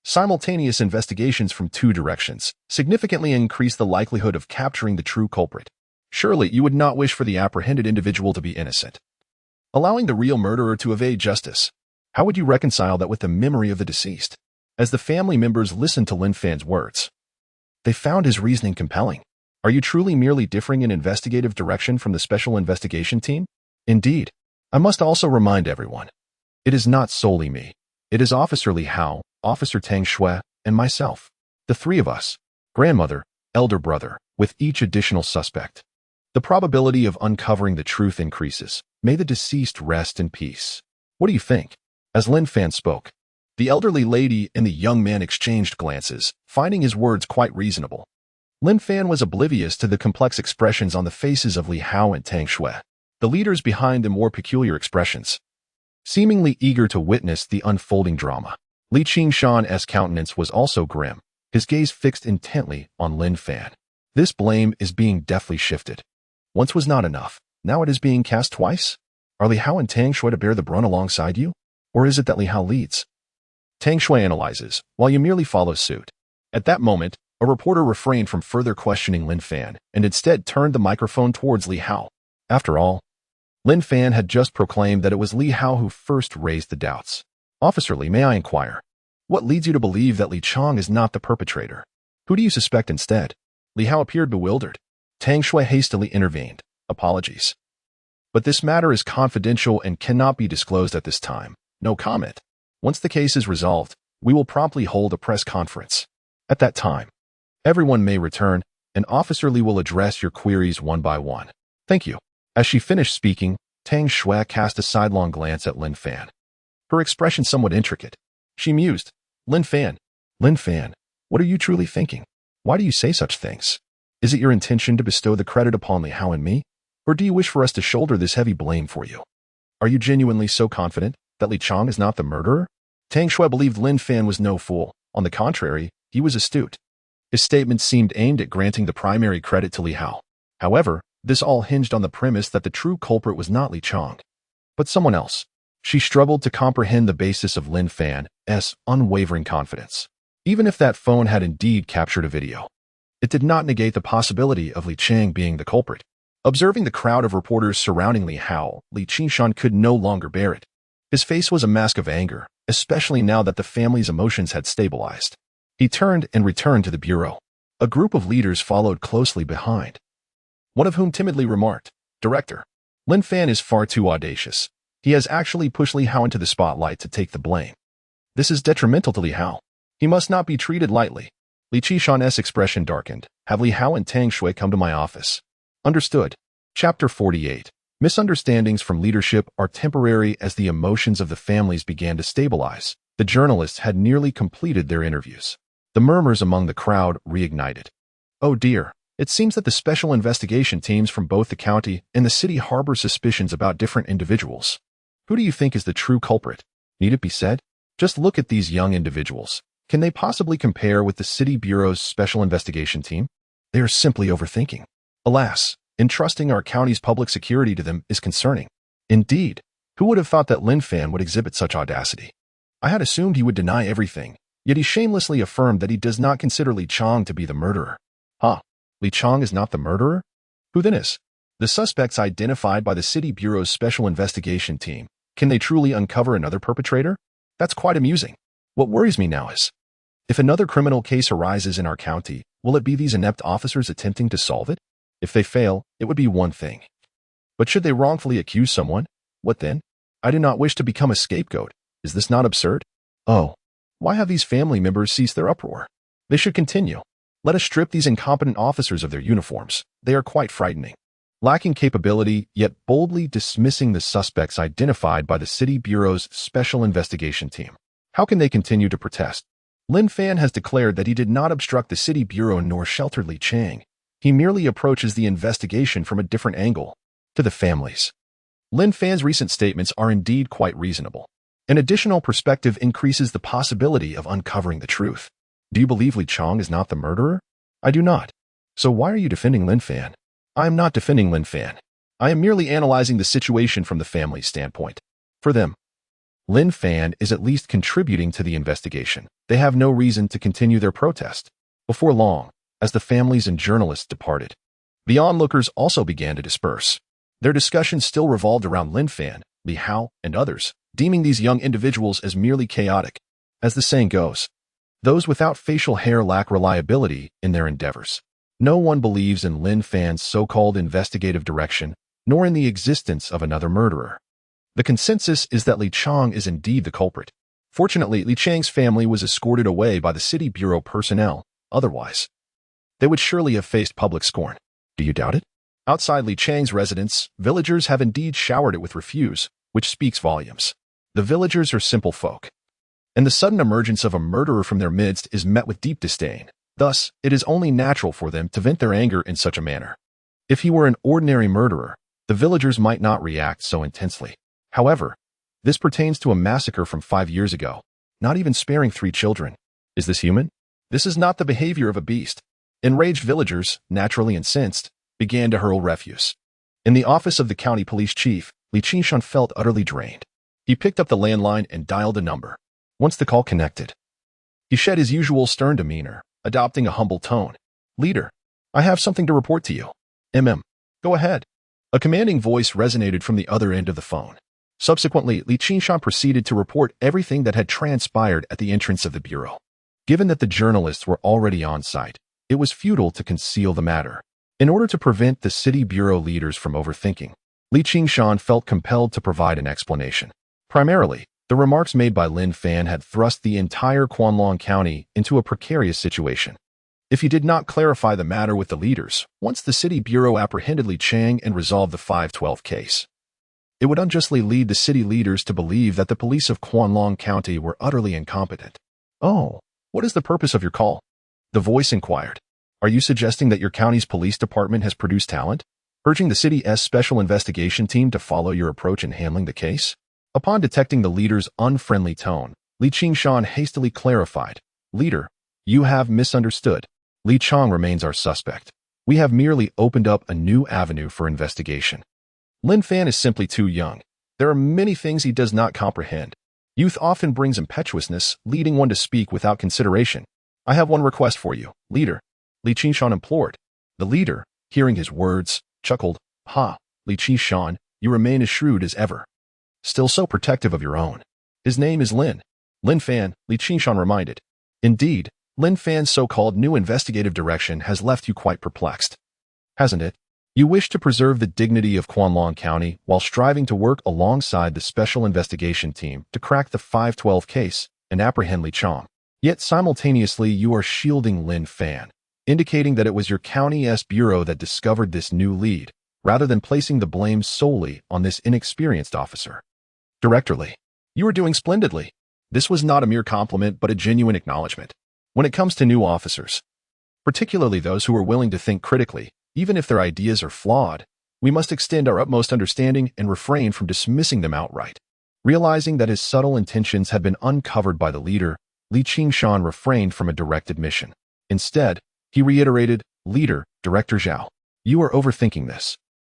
Simultaneous investigations from two directions significantly increase the likelihood of capturing the true culprit. Surely you would not wish for the apprehended individual to be innocent, allowing the real murderer to evade justice. How would you reconcile that with the memory of the deceased? As the family members listened to Lin Fan's words, they found his reasoning compelling. Are you truly merely differing in investigative direction from the Special Investigation Team? Indeed. I must also remind everyone, it is not solely me. It is Officer Li Hao, Officer Tang Shui, and myself. The three of us, grandmother, elder brother, with each additional suspect. The probability of uncovering the truth increases. May the deceased rest in peace. What do you think? As Lin Fan spoke, the elderly lady and the young man exchanged glances, finding his words quite reasonable. Lin Fan was oblivious to the complex expressions on the faces of Li Hao and Tang Shui, the leaders behind the more peculiar expressions, seemingly eager to witness the unfolding drama. Li Qingshan's countenance was also grim, his gaze fixed intently on Lin Fan. This blame is being deftly shifted. Once was not enough, now it is being cast twice? Are Li Hao and Tang Shui to bear the brunt alongside you? Or is it that Li Hao leads? Tang Shui analyzes, while you merely follow suit. At that moment, a reporter refrained from further questioning Lin Fan and instead turned the microphone towards Li Hao. After all, Lin Fan had just proclaimed that it was Li Hao who first raised the doubts. Officer Li, may I inquire? What leads you to believe that Li Chang is not the perpetrator? Who do you suspect instead? Li Hao appeared bewildered. Tang Shui hastily intervened. Apologies. But this matter is confidential and cannot be disclosed at this time. No comment. Once the case is resolved, we will promptly hold a press conference. At that time, everyone may return, and Officer Li will address your queries one by one. Thank you. As she finished speaking, Tang Shui cast a sidelong glance at Lin Fan. Her expression somewhat intricate. She mused. Lin Fan, what are you truly thinking? Why do you say such things? Is it your intention to bestow the credit upon Li Hao and me? Or do you wish for us to shoulder this heavy blame for you? Are you genuinely so confident that Li Chang is not the murderer? Tang Shui believed Lin Fan was no fool. On the contrary, he was astute. His statement seemed aimed at granting the primary credit to Li Hao. However, this all hinged on the premise that the true culprit was not Li Chang, but someone else. She struggled to comprehend the basis of Lin Fan's unwavering confidence. Even if that phone had indeed captured a video, it did not negate the possibility of Li Chang being the culprit. Observing the crowd of reporters surrounding Li Hao, Li Qingshan could no longer bear it. His face was a mask of anger, especially now that the family's emotions had stabilized. He turned and returned to the bureau. A group of leaders followed closely behind, one of whom timidly remarked, "Director, Lin Fan is far too audacious. He has actually pushed Li Hao into the spotlight to take the blame. This is detrimental to Li Hao. He must not be treated lightly." Li Qingshan's expression darkened. "Have Li Hao and Tang Shui come to my office." Understood. Chapter 48. Misunderstandings from leadership are temporary. As the emotions of the families began to stabilize, the journalists had nearly completed their interviews. The murmurs among the crowd reignited. "Oh dear, it seems that the special investigation teams from both the county and the city harbor suspicions about different individuals. Who do you think is the true culprit? Need it be said? Just look at these young individuals. Can they possibly compare with the city bureau's special investigation team? They are simply overthinking. Alas, entrusting our county's public security to them is concerning. Indeed, who would have thought that Lin Fan would exhibit such audacity? I had assumed he would deny everything, yet he shamelessly affirmed that he does not consider Li Chang to be the murderer." Huh? Li Chang is not the murderer? Who then is? The suspects identified by the city bureau's special investigation team. Can they truly uncover another perpetrator? That's quite amusing. What worries me now is, if another criminal case arises in our county, will it be these inept officers attempting to solve it? If they fail, it would be one thing. But should they wrongfully accuse someone? What then? I do not wish to become a scapegoat. Is this not absurd? Oh, why have these family members ceased their uproar? They should continue. Let us strip these incompetent officers of their uniforms. They are quite frightening. Lacking capability, yet boldly dismissing the suspects identified by the city bureau's special investigation team. How can they continue to protest? Lin Fan has declared that he did not obstruct the city bureau nor shelter Li Chang. He merely approaches the investigation from a different angle. To the families, Lin Fan's recent statements are indeed quite reasonable. An additional perspective increases the possibility of uncovering the truth. Do you believe Li Chang is not the murderer? I do not. So why are you defending Lin Fan? I am not defending Lin Fan. I am merely analyzing the situation from the family's standpoint. For them, Lin Fan is at least contributing to the investigation. They have no reason to continue their protest. Before long, as the families and journalists departed, the onlookers also began to disperse. Their discussion still revolved around Lin Fan, Li Hao, and others, deeming these young individuals as merely chaotic. As the saying goes, those without facial hair lack reliability in their endeavors. No one believes in Lin Fan's so-called investigative direction, nor in the existence of another murderer. The consensus is that Li Chang is indeed the culprit. Fortunately, Li Chang's family was escorted away by the city bureau personnel. Otherwise, they would surely have faced public scorn. Do you doubt it? Outside Li Chang's residence, villagers have indeed showered it with refuse, which speaks volumes. The villagers are simple folk, and the sudden emergence of a murderer from their midst is met with deep disdain. Thus, it is only natural for them to vent their anger in such a manner. If he were an ordinary murderer, the villagers might not react so intensely. However, this pertains to a massacre from 5 years ago. not even sparing 3 children. Is this human? This is not the behavior of a beast. Enraged villagers, naturally incensed, began to hurl refuse. In the office of the county police chief, Li Qingshan felt utterly drained. He picked up the landline and dialed a number. Once the call connected, he shed his usual stern demeanor, adopting a humble tone. "Leader, I have something to report to you." Go ahead." A commanding voice resonated from the other end of the phone. Subsequently, Li Qingshan proceeded to report everything that had transpired at the entrance of the bureau. Given that the journalists were already on site, it was futile to conceal the matter. In order to prevent the city bureau leaders from overthinking, Li Qingshan felt compelled to provide an explanation. Primarily, the remarks made by Lin Fan had thrust the entire Quanlong County into a precarious situation. If he did not clarify the matter with the leaders, once the city bureau apprehended Li Chang and resolved the 512 case, it would unjustly lead the city leaders to believe that the police of Quanlong County were utterly incompetent. "Oh, what is the purpose of your call?" the voice inquired. "Are you suggesting that your county's police department has produced talent, urging the city's special investigation team to follow your approach in handling the case?" Upon detecting the leader's unfriendly tone, Li Qingshan hastily clarified, "Leader, you have misunderstood. Li Chang remains our suspect. We have merely opened up a new avenue for investigation. Lin Fan is simply too young. There are many things he does not comprehend. Youth often brings impetuousness, leading one to speak without consideration. I have one request for you, leader," Li Qingshan implored. The leader, hearing his words, chuckled. "Ha, Li Qingshan, you remain as shrewd as ever. Still so protective of your own. His name is Lin Fan," Li Qingshan reminded. "Indeed, Lin Fan's so-called new investigative direction has left you quite perplexed, hasn't it? You wish to preserve the dignity of Quanlong County while striving to work alongside the special investigation team to crack the 512 case and apprehend Li Chang. Yet simultaneously you are shielding Lin Fan, indicating that it was your county's bureau that discovered this new lead, rather than placing the blame solely on this inexperienced officer. Director Li, you are doing splendidly." This was not a mere compliment but a genuine acknowledgement. When it comes to new officers, particularly those who are willing to think critically, even if their ideas are flawed, we must extend our utmost understanding and refrain from dismissing them outright. Realizing that his subtle intentions had been uncovered by the leader, Li Qingshan refrained from a direct admission. Instead, he reiterated, "Leader, Director Zhao, you are overthinking this.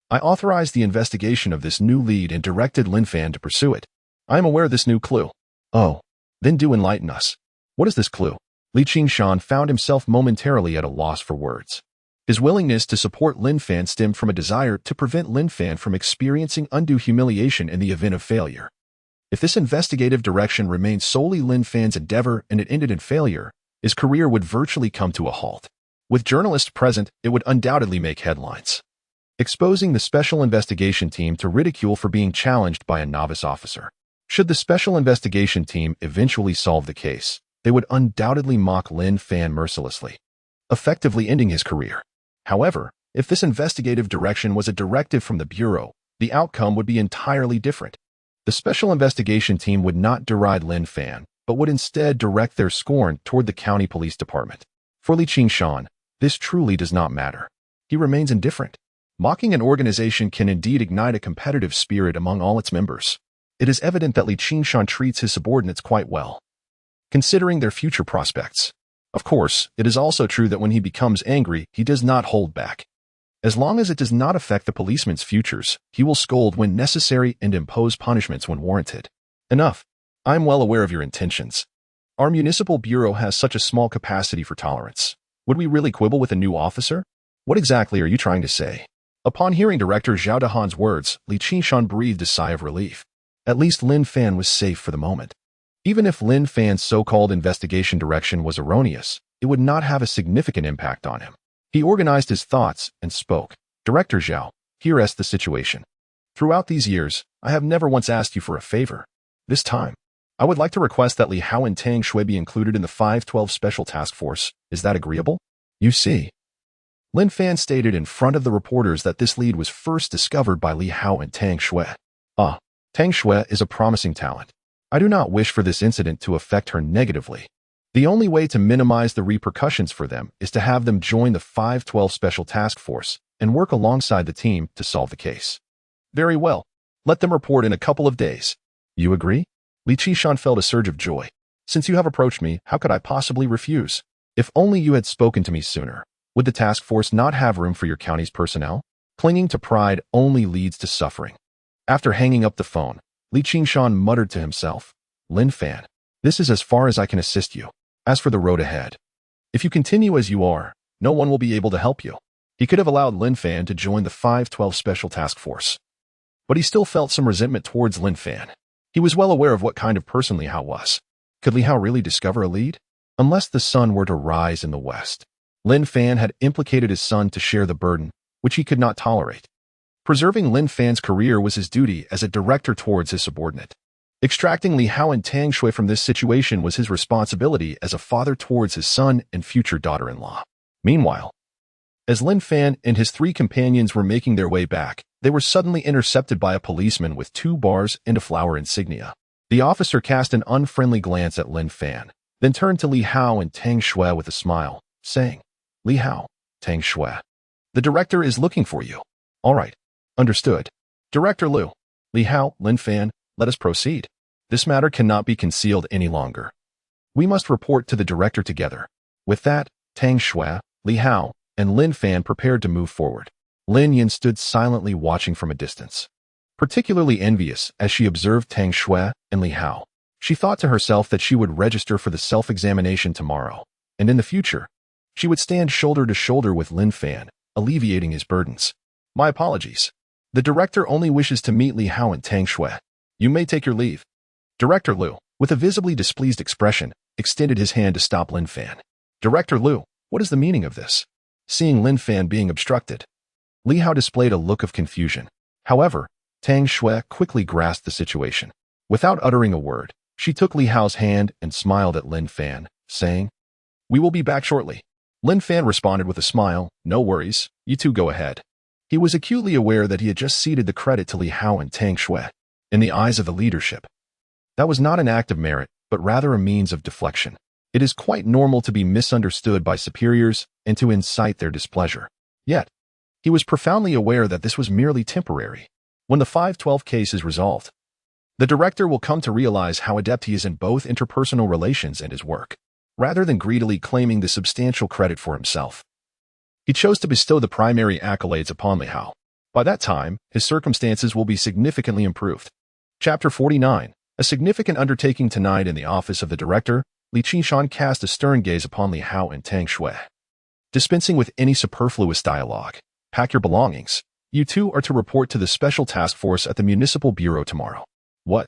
I authorized the investigation of this new lead and directed Lin Fan to pursue it. I am aware of this new clue." "Oh, then do enlighten us. What is this clue?" Li Qingshan found himself momentarily at a loss for words. His willingness to support Lin Fan stemmed from a desire to prevent Lin Fan from experiencing undue humiliation in the event of failure. If this investigative direction remained solely Lin Fan's endeavor and it ended in failure, his career would virtually come to a halt. With journalists present, it would undoubtedly make headlines, exposing the special investigation team to ridicule for being challenged by a novice officer. Should the special investigation team eventually solve the case, they would undoubtedly mock Lin Fan mercilessly, effectively ending his career. However, if this investigative direction was a directive from the Bureau, the outcome would be entirely different. The special investigation team would not deride Lin Fan, but would instead direct their scorn toward the county police department. For Li Qingshan, this truly does not matter. He remains indifferent. Mocking an organization can indeed ignite a competitive spirit among all its members. It is evident that Li Qingshan treats his subordinates quite well, considering their future prospects. Of course, it is also true that when he becomes angry, he does not hold back. As long as it does not affect the policeman's futures, he will scold when necessary and impose punishments when warranted. Enough. I am well aware of your intentions. Our municipal bureau has such a small capacity for tolerance. Would we really quibble with a new officer? What exactly are you trying to say? Upon hearing Director Zhao Dahan's words, Li Qingshan breathed a sigh of relief. At least Lin Fan was safe for the moment. Even if Lin Fan's so-called investigation direction was erroneous, it would not have a significant impact on him. He organized his thoughts and spoke. "Director Zhao, here is the situation. Throughout these years, I have never once asked you for a favor. This time, I would like to request that Li Hao and Tang Shui be included in the 512 Special Task Force. Is that agreeable?" "You see." Lin Fan stated in front of the reporters that this lead was first discovered by Li Hao and Tang Shui. Tang Shui is a promising talent. I do not wish for this incident to affect her negatively. The only way to minimize the repercussions for them is to have them join the 512 Special Task Force and work alongside the team to solve the case. "Very well. Let them report in a couple of days." "You agree?" Li Qingshan felt a surge of joy. Since you have approached me, how could I possibly refuse? If only you had spoken to me sooner. Would the task force not have room for your county's personnel? Clinging to pride only leads to suffering. After hanging up the phone, Li Qingshan muttered to himself, Lin Fan, this is as far as I can assist you. As for the road ahead, if you continue as you are, no one will be able to help you. He could have allowed Lin Fan to join the 512 Special Task Force, but he still felt some resentment towards Lin Fan. He was well aware of what kind of person Li Hao was. Could Li Hao really discover a lead? Unless the sun were to rise in the west. Lin Fan had implicated his son to share the burden, which he could not tolerate. Preserving Lin Fan's career was his duty as a director towards his subordinate. Extracting Li Hao and Tang Shui from this situation was his responsibility as a father towards his son and future daughter-in-law. Meanwhile, as Lin Fan and his 3 companions were making their way back, they were suddenly intercepted by a policeman with 2 bars and a flower insignia. The officer cast an unfriendly glance at Lin Fan, then turned to Li Hao and Tang Shui with a smile, saying, Li Hao, Tang Shui, the director is looking for you. All right, understood. Director Liu, Li Hao, Lin Fan, let us proceed. This matter cannot be concealed any longer. We must report to the director together. With that, Tang Shui, Li Hao, and Lin Fan prepared to move forward. Lin Yin stood silently watching from a distance, particularly envious as she observed Tang Shui and Li Hao. She thought to herself that she would register for the self-examination tomorrow, and in the future, she would stand shoulder to shoulder with Lin Fan, alleviating his burdens. My apologies. The director only wishes to meet Li Hao and Tang Shui. You may take your leave. Director Liu, with a visibly displeased expression, extended his hand to stop Lin Fan. Director Liu, what is the meaning of this? Seeing Lin Fan being obstructed, Li Hao displayed a look of confusion. However, Tang Shui quickly grasped the situation. Without uttering a word, she took Li Hao's hand and smiled at Lin Fan, saying, We will be back shortly. Lin Fan responded with a smile, No worries, you two go ahead. He was acutely aware that he had just ceded the credit to Li Hao and Tang Shui. In the eyes of the leadership, that was not an act of merit, but rather a means of deflection. It is quite normal to be misunderstood by superiors and to incite their displeasure. Yet, he was profoundly aware that this was merely temporary. When the 512 case is resolved, the director will come to realize how adept he is in both interpersonal relations and his work, rather than greedily claiming the substantial credit for himself. He chose to bestow the primary accolades upon Li Hao. By that time, his circumstances will be significantly improved. Chapter 49. A significant undertaking tonight in the office of the director, Li Qingshan cast a stern gaze upon Li Hao and Tang Shui. Dispensing with any superfluous dialogue, pack your belongings. You two are to report to the special task force at the municipal bureau tomorrow. What?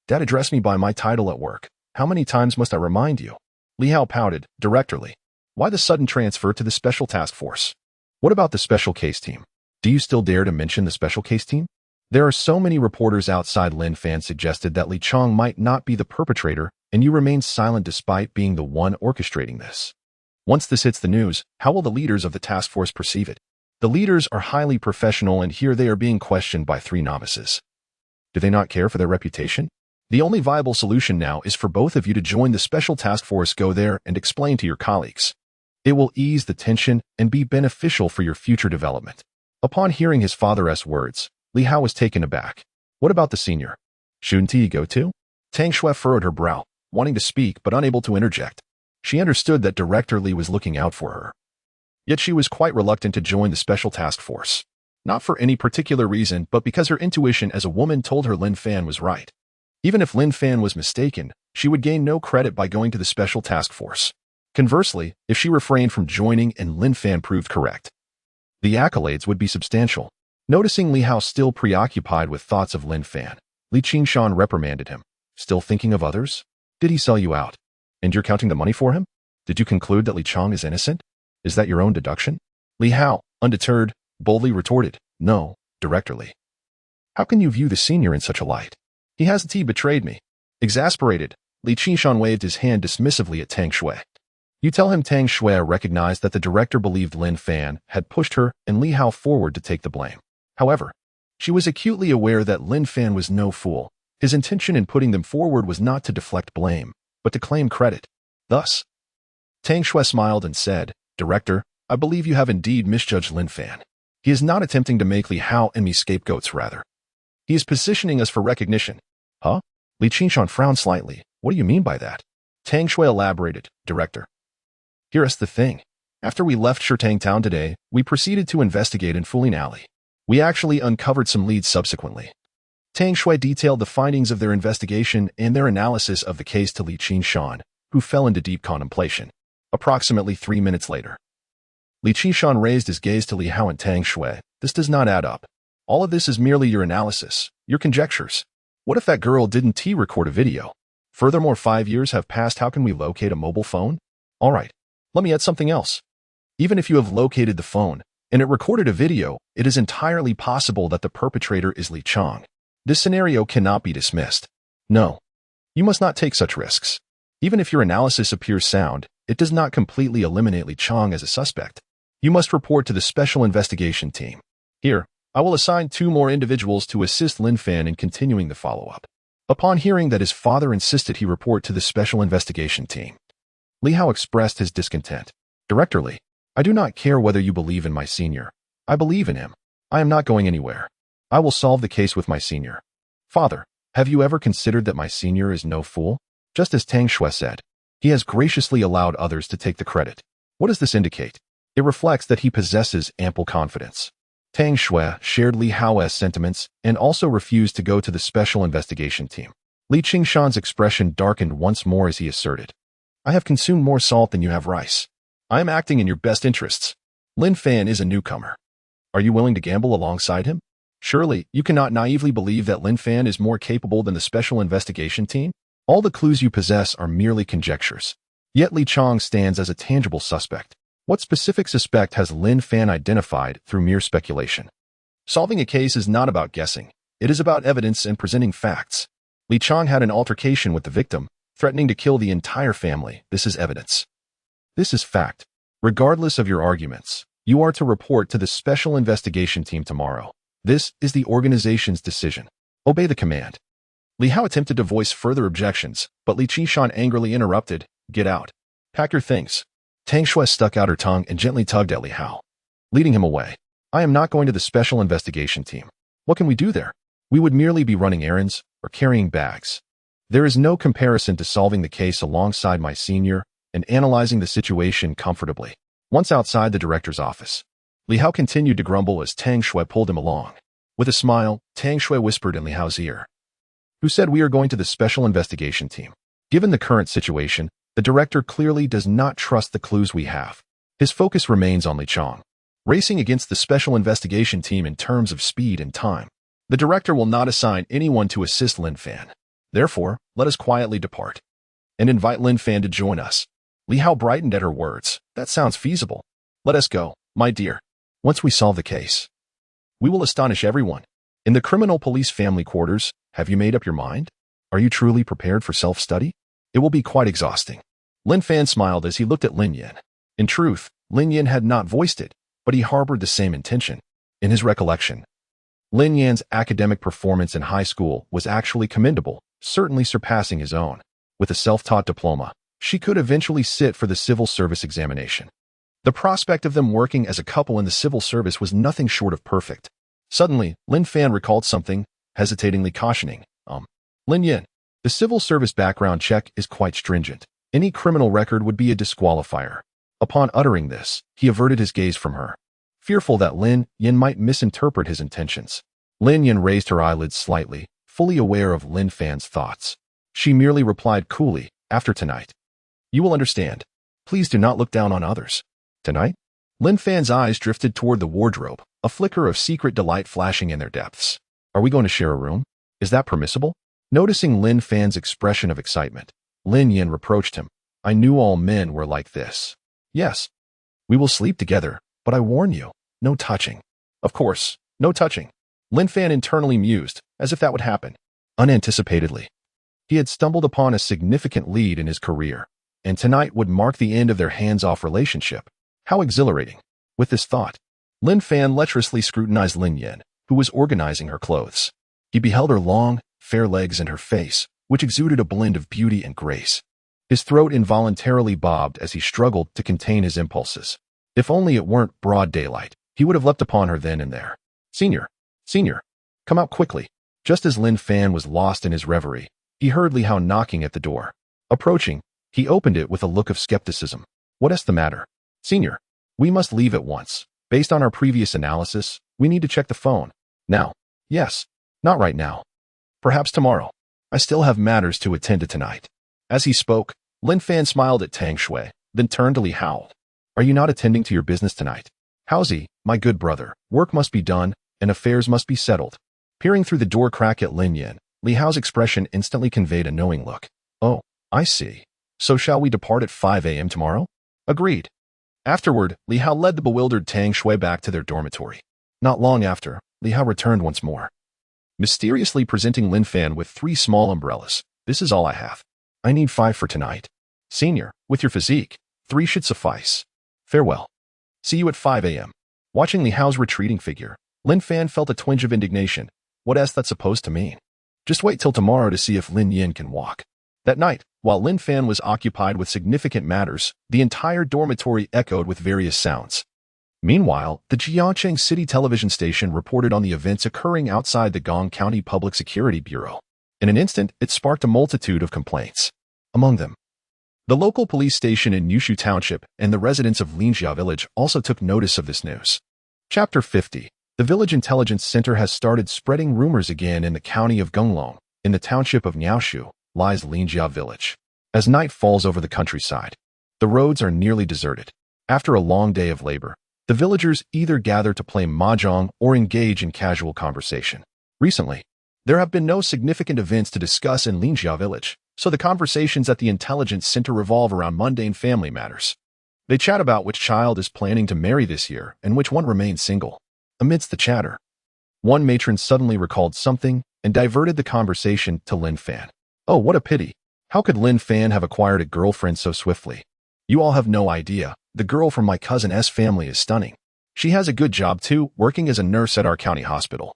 Dad addressed me by my title at work. How many times must I remind you? Li Hao pouted, directorly. Why the sudden transfer to the special task force? What about the special case team? Do you still dare to mention the special case team? There are so many reporters outside. Lin Fan suggested that Li Chong might not be the perpetrator, and you remain silent despite being the one orchestrating this. Once this hits the news, how will the leaders of the task force perceive it? The leaders are highly professional, and here they are being questioned by 3 novices. Do they not care for their reputation? The only viable solution now is for both of you to join the special task force. Go there and explain to your colleagues. It will ease the tension and be beneficial for your future development. Upon hearing his father's words, Li Hao was taken aback. What about the senior? Shouldn't he go too? Tang Shui furrowed her brow, wanting to speak but unable to interject. She understood that Director Li was looking out for her. Yet she was quite reluctant to join the special task force. Not for any particular reason, but because her intuition as a woman told her Lin Fan was right. Even if Lin Fan was mistaken, she would gain no credit by going to the special task force. Conversely, if she refrained from joining and Lin Fan proved correct, the accolades would be substantial. Noticing Li Hao still preoccupied with thoughts of Lin Fan, Li Qingshan reprimanded him. Still thinking of others? Did he sell you out? And you're counting the money for him? Did you conclude that Li Chong is innocent? Is that your own deduction? Li Hao, undeterred, boldly retorted, No, Director Li. How can you view the senior in such a light? He hasn't betrayed me. Exasperated, Li Qingshan waved his hand dismissively at Tang Shui. You tell him Tang Shui recognized that the director believed Lin Fan had pushed her and Li Hao forward to take the blame. However, she was acutely aware that Lin Fan was no fool. His intention in putting them forward was not to deflect blame, but to claim credit. Thus, Tang Shui smiled and said, Director, I believe you have indeed misjudged Lin Fan. He is not attempting to make Li Hao and me scapegoats, rather. He is positioning us for recognition. Huh? Li Qingshan frowned slightly. What do you mean by that? Tang Shui elaborated, Director. Here's the thing. After we left Shirtang Town today, we proceeded to investigate in Fuling Alley. We actually uncovered some leads subsequently. Tang Shui detailed the findings of their investigation and their analysis of the case to Li Qingshan, who fell into deep contemplation. Approximately 3 minutes later, Li Qingshan raised his gaze to Li Hao and Tang Shui. This does not add up. All of this is merely your analysis, your conjectures. What if that girl didn't record a video? Furthermore, 5 years have passed. How can we locate a mobile phone? All right, let me add something else. Even if you have located the phone and it recorded a video, it is entirely possible that the perpetrator is Li Chang. This scenario cannot be dismissed. No, you must not take such risks. Even if your analysis appears sound, it does not completely eliminate Li Chang as a suspect. You must report to the Special Investigation Team. Here, I will assign 2 more individuals to assist Lin Fan in continuing the follow-up. Upon hearing that his father insisted he report to the Special Investigation Team, Li Hao expressed his discontent. Director Li, I do not care whether you believe in my senior. I believe in him. I am not going anywhere. I will solve the case with my senior. Father, have you ever considered that my senior is no fool? Just as Tang Shui said, he has graciously allowed others to take the credit. What does this indicate? It reflects that he possesses ample confidence. Tang Shui shared Li Hao's sentiments and also refused to go to the Special Investigation Team. Li Qingshan's expression darkened once more as he asserted, I have consumed more salt than you have rice. I am acting in your best interests. Lin Fan is a newcomer. Are you willing to gamble alongside him? Surely, you cannot naively believe that Lin Fan is more capable than the Special Investigation Team? All the clues you possess are merely conjectures. Yet Li Chang stands as a tangible suspect. What specific suspect has Lin Fan identified through mere speculation? Solving a case is not about guessing. It is about evidence and presenting facts. Li Chang had an altercation with the victim, threatening to kill the entire family. This is evidence. This is fact. Regardless of your arguments, you are to report to the Special Investigation Team tomorrow. This is the organization's decision. Obey the command. Li Hao attempted to voice further objections, but Li Qingshan angrily interrupted, Get out. Pack your things. Tang Shui stuck out her tongue and gently tugged at Li Hao, leading him away. I am not going to the Special Investigation Team. What can we do there? We would merely be running errands or carrying bags. There is no comparison to solving the case alongside my senior and analyzing the situation comfortably. Once outside the director's office, Li Hao continued to grumble as Tang Shui pulled him along. With a smile, Tang Shui whispered in Li Hao's ear, Who said we are going to the Special Investigation Team? Given the current situation, the director clearly does not trust the clues we have. His focus remains on Li Chang, racing against the Special Investigation Team in terms of speed and time. The director will not assign anyone to assist Lin Fan. Therefore, let us quietly depart and invite Lin Fan to join us. Li Hao brightened at her words. That sounds feasible. Let us go, my dear. Once we solve the case, we will astonish everyone. In the criminal police family quarters, have you made up your mind? Are you truly prepared for self-study? It will be quite exhausting. Lin Fan smiled as he looked at Lin Yin. In truth, Lin Yin had not voiced it, but he harbored the same intention. In his recollection, Lin Yan's academic performance in high school was actually commendable, certainly surpassing his own. With a self-taught diploma, she could eventually sit for the civil service examination. The prospect of them working as a couple in the civil service was nothing short of perfect. Suddenly, Lin Fan recalled something, hesitatingly cautioning, Lin Yin, the civil service background check is quite stringent. Any criminal record would be a disqualifier. Upon uttering this, he averted his gaze from her, fearful that Lin Yin might misinterpret his intentions. Lin Yin raised her eyelids slightly, fully aware of Lin Fan's thoughts. She merely replied coolly, After tonight, you will understand. Please do not look down on others. Tonight? Lin Fan's eyes drifted toward the wardrobe, a flicker of secret delight flashing in their depths. Are we going to share a room? Is that permissible? Noticing Lin Fan's expression of excitement, Lin Yin reproached him. I knew all men were like this. Yes, we will sleep together, but I warn you, no touching. Of course, no touching. Lin Fan internally mused, as if that would happen. Unanticipatedly, he had stumbled upon a significant lead in his career, and tonight would mark the end of their hands-off relationship. How exhilarating. With this thought, Lin Fan lecherously scrutinized Lin Yin, who was organizing her clothes. He beheld her long, fair legs and her face, which exuded a blend of beauty and grace. His throat involuntarily bobbed as he struggled to contain his impulses. If only it weren't broad daylight, he would have leapt upon her then and there. Senior, come out quickly. Just as Lin Fan was lost in his reverie, he heard Li Hao knocking at the door. Approaching, He opened it with a look of skepticism. What's the matter? Senior, we must leave at once. Based on our previous analysis, we need to check the phone. Now. Yes. Not right now. Perhaps tomorrow. I still have matters to attend to tonight. As he spoke, Lin Fan smiled at Tang Shui, then turned to Li Hao. Are you not attending to your business tonight? Haozi, my good brother, work must be done, and affairs must be settled. Peering through the door crack at Lin Yan, Li Hao's expression instantly conveyed a knowing look. Oh, I see. So shall we depart at 5 a.m. tomorrow? Agreed. Afterward, Li Hao led the bewildered Tang Shui back to their dormitory. Not long after, Li Hao returned once more, mysteriously presenting Lin Fan with 3 small umbrellas. This is all I have. I need 5 for tonight. Senior, with your physique, 3 should suffice. Farewell. See you at 5 a.m. Watching Li Hao's retreating figure, Lin Fan felt a twinge of indignation. What's that supposed to mean? Just wait till tomorrow to see if Lin Yan can walk. That night, while Lin Fan was occupied with significant matters, the entire dormitory echoed with various sounds. Meanwhile, the Jiangcheng City television station reported on the events occurring outside the Gong County Public Security Bureau. In an instant, it sparked a multitude of complaints. Among them, the local police station in Yushu Township and the residents of Linjia Village also took notice of this news. Chapter 50. The Village Intelligence Center has started spreading rumors again in the county of Gonglong. In the township of Niaoshu lies Linjia Village. As night falls over the countryside, the roads are nearly deserted. After a long day of labor, the villagers either gather to play mahjong or engage in casual conversation. Recently, there have been no significant events to discuss in Linjia Village, so the conversations at the intelligence center revolve around mundane family matters. They chat about which child is planning to marry this year and which one remains single. Amidst the chatter, one matron suddenly recalled something and diverted the conversation to Lin Fan. Oh, what a pity. How could Lin Fan have acquired a girlfriend so swiftly? You all have no idea. The girl from my cousin's family is stunning. She has a good job too, working as a nurse at our county hospital.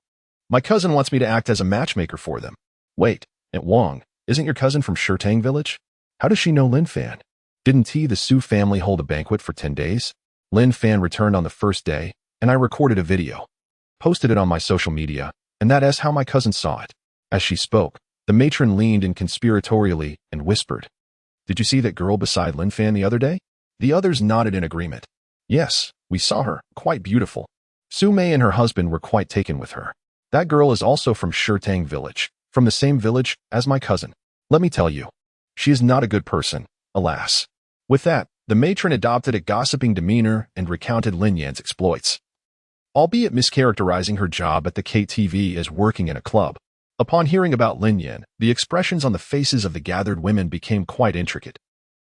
My cousin wants me to act as a matchmaker for them. Wait, Aunt Wong, isn't your cousin from Shirtang Village? How does she know Lin Fan? Didn't the Su family hold a banquet for 10 days? Lin Fan returned on the first day, and I recorded a video. Posted it on my social media, and that's how my cousin saw it. As she spoke, the matron leaned in conspiratorially and whispered, Did you see that girl beside Lin Fan the other day? The others nodded in agreement. Yes, we saw her, quite beautiful. Su Mei and her husband were quite taken with her. That girl is also from Shirtang Village, from the same village as my cousin. Let me tell you, she is not a good person, alas. With that, the matron adopted a gossiping demeanor and recounted Lin Yan's exploits, albeit mischaracterizing her job at the KTV as working in a club. Upon hearing about Lin Yan, the expressions on the faces of the gathered women became quite intricate.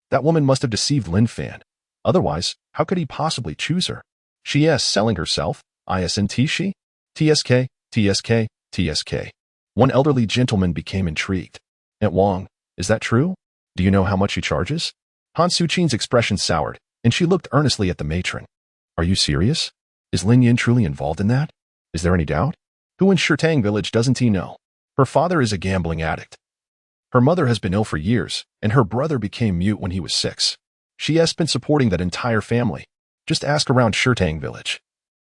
That woman must have deceived Lin Fan. Otherwise, how could he possibly choose her? She is selling herself. Isn't she? TSK, TSK, TSK. One elderly gentleman became intrigued. Aunt Wong, is that true? Do you know how much she charges? Han Suchin's expression soured, and she looked earnestly at the matron. Are you serious? Is Lin Yan truly involved in that? Is there any doubt? Who in Shirtang Village doesn't he know? Her father is a gambling addict. Her mother has been ill for years, and her brother became mute when he was 6. She has been supporting that entire family. Just ask around Shirtang Village.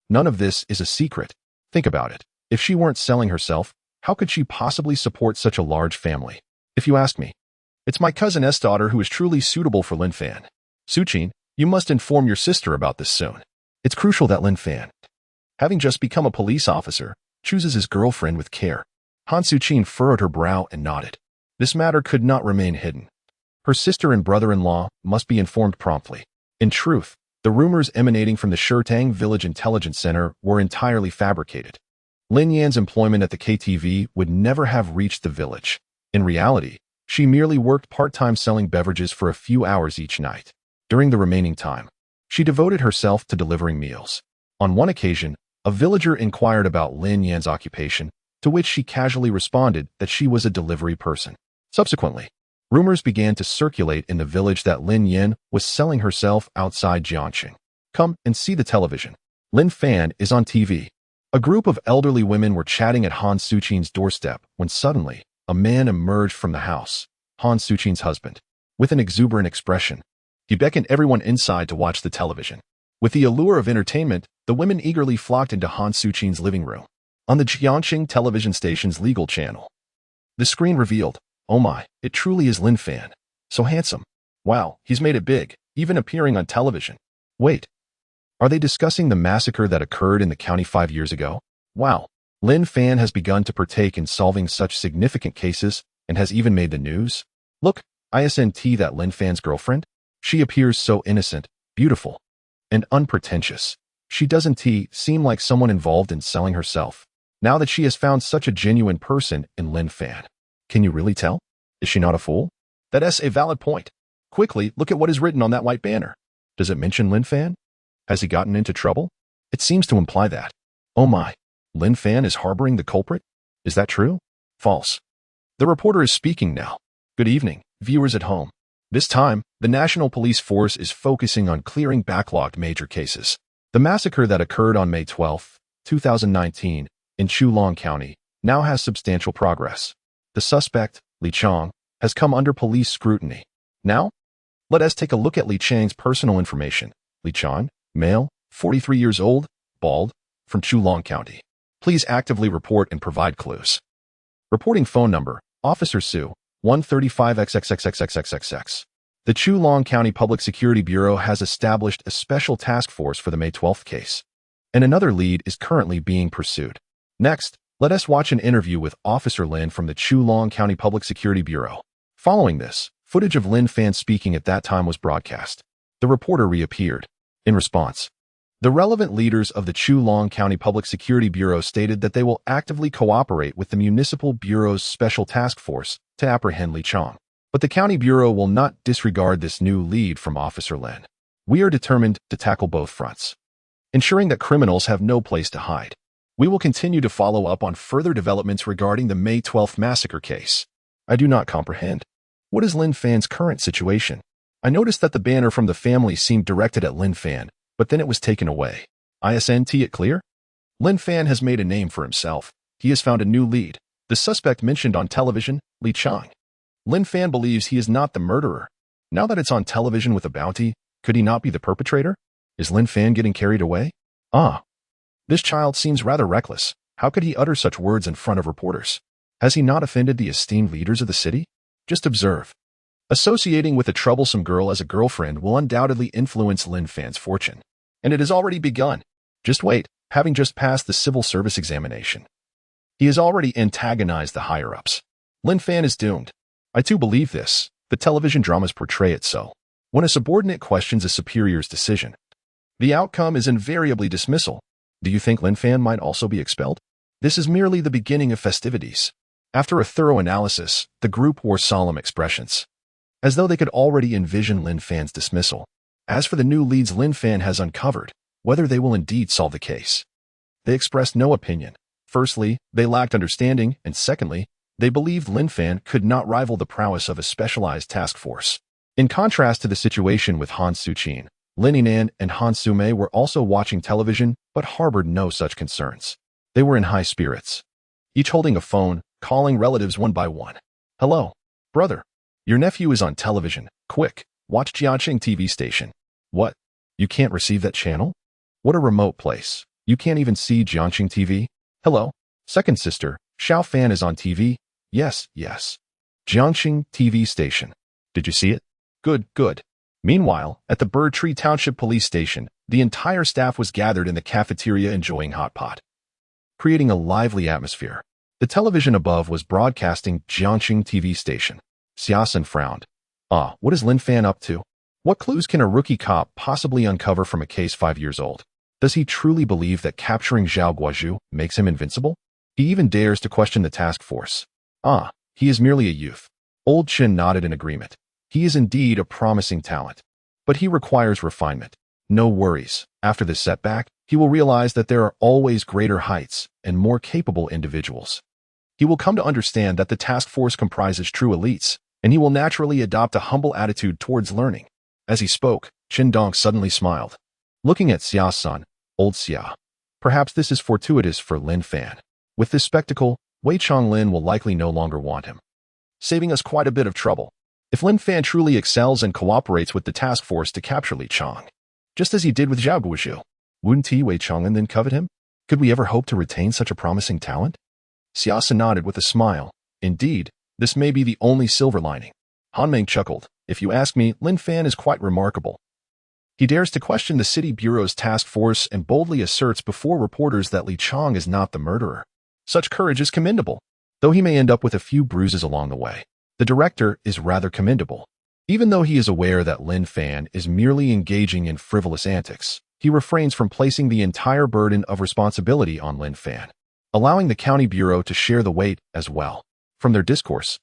None of this is a secret. Think about it. If she weren't selling herself, how could she possibly support such a large family? If you ask me, it's my cousin's daughter who is truly suitable for Lin Fan. Suchin, you must inform your sister about this soon. It's crucial that Lin Fan, having just become a police officer, chooses his girlfriend with care. Han Suchin furrowed her brow and nodded. This matter could not remain hidden. Her sister and brother-in-law must be informed promptly. In truth, the rumors emanating from the Shirtang Village Intelligence Center were entirely fabricated. Lin Yan's employment at the KTV would never have reached the village. In reality, she merely worked part-time selling beverages for a few hours each night. During the remaining time, she devoted herself to delivering meals. On one occasion, a villager inquired about Lin Yan's occupation, to which she casually responded that she was a delivery person. Subsequently, rumors began to circulate in the village that Lin Yan was selling herself outside Jiangcheng. Come and see the television. Lin Fan is on TV. A group of elderly women were chatting at Han Suchin's doorstep when suddenly, a man emerged from the house, Han Suchin's husband. With an exuberant expression, he beckoned everyone inside to watch the television. With the allure of entertainment, the women eagerly flocked into Han Suchin's living room. On the Jiangcheng television station's legal channel, the screen revealed, oh my, it truly is Lin Fan. So handsome. Wow, he's made it big, even appearing on television. Wait, are they discussing the massacre that occurred in the county 5 years ago? Wow, Lin Fan has begun to partake in solving such significant cases and has even made the news. Look, isn't that Lin Fan's girlfriend? She appears so innocent, beautiful, and unpretentious. She doesn't seem like someone involved in selling herself. Now that she has found such a genuine person in Lin Fan. Can you really tell? Is she not a fool? That's a valid point. Quickly, look at what is written on that white banner. Does it mention Lin Fan? Has he gotten into trouble? It seems to imply that. Oh my, Lin Fan is harboring the culprit? Is that true? False. The reporter is speaking now. Good evening, viewers at home. This time, the National Police Force is focusing on clearing backlogged major cases. The massacre that occurred on May 12, 2019, in Chulong County, now has substantial progress. The suspect, Li Chang, has come under police scrutiny. Now, let us take a look at Li Chang's personal information. Li Chang, male, 43 years old, bald, from Chulong County. Please actively report and provide clues. Reporting phone number, Officer Su, 135XXXXXXXX. The Chulong County Public Security Bureau has established a special task force for the May 12th case, and another lead is currently being pursued. Next, let us watch an interview with Officer Lin from the Chulong County Public Security Bureau. Following this, footage of Lin Fan speaking at that time was broadcast. The reporter reappeared. In response, the relevant leaders of the Chulong County Public Security Bureau stated that they will actively cooperate with the Municipal Bureau's Special Task Force to apprehend Li Chang. But the County Bureau will not disregard this new lead from Officer Lin. We are determined to tackle both fronts, ensuring that criminals have no place to hide. We will continue to follow up on further developments regarding the May 12th massacre case. I do not comprehend. What is Lin Fan's current situation? I noticed that the banner from the family seemed directed at Lin Fan, but then it was taken away. Isn't it clear? Lin Fan has made a name for himself. He has found a new lead. The suspect mentioned on television, Li Chang. Lin Fan believes he is not the murderer. Now that it's on television with a bounty, could he not be the perpetrator? Is Lin Fan getting carried away? This child seems rather reckless. How could he utter such words in front of reporters? Has he not offended the esteemed leaders of the city? Just observe. Associating with a troublesome girl as a girlfriend will undoubtedly influence Lin Fan's fortune. And it has already begun. Just wait, having just passed the civil service examination. He has already antagonized the higher-ups. Lin Fan is doomed. I too believe this. The television dramas portray it so. When a subordinate questions a superior's decision, the outcome is invariably dismissal. Do you think Lin Fan might also be expelled? This is merely the beginning of festivities. After a thorough analysis, the group wore solemn expressions, as though they could already envision Lin Fan's dismissal. As for the new leads Lin Fan has uncovered, whether they will indeed solve the case, they expressed no opinion. Firstly, they lacked understanding, and secondly, they believed Lin Fan could not rival the prowess of a specialized task force. In contrast to the situation with Han Su-chin, Lin Yinan and Han Su-mei were also watching television but harbored no such concerns. They were in high spirits, each holding a phone, calling relatives one by one. Hello, brother. Your nephew is on television. Quick, watch Jiangxing TV station. What? You can't receive that channel? What a remote place. You can't even see Jiangxing TV? Hello, second sister. Xiao Fan is on TV. Yes. Jiangxing TV station. Did you see it? Good. Meanwhile, at the Bird Tree Township Police Station, the entire staff was gathered in the cafeteria enjoying hot pot, creating a lively atmosphere. The television above was broadcasting Jiangxing TV station. Xiaosan frowned. What is Lin Fan up to? What clues can a rookie cop possibly uncover from a case 5 years old? Does he truly believe that capturing Zhao Guozhu makes him invincible? He even dares to question the task force. He is merely a youth. Old Chin nodded in agreement. He is indeed a promising talent, but he requires refinement. No worries. After this setback, he will realize that there are always greater heights and more capable individuals. He will come to understand that the task force comprises true elites, and he will naturally adopt a humble attitude towards learning. As he spoke, Chin Dong suddenly smiled. Looking at Xia-san, old Xia. Perhaps this is fortuitous for Lin Fan. With this spectacle, Wei Chonglin will likely no longer want him, saving us quite a bit of trouble. If Lin Fan truly excels and cooperates with the task force to capture Li Chang, just as he did with Zhao Guozhu, wouldn't Wei Chonglin then covet him? Could we ever hope to retain such a promising talent? Xiaosan nodded with a smile. Indeed, this may be the only silver lining. Han Meng chuckled. If you ask me, Lin Fan is quite remarkable. He dares to question the city bureau's task force and boldly asserts before reporters that Li Chang is not the murderer. Such courage is commendable, though he may end up with a few bruises along the way. The director is rather commendable. Even though he is aware that Lin Fan is merely engaging in frivolous antics, he refrains from placing the entire burden of responsibility on Lin Fan, allowing the county bureau to share the weight as well. From their discourse,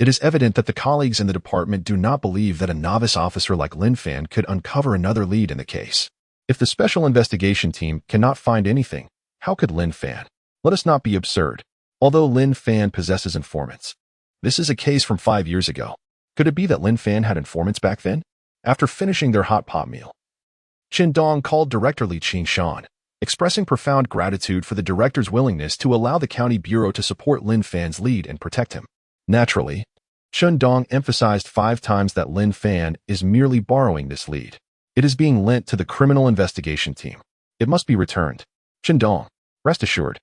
it is evident that the colleagues in the department do not believe that a novice officer like Lin Fan could uncover another lead in the case. If the special investigation team cannot find anything, how could Lin Fan? Let us not be absurd. Although Lin Fan possesses informants, this is a case from 5 years ago. Could it be that Lin Fan had informants back then? After finishing their hot pot meal, Qin Dong called Director Li Shan, expressing profound gratitude for the director's willingness to allow the county bureau to support Lin Fan's lead and protect him. Naturally, Qin Dong emphasized 5 times that Lin Fan is merely borrowing this lead. It is being lent to the criminal investigation team. It must be returned. Qin Dong, rest assured.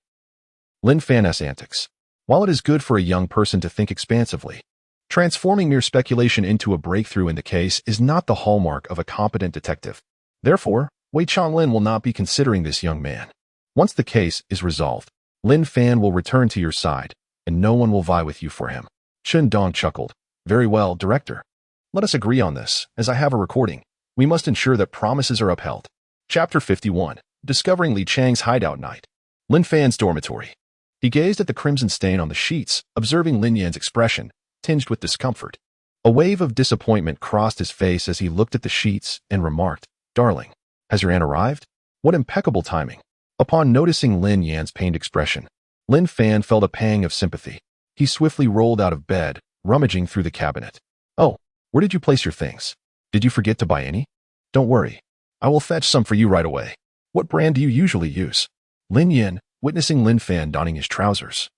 Lin Fan's antics. While it is good for a young person to think expansively, transforming mere speculation into a breakthrough in the case is not the hallmark of a competent detective. Therefore, Wei Changlin will not be considering this young man. Once the case is resolved, Lin Fan will return to your side, and no one will vie with you for him. Qin Dong chuckled. Very well, Director. Let us agree on this, as I have a recording. We must ensure that promises are upheld. Chapter 51. Discovering Li Chang's hideout night. Lin Fan's dormitory. He gazed at the crimson stain on the sheets, observing Lin Yan's expression, tinged with discomfort. A wave of disappointment crossed his face as he looked at the sheets and remarked, Darling, has your aunt arrived? What impeccable timing. Upon noticing Lin Yan's pained expression, Lin Fan felt a pang of sympathy. He swiftly rolled out of bed, rummaging through the cabinet. Oh, where did you place your things? Did you forget to buy any? Don't worry. I will fetch some for you right away. What brand do you usually use? Lin Yan, witnessing Lin Fan donning his trousers,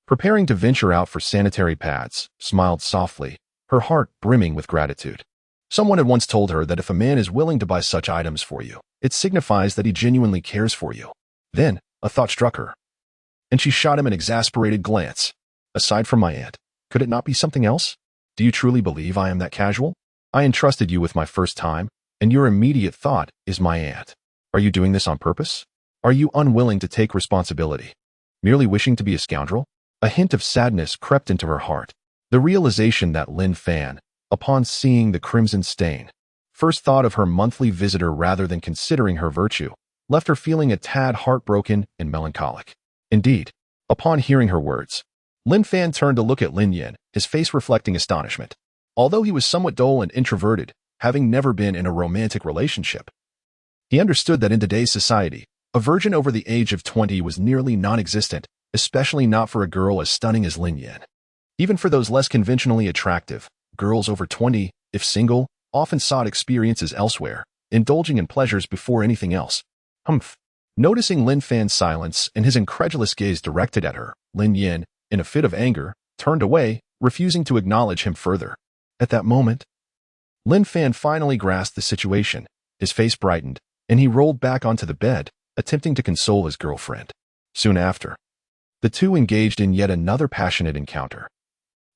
preparing to venture out for sanitary pads, smiled softly, her heart brimming with gratitude. Someone had once told her that if a man is willing to buy such items for you, it signifies that he genuinely cares for you. Then, a thought struck her, and she shot him an exasperated glance. Aside from my aunt, could it not be something else? Do you truly believe I am that casual? I entrusted you with my first time, and your immediate thought is my aunt. Are you doing this on purpose? Are you unwilling to take responsibility? Merely wishing to be a scoundrel? A hint of sadness crept into her heart. The realization that Lin Fan, upon seeing the crimson stain, first thought of her monthly visitor rather than considering her virtue, left her feeling a tad heartbroken and melancholic. Indeed, upon hearing her words, Lin Fan turned to look at Lin Yan, his face reflecting astonishment. Although he was somewhat dull and introverted, having never been in a romantic relationship, he understood that in today's society, a virgin over the age of 20 was nearly non-existent, especially not for a girl as stunning as Lin Yan. Even for those less conventionally attractive, girls over 20, if single, often sought experiences elsewhere, indulging in pleasures before anything else. Humph. Noticing Lin Fan's silence and his incredulous gaze directed at her, Lin Yan, in a fit of anger, turned away, refusing to acknowledge him further. At that moment, Lin Fan finally grasped the situation. His face brightened, and he rolled back onto the bed, attempting to console his girlfriend. Soon after, the two engaged in yet another passionate encounter.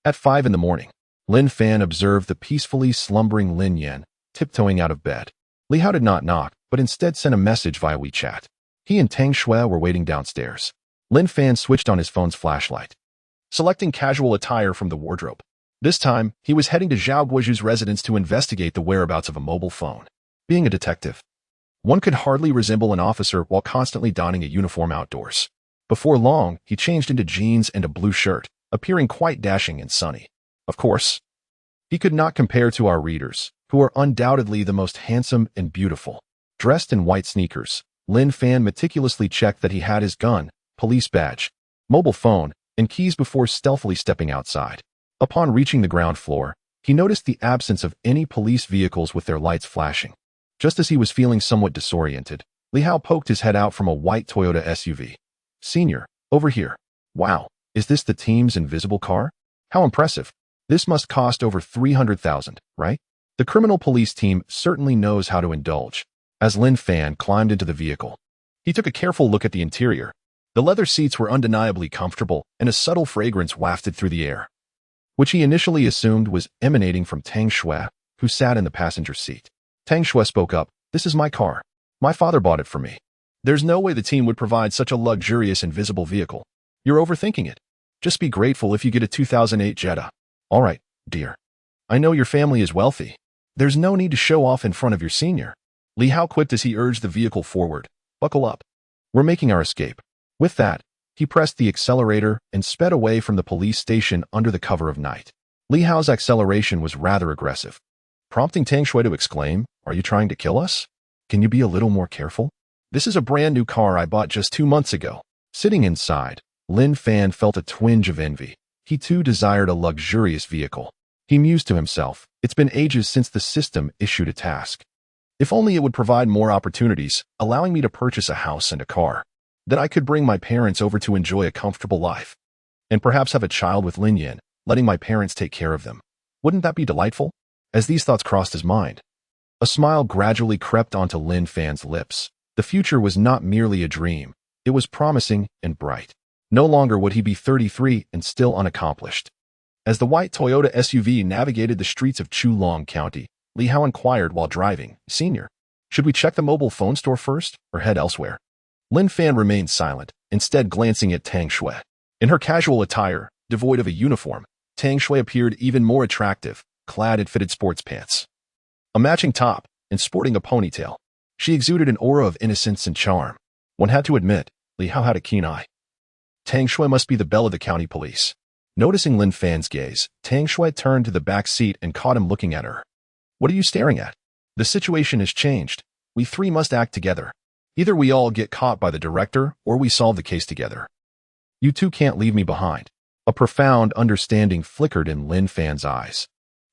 At 5 in the morning, Lin Fan observed the peacefully slumbering Lin Yan tiptoeing out of bed. Li Hao did not knock, but instead sent a message via WeChat. He and Tang Shui were waiting downstairs. Lin Fan switched on his phone's flashlight, selecting casual attire from the wardrobe. This time, he was heading to Zhao Guoju's residence to investigate the whereabouts of a mobile phone. Being a detective, one could hardly resemble an officer while constantly donning a uniform outdoors. Before long, he changed into jeans and a blue shirt, appearing quite dashing and sunny. Of course, he could not compare to our readers, who are undoubtedly the most handsome and beautiful. Dressed in white sneakers, Lin Fan meticulously checked that he had his gun, police badge, mobile phone, and keys before stealthily stepping outside. Upon reaching the ground floor, he noticed the absence of any police vehicles with their lights flashing. Just as he was feeling somewhat disoriented, Li Hao poked his head out from a white Toyota SUV. Senior, over here. Wow, is this the team's invisible car? How impressive. This must cost over 300,000, right? The criminal police team certainly knows how to indulge. As Lin Fan climbed into the vehicle, he took a careful look at the interior. The leather seats were undeniably comfortable, and a subtle fragrance wafted through the air, which he initially assumed was emanating from Tang Shui. who sat in the passenger seat. Tang Shui spoke up, "This is my car. My father bought it for me. There's no way the team would provide such a luxurious and visible vehicle. You're overthinking it. Just be grateful if you get a 2008 Jetta." "All right, dear. I know your family is wealthy. There's no need to show off in front of your senior." Li Hao quipped as he urged the vehicle forward. "Buckle up. We're making our escape." With that, he pressed the accelerator and sped away from the police station under the cover of night. Li Hao's acceleration was rather aggressive, prompting Tang Shui to exclaim, "Are you trying to kill us? Can you be a little more careful? This is a brand new car I bought just 2 months ago." Sitting inside, Lin Fan felt a twinge of envy. He too desired a luxurious vehicle. He mused to himself, "It's been ages since the system issued a task. If only it would provide more opportunities, allowing me to purchase a house and a car. Then I could bring my parents over to enjoy a comfortable life. And perhaps have a child with Lin Yan, letting my parents take care of them. Wouldn't that be delightful?" As these thoughts crossed his mind, a smile gradually crept onto Lin Fan's lips. The future was not merely a dream. It was promising and bright. No longer would he be 33 and still unaccomplished. As the white Toyota SUV navigated the streets of Chulong County, Li Hao inquired while driving, "Senior, should we check the mobile phone store first or head elsewhere?" Lin Fan remained silent, instead glancing at Tang Shui. In her casual attire, devoid of a uniform, Tang Shui appeared even more attractive, clad in fitted sports pants, a matching top, and sporting a ponytail. She exuded an aura of innocence and charm. One had to admit, Li Hao had a keen eye. Tang Shui must be the belle of the county police. Noticing Lin Fan's gaze, Tang Shui turned to the back seat and caught him looking at her. "What are you staring at? The situation has changed. We three must act together. Either we all get caught by the director, or we solve the case together. You two can't leave me behind." A profound understanding flickered in Lin Fan's eyes.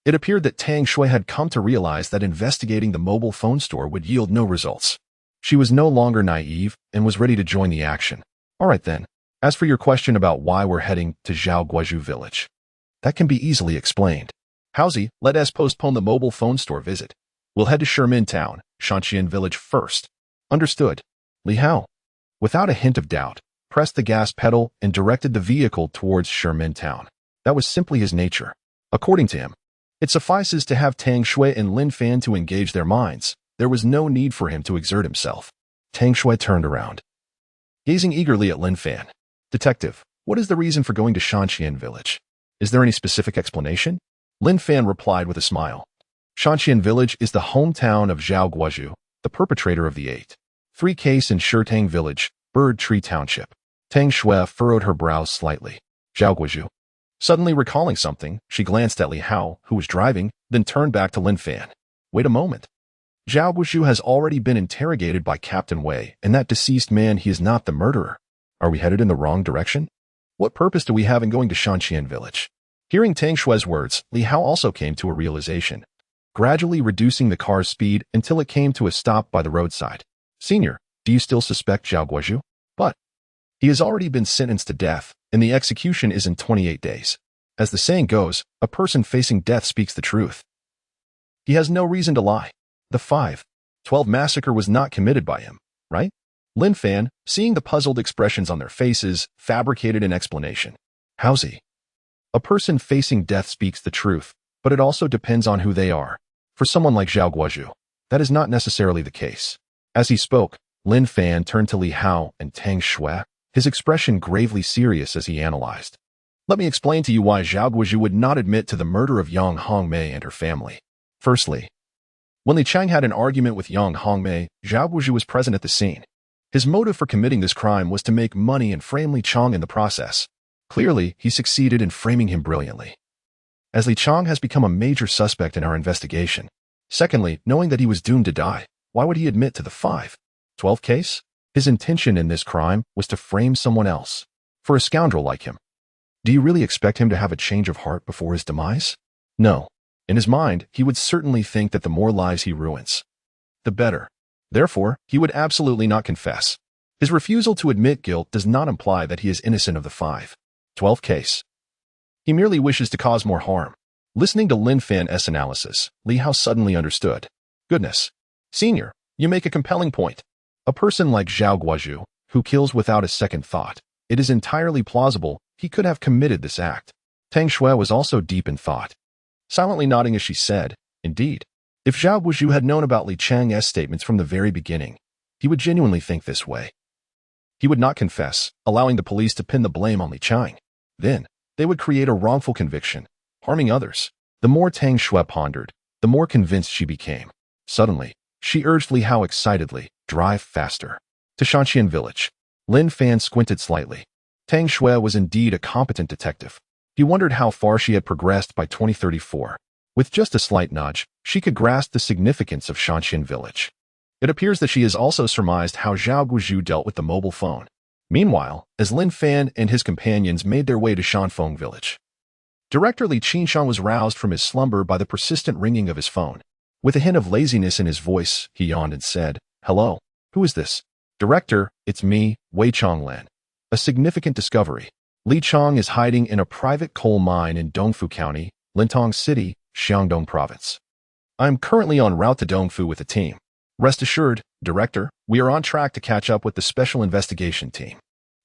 It appeared that Tang Shui had come to realize that investigating the mobile phone store would yield no results. She was no longer naive and was ready to join the action. "All right then. As for your question about why we're heading to Zhaoguozhu village, that can be easily explained. Howsy, let us postpone the mobile phone store visit. We'll head to Sherman Town, Shanxian village first." "Understood." Li Hao, without a hint of doubt, pressed the gas pedal and directed the vehicle towards Sherman Town. That was simply his nature. According to him, it suffices to have Tang Shui and Lin Fan to engage their minds. There was no need for him to exert himself. Tang Shui turned around, gazing eagerly at Lin Fan. "Detective, what is the reason for going to Shanxian village? Is there any specific explanation?" Lin Fan replied with a smile. "Shanxian village is the hometown of Zhao Guozhu, the perpetrator of the 8-3 case in Shirtang village, Bird Tree Township." Tang Shui furrowed her brows slightly. "Zhao Guozhu." Suddenly recalling something, she glanced at Li Hao, who was driving, then turned back to Lin Fan. "Wait a moment. Zhao Guozhu has already been interrogated by Captain Wei, and that deceased man, he is not the murderer. Are we headed in the wrong direction? What purpose do we have in going to Shanxian village?" Hearing Tang Shui's words, Li Hao also came to a realization, gradually reducing the car's speed until it came to a stop by the roadside. "Senior, do you still suspect Zhao Guozhu?" "But he has already been sentenced to death, and the execution is in 28 days. As the saying goes, a person facing death speaks the truth. He has no reason to lie. The 5/12 massacre was not committed by him, right?" Lin Fan, seeing the puzzled expressions on their faces, fabricated an explanation. "Howsy? A person facing death speaks the truth, but it also depends on who they are. For someone like Zhao Guozhu, that is not necessarily the case." As he spoke, Lin Fan turned to Li Hao and Tang Shui, his expression gravely serious as he analyzed. "Let me explain to you why Zhao Guozhu would not admit to the murder of Yang Hongmei and her family. Firstly, when Li Chang had an argument with Yang Hongmei, Zhao Guozhu was present at the scene. His motive for committing this crime was to make money and frame Li Chang in the process. Clearly, he succeeded in framing him brilliantly, as Li Chang has become a major suspect in our investigation. Secondly, knowing that he was doomed to die, why would he admit to the 5/12 case? His intention in this crime was to frame someone else. For a scoundrel like him, do you really expect him to have a change of heart before his demise? No. In his mind, he would certainly think that the more lives he ruins, the better. Therefore, he would absolutely not confess. His refusal to admit guilt does not imply that he is innocent of the 5/12 case. He merely wishes to cause more harm." Listening to Lin Fan's analysis, Li Hao suddenly understood. "Goodness. Senior, you make a compelling point. A person like Zhao Guozhu, who kills without a second thought, it is entirely plausible he could have committed this act." Tang Shui was also deep in thought, silently nodding as she said, Indeed, if Zhao Guozhu had known about Li Chang's statements from the very beginning, he would genuinely think this way. He would not confess, allowing the police to pin the blame on Li Chang. Then, they would create a wrongful conviction, harming others. The more Tang Shui pondered, the more convinced she became. Suddenly, she urged Li Hao excitedly, drive faster. To Shanxian village. Lin Fan squinted slightly. Tang Shui was indeed a competent detective. He wondered how far she had progressed by 2034. With just a slight nudge, she could grasp the significance of Shanxian village. It appears that she has also surmised how Zhao Guozhu dealt with the mobile phone. Meanwhile, as Lin Fan and his companions made their way to Shanfeng village, Director Li Qingshan was roused from his slumber by the persistent ringing of his phone. With a hint of laziness in his voice, he yawned and said, "Hello, who is this?" "Director, it's me, Wei Chonglin." A significant discovery. Li Chang is hiding in a private coal mine in Dongfu County, Lintong City, Xiangdong Province. I am currently en route to Dongfu with a team. Rest assured, Director, we are on track to catch up with the Special Investigation Team.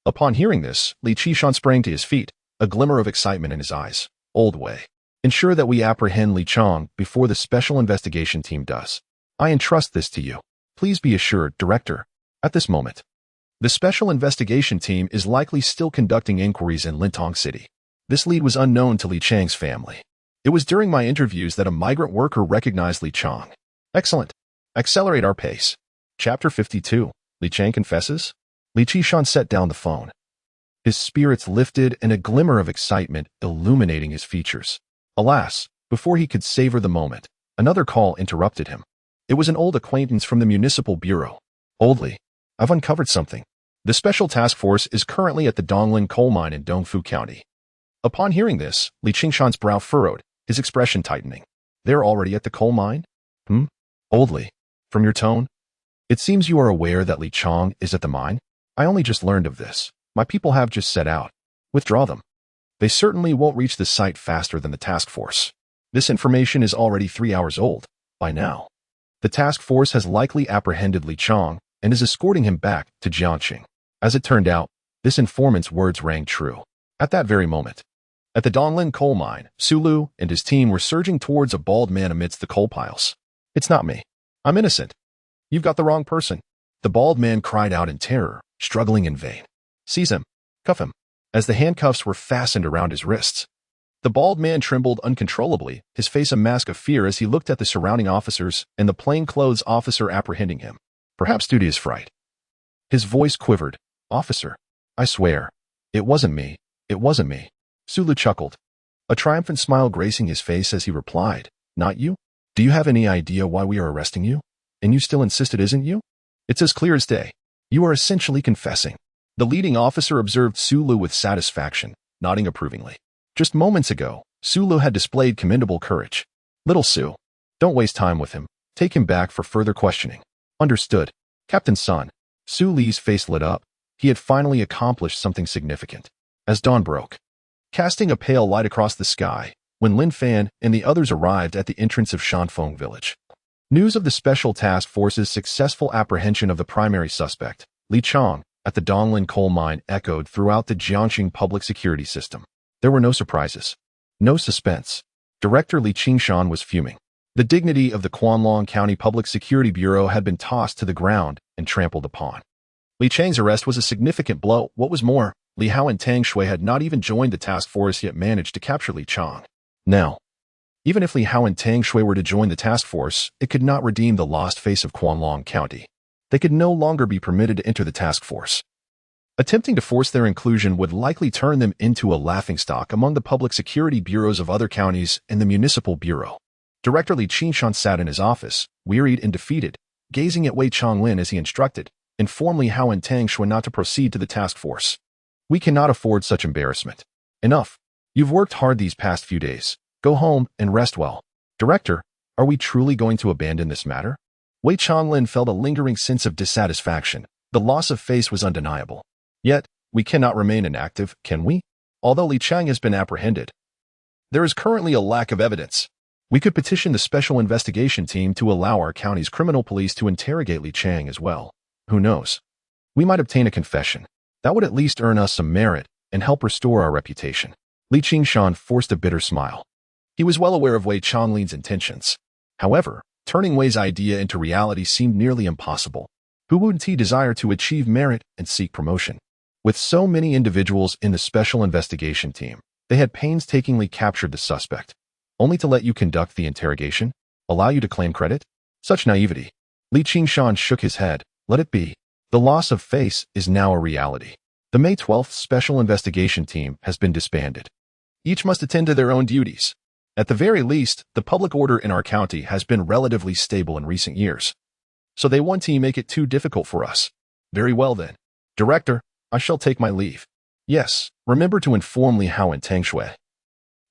Upon hearing this, Li Qingshan sprang to his feet, a glimmer of excitement in his eyes. "Old Wei, ensure that we apprehend Li Chang before the Special Investigation Team does. I entrust this to you. Please be assured, Director." At this moment, the Special Investigation Team is likely still conducting inquiries in Lintong City. This lead was unknown to Li Chang's family. It was during my interviews that a migrant worker recognized Li Chang. Excellent. Accelerate our pace. Chapter 52. Li Chang confesses? Li Qingshan set down the phone. His spirits lifted and a glimmer of excitement illuminating his features. Alas, before he could savor the moment, another call interrupted him. It was an old acquaintance from the Municipal Bureau. "Old Li, I've uncovered something. The Special Task Force is currently at the Donglin coal mine in Dongfu County." Upon hearing this, Li Qingshan's brow furrowed, his expression tightening. "They're already at the coal mine?" "Old Li, from your tone, it seems you are aware that Li Chang is at the mine." "I only just learned of this. My people have just set out. Withdraw them. They certainly won't reach the site faster than the task force. This information is already 3 hours old. By now, the task force has likely apprehended Li Chang and is escorting him back to Jiangxing." As it turned out, this informant's words rang true. At that very moment, at the Donglin coal mine, Sulu and his team were surging towards a bald man amidst the coal piles. "It's not me. I'm innocent." "You've got the wrong person." The bald man cried out in terror, struggling in vain. "Seize him. Cuff him." As the handcuffs were fastened around his wrists, the bald man trembled uncontrollably, his face a mask of fear as he looked at the surrounding officers and the plainclothes officer apprehending him. Perhaps due to his fright, his voice quivered. "Officer, I swear, it wasn't me. It wasn't me." Sulu chuckled, a triumphant smile gracing his face as he replied, "Not you? Do you have any idea why we are arresting you? And you still insist it isn't you? It's as clear as day. You are essentially confessing." The leading officer observed Sulu with satisfaction, nodding approvingly. Just moments ago, Sulu had displayed commendable courage. "Little Su, don't waste time with him. Take him back for further questioning." "Understood, Captain Sun." Su Li's face lit up. He had finally accomplished something significant. As dawn broke, casting a pale light across the sky, when Lin Fan and the others arrived at the entrance of Shanfeng village, news of the Special Task Force's successful apprehension of the primary suspect, Li Chang, at the Donglin coal mine echoed throughout the Jiangxing public security system. There were no surprises, no suspense. Director Li Qingshan was fuming. The dignity of the Quanlong County Public Security Bureau had been tossed to the ground and trampled upon. Li Chang's arrest was a significant blow. What was more, Li Hao and Tang Shui had not even joined the task force yet managed to capture Li Chang. Now, even if Li Hao and Tang Shui were to join the task force, it could not redeem the lost face of Quanlong County. They could no longer be permitted to enter the task force. Attempting to force their inclusion would likely turn them into a laughingstock among the public security bureaus of other counties and the municipal bureau. Director Li Qingshan sat in his office, wearied and defeated, gazing at Wei Chonglin as he instructed, inform Li Hao and Tang Shui not to proceed to the task force. "We cannot afford such embarrassment. Enough. You've worked hard these past few days. Go home and rest well." "Director, are we truly going to abandon this matter?" Wei Chonglin felt a lingering sense of dissatisfaction. The loss of face was undeniable. "Yet, we cannot remain inactive, can we? Although Li Chang has been apprehended, there is currently a lack of evidence. We could petition the Special Investigation Team to allow our county's criminal police to interrogate Li Chang as well. Who knows? We might obtain a confession. That would at least earn us some merit and help restore our reputation." Li Qingshan forced a bitter smile. He was well aware of Wei Chonglin's intentions. However, turning Wei's idea into reality seemed nearly impossible. Who wouldn't he desire to achieve merit and seek promotion? With so many individuals in the special investigation team, they had painstakingly captured the suspect, only to let you conduct the interrogation, allow you to claim credit? Such naivety. Li Qingshan shook his head. Let it be. The loss of face is now a reality. The May 12th Special Investigation Team has been disbanded. Each must attend to their own duties. At the very least, the public order in our county has been relatively stable in recent years. So they want to make it too difficult for us. Very well then. Director, I shall take my leave. Yes, remember to inform Li Hao and Tang Shui,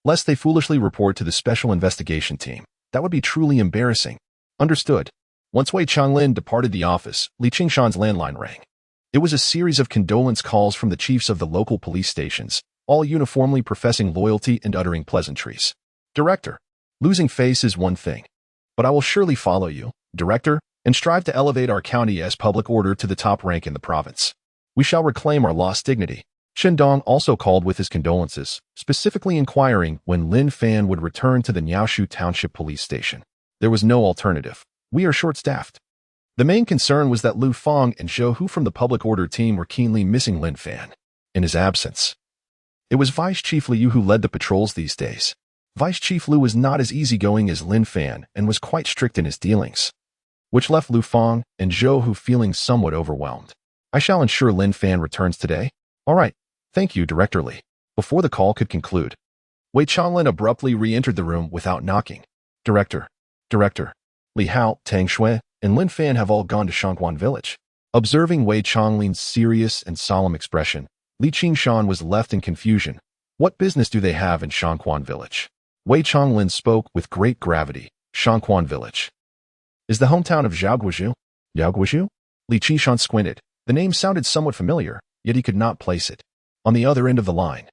lest they foolishly report to the Special Investigation Team. That would be truly embarrassing. Understood. Once Wei Changlin departed the office, Li Qingshan's landline rang. It was a series of condolence calls from the chiefs of the local police stations, all uniformly professing loyalty and uttering pleasantries. Director, losing face is one thing, but I will surely follow you, Director, and strive to elevate our county as public order to the top rank in the province. We shall reclaim our lost dignity. Chen Dong also called with his condolences, specifically inquiring when Lin Fan would return to the Niaoshu Township Police Station. There was no alternative. We are short-staffed. The main concern was that Lu Feng and Zhou Hu from the public order team were keenly missing Lin Fan. In his absence, it was Vice Chief Liu who led the patrols these days. Vice Chief Liu was not as easygoing as Lin Fan and was quite strict in his dealings, which left Lu Feng and Zhou Hu feeling somewhat overwhelmed. I shall ensure Lin Fan returns today. All right. Thank you, Director Li. Before the call could conclude, Wei Changlin abruptly re-entered the room without knocking. Director, Li Hao, Tang Shui, and Lin Fan have all gone to Shangquan Village. Observing Wei Changlin's serious and solemn expression, Li Qingshan was left in confusion. What business do they have in Shangquan Village? Wei Changlin spoke with great gravity. Shangquan Village is the hometown of Zhao Guizhu. Zhao Guizhu? Li Qingshan squinted. The name sounded somewhat familiar, yet he could not place it. On the other end of the line,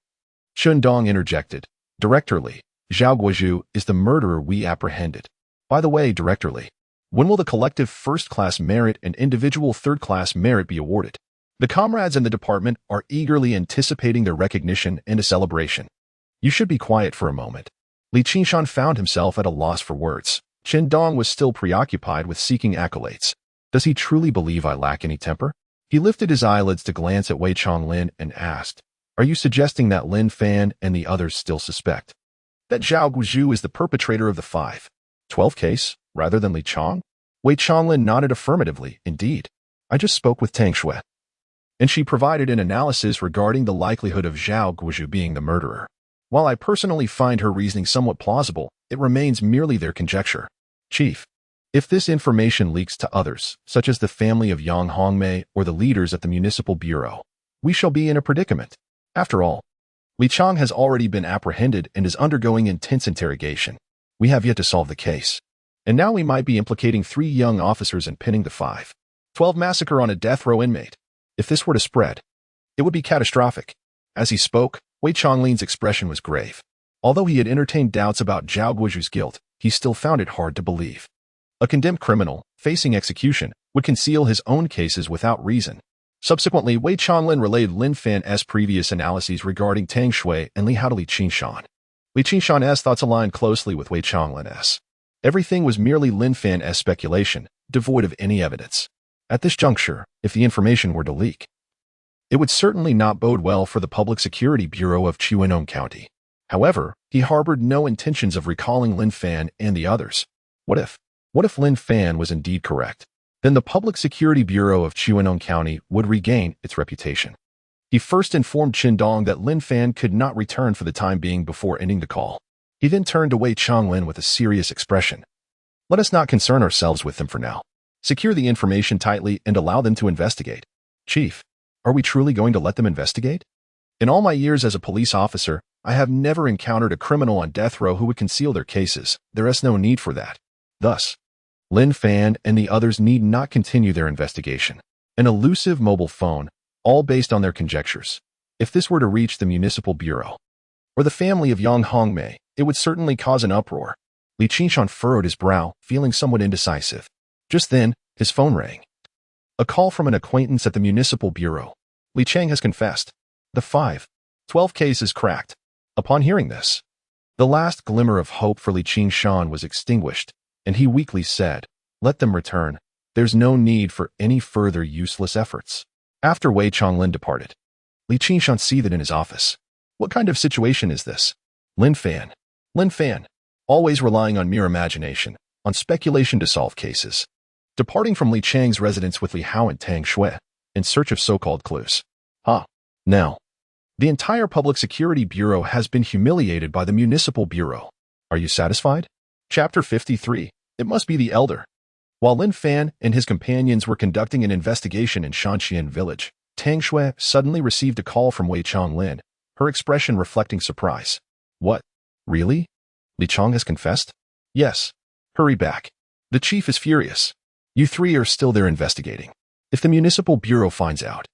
Chen Dong interjected. Director Li, Zhao Guizhu is the murderer we apprehended. By the way, Director Li, when will the collective first-class merit and individual third-class merit be awarded? The comrades in the department are eagerly anticipating their recognition and a celebration. You should be quiet for a moment. Li Qingshan found himself at a loss for words. Chen Dong was still preoccupied with seeking accolades. Does he truly believe I lack any temper? He lifted his eyelids to glance at Wei Changlin and asked, Are you suggesting that Lin Fan and the others still suspect that Zhao Guizhu is the perpetrator of the 5/12 case, rather than Li Chang? Wei Changlin nodded affirmatively. Indeed. I just spoke with Tang Shui, and she provided an analysis regarding the likelihood of Zhao Guizhu being the murderer. While I personally find her reasoning somewhat plausible, it remains merely their conjecture. Chief, if this information leaks to others, such as the family of Yang Hongmei or the leaders at the Municipal Bureau, we shall be in a predicament. After all, Li Chang has already been apprehended and is undergoing intense interrogation. We have yet to solve the case. And now we might be implicating 3 young officers and pinning the 5/12 massacre on a death row inmate. If this were to spread, it would be catastrophic. As he spoke, Wei Changlin's expression was grave. Although he had entertained doubts about Zhao Guizhu's guilt, he still found it hard to believe. A condemned criminal, facing execution, would conceal his own cases without reason. Subsequently, Wei Changlin relayed Lin Fan's previous analyses regarding Tang Shui and Li Hao to Li Qingshan. Li Qingshan's thoughts aligned closely with Wei Changlin's. Everything was merely Lin Fan's speculation, devoid of any evidence. At this juncture, if the information were to leak, it would certainly not bode well for the Public Security Bureau of Chiwenon County. However, he harbored no intentions of recalling Lin Fan and the others. What if Lin Fan was indeed correct? Then the Public Security Bureau of Chiwenon County would regain its reputation. He first informed Chen Dong that Lin Fan could not return for the time being before ending the call. He then turned to Wei Changlin with a serious expression. Let us not concern ourselves with them for now. Secure the information tightly and allow them to investigate. Chief, are we truly going to let them investigate? In all my years as a police officer, I have never encountered a criminal on death row who would conceal their cases. There is no need for that. Thus, Lin Fan and the others need not continue their investigation. An elusive mobile phone, all based on their conjectures. If this were to reach the Municipal Bureau or the family of Yang Hongmei, it would certainly cause an uproar. Li Qingshan furrowed his brow, feeling somewhat indecisive. Just then, his phone rang. A call from an acquaintance at the Municipal Bureau. Li Chang has confessed. The 5/12 case is cracked. Upon hearing this, the last glimmer of hope for Li Qingshan was extinguished, and he weakly said, "Let them return. There's no need for any further useless efforts." After Wei Chonglin departed, Li Qingshan seethed in his office. What kind of situation is this? Lin Fan. Lin Fan, always relying on mere imagination, on speculation to solve cases. Departing from Li Chang's residence with Li Hao and Tang Shui, in search of so-called clues. Now, the entire Public Security Bureau has been humiliated by the Municipal Bureau. Are you satisfied? Chapter 53. It must be the elder. While Lin Fan and his companions were conducting an investigation in Shanxian village, Tang Shui suddenly received a call from Wei Chonglin, her expression reflecting surprise. What? Really? Li Chong has confessed? Yes. Hurry back. The chief is furious. You three are still there investigating. If the Municipal Bureau finds out,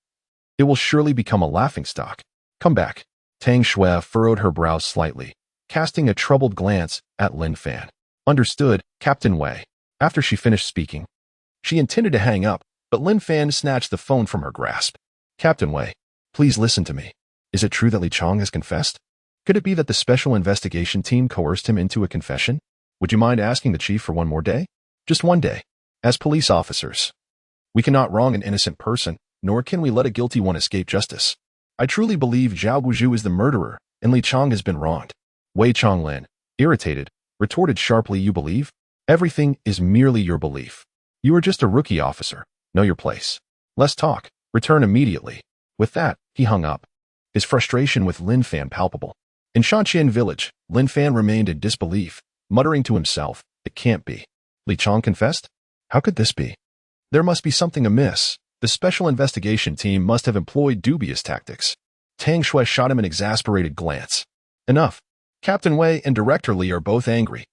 it will surely become a laughingstock. Come back. Tang Shui furrowed her brows slightly, casting a troubled glance at Lin Fan. Understood, Captain Wei. After she finished speaking, she intended to hang up, but Lin Fan snatched the phone from her grasp. Captain Wei, please listen to me. Is it true that Li Chong has confessed? Could it be that the special investigation team coerced him into a confession? Would you mind asking the chief for one more day? Just one day. As police officers, we cannot wrong an innocent person, nor can we let a guilty one escape justice. I truly believe Zhao Guizhu is the murderer, and Li Chong has been wronged. Wei Chonglin, irritated, retorted sharply, you believe? Everything is merely your belief. You are just a rookie officer. Know your place. Less talk. Return immediately. With that, he hung up, his frustration with Lin Fan palpable. In Shanxian village, Lin Fan remained in disbelief, muttering to himself, it can't be. Li Chong confessed? How could this be? There must be something amiss. The special investigation team must have employed dubious tactics. Tang Shui shot him an exasperated glance. Enough. Captain Wei and Director Li are both angry.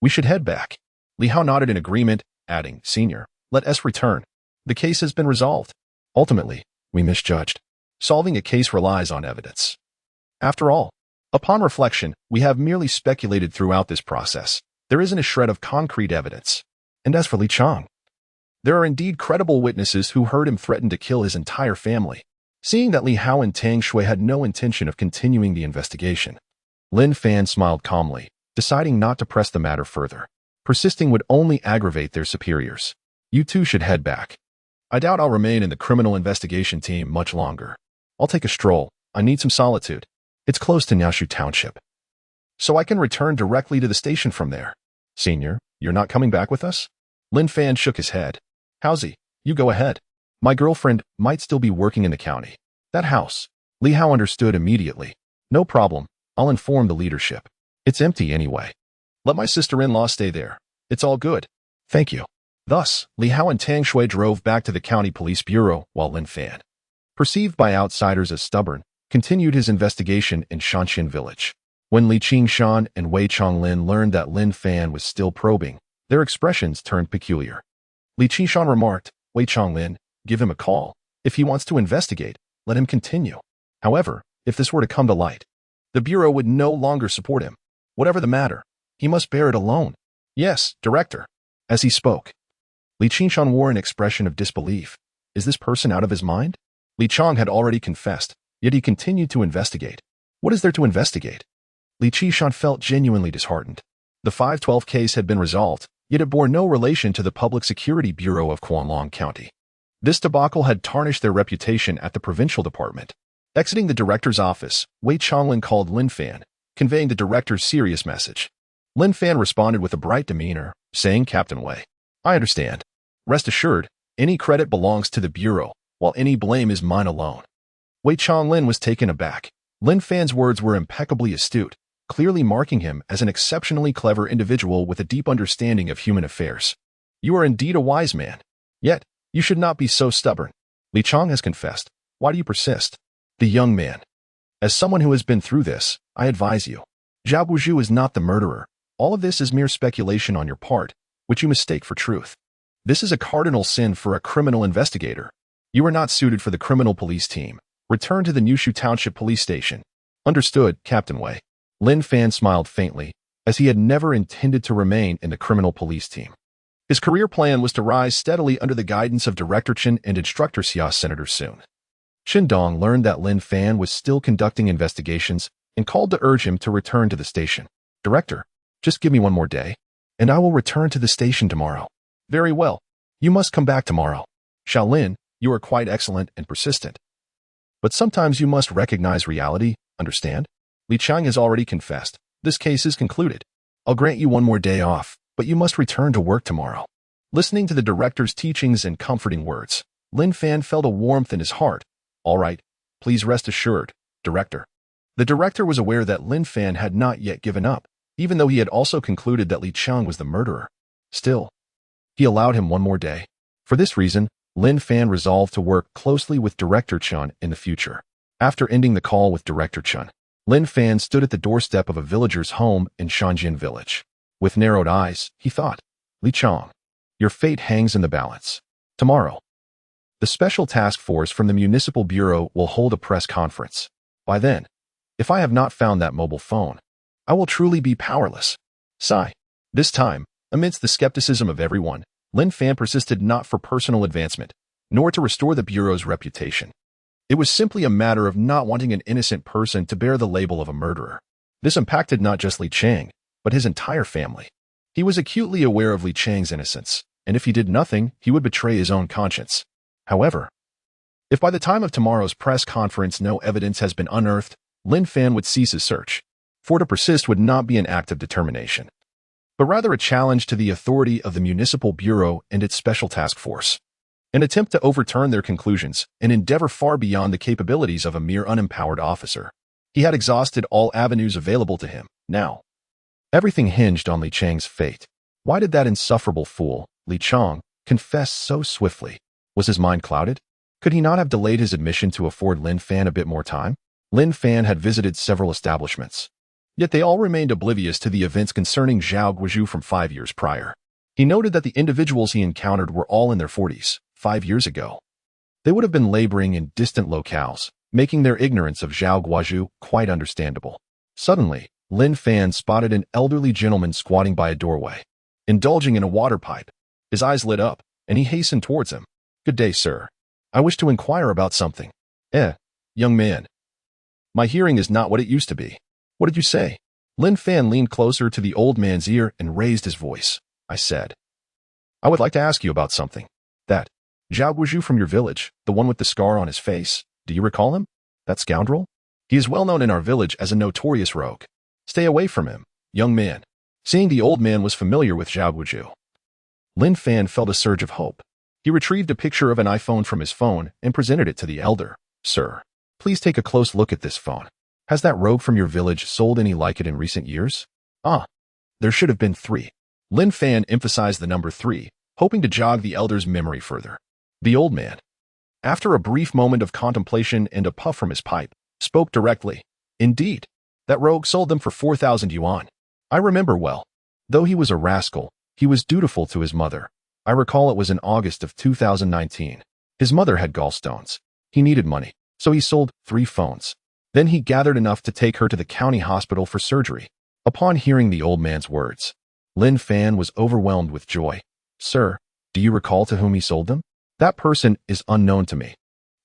We should head back. Li Hao nodded in agreement, adding, Senior, let us return. The case has been resolved. Ultimately, we misjudged. Solving a case relies on evidence. After all, upon reflection, we have merely speculated throughout this process. There isn't a shred of concrete evidence. And as for Li Chong, there are indeed credible witnesses who heard him threaten to kill his entire family. Seeing that Li Hao and Tang Shui had no intention of continuing the investigation, Lin Fan smiled calmly, deciding not to press the matter further. Persisting would only aggravate their superiors. You two should head back. I doubt I'll remain in the criminal investigation team much longer. I'll take a stroll. I need some solitude. It's close to Niaoshu Township, so I can return directly to the station from there. Senior, you're not coming back with us? Lin Fan shook his head. Howsy, you go ahead. My girlfriend might still be working in the county. That house. Li Hao understood immediately. No problem. I'll inform the leadership. It's empty anyway. Let my sister-in-law stay there. It's all good. Thank you. Thus, Li Hao and Tang Shui drove back to the county police bureau while Lin Fan, perceived by outsiders as stubborn, continued his investigation in Shanxian village. When Li Qingshan and Wei Chonglin learned that Lin Fan was still probing, their expressions turned peculiar. Li Qingshan remarked, Wei Chonglin, give him a call. If he wants to investigate, let him continue. However, if this were to come to light, the bureau would no longer support him. Whatever the matter, he must bear it alone. Yes, Director. As he spoke, Li Qingshan wore an expression of disbelief. Is this person out of his mind? Li Chong had already confessed, yet he continued to investigate. What is there to investigate? Li Qingshan felt genuinely disheartened. The 512 case had been resolved, yet it bore no relation to the Public Security Bureau of Quanlong County. This debacle had tarnished their reputation at the provincial department. Exiting the director's office, Wei Chonglin called Lin Fan, conveying the director's serious message. Lin Fan responded with a bright demeanor, saying, Captain Wei, I understand. Rest assured, any credit belongs to the bureau, while any blame is mine alone. Wei Chonglin was taken aback. Lin Fan's words were impeccably astute, clearly marking him as an exceptionally clever individual with a deep understanding of human affairs. You are indeed a wise man. Yet, you should not be so stubborn. Li Chong has confessed. Why do you persist? The young man. As someone who has been through this, I advise you. Zhao Guizhu is not the murderer. All of this is mere speculation on your part, which you mistake for truth. This is a cardinal sin for a criminal investigator. You are not suited for the criminal police team. Return to the Niaoshu Township Police Station. Understood, Captain Wei. Lin Fan smiled faintly, as he had never intended to remain in the criminal police team. His career plan was to rise steadily under the guidance of Director Chen and Instructor Xia Senator Soon. Dong learned that Lin Fan was still conducting investigations and called to urge him to return to the station. Director, just give me one more day. and I will return to the station tomorrow. Very well. You must come back tomorrow. Shaolin, you are quite excellent and persistent. But sometimes you must recognize reality, understand? Li Chang has already confessed. This case is concluded. I'll grant you one more day off, but you must return to work tomorrow. Listening to the director's teachings and comforting words, Lin Fan felt a warmth in his heart. All right, please rest assured, director. The director was aware that Lin Fan had not yet given up, even though he had also concluded that Li Chang was the murderer. Still, he allowed him one more day. For this reason, Lin Fan resolved to work closely with Director Chun in the future. After ending the call with Director Chun, Lin Fan stood at the doorstep of a villager's home in Shanjian village. With narrowed eyes, he thought, Li Chang, your fate hangs in the balance. Tomorrow, the Special Task Force from the Municipal Bureau will hold a press conference. By then, if I have not found that mobile phone, I will truly be powerless. Sigh. This time, amidst the skepticism of everyone, Lin Fan persisted not for personal advancement, nor to restore the Bureau's reputation. It was simply a matter of not wanting an innocent person to bear the label of a murderer. This impacted not just Li Chang, but his entire family. He was acutely aware of Li Chang's innocence, and if he did nothing, he would betray his own conscience. However, if by the time of tomorrow's press conference no evidence has been unearthed, Lin Fan would cease his search. For to persist would not be an act of determination, but rather a challenge to the authority of the Municipal Bureau and its Special Task Force. An attempt to overturn their conclusions, an endeavor far beyond the capabilities of a mere unempowered officer. He had exhausted all avenues available to him. Now, everything hinged on Li Chang's fate. Why did that insufferable fool, Li Chang, confess so swiftly? Was his mind clouded? Could he not have delayed his admission to afford Lin Fan a bit more time? Lin Fan had visited several establishments, yet they all remained oblivious to the events concerning Zhao Guozhu from 5 years prior. He noted that the individuals he encountered were all in their 40s. 5 years ago, they would have been laboring in distant locales, making their ignorance of Zhao Guozhu quite understandable. Suddenly, Lin Fan spotted an elderly gentleman squatting by a doorway, indulging in a water pipe. His eyes lit up, and he hastened towards him. Good day, sir. I wish to inquire about something. Young man. My hearing is not what it used to be. What did you say? Lin Fan leaned closer to the old man's ear and raised his voice. I said, I would like to ask you about something. That Zhao Guozhu from your village, the one with the scar on his face, do you recall him? That scoundrel? He is well known in our village as a notorious rogue. Stay away from him, young man. Seeing the old man was familiar with Zhao Guozhu, Lin Fan felt a surge of hope. He retrieved a picture of an iPhone from his phone and presented it to the elder. Sir, please take a close look at this phone. Has that rogue from your village sold any like it in recent years? There should have been 3. Lin Fan emphasized the number 3, hoping to jog the elder's memory further. The old man, after a brief moment of contemplation and a puff from his pipe, spoke directly. Indeed, that rogue sold them for 4,000 yuan. I remember well. Though he was a rascal, he was dutiful to his mother. I recall it was in August of 2019. His mother had gallstones. He needed money, so he sold 3 phones. Then he gathered enough to take her to the county hospital for surgery. Upon hearing the old man's words, Lin Fan was overwhelmed with joy. Sir, do you recall to whom he sold them? That person is unknown to me,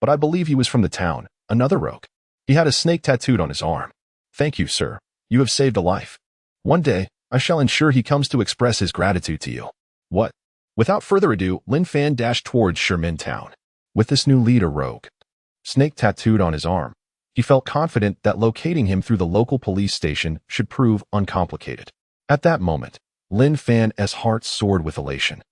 but I believe he was from the town, another rogue. He had a snake tattooed on his arm. Thank you, sir. You have saved a life. One day, I shall ensure he comes to express his gratitude to you. What? Without further ado, Lin Fan dashed towards Sherman Town. With this new leader rogue, snake tattooed on his arm, he felt confident that locating him through the local police station should prove uncomplicated. At that moment, Lin Fan's heart soared with elation.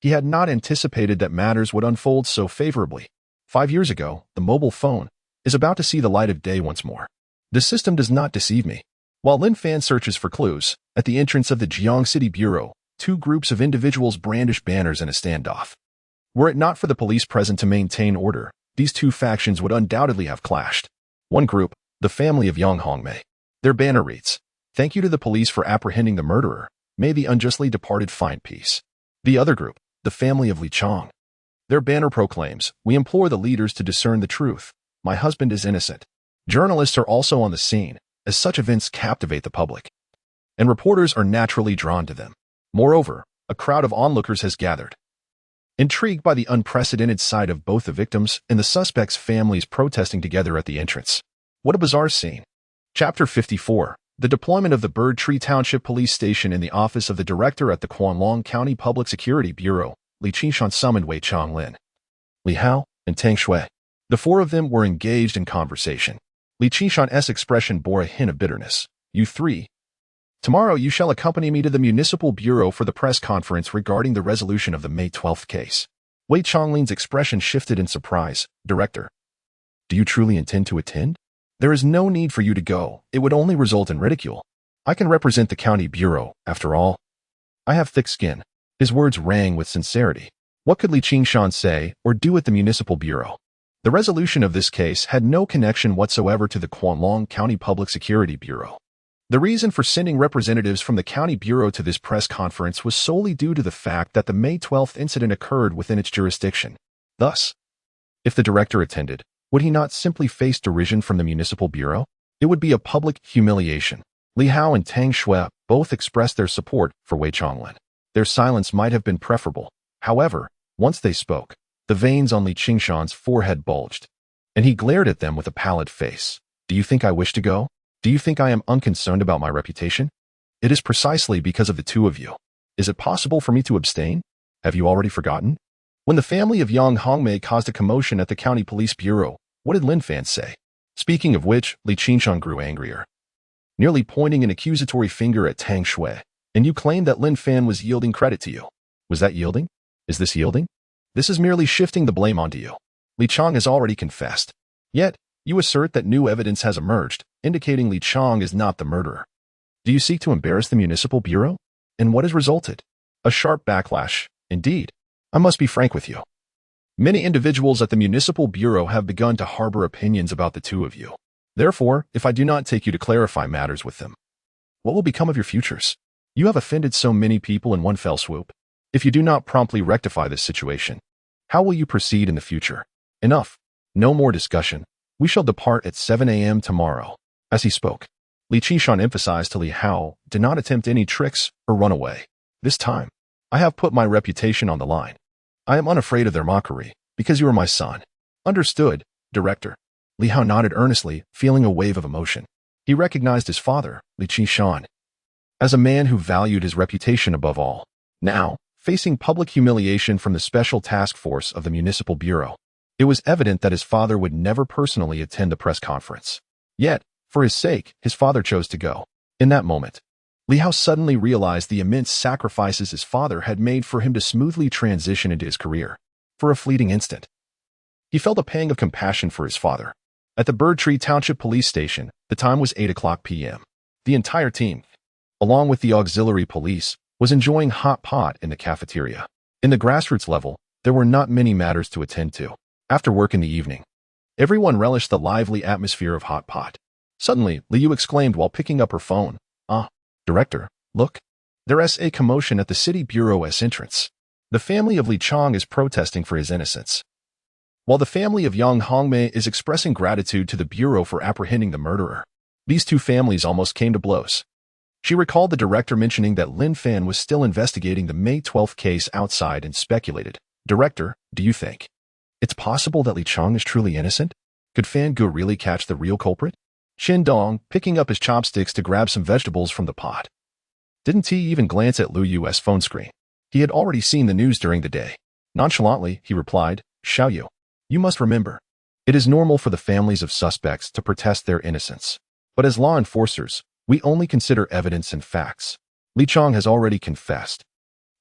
He had not anticipated that matters would unfold so favorably. 5 years ago, the mobile phone is about to see the light of day once more. The system does not deceive me. While Lin Fan searches for clues, at the entrance of the Jiang City Bureau, 2 groups of individuals brandish banners in a standoff. Were it not for the police present to maintain order, these 2 factions would undoubtedly have clashed. One group, the family of Yang Hongmei. Their banner reads, Thank you to the police for apprehending the murderer. May the unjustly departed find peace. The other group, the family of Li Chang. Their banner proclaims, We implore the leaders to discern the truth. My husband is innocent. Journalists are also on the scene, as such events captivate the public, and reporters are naturally drawn to them. Moreover, a crowd of onlookers has gathered, intrigued by the unprecedented sight of both the victims and the suspects' families protesting together at the entrance. What a bizarre scene. Chapter 54. The deployment of the Bird Tree Township Police Station in the office of the director at the Kwanlong County Public Security Bureau, Li Qingshan summoned Wei Chonglin, Li Hao, and Tang Shui. The four of them were engaged in conversation. Li Qingshan's expression bore a hint of bitterness. You three. Tomorrow you shall accompany me to the Municipal Bureau for the press conference regarding the resolution of the May 12th case. Wei Chonglin's expression shifted in surprise. Director, do you truly intend to attend? There is no need for you to go. It would only result in ridicule. I can represent the county bureau, after all. I have thick skin. His words rang with sincerity. What could Li Qingshan say or do at the municipal bureau? The resolution of this case had no connection whatsoever to the Kwanlong County Public Security Bureau. The reason for sending representatives from the county bureau to this press conference was solely due to the fact that the May 12th incident occurred within its jurisdiction. Thus, if the director attended, would he not simply face derision from the municipal bureau? It would be a public humiliation. Li Hao and Tang Shui both expressed their support for Wei Chonglin. Their silence might have been preferable. However, once they spoke, the veins on Li Qingshan's forehead bulged, and he glared at them with a pallid face. Do you think I wish to go? Do you think I am unconcerned about my reputation? It is precisely because of the two of you. Is it possible for me to abstain? Have you already forgotten? When the family of Yang Hongmei caused a commotion at the county police bureau, what did Lin Fan say? Speaking of which, Li Qingshan grew angrier, nearly pointing an accusatory finger at Tang Shui. And you claimed that Lin Fan was yielding credit to you. Was that yielding? Is this yielding? This is merely shifting the blame onto you. Li Chong has already confessed. Yet, you assert that new evidence has emerged, indicating Li Chong is not the murderer. Do you seek to embarrass the municipal bureau? And what has resulted? A sharp backlash, indeed. I must be frank with you. Many individuals at the municipal bureau have begun to harbor opinions about the two of you. Therefore, if I do not take you to clarify matters with them, what will become of your futures? You have offended so many people in one fell swoop. If you do not promptly rectify this situation, how will you proceed in the future? Enough. No more discussion. We shall depart at 7 a.m. tomorrow. As he spoke, Li Qingshan emphasized to Li Hao, do not attempt any tricks or run away. This time, I have put my reputation on the line. I am unafraid of their mockery, because you are my son. Understood, Director. Li Hao nodded earnestly, feeling a wave of emotion. He recognized his father, Li Qingshan, as a man who valued his reputation above all. Now, facing public humiliation from the Special Task Force of the Municipal Bureau, it was evident that his father would never personally attend the press conference. Yet, for his sake, his father chose to go. In that moment, Li Hao suddenly realized the immense sacrifices his father had made for him to smoothly transition into his career. For a fleeting instant, he felt a pang of compassion for his father. At the Bird Tree Township Police Station, the time was 8:00 p.m. The entire team, along with the auxiliary police, was enjoying hot pot in the cafeteria. In the grassroots level, there were not many matters to attend to. After work in the evening, everyone relished the lively atmosphere of hot pot. Suddenly, Liu exclaimed while picking up her phone, Director, look. There's a commotion at the city bureau's entrance. The family of Li Chong is protesting for his innocence, while the family of Yang Hongmei is expressing gratitude to the bureau for apprehending the murderer. These two families almost came to blows. She recalled the director mentioning that Lin Fan was still investigating the May 12th case outside and speculated, Director, do you think it's possible that Li Chong is truly innocent? Could Fan Gu really catch the real culprit? Shin Dong, picking up his chopsticks to grab some vegetables from the pot, didn't he even glance at Lu Yu's phone screen? He had already seen the news during the day. Nonchalantly, he replied, Xiao Yu, you must remember, it is normal for the families of suspects to protest their innocence. But as law enforcers, we only consider evidence and facts. Li Chong has already confessed.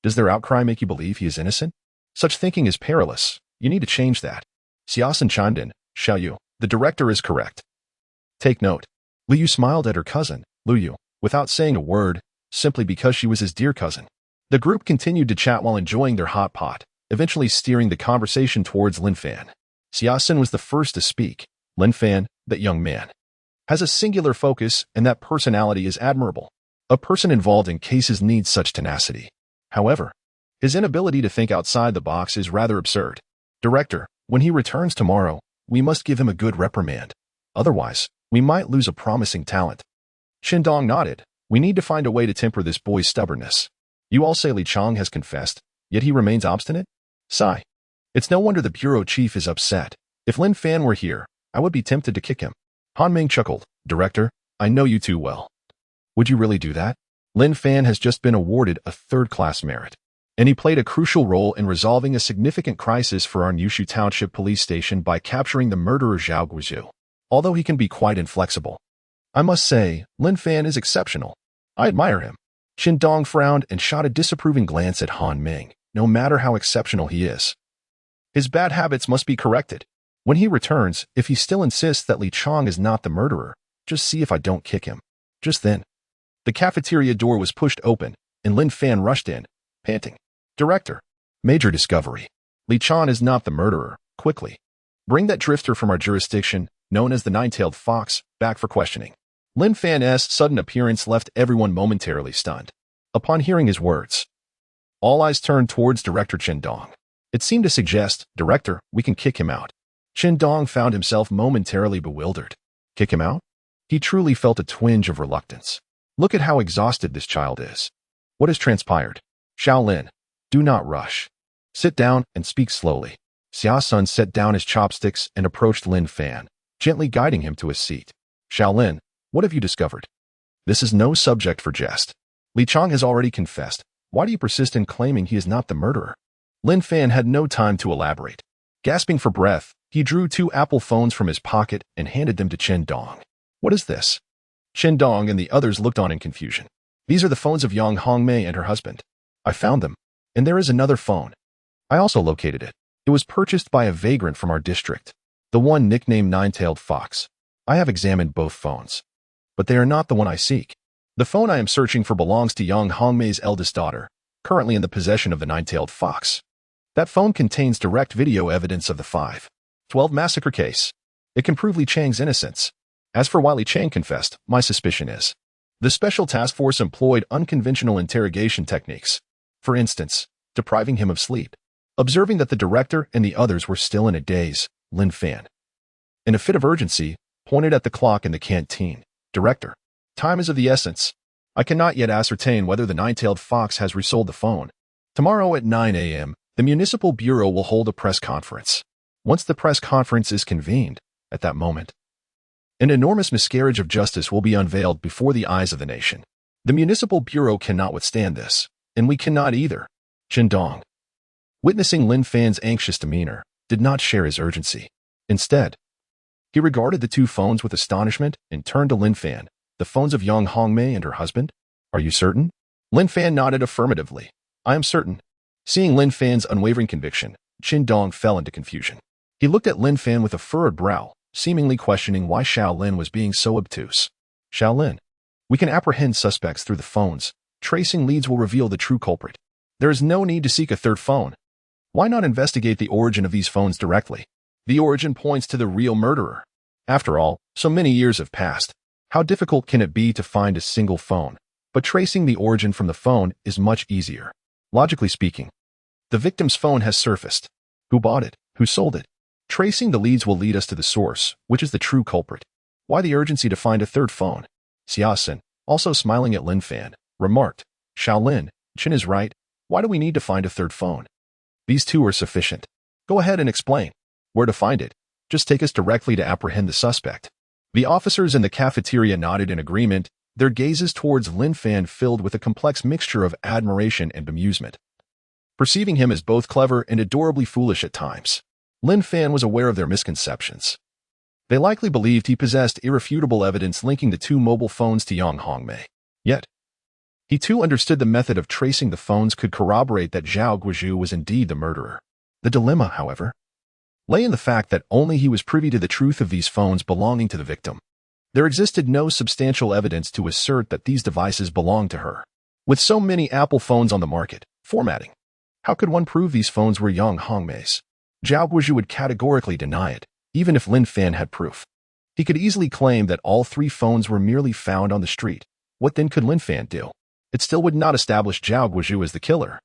Does their outcry make you believe he is innocent? Such thinking is perilous. You need to change that. Xiaosan chimed in, Xiao Yu, the director is correct. Take note. Lu Yu smiled at her cousin, Lu Yu, without saying a word, simply because she was his dear cousin. The group continued to chat while enjoying their hot pot, eventually steering the conversation towards Lin Fan. Xiaosan was the first to speak. Lin Fan, that young man, has a singular focus, and that personality is admirable. A person involved in cases needs such tenacity. However, his inability to think outside the box is rather absurd. Director, when he returns tomorrow, we must give him a good reprimand. Otherwise, we might lose a promising talent. Shindong nodded. We need to find a way to temper this boy's stubbornness. You all say Li Chong has confessed, yet he remains obstinate? Sigh. It's no wonder the bureau chief is upset. If Lin Fan were here, I would be tempted to kick him. Han Ming chuckled. Director, I know you too well. Would you really do that? Lin Fan has just been awarded a third-class merit, and he played a crucial role in resolving a significant crisis for our Nushu Township Police Station by capturing the murderer Zhao Guizhou. Although he can be quite inflexible, I must say, Lin Fan is exceptional. I admire him. Qin Dong frowned and shot a disapproving glance at Han Ming. No matter how exceptional he is, his bad habits must be corrected. When he returns, if he still insists that Li Chong is not the murderer, just see if I don't kick him. Just then, the cafeteria door was pushed open, and Lin Fan rushed in, panting. Director, major discovery. Li Chong is not the murderer. Quickly, bring that drifter from our jurisdiction, known as the Nine-Tailed Fox, back for questioning. Lin Fan's sudden appearance left everyone momentarily stunned. Upon hearing his words, all eyes turned towards Director Qin Dong. It seemed to suggest, Director, we can kick him out. Qin Dong found himself momentarily bewildered. Kick him out? He truly felt a twinge of reluctance. Look at how exhausted this child is. What has transpired? Shaolin, do not rush. Sit down and speak slowly. Xia Sun set down his chopsticks and approached Lin Fan, gently guiding him to a seat. Shaolin, what have you discovered? This is no subject for jest. Li Chong has already confessed. Why do you persist in claiming he is not the murderer? Lin Fan had no time to elaborate. Gasping for breath, he drew 2 Apple phones from his pocket and handed them to Qin Dong. What is this? Qin Dong and the others looked on in confusion. These are the phones of Yang Hongmei and her husband. I found them. And there is another phone. I also located it. It was purchased by a vagrant from our district, the one nicknamed Nine-Tailed Fox. I have examined both phones, but they are not the one I seek. The phone I am searching for belongs to Yang Hongmei's eldest daughter, currently in the possession of the Nine-Tailed Fox. That phone contains direct video evidence of the 5/12 massacre case. It can prove Li Chang's innocence. As for why Li Chang confessed, my suspicion is the special task force employed unconventional interrogation techniques. For instance, depriving him of sleep. Observing that the director and the others were still in a daze, Lin Fan, in a fit of urgency, pointed at the clock in the canteen. Director, time is of the essence. I cannot yet ascertain whether the Nine-Tailed Fox has resold the phone. Tomorrow at 9 a.m., the Municipal Bureau will hold a press conference. Once the press conference is convened, at that moment, an enormous miscarriage of justice will be unveiled before the eyes of the nation. The Municipal Bureau cannot withstand this, and we cannot either. Qin Dong, witnessing Lin Fan's anxious demeanor, did not share his urgency. Instead, he regarded the 2 phones with astonishment and turned to Lin Fan. The phones of Yang Hongmei and her husband? Are you certain? Lin Fan nodded affirmatively. I am certain. Seeing Lin Fan's unwavering conviction, Qin Dong fell into confusion. He looked at Lin Fan with a furrowed brow, seemingly questioning why Shaolin was being so obtuse. Shaolin, we can apprehend suspects through the phones. Tracing leads will reveal the true culprit. There is no need to seek a third phone. Why not investigate the origin of these phones directly? The origin points to the real murderer. After all, so many years have passed. How difficult can it be to find a single phone? But tracing the origin from the phone is much easier. Logically speaking, the victim's phone has surfaced. Who bought it? Who sold it? Tracing the leads will lead us to the source, which is the true culprit. Why the urgency to find a third phone? Xia Sun, also smiling at Lin Fan, remarked, Shaolin, Qin is right. Why do we need to find a third phone? These 2 are sufficient. Go ahead and explain. Where to find it? Just take us directly to apprehend the suspect. The officers in the cafeteria nodded in agreement, their gazes towards Lin Fan filled with a complex mixture of admiration and bemusement. Perceiving him as both clever and adorably foolish at times, Lin Fan was aware of their misconceptions. They likely believed he possessed irrefutable evidence linking the 2 mobile phones to Yang Hongmei. Yet, he too understood the method of tracing the phones could corroborate that Zhao Guizhou was indeed the murderer. The dilemma, however, lay in the fact that only he was privy to the truth of these phones belonging to the victim. There existed no substantial evidence to assert that these devices belonged to her. With so many Apple phones on the market, formatting, how could one prove these phones were Yang Hongmei's? Zhao Guizhou would categorically deny it, even if Lin Fan had proof. He could easily claim that all 3 phones were merely found on the street. What then could Lin Fan do? It still would not establish Zhao Guizhou as the killer.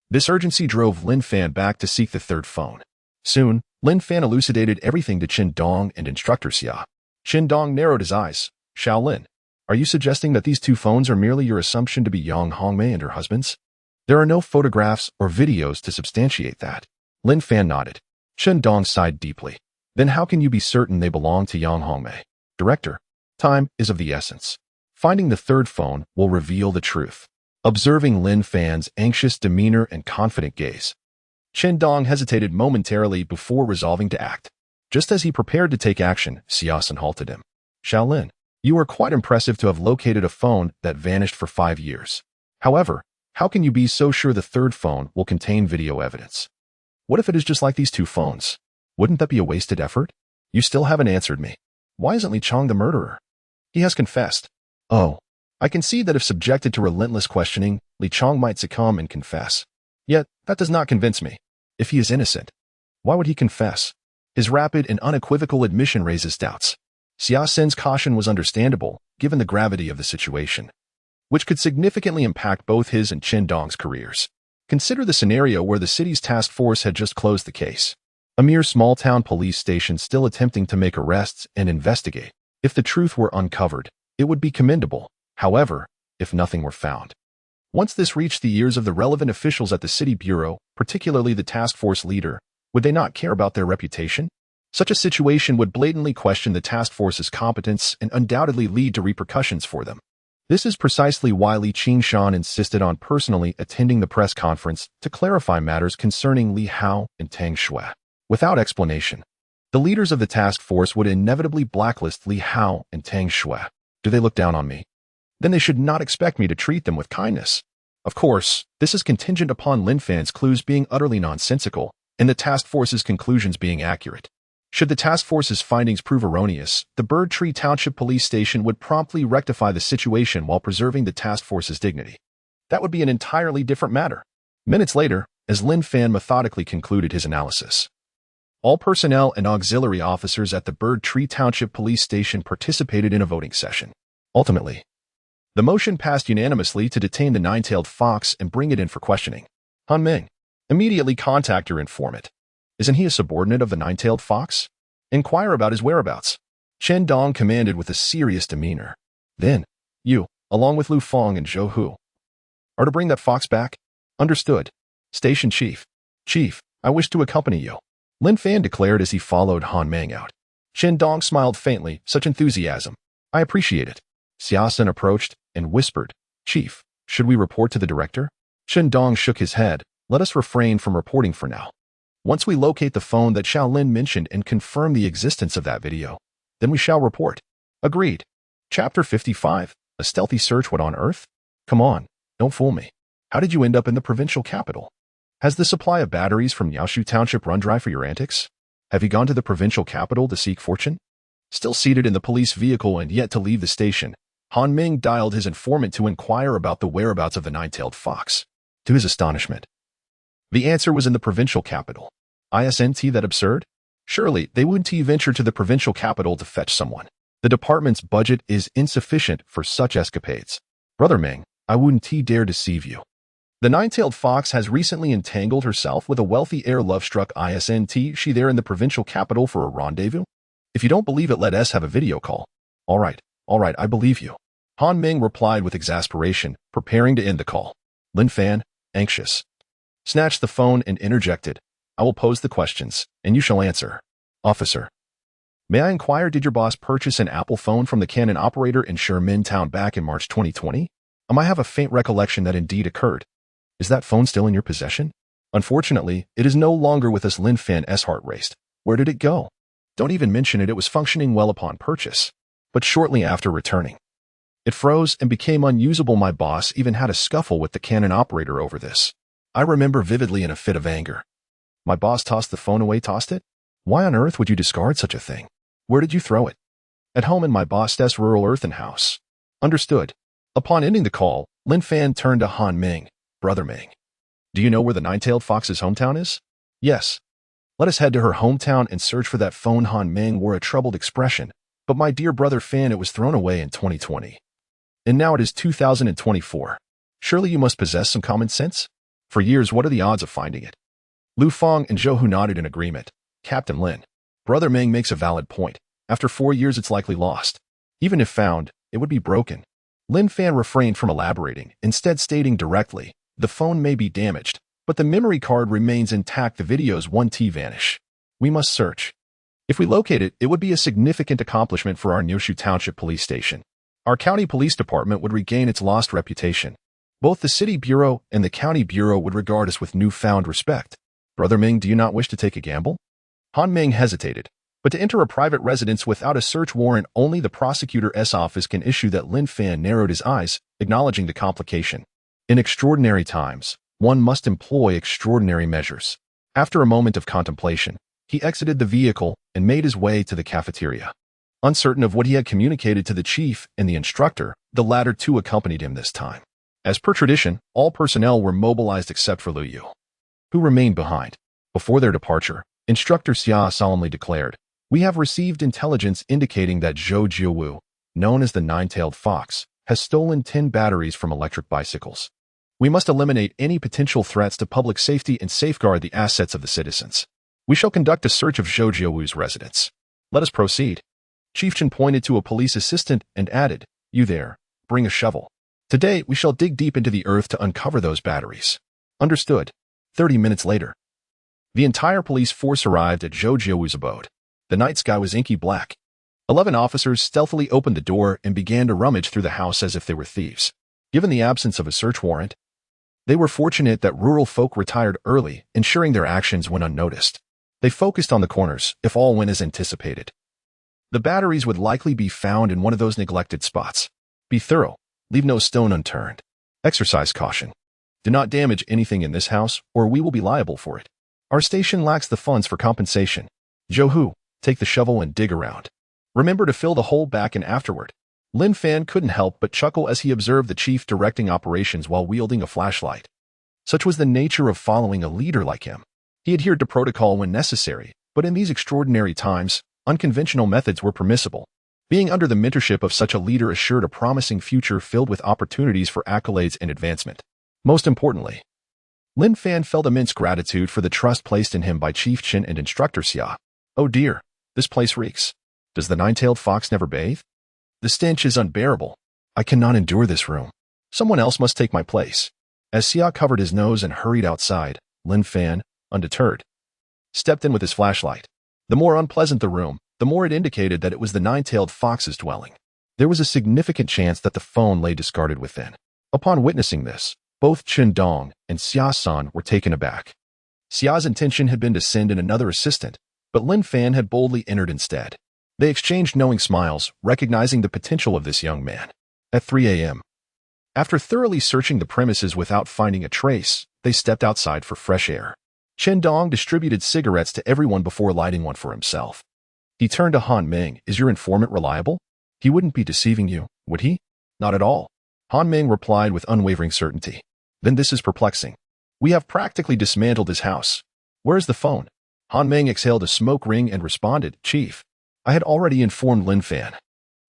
This urgency drove Lin Fan back to seek the third phone. Soon, Lin Fan elucidated everything to Qin Dong and instructor Xia. Qin Dong narrowed his eyes. Shaolin, are you suggesting that these 2 phones are merely your assumption to be Yang Hongmei and her husband's? There are no photographs or videos to substantiate that. Lin Fan nodded. Qin Dong sighed deeply. Then how can you be certain they belong to Yang Hongmei? Director, time is of the essence. Finding the third phone will reveal the truth. Observing Lin Fan's anxious demeanor and confident gaze, Chen Dong hesitated momentarily before resolving to act. Just as he prepared to take action, Siasen halted him. Shaolin, you are quite impressive to have located a phone that vanished for 5 years. However, how can you be so sure the third phone will contain video evidence? What if it is just like these 2 phones? Wouldn't that be a wasted effort? You still haven't answered me. Why isn't Li Chang the murderer? He has confessed. Oh, I can see that if subjected to relentless questioning, Li Chang might succumb and confess. Yet, that does not convince me. If he is innocent, why would he confess? His rapid and unequivocal admission raises doubts. Siasen's caution was understandable, given the gravity of the situation, which could significantly impact both his and Chen Dong's careers. Consider the scenario where the city's task force had just closed the case. A mere small-town police station still attempting to make arrests and investigate. If the truth were uncovered, it would be commendable. However, if nothing were found. Once this reached the ears of the relevant officials at the city bureau, particularly the task force leader, would they not care about their reputation? Such a situation would blatantly question the task force's competence and undoubtedly lead to repercussions for them. This is precisely why Li Qingshan insisted on personally attending the press conference to clarify matters concerning Li Hao and Tang Shui. Without explanation, the leaders of the task force would inevitably blacklist Li Hao and Tang Shui. Do they look down on me? Then they should not expect me to treat them with kindness. Of course, this is contingent upon Lin Fan's clues being utterly nonsensical and the task force's conclusions being accurate. Should the task force's findings prove erroneous, the Bird Tree Township Police Station would promptly rectify the situation while preserving the task force's dignity. That would be an entirely different matter. Minutes later, as Lin Fan methodically concluded his analysis, all personnel and auxiliary officers at the Bird Tree Township Police Station participated in a voting session. Ultimately, the motion passed unanimously to detain the nine-tailed fox and bring it in for questioning. Han Ming, immediately contact your informant. Isn't he a subordinate of the nine-tailed fox? Inquire about his whereabouts. Chen Dong commanded with a serious demeanor. Then, you, along with Lu Feng and Zhou Hu, are to bring that fox back? Understood. Station Chief. Chief, I wish to accompany you. Lin Fan declared as he followed Han Ming out. Chen Dong smiled faintly, such enthusiasm. I appreciate it. Siasen approached and whispered, Chief, should we report to the director? Chen Dong shook his head. Let us refrain from reporting for now. Once we locate the phone that Shaolin mentioned and confirm the existence of that video, then we shall report. Agreed. Chapter 55. A stealthy search. What on earth? Come on, don't fool me. How did you end up in the provincial capital? Has the supply of batteries from Yaoshu Township run dry for your antics? Have you gone to the provincial capital to seek fortune? Still seated in the police vehicle and yet to leave the station, Han Ming dialed his informant to inquire about the whereabouts of the nine-tailed fox. To his astonishment, the answer was in the provincial capital. Isn't that absurd? Surely they wouldn't venture to the provincial capital to fetch someone. The department's budget is insufficient for such escapades. Brother Ming, I wouldn't dare deceive you. The nine-tailed fox has recently entangled herself with a wealthy heir love-struck isn't she there in the provincial capital for a rendezvous? If you don't believe it, let us have a video call. All right, I believe you. Han Ming replied with exasperation, preparing to end the call. Lin Fan, anxious, snatched the phone and interjected, I will pose the questions, and you shall answer. Officer, may I inquire, did your boss purchase an Apple phone from the Canon operator in Sherman Town back in March 2020? I have a faint recollection that indeed occurred. Is that phone still in your possession? Unfortunately, it is no longer with us. Lin Fan's heart raced. Where did it go? Don't even mention it. It was functioning well upon purchase, but shortly after returning, it froze and became unusable. My boss even had a scuffle with the Canon operator over this. I remember vividly in a fit of anger. My boss tossed the phone away. Tossed it? Why on earth would you discard such a thing? Where did you throw it? At home in my boss's rural earthen house. Understood. Upon ending the call, Lin Fan turned to Han Ming. Brother Ming, do you know where the nine-tailed fox's hometown is? Yes. Let us head to her hometown and search for that phone. Han Ming wore a troubled expression. But my dear brother Fan, it was thrown away in 2020. And now it is 2024. Surely you must possess some common sense? For years, what are the odds of finding it? Lu Feng and Zhou Hu nodded in agreement. Captain Lin, Brother Ming makes a valid point. After 4 years, it's likely lost. Even if found, it would be broken. Lin Fan refrained from elaborating, instead stating directly, the phone may be damaged, but the memory card remains intact. The videos won't vanish. We must search. If we locate it, it would be a significant accomplishment for our Yaoshu Township Police Station. Our county police department would regain its lost reputation. Both the city bureau and the county bureau would regard us with newfound respect. Brother Ming, do you not wish to take a gamble? Han Ming hesitated, but to enter a private residence without a search warrant only the prosecutor's office can issue. That Lin Fan narrowed his eyes, acknowledging the complication. In extraordinary times, one must employ extraordinary measures. After a moment of contemplation, he exited the vehicle and made his way to the cafeteria. Uncertain of what he had communicated to the chief and the instructor, the latter too accompanied him this time. As per tradition, all personnel were mobilized except for Lu Yu, who remained behind. Before their departure, Instructor Xia solemnly declared, "We have received intelligence indicating that Zhou Jiawu, known as the Nine-Tailed Fox, has stolen 10 batteries from electric bicycles. We must eliminate any potential threats to public safety and safeguard the assets of the citizens. We shall conduct a search of Zhou Jiawu's residence. Let us proceed." Chief Chen pointed to a police assistant and added, "You there, bring a shovel. Today, we shall dig deep into the earth to uncover those batteries." Understood. 30 minutes later, the entire police force arrived at Zhou Jiawu's abode. The night sky was inky black. 11 officers stealthily opened the door and began to rummage through the house as if they were thieves. Given the absence of a search warrant, they were fortunate that rural folk retired early, ensuring their actions went unnoticed. They focused on the corners, if all went as anticipated. The batteries would likely be found in one of those neglected spots. Be thorough. Leave no stone unturned. Exercise caution. Do not damage anything in this house, or we will be liable for it. Our station lacks the funds for compensation. Zhou Hu, take the shovel and dig around. Remember to fill the hole back in afterward. Lin Fan couldn't help but chuckle as he observed the chief directing operations while wielding a flashlight. Such was the nature of following a leader like him. He adhered to protocol when necessary, but in these extraordinary times, unconventional methods were permissible. Being under the mentorship of such a leader assured a promising future filled with opportunities for accolades and advancement. Most importantly, Lin Fan felt immense gratitude for the trust placed in him by Chief Chen and Instructor Xia. "Oh dear, this place reeks. Does the nine-tailed fox never bathe? The stench is unbearable. I cannot endure this room. Someone else must take my place." As Xia covered his nose and hurried outside, Lin Fan, undeterred, stepped in with his flashlight. The more unpleasant the room, the more it indicated that it was the nine-tailed fox's dwelling. There was a significant chance that the phone lay discarded within. Upon witnessing this, both Chen Dong and Xia San were taken aback. Xia's intention had been to send in another assistant, but Lin Fan had boldly entered instead. They exchanged knowing smiles, recognizing the potential of this young man. At 3 a.m., after thoroughly searching the premises without finding a trace, they stepped outside for fresh air. Chen Dong distributed cigarettes to everyone before lighting one for himself. He turned to Han Ming. "Is your informant reliable? He wouldn't be deceiving you, would he?" "Not at all," Han Ming replied with unwavering certainty. "Then this is perplexing. We have practically dismantled his house. Where is the phone?" Han Ming exhaled a smoke ring and responded, "Chief, I had already informed Lin Fan.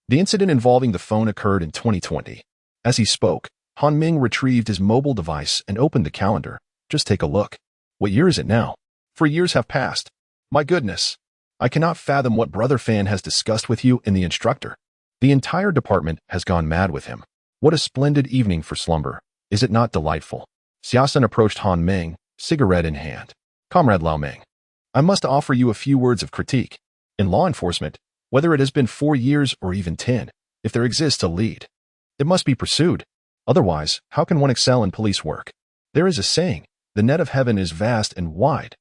The incident involving the phone occurred in 2020. As he spoke, Han Ming retrieved his mobile device and opened the calendar. "Just take a look. What year is it now? 3 years have passed. My goodness. I cannot fathom what Brother Fan has discussed with you and the instructor. The entire department has gone mad with him. What a splendid evening for slumber. Is it not delightful?" Xiaosan approached Han Ming, cigarette in hand. "Comrade Lao Ming, I must offer you a few words of critique. In law enforcement, whether it has been 4 years or even 10, if there exists a lead, it must be pursued. Otherwise, how can one excel in police work? There is a saying, the net of heaven is vast and wide,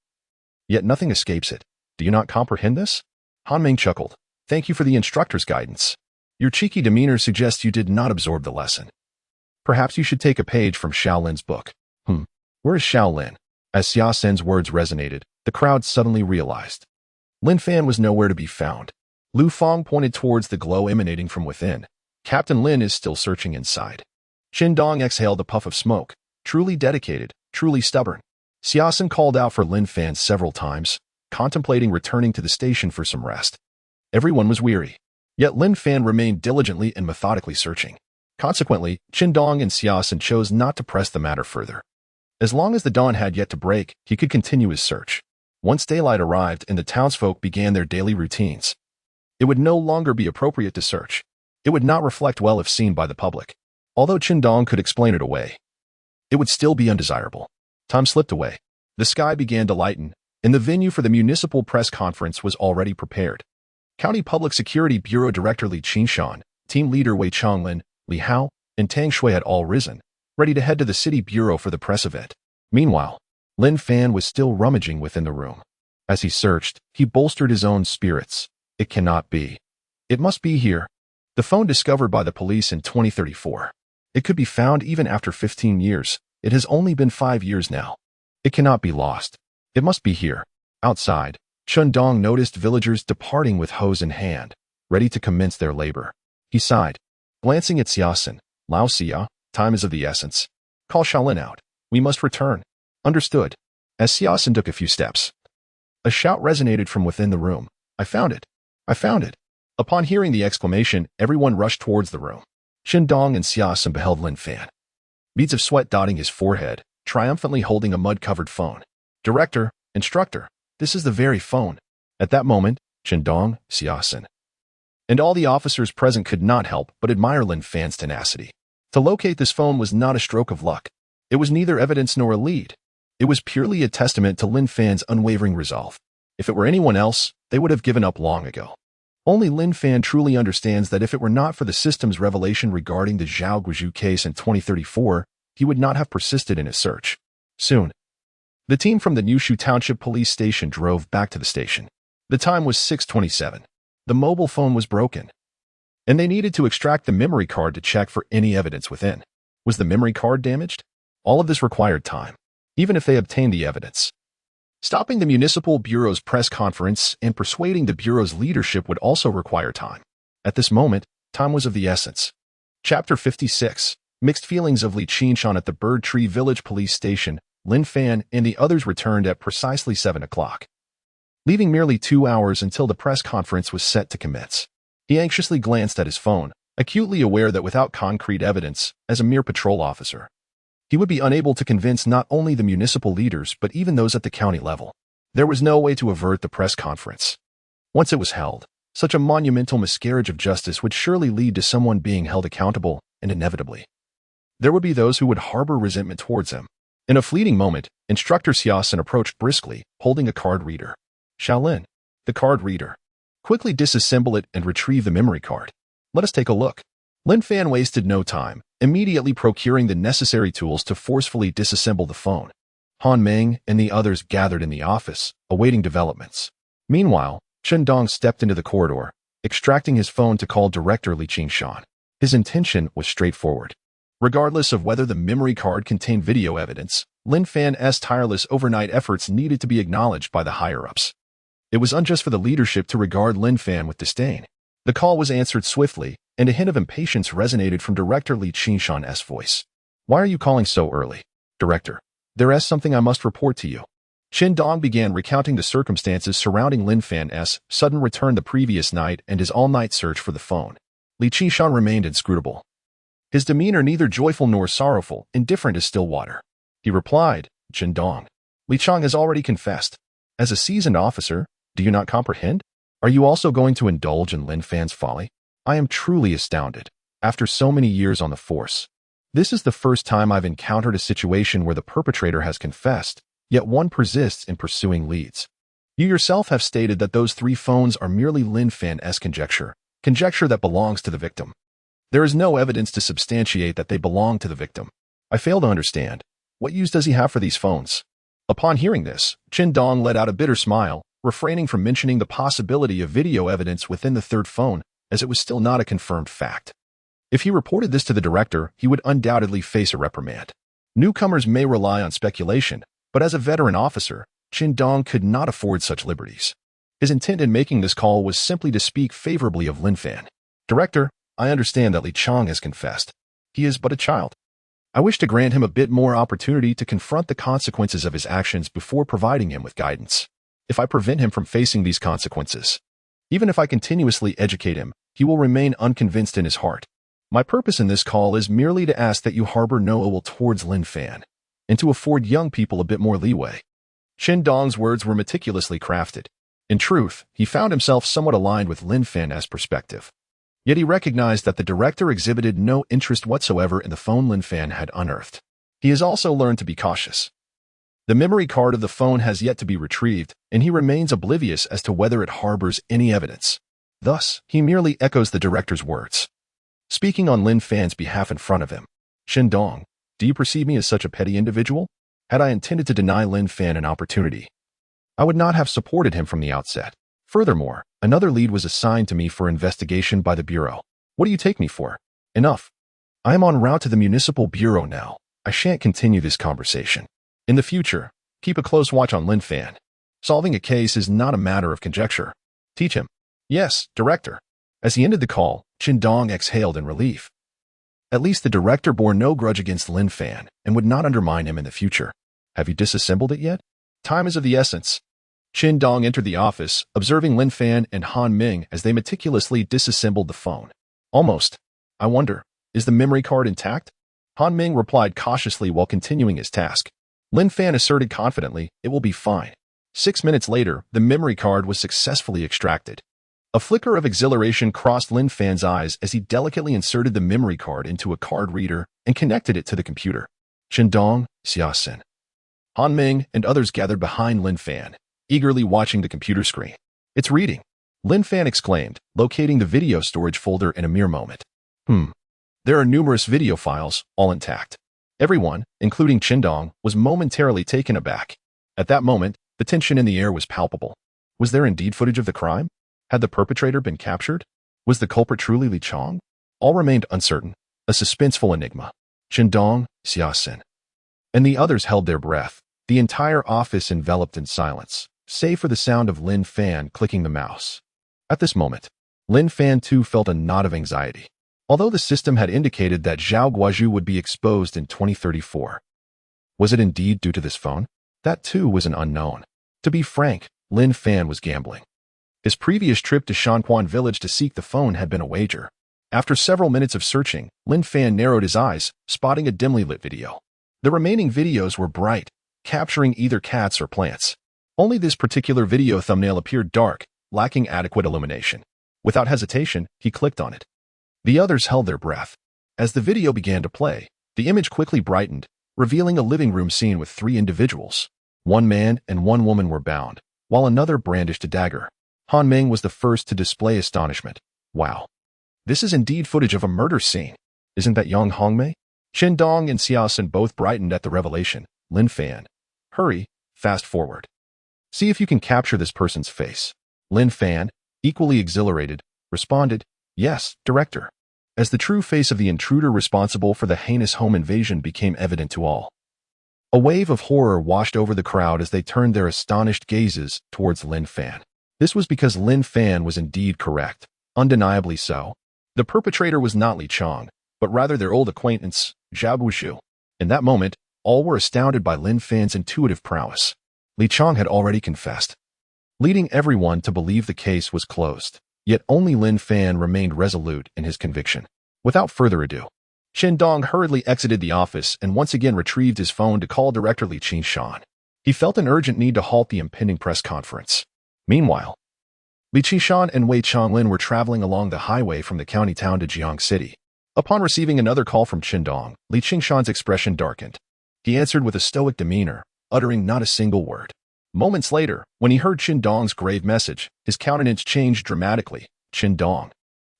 yet nothing escapes it. Do you not comprehend this?" Han Ming chuckled. "Thank you for the instructor's guidance. Your cheeky demeanor suggests you did not absorb the lesson. Perhaps you should take a page from Shaolin's book." Where is Shaolin?" As Xia Sen's words resonated, the crowd suddenly realized. Lin Fan was nowhere to be found. Lu Fong pointed towards the glow emanating from within. Captain Lin is still searching inside. Chen Dong exhaled a puff of smoke. Truly dedicated, truly stubborn. Xiaosan called out for Lin Fan several times, contemplating returning to the station for some rest. Everyone was weary. Yet Lin Fan remained diligently and methodically searching. Consequently, Chen Dong and Xiaosan chose not to press the matter further. As long as the dawn had yet to break, he could continue his search. Once daylight arrived and the townsfolk began their daily routines, it would no longer be appropriate to search. It would not reflect well if seen by the public. Although Chen Dong could explain it away, it would still be undesirable. Time slipped away. The sky began to lighten, and the venue for the municipal press conference was already prepared. County Public Security Bureau Director Li Qinshan, Team leader Wei Chonglin, Li Hao, and Tang Shui had all risen, ready to head to the city bureau for the press event. Meanwhile, Lin Fan was still rummaging within the room. As he searched, he bolstered his own spirits. It cannot be. It must be here. The phone discovered by the police in 2034. It could be found even after 15 years. It has only been 5 years now. It cannot be lost. It must be here. Outside, Chun Dong noticed villagers departing with hose in hand, ready to commence their labor. He sighed. Glancing at Xiaosin, Lao Xia, time is of the essence. Call Shaolin out. We must return. Understood. As Xiaosin took a few steps, a shout resonated from within the room. I found it. I found it. Upon hearing the exclamation, everyone rushed towards the room. Chun Dong and Xiaosin beheld Lin Fan, beads of sweat dotting his forehead, triumphantly holding a mud-covered phone. Director, instructor, this is the very phone. At that moment, Chun Dong, Xiaosin, and all the officers present could not help but admire Lin Fan's tenacity. To locate this phone was not a stroke of luck. It was neither evidence nor a lead. It was purely a testament to Lin Fan's unwavering resolve. If it were anyone else, they would have given up long ago. Only Lin Fan truly understands that if it were not for the system's revelation regarding the Zhao Guizhou case in 2034, he would not have persisted in his search. Soon, the team from the Newshu Township Police Station drove back to the station. The time was 6:27. The mobile phone was broken, and they needed to extract the memory card to check for any evidence within. Was the memory card damaged? All of this required time, even if they obtained the evidence. Stopping the municipal bureau's press conference and persuading the bureau's leadership would also require time. At this moment, time was of the essence. Chapter 56. Mixed feelings of Li Qinshan at the Bird Tree Village Police Station. Lin Fan and the others returned at precisely 7 o'clock, leaving merely 2 hours until the press conference was set to commence. He anxiously glanced at his phone, acutely aware that without concrete evidence, as a mere patrol officer, he would be unable to convince not only the municipal leaders but even those at the county level. There was no way to avert the press conference. Once it was held, such a monumental miscarriage of justice would surely lead to someone being held accountable, and inevitably, there would be those who would harbor resentment towards him. In a fleeting moment, Instructor Xiaosin approached briskly, holding a card reader. Shaolin, the card reader. Quickly disassemble it and retrieve the memory card. Let us take a look. Lin Fan wasted no time, immediately procuring the necessary tools to forcefully disassemble the phone. Han Meng and the others gathered in the office, awaiting developments. Meanwhile, Chun Dong stepped into the corridor, extracting his phone to call Director Li Qinshan. His intention was straightforward. Regardless of whether the memory card contained video evidence, Lin Fan's tireless overnight efforts needed to be acknowledged by the higher-ups. It was unjust for the leadership to regard Lin Fan with disdain. The call was answered swiftly, and a hint of impatience resonated from Director Li Qinshan's voice. Why are you calling so early? Director, there is something I must report to you. Chun Dong began recounting the circumstances surrounding Lin Fan's sudden return the previous night and his all-night search for the phone. Li Qinshan remained inscrutable. His demeanor neither joyful nor sorrowful, indifferent as still water. He replied, Chun Dong, Li Chang has already confessed. As a seasoned officer, do you not comprehend? Are you also going to indulge in Lin Fan's folly? I am truly astounded. After so many years on the force, this is the first time I've encountered a situation where the perpetrator has confessed, yet one persists in pursuing leads. You yourself have stated that those 3 phones are merely Lin Fan's conjecture that belongs to the victim. There is no evidence to substantiate that they belong to the victim. I fail to understand. What use does he have for these phones? Upon hearing this, Chun Dong let out a bitter smile, refraining from mentioning the possibility of video evidence within the 3rd phone, as it was still not a confirmed fact. If he reported this to the director, he would undoubtedly face a reprimand. Newcomers may rely on speculation, but as a veteran officer, Chun Dong could not afford such liberties. His intent in making this call was simply to speak favorably of Lin Fan. Director, I understand that Li Chang has confessed. He is but a child. I wish to grant him a bit more opportunity to confront the consequences of his actions before providing him with guidance. If I prevent him from facing these consequences, even if I continuously educate him, he will remain unconvinced in his heart. My purpose in this call is merely to ask that you harbor no ill will towards Lin Fan, and to afford young people a bit more leeway. Chun Dong's words were meticulously crafted. In truth, he found himself somewhat aligned with Lin Fan's perspective. Yet he recognized that the director exhibited no interest whatsoever in the phone Lin Fan had unearthed. He has also learned to be cautious. The memory card of the phone has yet to be retrieved, and he remains oblivious as to whether it harbors any evidence. Thus, he merely echoes the director's words. speaking on Lin Fan's behalf in front of him. Qindong, do you perceive me as such a petty individual? Had I intended to deny Lin Fan an opportunity, I would not have supported him from the outset. Furthermore, another lead was assigned to me for investigation by the Bureau. What do you take me for? Enough. I am en route to the Municipal Bureau now. I shan't continue this conversation. In the future, keep a close watch on Lin Fan. Solving a case is not a matter of conjecture. Teach him. Yes, Director. As he ended the call, Qindong exhaled in relief. At least the Director bore no grudge against Lin Fan and would not undermine him in the future. Have you disassembled it yet? Time is of the essence. Qindong entered the office, observing Lin Fan and Han Ming as they meticulously disassembled the phone. Almost. I wonder, is the memory card intact? Han Ming replied cautiously while continuing his task. Lin Fan asserted confidently, it will be fine. 6 minutes later, the memory card was successfully extracted. A flicker of exhilaration crossed Lin Fan's eyes as he delicately inserted the memory card into a card reader and connected it to the computer. Qindong, Xiaosin. Han Ming and others gathered behind Lin Fan, eagerly watching the computer screen. It's reading, Lin Fan exclaimed, locating the video storage folder in a mere moment. There are numerous video files, all intact. Everyone, including Qindong, was momentarily taken aback. At that moment, the tension in the air was palpable. Was there indeed footage of the crime? Had the perpetrator been captured? Was the culprit truly Li Chong? All remained uncertain, a suspenseful enigma. Qindong, Xiaosin. And the others held their breath, the entire office enveloped in silence, save for the sound of Lin Fan clicking the mouse. At this moment, Lin Fan too felt a knot of anxiety. Although the system had indicated that Zhao Guozhu would be exposed in 2034. Was it indeed due to this phone? That too was an unknown. To be frank, Lin Fan was gambling. His previous trip to Shanquan village to seek the phone had been a wager. After several minutes of searching, Lin Fan narrowed his eyes, spotting a dimly lit video. The remaining videos were bright, capturing either cats or plants. Only this particular video thumbnail appeared dark, lacking adequate illumination. Without hesitation, he clicked on it. The others held their breath. As the video began to play, the image quickly brightened, revealing a living room scene with 3 individuals. 1 man and 1 woman were bound, while another brandished a dagger. Han Ming was the first to display astonishment. Wow. This is indeed footage of a murder scene. Isn't that Yang Hongmei? Qindong and Xiaosin both brightened at the revelation. Lin Fan. Hurry, fast forward. See if you can capture this person's face. Lin Fan, equally exhilarated, responded, Yes, Director. As the true face of the intruder responsible for the heinous home invasion became evident to all. A wave of horror washed over the crowd as they turned their astonished gazes towards Lin Fan. This was because Lin Fan was indeed correct, undeniably so. The perpetrator was not Li Chong, but rather their old acquaintance, Zhao Guozhu. In that moment, all were astounded by Lin Fan's intuitive prowess. Li Chong had already confessed, leading everyone to believe the case was closed. Yet only Lin Fan remained resolute in his conviction. Without further ado, Qindong hurriedly exited the office and once again retrieved his phone to call Director Li Qingshan. He felt an urgent need to halt the impending press conference. Meanwhile, Li Qingshan and Wei Chonglin were traveling along the highway from the county town to Jiang City. Upon receiving another call from Qindong, Li Qingshan's expression darkened. He answered with a stoic demeanor, uttering not a single word. Moments later, when he heard Qindong's grave message, his countenance changed dramatically. Qindong,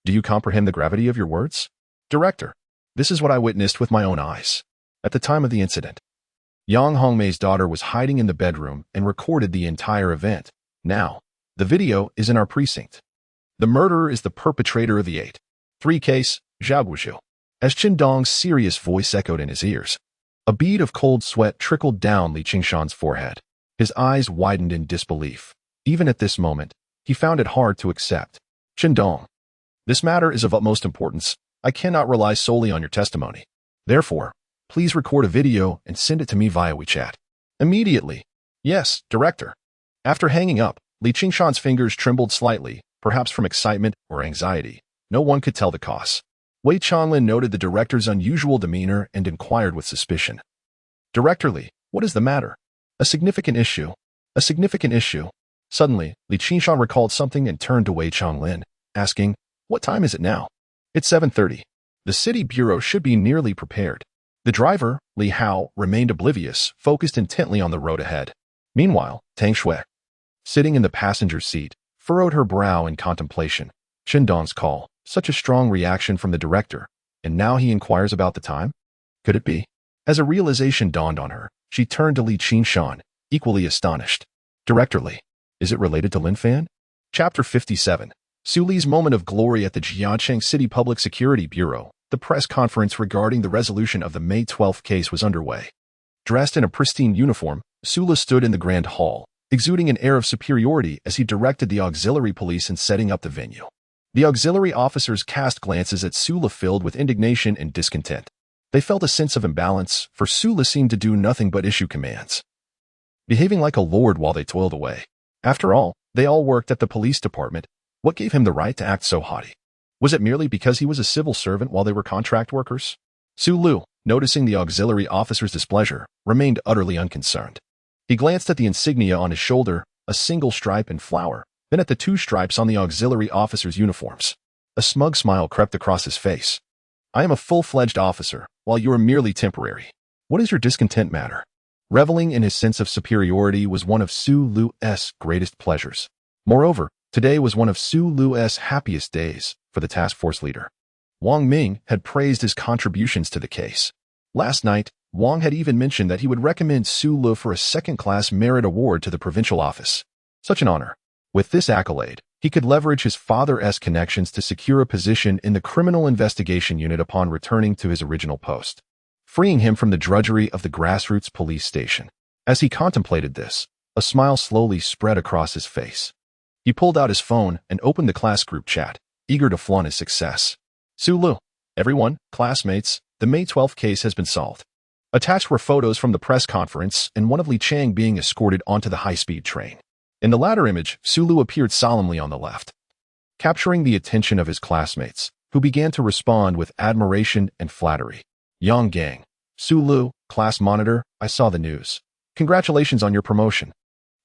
do you comprehend the gravity of your words? Director, this is what I witnessed with my own eyes. At the time of the incident, Yang Hongmei's daughter was hiding in the bedroom and recorded the entire event. Now, the video is in our precinct. The murderer is the perpetrator of the 8-3 case, Zhao Guozhu. As Qindong's serious voice echoed in his ears, a bead of cold sweat trickled down Li Qingshan's forehead. His eyes widened in disbelief. Even at this moment, he found it hard to accept. Qindong, this matter is of utmost importance. I cannot rely solely on your testimony. Therefore, please record a video and send it to me via WeChat. Immediately. Yes, Director. After hanging up, Li Qingshan's fingers trembled slightly, perhaps from excitement or anxiety. No one could tell the cause. Wei Chonglin noted the director's unusual demeanor and inquired with suspicion. Director Li, what is the matter? A significant issue. A significant issue. Suddenly, Li Qingshan recalled something and turned to Wei Chonglin, asking, What time is it now? It's 7:30. The city bureau should be nearly prepared. The driver, Li Hao, remained oblivious, focused intently on the road ahead. Meanwhile, Tang Shui, sitting in the passenger seat, furrowed her brow in contemplation. Qindong's call, Such a strong reaction from the director, and now he inquires about the time? Could it be? As a realization dawned on her, she turned to Li Qinshan, equally astonished. Director Li, is it related to Lin Fan? Chapter 57. Su Li's moment of glory at the Jiangcheng City Public Security Bureau. The press conference regarding the resolution of the May 12th case was underway. Dressed in a pristine uniform, Su Li stood in the grand hall, exuding an air of superiority as he directed the auxiliary police in setting up the venue. The auxiliary officers cast glances at Su Li filled with indignation and discontent. They felt a sense of imbalance, for Su Li seemed to do nothing but issue commands, behaving like a lord while they toiled away. After all, they all worked at the police department. What gave him the right to act so haughty? Was it merely because he was a civil servant while they were contract workers? Su Li, noticing the auxiliary officer's displeasure, remained utterly unconcerned. He glanced at the insignia on his shoulder, a single stripe and flower, then at the 2 stripes on the auxiliary officers' uniforms. A smug smile crept across his face. I am a full-fledged officer, while you are merely temporary. What is your discontent matter? Reveling in his sense of superiority was one of Su Li's greatest pleasures. Moreover, today was one of Su Li's happiest days for the task force leader. Wang Ming had praised his contributions to the case. Last night, Wang had even mentioned that he would recommend Su Li for a second-class merit award to the provincial office. Such an honor. With this accolade, he could leverage his father's connections to secure a position in the criminal investigation unit upon returning to his original post, freeing him from the drudgery of the grassroots police station. As he contemplated this, a smile slowly spread across his face. He pulled out his phone and opened the class group chat, eager to flaunt his success. Su Li, everyone, classmates, the May 12th case has been solved. Attached were photos from the press conference and one of Li Chang being escorted onto the high-speed train. In the latter image, Su Li appeared solemnly on the left, capturing the attention of his classmates, who began to respond with admiration and flattery. Yang Gang. Su Li, class monitor, I saw the news. Congratulations on your promotion.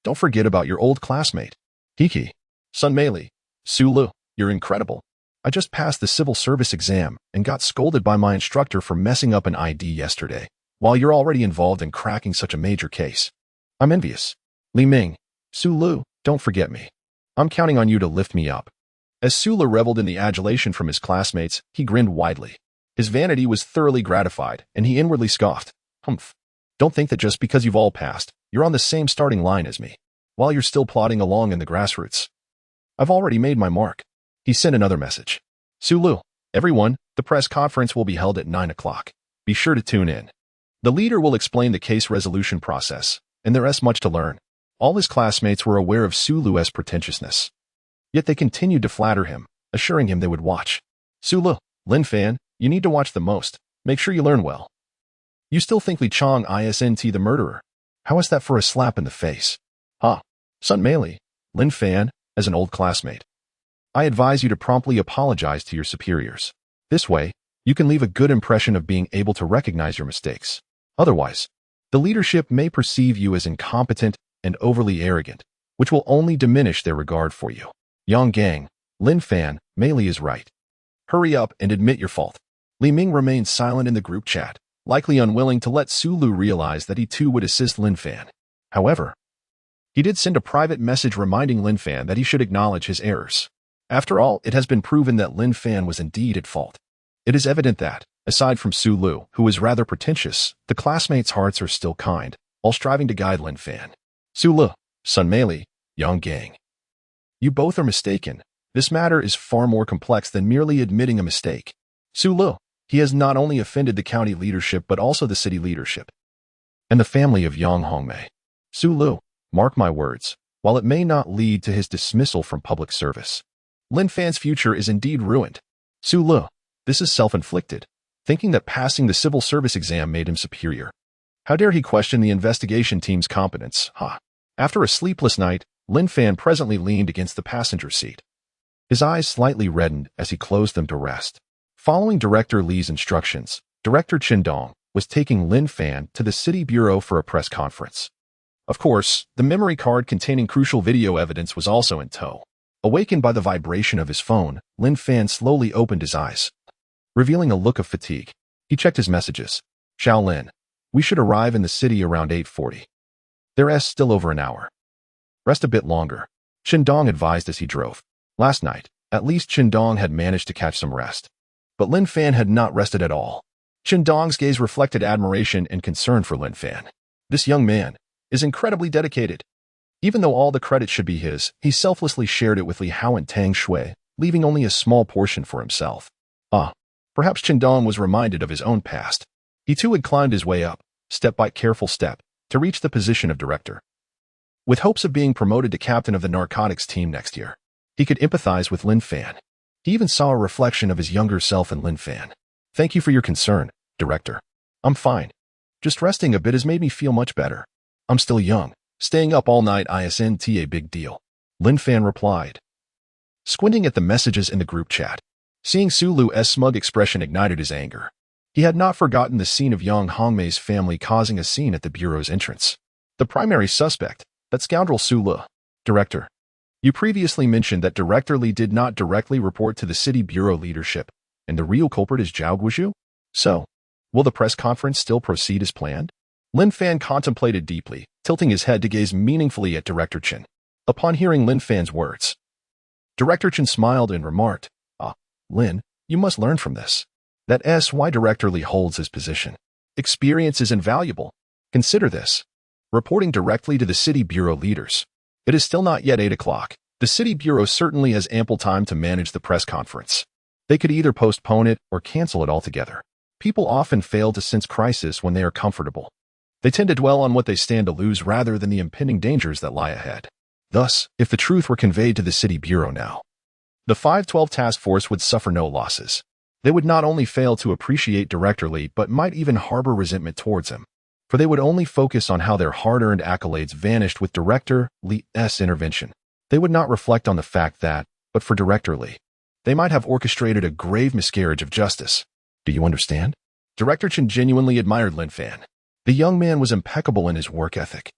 Don't forget about your old classmate. Hiki. Sun Meili. Su Li, you're incredible. I just passed the civil service exam and got scolded by my instructor for messing up an ID yesterday, while you're already involved in cracking such a major case. I'm envious. Li Ming. Su Li, don't forget me. I'm counting on you to lift me up. As Su Li reveled in the adulation from his classmates, he grinned widely. His vanity was thoroughly gratified, and he inwardly scoffed. Humph. Don't think that just because you've all passed, you're on the same starting line as me, while you're still plodding along in the grassroots. I've already made my mark. He sent another message. Su Li, everyone, the press conference will be held at 9 o'clock. Be sure to tune in. The leader will explain the case resolution process, and there is much to learn. All his classmates were aware of Su Li's pretentiousness, yet they continued to flatter him, assuring him they would watch. Su Li, Lin Fan, you need to watch the most. Make sure you learn well. You still think Li Chang isn't the murderer? How is that for a slap in the face? Sun Meili, Lin Fan, as an old classmate. I advise you to promptly apologize to your superiors. This way, you can leave a good impression of being able to recognize your mistakes. Otherwise, the leadership may perceive you as incompetent and overly arrogant, which will only diminish their regard for you. Yang Gang, Lin Fan, Meili is right. Hurry up and admit your fault. Li Ming remained silent in the group chat, likely unwilling to let Su Li realize that he too would assist Lin Fan. However, he did send a private message reminding Lin Fan that he should acknowledge his errors. After all, it has been proven that Lin Fan was indeed at fault. It is evident that, aside from Su Li, who is rather pretentious, the classmates' hearts are still kind, all striving to guide Lin Fan. Su Li, Sun Meili, Yang Gang. You both are mistaken. This matter is far more complex than merely admitting a mistake. Su Li, he has not only offended the county leadership but also the city leadership and the family of Yang Hongmei. Su Li, mark my words, while it may not lead to his dismissal from public service, Lin Fan's future is indeed ruined. Su Li, this is self-inflicted, thinking that passing the civil service exam made him superior. How dare he question the investigation team's competence, After a sleepless night, Lin Fan presently leaned against the passenger seat. His eyes slightly reddened as he closed them to rest. Following Director Li's instructions, Director Qindong was taking Lin Fan to the city bureau for a press conference. Of course, the memory card containing crucial video evidence was also in tow. Awakened by the vibration of his phone, Lin Fan slowly opened his eyes, revealing a look of fatigue. He checked his messages. Shaolin, we should arrive in the city around 8:40. There's still over an hour. Rest a bit longer, Qindong advised as he drove. Last night, At least Qindong had managed to catch some rest. But Lin Fan had not rested at all. Qindong's gaze reflected admiration and concern for Lin Fan. This young man is incredibly dedicated. Even though all the credit should be his, he selflessly shared it with Li Hao and Tang Shui, leaving only a small portion for himself. Perhaps Qindong was reminded of his own past. He too had climbed his way up, step by careful step, to reach the position of director. With hopes of being promoted to captain of the narcotics team next year, he could empathize with Lin Fan. He even saw a reflection of his younger self in Lin Fan. Thank you for your concern, director. I'm fine. Just resting a bit has made me feel much better. I'm still young. Staying up all night isn't a big deal. Lin Fan replied, squinting at the messages in the group chat. Seeing Sulu's smug expression ignited his anger. He had not forgotten the scene of Yang Hongmei's family causing a scene at the bureau's entrance. The primary suspect, that scoundrel Sulu. Director, you previously mentioned that Director Li did not directly report to the city bureau leadership, and the real culprit is Zhao Guizhu? So, will the press conference still proceed as planned? Lin Fan contemplated deeply, tilting his head to gaze meaningfully at Director Chen. Upon hearing Lin Fan's words, Director Chen smiled and remarked, Lin, you must learn from this. That's why Director Li holds his position. Experience is invaluable. Consider this. Reporting directly to the city bureau leaders. It is still not yet 8 o'clock. The city bureau certainly has ample time to manage the press conference. They could either postpone it or cancel it altogether. People often fail to sense crisis when they are comfortable. They tend to dwell on what they stand to lose rather than the impending dangers that lie ahead. Thus, if the truth were conveyed to the city bureau now, the 512 task force would suffer no losses. They would not only fail to appreciate Director Li, but might even harbor resentment towards him, for they would only focus on how their hard-earned accolades vanished with Director Li's intervention. They would not reflect on the fact that, but for Director Li, they might have orchestrated a grave miscarriage of justice. Do you understand? Director Chen genuinely admired Lin Fan. The young man was impeccable in his work ethic,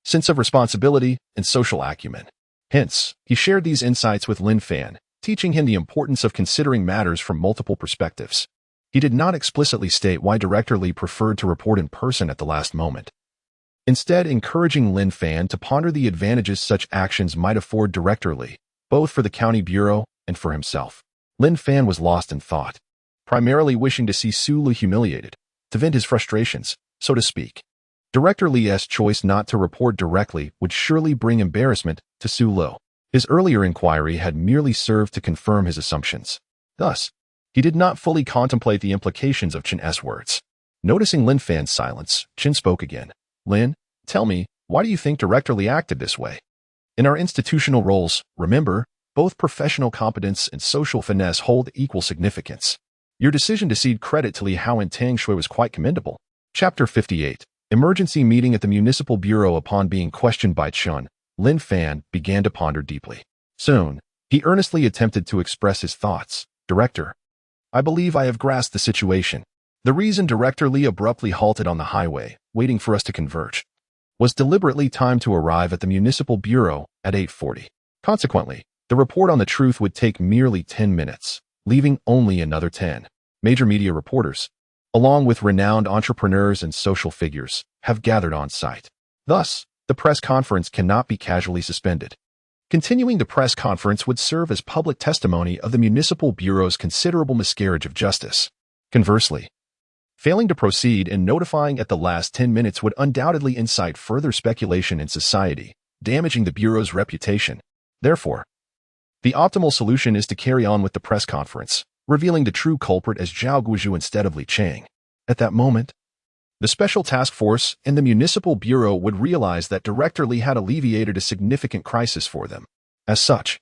sense of responsibility, and social acumen. Hence, he shared these insights with Lin Fan, teaching him the importance of considering matters from multiple perspectives. He did not explicitly state why Director Li preferred to report in person at the last moment, instead encouraging Lin Fan to ponder the advantages such actions might afford Director Li, both for the county bureau and for himself. Lin Fan was lost in thought, primarily wishing to see Sulu humiliated, to vent his frustrations, so to speak. Director Li's choice not to report directly would surely bring embarrassment to Sulu. His earlier inquiry had merely served to confirm his assumptions. Thus, he did not fully contemplate the implications of Chen's words. Noticing Lin Fan's silence, Chen spoke again. Lin, tell me, why do you think Director Li acted this way? In our institutional roles, remember, both professional competence and social finesse hold equal significance. Your decision to cede credit to Li Hao and Tang Shui was quite commendable. Chapter 58. Emergency meeting at the municipal bureau. Upon being questioned by Chen, Lin Fan began to ponder deeply. Soon, he earnestly attempted to express his thoughts. Director, I believe I have grasped the situation. The reason Director Li abruptly halted on the highway, waiting for us to converge, was deliberately timed to arrive at the municipal bureau at 8:40. Consequently, the report on the truth would take merely 10 minutes, leaving only another 10. Major media reporters, along with renowned entrepreneurs and social figures, have gathered on site. Thus, the press conference cannot be casually suspended. Continuing the press conference would serve as public testimony of the municipal bureau's considerable miscarriage of justice. Conversely, failing to proceed and notifying at the last 10 minutes would undoubtedly incite further speculation in society, damaging the bureau's reputation. Therefore, the optimal solution is to carry on with the press conference, revealing the true culprit as Zhao Guizhu instead of Li Chang. At that moment, the special task force and the municipal bureau would realize that Director Li had alleviated a significant crisis for them. As such,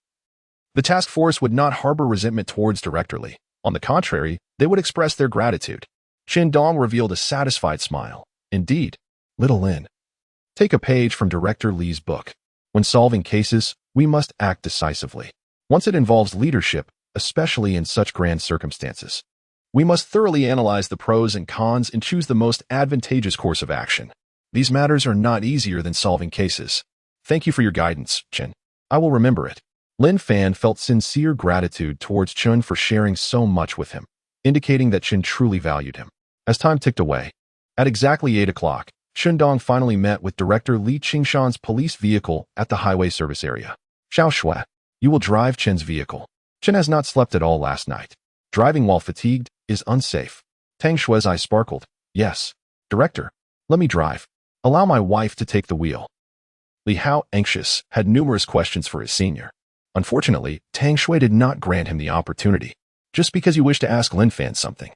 the task force would not harbor resentment towards Director Li. On the contrary, they would express their gratitude. Qindong revealed a satisfied smile. Indeed, little Lin, take a page from Director Li's book. When solving cases, we must act decisively. Once it involves leadership, especially in such grand circumstances, we must thoroughly analyze the pros and cons and choose the most advantageous course of action. These matters are not easier than solving cases. Thank you for your guidance, Chen. I will remember it. Lin Fan felt sincere gratitude towards Chen for sharing so much with him, indicating that Chen truly valued him. As time ticked away, at exactly 8 o'clock, Qindong finally met with Director Li Qingshan's police vehicle at the highway service area. Xiao Shui, you will drive Chen's vehicle. Chen has not slept at all last night. Driving while fatigued is unsafe. Tang Shui's eyes sparkled. Yes. Director, let me drive. Allow my wife to take the wheel. Li Hao, anxious, had numerous questions for his senior. Unfortunately, Tang Shui did not grant him the opportunity. Just because you wish to ask Lin Fan something.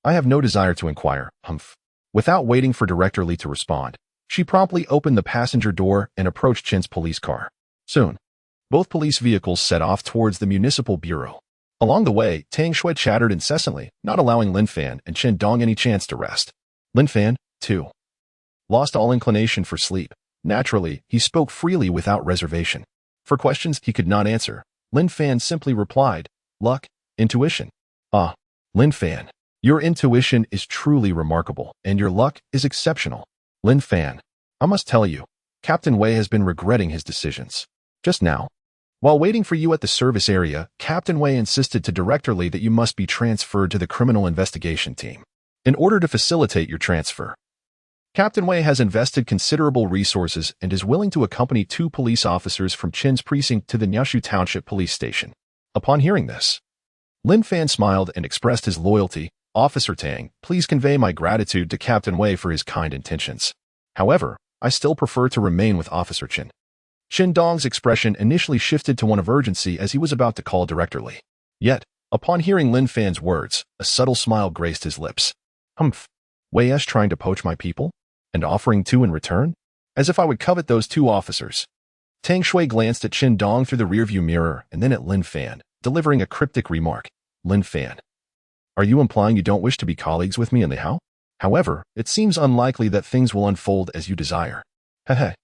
I have no desire to inquire, humph. Without waiting for Director Li to respond, she promptly opened the passenger door and approached Chen's police car. Soon, both police vehicles set off towards the municipal bureau. Along the way, Tang Shui chattered incessantly, not allowing Lin Fan and Chen Dong any chance to rest. Lin Fan, too, lost all inclination for sleep. Naturally, he spoke freely without reservation. For questions he could not answer, Lin Fan simply replied, luck, intuition. Ah, Lin Fan, your intuition is truly remarkable, and your luck is exceptional. Lin Fan, I must tell you, Captain Wei has been regretting his decisions. Just now, while waiting for you at the service area, Captain Wei insisted to Director Li that you must be transferred to the criminal investigation team. In order to facilitate your transfer, Captain Wei has invested considerable resources and is willing to accompany 2 police officers from Chen's precinct to the Nyashu Township Police Station. Upon hearing this, Lin Fan smiled and expressed his loyalty. Officer Tang, please convey my gratitude to Captain Wei for his kind intentions. However, I still prefer to remain with Officer Chen. Chen Dong's expression initially shifted to one of urgency as he was about to call Director Li. Yet, upon hearing Lin Fan's words, a subtle smile graced his lips. Humph, Wei is trying to poach my people? And offering 2 in return? As if I would covet those 2 officers. Tang Shui glanced at Chen Dong through the rearview mirror and then at Lin Fan, delivering a cryptic remark. Lin Fan, are you implying you don't wish to be colleagues with me in Li Hao? However, it seems unlikely that things will unfold as you desire. Hehe.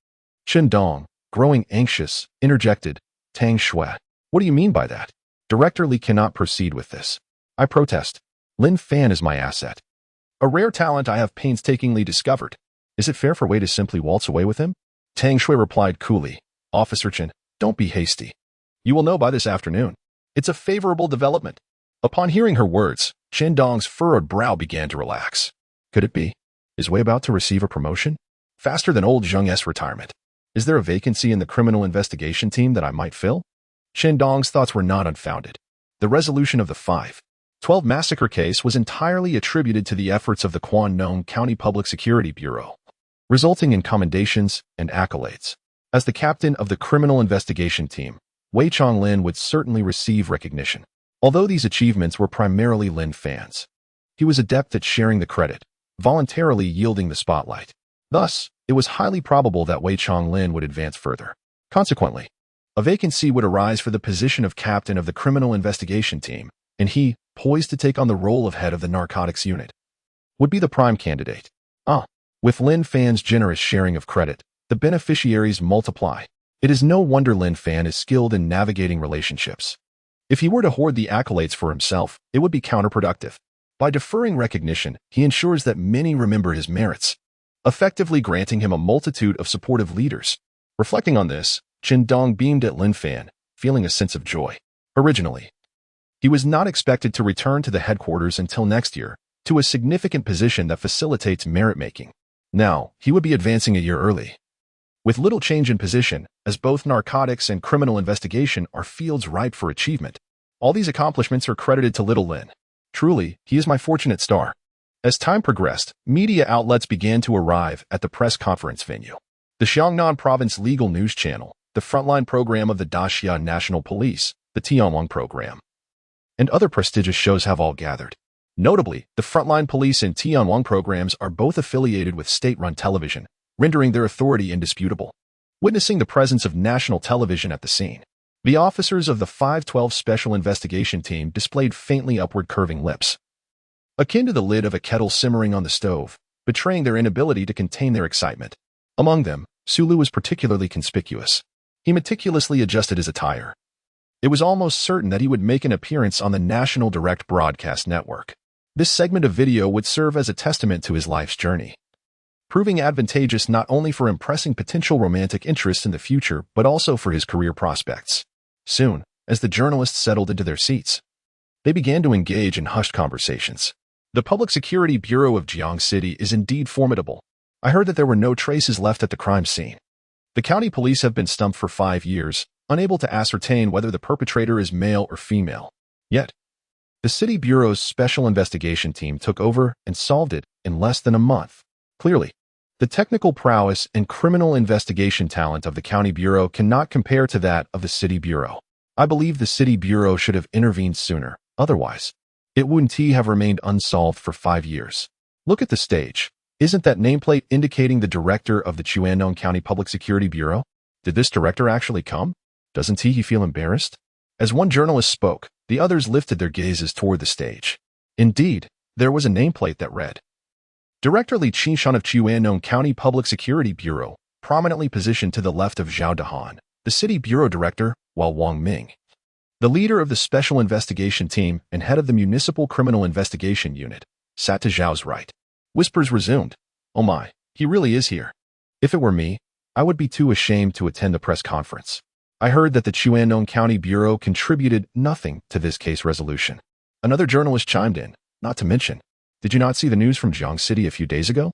Chen Dong, growing anxious, interjected. Tang Shui, what do you mean by that? Director Li cannot proceed with this. I protest. Lin Fan is my asset. A rare talent I have painstakingly discovered. Is it fair for Wei to simply waltz away with him? Tang Shui replied coolly. Officer Chen, don't be hasty. You will know by this afternoon. It's a favorable development. Upon hearing her words, Chen Dong's furrowed brow began to relax. Could it be? Is Wei about to receive a promotion? Faster than old Zheng's retirement. Is there a vacancy in the criminal investigation team that I might fill? Chen Dong's thoughts were not unfounded. The resolution of the 5/12 massacre case was entirely attributed to the efforts of the Quannong County Public Security Bureau, resulting in commendations and accolades. As the captain of the criminal investigation team, Wei Chonglin would certainly receive recognition. Although these achievements were primarily Lin Fan's, he was adept at sharing the credit, voluntarily yielding the spotlight. Thus, it was highly probable that Wei Chonglin would advance further. Consequently, a vacancy would arise for the position of captain of the criminal investigation team, and he, poised to take on the role of head of the narcotics unit, would be the prime candidate. With Lin Fan's generous sharing of credit, the beneficiaries multiply. It is no wonder Lin Fan is skilled in navigating relationships. If he were to hoard the accolades for himself, it would be counterproductive. By deferring recognition, he ensures that many remember his merits, effectively granting him a multitude of supportive leaders. Reflecting on this, Chen Dong beamed at Lin Fan, feeling a sense of joy. Originally, he was not expected to return to the headquarters until next year, to a significant position that facilitates merit-making. Now, he would be advancing a year early. With little change in position, as both narcotics and criminal investigation are fields ripe for achievement, all these accomplishments are credited to little Lin. Truly, he is my fortunate star. As time progressed, media outlets began to arrive at the press conference venue. The Xiangnan Province Legal News Channel, the frontline program of the Daxia National Police, the Tianwang program, and other prestigious shows have all gathered. Notably, the frontline police and Tianwang programs are both affiliated with state-run television, rendering their authority indisputable. Witnessing the presence of national television at the scene, the officers of the 512 Special Investigation Team displayed faintly upward curving lips, akin to the lid of a kettle simmering on the stove, betraying their inability to contain their excitement. Among them, Sulu was particularly conspicuous. He meticulously adjusted his attire. It was almost certain that he would make an appearance on the National Direct Broadcast Network. This segment of video would serve as a testament to his life's journey, proving advantageous not only for impressing potential romantic interests in the future, but also for his career prospects. Soon, as the journalists settled into their seats, they began to engage in hushed conversations. The Public Security Bureau of Jiang City is indeed formidable. I heard that there were no traces left at the crime scene. The county police have been stumped for 5 years, unable to ascertain whether the perpetrator is male or female. Yet, the City Bureau's Special Investigation Team took over and solved it in less than a month. Clearly, the technical prowess and criminal investigation talent of the County Bureau cannot compare to that of the City Bureau. I believe the City Bureau should have intervened sooner. Otherwise, it wouldn't have remained unsolved for 5 years. Look at the stage. Isn't that nameplate indicating the director of the Chuandong County Public Security Bureau? Did this director actually come? Doesn't he feel embarrassed? As one journalist spoke, the others lifted their gazes toward the stage. Indeed, there was a nameplate that read, Director Li Qingshan of Chuandong County Public Security Bureau, prominently positioned to the left of Zhao Dahan, the City Bureau Director, while Wang Ming, the leader of the Special Investigation Team and head of the Municipal Criminal Investigation Unit, sat to Zhao's right. Whispers resumed. Oh my, he really is here. If it were me, I would be too ashamed to attend the press conference. I heard that the Chuandong County Bureau contributed nothing to this case resolution. Another journalist chimed in, not to mention, did you not see the news from Jiang City a few days ago?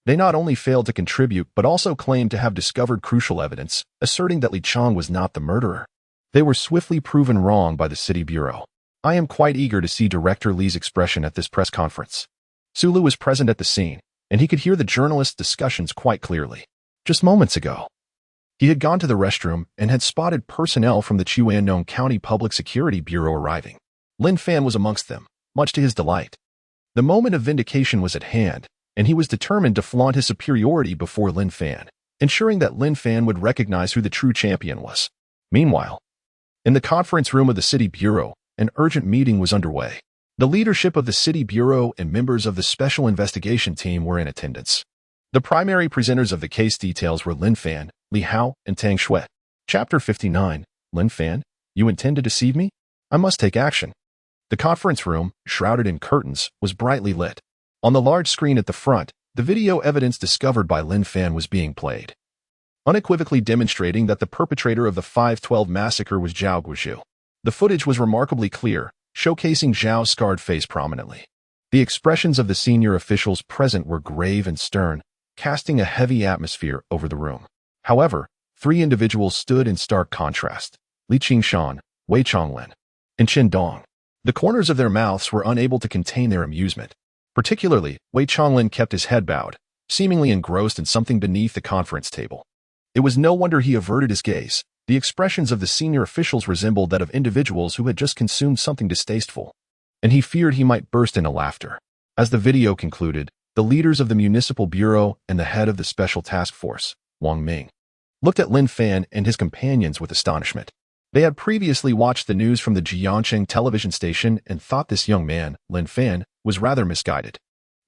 They not only failed to contribute but also claimed to have discovered crucial evidence, asserting that Li Chang was not the murderer. They were swiftly proven wrong by the City Bureau. I am quite eager to see Director Li's expression at this press conference. Sulu was present at the scene, and he could hear the journalists' discussions quite clearly. Just moments ago, he had gone to the restroom and had spotted personnel from the Chuandong County Public Security Bureau arriving. Lin Fan was amongst them, much to his delight. The moment of vindication was at hand, and he was determined to flaunt his superiority before Lin Fan, ensuring that Lin Fan would recognize who the true champion was. Meanwhile, in the conference room of the City Bureau, an urgent meeting was underway. The leadership of the City Bureau and members of the Special Investigation Team were in attendance. The primary presenters of the case details were Lin Fan, Li Hao, and Tang Shui. Chapter 59. Lin Fan, you intend to deceive me? I must take action. The conference room, shrouded in curtains, was brightly lit. On the large screen at the front, the video evidence discovered by Lin Fan was being played, unequivocally demonstrating that the perpetrator of the 512 massacre was Zhao Guizhou. The footage was remarkably clear, showcasing Zhao's scarred face prominently. The expressions of the senior officials present were grave and stern, casting a heavy atmosphere over the room. However, 3 individuals stood in stark contrast: Li Qingshan, Wei Chonglin, and Chen Dong. The corners of their mouths were unable to contain their amusement. Particularly, Wei Chonglin kept his head bowed, seemingly engrossed in something beneath the conference table. It was no wonder he averted his gaze. The expressions of the senior officials resembled that of individuals who had just consumed something distasteful, and he feared he might burst into laughter. As the video concluded, the leaders of the Municipal Bureau and the head of the Special Task Force, Wang Ming, looked at Lin Fan and his companions with astonishment. They had previously watched the news from the Jiangcheng television station and thought this young man, Lin Fan, was rather misguided.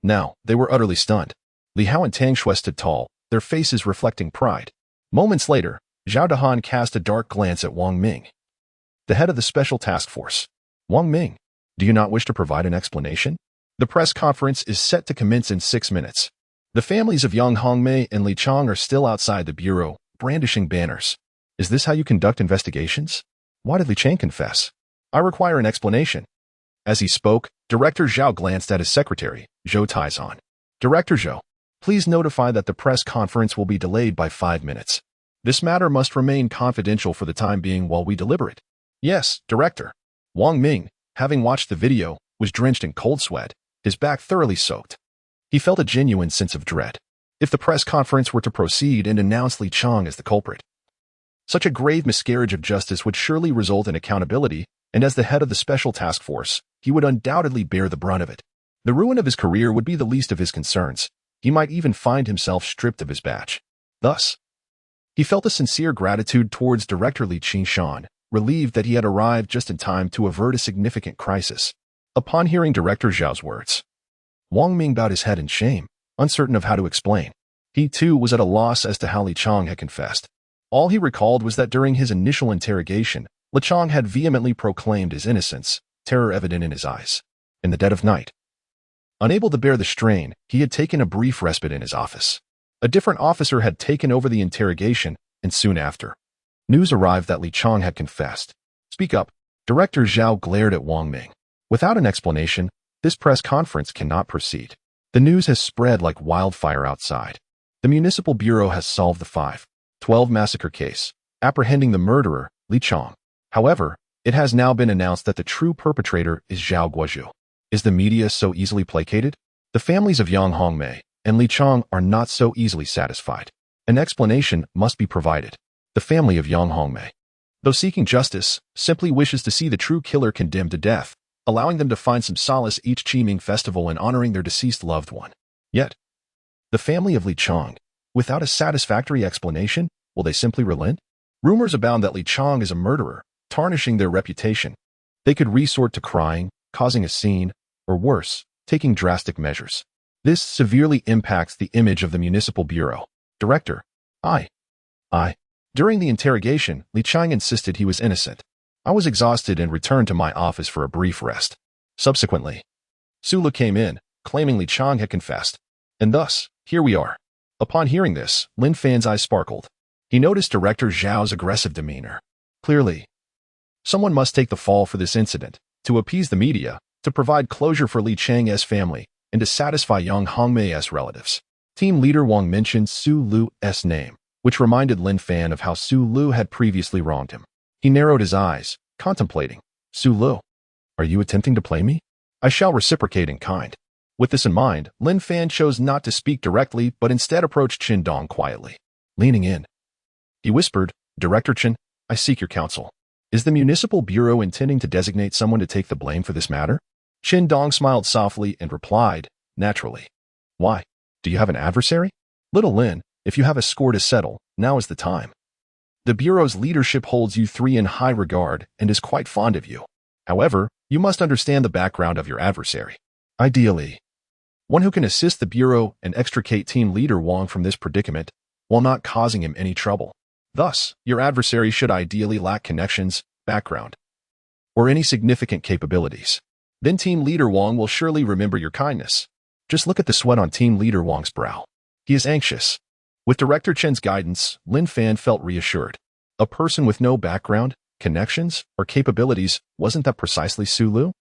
Now, they were utterly stunned. Li Hao and Tang Shui stood tall, their faces reflecting pride. Moments later, Zhao Dahan cast a dark glance at Wang Ming, the head of the Special Task Force. Wang Ming, do you not wish to provide an explanation? The press conference is set to commence in 6 minutes. The families of Yang Hongmei and Li Chang are still outside the bureau, brandishing banners. Is this how you conduct investigations? Why did Li Chang confess? I require an explanation. As he spoke, Director Zhao glanced at his secretary, Zhou Taizan. Director Zhou, please notify that the press conference will be delayed by 5 minutes. This matter must remain confidential for the time being while we deliberate. Yes, Director. Wang Ming, having watched the video, was drenched in cold sweat, his back thoroughly soaked. He felt a genuine sense of dread. If the press conference were to proceed and announce Li Chang as the culprit, such a grave miscarriage of justice would surely result in accountability, and as the head of the Special Task Force, he would undoubtedly bear the brunt of it. The ruin of his career would be the least of his concerns. He might even find himself stripped of his badge. Thus, he felt a sincere gratitude towards Director Li Qingshan, relieved that he had arrived just in time to avert a significant crisis. Upon hearing Director Zhao's words, Wang Ming bowed his head in shame, uncertain of how to explain. He too was at a loss as to how Li Chang had confessed. All he recalled was that during his initial interrogation, Li Chang had vehemently proclaimed his innocence, terror evident in his eyes. In the dead of night, unable to bear the strain, he had taken a brief respite in his office. A different officer had taken over the interrogation, and soon after, news arrived that Li Chang had confessed. Speak up. Director Zhao glared at Wang Ming. Without an explanation, this press conference cannot proceed. The news has spread like wildfire outside. The Municipal Bureau has solved the 512 massacre case, apprehending the murderer, Li Chang. However, it has now been announced that the true perpetrator is Zhao Guozhu. Is the media so easily placated? The families of Yang Hongmei and Li Chang are not so easily satisfied. An explanation must be provided. The family of Yang Hongmei, though seeking justice, simply wishes to see the true killer condemned to death, allowing them to find some solace each Qiming festival in honoring their deceased loved one. Yet, the family of Li Chang, without a satisfactory explanation, will they simply relent? Rumors abound that Li Chang is a murderer, tarnishing their reputation. They could resort to crying, causing a scene, or worse, taking drastic measures. This severely impacts the image of the Municipal Bureau. Director, I. During the interrogation, Li Chang insisted he was innocent. I was exhausted and returned to my office for a brief rest. Subsequently, Sulu came in, claiming Li Chang had confessed. And thus, here we are. Upon hearing this, Lin Fan's eyes sparkled. He noticed Director Zhao's aggressive demeanor. Clearly, someone must take the fall for this incident, to appease the media, to provide closure for Li Chang's family, and to satisfy Yang Hongmei's relatives. Team leader Wang mentioned Su Lu's name, which reminded Lin Fan of how Su Lu had previously wronged him. He narrowed his eyes, contemplating. Su Lu, are you attempting to play me? I shall reciprocate in kind. With this in mind, Lin Fan chose not to speak directly, but instead approached Qin Dong quietly. Leaning in, he whispered, Director Qin, I seek your counsel. Is the Municipal Bureau intending to designate someone to take the blame for this matter? Qin Dong smiled softly and replied, naturally. Why? Do you have an adversary? Little Lin, if you have a score to settle, now is the time. The Bureau's leadership holds you three in high regard and is quite fond of you. However, you must understand the background of your adversary. Ideally, one who can assist the Bureau and extricate team leader Wang from this predicament while not causing him any trouble. Thus, your adversary should ideally lack connections, background, or any significant capabilities. Then team leader Wang will surely remember your kindness. Just look at the sweat on team leader Wang's brow. He is anxious. With Director Chen's guidance, Lin Fan felt reassured. A person with no background, connections, or capabilities, wasn't that precisely Su Lu?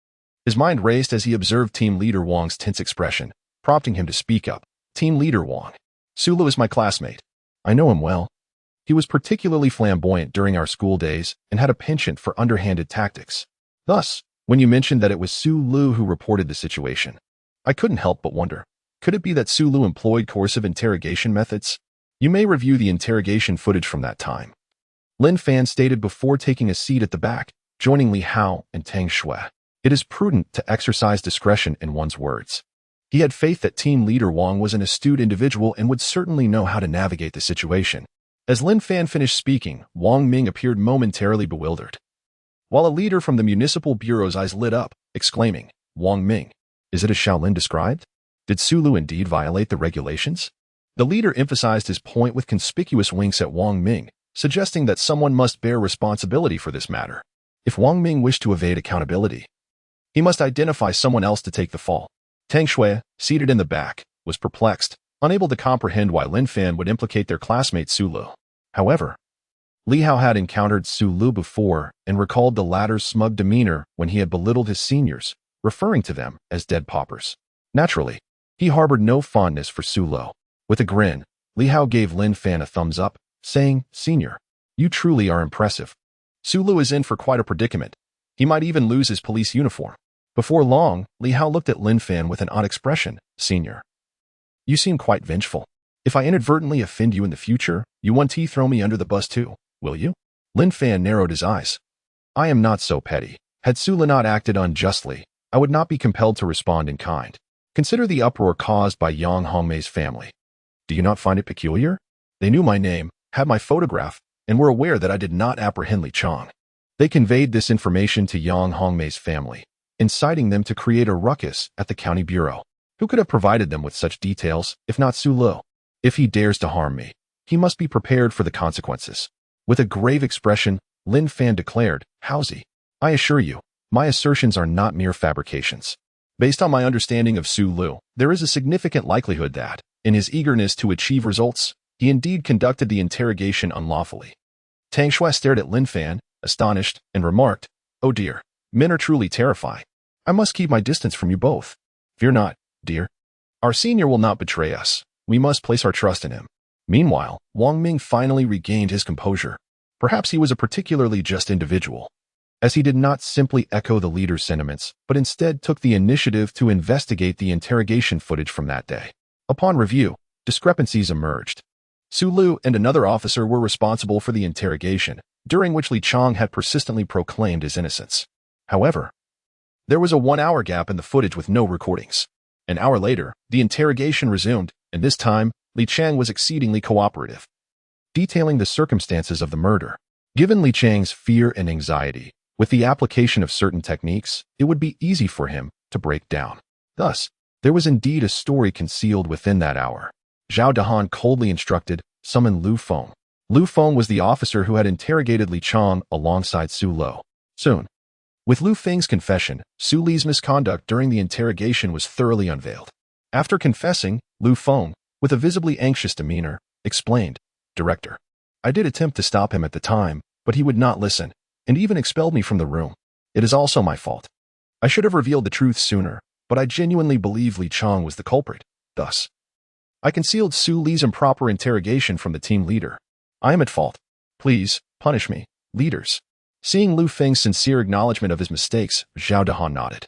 His mind raced as he observed team leader Wang's tense expression, prompting him to speak up. Team leader Wang. Su Lu is my classmate. I know him well. He was particularly flamboyant during our school days and had a penchant for underhanded tactics. Thus, when you mentioned that it was Su Lu who reported the situation, I couldn't help but wonder, could it be that Su Lu employed coercive interrogation methods? You may review the interrogation footage from that time. Lin Fan stated before taking a seat at the back, joining Li Hao and Tang Shui. It is prudent to exercise discretion in one's words. He had faith that team leader Wang was an astute individual and would certainly know how to navigate the situation. As Lin Fan finished speaking, Wang Ming appeared momentarily bewildered, while a leader from the Municipal Bureau's eyes lit up, exclaiming, Wang Ming, is it as Shaolin described? Did Su Lu indeed violate the regulations? The leader emphasized his point with conspicuous winks at Wang Ming, suggesting that someone must bear responsibility for this matter. If Wang Ming wished to evade accountability, he must identify someone else to take the fall. Tang Shui, seated in the back, was perplexed, unable to comprehend why Lin Fan would implicate their classmate Su Lu. However, Li Hao had encountered Su Lu before and recalled the latter's smug demeanor when he had belittled his seniors, referring to them as dead paupers. Naturally, he harbored no fondness for Su Lu. With a grin, Li Hao gave Lin Fan a thumbs up, saying, Senior, you truly are impressive. Su Lu is in for quite a predicament. He might even lose his police uniform. Before long, Li Hao looked at Lin Fan with an odd expression. Senior, you seem quite vengeful. If I inadvertently offend you in the future, you want to throw me under the bus too, will you? Lin Fan narrowed his eyes. I am not so petty. Had Su Lu not acted unjustly, I would not be compelled to respond in kind. Consider the uproar caused by Yang Hongmei's family. Do you not find it peculiar? They knew my name, had my photograph, and were aware that I did not apprehend Li Chang. They conveyed this information to Yang Hongmei's family, inciting them to create a ruckus at the county bureau. Who could have provided them with such details, if not Su Lu? If he dares to harm me, he must be prepared for the consequences. With a grave expression, Lin Fan declared, Howsy, I assure you, my assertions are not mere fabrications. Based on my understanding of Su Lu, there is a significant likelihood that, in his eagerness to achieve results, he indeed conducted the interrogation unlawfully. Tang Shui stared at Lin Fan, astonished, and remarked, Oh dear, men are truly terrifying. I must keep my distance from you both. Fear not, dear. Our senior will not betray us. We must place our trust in him. Meanwhile, Wang Ming finally regained his composure. Perhaps he was a particularly just individual, as he did not simply echo the leader's sentiments, but instead took the initiative to investigate the interrogation footage from that day. Upon review, discrepancies emerged. Su Lu and another officer were responsible for the interrogation, during which Li Chang had persistently proclaimed his innocence. However, there was a 1-hour gap in the footage with no recordings. An hour later, the interrogation resumed, and this time, Li Chang was exceedingly cooperative, detailing the circumstances of the murder. Given Li Chang's fear and anxiety, with the application of certain techniques, it would be easy for him to break down. Thus, there was indeed a story concealed within that hour. Zhao Dahan coldly instructed, summon Lu Feng. Lu Feng was the officer who had interrogated Li Chang alongside Su Lu. Soon, with Lu Feng's confession, Su Li's misconduct during the interrogation was thoroughly unveiled. After confessing, Lu Feng, with a visibly anxious demeanor, explained, "Director, I did attempt to stop him at the time, but he would not listen, and even expelled me from the room. It is also my fault. I should have revealed the truth sooner, but I genuinely believe Li Chang was the culprit. Thus, I concealed Su Li's improper interrogation from the team leader. I am at fault. Please, punish me, leaders." Seeing Lu Feng's sincere acknowledgement of his mistakes, Zhao Dahan nodded.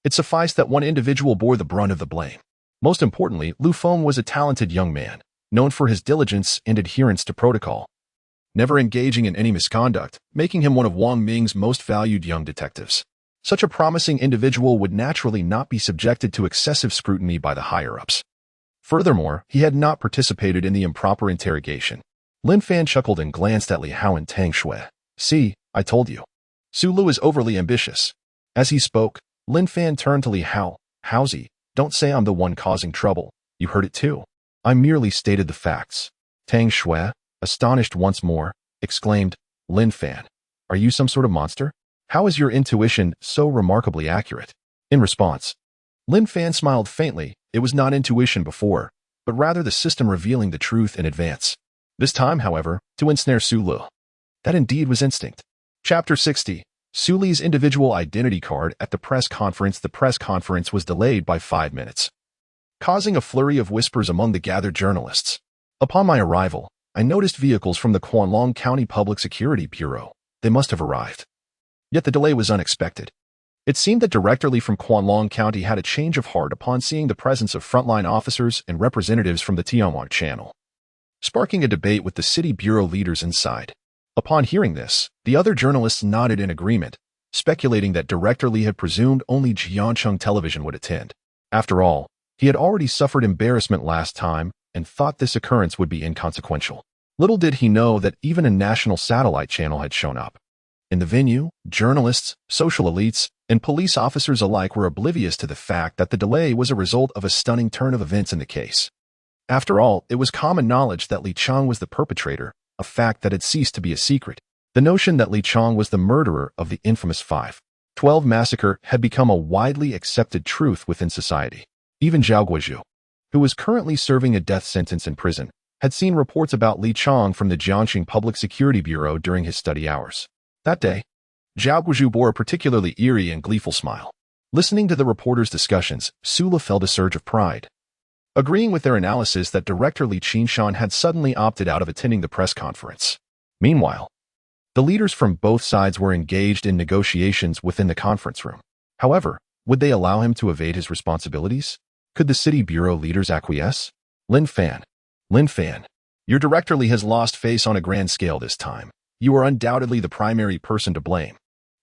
It sufficed that one individual bore the brunt of the blame. Most importantly, Lu Feng was a talented young man, known for his diligence and adherence to protocol, never engaging in any misconduct, making him one of Wang Ming's most valued young detectives. Such a promising individual would naturally not be subjected to excessive scrutiny by the higher-ups. Furthermore, he had not participated in the improper interrogation. Lin Fan chuckled and glanced at Li Hao and Tang Shui. "See, I told you. Su Lu is overly ambitious." As he spoke, Lin Fan turned to Li Hao. "Haozi, don't say I'm the one causing trouble. You heard it too. I merely stated the facts." Tang Shui, astonished once more, exclaimed, "Lin Fan, are you some sort of monster? How is your intuition so remarkably accurate?" In response, Lin Fan smiled faintly. It was not intuition before, but rather the system revealing the truth in advance. This time, however, to ensnare Su Lu. That indeed was instinct. Chapter 60. Su Li's individual identity card at the press conference. The press conference was delayed by 5 minutes, causing a flurry of whispers among the gathered journalists. Upon my arrival, I noticed vehicles from the Lin County Public Security Bureau. They must have arrived. Yet the delay was unexpected. It seemed that Director Li from Lin County had a change of heart upon seeing the presence of frontline officers and representatives from the Tianwang Channel, sparking a debate with the city bureau leaders inside. Upon hearing this, the other journalists nodded in agreement, speculating that Director Li had presumed only Jiangcheng Television would attend. After all, he had already suffered embarrassment last time and thought this occurrence would be inconsequential. Little did he know that even a national satellite channel had shown up. In the venue, journalists, social elites, and police officers alike were oblivious to the fact that the delay was a result of a stunning turn of events in the case. After all, it was common knowledge that Li Chang was the perpetrator, a fact that had ceased to be a secret. The notion that Li Chang was the murderer of the infamous 5/12 massacre had become a widely accepted truth within society. Even Zhao Guozhu, who was currently serving a death sentence in prison, had seen reports about Li Chang from the Jiangxing Public Security Bureau during his study hours. That day, Zhao Guozhu bore a particularly eerie and gleeful smile. Listening to the reporters' discussions, Su Lu felt a surge of pride, agreeing with their analysis that Director Li Qinshan had suddenly opted out of attending the press conference. Meanwhile, the leaders from both sides were engaged in negotiations within the conference room. However, would they allow him to evade his responsibilities? Could the city bureau leaders acquiesce? Lin Fan, your Director Li has lost face on a grand scale this time. You are undoubtedly the primary person to blame.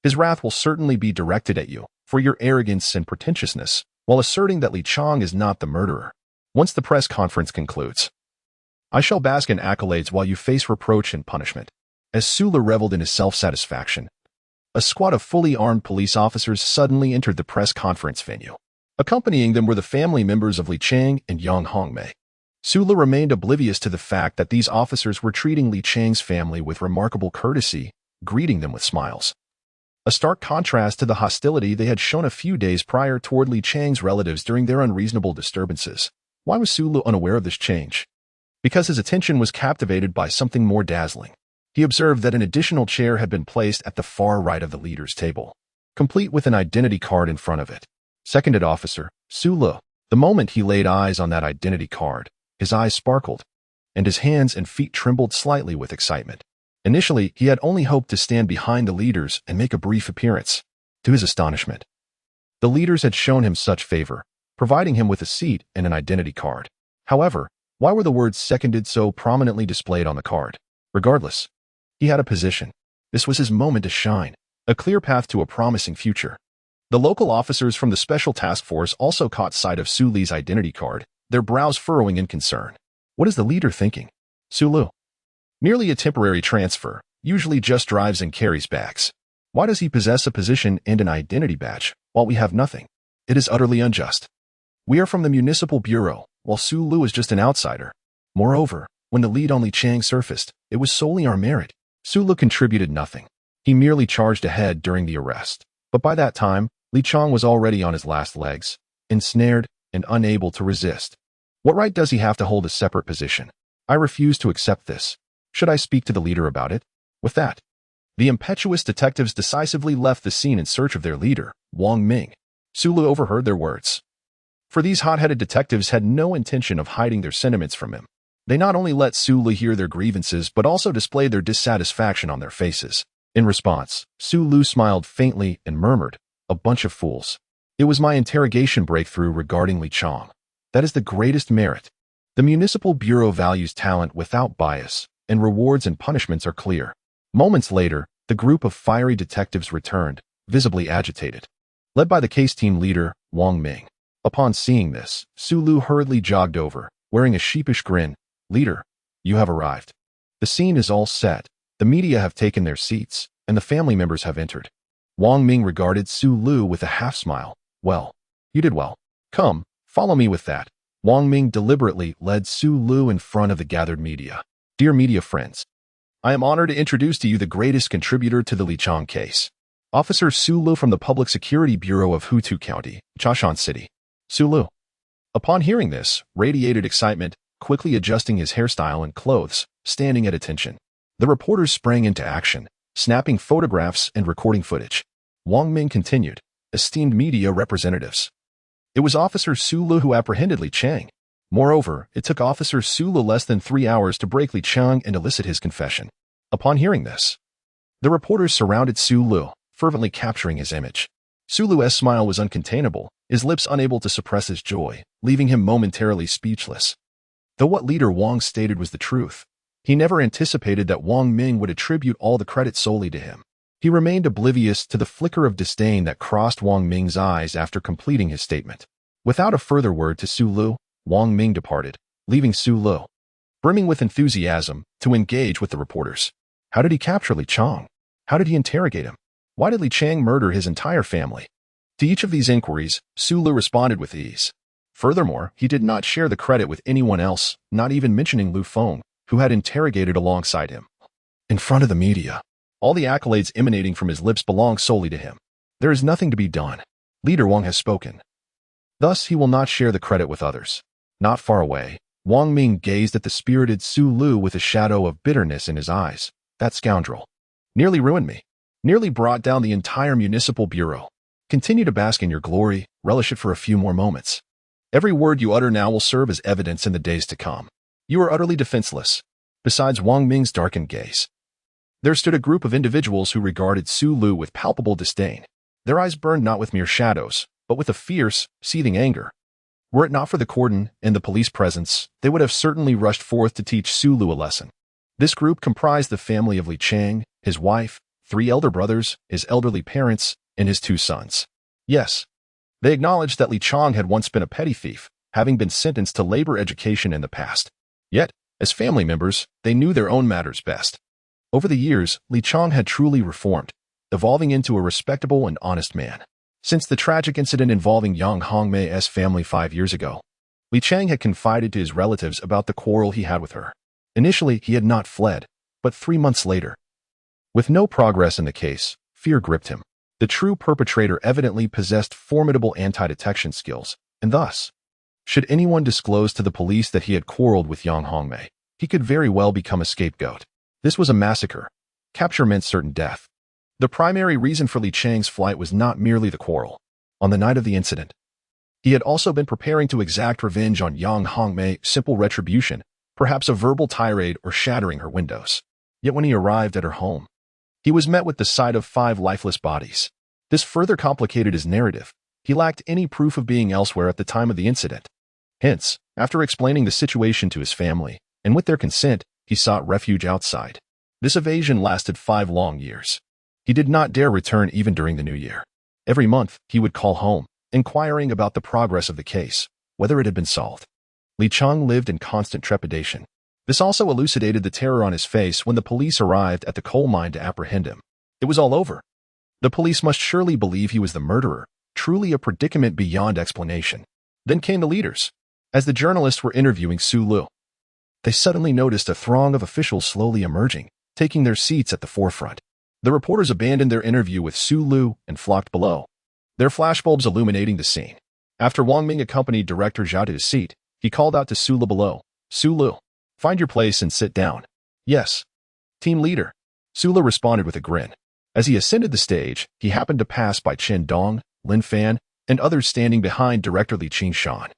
His wrath will certainly be directed at you for your arrogance and pretentiousness, while asserting that Li Chang is not the murderer. Once the press conference concludes, I shall bask in accolades while you face reproach and punishment. As Su Lu reveled in his self-satisfaction, a squad of fully armed police officers suddenly entered the press conference venue. Accompanying them were the family members of Li Chang and Yang Hongmei. Su Lu remained oblivious to the fact that these officers were treating Li Chang's family with remarkable courtesy, greeting them with smiles. A stark contrast to the hostility they had shown a few days prior toward Li Chang's relatives during their unreasonable disturbances. Why was Su Lu unaware of this change? Because his attention was captivated by something more dazzling. He observed that an additional chair had been placed at the far right of the leader's table, complete with an identity card in front of it. Seconded officer, Su Lu. The moment he laid eyes on that identity card, his eyes sparkled, and his hands and feet trembled slightly with excitement. Initially, he had only hoped to stand behind the leaders and make a brief appearance. To his astonishment, the leaders had shown him such favor, providing him with a seat and an identity card. However, why were the words seconded so prominently displayed on the card? Regardless, he had a position. This was his moment to shine, a clear path to a promising future. The local officers from the Special Task Force also caught sight of Su Li's identity card, their brows furrowing in concern. What is the leader thinking? Su Lu. Merely a temporary transfer, usually just drives and carries bags. Why does he possess a position and an identity badge, while we have nothing? It is utterly unjust. We are from the Municipal Bureau, while Su Lu is just an outsider. Moreover, when the lead on Li Chang surfaced, it was solely our merit. Su Lu contributed nothing. He merely charged ahead during the arrest. But by that time, Li Chang was already on his last legs, ensnared and unable to resist. What right does he have to hold a separate position? I refuse to accept this. Should I speak to the leader about it? With that, the impetuous detectives decisively left the scene in search of their leader, Wang Ming. Su Lu overheard their words. For these hot-headed detectives had no intention of hiding their sentiments from him. They not only let Su Lu hear their grievances but also displayed their dissatisfaction on their faces. In response, Su Lu smiled faintly and murmured, "A bunch of fools. It was my interrogation breakthrough regarding Li Chang. That is the greatest merit. The Municipal Bureau values talent without bias, and rewards and punishments are clear." Moments later, the group of fiery detectives returned, visibly agitated, led by the case team leader, Wang Ming. Upon seeing this, Su Lu hurriedly jogged over, wearing a sheepish grin. "Leader, you have arrived. The scene is all set. The media have taken their seats, and the family members have entered." Wang Ming regarded Su Lu with a half-smile. "Well, you did well. Come, follow me with that." Wang Ming deliberately led Su Lu in front of the gathered media. "Dear media friends, I am honored to introduce to you the greatest contributor to the Li Chang case, Officer Su Lu from the Public Security Bureau of Hutu County, Chashan City." Su Lu, upon hearing this, radiated excitement, quickly adjusting his hairstyle and clothes, standing at attention. The reporters sprang into action, snapping photographs and recording footage. Wang Ming continued, "Esteemed media representatives, it was Officer Su Lu who apprehended Li Chang. Moreover, it took Officer Su Lu less than 3 hours to break Li Chang and elicit his confession." Upon hearing this, the reporters surrounded Su Lu, fervently capturing his image. Su Lu's smile was uncontainable, his lips unable to suppress his joy, leaving him momentarily speechless. Though what leader Wang stated was the truth, he never anticipated that Wang Ming would attribute all the credit solely to him. He remained oblivious to the flicker of disdain that crossed Wang Ming's eyes after completing his statement. Without a further word to Su Lu, Wang Ming departed, leaving Su Lu, brimming with enthusiasm, to engage with the reporters. How did he capture Li Chang? How did he interrogate him? Why did Li Chang murder his entire family? To each of these inquiries, Su Lu responded with ease. Furthermore, he did not share the credit with anyone else, not even mentioning Lu Feng, who had interrogated alongside him. In front of the media, all the accolades emanating from his lips belong solely to him. There is nothing to be done. Leader Wang has spoken. Thus, he will not share the credit with others. Not far away, Wang Ming gazed at the spirited Su Lu with a shadow of bitterness in his eyes. That scoundrel nearly ruined me, nearly brought down the entire Municipal Bureau. Continue to bask in your glory, relish it for a few more moments. Every word you utter now will serve as evidence in the days to come. You are utterly defenseless. Besides Wang Ming's darkened gaze, there stood a group of individuals who regarded Su Lu with palpable disdain. Their eyes burned not with mere shadows, but with a fierce, seething anger. Were it not for the cordon and the police presence, they would have certainly rushed forth to teach Su Lu a lesson. This group comprised the family of Li Chang, his wife, 3 elder brothers, his elderly parents, and his 2 sons. Yes, they acknowledged that Li Chang had once been a petty thief, having been sentenced to labor education in the past. Yet, as family members, they knew their own matters best. Over the years, Li Chang had truly reformed, evolving into a respectable and honest man. Since the tragic incident involving Yang Hongmei's family 5 years ago, Li Chang had confided to his relatives about the quarrel he had with her. Initially, he had not fled, but 3 months later, with no progress in the case, fear gripped him. The true perpetrator evidently possessed formidable anti-detection skills, and thus, should anyone disclose to the police that he had quarreled with Yang Hongmei, he could very well become a scapegoat. This was a massacre. Capture meant certain death. The primary reason for Li Chang's flight was not merely the quarrel. On the night of the incident, he had also been preparing to exact revenge on Yang Hongmei, simple retribution, perhaps a verbal tirade or shattering her windows. Yet when he arrived at her home, he was met with the sight of 5 lifeless bodies. This further complicated his narrative. He lacked any proof of being elsewhere at the time of the incident. Hence, after explaining the situation to his family, and with their consent, he sought refuge outside. This evasion lasted 5 long years. He did not dare return even during the new year. Every month, he would call home, inquiring about the progress of the case, whether it had been solved. Li Chang lived in constant trepidation. This also elucidated the terror on his face when the police arrived at the coal mine to apprehend him. It was all over. The police must surely believe he was the murderer, truly a predicament beyond explanation. Then came the leaders. As the journalists were interviewing Su Lu, they suddenly noticed a throng of officials slowly emerging, taking their seats at the forefront. The reporters abandoned their interview with Su Lu and flocked below, their flashbulbs illuminating the scene. After Wang Ming accompanied Director Zhao to his seat, he called out to Su Lu below, "Su Lu, find your place and sit down." "Yes, team leader," Su Lu responded with a grin. As he ascended the stage, he happened to pass by Chen Dong, Lin Fan, and others standing behind Director Li Qingshan.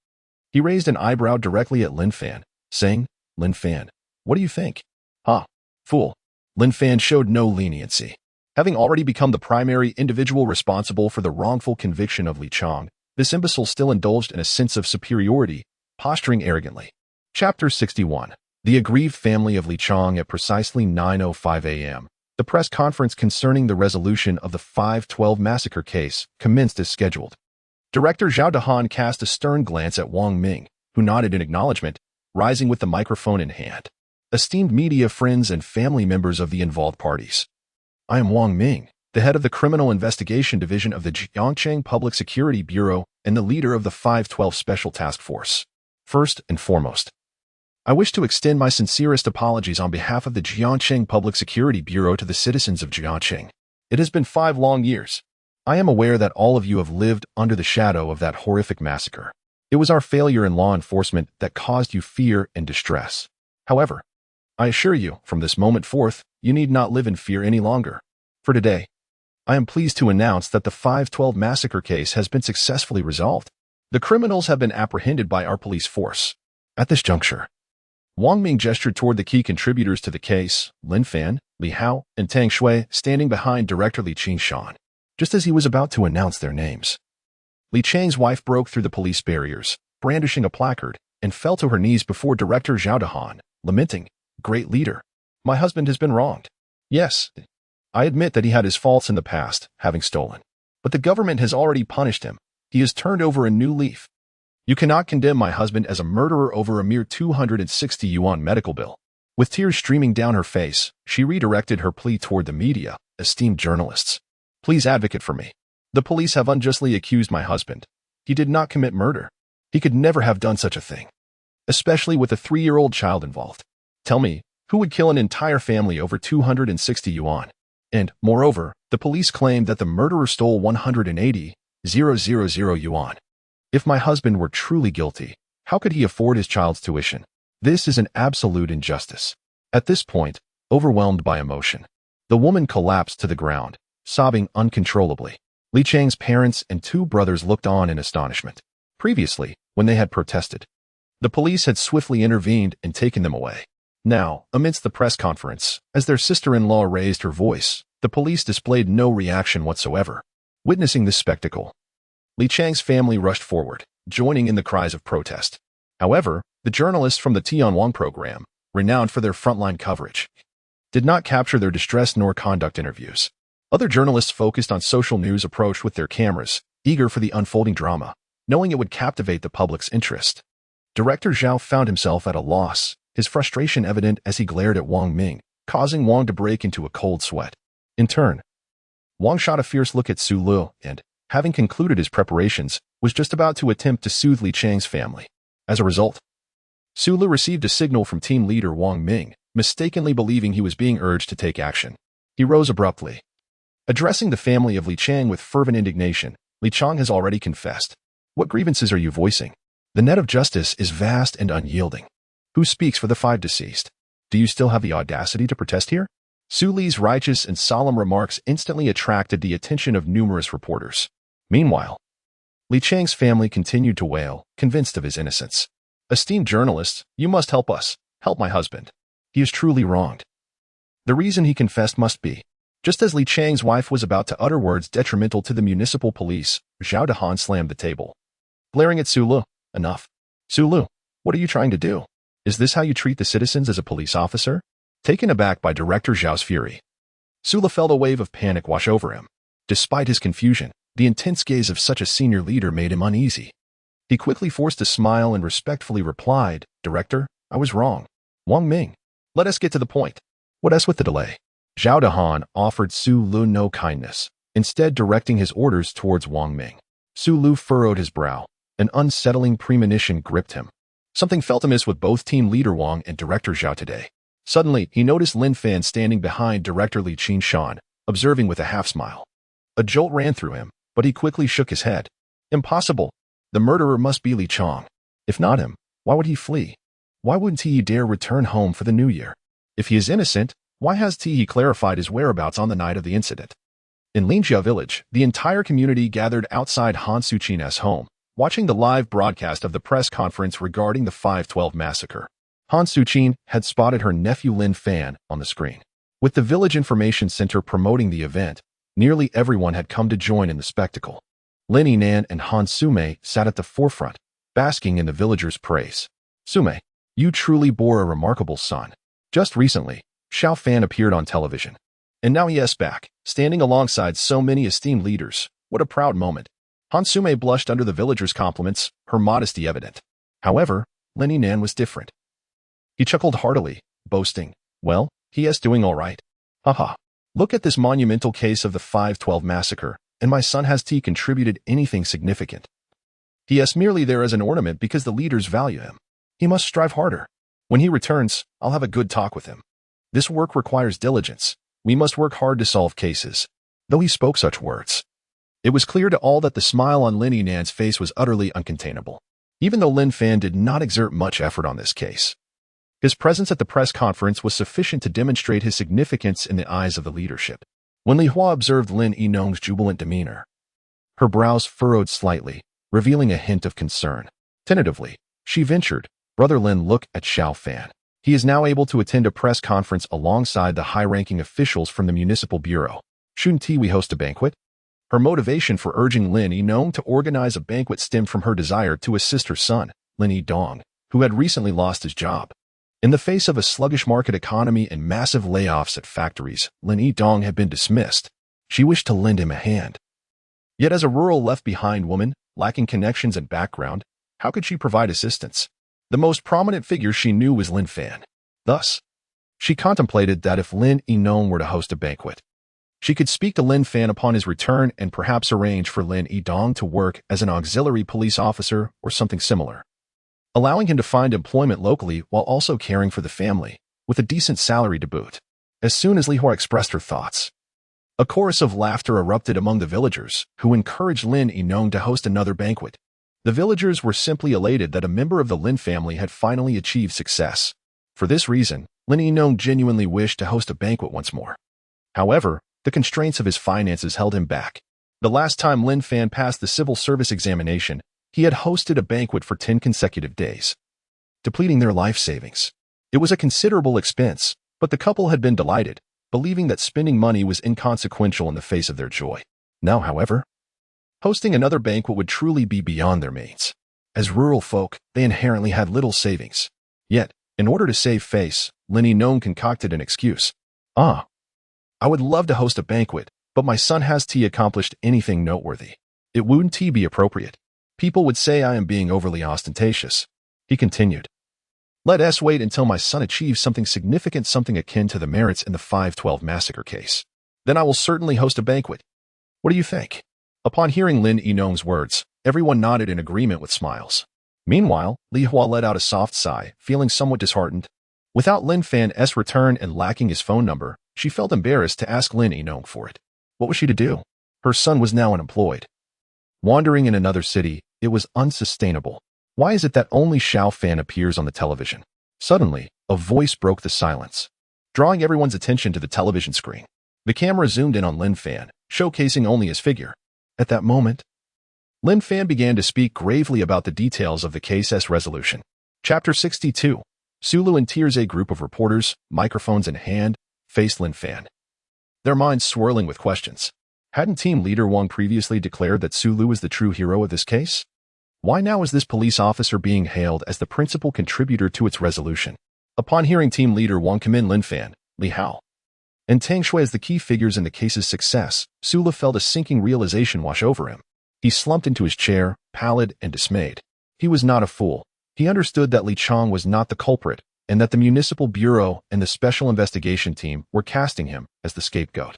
He raised an eyebrow directly at Lin Fan, saying, "Lin Fan, what do you think?" "Huh, fool." Lin Fan showed no leniency. Having already become the primary individual responsible for the wrongful conviction of Li Chang, this imbecile still indulged in a sense of superiority, posturing arrogantly. Chapter 61. The aggrieved family of Li Chang. At precisely 9:05 a.m., the press conference concerning the resolution of the 512 massacre case commenced as scheduled. Director Zhao Dahan cast a stern glance at Wang Ming, who nodded in acknowledgement, rising with the microphone in hand. Esteemed media friends and family members of the involved parties, I am Wang Ming, the head of the Criminal Investigation Division of the Jiangcheng Public Security Bureau and the leader of the 512 Special Task Force. First and foremost, I wish to extend my sincerest apologies on behalf of the Jiangcheng Public Security Bureau to the citizens of Jiangcheng. It has been 5 long years. I am aware that all of you have lived under the shadow of that horrific massacre. It was our failure in law enforcement that caused you fear and distress. However, I assure you, from this moment forth, you need not live in fear any longer. For today, I am pleased to announce that the 512 massacre case has been successfully resolved. The criminals have been apprehended by our police force. At this juncture, Wang Ming gestured toward the key contributors to the case, Lin Fan, Li Hao, and Tang Shui, standing behind Director Li Qingshan. Just as he was about to announce their names, Li Chang's wife broke through the police barriers, brandishing a placard, and fell to her knees before Director Zhao Dahan, lamenting, "Great leader, my husband has been wronged. Yes, I admit that he had his faults in the past, having stolen. But the government has already punished him. He has turned over a new leaf. You cannot condemn my husband as a murderer over a mere 260 yuan medical bill." With tears streaming down her face, she redirected her plea toward the media. "Esteemed journalists, please advocate for me. The police have unjustly accused my husband. He did not commit murder. He could never have done such a thing, especially with a 3-year-old child involved. Tell me, who would kill an entire family over 260 yuan? And, moreover, the police claim that the murderer stole 180,000 yuan. If my husband were truly guilty, how could he afford his child's tuition? This is an absolute injustice." At this point, overwhelmed by emotion, the woman collapsed to the ground, sobbing uncontrollably. Li Chang's parents and 2 brothers looked on in astonishment. Previously, when they had protested, the police had swiftly intervened and taken them away. Now, amidst the press conference, as their sister-in-law raised her voice, the police displayed no reaction whatsoever. Witnessing this spectacle, Li Chang's family rushed forward, joining in the cries of protest. However, the journalists from the Tianwang program, renowned for their frontline coverage, did not capture their distress nor conduct interviews. Other journalists focused on social news approached with their cameras, eager for the unfolding drama, knowing it would captivate the public's interest. Director Zhao found himself at a loss, his frustration evident as he glared at Wang Ming, causing Wang to break into a cold sweat. In turn, Wang shot a fierce look at Su Lu and, having concluded his preparations, was just about to attempt to soothe Li Chang's family. As a result, Su Lu received a signal from team leader Wang Ming, mistakenly believing he was being urged to take action. He rose abruptly. Addressing the family of Li Chang with fervent indignation, Li Chang has already confessed. What grievances are you voicing? The net of justice is vast and unyielding. Who speaks for the 5 deceased? Do you still have the audacity to protest here? Su Li's righteous and solemn remarks instantly attracted the attention of numerous reporters. Meanwhile, Li Chang's family continued to wail, convinced of his innocence. "Esteemed journalists, you must help us. Help my husband. He is truly wronged." The reason he confessed must be, just as Li Chang's wife was about to utter words detrimental to the municipal police, Zhao Dehan slammed the table, glaring at Su Lu. Enough. Su Lu, what are you trying to do? Is this how you treat the citizens as a police officer? Taken aback by Director Zhao's fury, Su Lu felt a wave of panic wash over him. Despite his confusion, the intense gaze of such a senior leader made him uneasy. He quickly forced a smile and respectfully replied, Director, I was wrong. Wang Ming, let us get to the point. What else with the delay? Zhao Dehan offered Su Lu no kindness, instead directing his orders towards Wang Ming. Su Lu furrowed his brow. An unsettling premonition gripped him. Something felt amiss with both Team Leader Wang and Director Zhao today. Suddenly, he noticed Lin Fan standing behind Director Li Qingshan, observing with a half-smile. A jolt ran through him, but he quickly shook his head. Impossible. The murderer must be Li Chang. If not him, why would he flee? Why wouldn't he dare return home for the new year? If he is innocent, why has he clarified his whereabouts on the night of the incident? In Linjia village, the entire community gathered outside Han Suqin's home, watching the live broadcast of the press conference regarding the 512 massacre. Han Suqin had spotted her nephew Lin Fan on the screen. With the village information center promoting the event, nearly everyone had come to join in the spectacle. Lin Yinan and Han Sume sat at the forefront, basking in the villagers' praise. Sume, you truly bore a remarkable son. Just recently, Xiao Fan appeared on television. And now he is back, standing alongside so many esteemed leaders. What a proud moment. Han Sume blushed under the villagers' compliments, her modesty evident. However, Lin Yinan was different. He chuckled heartily, boasting, well, he is doing all right. Haha. Look at this monumental case of the 512 massacre, and my son has contributed anything significant. He is merely there as an ornament because the leaders value him. He must strive harder. When he returns, I'll have a good talk with him. This work requires diligence. We must work hard to solve cases. Though he spoke such words, it was clear to all that the smile on Lin Yinan's face was utterly uncontainable, even though Lin Fan did not exert much effort on this case. His presence at the press conference was sufficient to demonstrate his significance in the eyes of the leadership. When Li Hua observed Lin Yinong's jubilant demeanor, her brows furrowed slightly, revealing a hint of concern. Tentatively, she ventured, Brother Lin, look at Xiao Fan. He is now able to attend a press conference alongside the high-ranking officials from the municipal bureau. Shouldn't we host a banquet? Her motivation for urging Lin Yinong to organize a banquet stemmed from her desire to assist her son, Lin Yidong, who had recently lost his job. In the face of a sluggish market economy and massive layoffs at factories, Lin Yidong had been dismissed. She wished to lend him a hand. Yet as a rural left-behind woman, lacking connections and background, how could she provide assistance? The most prominent figure she knew was Lin Fan. Thus, she contemplated that if Lin Yinong were to host a banquet, she could speak to Lin Fan upon his return and perhaps arrange for Lin Yidong to work as an auxiliary police officer or something similar, allowing him to find employment locally while also caring for the family, with a decent salary to boot. As soon as Li Hua expressed her thoughts, a chorus of laughter erupted among the villagers, who encouraged Lin Yinong to host another banquet. The villagers were simply elated that a member of the Lin family had finally achieved success. For this reason, Lin Yinong genuinely wished to host a banquet once more. However, the constraints of his finances held him back. The last time Lin Fan passed the civil service examination, he had hosted a banquet for 10 consecutive days, depleting their life savings. It was a considerable expense, but the couple had been delighted, believing that spending money was inconsequential in the face of their joy. Now, however, hosting another banquet would truly be beyond their means. As rural folk, they inherently had little savings. Yet, in order to save face, Lin Yinong concocted an excuse. I would love to host a banquet, but my son has accomplished anything noteworthy. It wouldn't be appropriate. People would say I am being overly ostentatious. He continued. Let us wait until my son achieves something significant, something akin to the merits in the 512 massacre case. Then I will certainly host a banquet. What do you think? Upon hearing Lin Yinong's words, everyone nodded in agreement with smiles. Meanwhile, Li Hua let out a soft sigh, feeling somewhat disheartened. Without Lin Fan's return and lacking his phone number, she felt embarrassed to ask Lin Yinong for it. What was she to do? Her son was now unemployed. Wandering in another city, it was unsustainable. Why is it that only Xiao Fan appears on the television? Suddenly, a voice broke the silence, drawing everyone's attention to the television screen. The camera zoomed in on Lin Fan, showcasing only his figure. At that moment, Lin Fan began to speak gravely about the details of the case's resolution. Chapter 62. Sulu in tears. A group of reporters, microphones in hand, faced Lin Fan, their minds swirling with questions. Hadn't team leader Wang previously declared that Su Lu is the true hero of this case? Why now is this police officer being hailed as the principal contributor to its resolution? Upon hearing team leader Wang commend Lin Fan, Li Hao, and Tang Shui as the key figures in the case's success, Su Lu felt a sinking realization wash over him. He slumped into his chair, pallid and dismayed. He was not a fool. He understood that Li Chang was not the culprit, and that the Municipal Bureau and the Special Investigation Team were casting him as the scapegoat.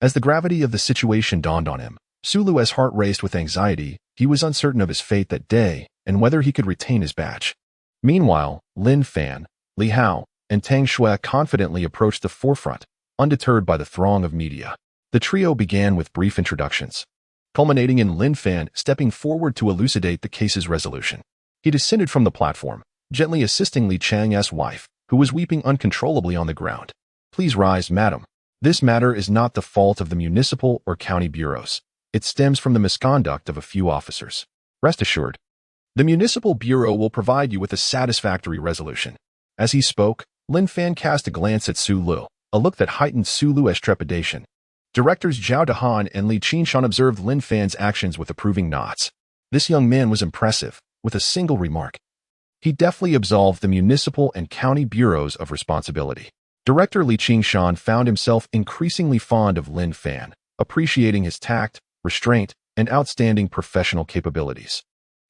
As the gravity of the situation dawned on him, Su Lu's heart raced with anxiety. He was uncertain of his fate that day and whether he could retain his badge. Meanwhile, Lin Fan, Li Hao, and Tang Shui confidently approached the forefront, undeterred by the throng of media. The trio began with brief introductions, culminating in Lin Fan stepping forward to elucidate the case's resolution. He descended from the platform, gently assisting Li Chang's wife, who was weeping uncontrollably on the ground. "Please rise, madam. This matter is not the fault of the municipal or county bureaus. It stems from the misconduct of a few officers. Rest assured, the Municipal Bureau will provide you with a satisfactory resolution." As he spoke, Lin Fan cast a glance at Su Lu, a look that heightened Su Lu's trepidation. Directors Zhao Dahan and Li Qingshan observed Lin Fan's actions with approving nods. This young man was impressive, with a single remark. He deftly absolved the municipal and county bureaus of responsibility. Director Li Qingshan found himself increasingly fond of Lin Fan, appreciating his tact, restraint, and outstanding professional capabilities.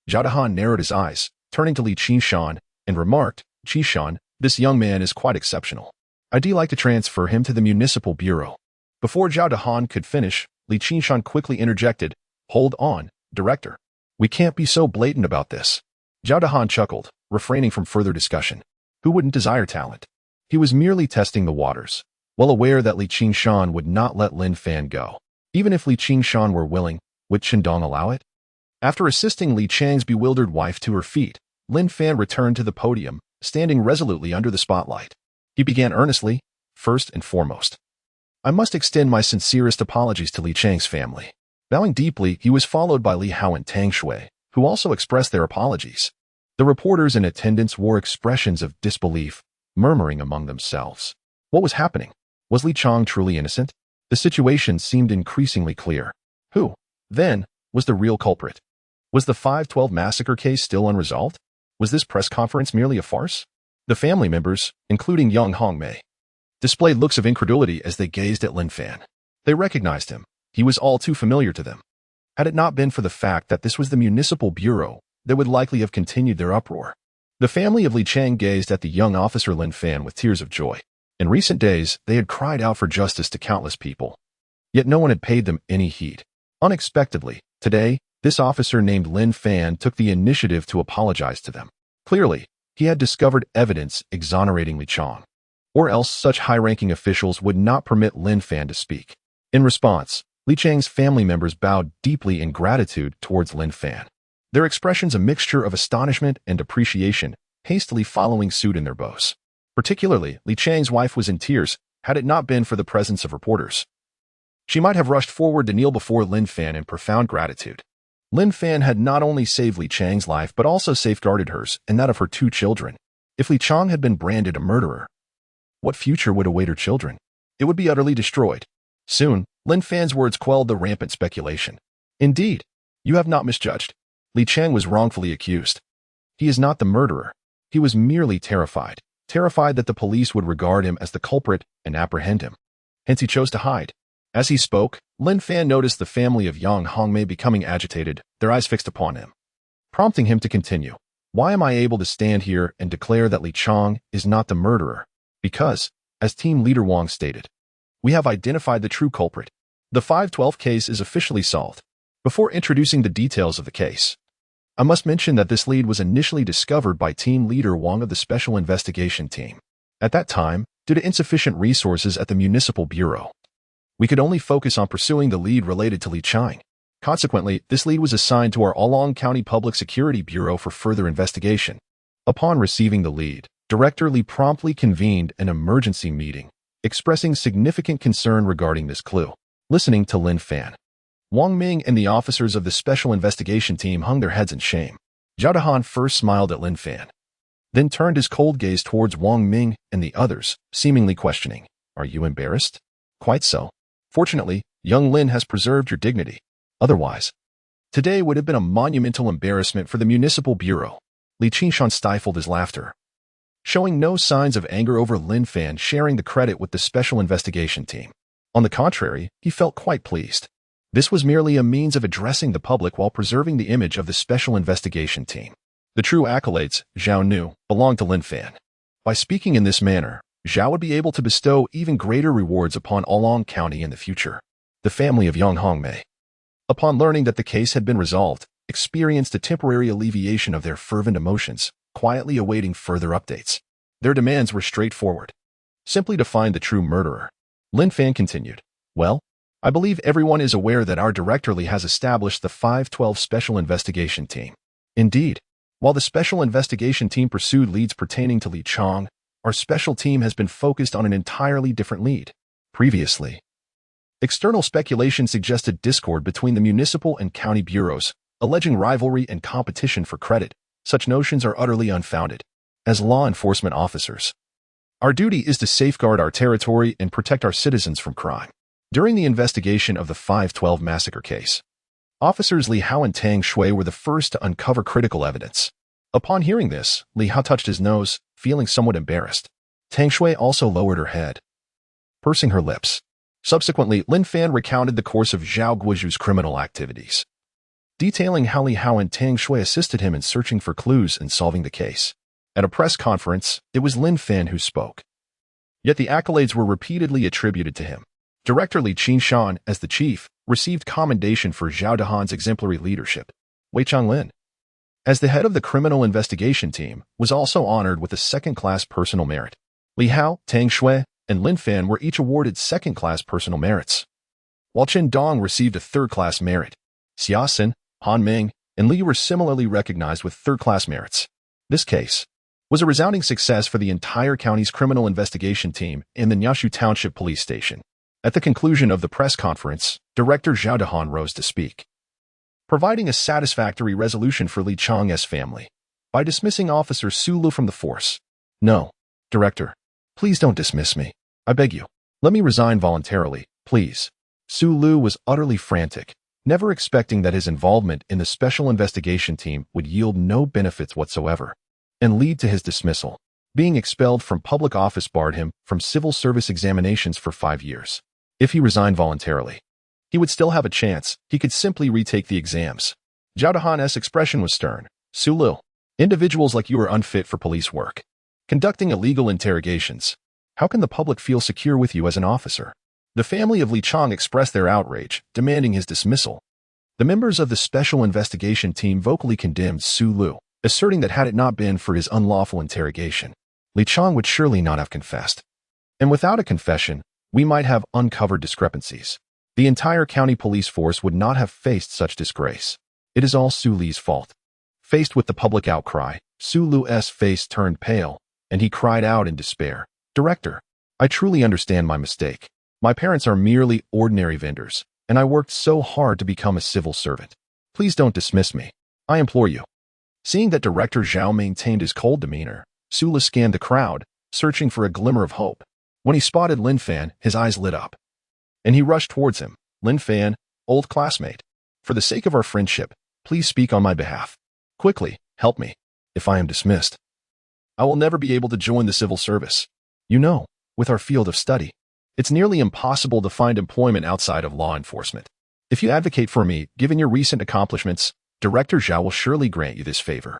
Zhao Dahan narrowed his eyes, turning to Li Qingshan, and remarked, "Qingshan, this young man is quite exceptional. I'd like to transfer him to the Municipal Bureau." Before Zhao Dahan could finish, Li Qingshan quickly interjected, "Hold on, Director. We can't be so blatant about this." Zhao Dahan chuckled, refraining from further discussion. Who wouldn't desire talent? He was merely testing the waters, well aware that Li Qingshan would not let Lin Fan go. Even if Li Qingshan were willing, would Qindong allow it? After assisting Li Chang's bewildered wife to her feet, Lin Fan returned to the podium, standing resolutely under the spotlight. He began earnestly, "First and foremost, I must extend my sincerest apologies to Li Chang's family." Bowing deeply, he was followed by Li Hao and Tang Shui, who also expressed their apologies. The reporters in attendance wore expressions of disbelief, murmuring among themselves. What was happening? Was Li Chang truly innocent? The situation seemed increasingly clear. Who, then, was the real culprit? Was the 512 massacre case still unresolved? Was this press conference merely a farce? The family members, including young Hongmei, displayed looks of incredulity as they gazed at Lin Fan. They recognized him. He was all too familiar to them. Had it not been for the fact that this was the Municipal Bureau, they would likely have continued their uproar. The family of Li Chang gazed at the young officer Lin Fan with tears of joy. In recent days, they had cried out for justice to countless people. Yet no one had paid them any heed. Unexpectedly, today, this officer named Lin Fan took the initiative to apologize to them. Clearly, he had discovered evidence exonerating Li Chang. Or else such high-ranking officials would not permit Lin Fan to speak. In response, Li Chang's family members bowed deeply in gratitude towards Lin Fan, their expressions a mixture of astonishment and appreciation, hastily following suit in their bows. Particularly, Li Chang's wife was in tears, had it not been for the presence of reporters. She might have rushed forward to kneel before Lin Fan in profound gratitude. Lin Fan had not only saved Li Chang's life but also safeguarded hers and that of her 2 children. If Li Chang had been branded a murderer, what future would await her children? It would be utterly destroyed. Soon, Lin Fan's words quelled the rampant speculation. "Indeed, you have not misjudged. Li Chang was wrongfully accused. He is not the murderer. He was merely terrified that the police would regard him as the culprit and apprehend him. Hence he chose to hide." As he spoke, Lin Fan noticed the family of Yang Hongmei becoming agitated, their eyes fixed upon him, prompting him to continue. "Why am I able to stand here and declare that Li Chang is not the murderer? Because, as Team Leader Wang stated, we have identified the true culprit. The 512 case is officially solved." Before introducing the details of the case, I must mention that this lead was initially discovered by Team Leader Wang of the Special Investigation Team. At that time, due to insufficient resources at the Municipal Bureau, we could only focus on pursuing the lead related to Li Chang. Consequently, this lead was assigned to our Oolong County Public Security Bureau for further investigation. Upon receiving the lead, Director Li promptly convened an emergency meeting, expressing significant concern regarding this clue. Listening to Lin Fan, Wang Ming and the officers of the Special Investigation Team hung their heads in shame. Zhao Dahan first smiled at Lin Fan, then turned his cold gaze towards Wang Ming and the others, seemingly questioning, Are you embarrassed? Quite so. Fortunately, young Lin has preserved your dignity. Otherwise, today would have been a monumental embarrassment for the municipal bureau. Li Qingshan stifled his laughter, showing no signs of anger over Lin Fan sharing the credit with the special investigation team. On the contrary, he felt quite pleased. This was merely a means of addressing the public while preserving the image of the special investigation team. The true accolades, Zhao knew, belonged to Lin Fan. By speaking in this manner, Zhao would be able to bestow even greater rewards upon Oolong County in the future. The family of Yang Hongmei, upon learning that the case had been resolved, experienced a temporary alleviation of their fervent emotions, quietly awaiting further updates. Their demands were straightforward. Simply to find the true murderer. Lin Fan continued, "Well, I believe everyone is aware that our director Li has established the 512 Special Investigation Team. Indeed, while the Special Investigation Team pursued leads pertaining to Li Chang, our special team has been focused on an entirely different lead. Previously, external speculation suggested discord between the municipal and county bureaus, alleging rivalry and competition for credit. Such notions are utterly unfounded. As law enforcement officers, our duty is to safeguard our territory and protect our citizens from crime. During the investigation of the 512 massacre case, Officers Li Hao and Tang Shui were the first to uncover critical evidence. Upon hearing this, Li Hao touched his nose, feeling somewhat embarrassed. Tang Shui also lowered her head, pursing her lips. Subsequently, Lin Fan recounted the course of Zhao Guizhu's criminal activities, detailing how Li Hao and Tang Shui assisted him in searching for clues and solving the case. At a press conference, it was Lin Fan who spoke. Yet the accolades were repeatedly attributed to him. Director Li Qingshan, as the chief, received commendation for Zhao Dahan's exemplary leadership. Wei Changlin, as the head of the criminal investigation team, was also honored with a second-class personal merit. Li Hao, Tang Shui, and Lin Fan were each awarded second-class personal merits, while Chen Dong received a third-class merit. Xia Xin, Han Ming, and Li were similarly recognized with third-class merits. This case was a resounding success for the entire county's criminal investigation team and the Nyashu Township Police Station. At the conclusion of the press conference, Director Zhao Dahan rose to speak, providing a satisfactory resolution for Li Chang's family by dismissing Officer Su Lu from the force. "No, Director, please don't dismiss me. I beg you. Let me resign voluntarily, please." Su Lu was utterly frantic, never expecting that his involvement in the special investigation team would yield no benefits whatsoever and lead to his dismissal. Being expelled from public office barred him from civil service examinations for 5 years. If he resigned voluntarily, he would still have a chance. He could simply retake the exams. Zhao Dahan's expression was stern. "Su Lu, individuals like you are unfit for police work, conducting illegal interrogations. How can the public feel secure with you as an officer?" The family of Li Chang expressed their outrage, demanding his dismissal. The members of the special investigation team vocally condemned Su Lu, asserting that had it not been for his unlawful interrogation, Li Chang would surely not have confessed. And without a confession, we might have uncovered discrepancies. The entire county police force would not have faced such disgrace. It is all Su Li's fault. Faced with the public outcry, Su Lu's face turned pale, and he cried out in despair, "Director, I truly understand my mistake. My parents are merely ordinary vendors, and I worked so hard to become a civil servant. Please don't dismiss me. I implore you." Seeing that Director Zhao maintained his cold demeanor, Su Lu scanned the crowd, searching for a glimmer of hope. When he spotted Lin Fan, his eyes lit up, and he rushed towards him. "Lin Fan, old classmate, for the sake of our friendship, please speak on my behalf. Quickly, help me. If I am dismissed, I will never be able to join the civil service. You know, with our field of study, it's nearly impossible to find employment outside of law enforcement. If you advocate for me, given your recent accomplishments, Director Zhao will surely grant you this favor.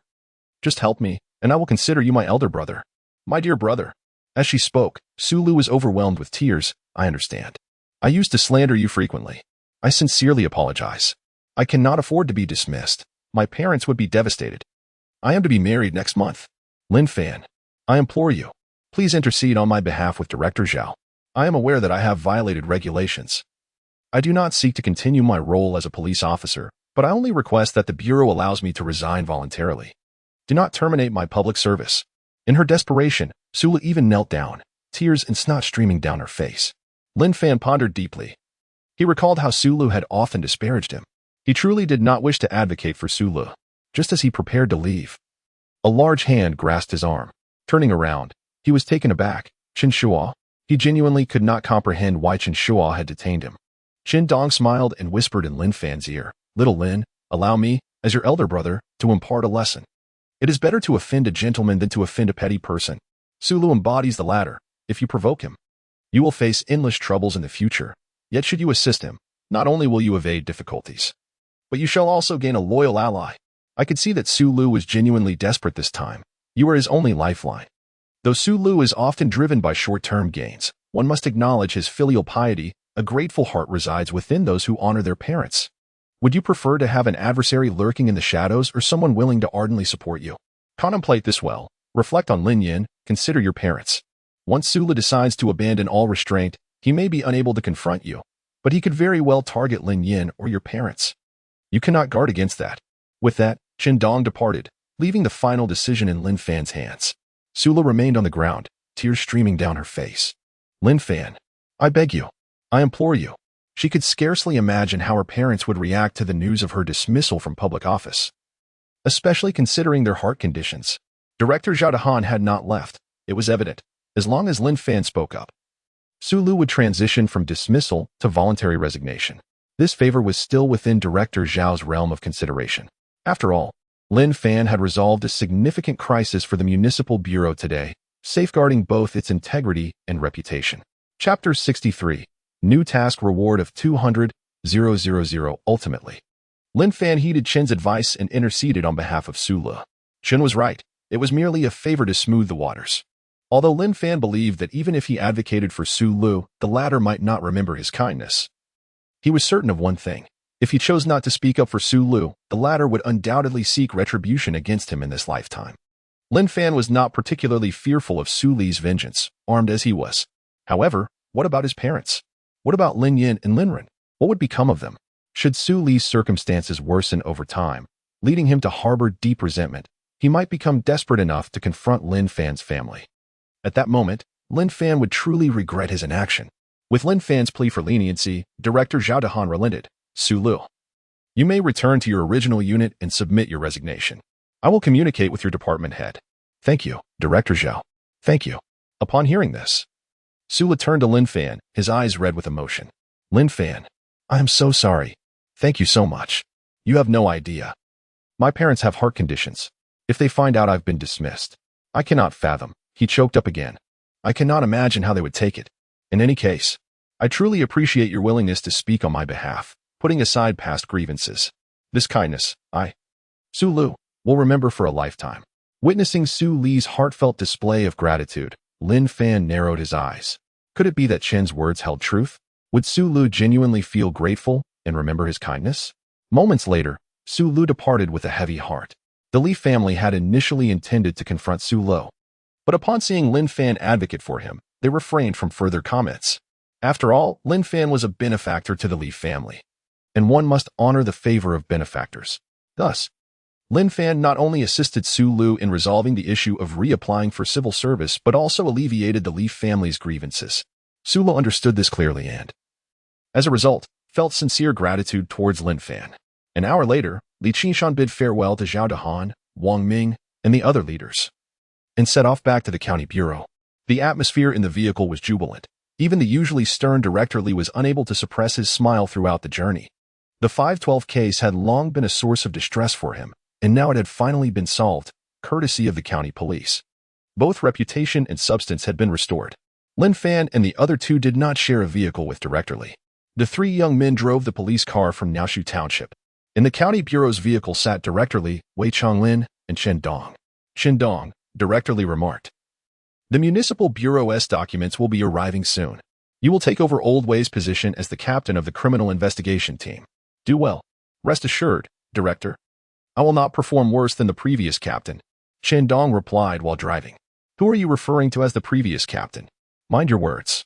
Just help me, and I will consider you my elder brother. My dear brother." As she spoke, Su Lu was overwhelmed with tears. "I understand. I used to slander you frequently. I sincerely apologize. I cannot afford to be dismissed. My parents would be devastated. I am to be married next month. Lin Fan, I implore you, please intercede on my behalf with Director Zhao. I am aware that I have violated regulations. I do not seek to continue my role as a police officer, but I only request that the Bureau allows me to resign voluntarily. Do not terminate my public service." In her desperation, Su Lu even knelt down, tears and snot streaming down her face. Lin Fan pondered deeply. He recalled how Su Lu had often disparaged him. He truly did not wish to advocate for Su Lu. Just as he prepared to leave, a large hand grasped his arm. Turning around, he was taken aback. "Chen Shuo, He genuinely could not comprehend why Chen Shuo had detained him. Chen Dong smiled and whispered in Lin Fan's ear, "Little Lin, allow me, as your elder brother, to impart a lesson. It is better to offend a gentleman than to offend a petty person. Sulu embodies the latter. If you provoke him, you will face endless troubles in the future. Yet should you assist him, not only will you evade difficulties, but you shall also gain a loyal ally." I could see that Sulu was genuinely desperate this time. You were his only lifeline. Though Sulu is often driven by short-term gains, one must acknowledge his filial piety. A grateful heart resides within those who honor their parents. Would you prefer to have an adversary lurking in the shadows or someone willing to ardently support you? Contemplate this well. Reflect on Lin Yin. Consider your parents. Once Sulu decides to abandon all restraint, he may be unable to confront you, but he could very well target Lin Yin or your parents. You cannot guard against that. With that, Chen Dong departed, leaving the final decision in Lin Fan's hands. Sulu remained on the ground, tears streaming down her face. "Lin Fan, I beg you. I implore you." She could scarcely imagine how her parents would react to the news of her dismissal from public office, especially considering their heart conditions. Director Zhao Dehan had not left. It was evident. As long as Lin Fan spoke up, Sulu would transition from dismissal to voluntary resignation. This favor was still within Director Zhao's realm of consideration. After all, Lin Fan had resolved a significant crisis for the Municipal Bureau today, safeguarding both its integrity and reputation. Chapter 63. New task reward of 200,000. Ultimately, Lin Fan heeded Chen's advice and interceded on behalf of Sulu. Chen was right. It was merely a favor to smooth the waters. Although Lin Fan believed that even if he advocated for Sulu, the latter might not remember his kindness, he was certain of one thing. If he chose not to speak up for Sulu, the latter would undoubtedly seek retribution against him in this lifetime. Lin Fan was not particularly fearful of Suli's vengeance, armed as he was. However, what about his parents? What about Lin Yin and Lin Ren? What would become of them? Should Suli's circumstances worsen over time, leading him to harbor deep resentment, he might become desperate enough to confront Lin Fan's family. At that moment, Lin Fan would truly regret his inaction. With Lin Fan's plea for leniency, Director Zhao Dehan relented. "Sulu, you may return to your original unit and submit your resignation. I will communicate with your department head." "Thank you, Director Zhao. Thank you." Upon hearing this, Sulu turned to Lin Fan, his eyes red with emotion. "Lin Fan, I am so sorry. Thank you so much. You have no idea. My parents have heart conditions. If they find out I've been dismissed, I cannot fathom." He choked up again. "I cannot imagine how they would take it. In any case, I truly appreciate your willingness to speak on my behalf, putting aside past grievances. This kindness, Sulu, will remember for a lifetime." Witnessing Suli's heartfelt display of gratitude, Lin Fan narrowed his eyes. Could it be that Chen's words held truth? Would Sulu genuinely feel grateful and remember his kindness? Moments later, Sulu departed with a heavy heart. The Li family had initially intended to confront Sulu, but upon seeing Lin Fan advocate for him, they refrained from further comments. After all, Lin Fan was a benefactor to the Li family, and one must honor the favor of benefactors. Thus, Lin Fan not only assisted Sulu in resolving the issue of reapplying for civil service, but also alleviated the Li family's grievances. Sulu understood this clearly and, as a result, felt sincere gratitude towards Lin Fan. An hour later, Li Qingshan bid farewell to Zhao Dehan, Wang Ming, and the other leaders, and set off back to the county bureau. The atmosphere in the vehicle was jubilant. Even the usually stern Director Li was unable to suppress his smile throughout the journey. The 512 case had long been a source of distress for him, and now it had finally been solved, courtesy of the county police. Both reputation and substance had been restored. Lin Fan and the other two did not share a vehicle with Director Li. The three young men drove the police car from Naoshu Township. In the county bureau's vehicle sat Director Li, Wei Chonglin, and Chen Dong. "Chen Dong," Director Li remarked, "the Municipal Bureau's documents will be arriving soon. You will take over Old Wei's position as the captain of the criminal investigation team. Do well. Rest assured, Director, I will not perform worse than the previous captain." Chen Dong replied while driving. "Who are you referring to as the previous captain? Mind your words.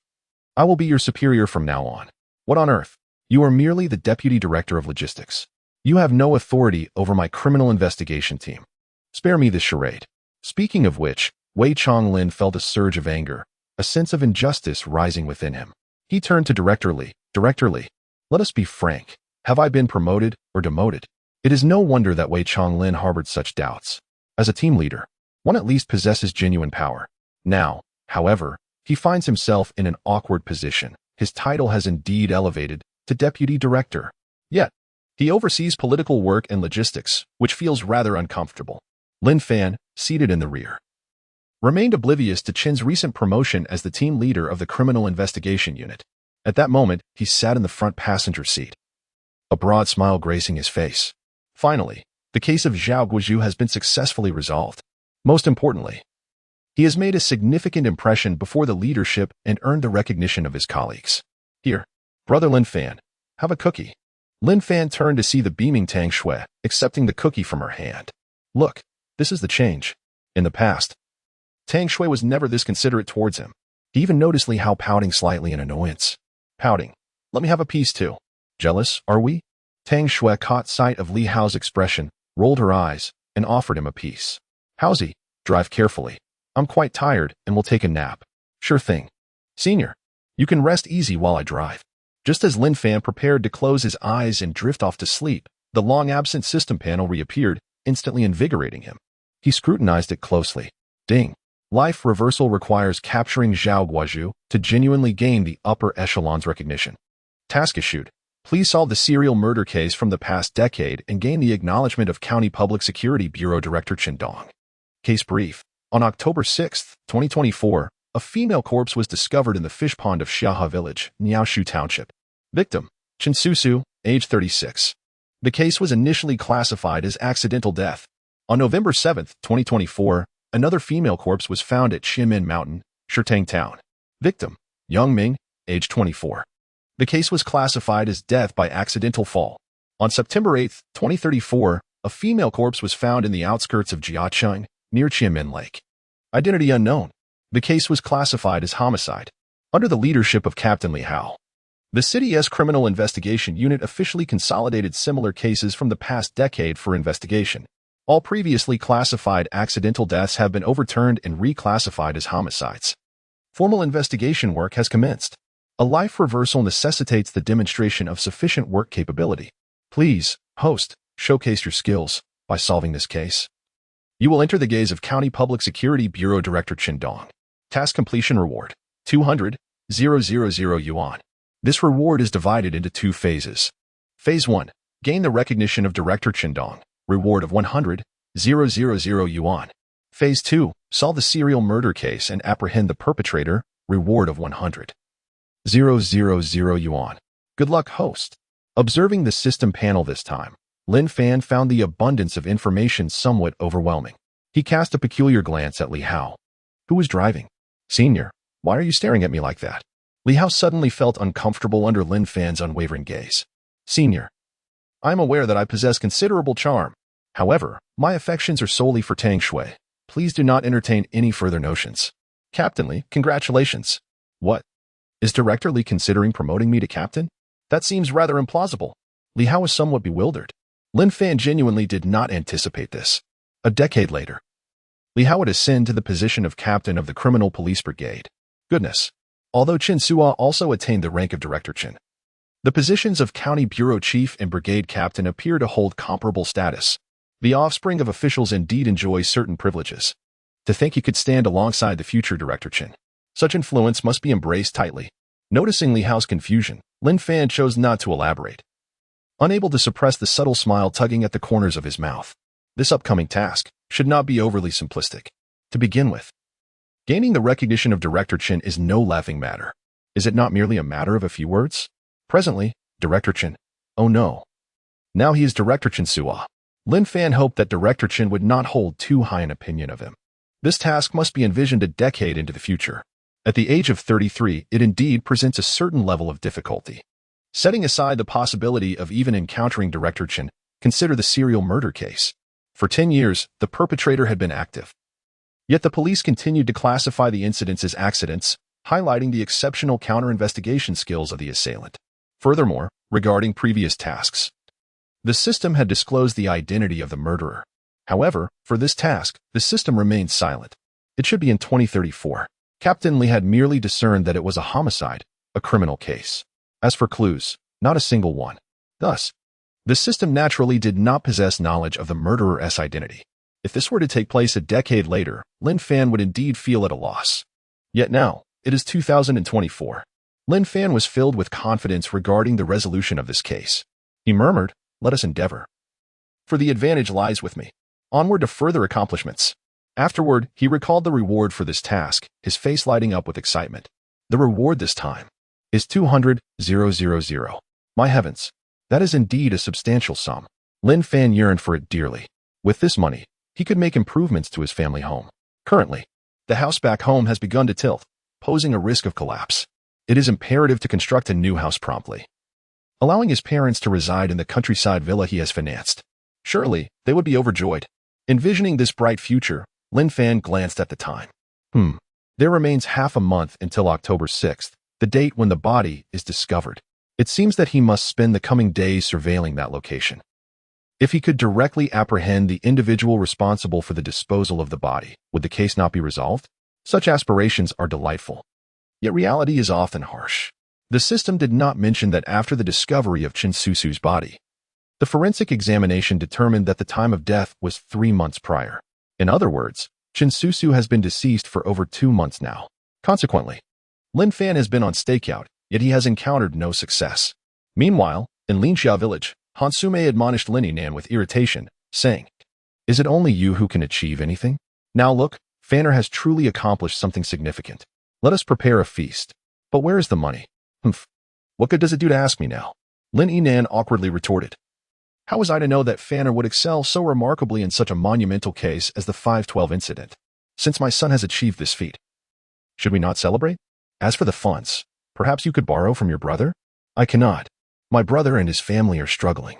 I will be your superior from now on." "What on earth? You are merely the deputy director of logistics. You have no authority over my criminal investigation team. Spare me this charade." Speaking of which, Wei Chonglin felt a surge of anger, a sense of injustice rising within him. He turned to Director Li. "Director Li, let us be frank. Have I been promoted or demoted?" It is no wonder that Wei Chonglin harbored such doubts. As a team leader, one at least possesses genuine power. Now, however, he finds himself in an awkward position. His title has indeed elevated to deputy director. Yet, he oversees political work and logistics, which feels rather uncomfortable. Lin Fan, seated in the rear, remained oblivious to Chin's recent promotion as the team leader of the Criminal Investigation Unit. At that moment, he sat in the front passenger seat, a broad smile gracing his face. Finally, the case of Zhao Guozhu has been successfully resolved. Most importantly, he has made a significant impression before the leadership and earned the recognition of his colleagues. Here, brother Lin Fan, have a cookie. Lin Fan turned to see the beaming Tang Shui, accepting the cookie from her hand. Look, this is the change. In the past, Tang Shui was never this considerate towards him. He even noticed Li Hao pouting slightly in annoyance. Pouting. Let me have a piece too. Jealous, are we? Tang Shui caught sight of Li Hao's expression, rolled her eyes, and offered him a piece. Howsy, drive carefully. I'm quite tired and will take a nap. Sure thing. Senior, you can rest easy while I drive. Just as Lin Fan prepared to close his eyes and drift off to sleep, the long-absent system panel reappeared, instantly invigorating him. He scrutinized it closely. Ding. Life reversal requires capturing Zhao Guozhu to genuinely gain the upper echelon's recognition. Task issued. Please solve the serial murder case from the past decade and gain the acknowledgement of County Public Security Bureau Director Chen Dong. Case brief. On October 6, 2024, a female corpse was discovered in the fish pond of Xiaohe Village, Niaoshu Township. Victim, Chen Susu, age 36. The case was initially classified as accidental death. On November 7, 2024, another female corpse was found at Qianmen Mountain, Shitang Town. Victim, Yang Ming, age 24. The case was classified as death by accidental fall. On September 8, 2034, a female corpse was found in the outskirts of Jiacheng, near Qianmen Lake. Identity unknown. The case was classified as homicide. Under the leadership of Captain Li Hao, the city's Criminal Investigation Unit officially consolidated similar cases from the past decade for investigation. All previously classified accidental deaths have been overturned and reclassified as homicides. Formal investigation work has commenced. A life reversal necessitates the demonstration of sufficient work capability. Please, host, showcase your skills by solving this case. You will enter the gaze of County Public Security Bureau Director Chen Dong. Task completion reward, 200,000 yuan. This reward is divided into two phases. Phase 1, gain the recognition of Director Chen Dong, reward of 100,000 yuan. Phase 2, solve the serial murder case and apprehend the perpetrator, reward of 100,000 yuan. Good luck, host. Observing the system panel this time, Lin Fan found the abundance of information somewhat overwhelming. He cast a peculiar glance at Li Hao, who was driving. Senior, why are you staring at me like that? Li Hao suddenly felt uncomfortable under Lin Fan's unwavering gaze. Senior, I am aware that I possess considerable charm. However, my affections are solely for Tang Shui. Please do not entertain any further notions. Captain Li, congratulations. What? Is Director Li considering promoting me to captain? That seems rather implausible. Li Hao was somewhat bewildered. Lin Fan genuinely did not anticipate this. A decade later, Li Hao would ascend to the position of captain of the Criminal Police Brigade. Goodness. Although Chen Suo also attained the rank of Director Chen, the positions of County Bureau Chief and Brigade Captain appear to hold comparable status. The offspring of officials indeed enjoy certain privileges. To think he could stand alongside the future Director Chen, such influence must be embraced tightly. Noticing Li Hao's confusion, Lin Fan chose not to elaborate, unable to suppress the subtle smile tugging at the corners of his mouth. This upcoming task should not be overly simplistic. To begin with, gaining the recognition of Director Chen is no laughing matter. Is it not merely a matter of a few words? Presently, Director Chen. Oh no. Now he is Director Chen Suo. Lin Fan hoped that Director Chen would not hold too high an opinion of him. This task must be envisioned a decade into the future. At the age of 33, it indeed presents a certain level of difficulty. Setting aside the possibility of even encountering Director Chen, consider the serial murder case. For 10 years, the perpetrator had been active. Yet the police continued to classify the incidents as accidents, highlighting the exceptional counter-investigation skills of the assailant. Furthermore, regarding previous tasks, the system had disclosed the identity of the murderer. However, for this task, the system remained silent. It should be in 2034. Captain Li had merely discerned that it was a homicide, a criminal case. As for clues, not a single one. Thus, the system naturally did not possess knowledge of the murderer's identity. If this were to take place a decade later, Lin Fan would indeed feel at a loss. Yet now, It is 2024. Lin Fan was filled with confidence regarding the resolution of this case. He murmured, "Let us endeavor. For the advantage lies with me. Onward to further accomplishments." Afterward, he recalled the reward for this task, his face lighting up with excitement. The reward this time is 200,000. My heavens, that is indeed a substantial sum. Lin Fan yearned for it dearly. With this money, he could make improvements to his family home. Currently, the house back home has begun to tilt, posing a risk of collapse. It is imperative to construct a new house promptly, allowing his parents to reside in the countryside villa he has financed. Surely, they would be overjoyed. Envisioning this bright future, Lin Fan glanced at the time. There remains half a month until October 6th, the date when the body is discovered. It seems that he must spend the coming days surveilling that location. If he could directly apprehend the individual responsible for the disposal of the body, would the case not be resolved? Such aspirations are delightful. Yet reality is often harsh. The system did not mention that after the discovery of Chen Susu's body, the forensic examination determined that the time of death was 3 months prior. In other words, Chen Susu has been deceased for over 2 months now. Consequently, Lin Fan has been on stakeout, yet he has encountered no success. Meanwhile, in Linxia village, Hansume admonished Lin Yinan with irritation, saying, "Is it only you who can achieve anything? Now look, Fanner has truly accomplished something significant. Let us prepare a feast. But where is the money?" What good does it do to ask me now?" Lin Yinan awkwardly retorted. "How was I to know that Fanner would excel so remarkably in such a monumental case as the 512 incident, since my son has achieved this feat? Should we not celebrate? As for the funds, perhaps you could borrow from your brother?" "I cannot. My brother and his family are struggling.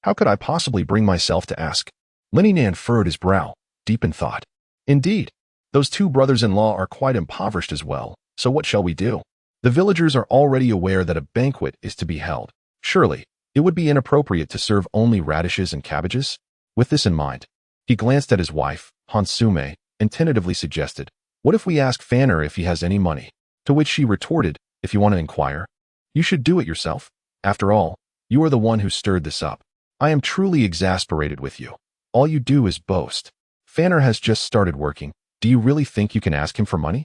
How could I possibly bring myself to ask?" Lin Yinan furrowed his brow, deep in thought. "Indeed, those 2 brothers-in-law are quite impoverished as well, so what shall we do? The villagers are already aware that a banquet is to be held. Surely, it would be inappropriate to serve only radishes and cabbages?" With this in mind, he glanced at his wife, Hansume, and tentatively suggested, "What if we ask Fanner if he has any money?" To which she retorted, "If you want to inquire, you should do it yourself. After all, you are the one who stirred this up. I am truly exasperated with you. All you do is boast. Fanner has just started working. Do you really think you can ask him for money?"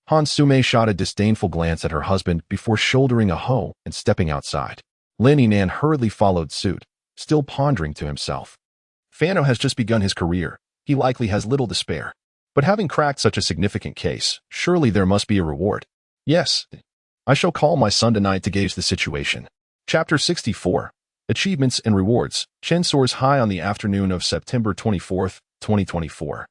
Hansume shot a disdainful glance at her husband before shouldering a hoe and stepping outside. Lin Yinan hurriedly followed suit, still pondering to himself. Fanner has just begun his career. He likely has little to spare. But having cracked such a significant case, surely there must be a reward. Yes, I shall call my son tonight to gauge the situation. Chapter 64. Achievements and Rewards. Chen soars high on the afternoon of September 24, 2024.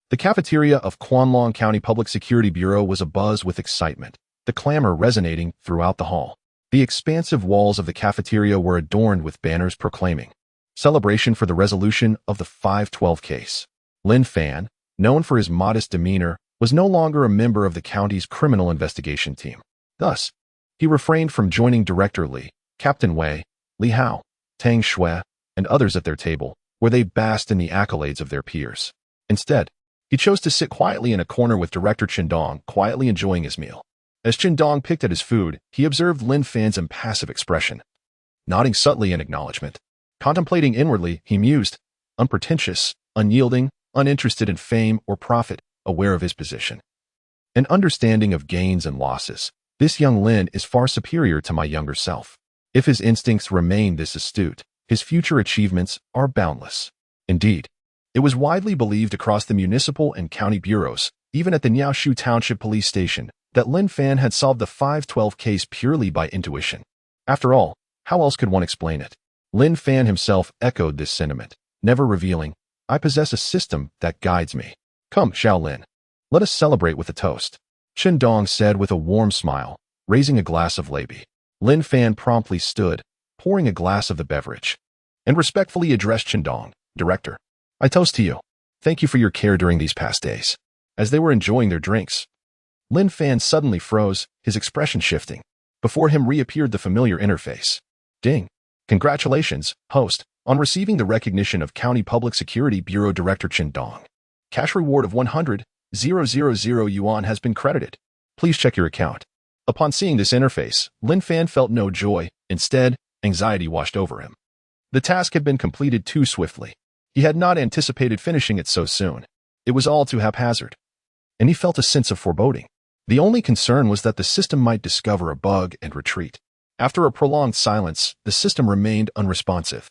The cafeteria of Quanlong County Public Security Bureau was abuzz with excitement, the clamor resonating throughout the hall. The expansive walls of the cafeteria were adorned with banners proclaiming celebration for the resolution of the 512 case. Lin Fan, known for his modest demeanor, was no longer a member of the county's criminal investigation team. Thus, he refrained from joining Director Li, Captain Wei, Li Hao, Tang Shui, and others at their table, where they basked in the accolades of their peers. Instead, he chose to sit quietly in a corner with Director Qindong, quietly enjoying his meal. As Qindong picked at his food, he observed Lin Fan's impassive expression. Nodding subtly in acknowledgement, contemplating inwardly, he mused, unpretentious, unyielding, uninterested in fame or profit, aware of his position. An understanding of gains and losses. This young Lin is far superior to my younger self. If his instincts remain this astute, his future achievements are boundless. Indeed, it was widely believed across the municipal and county bureaus, even at the Niaoshu Township Police Station, that Lin Fan had solved the 512 case purely by intuition. After all, how else could one explain it? Lin Fan himself echoed this sentiment, never revealing, "I possess a system that guides me." "Come, Xiao Lin. Let us celebrate with a toast," Qindong said with a warm smile, raising a glass of labi. Lin Fan promptly stood, pouring a glass of the beverage, and respectfully addressed Qindong, "Director, I toast to you. Thank you for your care during these past days." As they were enjoying their drinks, Lin Fan suddenly froze, his expression shifting. Before him reappeared the familiar interface. "Ding. Congratulations, host, on receiving the recognition of County Public Security Bureau Director Qindong. Cash reward of 100,000 yuan has been credited. Please check your account." Upon seeing this interface, Lin Fan felt no joy. Instead, anxiety washed over him. The task had been completed too swiftly. He had not anticipated finishing it so soon. It was all too haphazard. And he felt a sense of foreboding. The only concern was that the system might discover a bug and retreat. After a prolonged silence, the system remained unresponsive,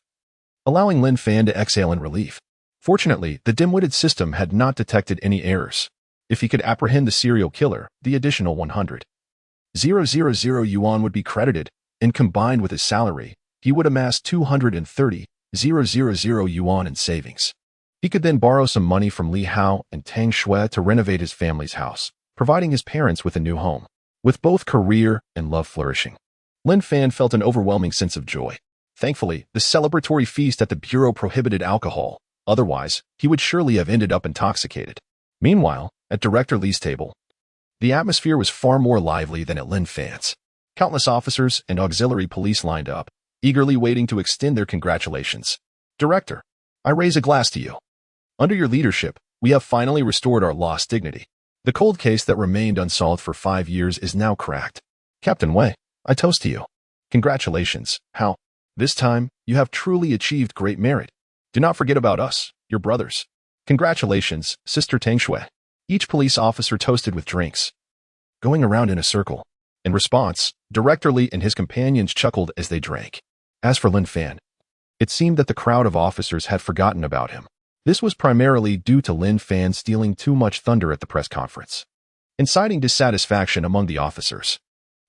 allowing Lin Fan to exhale in relief. Fortunately, the dim-witted system had not detected any errors. If he could apprehend the serial killer, the additional 100,000 yuan would be credited, and combined with his salary, he would amass 230,000 yuan in savings. He could then borrow some money from Li Hao and Tang Shui to renovate his family's house, providing his parents with a new home. With both career and love flourishing, Lin Fan felt an overwhelming sense of joy. Thankfully, the celebratory feast at the bureau prohibited alcohol. Otherwise, he would surely have ended up intoxicated. Meanwhile, at Director Li's table, the atmosphere was far more lively than at Lin Fan's. Countless officers and auxiliary police lined up, eagerly waiting to extend their congratulations. Director, I raise a glass to you. Under your leadership, we have finally restored our lost dignity. The cold case that remained unsolved for 5 years is now cracked. Captain Wei, I toast to you. Congratulations, Hao. This time, you have truly achieved great merit. Do not forget about us, your brothers. Congratulations, Sister Tang Shui. Each police officer toasted with drinks, going around in a circle. In response, Director Li and his companions chuckled as they drank. As for Lin Fan, it seemed that the crowd of officers had forgotten about him. This was primarily due to Lin Fan stealing too much thunder at the press conference, inciting dissatisfaction among the officers.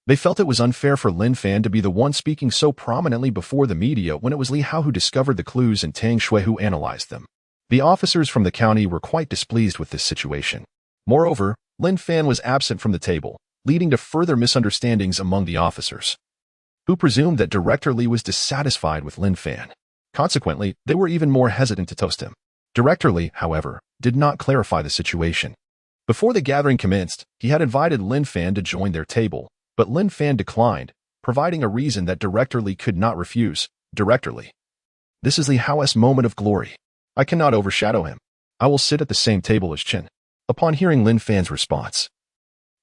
They felt it was unfair for Lin Fan to be the one speaking so prominently before the media when it was Li Hao who discovered the clues and Tang Shui who analyzed them. The officers from the county were quite displeased with this situation. Moreover, Lin Fan was absent from the table, leading to further misunderstandings among the officers, who presumed that Director Li was dissatisfied with Lin Fan. Consequently, they were even more hesitant to toast him. Director Li, however, did not clarify the situation. Before the gathering commenced, he had invited Lin Fan to join their table, but Lin Fan declined, providing a reason that Director Li could not refuse. Director Li, this is Li Hao's moment of glory. I cannot overshadow him. I will sit at the same table as Chen. Upon hearing Lin Fan's response,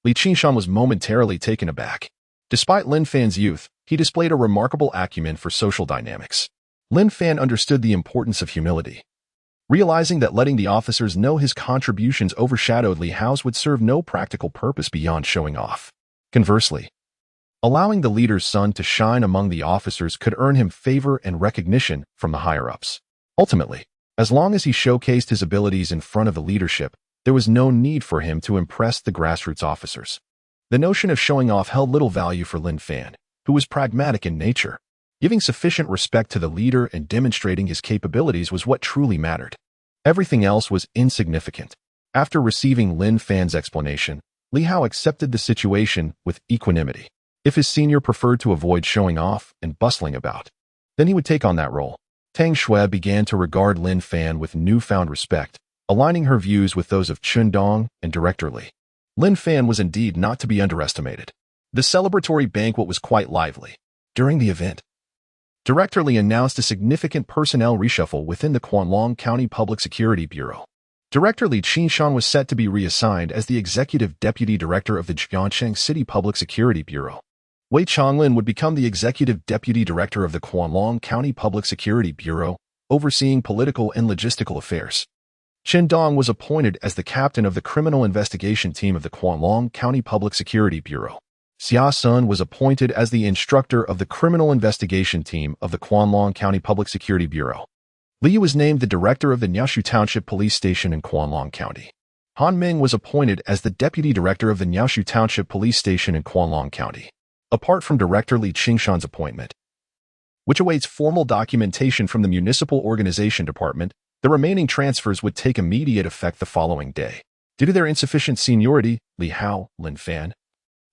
Li Qingshan was momentarily taken aback. Despite Lin Fan's youth, he displayed a remarkable acumen for social dynamics. Lin Fan understood the importance of humility, realizing that letting the officers know his contributions overshadowed Li Hao's would serve no practical purpose beyond showing off. Conversely, allowing the leader's son to shine among the officers could earn him favor and recognition from the higher-ups. Ultimately, as long as he showcased his abilities in front of the leadership, there was no need for him to impress the grassroots officers. The notion of showing off held little value for Lin Fan, who was pragmatic in nature. Giving sufficient respect to the leader and demonstrating his capabilities was what truly mattered. Everything else was insignificant. After receiving Lin Fan's explanation, Li Hao accepted the situation with equanimity. If his senior preferred to avoid showing off and bustling about, then he would take on that role. Tang Shui began to regard Lin Fan with newfound respect, aligning her views with those of Chen Dong and Director Li. Lin Fan was indeed not to be underestimated. The celebratory banquet was quite lively. During the event, Director Li announced a significant personnel reshuffle within the Qianlong County Public Security Bureau. Director Li Qingshan was set to be reassigned as the Executive Deputy Director of the Jiangcheng City Public Security Bureau. Wei Chonglin would become the Executive Deputy Director of the Qianlong County Public Security Bureau, overseeing political and logistical affairs. Chen Dong was appointed as the captain of the Criminal Investigation Team of the Qianlong County Public Security Bureau. Xia Sun was appointed as the instructor of the Criminal Investigation Team of the Qianlong County Public Security Bureau. Li was named the director of the Niaoshu Township Police Station in Qianlong County. Han Ming was appointed as the deputy director of the Niaoshu Township Police Station in Qianlong County. Apart from Director Li Qingshan's appointment, which awaits formal documentation from the Municipal Organization Department, the remaining transfers would take immediate effect the following day. Due to their insufficient seniority, Li Hao, Lin Fan,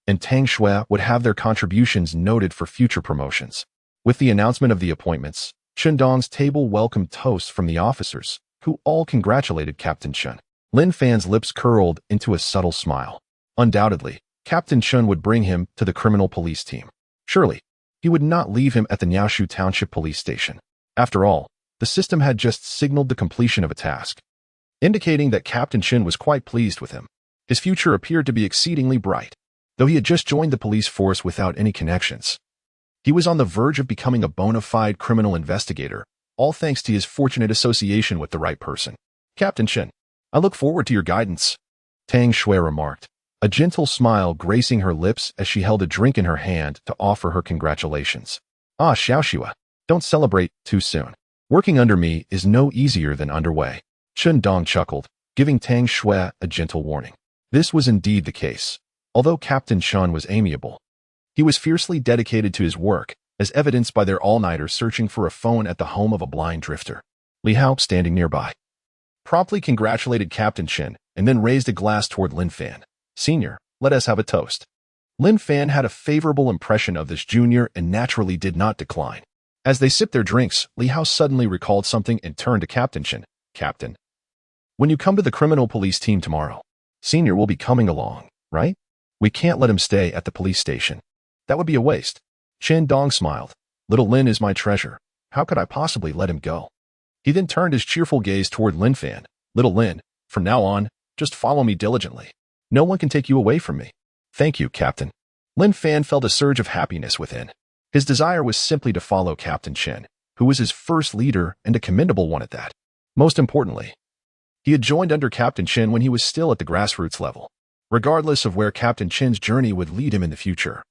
and Tang Shui would have their contributions noted for future promotions. With the announcement of the appointments, Chen Dong's table welcomed toasts from the officers, who all congratulated Captain Chen. Lin Fan's lips curled into a subtle smile. Undoubtedly, Captain Chen would bring him to the criminal police team. Surely, he would not leave him at the Niaoshu Township Police Station. After all, the system had just signaled the completion of a task, indicating that Captain Chen was quite pleased with him. His future appeared to be exceedingly bright. Though he had just joined the police force without any connections, he was on the verge of becoming a bona fide criminal investigator, all thanks to his fortunate association with the right person. Captain Chen, I look forward to your guidance, Tang Shui remarked. a gentle smile gracing her lips as she held a drink in her hand to offer her congratulations. Ah, Xiaoxua, don't celebrate too soon. Working under me is no easier than underway. Chen Dong chuckled, giving Tang Shui a gentle warning. This was indeed the case. Although Captain Chen was amiable, he was fiercely dedicated to his work, as evidenced by their all-nighter searching for a phone at the home of a blind drifter. Li Hao, standing nearby, promptly congratulated Captain Chen and then raised a glass toward Lin Fan. Senior, let us have a toast. Lin Fan had a favorable impression of this junior and naturally did not decline. As they sipped their drinks, Li Hao suddenly recalled something and turned to Captain Chen. Captain, when you come to the criminal police team tomorrow, Senior will be coming along, right? We can't let him stay at the police station. That would be a waste. Chen Dong smiled. Little Lin is my treasure. How could I possibly let him go? He then turned his cheerful gaze toward Lin Fan. Little Lin, from now on, just follow me diligently. No one can take you away from me. Thank you, Captain. Lin Fan felt a surge of happiness within. His desire was simply to follow Captain Chen, who was his first leader and a commendable one at that. Most importantly, he had joined under Captain Chen when he was still at the grassroots level. Regardless of where Captain Chen's journey would lead him in the future,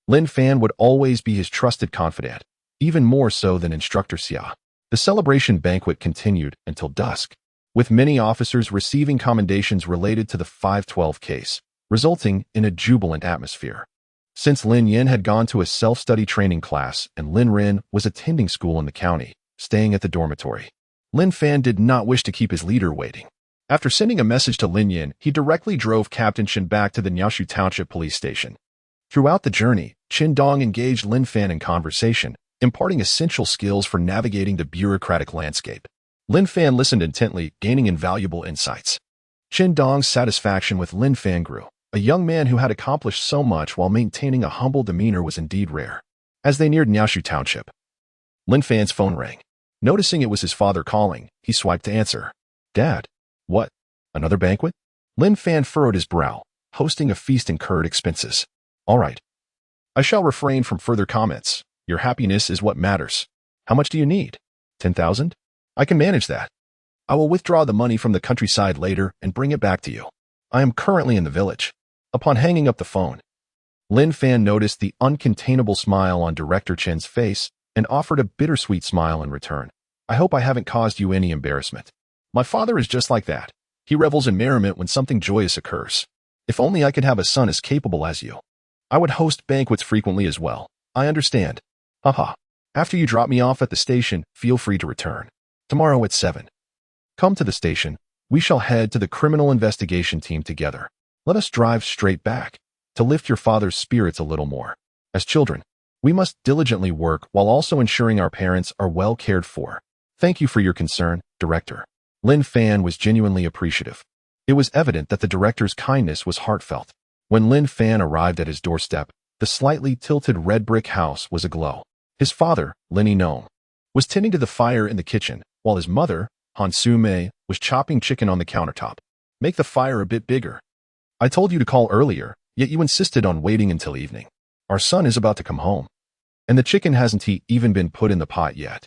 Lin Fan would always be his trusted confidant, even more so than Instructor Xia. The celebration banquet continued until dusk, with many officers receiving commendations related to the 512 case, resulting in a jubilant atmosphere. Since Lin Yin had gone to a self-study training class and Lin Rin was attending school in the county, staying at the dormitory, Lin Fan did not wish to keep his leader waiting. After sending a message to Lin Yin, he directly drove Captain Chen back to the Niaoshu Township Police Station. Throughout the journey, Chen Dong engaged Lin Fan in conversation, imparting essential skills for navigating the bureaucratic landscape. Lin Fan listened intently, gaining invaluable insights. Chen Dong's satisfaction with Lin Fan grew. A young man who had accomplished so much while maintaining a humble demeanor was indeed rare. As they neared Niaoshu Township, Lin Fan's phone rang. Noticing it was his father calling, he swiped to answer. Dad, what? Another banquet? Lin Fan furrowed his brow. Hosting a feast incurred expenses. All right. I shall refrain from further comments. Your happiness is what matters. How much do you need? 10,000? I can manage that. I will withdraw the money from the countryside later and bring it back to you. I am currently in the village. Upon hanging up the phone, Lin Fan noticed the uncontainable smile on Director Chen's face and offered a bittersweet smile in return. I hope I haven't caused you any embarrassment. My father is just like that. He revels in merriment when something joyous occurs. If only I could have a son as capable as you. I would host banquets frequently as well. I understand. Haha. After you drop me off at the station, feel free to return. Tomorrow at 7. Come to the station. We shall head to the criminal investigation team together. Let us drive straight back to lift your father's spirits a little more. As children, we must diligently work while also ensuring our parents are well cared for. Thank you for your concern, Director. Lin Fan was genuinely appreciative. It was evident that the director's kindness was heartfelt. When Lin Fan arrived at his doorstep, the slightly tilted red brick house was aglow. His father, Lin Nong, was tending to the fire in the kitchen, while his mother, Han Su-mei, was chopping chicken on the countertop. Make the fire a bit bigger. I told you to call earlier, yet you insisted on waiting until evening. Our son is about to come home. And the chicken hasn't even been put in the pot yet.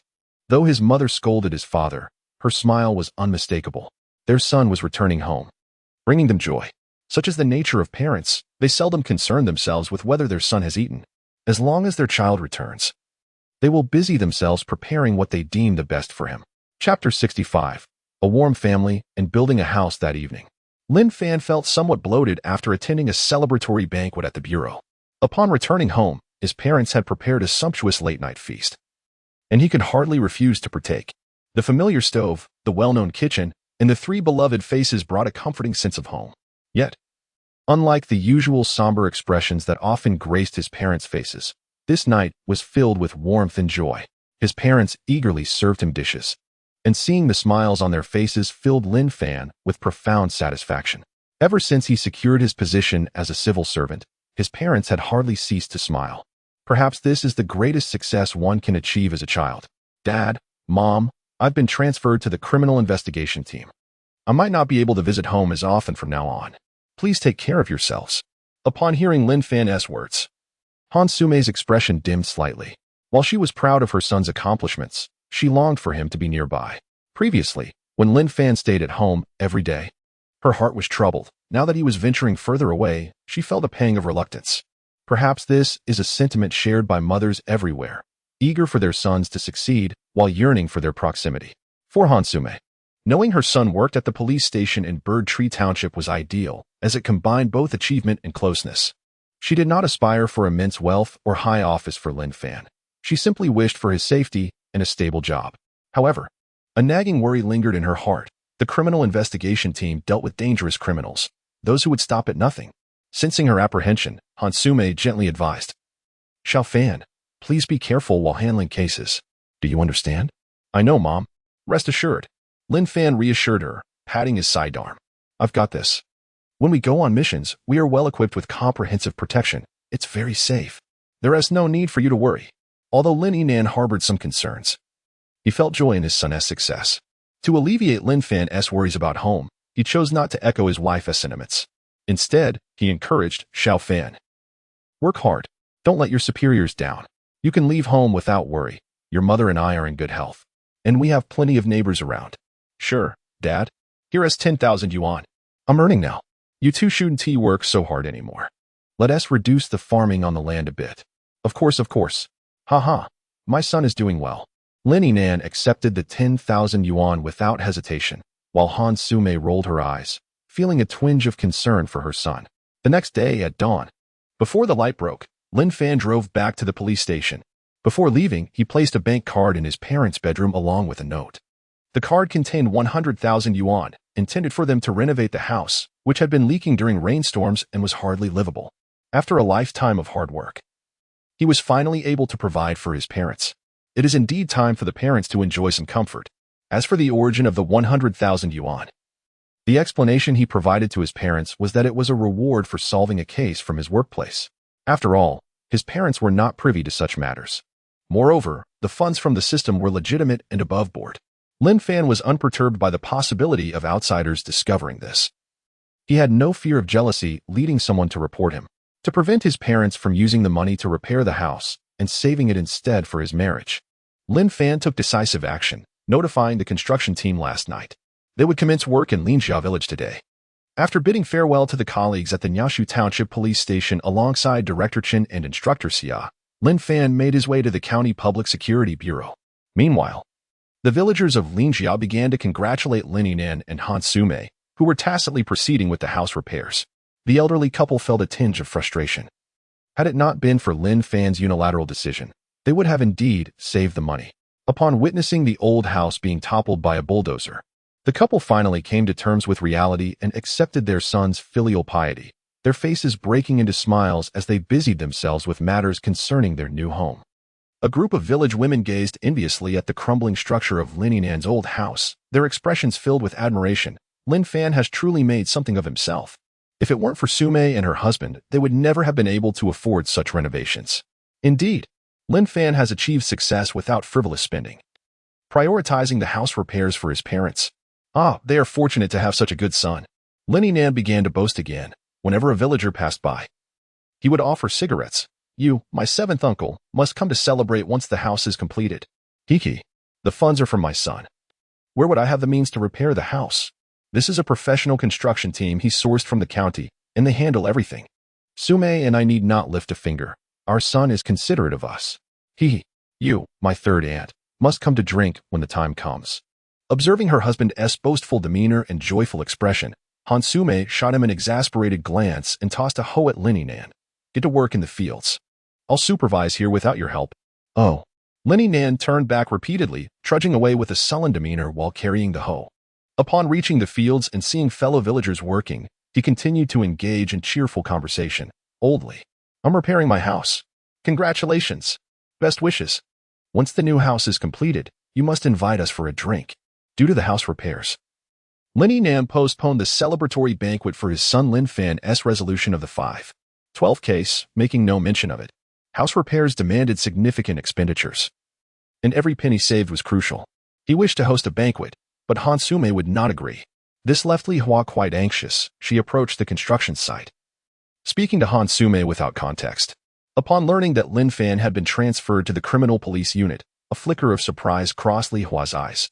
Though his mother scolded his father, her smile was unmistakable. Their son was returning home, bringing them joy. Such is the nature of parents, they seldom concern themselves with whether their son has eaten. As long as their child returns, they will busy themselves preparing what they deem the best for him. Chapter 65. A warm family and building a house that evening. Lin Fan felt somewhat bloated after attending a celebratory banquet at the bureau. Upon returning home, his parents had prepared a sumptuous late-night feast, and he could hardly refuse to partake. The familiar stove, the well-known kitchen, and the three beloved faces brought a comforting sense of home. Yet, unlike the usual somber expressions that often graced his parents' faces, this night was filled with warmth and joy. His parents eagerly served him dishes, and seeing the smiles on their faces filled Lin Fan with profound satisfaction. Ever since he secured his position as a civil servant, his parents had hardly ceased to smile. Perhaps this is the greatest success one can achieve as a child. Dad, Mom, I've been transferred to the criminal investigation team. I might not be able to visit home as often from now on. Please take care of yourselves. Upon hearing Lin Fan's words, Han Su-mei's expression dimmed slightly. While she was proud of her son's accomplishments, she longed for him to be nearby. Previously, when Lin Fan stayed at home every day, Her heart was troubled. Now that he was venturing further away, she felt a pang of reluctance. Perhaps this is a sentiment shared by mothers everywhere, eager for their sons to succeed while yearning for their proximity. For Hansume, knowing her son worked at the police station in Bird Tree Township was ideal, as it combined both achievement and closeness. She did not aspire for immense wealth or high office for Lin Fan. She simply wished for his safety and a stable job. However, a nagging worry lingered in her heart. The criminal investigation team dealt with dangerous criminals, those who would stop at nothing. Sensing her apprehension, Hansume gently advised, "Xiao Fan, please be careful while handling cases. Do you understand?" "I know, Mom. Rest assured." Lin Fan reassured her, patting his sidearm. "I've got this. When we go on missions, we are well equipped with comprehensive protection. It's very safe. There is no need for you to worry." Although Lin Yinan harbored some concerns, he felt joy in his son's success. To alleviate Lin Fan's worries about home, he chose not to echo his wife's sentiments. Instead, he encouraged Xiao Fan. "Work hard. Don't let your superiors down. You can leave home without worry. Your mother and I are in good health. And we have plenty of neighbors around." "Sure, Dad. Here is 10,000 yuan. I'm earning now. You two shouldn't work so hard anymore. Let us reduce the farming on the land a bit." Of course. Haha, my son is doing well." Lin Yinan accepted the 10,000 yuan without hesitation, while Hansume rolled her eyes, feeling a twinge of concern for her son. The next day at dawn, before the light broke, Lin Fan drove back to the police station. Before leaving, he placed a bank card in his parents' bedroom along with a note. The card contained 100,000 yuan, intended for them to renovate the house, which had been leaking during rainstorms and was hardly livable. After a lifetime of hard work, he was finally able to provide for his parents. It is indeed time for the parents to enjoy some comfort. As for the origin of the 100,000 yuan, the explanation he provided to his parents was that it was a reward for solving a case from his workplace. After all, his parents were not privy to such matters. Moreover, the funds from the system were legitimate and above board. Lin Fan was unperturbed by the possibility of outsiders discovering this. He had no fear of jealousy leading someone to report him. To prevent his parents from using the money to repair the house and saving it instead for his marriage, Lin Fan took decisive action, notifying the construction team last night. They would commence work in Linjia village today. After bidding farewell to the colleagues at the Nyashu Township Police Station alongside Director Chen and Instructor Xia, Lin Fan made his way to the County Public Security Bureau. Meanwhile, the villagers of Linjia began to congratulate Lin Yinan and Hansume, who were tacitly proceeding with the house repairs. The elderly couple felt a tinge of frustration. Had it not been for Lin Fan's unilateral decision, they would have indeed saved the money. Upon witnessing the old house being toppled by a bulldozer, the couple finally came to terms with reality and accepted their son's filial piety, their faces breaking into smiles as they busied themselves with matters concerning their new home. A group of village women gazed enviously at the crumbling structure of Lin Yinan's old house, their expressions filled with admiration. Lin Fan has truly made something of himself. If it weren't for Sume and her husband, they would never have been able to afford such renovations. Indeed, Lin Fan has achieved success without frivolous spending, prioritizing the house repairs for his parents. They are fortunate to have such a good son. Lin Yinan began to boast again. Whenever a villager passed by, he would offer cigarettes. "You, my seventh uncle, must come to celebrate once the house is completed. Hiki, the funds are from my son. Where would I have the means to repair the house? This is a professional construction team he sourced from the county, and they handle everything. Sume and I need not lift a finger. Our son is considerate of us. You, my third aunt, must come to drink when the time comes." Observing her husband's boastful demeanor and joyful expression, Hansume shot him an exasperated glance and tossed a hoe at Lin Yinan. "Get to work in the fields. I'll supervise here without your help." "Oh." Lin Yinan turned back repeatedly, trudging away with a sullen demeanor while carrying the hoe. Upon reaching the fields and seeing fellow villagers working, he continued to engage in cheerful conversation. "Oldly, I'm repairing my house. Congratulations. Best wishes. Once the new house is completed, you must invite us for a drink." Due to the house repairs, Lin Yinan postponed the celebratory banquet for his son Lin Fan's resolution of the 5/12 case, making no mention of it. House repairs demanded significant expenditures, and every penny saved was crucial. He wished to host a banquet, but Hansume would not agree. This left Li Hua quite anxious. She approached the construction site, speaking to Hansume without context. Upon learning that Lin Fan had been transferred to the criminal police unit, a flicker of surprise crossed Li Hua's eyes,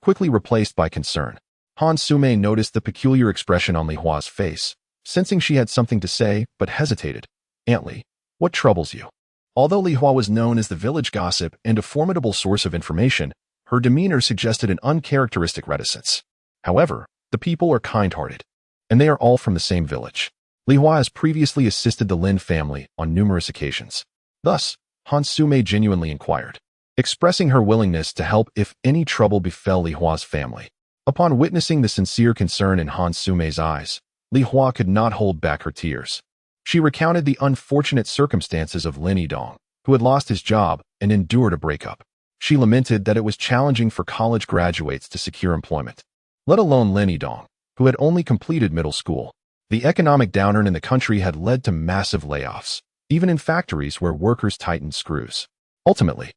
quickly replaced by concern. Han Sume noticed the peculiar expression on Li Hua's face, sensing she had something to say, but hesitated. Aunt Li, what troubles you? Although Li Hua was known as the village gossip and a formidable source of information, her demeanor suggested an uncharacteristic reticence. However, the people are kind-hearted, and they are all from the same village. Li Hua has previously assisted the Lin family on numerous occasions. Thus, Han Sume genuinely inquired, expressing her willingness to help if any trouble befell Li Hua's family. Upon witnessing the sincere concern in Han Sume's eyes, Li Hua could not hold back her tears. She recounted the unfortunate circumstances of Lin Yidong, who had lost his job and endured a breakup. She lamented that it was challenging for college graduates to secure employment, let alone Lin Yidong, who had only completed middle school. The economic downturn in the country had led to massive layoffs, even in factories where workers tightened screws. Ultimately,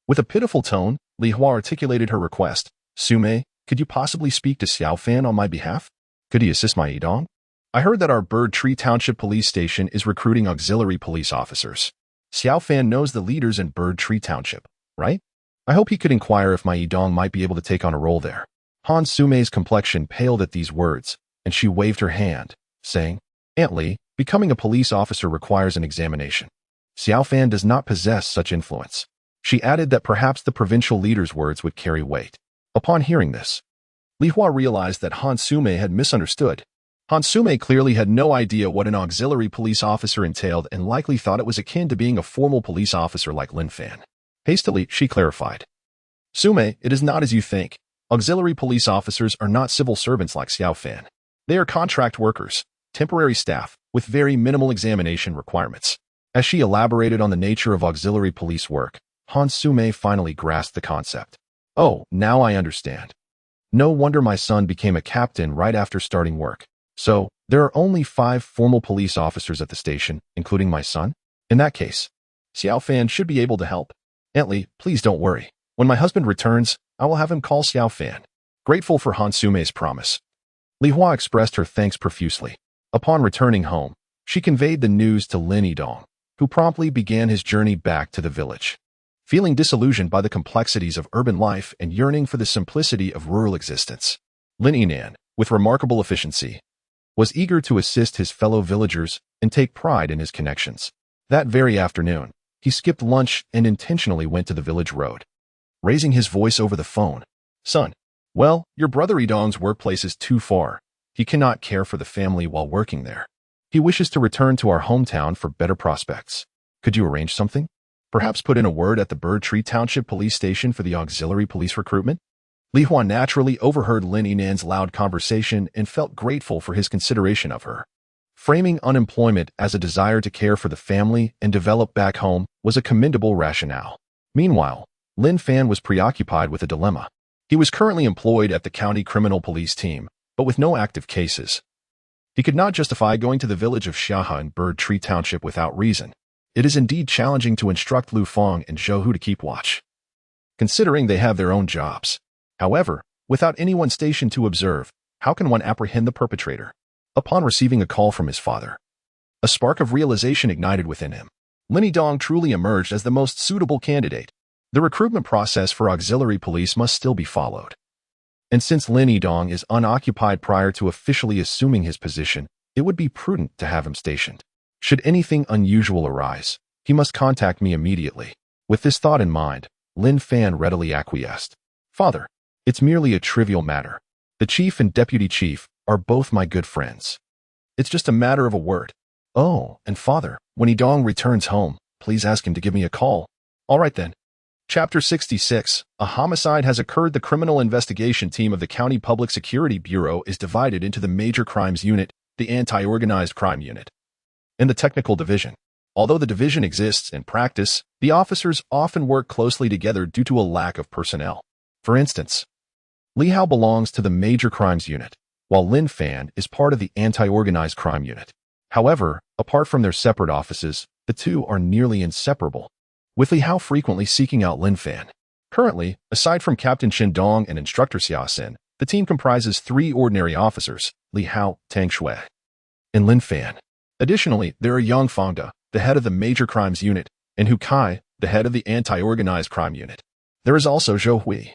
with a pitiful tone, Li Hua articulated her request. Sume, could you possibly speak to Xiao Fan on my behalf? Could he assist my Yidong? I heard that our Bird Tree Township Police Station is recruiting auxiliary police officers. Xiao Fan knows the leaders in Bird Tree Township, right? I hope he could inquire if my Yidong might be able to take on a role there. Han Sume's complexion paled at these words, and she waved her hand, saying, Aunt Li, becoming a police officer requires an examination. Xiao Fan does not possess such influence. She added that perhaps the provincial leader's words would carry weight. Upon hearing this, Li Hua realized that Han Sume had misunderstood. Han Sume clearly had no idea what an auxiliary police officer entailed and likely thought it was akin to being a formal police officer like Lin Fan. Hastily, she clarified. Sume, it is not as you think. Auxiliary police officers are not civil servants like Xiao Fan. They are contract workers, temporary staff, with very minimal examination requirements. As she elaborated on the nature of auxiliary police work, Han Sume finally grasped the concept. Oh, now I understand. No wonder my son became a captain right after starting work. So, there are only 5 formal police officers at the station, including my son? In that case, Xiao Fan should be able to help. Aunt Li, please don't worry. When my husband returns, I will have him call Xiao Fan. Grateful for Han Sume's promise, Li Hua expressed her thanks profusely. Upon returning home, she conveyed the news to Lin Yidong, who promptly began his journey back to the village. Feeling disillusioned by the complexities of urban life and yearning for the simplicity of rural existence, Lin Yinan, with remarkable efficiency, was eager to assist his fellow villagers and take pride in his connections. That very afternoon, he skipped lunch and intentionally went to the village road. Raising his voice over the phone, Son, well, your brother Yidong's workplace is too far. He cannot care for the family while working there. He wishes to return to our hometown for better prospects. Could you arrange something? Perhaps put in a word at the Bird Tree Township Police Station for the auxiliary police recruitment? Li Hua naturally overheard Lin Yinan's loud conversation and felt grateful for his consideration of her. Framing unemployment as a desire to care for the family and develop back home was a commendable rationale. Meanwhile, Lin Fan was preoccupied with a dilemma. He was currently employed at the county criminal police team, but with no active cases. He could not justify going to the village of Xiahe in Bird Tree Township without reason. It is indeed challenging to instruct Lu Feng and Zhou Hu to keep watch, considering they have their own jobs. However, without anyone stationed to observe, how can one apprehend the perpetrator? Upon receiving a call from his father, a spark of realization ignited within him. Lin Yidong truly emerged as the most suitable candidate. The recruitment process for auxiliary police must still be followed. And since Lin Yidong is unoccupied prior to officially assuming his position, it would be prudent to have him stationed. Should anything unusual arise, he must contact me immediately. With this thought in mind, Lin Fan readily acquiesced. Father, it's merely a trivial matter. The chief and deputy chief are both my good friends. It's just a matter of a word. Oh, and father, when Yidong returns home, please ask him to give me a call. All right then. Chapter 66. A homicide has occurred. The criminal investigation team of the County Public Security Bureau is divided into the Major Crimes Unit, the Anti-Organized Crime Unit, and the Technical Division. Although the division exists in practice, the officers often work closely together due to a lack of personnel. For instance, Li Hao belongs to the Major Crimes Unit, while Lin Fan is part of the Anti-Organized Crime Unit. However, apart from their separate offices, the two are nearly inseparable, with Li Hao frequently seeking out Lin Fan. Currently, aside from Captain Chen Dong and Instructor Xia Xin, the team comprises 3 ordinary officers, Li Hao, Tang Shui, and Lin Fan. Additionally, there are Yang Fangda, the head of the Major Crimes Unit, and Hu Kai, the head of the Anti-Organized Crime Unit. There is also Zhou Hui,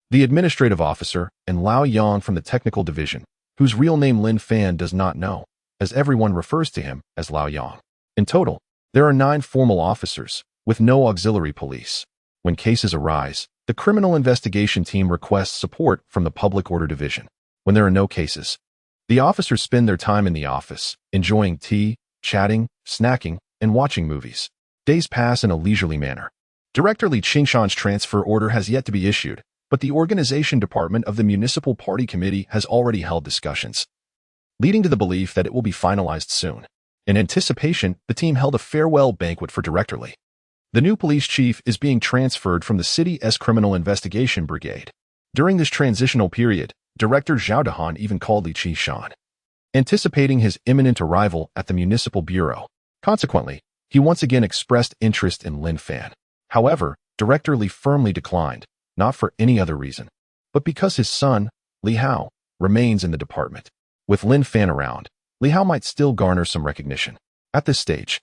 the administrative officer, and Lao Yang from the technical division, whose real name Lin Fan does not know, as everyone refers to him as Lao Yang. In total, there are 9 formal officers, with no auxiliary police. When cases arise, the criminal investigation team requests support from the public order division. When there are no cases, the officers spend their time in the office, enjoying tea, chatting, snacking, and watching movies. Days pass in a leisurely manner. Director Li Qingshan's transfer order has yet to be issued, but the organization department of the Municipal Party Committee has already held discussions, leading to the belief that it will be finalized soon. In anticipation, the team held a farewell banquet for Director Li. The new police chief is being transferred from the city's criminal investigation brigade. During this transitional period, Director Zhao Dehan even called Li Qingshan, anticipating his imminent arrival at the municipal bureau. Consequently, he once again expressed interest in Lin Fan. However, Director Li firmly declined, not for any other reason, but because his son, Li Hao, remains in the department. With Lin Fan around, Li Hao might still garner some recognition. At this stage,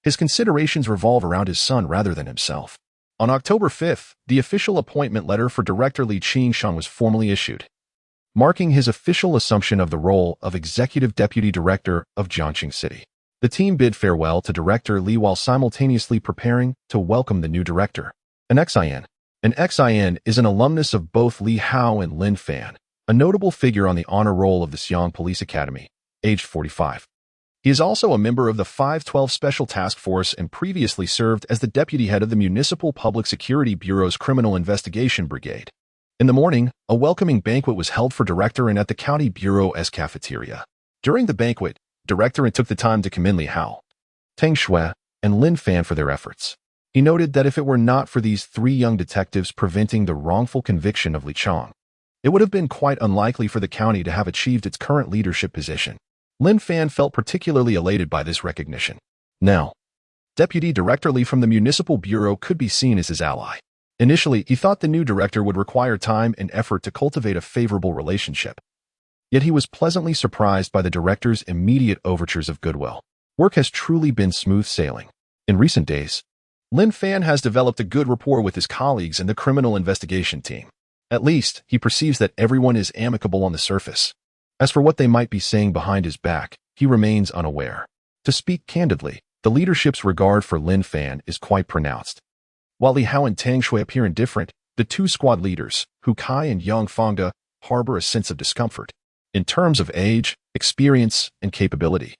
his considerations revolve around his son rather than himself. On October 5th, the official appointment letter for Director Li Qingshan was formally issued, marking his official assumption of the role of Executive Deputy Director of Jiangxing City. The team bid farewell to Director Li while simultaneously preparing to welcome the new director, an XIN. An XIN is an alumnus of both Li Hao and Lin Fan, a notable figure on the honor roll of the Xi'an Police Academy, aged 45. He is also a member of the 512 Special Task Force and previously served as the deputy head of the Municipal Public Security Bureau's Criminal Investigation Brigade. In the morning, a welcoming banquet was held for Director and at the County Bureau's cafeteria. During the banquet, Director and took the time to commend Li Hao, Tang Shui, and Lin Fan for their efforts. He noted that if it were not for these 3 young detectives preventing the wrongful conviction of Li Chang, it would have been quite unlikely for the county to have achieved its current leadership position. Lin Fan felt particularly elated by this recognition. Now, Deputy Director Li from the Municipal Bureau could be seen as his ally. Initially, he thought the new director would require time and effort to cultivate a favorable relationship. Yet he was pleasantly surprised by the director's immediate overtures of goodwill. Work has truly been smooth sailing. In recent days, Lin Fan has developed a good rapport with his colleagues in the criminal investigation team. At least, he perceives that everyone is amicable on the surface. As for what they might be saying behind his back, he remains unaware. To speak candidly, the leadership's regard for Lin Fan is quite pronounced. While Li Hao and Tang Shui appear indifferent, the 2 squad leaders, Hu Kai and Yang Fangde, harbor a sense of discomfort. In terms of age, experience, and capability,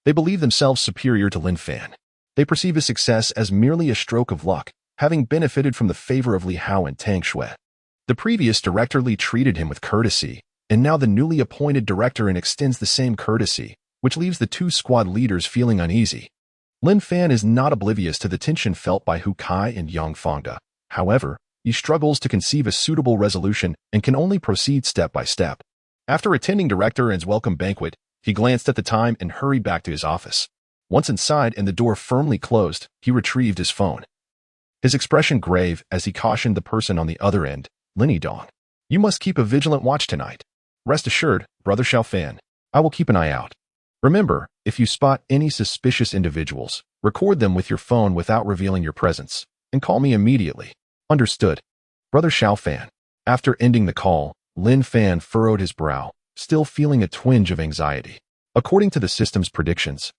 they believe themselves superior to Lin Fan. They perceive his success as merely a stroke of luck, having benefited from the favor of Li Hao and Tang Shui. The previous Director Li treated him with courtesy, and now the newly appointed director extends the same courtesy, which leaves the 2 squad leaders feeling uneasy. Lin Fan is not oblivious to the tension felt by Hu Kai and Yang Fangde. However, he struggles to conceive a suitable resolution and can only proceed step by step. After attending Director N's welcome banquet, he glanced at the time and hurried back to his office. Once inside and the door firmly closed, he retrieved his phone. His expression grave as he cautioned the person on the other end, Lin Dong. You must keep a vigilant watch tonight. Rest assured, Brother Xiao Fan, I will keep an eye out. Remember, if you spot any suspicious individuals, record them with your phone without revealing your presence, and call me immediately. Understood. Brother Xiao Fan. After ending the call, Lin Fan furrowed his brow, still feeling a twinge of anxiety. According to the system's predictions,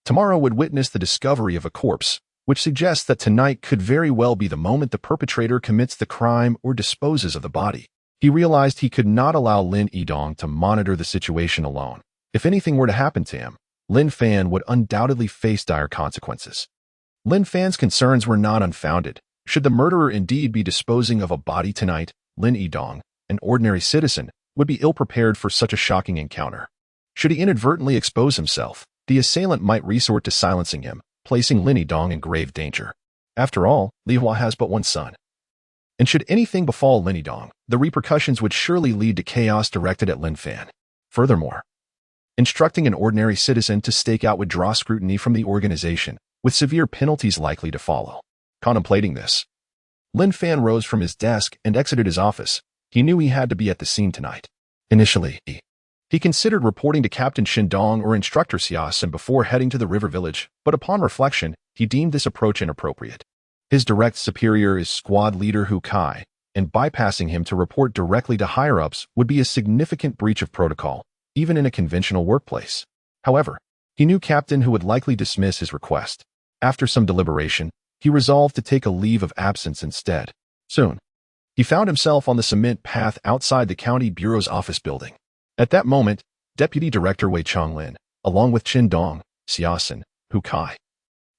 tomorrow would witness the discovery of a corpse, which suggests that tonight could very well be the moment the perpetrator commits the crime or disposes of the body. He realized he could not allow Lin Yidong to monitor the situation alone. If anything were to happen to him, Lin Fan would undoubtedly face dire consequences. Lin Fan's concerns were not unfounded. Should the murderer indeed be disposing of a body tonight, Lin Yidong, an ordinary citizen, would be ill-prepared for such a shocking encounter. Should he inadvertently expose himself, the assailant might resort to silencing him, placing Lin Yidong in grave danger. After all, Li Hua has but one son. And should anything befall Lin Yidong, the repercussions would surely lead to chaos directed at Lin Fan. Furthermore, instructing an ordinary citizen to stake out would draw scrutiny from the organization, with severe penalties likely to follow. Contemplating this, Lin Fan rose from his desk and exited his office. He knew he had to be at the scene tonight. Initially, he considered reporting to Captain Shindong or Instructor Xiaosin before heading to the river village, but upon reflection, he deemed this approach inappropriate. His direct superior is squad leader Hu Kai, and bypassing him to report directly to higher-ups would be a significant breach of protocol, even in a conventional workplace. However, he knew Captain Hu would likely dismiss his request. After some deliberation, he resolved to take a leave of absence instead. Soon, he found himself on the cement path outside the county bureau's office building. At that moment, Deputy Director Wei Chonglin, along with Qin Dong, Xiaosin, Hu Kai,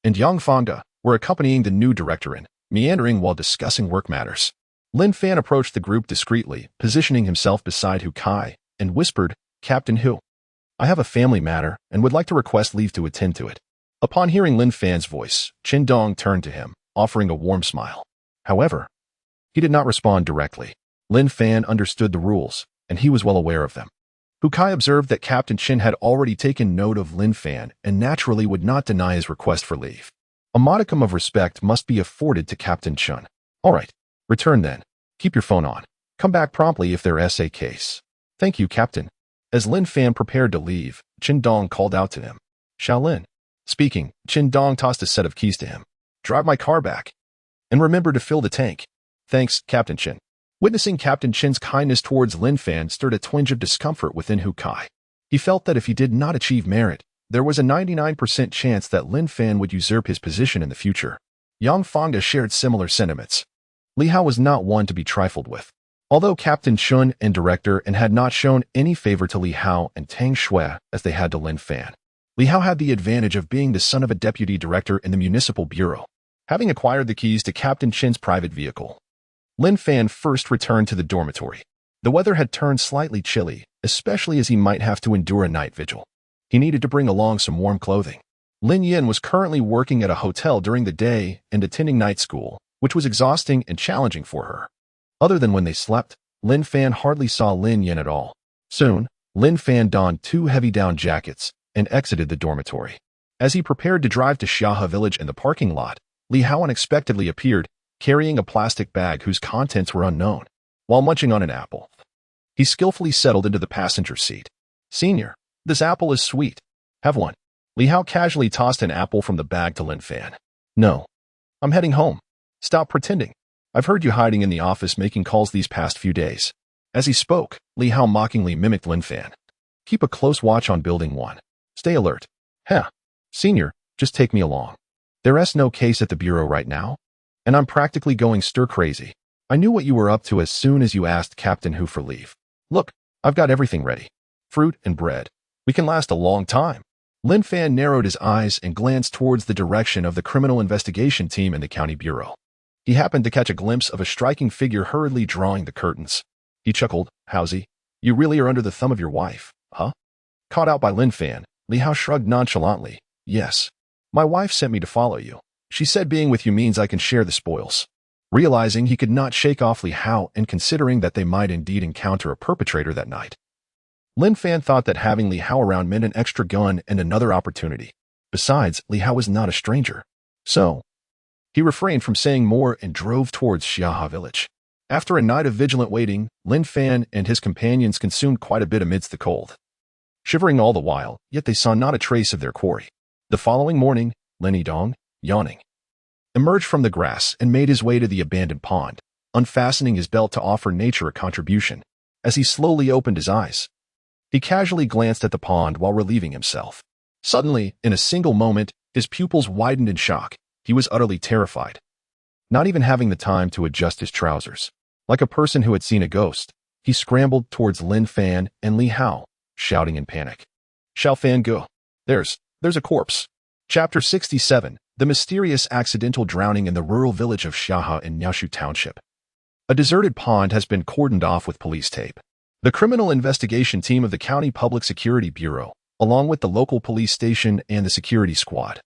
and Yang Fangda, were accompanying the new director in, meandering while discussing work matters. Lin Fan approached the group discreetly, positioning himself beside Hu Kai, and whispered, "Captain Hu, I have a family matter and would like to request leave to attend to it." Upon hearing Lin Fan's voice, Qin Dong turned to him, offering a warm smile. However, he did not respond directly. Lin Fan understood the rules, and he was well aware of them. Hu Kai observed that Captain Qin had already taken note of Lin Fan and naturally would not deny his request for leave. A modicum of respect must be afforded to Captain Chun. "All right, return then. Keep your phone on. Come back promptly if there's a case." "Thank you, Captain." As Lin Fan prepared to leave, Qin Dong called out to him. "Shaolin." Speaking, Qin Dong tossed a set of keys to him. "Drive my car back. And remember to fill the tank." "Thanks, Captain Qin." Witnessing Captain Qin's kindness towards Lin Fan stirred a twinge of discomfort within Hu Kai. He felt that if he did not achieve merit, there was a 99% chance that Lin Fan would usurp his position in the future. Yang Fangda shared similar sentiments. Li Hao was not one to be trifled with. Although Captain Chun and Director and had not shown any favor to Li Hao and Tang Shui as they had to Lin Fan, Li Hao had the advantage of being the son of a deputy director in the municipal bureau. Having acquired the keys to Captain Chin's private vehicle, Lin Fan first returned to the dormitory. The weather had turned slightly chilly, especially as he might have to endure a night vigil. He needed to bring along some warm clothing. Lin Yin was currently working at a hotel during the day and attending night school, which was exhausting and challenging for her. Other than when they slept, Lin Fan hardly saw Lin Yin at all. Soon, Lin Fan donned 2 heavy down jackets and exited the dormitory. As he prepared to drive to Xiahe Village in the parking lot, Li Hao unexpectedly appeared, carrying a plastic bag whose contents were unknown. While munching on an apple, he skillfully settled into the passenger seat. "Senior, this apple is sweet. Have one." Li Hao casually tossed an apple from the bag to Lin Fan. "No. I'm heading home. Stop pretending. I've heard you hiding in the office making calls these past few days." As he spoke, Li Hao mockingly mimicked Lin Fan. "Keep a close watch on Building 1. Stay alert." "Heh. Senior, just take me along. There's no case at the bureau right now, and I'm practically going stir-crazy. I knew what you were up to as soon as you asked Captain Hu for leave. Look, I've got everything ready. Fruit and bread. We can last a long time." Lin Fan narrowed his eyes and glanced towards the direction of the criminal investigation team in the county bureau. He happened to catch a glimpse of a striking figure hurriedly drawing the curtains. He chuckled, "Howsy, you really are under the thumb of your wife, huh?" Caught out by Lin Fan, Li Hao shrugged nonchalantly. "Yes. My wife sent me to follow you. She said being with you means I can share the spoils." Realizing he could not shake off Li Hao and considering that they might indeed encounter a perpetrator that night, Lin Fan thought that having Li Hao around meant an extra gun and another opportunity. Besides, Li Hao was not a stranger. So, he refrained from saying more and drove towards Xiahe Village. After a night of vigilant waiting, Lin Fan and his companions consumed quite a bit amidst the cold. Shivering all the while, yet they saw not a trace of their quarry. The following morning, Lin Yidong, yawning, emerged from the grass and made his way to the abandoned pond, unfastening his belt to offer nature a contribution. As he slowly opened his eyes, he casually glanced at the pond while relieving himself. Suddenly, in a single moment, his pupils widened in shock. He was utterly terrified, not even having the time to adjust his trousers. Like a person who had seen a ghost, he scrambled towards Lin Fan and Li Hao, shouting in panic. "Xiao Fan, go. There's a corpse." Chapter 67, The Mysterious Accidental Drowning in the Rural Village of Xiahe in Niaoshu Township. A deserted pond has been cordoned off with police tape. The criminal investigation team of the County Public Security Bureau, along with the local police station and the security squad,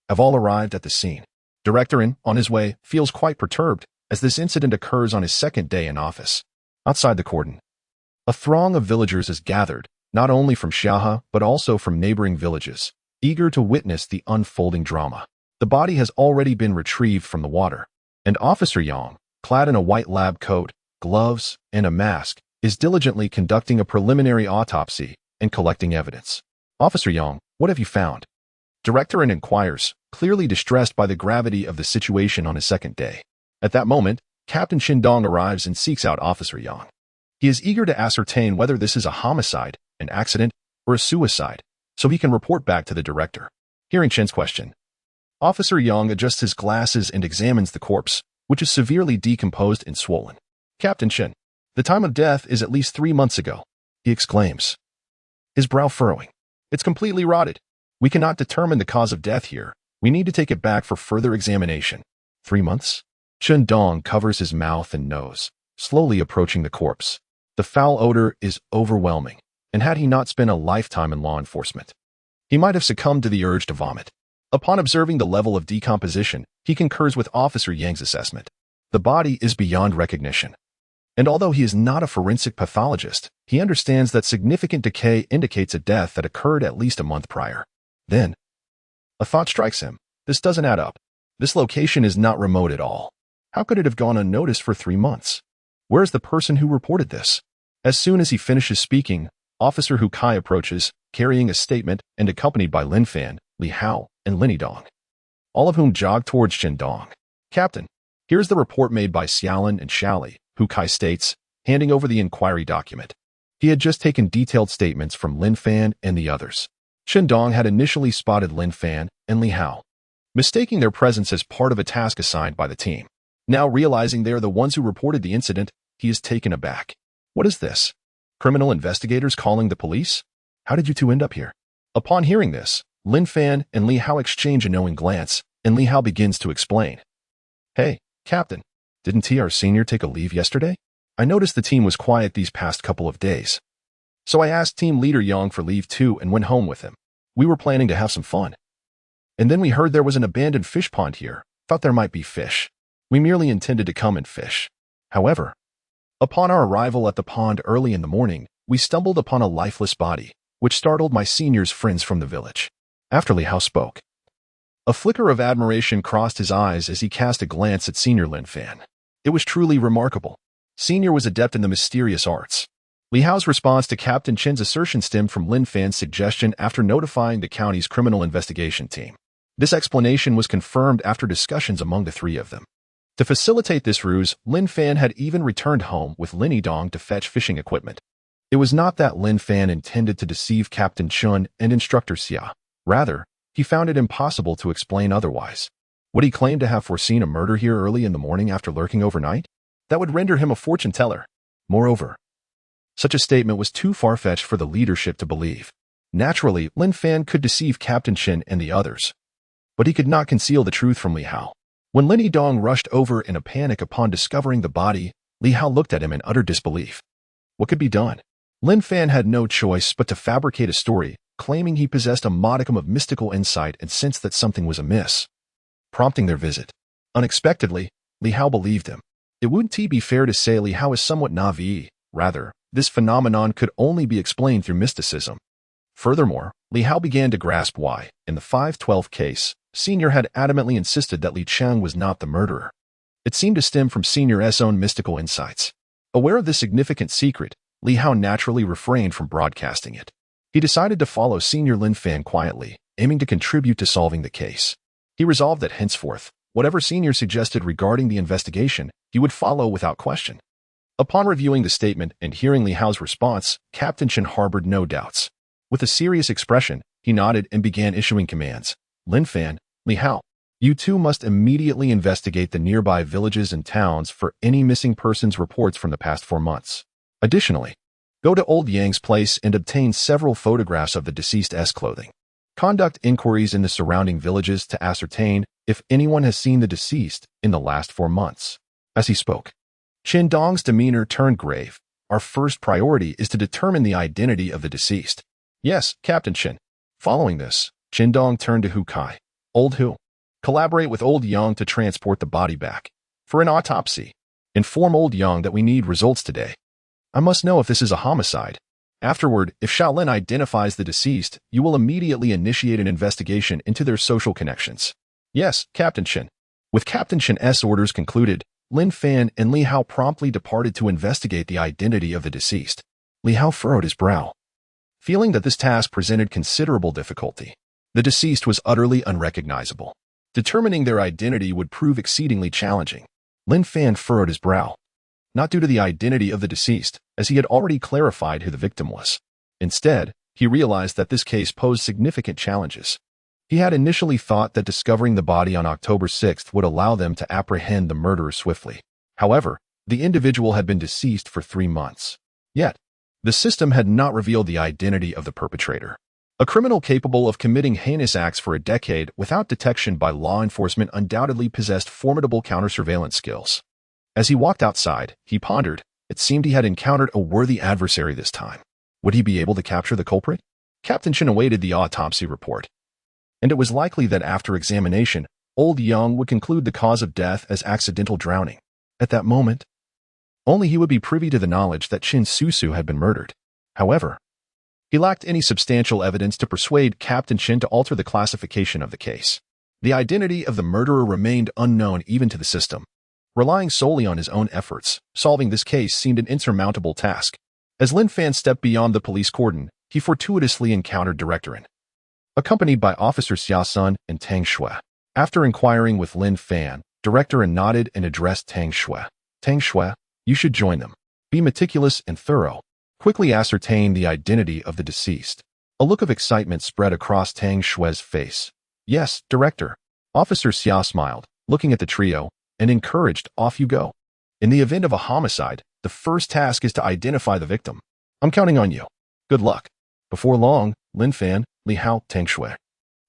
have all arrived at the scene. Director, on his way, feels quite perturbed as this incident occurs on his second day in office. Outside the cordon, a throng of villagers is gathered, not only from Xiahe but also from neighboring villages, eager to witness the unfolding drama. The body has already been retrieved from the water, and Officer Yang, clad in a white lab coat, gloves, and a mask, is diligently conducting a preliminary autopsy and collecting evidence. "Officer Yang, what have you found?" Director inquires, clearly distressed by the gravity of the situation on his second day. At that moment, Captain Shindong arrives and seeks out Officer Yang. He is eager to ascertain whether this is a homicide, an accident, or a suicide, so he can report back to the director. Hearing Chen's question, Officer Yang adjusts his glasses and examines the corpse, which is severely decomposed and swollen. Captain Chen, the time of death is at least 3 months ago, he exclaims, his brow furrowing. It's completely rotted. We cannot determine the cause of death here. We need to take it back for further examination. 3 months? Shindong covers his mouth and nose, slowly approaching the corpse. The foul odor is overwhelming, and had he not spent a lifetime in law enforcement, he might have succumbed to the urge to vomit. Upon observing the level of decomposition, he concurs with Officer Yang's assessment. The body is beyond recognition. And although he is not a forensic pathologist, he understands that significant decay indicates a death that occurred at least a month prior. Then, a thought strikes him. This doesn't add up. This location is not remote at all. How could it have gone unnoticed for 3 months? Where is the person who reported this? As soon as he finishes speaking, Officer Hu Kai approaches, carrying a statement and accompanied by Lin Fan, Li Hao, and Lin Dong, all of whom jog towards Shindong. Captain, here's the report made by Xiaolin and Xiaoli, Hu Kai states, handing over the inquiry document. He had just taken detailed statements from Lin Fan and the others. Shindong had initially spotted Lin Fan and Li Hao, mistaking their presence as part of a task assigned by the team. Now realizing they are the ones who reported the incident, he is taken aback. What is this? Criminal investigators calling the police? How did you two end up here? Upon hearing this, Lin Fan and Li Hao exchange a knowing glance, and Li Hao begins to explain. Hey, Captain, didn't our senior take a leave yesterday? I noticed the team was quiet these past couple of days. So I asked team leader Yang for leave too and went home with him. We were planning to have some fun. And then we heard there was an abandoned fish pond here. Thought there might be fish. We merely intended to come and fish. However, upon our arrival at the pond early in the morning, we stumbled upon a lifeless body, which startled my senior's friends from the village. After Li Hao spoke, a flicker of admiration crossed his eyes as he cast a glance at Senior Lin Fan. It was truly remarkable. Senior was adept in the mysterious arts. Li Hao's response to Captain Chen's assertion stemmed from Lin Fan's suggestion after notifying the county's criminal investigation team. This explanation was confirmed after discussions among the three of them. To facilitate this ruse, Lin Fan had even returned home with Lin Dong to fetch fishing equipment. It was not that Lin Fan intended to deceive Captain Chun and Instructor Xia. Rather, he found it impossible to explain otherwise. Would he claim to have foreseen a murder here early in the morning after lurking overnight? That would render him a fortune teller. Moreover, such a statement was too far-fetched for the leadership to believe. Naturally, Lin Fan could deceive Captain Chen and the others, but he could not conceal the truth from Li Hao. When Lin Dong rushed over in a panic upon discovering the body, Li Hao looked at him in utter disbelief. What could be done? Lin Fan had no choice but to fabricate a story, claiming he possessed a modicum of mystical insight and sensed that something was amiss, prompting their visit. Unexpectedly, Li Hao believed him. It wouldn't be fair to say Li Hao is somewhat naive. Rather, this phenomenon could only be explained through mysticism. Furthermore, Li Hao began to grasp why, in the 512 case, Senior had adamantly insisted that Li Chang was not the murderer. It seemed to stem from Senior's own mystical insights. Aware of this significant secret, Li Hao naturally refrained from broadcasting it. He decided to follow Senior Lin Fan quietly, aiming to contribute to solving the case. He resolved that henceforth, whatever Senior suggested regarding the investigation, he would follow without question. Upon reviewing the statement and hearing Li Hao's response, Captain Chen harbored no doubts. With a serious expression, he nodded and began issuing commands. Lin Fan, Li Hao, you two must immediately investigate the nearby villages and towns for any missing persons reports from the past 4 months. Additionally, go to Old Yang's place and obtain several photographs of the deceased's clothing. Conduct inquiries in the surrounding villages to ascertain if anyone has seen the deceased in the last 4 months. As he spoke, Shindong's demeanor turned grave. Our first priority is to determine the identity of the deceased. Yes, Captain Chen. Following this, Shindong turned to Hu Kai. Old Hu, collaborate with Old Yang to transport the body back for an autopsy. Inform Old Yang that we need results today. I must know if this is a homicide. Afterward, if Shaolin identifies the deceased, you will immediately initiate an investigation into their social connections. Yes, Captain Chen. With Captain Chen's orders concluded, Lin Fan and Li Hao promptly departed to investigate the identity of the deceased. Li Hao furrowed his brow, feeling that this task presented considerable difficulty. The deceased was utterly unrecognizable. Determining their identity would prove exceedingly challenging. Lin Fan furrowed his brow, not due to the identity of the deceased, as he had already clarified who the victim was. Instead, he realized that this case posed significant challenges. He had initially thought that discovering the body on October 6th would allow them to apprehend the murderer swiftly. However, the individual had been deceased for 3 months. Yet, the system had not revealed the identity of the perpetrator. A criminal capable of committing heinous acts for a decade without detection by law enforcement undoubtedly possessed formidable counter-surveillance skills. As he walked outside, he pondered. It seemed he had encountered a worthy adversary this time. Would he be able to capture the culprit? Captain Chen awaited the autopsy report, and it was likely that after examination, Old Young would conclude the cause of death as accidental drowning. At that moment, only he would be privy to the knowledge that Chin Susu had been murdered. However, he lacked any substantial evidence to persuade Captain Chen to alter the classification of the case. The identity of the murderer remained unknown even to the system. Relying solely on his own efforts, solving this case seemed an insurmountable task. As Lin Fan stepped beyond the police cordon, he fortuitously encountered Director Lin, accompanied by Officer Xia Sun and Tang Shui. After inquiring with Lin Fan, Director Lin nodded and addressed Tang Shui. Tang Shui, you should join them. Be meticulous and thorough. Quickly ascertain the identity of the deceased. A look of excitement spread across Tang Shui's face. Yes, Director. Officer Xia smiled, looking at the trio, and encouraged, off you go. In the event of a homicide, the first task is to identify the victim. I'm counting on you. Good luck. Before long, Lin Fan, Li Hao, Tang Shui,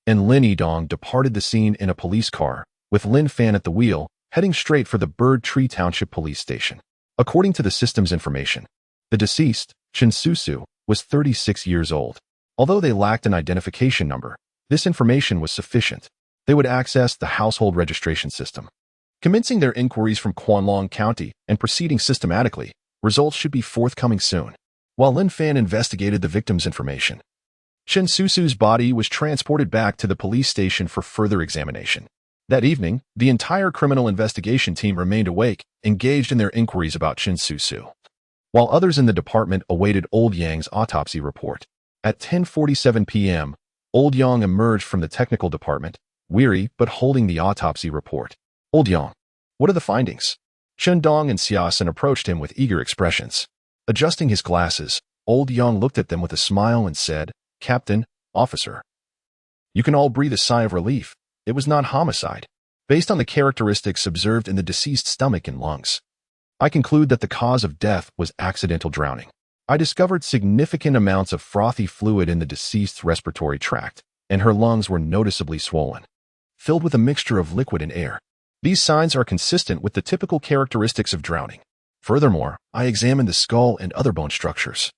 and Lin Yidong departed the scene in a police car, with Lin Fan at the wheel, heading straight for the Bird Tree Township Police Station. According to the system's information, the deceased, Chin Susu, was 36 years old. Although they lacked an identification number, this information was sufficient. They would access the household registration system. Commencing their inquiries from Quanlong County and proceeding systematically, results should be forthcoming soon. While Lin Fan investigated the victim's information, Chin Susu's body was transported back to the police station for further examination. That evening, the entire criminal investigation team remained awake, engaged in their inquiries about Chin Susu, while others in the department awaited Old Yang's autopsy report. At 10:47 p.m., Old Yang emerged from the technical department, weary but holding the autopsy report. Old Yang, what are the findings? Chen Dong and Xia Sun approached him with eager expressions. Adjusting his glasses, Old Yang looked at them with a smile and said, Captain, Officer, you can all breathe a sigh of relief. It was not homicide. Based on the characteristics observed in the deceased's stomach and lungs, I conclude that the cause of death was accidental drowning. I discovered significant amounts of frothy fluid in the deceased's respiratory tract, and her lungs were noticeably swollen, filled with a mixture of liquid and air. These signs are consistent with the typical characteristics of drowning. Furthermore, I examined the skull and other bone structures,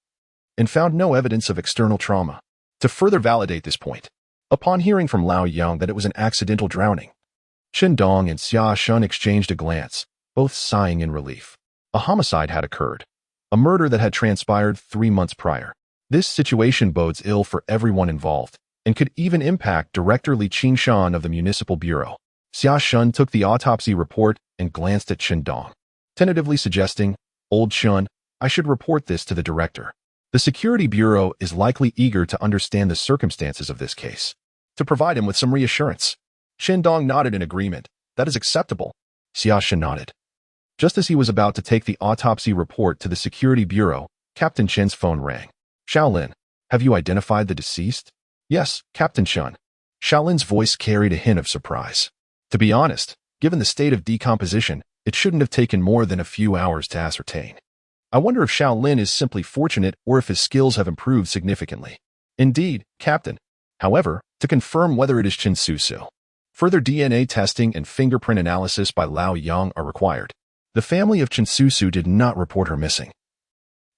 and found no evidence of external trauma. To further validate this point, upon hearing from Lao Yang that it was an accidental drowning, Chen Dong and Xia Shun exchanged a glance, both sighing in relief. A homicide had occurred, a murder that had transpired 3 months prior. This situation bodes ill for everyone involved, and could even impact Director Li Qingshan of the Municipal Bureau. Xia Shun took the autopsy report and glanced at Chen Dong, tentatively suggesting, Old Shun, I should report this to the director. The Security Bureau is likely eager to understand the circumstances of this case. To provide him with some reassurance, Chen Dong nodded in agreement. That is acceptable. Xia Shun nodded. Just as he was about to take the autopsy report to the Security Bureau, Captain Chen's phone rang. Shaolin, have you identified the deceased? Yes, Captain Chen. Shaolin's voice carried a hint of surprise. To be honest, given the state of decomposition, it shouldn't have taken more than a few hours to ascertain. I wonder if Shaolin is simply fortunate or if his skills have improved significantly. Indeed, Captain. However, to confirm whether it is Chin Susu, further DNA testing and fingerprint analysis by Lao Yang are required. The family of Chin Susu did not report her missing.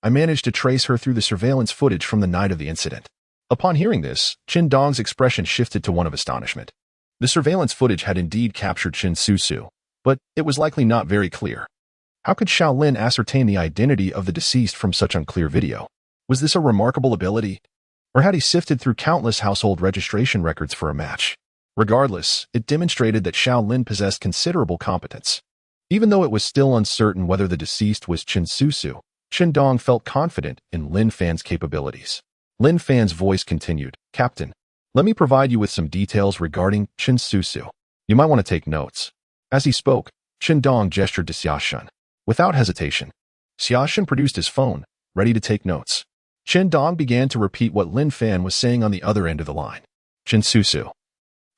I managed to trace her through the surveillance footage from the night of the incident. Upon hearing this, Chen Dong's expression shifted to one of astonishment. The surveillance footage had indeed captured Chin Susu, but it was likely not very clear. How could Shaolin ascertain the identity of the deceased from such unclear video? Was this a remarkable ability? Or had he sifted through countless household registration records for a match? Regardless, it demonstrated that Shaolin possessed considerable competence. Even though it was still uncertain whether the deceased was Chin Susu, Chen Dong felt confident in Lin Fan's capabilities. Lin Fan's voice continued, Captain, let me provide you with some details regarding Chin Susu. You might want to take notes. As he spoke, Chen Dong gestured to Xiaoshen. Without hesitation, Xiaoshen produced his phone, ready to take notes. Chen Dong began to repeat what Lin Fan was saying on the other end of the line. Chen Susu,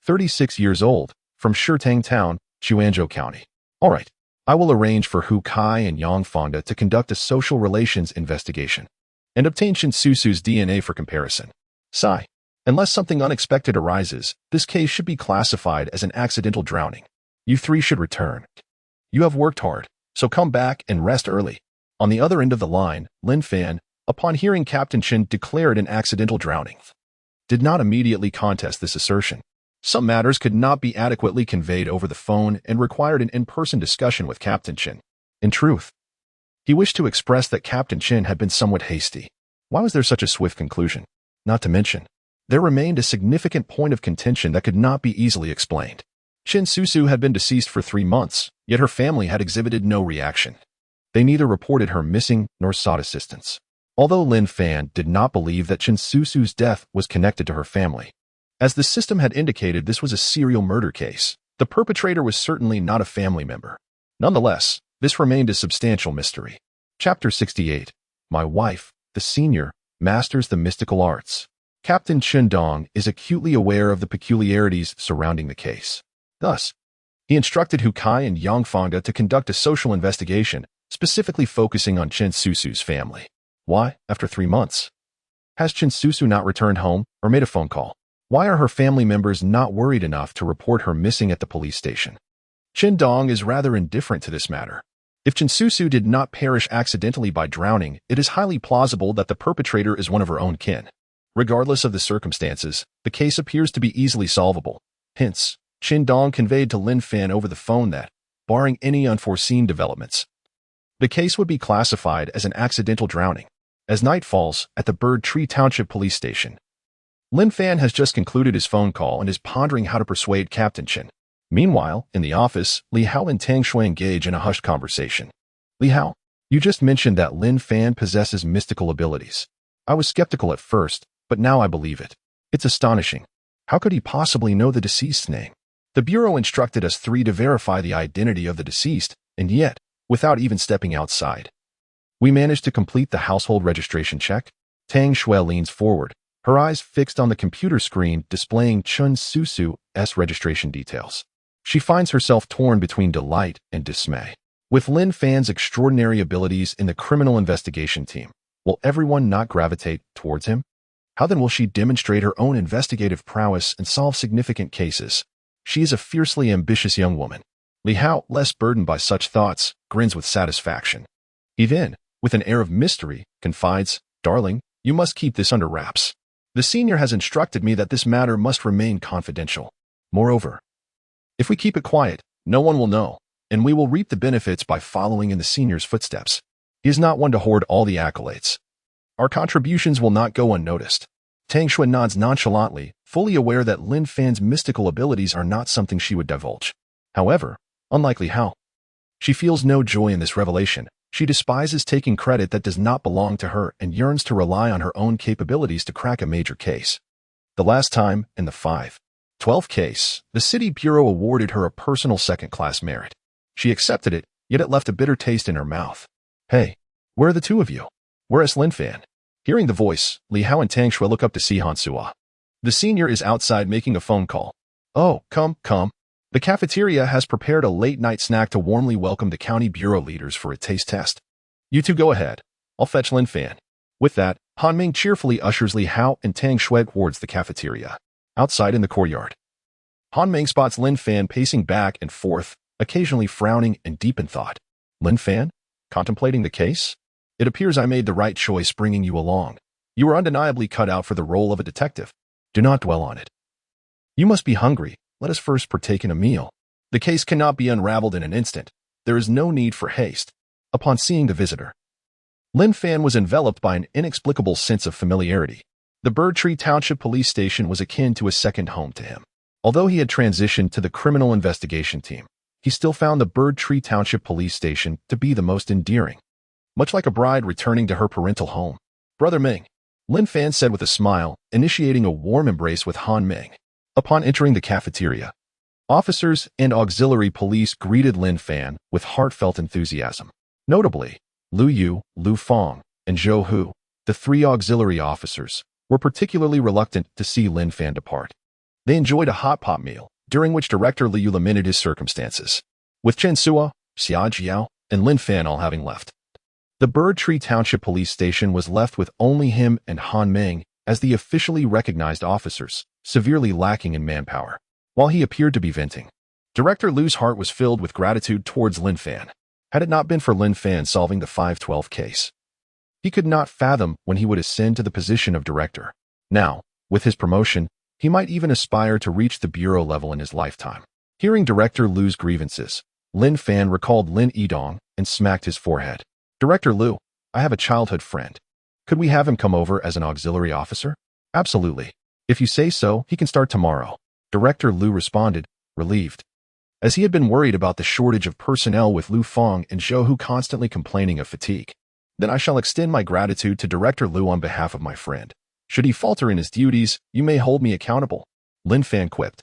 36 years old, from Shitang Town, Chuanzhou County. All right, I will arrange for Hu Kai and Yang Fangda to conduct a social relations investigation and obtain Chen Susu's DNA for comparison. Sigh. Unless something unexpected arises, this case should be classified as an accidental drowning. You three should return. You have worked hard, so come back and rest early. On the other end of the line, Lin Fan, upon hearing Captain Chen declared an accidental drowning, did not immediately contest this assertion. Some matters could not be adequately conveyed over the phone and required an in-person discussion with Captain Chen. In truth, he wished to express that Captain Chen had been somewhat hasty. Why was there such a swift conclusion? Not to mention, there remained a significant point of contention that could not be easily explained. Chen Susu had been deceased for 3 months, yet her family had exhibited no reaction. They neither reported her missing nor sought assistance. Although Lin Fan did not believe that Chen Susu's death was connected to her family, as the system had indicated this was a serial murder case, the perpetrator was certainly not a family member. Nonetheless, this remained a substantial mystery. Chapter 68. My wife, the senior, masters the mystical arts. Captain Chen Dong is acutely aware of the peculiarities surrounding the case. Thus, he instructed Hu Kai and Yang Fangda to conduct a social investigation, specifically focusing on Chen Susu's family. Why, after 3 months? Has Chen Susu not returned home or made a phone call? Why are her family members not worried enough to report her missing at the police station? Chen Dong is rather indifferent to this matter. If Chen Susu did not perish accidentally by drowning, it is highly plausible that the perpetrator is one of her own kin. Regardless of the circumstances, the case appears to be easily solvable. Hence, Chen Dong conveyed to Lin Fan over the phone that, barring any unforeseen developments, the case would be classified as an accidental drowning. As night falls, at the Bird Tree Township Police Station, Lin Fan has just concluded his phone call and is pondering how to persuade Captain Chen. Meanwhile, in the office, Li Hao and Tang Shui engage in a hushed conversation. Li Hao, you just mentioned that Lin Fan possesses mystical abilities. I was skeptical at first, but now I believe it. It's astonishing. How could he possibly know the deceased's name? The Bureau instructed us three to verify the identity of the deceased, and yet, without even stepping outside, we managed to complete the household registration check. Tang Shui leans forward, her eyes fixed on the computer screen displaying Chen Susu's registration details. She finds herself torn between delight and dismay. With Lin Fan's extraordinary abilities in the criminal investigation team, will everyone not gravitate towards him? How then will she demonstrate her own investigative prowess and solve significant cases? She is a fiercely ambitious young woman. Li Hao, less burdened by such thoughts, grins with satisfaction. He then, with an air of mystery, confides, "Darling, you must keep this under wraps. The senior has instructed me that this matter must remain confidential. Moreover, if we keep it quiet, no one will know, and we will reap the benefits by following in the senior's footsteps. He is not one to hoard all the accolades. Our contributions will not go unnoticed." Tang Shui nods nonchalantly, fully aware that Lin Fan's mystical abilities are not something she would divulge. However, unlike Li Hao, she feels no joy in this revelation. She despises taking credit that does not belong to her and yearns to rely on her own capabilities to crack a major case. The last time, in the 5/12 case, the City Bureau awarded her a personal second-class merit. She accepted it, yet it left a bitter taste in her mouth. "Hey, where are the two of you? Where's Lin Fan?" Hearing the voice, Li Hao and Tang Shui look up to see Hansua. The senior is outside making a phone call. "Oh, come. The cafeteria has prepared a late-night snack to warmly welcome the county bureau leaders for a taste test. You two go ahead. I'll fetch Lin Fan." With that, Han Ming cheerfully ushers Li Hao and Tang Shui towards the cafeteria. Outside in the courtyard, Han Ming spots Lin Fan pacing back and forth, occasionally frowning and deep in thought. "Lin Fan? Contemplating the case? It appears I made the right choice bringing you along. You are undeniably cut out for the role of a detective. Do not dwell on it. You must be hungry. Let us first partake in a meal. The case cannot be unraveled in an instant. There is no need for haste." Upon seeing the visitor, Lin Fan was enveloped by an inexplicable sense of familiarity. The Bird Tree Township Police Station was akin to a second home to him. Although he had transitioned to the criminal investigation team, he still found the Bird Tree Township Police Station to be the most endearing. Much like a bride returning to her parental home. "Brother Ming," Lin Fan said with a smile, initiating a warm embrace with Han Ming. Upon entering the cafeteria, Officers and auxiliary police greeted Lin Fan with heartfelt enthusiasm. Notably, Lu Yu, Lu Fang, and Zhou Hu, the three auxiliary officers, were particularly reluctant to see Lin Fan depart. They enjoyed a hot pot meal, during which Director Liu lamented his circumstances, with Chen Sua, Xia Jiao, and Lin Fan all having left. The Bird Tree Township Police Station was left with only him and Han Meng as the officially recognized officers, severely lacking in manpower. While he appeared to be venting, Director Liu's heart was filled with gratitude towards Lin Fan. Had it not been for Lin Fan solving the 512 case, he could not fathom when he would ascend to the position of director. Now, with his promotion, he might even aspire to reach the bureau level in his lifetime. Hearing Director Liu's grievances, Lin Fan recalled Lin Yidong and smacked his forehead. Director Liu, I have a childhood friend. Could we have him come over as an auxiliary officer? Absolutely. If you say so, he can start tomorrow. Director Liu responded, relieved, as he had been worried about the shortage of personnel with Lu Fang and Zhou Hu constantly complaining of fatigue. Then I shall extend my gratitude to Director Liu on behalf of my friend. Should he falter in his duties, you may hold me accountable. Lin Fan quipped.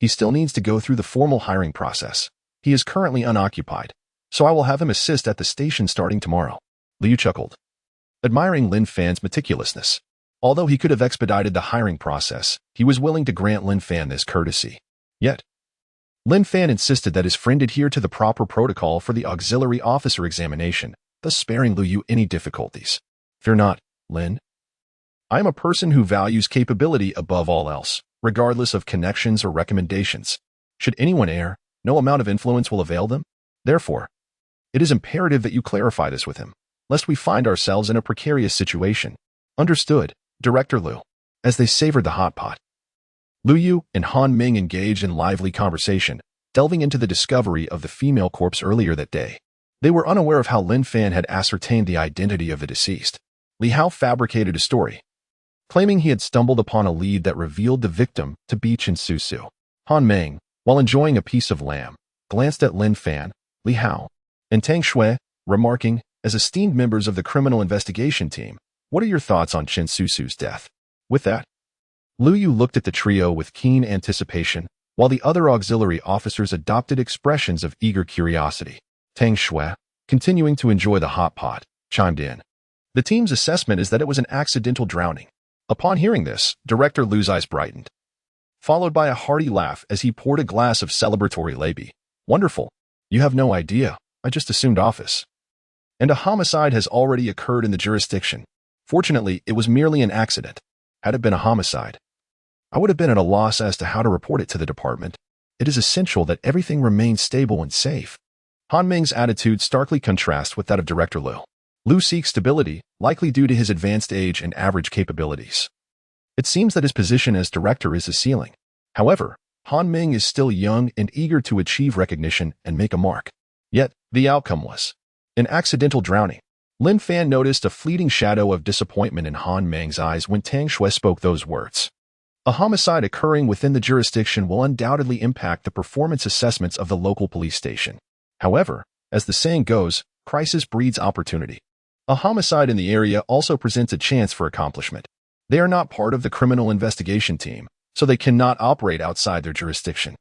He still needs to go through the formal hiring process. He is currently unoccupied, so I will have him assist at the station starting tomorrow. Liu chuckled, admiring Lin Fan's meticulousness. Although he could have expedited the hiring process, he was willing to grant Lin Fan this courtesy. Yet, Lin Fan insisted that his friend adhere to the proper protocol for the auxiliary officer examination, thus sparing Liu Yu any difficulties. Fear not, Lin. I am a person who values capability above all else, regardless of connections or recommendations. Should anyone err, no amount of influence will avail them. Therefore, it is imperative that you clarify this with him, lest we find ourselves in a precarious situation. Understood, Director Liu. As they savored the hot pot, Lu Yu and Han Ming engaged in lively conversation, delving into the discovery of the female corpse earlier that day. They were unaware of how Lin Fan had ascertained the identity of the deceased. Li Hao fabricated a story, claiming he had stumbled upon a lead that revealed the victim to be Chen Susu. Han Meng, while enjoying a piece of lamb, glanced at Lin Fan, Li Hao, and Tang Shui, remarking, as esteemed members of the criminal investigation team, what are your thoughts on Chen Susu's death? With that, Lu Yu looked at the trio with keen anticipation, while the other auxiliary officers adopted expressions of eager curiosity. Tang Shui, continuing to enjoy the hot pot, chimed in. The team's assessment is that it was an accidental drowning. Upon hearing this, Director Liu's eyes brightened, followed by a hearty laugh as he poured a glass of celebratory labi. Wonderful. You have no idea. I just assumed office. And a homicide has already occurred in the jurisdiction. Fortunately, it was merely an accident. Had it been a homicide, I would have been at a loss as to how to report it to the department. It is essential that everything remains stable and safe. Han Ming's attitude starkly contrasts with that of Director Liu. Liu seeks stability, likely due to his advanced age and average capabilities. It seems that his position as director is the ceiling. However, Han Ming is still young and eager to achieve recognition and make a mark. Yet, the outcome was an accidental drowning. Lin Fan noticed a fleeting shadow of disappointment in Han Meng's eyes when Tang Shui spoke those words. A homicide occurring within the jurisdiction will undoubtedly impact the performance assessments of the local police station. However, as the saying goes, crisis breeds opportunity. A homicide in the area also presents a chance for accomplishment. They are not part of the criminal investigation team, so they cannot operate outside their jurisdiction.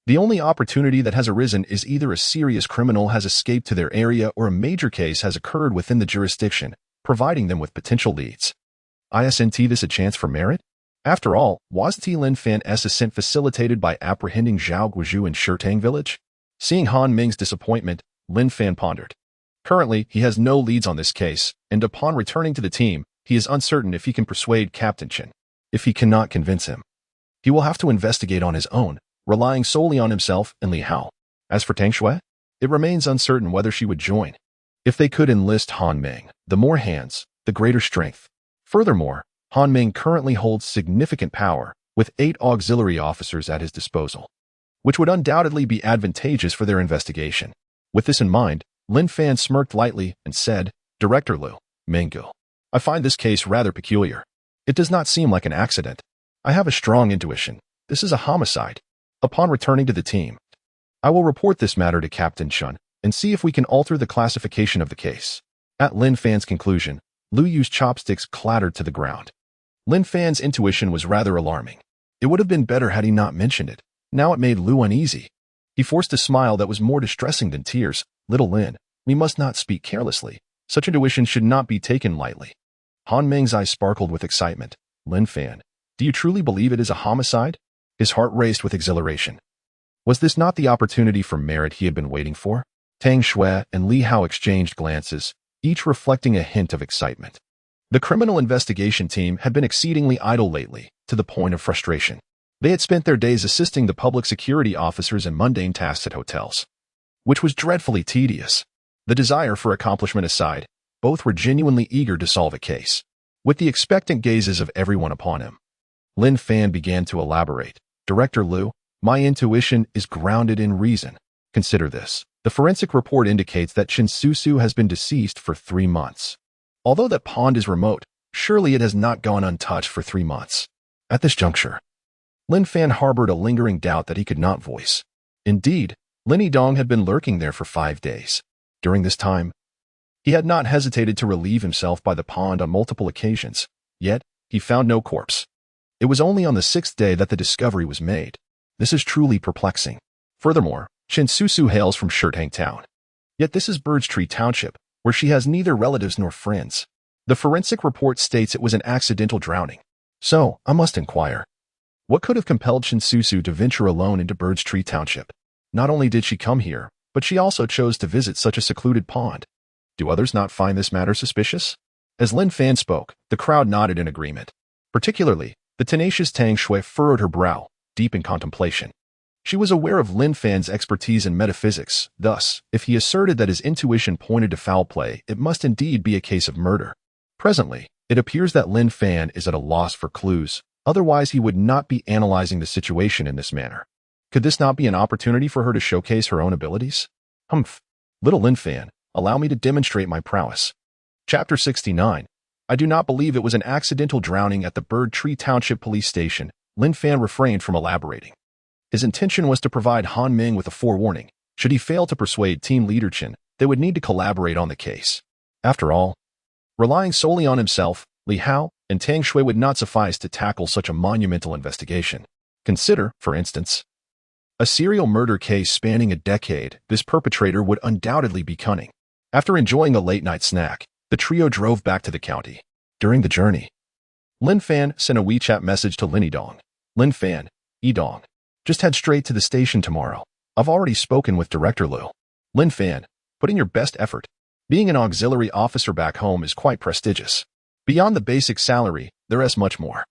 The only opportunity that has arisen is either a serious criminal has escaped to their area or a major case has occurred within the jurisdiction, providing them with potential leads. Isn't this a chance for merit? After all, was Lin Fan's ascent facilitated by apprehending Zhao Guizhu in Shirtang village? Seeing Han Ming's disappointment, Lin Fan pondered. Currently, he has no leads on this case, and upon returning to the team, he is uncertain if he can persuade Captain Chen. If he cannot convince him, he will have to investigate on his own, relying solely on himself and Li Hao. As for Tang Shui, it remains uncertain whether she would join. If they could enlist Han Ming, the more hands, the greater strength. Furthermore, Han Ming currently holds significant power, with 8 auxiliary officers at his disposal, which would undoubtedly be advantageous for their investigation. With this in mind, Lin Fan smirked lightly and said, Director Liu, Mango, I find this case rather peculiar. It does not seem like an accident. I have a strong intuition. This is a homicide. Upon returning to the team, I will report this matter to Captain Chen and see if we can alter the classification of the case. At Lin Fan's conclusion, Lu Yu's chopsticks clattered to the ground. Lin Fan's intuition was rather alarming. It would have been better had he not mentioned it. Now it made Lu uneasy. He forced a smile that was more distressing than tears. Little Lin, we must not speak carelessly. Such intuition should not be taken lightly. Han Ming's eyes sparkled with excitement. Lin Fan, do you truly believe it is a homicide? His heart raced with exhilaration. Was this not the opportunity for merit he had been waiting for? Tang Shui and Li Hao exchanged glances, each reflecting a hint of excitement. The criminal investigation team had been exceedingly idle lately, to the point of frustration. They had spent their days assisting the public security officers in mundane tasks at hotels, which was dreadfully tedious. The desire for accomplishment aside, both were genuinely eager to solve a case. With the expectant gazes of everyone upon him, Lin Fan began to elaborate. Director Liu, my intuition is grounded in reason. Consider this. The forensic report indicates that Chen Susu has been deceased for 3 months. Although that pond is remote, surely it has not gone untouched for 3 months. At this juncture, Lin Fan harbored a lingering doubt that he could not voice. Indeed, Lin Yidong had been lurking there for 5 days. During this time, he had not hesitated to relieve himself by the pond on multiple occasions, yet he found no corpse. It was only on the 6th day that the discovery was made. This is truly perplexing. Furthermore, Chen Susu hails from Shirtang Town. Yet this is Birch Tree Township, where she has neither relatives nor friends. The forensic report states it was an accidental drowning. So, I must inquire. What could have compelled Chen Susu to venture alone into Birch Tree Township? Not only did she come here, but she also chose to visit such a secluded pond. Do others not find this matter suspicious? As Lin Fan spoke, the crowd nodded in agreement. Particularly, the tenacious Tang Shui furrowed her brow, deep in contemplation. She was aware of Lin Fan's expertise in metaphysics, thus, if he asserted that his intuition pointed to foul play, it must indeed be a case of murder. Presently, it appears that Lin Fan is at a loss for clues, otherwise he would not be analyzing the situation in this manner. Could this not be an opportunity for her to showcase her own abilities? Humph. Little Lin Fan, allow me to demonstrate my prowess. Chapter 69. I do not believe it was an accidental drowning at the Bird Tree Township Police Station. Lin Fan refrained from elaborating. His intention was to provide Han Ming with a forewarning. Should he fail to persuade Team Leader Chen, they would need to collaborate on the case. After all, relying solely on himself, Li Hao and Tang Shui would not suffice to tackle such a monumental investigation. Consider, for instance, a serial murder case spanning a decade. This perpetrator would undoubtedly be cunning. After enjoying a late-night snack, the trio drove back to the county. During the journey, Lin Fan sent a WeChat message to Lin Yidong. Lin Fan, Yidong, just head straight to the station tomorrow. I've already spoken with Director Liu. Lin Fan, put in your best effort. Being an auxiliary officer back home is quite prestigious. Beyond the basic salary, there is much more.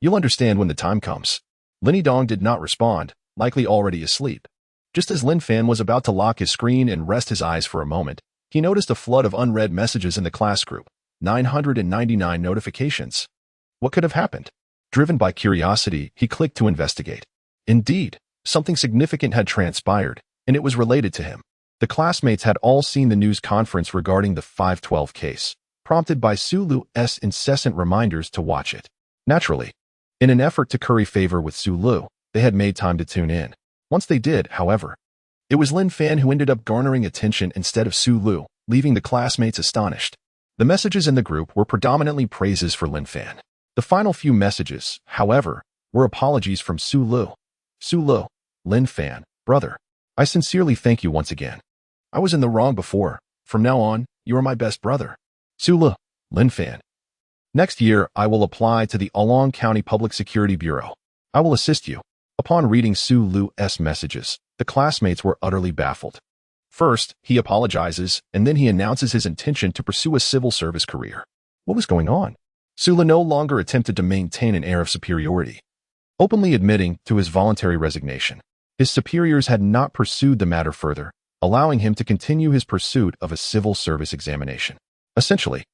You'll understand when the time comes. Lin Yidong did not respond, likely already asleep. Just as Lin Fan was about to lock his screen and rest his eyes for a moment, he noticed a flood of unread messages in the class group. 999 notifications. What could have happened? Driven by curiosity, he clicked to investigate. Indeed, something significant had transpired, and it was related to him. The classmates had all seen the news conference regarding the 512 case, prompted by Su Lu's incessant reminders to watch it. Naturally, in an effort to curry favor with Su Lu, they had made time to tune in. Once they did, however, it was Lin Fan who ended up garnering attention instead of Su Lu, leaving the classmates astonished. The messages in the group were predominantly praises for Lin Fan. The final few messages, however, were apologies from Su Lu. Su Lu, Lin Fan, brother, I sincerely thank you once again. I was in the wrong before. From now on, you are my best brother. Su Lu, Lin Fan. Next year, I will apply to the Along County Public Security Bureau. I will assist you. Upon reading Su Lu's messages, the classmates were utterly baffled. First, he apologizes, and then he announces his intention to pursue a civil service career. What was going on? Su Lu no longer attempted to maintain an air of superiority, openly admitting to his voluntary resignation. His superiors had not pursued the matter further, allowing him to continue his pursuit of a civil service examination. Essentially,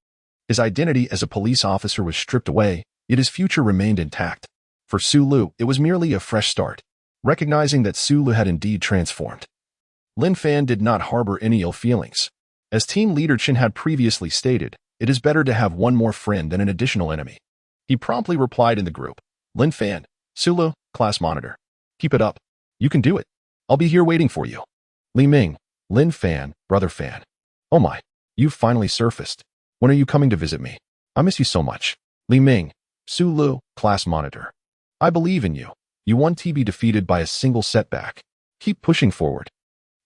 his identity as a police officer was stripped away, yet his future remained intact. For Su Lu, it was merely a fresh start. Recognizing that Su Lu had indeed transformed, Lin Fan did not harbor any ill feelings. As Team Leader Chen had previously stated, it is better to have one more friend than an additional enemy. He promptly replied in the group, Lin Fan, Su Lu, class monitor. Keep it up. You can do it. I'll be here waiting for you. Li Ming, Lin Fan, brother Fan. Oh my, you've finally surfaced. When are you coming to visit me? I miss you so much. Li Ming, Su Lu, class monitor. I believe in you. You won't be defeated by a single setback. Keep pushing forward.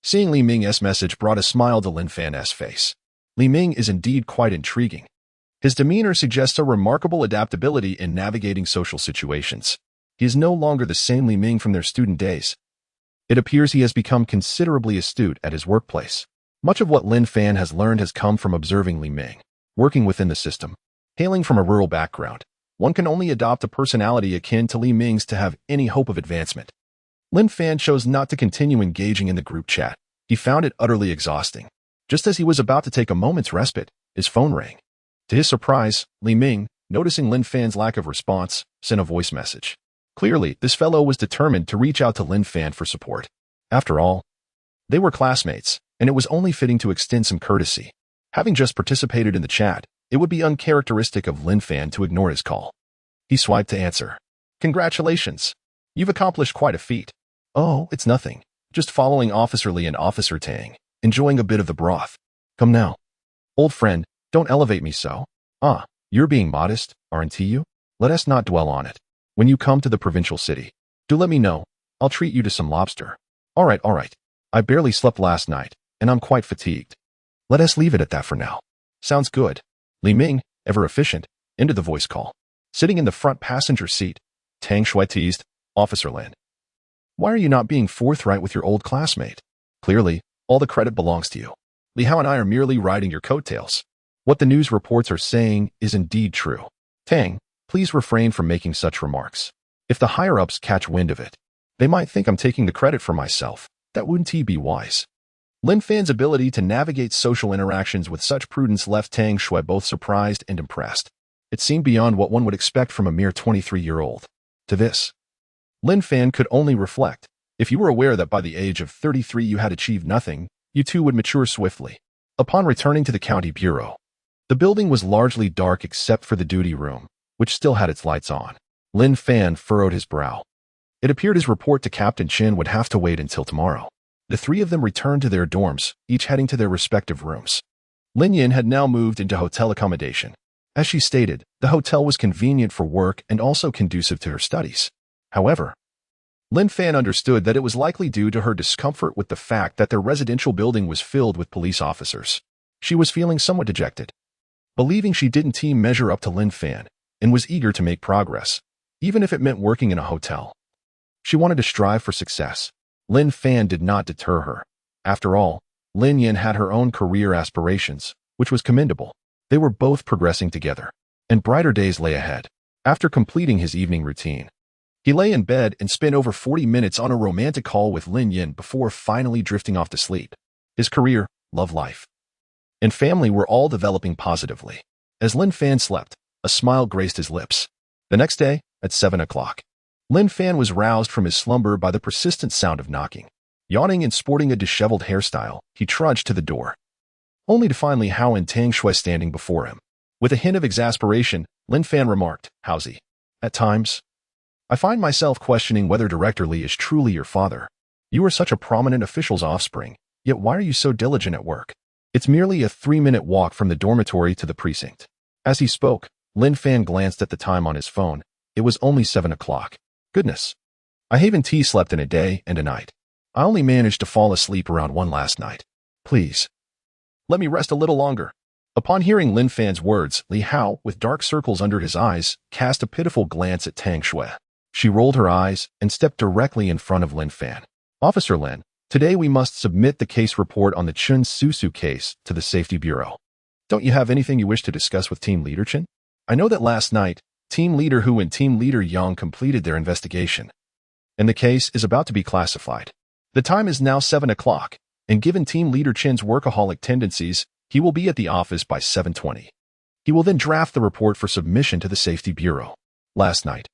Seeing Li Ming's message brought a smile to Lin Fan's face. Li Ming is indeed quite intriguing. His demeanor suggests a remarkable adaptability in navigating social situations. He is no longer the same Li Ming from their student days. It appears he has become considerably astute at his workplace. Much of what Lin Fan has learned has come from observing Li Ming, working within the system. Hailing from a rural background, one can only adopt a personality akin to Li Ming's to have any hope of advancement. Lin Fan chose not to continue engaging in the group chat. He found it utterly exhausting. Just as he was about to take a moment's respite, his phone rang. To his surprise, Li Ming, noticing Lin Fan's lack of response, sent a voice message. Clearly, this fellow was determined to reach out to Lin Fan for support. After all, they were classmates, and it was only fitting to extend some courtesy. Having just participated in the chat, it would be uncharacteristic of Lin Fan to ignore his call. He swiped to answer. Congratulations. You've accomplished quite a feat. Oh, it's nothing. Just following Officer Li and Officer Tang, enjoying a bit of the broth. Come now. Old friend, don't elevate me so. You're being modest, aren't you? Let us not dwell on it. When you come to the provincial city, do let me know. I'll treat you to some lobster. All right. I barely slept last night, and I'm quite fatigued. Let us leave it at that for now. Sounds good. Li Ming, ever efficient, ended the voice call. Sitting in the front passenger seat, Tang Shui teased, Officer Lin. Why are you not being forthright with your old classmate? Clearly, all the credit belongs to you. Li Hao and I are merely riding your coattails. What the news reports are saying is indeed true. Tang, please refrain from making such remarks. If the higher-ups catch wind of it, they might think I'm taking the credit for myself. That wouldn't be wise. Lin Fan's ability to navigate social interactions with such prudence left Tang Shui both surprised and impressed. It seemed beyond what one would expect from a mere 23-year-old. To this, Lin Fan could only reflect. If you were aware that by the age of 33 you had achieved nothing, you too would mature swiftly. Upon returning to the county bureau, the building was largely dark except for the duty room, which still had its lights on. Lin Fan furrowed his brow. It appeared his report to Captain Chin would have to wait until tomorrow. The three of them returned to their dorms, each heading to their respective rooms. Lin Yin had now moved into hotel accommodation. As she stated, the hotel was convenient for work and also conducive to her studies. However, Lin Fan understood that it was likely due to her discomfort with the fact that their residential building was filled with police officers. She was feeling somewhat dejected, believing she didn't measure up to Lin Fan, and was eager to make progress, even if it meant working in a hotel. She wanted to strive for success. Lin Fan did not deter her. After all, Lin Yin had her own career aspirations, which was commendable. They were both progressing together, and brighter days lay ahead. After completing his evening routine, he lay in bed and spent over 40 minutes on a romantic call with Lin Yin before finally drifting off to sleep. His career, love life, and family were all developing positively. As Lin Fan slept, a smile graced his lips. The next day, at 7 o'clock, Lin Fan was roused from his slumber by the persistent sound of knocking. Yawning and sporting a disheveled hairstyle, he trudged to the door, only to find Li Hao and Tang Shui standing before him. With a hint of exasperation, Lin Fan remarked, "How's he? At times, I find myself questioning whether Director Li is truly your father. You are such a prominent official's offspring, yet why are you so diligent at work? It's merely a 3-minute walk from the dormitory to the precinct." As he spoke, Lin Fan glanced at the time on his phone. It was only 7 o'clock. Goodness. I haven't slept in a day and a night. I only managed to fall asleep around 1 last night. Please, let me rest a little longer. Upon hearing Lin Fan's words, Li Hao, with dark circles under his eyes, cast a pitiful glance at Tang Shui. She rolled her eyes and stepped directly in front of Lin Fan. "Officer Lin, today we must submit the case report on the Chun Susu case to the Safety Bureau. Don't you have anything you wish to discuss with Team Leader Chen? I know that last night, Team Leader Hu and Team Leader Yang completed their investigation, and the case is about to be classified. The time is now 7 o'clock, and given Team Leader Chen's workaholic tendencies, he will be at the office by 7:20. He will then draft the report for submission to the Safety Bureau. Last night,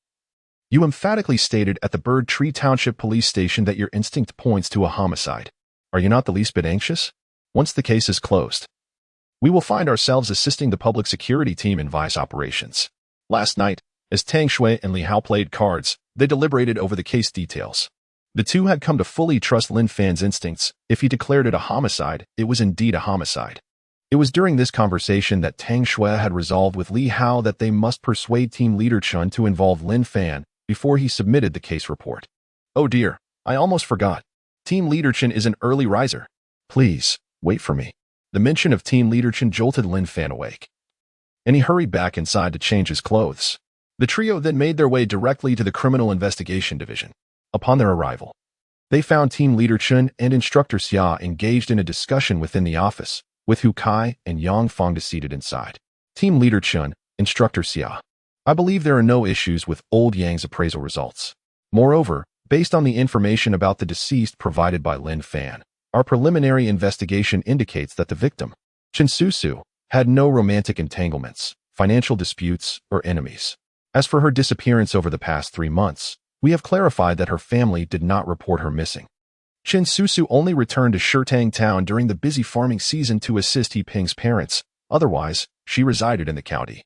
you emphatically stated at the Bird Tree Township Police Station that your instinct points to a homicide. Are you not the least bit anxious? Once the case is closed, we will find ourselves assisting the public security team in vice operations." Last night, as Tang Shui and Li Hao played cards, they deliberated over the case details. The two had come to fully trust Lin Fan's instincts. If he declared it a homicide, it was indeed a homicide. It was during this conversation that Tang Shui had resolved with Li Hao that they must persuade Team Leader Chun to involve Lin Fan before he submitted the case report. Oh dear, I almost forgot. Team Leader Chen is an early riser. Please, wait for me. The mention of Team Leader Chen jolted Lin Fan awake, and he hurried back inside to change his clothes. The trio then made their way directly to the Criminal Investigation Division. Upon their arrival, they found Team Leader Chen and Instructor Xia engaged in a discussion within the office, with Hu Kai and Yang Fangda seated inside. Team Leader Chen, Instructor Xia. I believe there are no issues with old Yang's appraisal results. Moreover, based on the information about the deceased provided by Lin Fan, our preliminary investigation indicates that the victim, Chen Susu, had no romantic entanglements, financial disputes, or enemies. As for her disappearance over the past 3 months, we have clarified that her family did not report her missing. Chen Susu only returned to Shirtang Town during the busy farming season to assist He Ping's parents. Otherwise, she resided in the county,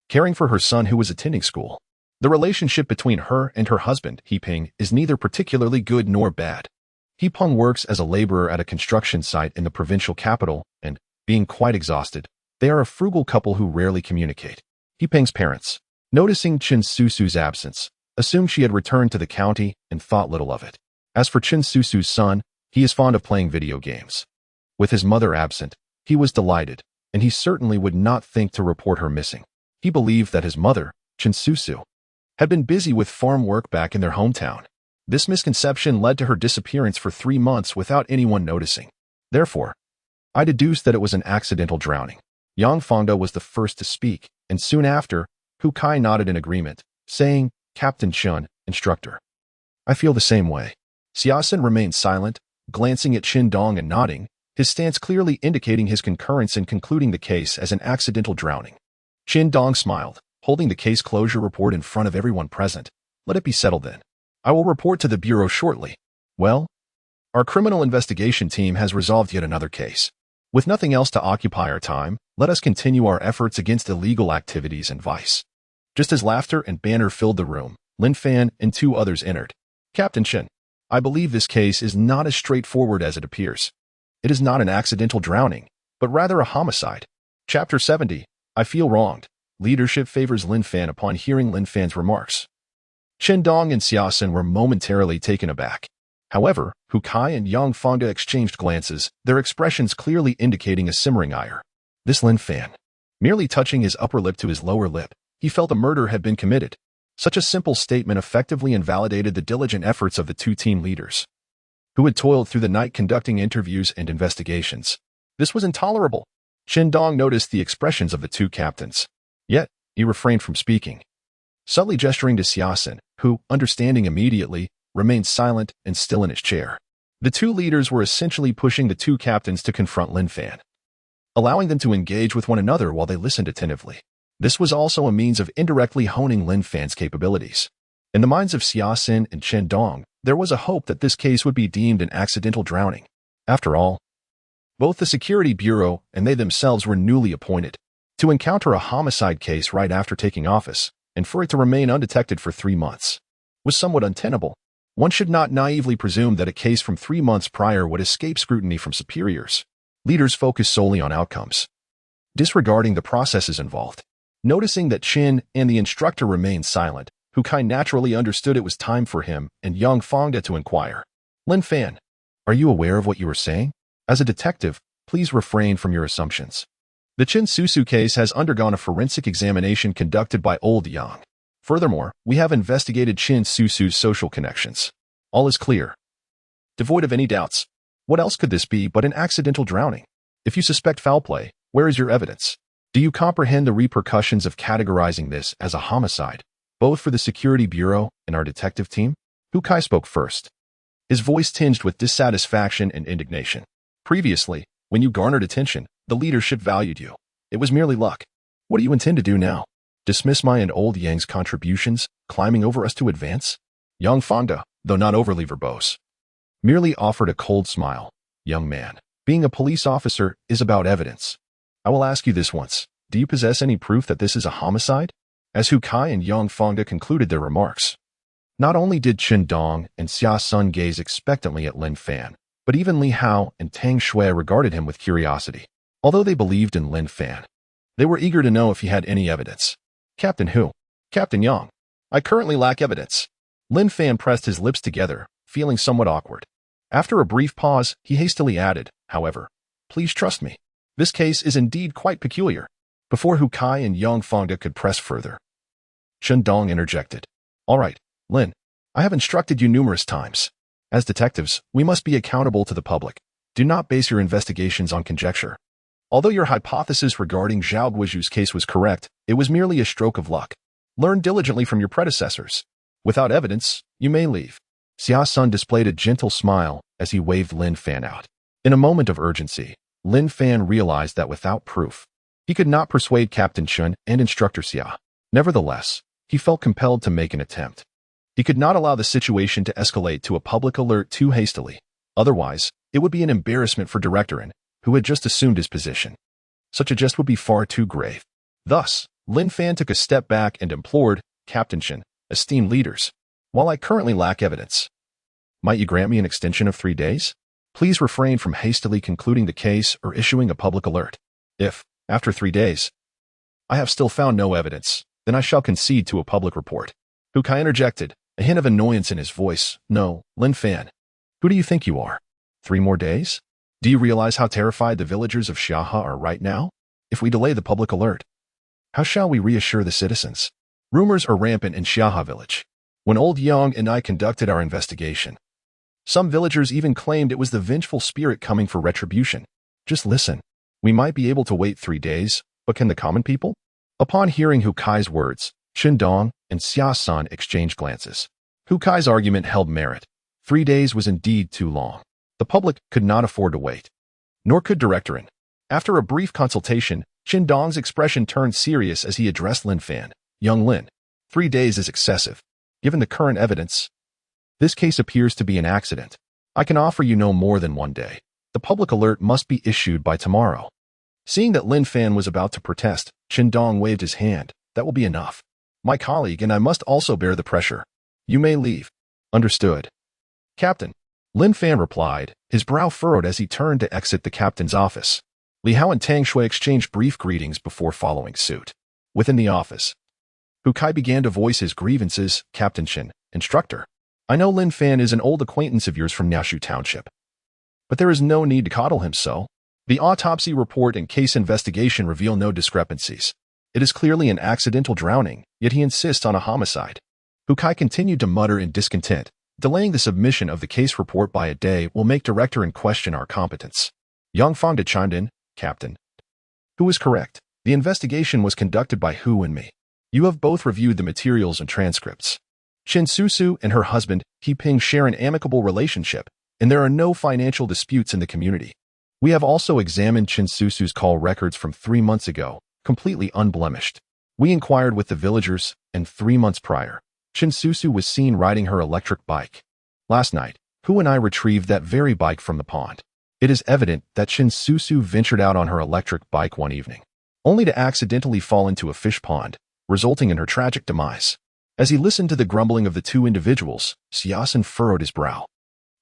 caring for her son who was attending school. The relationship between her and her husband, He Ping, is neither particularly good nor bad. He Ping works as a laborer at a construction site in the provincial capital, and, being quite exhausted, they are a frugal couple who rarely communicate. He Ping's parents, noticing Chen Susu's absence, assumed she had returned to the county and thought little of it. As for Chen Susu's son, he is fond of playing video games. With his mother absent, he was delighted, and he certainly would not think to report her missing. He believed that his mother, Chen Susu, had been busy with farm work back in their hometown. This misconception led to her disappearance for 3 months without anyone noticing. Therefore, I deduced that it was an accidental drowning. Yang Fangda was the first to speak, and soon after, Hu Kai nodded in agreement, saying, Captain Chen, Instructor. I feel the same way. Xiaosun remained silent, glancing at Qin Dong and nodding, his stance clearly indicating his concurrence in concluding the case as an accidental drowning. Qin Dong smiled, holding the case closure report in front of everyone present. Let it be settled then. I will report to the Bureau shortly. Well, our criminal investigation team has resolved yet another case. With nothing else to occupy our time, let us continue our efforts against illegal activities and vice. Just as laughter and banter filled the room, Lin Fan and 2 others entered. Captain Chen, I believe this case is not as straightforward as it appears. It is not an accidental drowning, but rather a homicide. Chapter 70, I feel wronged. Leadership favors Lin Fan upon hearing Lin Fan's remarks. Qin Dong and Xiaosun were momentarily taken aback. However, Hu Kai and Yang Fangda exchanged glances, their expressions clearly indicating a simmering ire. This Lin Fan, merely touching his upper lip to his lower lip, he felt a murder had been committed. Such a simple statement effectively invalidated the diligent efforts of the 2 team leaders, who had toiled through the night conducting interviews and investigations. This was intolerable. Qin Dong noticed the expressions of the 2 captains. Yet, he refrained from speaking, subtly gesturing to Xiaosun, who, understanding immediately, remained silent and still in his chair. The 2 leaders were essentially pushing the 2 captains to confront Lin Fan, allowing them to engage with one another while they listened attentively. This was also a means of indirectly honing Lin Fan's capabilities. In the minds of Xiaosun and Qin Dong, there was a hope that this case would be deemed an accidental drowning. After all, both the Security Bureau and they themselves were newly appointed. To encounter a homicide case right after taking office, and for it to remain undetected for 3 months, was somewhat untenable. One should not naively presume that a case from 3 months prior would escape scrutiny from superiors. Leaders focus solely on outcomes, disregarding the processes involved. Noticing that Qin and the instructor remained silent, Hu Kai naturally understood it was time for him and Yang Fangda to inquire. Lin Fan, are you aware of what you are saying? As a detective, please refrain from your assumptions. The Chen Susu case has undergone a forensic examination conducted by Old Yang. Furthermore, we have investigated Chen Susu's social connections. All is clear, devoid of any doubts. What else could this be but an accidental drowning? If you suspect foul play, where is your evidence? Do you comprehend the repercussions of categorizing this as a homicide, both for the Security Bureau and our detective team? Hu Kai spoke first, his voice tinged with dissatisfaction and indignation. Previously, when you garnered attention, the leadership valued you. It was merely luck. What do you intend to do now? Dismiss my and Old Yang's contributions, climbing over us to advance? Yang Fangda, though not overly verbose, merely offered a cold smile. Young man, being a police officer is about evidence. I will ask you this once. Do you possess any proof that this is a homicide? As Hu Kai and Yang Fangda concluded their remarks, not only did Qin Dong and Xiaosun gaze expectantly at Lin Fan, but even Li Hao and Tang Shui regarded him with curiosity. Although they believed in Lin Fan, they were eager to know if he had any evidence. Captain Hu, Captain Yang, I currently lack evidence. Lin Fan pressed his lips together, feeling somewhat awkward. After a brief pause, he hastily added, however, please trust me. This case is indeed quite peculiar. Before Hu Kai and Yang Fangda could press further, Chen Dong interjected. All right, Lin, I have instructed you numerous times. As detectives, we must be accountable to the public. Do not base your investigations on conjecture. Although your hypothesis regarding Zhao Guizhu's case was correct, it was merely a stroke of luck. Learn diligently from your predecessors. Without evidence, you may leave. Xia Sun displayed a gentle smile as he waved Lin Fan out. In a moment of urgency, Lin Fan realized that without proof, he could not persuade Captain Chen and Instructor Xia. Nevertheless, he felt compelled to make an attempt. He could not allow the situation to escalate to a public alert too hastily. Otherwise, it would be an embarrassment for Director Lin, who had just assumed his position. Such a jest would be far too grave. Thus, Lin Fan took a step back and implored, Captain Chen, esteemed leaders, while I currently lack evidence, might you grant me an extension of 3 days? Please refrain from hastily concluding the case or issuing a public alert. If, after 3 days, I have still found no evidence, then I shall concede to a public report. Hu Kai interjected, a hint of annoyance in his voice. No, Lin Fan. Who do you think you are? 3 more days? Do you realize how terrified the villagers of Xiahe are right now? If we delay the public alert, how shall we reassure the citizens? Rumors are rampant in Xiahe village. When old Yang and I conducted our investigation, some villagers even claimed it was the vengeful spirit coming for retribution. Just listen. We might be able to wait 3 days, but can the common people? Upon hearing Hu Kai's words, Chen Dong and Xia Sun exchanged glances. Hu Kai's argument held merit. 3 days was indeed too long. The public could not afford to wait. Nor could Director Lin. After a brief consultation, Chen Dong's expression turned serious as he addressed Lin Fan. Young Lin, 3 days is excessive. Given the current evidence, this case appears to be an accident. I can offer you no more than 1 day. The public alert must be issued by tomorrow. Seeing that Lin Fan was about to protest, Chen Dong waved his hand. That will be enough. My colleague and I must also bear the pressure. You may leave. Understood. Captain. Lin Fan replied, his brow furrowed as he turned to exit the captain's office. Li Hao and Tang Shui exchanged brief greetings before following suit. Within the office, Hu Kai began to voice his grievances. Captain Chen, instructor. I know Lin Fan is an old acquaintance of yours from Niaoshu Township, but there is no need to coddle him so. The autopsy report and case investigation reveal no discrepancies. It is clearly an accidental drowning, yet he insists on a homicide. Hu Kai continued to mutter in discontent. Delaying the submission of the case report by a day will make Director Lin question our competence. Yang Fangda chimed in, Captain. Who is correct? The investigation was conducted by Hu and me. You have both reviewed the materials and transcripts. Chen Susu and her husband, He Ping, share an amicable relationship, and there are no financial disputes in the community. We have also examined Chen Susu's call records from 3 months ago, completely unblemished. We inquired with the villagers, and 3 months prior, Chen Susu was seen riding her electric bike. Last night, Hu and I retrieved that very bike from the pond. It is evident that Chen Susu ventured out on her electric bike one evening, only to accidentally fall into a fish pond, resulting in her tragic demise. As he listened to the grumbling of the 2 individuals, Xia Sun furrowed his brow.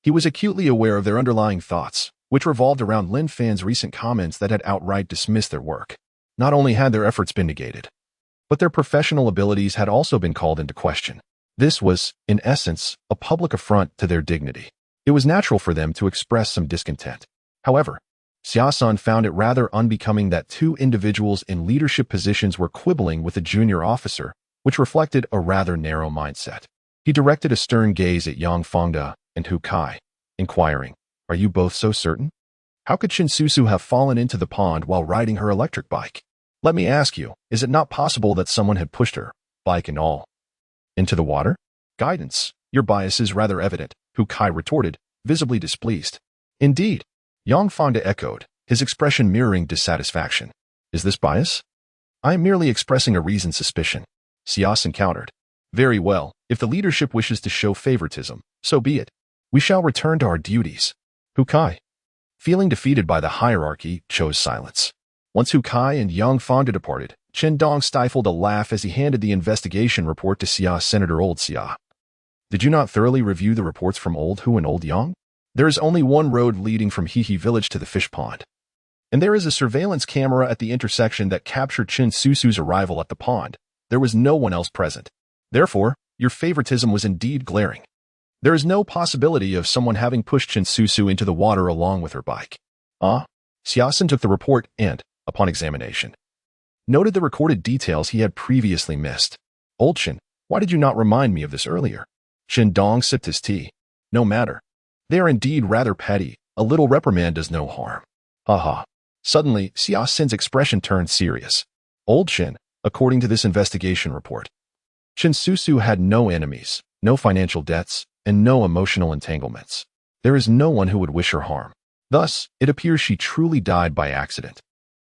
He was acutely aware of their underlying thoughts, which revolved around Lin Fan's recent comments that had outright dismissed their work. Not only had their efforts been negated, but their professional abilities had also been called into question. This was, in essence, a public affront to their dignity. It was natural for them to express some discontent. However, Xia Sun found it rather unbecoming that 2 individuals in leadership positions were quibbling with a junior officer, which reflected a rather narrow mindset. He directed a stern gaze at Yang Fangda and Hu Kai, inquiring, Are you both so certain? How could Chen Susu have fallen into the pond while riding her electric bike? Let me ask you, is it not possible that someone had pushed her, bike and all, into the water? Guidance, your bias is rather evident, Hu Kai retorted, visibly displeased. Indeed, Yang Fangda echoed, his expression mirroring dissatisfaction. Is this bias? I am merely expressing a reasoned suspicion. Xia Sun countered. Very well, if the leadership wishes to show favoritism, so be it. We shall return to our duties. Hu Kai, feeling defeated by the hierarchy, chose silence. Once Hu Kai and Yang Fangda departed, Chen Dong stifled a laugh as he handed the investigation report to Xia Senator Old Xia. Did you not thoroughly review the reports from Old Hu and Old Yang? There is only one road leading from Hehe village to the fish pond. And there is a surveillance camera at the intersection that captured Chen Susu's arrival at the pond. There was no one else present. Therefore, your favoritism was indeed glaring. There is no possibility of someone having pushed Chen Susu into the water along with her bike. Xiaosin took the report and, upon examination, noted the recorded details he had previously missed. Old Chen, why did you not remind me of this earlier? Chen Dong sipped his tea. No matter. They are indeed rather petty. A little reprimand does no harm. Haha. Suddenly, Xiaosin's expression turned serious. Old Chen, according to this investigation report, Chen Susu had no enemies, no financial debts, and no emotional entanglements. There is no one who would wish her harm. Thus, it appears she truly died by accident.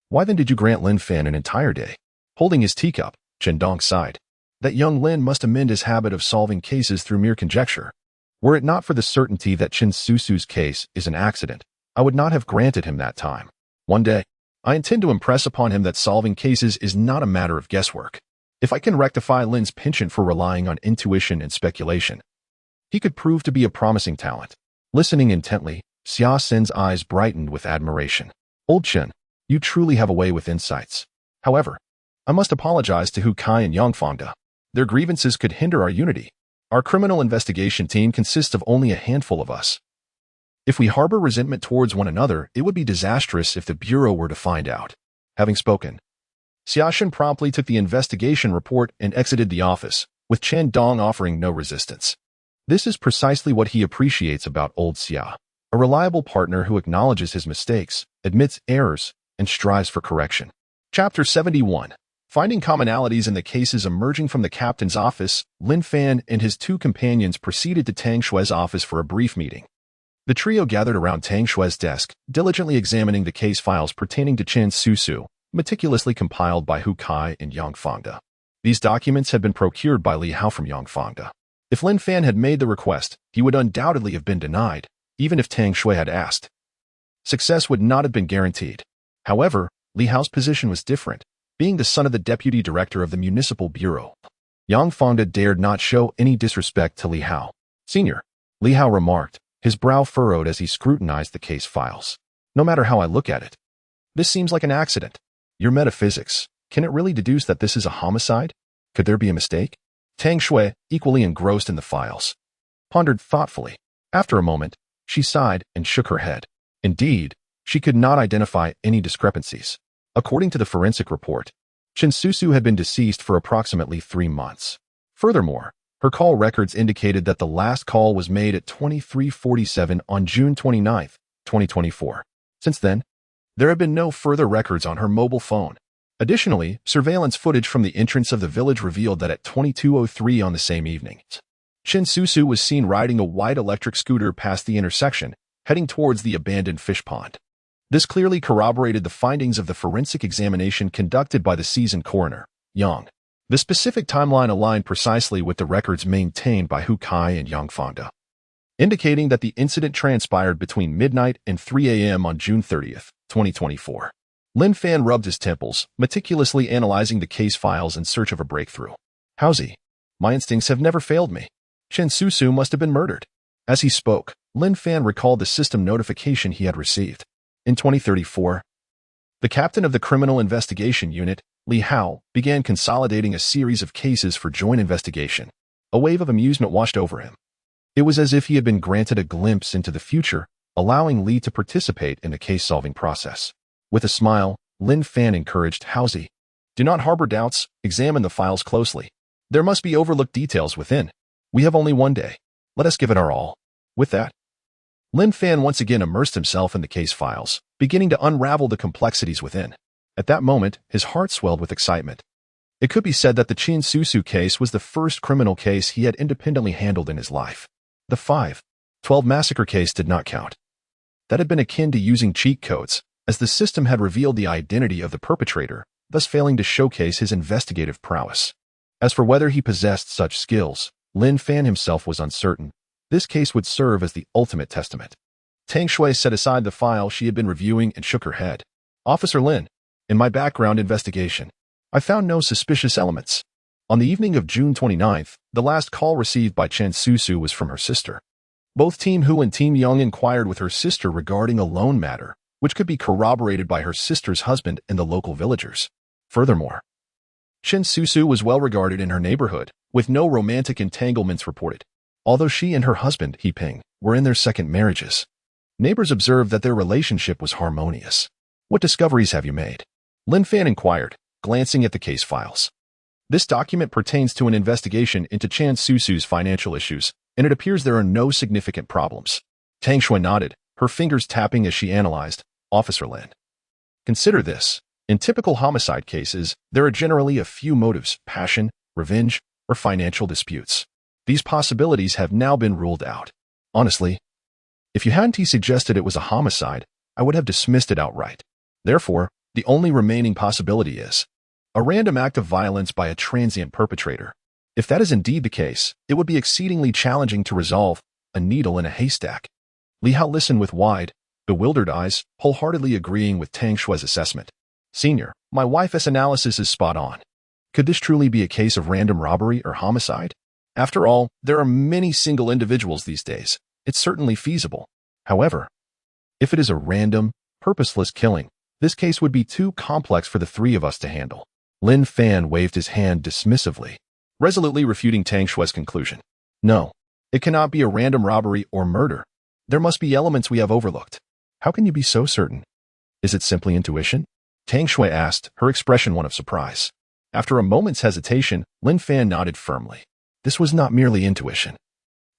Why then did you grant Lin Fan an entire day? Holding his teacup, Chen Dong sighed. That young Lin must amend his habit of solving cases through mere conjecture. Were it not for the certainty that Chen Susu's case is an accident, I would not have granted him that time. One day, I intend to impress upon him that solving cases is not a matter of guesswork. If I can rectify Lin's penchant for relying on intuition and speculation, he could prove to be a promising talent. Listening intently, Xia Sin's eyes brightened with admiration. Old Chen, you truly have a way with insights. However, I must apologize to Hu Kai and Yang Fangda. Their grievances could hinder our unity. Our criminal investigation team consists of only a handful of us. If we harbor resentment towards one another, it would be disastrous if the Bureau were to find out. Having spoken, Xiaoshin promptly took the investigation report and exited the office, with Chen Dong offering no resistance. This is precisely what he appreciates about old Xia, a reliable partner who acknowledges his mistakes, admits errors, and strives for correction. Chapter 71. Finding commonalities in the cases emerging from the captain's office, Lin Fan and his two companions proceeded to Tang Shui's office for a brief meeting. The trio gathered around Tang Shui's desk, diligently examining the case files pertaining to Chen Susu, meticulously compiled by Hu Kai and Yang Fangda. These documents had been procured by Li Hao from Yang Fangda. If Lin Fan had made the request, he would undoubtedly have been denied, even if Tang Shui had asked. Success would not have been guaranteed. However, Li Hao's position was different, being the son of the deputy director of the municipal bureau. Yang Fangda dared not show any disrespect to Li Hao. Senior, Li Hao remarked, his brow furrowed as he scrutinized the case files. No matter how I look at it, this seems like an accident. Your metaphysics, can it really deduce that this is a homicide? Could there be a mistake? Tang Shui, equally engrossed in the files, pondered thoughtfully. After a moment, she sighed and shook her head. Indeed, she could not identify any discrepancies. According to the forensic report, Chen Susu had been deceased for approximately 3 months. Furthermore, her call records indicated that the last call was made at 23:47 on June 29, 2024. Since then, there have been no further records on her mobile phone. Additionally, surveillance footage from the entrance of the village revealed that at 22:03 on the same evening, Chen Susu was seen riding a white electric scooter past the intersection, heading towards the abandoned fish pond. This clearly corroborated the findings of the forensic examination conducted by the seasoned coroner, Yang. The specific timeline aligned precisely with the records maintained by Hu Kai and Yang Fangda, indicating that the incident transpired between midnight and 3 a.m. on June 30, 2024. Lin Fan rubbed his temples, meticulously analyzing the case files in search of a breakthrough. Howsy, my instincts have never failed me. Chen Susu must have been murdered. As he spoke, Lin Fan recalled the system notification he had received. In 2034, the captain of the Criminal Investigation Unit, Li Hao, began consolidating a series of cases for joint investigation. A wave of amusement washed over him. It was as if he had been granted a glimpse into the future, allowing Li to participate in the case-solving process. With a smile, Lin Fan encouraged Howsy, do not harbor doubts, examine the files closely. There must be overlooked details within. We have only one day. Let us give it our all. With that, Lin Fan once again immersed himself in the case files, beginning to unravel the complexities within. At that moment, his heart swelled with excitement. It could be said that the Chen Susu case was the first criminal case he had independently handled in his life. The 5/12 massacre case did not count. That had been akin to using cheat codes, as the system had revealed the identity of the perpetrator, thus failing to showcase his investigative prowess. As for whether he possessed such skills, Lin Fan himself was uncertain. This case would serve as the ultimate testament. Tang Shui set aside the file she had been reviewing and shook her head. Officer Lin, in my background investigation, I found no suspicious elements. On the evening of June 29th, the last call received by Chen Susu was from her sister. Both Team Hu and Team Young inquired with her sister regarding a loan matter, which could be corroborated by her sister's husband and the local villagers. Furthermore, Chen Susu was well regarded in her neighborhood, with no romantic entanglements reported. Although she and her husband, He Ping, were in their second marriages, neighbors observed that their relationship was harmonious. What discoveries have you made? Lin Fan inquired, glancing at the case files. This document pertains to an investigation into Chen Susu's financial issues, and it appears there are no significant problems. Tang Shui nodded, her fingers tapping as she analyzed. Officer Lin. Consider this. In typical homicide cases, there are generally a few motives: passion, revenge, or financial disputes. These possibilities have now been ruled out. Honestly, if you hadn't suggested it was a homicide, I would have dismissed it outright. Therefore, the only remaining possibility is a random act of violence by a transient perpetrator. If that is indeed the case, it would be exceedingly challenging to resolve, a needle in a haystack. Li Hao listened with wide, bewildered eyes, wholeheartedly agreeing with Tang Shui's assessment. Senior, my wife's analysis is spot on. Could this truly be a case of random robbery or homicide? After all, there are many single individuals these days. It's certainly feasible. However, if it is a random, purposeless killing, this case would be too complex for the three of us to handle. Lin Fan waved his hand dismissively, resolutely refuting Tang Shui's conclusion. No, it cannot be a random robbery or murder. There must be elements we have overlooked. How can you be so certain? Is it simply intuition? Tang Shui asked, her expression one of surprise. After a moment's hesitation, Lin Fan nodded firmly. This was not merely intuition.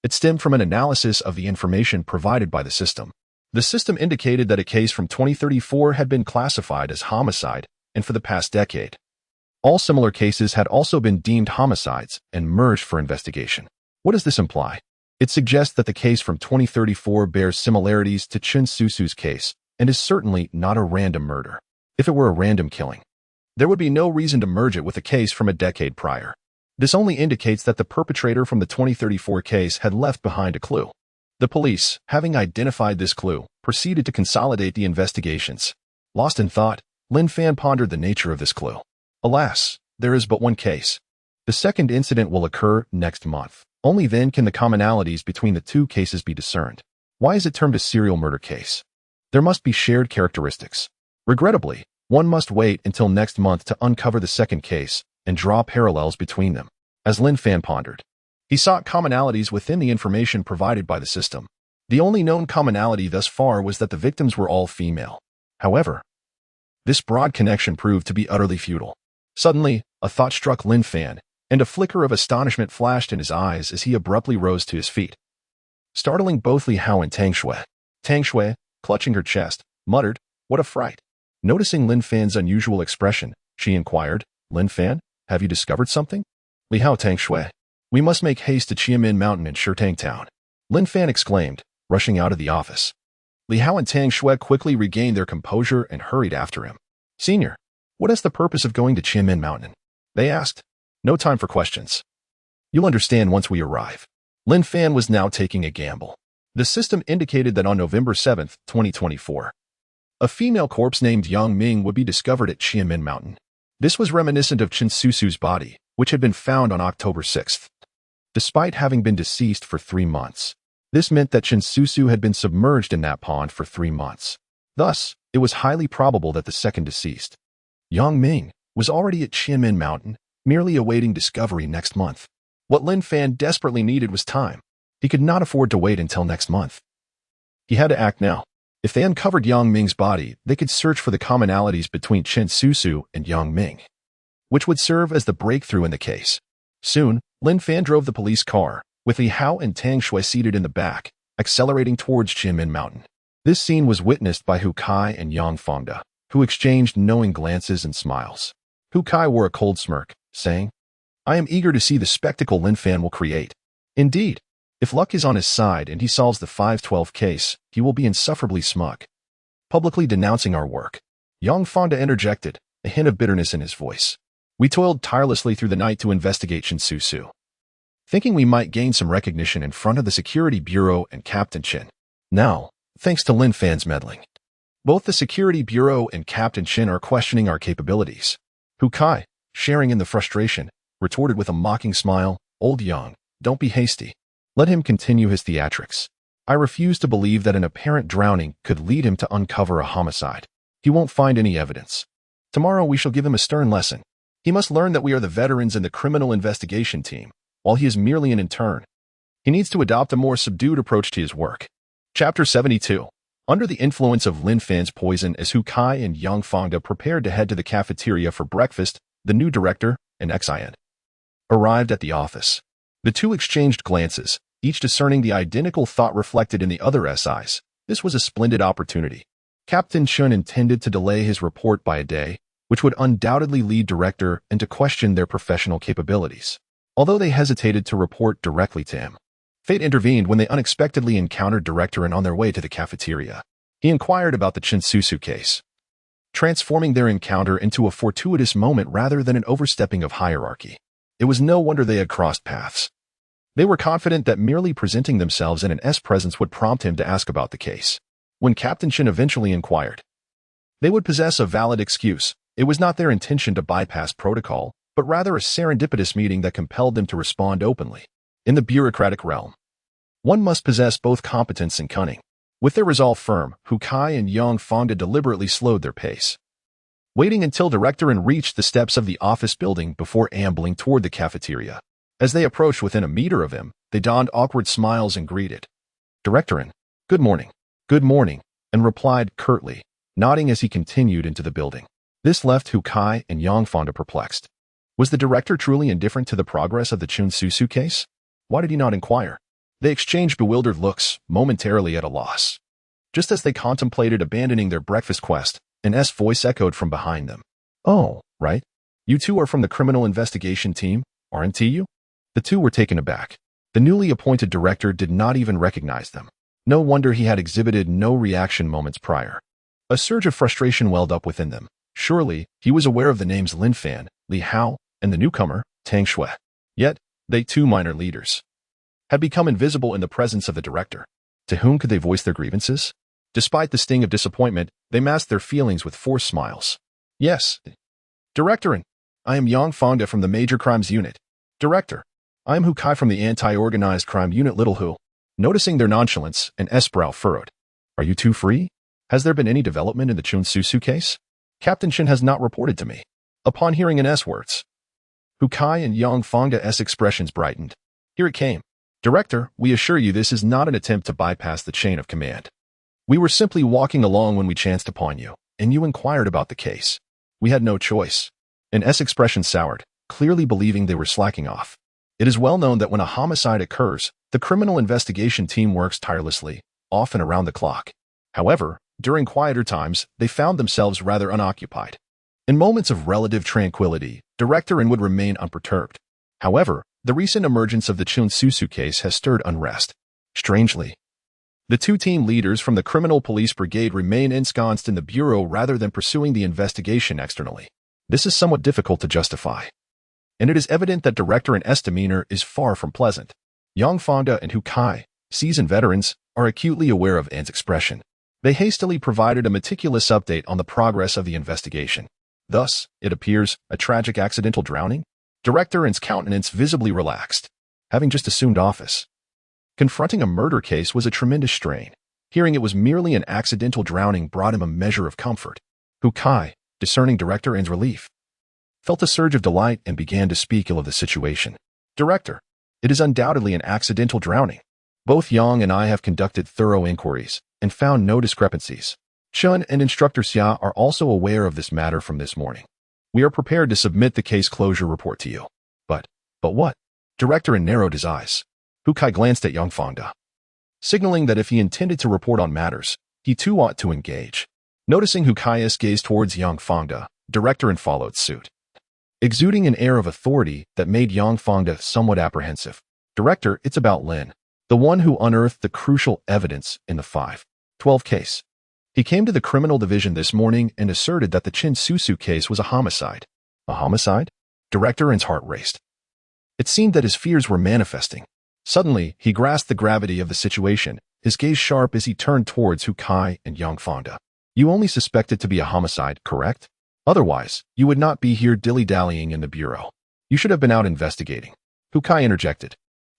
It stemmed from an analysis of the information provided by the system. The system indicated that a case from 2034 had been classified as homicide, and for the past decade, all similar cases had also been deemed homicides and merged for investigation. What does this imply? It suggests that the case from 2034 bears similarities to Chen Susu's case and is certainly not a random murder. If it were a random killing, there would be no reason to merge it with a case from a decade prior. This only indicates that the perpetrator from the 2034 case had left behind a clue. The police, having identified this clue, proceeded to consolidate the investigations. Lost in thought, Lin Fan pondered the nature of this clue. Alas, there is but one case. The second incident will occur next month. Only then can the commonalities between the two cases be discerned. Why is it termed a serial murder case? There must be shared characteristics. Regrettably, one must wait until next month to uncover the second case and draw parallels between them. As Lin Fan pondered, he sought commonalities within the information provided by the system. The only known commonality thus far was that the victims were all female. However, this broad connection proved to be utterly futile. Suddenly, a thought struck Lin Fan, and a flicker of astonishment flashed in his eyes as he abruptly rose to his feet, startling both Li Hao and Tang Shui. Tang Shui, clutching her chest, muttered, "What a fright." Noticing Lin Fan's unusual expression, she inquired, "Lin Fan, have you discovered something?" Li Hao. Tang Shui, "We must make haste to Qianmin Mountain in Shitang Town," Lin Fan exclaimed, rushing out of the office. Li Hao and Tang Shui quickly regained their composure and hurried after him. "Senior, what is the purpose of going to Qianmin Mountain?" they asked. "No time for questions. You'll understand once we arrive." Lin Fan was now taking a gamble. The system indicated that on November 7, 2024, a female corpse named Yang Ming would be discovered at Qianmin Mountain. This was reminiscent of Chen Susu's body, which had been found on October 6th. Despite having been deceased for 3 months, this meant that Chen Susu had been submerged in that pond for 3 months. Thus, it was highly probable that the second deceased, Yang Ming, was already at Qianmin Mountain, merely awaiting discovery next month. What Lin Fan desperately needed was time. He could not afford to wait until next month. He had to act now. If they uncovered Yang Ming's body, they could search for the commonalities between Chen Susu and Yang Ming, which would serve as the breakthrough in the case. Soon, Lin Fan drove the police car, with Li Hao and Tang Shui seated in the back, accelerating towards Qianmin Mountain. This scene was witnessed by Hu Kai and Yang Fangda, who exchanged knowing glances and smiles. Hu Kai wore a cold smirk, saying, "I am eager to see the spectacle Lin Fan will create. Indeed, if luck is on his side and he solves the 512 case, he will be insufferably smug, publicly denouncing our work." Yang Fangda interjected, a hint of bitterness in his voice. "We toiled tirelessly through the night to investigate Chen Susu, thinking we might gain some recognition in front of the Security Bureau and Captain Chen. Now, thanks to Lin Fan's meddling, both the Security Bureau and Captain Chen are questioning our capabilities." Hu Kai, sharing in the frustration, retorted with a mocking smile, "Old Yang, don't be hasty. Let him continue his theatrics. I refuse to believe that an apparent drowning could lead him to uncover a homicide. He won't find any evidence. Tomorrow we shall give him a stern lesson." He must learn that we are the veterans in the criminal investigation team, while he is merely an intern. He needs to adopt a more subdued approach to his work. Chapter 72. Under the influence of Lin Fan's poison, as Hu Kai and Yang Fangda prepared to head to the cafeteria for breakfast, the new director and Xin arrived at the office. The two exchanged glances, each discerning the identical thought reflected in the other SIs. This was a splendid opportunity. Captain Chun intended to delay his report by a day, which would undoubtedly lead director and to question their professional capabilities. Although they hesitated to report directly to him, fate intervened when they unexpectedly encountered director and on their way to the cafeteria. He inquired about the Chinsusu case, transforming their encounter into a fortuitous moment rather than an overstepping of hierarchy. It was no wonder they had crossed paths. They were confident that merely presenting themselves in an S presence would prompt him to ask about the case. When Captain Chin eventually inquired, they would possess a valid excuse. It was not their intention to bypass protocol, but rather a serendipitous meeting that compelled them to respond openly. In the bureaucratic realm, one must possess both competence and cunning. With their resolve firm, Hu Kai and Yang Fangda deliberately slowed their pace, waiting until director and reached the steps of the office building before ambling toward the cafeteria. As they approached within a meter of him, they donned awkward smiles and greeted director in, good morning, and replied curtly, nodding as he continued into the building. This left Hu Kai and Yang Fangda perplexed. Was the director truly indifferent to the progress of the Chinsusu case? Why did he not inquire? They exchanged bewildered looks, momentarily at a loss. Just as they contemplated abandoning their breakfast quest, an S voice echoed from behind them. Oh, right. You two are from the criminal investigation team, aren't you? The two were taken aback. The newly appointed director did not even recognize them. No wonder he had exhibited no reaction moments prior. A surge of frustration welled up within them. Surely, he was aware of the names Lin Fan, Li Hao, and the newcomer, Tang Shui. Yet, they two minor leaders had become invisible in the presence of the director. To whom could they voice their grievances? Despite the sting of disappointment, they masked their feelings with forced smiles. Yes, Director, I am Yang Fangda from the Major Crimes Unit. Director, I am Hu Kai from the Anti-Organized Crime Unit Little Hu. Noticing their nonchalance, an S-brow furrowed. Are you two free? Has there been any development in the Chinsusu case? Captain Chin has not reported to me. Upon hearing an S words, Hu Kai and Yang Fangda's expressions brightened. Here it came. Director, we assure you this is not an attempt to bypass the chain of command. We were simply walking along when we chanced upon you, and you inquired about the case. We had no choice. An S expression soured, clearly believing they were slacking off. It is well known that when a homicide occurs, the criminal investigation team works tirelessly, often around the clock. However, during quieter times, they found themselves rather unoccupied. In moments of relative tranquility, Director In would remain unperturbed. However, the recent emergence of the Chinsusu case has stirred unrest. Strangely, the two team leaders from the Criminal Police Brigade remain ensconced in the bureau rather than pursuing the investigation externally. This is somewhat difficult to justify, and it is evident that Director In's demeanor is far from pleasant. Yang Fangda and Hu Kai, seasoned veterans, are acutely aware of An's expression. They hastily provided a meticulous update on the progress of the investigation. Thus, it appears, a tragic accidental drowning? Director In's countenance visibly relaxed, having just assumed office. Confronting a murder case was a tremendous strain. Hearing it was merely an accidental drowning brought him a measure of comfort. Hu Kai, discerning Director In's relief, felt a surge of delight and began to speak ill of the situation. Director, it is undoubtedly an accidental drowning. Both Yang and I have conducted thorough inquiries and found no discrepancies. Chun and Instructor Xia are also aware of this matter from this morning. We are prepared to submit the case closure report to you. But what? Director In narrowed his eyes. Hu Kai glanced at Yang Fangda, signaling that if he intended to report on matters, he too ought to engage. Noticing Hu Kai's gaze towards Yang Fangda, Director In followed suit, exuding an air of authority that made Yang Fangda somewhat apprehensive. Director, it's about Lin, the one who unearthed the crucial evidence in the 5/12 case. He came to the criminal division this morning and asserted that the Chinsusu case was a homicide. A homicide? Director In's heart raced. It seemed that his fears were manifesting. Suddenly, he grasped the gravity of the situation, his gaze sharp as he turned towards Hu Kai and Yang Fangda. You only suspect it to be a homicide, correct? Otherwise, you would not be here dilly-dallying in the bureau. You should have been out investigating. Hu Kai interjected,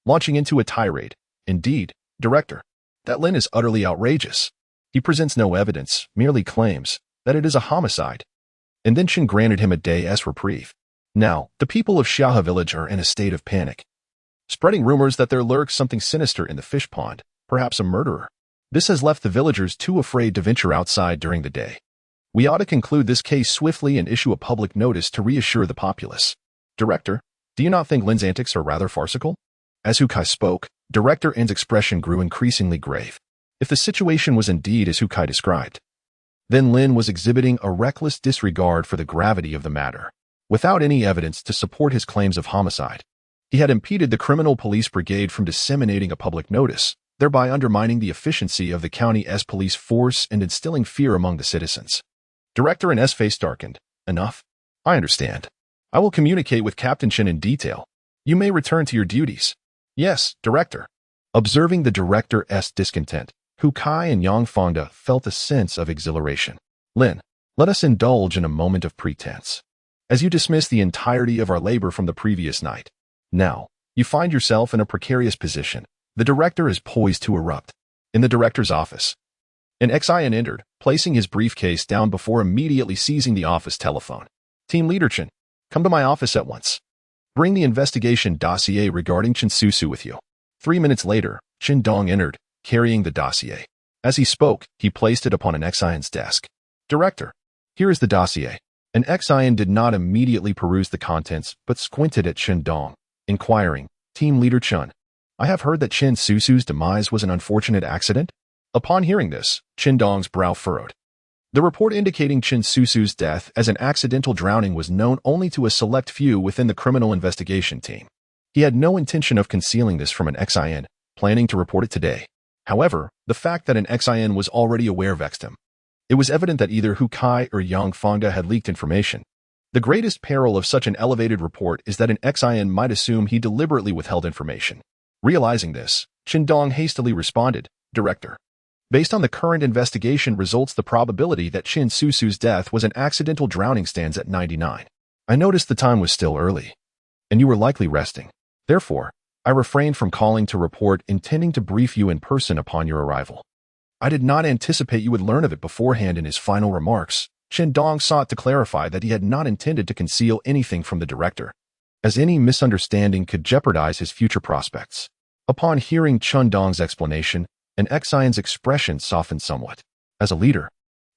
launching into a tirade. Indeed, Director, that Lin is utterly outrageous. He presents no evidence, merely claims that it is a homicide. And then Chin granted him a day's reprieve. Now, the people of Xiahe village are in a state of panic, spreading rumors that there lurks something sinister in the fish pond, perhaps a murderer. This has left the villagers too afraid to venture outside during the day. We ought to conclude this case swiftly and issue a public notice to reassure the populace. Director, do you not think Lin's antics are rather farcical? As Hukai spoke, Director N's expression grew increasingly grave. If the situation was indeed as Hukai described, then Lin was exhibiting a reckless disregard for the gravity of the matter. Without any evidence to support his claims of homicide, he had impeded the criminal police brigade from disseminating a public notice, thereby undermining the efficiency of the county's police force and instilling fear among the citizens. Director N's face darkened. Enough. I understand. I will communicate with Captain Chen in detail. You may return to your duties. Yes, Director. Observing the Director's discontent, Hukai and Yang Fangda felt a sense of exhilaration. Lin, let us indulge in a moment of pretense. As you dismiss the entirety of our labor from the previous night, now, you find yourself in a precarious position. The Director is poised to erupt. In the Director's office, an Xian entered, placing his briefcase down before immediately seizing the office telephone. Team Leader Chen, come to my office at once. Bring the investigation dossier regarding Chen Susu with you. 3 minutes later, Chen Dong entered, carrying the dossier. As he spoke, he placed it upon an Xian's desk. Director, here is the dossier. An Xian did not immediately peruse the contents, but squinted at Chen Dong, inquiring, Team Leader Chen, I have heard that Chen Susu's demise was an unfortunate accident? Upon hearing this, Chen Dong's brow furrowed. The report indicating Chen Susu's death as an accidental drowning was known only to a select few within the criminal investigation team. He had no intention of concealing this from an Xian, planning to report it today. However, the fact that an Xian was already aware vexed him. It was evident that either Hukai or Yang Fangda had leaked information. The greatest peril of such an elevated report is that an Xian might assume he deliberately withheld information. Realizing this, Chen Dong hastily responded, Director, based on the current investigation results, the probability that Chen Susu's death was an accidental drowning stands at 99. I noticed the time was still early, and you were likely resting. Therefore, I refrained from calling to report, intending to brief you in person upon your arrival. I did not anticipate you would learn of it beforehand. In his final remarks, Chen Dong sought to clarify that he had not intended to conceal anything from the Director, as any misunderstanding could jeopardize his future prospects. Upon hearing Chen Dong's explanation, an Xian's expression softened somewhat. As a leader,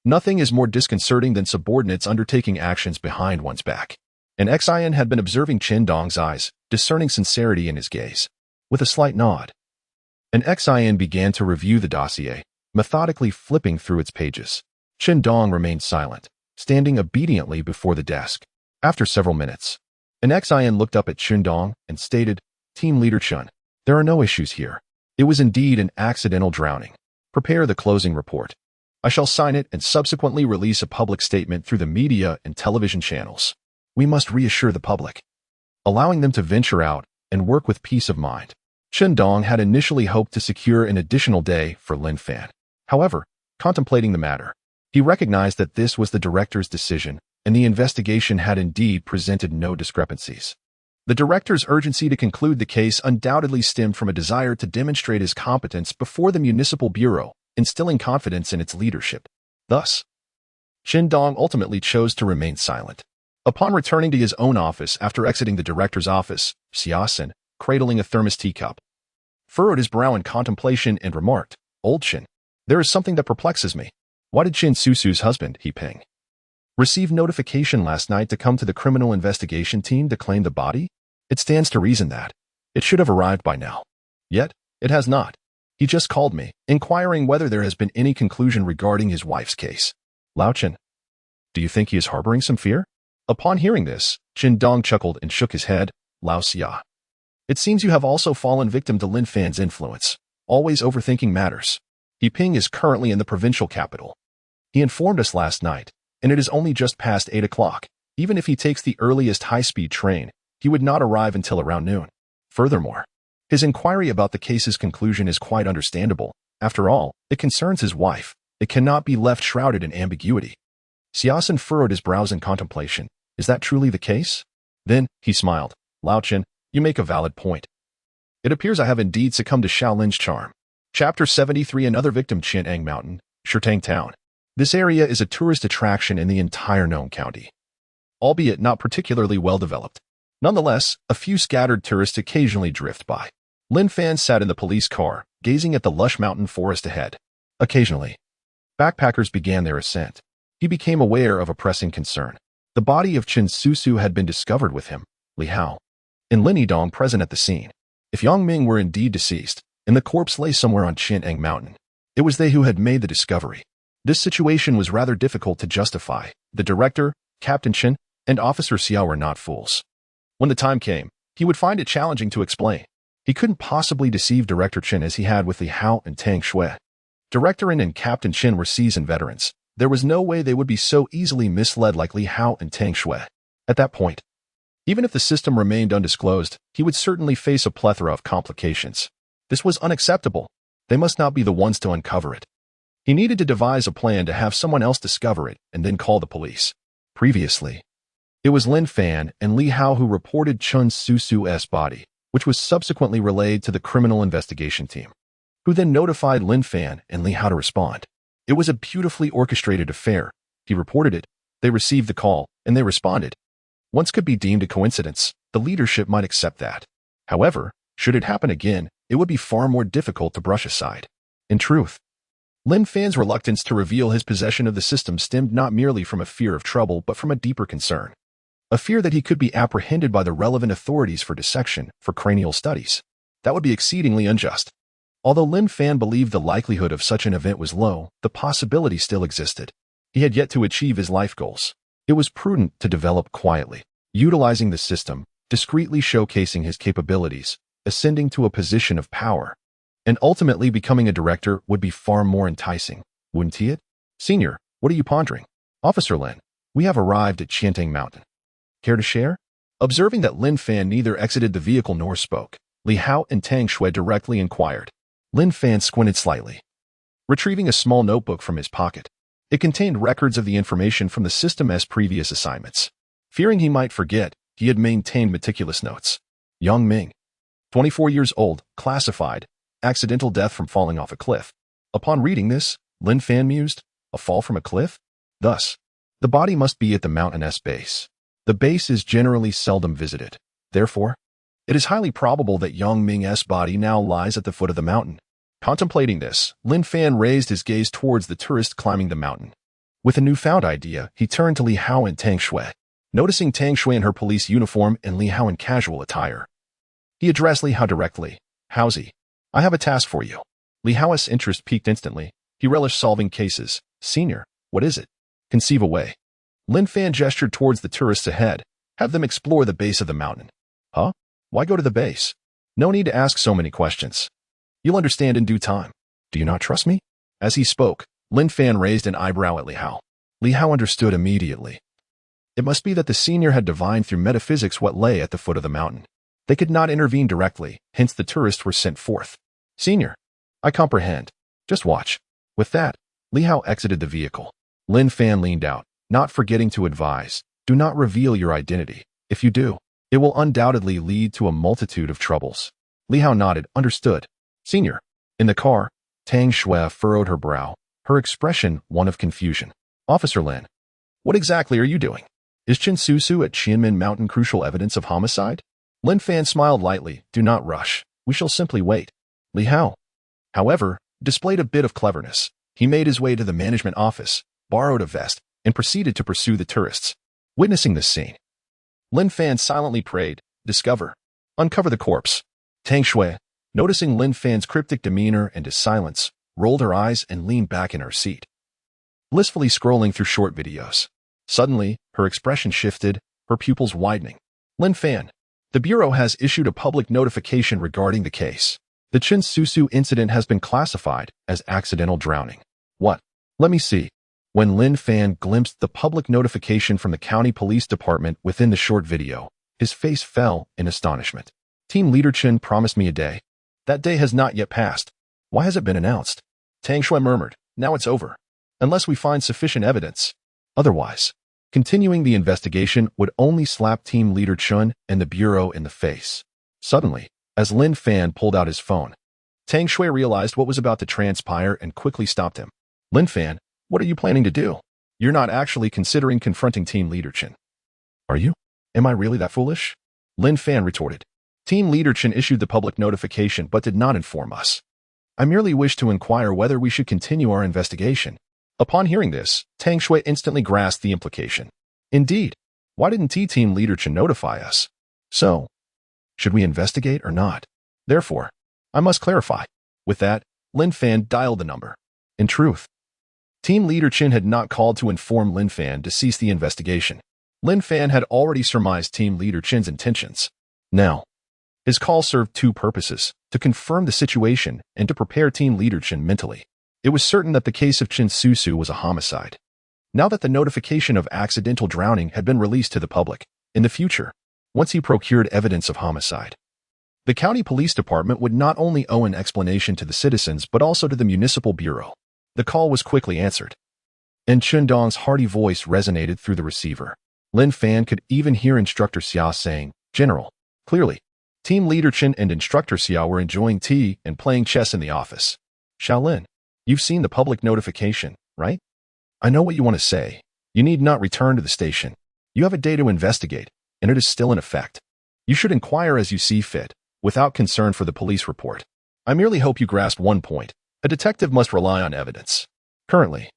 nothing is more disconcerting than subordinates undertaking actions behind one's back. An Xian had been observing Chen Dong's eyes, discerning sincerity in his gaze. With a slight nod, an Xian began to review the dossier, methodically flipping through its pages. Chen Dong remained silent, standing obediently before the desk. After several minutes, an Xian looked up at Chen Dong and stated, Team Leader Chen, there are no issues here. It was indeed an accidental drowning. Prepare the closing report. I shall sign it and subsequently release a public statement through the media and television channels. We must reassure the public, allowing them to venture out and work with peace of mind. Chen Dong had initially hoped to secure an additional day for Lin Fan. However, contemplating the matter, he recognized that this was the Director's decision, and the investigation had indeed presented no discrepancies. The Director's urgency to conclude the case undoubtedly stemmed from a desire to demonstrate his competence before the Municipal Bureau, instilling confidence in its leadership. Thus, Chen Dong ultimately chose to remain silent. Upon returning to his own office after exiting the Director's office, Xiaosin, cradling a thermos teacup, furrowed his brow in contemplation and remarked, Old Chen, there is something that perplexes me. Why did Chen Susu's husband, He Ping, receive notification last night to come to the criminal investigation team to claim the body? It stands to reason that it should have arrived by now. Yet, it has not. He just called me, inquiring whether there has been any conclusion regarding his wife's case. Lao Chen, do you think he is harboring some fear? Upon hearing this, Chen Dong chuckled and shook his head. Lao Xia, it seems you have also fallen victim to Lin Fan's influence, always overthinking matters. He Ping is currently in the provincial capital. He informed us last night, and it is only just past 8 o'clock. Even if he takes the earliest high-speed train, he would not arrive until around noon. Furthermore, his inquiry about the case's conclusion is quite understandable. After all, it concerns his wife. It cannot be left shrouded in ambiguity. Xiaosin furrowed his brows in contemplation. Is that truly the case? Then, he smiled. Lao Chen, you make a valid point. It appears I have indeed succumbed to Shaolin's charm. Chapter 73. Another victim. Qian'an Mountain, Shitang Town. This area is a tourist attraction in the entire known county. albeit not particularly well developed. Nonetheless, a few scattered tourists occasionally drift by. Lin Fan sat in the police car, gazing at the lush mountain forest ahead. Occasionally, backpackers began their ascent. He became aware of a pressing concern. The body of Chen Susu had been discovered with him, Li Hao, and Lin Yidong present at the scene. If Yang Ming were indeed deceased, and the corpse lay somewhere on Qian'eng Mountain, it was they who had made the discovery. This situation was rather difficult to justify. The director, Captain Chen, and Officer Xiao were not fools. When the time came, he would find it challenging to explain. He couldn't possibly deceive Director Chen as he had with Li Hao and Tang Shui. Director Yin and Captain Chen were seasoned veterans. There was no way they would be so easily misled like Li Hao and Tang Shui. At that point, even if the system remained undisclosed, he would certainly face a plethora of complications. This was unacceptable. They must not be the ones to uncover it. He needed to devise a plan to have someone else discover it and then call the police. Previously, it was Lin Fan and Li Hao who reported Chen Susu's body, which was subsequently relayed to the criminal investigation team, who then notified Lin Fan and Li Hao to respond. It was a beautifully orchestrated affair. He reported it, they received the call, and they responded. Once could be deemed a coincidence, the leadership might accept that. However, should it happen again, it would be far more difficult to brush aside. In truth, Lin Fan's reluctance to reveal his possession of the system stemmed not merely from a fear of trouble but from a deeper concern. A fear that he could be apprehended by the relevant authorities for dissection, for cranial studies. That would be exceedingly unjust. Although Lin Fan believed the likelihood of such an event was low, the possibility still existed. He had yet to achieve his life goals. It was prudent to develop quietly, utilizing the system, discreetly showcasing his capabilities, ascending to a position of power, and ultimately becoming a director would be far more enticing, wouldn't it? Senior, what are you pondering? Officer Lin, we have arrived at Qian'eng Mountain. Care to share? Observing that Lin Fan neither exited the vehicle nor spoke, Li Hao and Tang Shui directly inquired. Lin Fan squinted slightly, retrieving a small notebook from his pocket. It contained records of the information from the system's previous assignments. Fearing he might forget, he had maintained meticulous notes. Yang Ming, 24 years old, classified, accidental death from falling off a cliff. Upon reading this, Lin Fan mused, a fall from a cliff? Thus, the body must be at the mountain's base. The base is generally seldom visited. Therefore, it is highly probable that Yang Ming's body now lies at the foot of the mountain. Contemplating this, Lin Fan raised his gaze towards the tourist climbing the mountain. With a newfound idea, he turned to Li Hao and Tang Shui. Noticing Tang Shui in her police uniform and Li Hao in casual attire, he addressed Li Hao directly. Haozi, I have a task for you. Li Hao's interest piqued instantly. He relished solving cases. Senior, what is it? Conceive a way. Lin Fan gestured towards the tourists ahead. Have them explore the base of the mountain. Huh? Why go to the base? No need to ask so many questions. You'll understand in due time. Do you not trust me? As he spoke, Lin Fan raised an eyebrow at Li Hao. Li Hao understood immediately. It must be that the senior had divined through metaphysics what lay at the foot of the mountain. They could not intervene directly, hence the tourists were sent forth. Senior, I comprehend. Just watch. With that, Li Hao exited the vehicle. Lin Fan leaned out, not forgetting to advise, do not reveal your identity. If you do, it will undoubtedly lead to a multitude of troubles. Li Hao nodded, understood. Senior. In the car, Tang Shui furrowed her brow, her expression one of confusion. Officer Lin, what exactly are you doing? Is Chen Susu at Qianmen Mountain crucial evidence of homicide? Lin Fan smiled lightly. Do not rush. We shall simply wait. Li Hao, however, displayed a bit of cleverness. He made his way to the management office, borrowed a vest, and proceeded to pursue the tourists. Witnessing this scene, Lin Fan silently prayed, discover, uncover the corpse. Tang Shui, noticing Lin Fan's cryptic demeanor and his silence, rolled her eyes and leaned back in her seat, blissfully scrolling through short videos. Suddenly, her expression shifted, her pupils widening. Lin Fan, the Bureau has issued a public notification regarding the case. The Chen Susu incident has been classified as accidental drowning. What? Let me see. When Lin Fan glimpsed the public notification from the county police department within the short video, his face fell in astonishment. Team Leader Chen promised me a day. That day has not yet passed. Why has it been announced? Tang Shui murmured, now it's over. Unless we find sufficient evidence. Otherwise, continuing the investigation would only slap Team Leader Chen and the Bureau in the face. Suddenly, as Lin Fan pulled out his phone, Tang Shui realized what was about to transpire and quickly stopped him. Lin Fan, what are you planning to do? You're not actually considering confronting Team Leader Chen. Are you? Am I really that foolish? Lin Fan retorted. Team Leader Chen issued the public notification but did not inform us. I merely wish to inquire whether we should continue our investigation. Upon hearing this, Tang Shui instantly grasped the implication. Indeed, why didn't Team Leader Chen notify us? So, should we investigate or not? Therefore, I must clarify. With that, Lin Fan dialed the number. In truth, Team Leader Chen had not called to inform Lin Fan to cease the investigation. Lin Fan had already surmised Team Leader Chen's intentions. Now, his call served two purposes: to confirm the situation and to prepare Team Leader Chen mentally. It was certain that the case of Chen Susu was a homicide. Now that the notification of accidental drowning had been released to the public, in the future, once he procured evidence of homicide, the county police department would not only owe an explanation to the citizens but also to the municipal bureau. The call was quickly answered, and Chen Dong's hearty voice resonated through the receiver. Lin Fan could even hear Instructor Xia saying, "General." Clearly, Team Leader Chen and Instructor Xia were enjoying tea and playing chess in the office. Shaolin, you've seen the public notification, right? I know what you want to say. You need not return to the station. You have a day to investigate, and it is still in effect. You should inquire as you see fit, without concern for the police report. I merely hope you grasp one point. A detective must rely on evidence. Currently,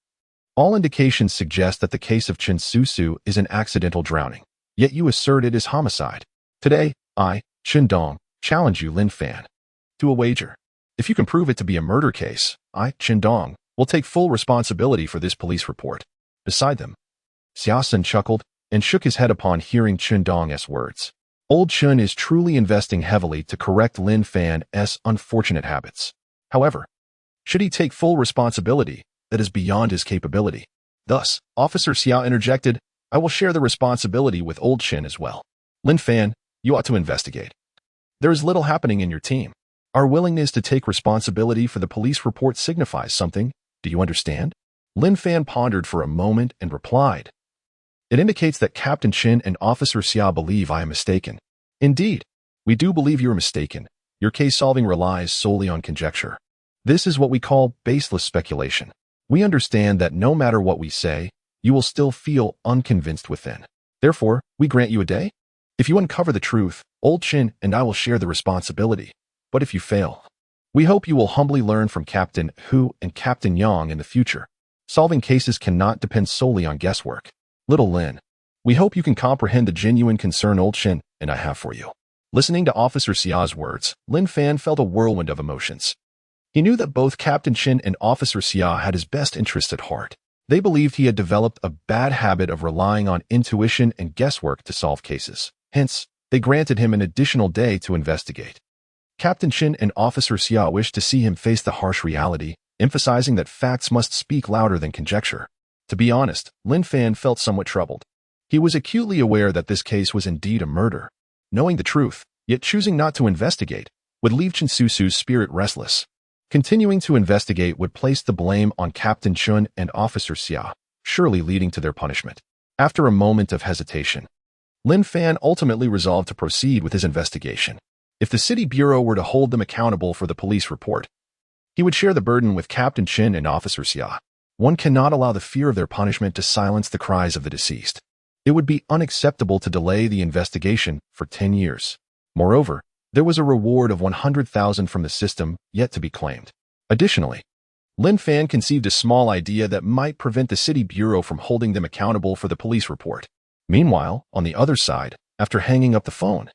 all indications suggest that the case of Chen Susu is an accidental drowning, yet you assert it is homicide. Today, I, Chen Dong, challenge you, Lin Fan, to a wager. If you can prove it to be a murder case, I, Chen Dong, will take full responsibility for this police report. Beside them, Xiaosun chuckled and shook his head upon hearing Chen Dong's words. Old Chen is truly investing heavily to correct Lin Fan's unfortunate habits. However, should he take full responsibility, that is beyond his capability. Thus, Officer Xiao interjected, I will share the responsibility with Old Chen as well. Lin Fan, you ought to investigate. There is little happening in your team. Our willingness to take responsibility for the police report signifies something. Do you understand? Lin Fan pondered for a moment and replied. It indicates that Captain Chen and Officer Xia believe I am mistaken. Indeed, we do believe you are mistaken. Your case solving relies solely on conjecture. This is what we call baseless speculation. We understand that no matter what we say, you will still feel unconvinced within. Therefore, we grant you a day. If you uncover the truth, Old Chen and I will share the responsibility. But if you fail, we hope you will humbly learn from Captain Hu and Captain Yang in the future. Solving cases cannot depend solely on guesswork. Little Lin, we hope you can comprehend the genuine concern Old Chen and I have for you. Listening to Officer Xia's words, Lin Fan felt a whirlwind of emotions. He knew that both Captain Chen and Officer Xia had his best interests at heart. They believed he had developed a bad habit of relying on intuition and guesswork to solve cases. Hence, they granted him an additional day to investigate. Captain Chen and Officer Xia wished to see him face the harsh reality, emphasizing that facts must speak louder than conjecture. To be honest, Lin Fan felt somewhat troubled. He was acutely aware that this case was indeed a murder. Knowing the truth, yet choosing not to investigate, would leave Chen Susu's spirit restless. Continuing to investigate would place the blame on Captain Chen and Officer Xia, surely leading to their punishment. After a moment of hesitation, Lin Fan ultimately resolved to proceed with his investigation. If the city bureau were to hold them accountable for the police report, he would share the burden with Captain Chen and Officer Xia. One cannot allow the fear of their punishment to silence the cries of the deceased. It would be unacceptable to delay the investigation for 10 years. Moreover, there was a reward of 100,000 from the system yet to be claimed. Additionally, Lin Fan conceived a small idea that might prevent the city bureau from holding them accountable for the police report. Meanwhile, on the other side, after hanging up the phone,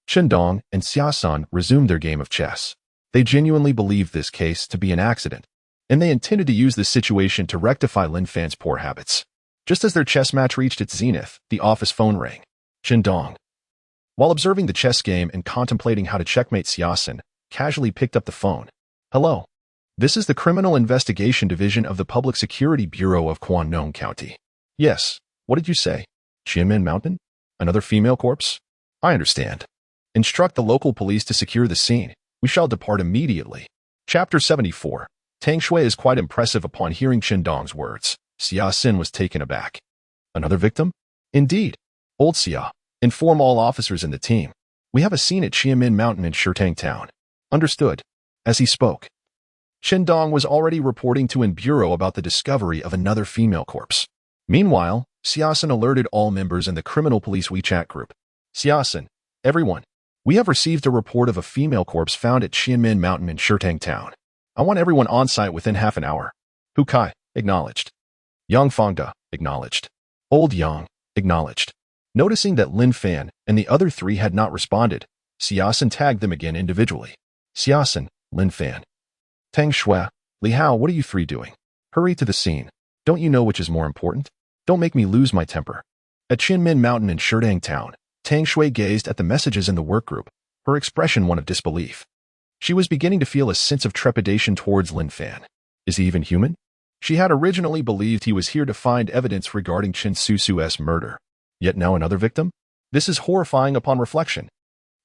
Chen Dong and Xiaosun resumed their game of chess. They genuinely believed this case to be an accident, and they intended to use this situation to rectify Lin Fan's poor habits. Just as their chess match reached its zenith, the office phone rang. Chen Dong, while observing the chess game and contemplating how to checkmate Xiaosun, casually picked up the phone. Hello. This is the Criminal Investigation Division of the Public Security Bureau of Quannong County. Yes. What did you say? Xiamen Mountain? Another female corpse? I understand. Instruct the local police to secure the scene. We shall depart immediately. Chapter 74. Tang Shui is quite impressive upon hearing Chen Dong's words. Xia Xin was taken aback. Another victim? Indeed. Old Xia, inform all officers in the team. We have a scene at Xiamen Mountain in Shitang Town. Understood. As he spoke, Chen Dong was already reporting to In Bureau about the discovery of another female corpse. Meanwhile, Siasen alerted all members in the criminal police WeChat group. Siasen, everyone, we have received a report of a female corpse found at Qianmin Mountain in Shirtang Town. I want everyone on site within half an hour. Hu Kai, acknowledged. Yang Fangda, acknowledged. Old Yang, acknowledged. Noticing that Lin Fan and the other three had not responded, Siasen tagged them again individually. Siasen, Lin Fan. Tang Shui, Li Hao, what are you three doing? Hurry to the scene. Don't you know which is more important? Don't make me lose my temper. At Qianmin Mountain in Shirtang Town, Tang Shui gazed at the messages in the workgroup, her expression one of disbelief. She was beginning to feel a sense of trepidation towards Lin Fan. Is he even human? She had originally believed he was here to find evidence regarding Chen Susu's murder. Yet now another victim? This is horrifying upon reflection.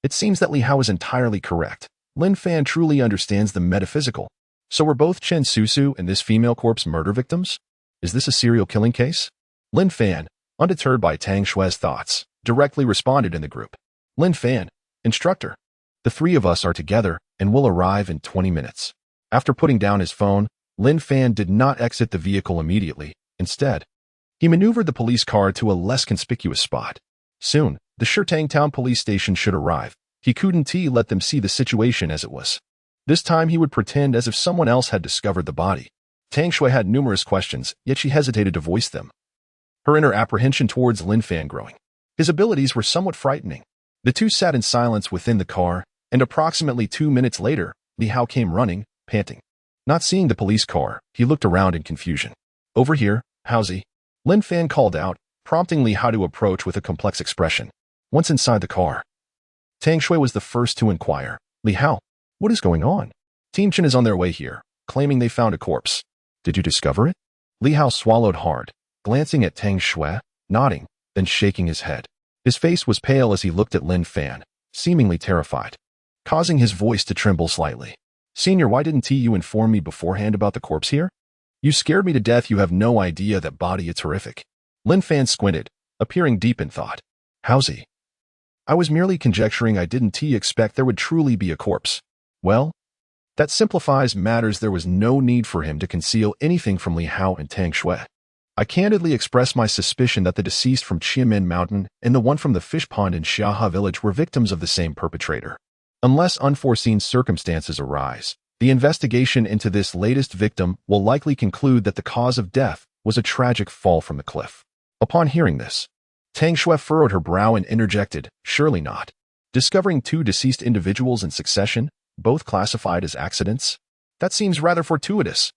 It seems that Li Hao is entirely correct. Lin Fan truly understands the metaphysical. So were both Chen Susu and this female corpse murder victims? Is this a serial killing case? Lin Fan, undeterred by Tang Shui's thoughts, directly responded in the group. Lin Fan, instructor. The three of us are together and will arrive in 20 minutes. After putting down his phone, Lin Fan did not exit the vehicle immediately. Instead, he maneuvered the police car to a less conspicuous spot. Soon, the Shirtang Town police station should arrive. He couldn't let them see the situation as it was. This time he would pretend as if someone else had discovered the body. Tang Shui had numerous questions, yet she hesitated to voice them. Her inner apprehension towards Lin Fan growing. His abilities were somewhat frightening. The two sat in silence within the car, and approximately 2 minutes later, Li Hao came running, panting. Not seeing the police car, he looked around in confusion. Over here, Howsy. Lin Fan called out, prompting Li Hao to approach with a complex expression. Once inside the car, Tang Shui was the first to inquire. Li Hao, what is going on? Team Chen is on their way here, claiming they found a corpse. Did you discover it? Li Hao swallowed hard, glancing at Tang Shui, nodding, then shaking his head. His face was pale as he looked at Lin Fan, seemingly terrified, causing his voice to tremble slightly. Senior, why didn't you inform me beforehand about the corpse here? You scared me to death. You have no idea that body is horrific. Lin Fan squinted, appearing deep in thought. Howsy? I was merely conjecturing. I didn't expect there would truly be a corpse. Well, that simplifies matters. There was no need for him to conceal anything from Li Hao and Tang Shui. I candidly expressed my suspicion that the deceased from Qianmin Mountain and the one from the fish pond in Xiaha village were victims of the same perpetrator. Unless unforeseen circumstances arise, the investigation into this latest victim will likely conclude that the cause of death was a tragic fall from the cliff. Upon hearing this, Tang Shui furrowed her brow and interjected, surely not. Discovering two deceased individuals in succession, both classified as accidents? That seems rather fortuitous.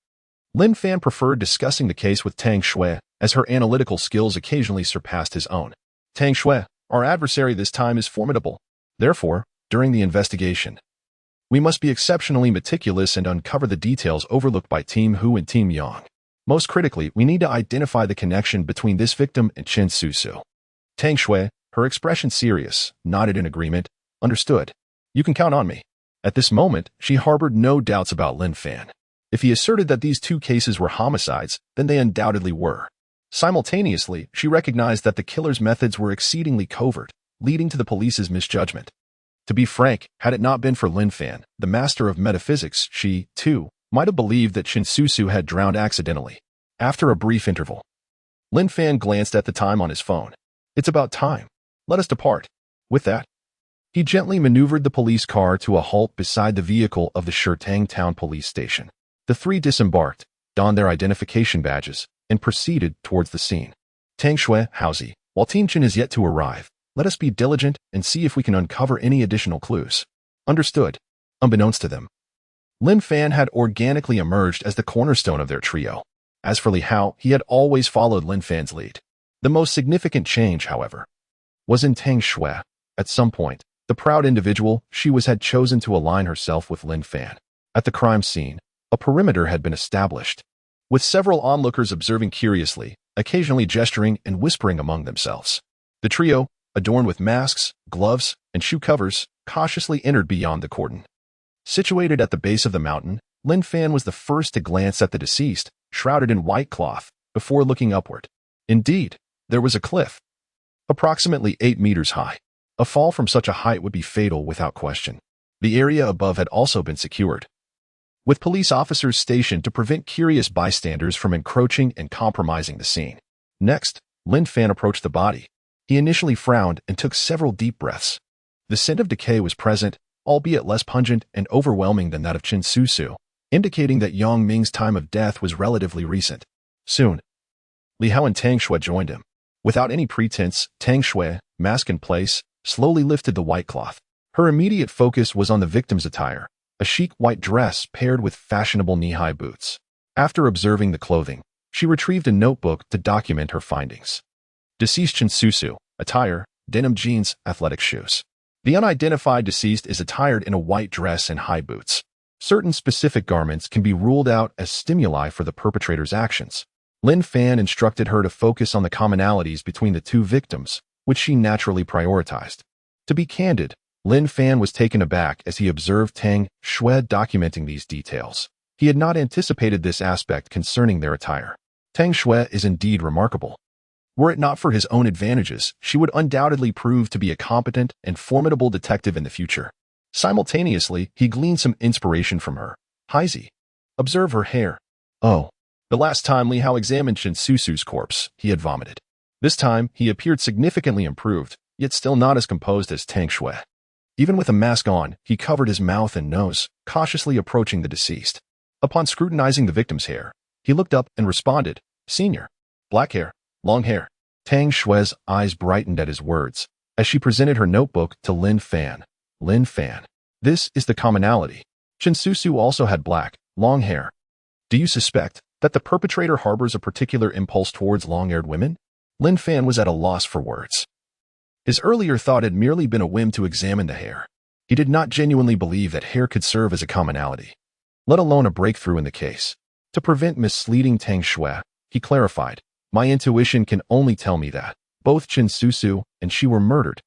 Lin Fan preferred discussing the case with Tang Shui, as her analytical skills occasionally surpassed his own. Tang Shui, our adversary this time is formidable. Therefore, during the investigation, we must be exceptionally meticulous and uncover the details overlooked by Team Hu and Team Yang. Most critically, we need to identify the connection between this victim and Chen Susu. Tang Shui, her expression serious, nodded in agreement. Understood. You can count on me. At this moment, she harbored no doubts about Lin Fan. If he asserted that these two cases were homicides, then they undoubtedly were. Simultaneously, she recognized that the killer's methods were exceedingly covert, leading to the police's misjudgment. To be frank, had it not been for Lin Fan, the master of metaphysics, she, too, might have believed that Chen Susu had drowned accidentally. After a brief interval, Lin Fan glanced at the time on his phone. It's about time. Let us depart. With that, he gently maneuvered the police car to a halt beside the vehicle of the Shirtang Town police station. The three disembarked, donned their identification badges, and proceeded towards the scene. Tang Shui, Howsy, while Team Chen is yet to arrive, let us be diligent and see if we can uncover any additional clues. Understood. Unbeknownst to them, Lin Fan had organically emerged as the cornerstone of their trio. As for Li Hao, he had always followed Lin Fan's lead. The most significant change, however, was in Tang Shui. At some point, the proud individual she was had chosen to align herself with Lin Fan. At the crime scene, a perimeter had been established, with several onlookers observing curiously, occasionally gesturing and whispering among themselves. The trio, adorned with masks, gloves, and shoe covers, cautiously entered beyond the cordon. Situated at the base of the mountain, Lin Fan was the first to glance at the deceased, shrouded in white cloth, before looking upward. Indeed, there was a cliff, approximately 8 meters high. A fall from such a height would be fatal without question. The area above had also been secured, with police officers stationed to prevent curious bystanders from encroaching and compromising the scene. Next, Lin Fan approached the body. He initially frowned and took several deep breaths. The scent of decay was present, albeit less pungent and overwhelming than that of Chen Susu, indicating that Yang Ming's time of death was relatively recent. Soon, Li Hao and Tang Shui joined him. Without any pretense, Tang Shui, mask in place, slowly lifted the white cloth. Her immediate focus was on the victim's attire, a chic white dress paired with fashionable knee-high boots. After observing the clothing, she retrieved a notebook to document her findings. Deceased Chen Susu, attire, denim jeans, athletic shoes. The unidentified deceased is attired in a white dress and high boots. Certain specific garments can be ruled out as stimuli for the perpetrator's actions. Lin Fan instructed her to focus on the commonalities between the two victims, which she naturally prioritized. To be candid, Lin Fan was taken aback as he observed Tang Shui documenting these details. He had not anticipated this aspect concerning their attire. Tang Shui is indeed remarkable. Were it not for his own advantages, she would undoubtedly prove to be a competent and formidable detective in the future. Simultaneously, he gleaned some inspiration from her. Heizi. Observe her hair. Oh. The last time Li Hao examined Chen Susu's corpse, he had vomited. This time, he appeared significantly improved, yet still not as composed as Tang Shui. Even with a mask on, he covered his mouth and nose, cautiously approaching the deceased. Upon scrutinizing the victim's hair, he looked up and responded, "Senior. Black hair. Long hair." Tang Shui's eyes brightened at his words, as she presented her notebook to Lin Fan. Lin Fan. This is the commonality. Chen Susu also had black, long hair. Do you suspect that the perpetrator harbors a particular impulse towards long-haired women? Lin Fan was at a loss for words. His earlier thought had merely been a whim to examine the hair. He did not genuinely believe that hair could serve as a commonality, let alone a breakthrough in the case. To prevent misleading Tang Shui, he clarified, "My intuition can only tell me that both Chen Susu and she were murdered.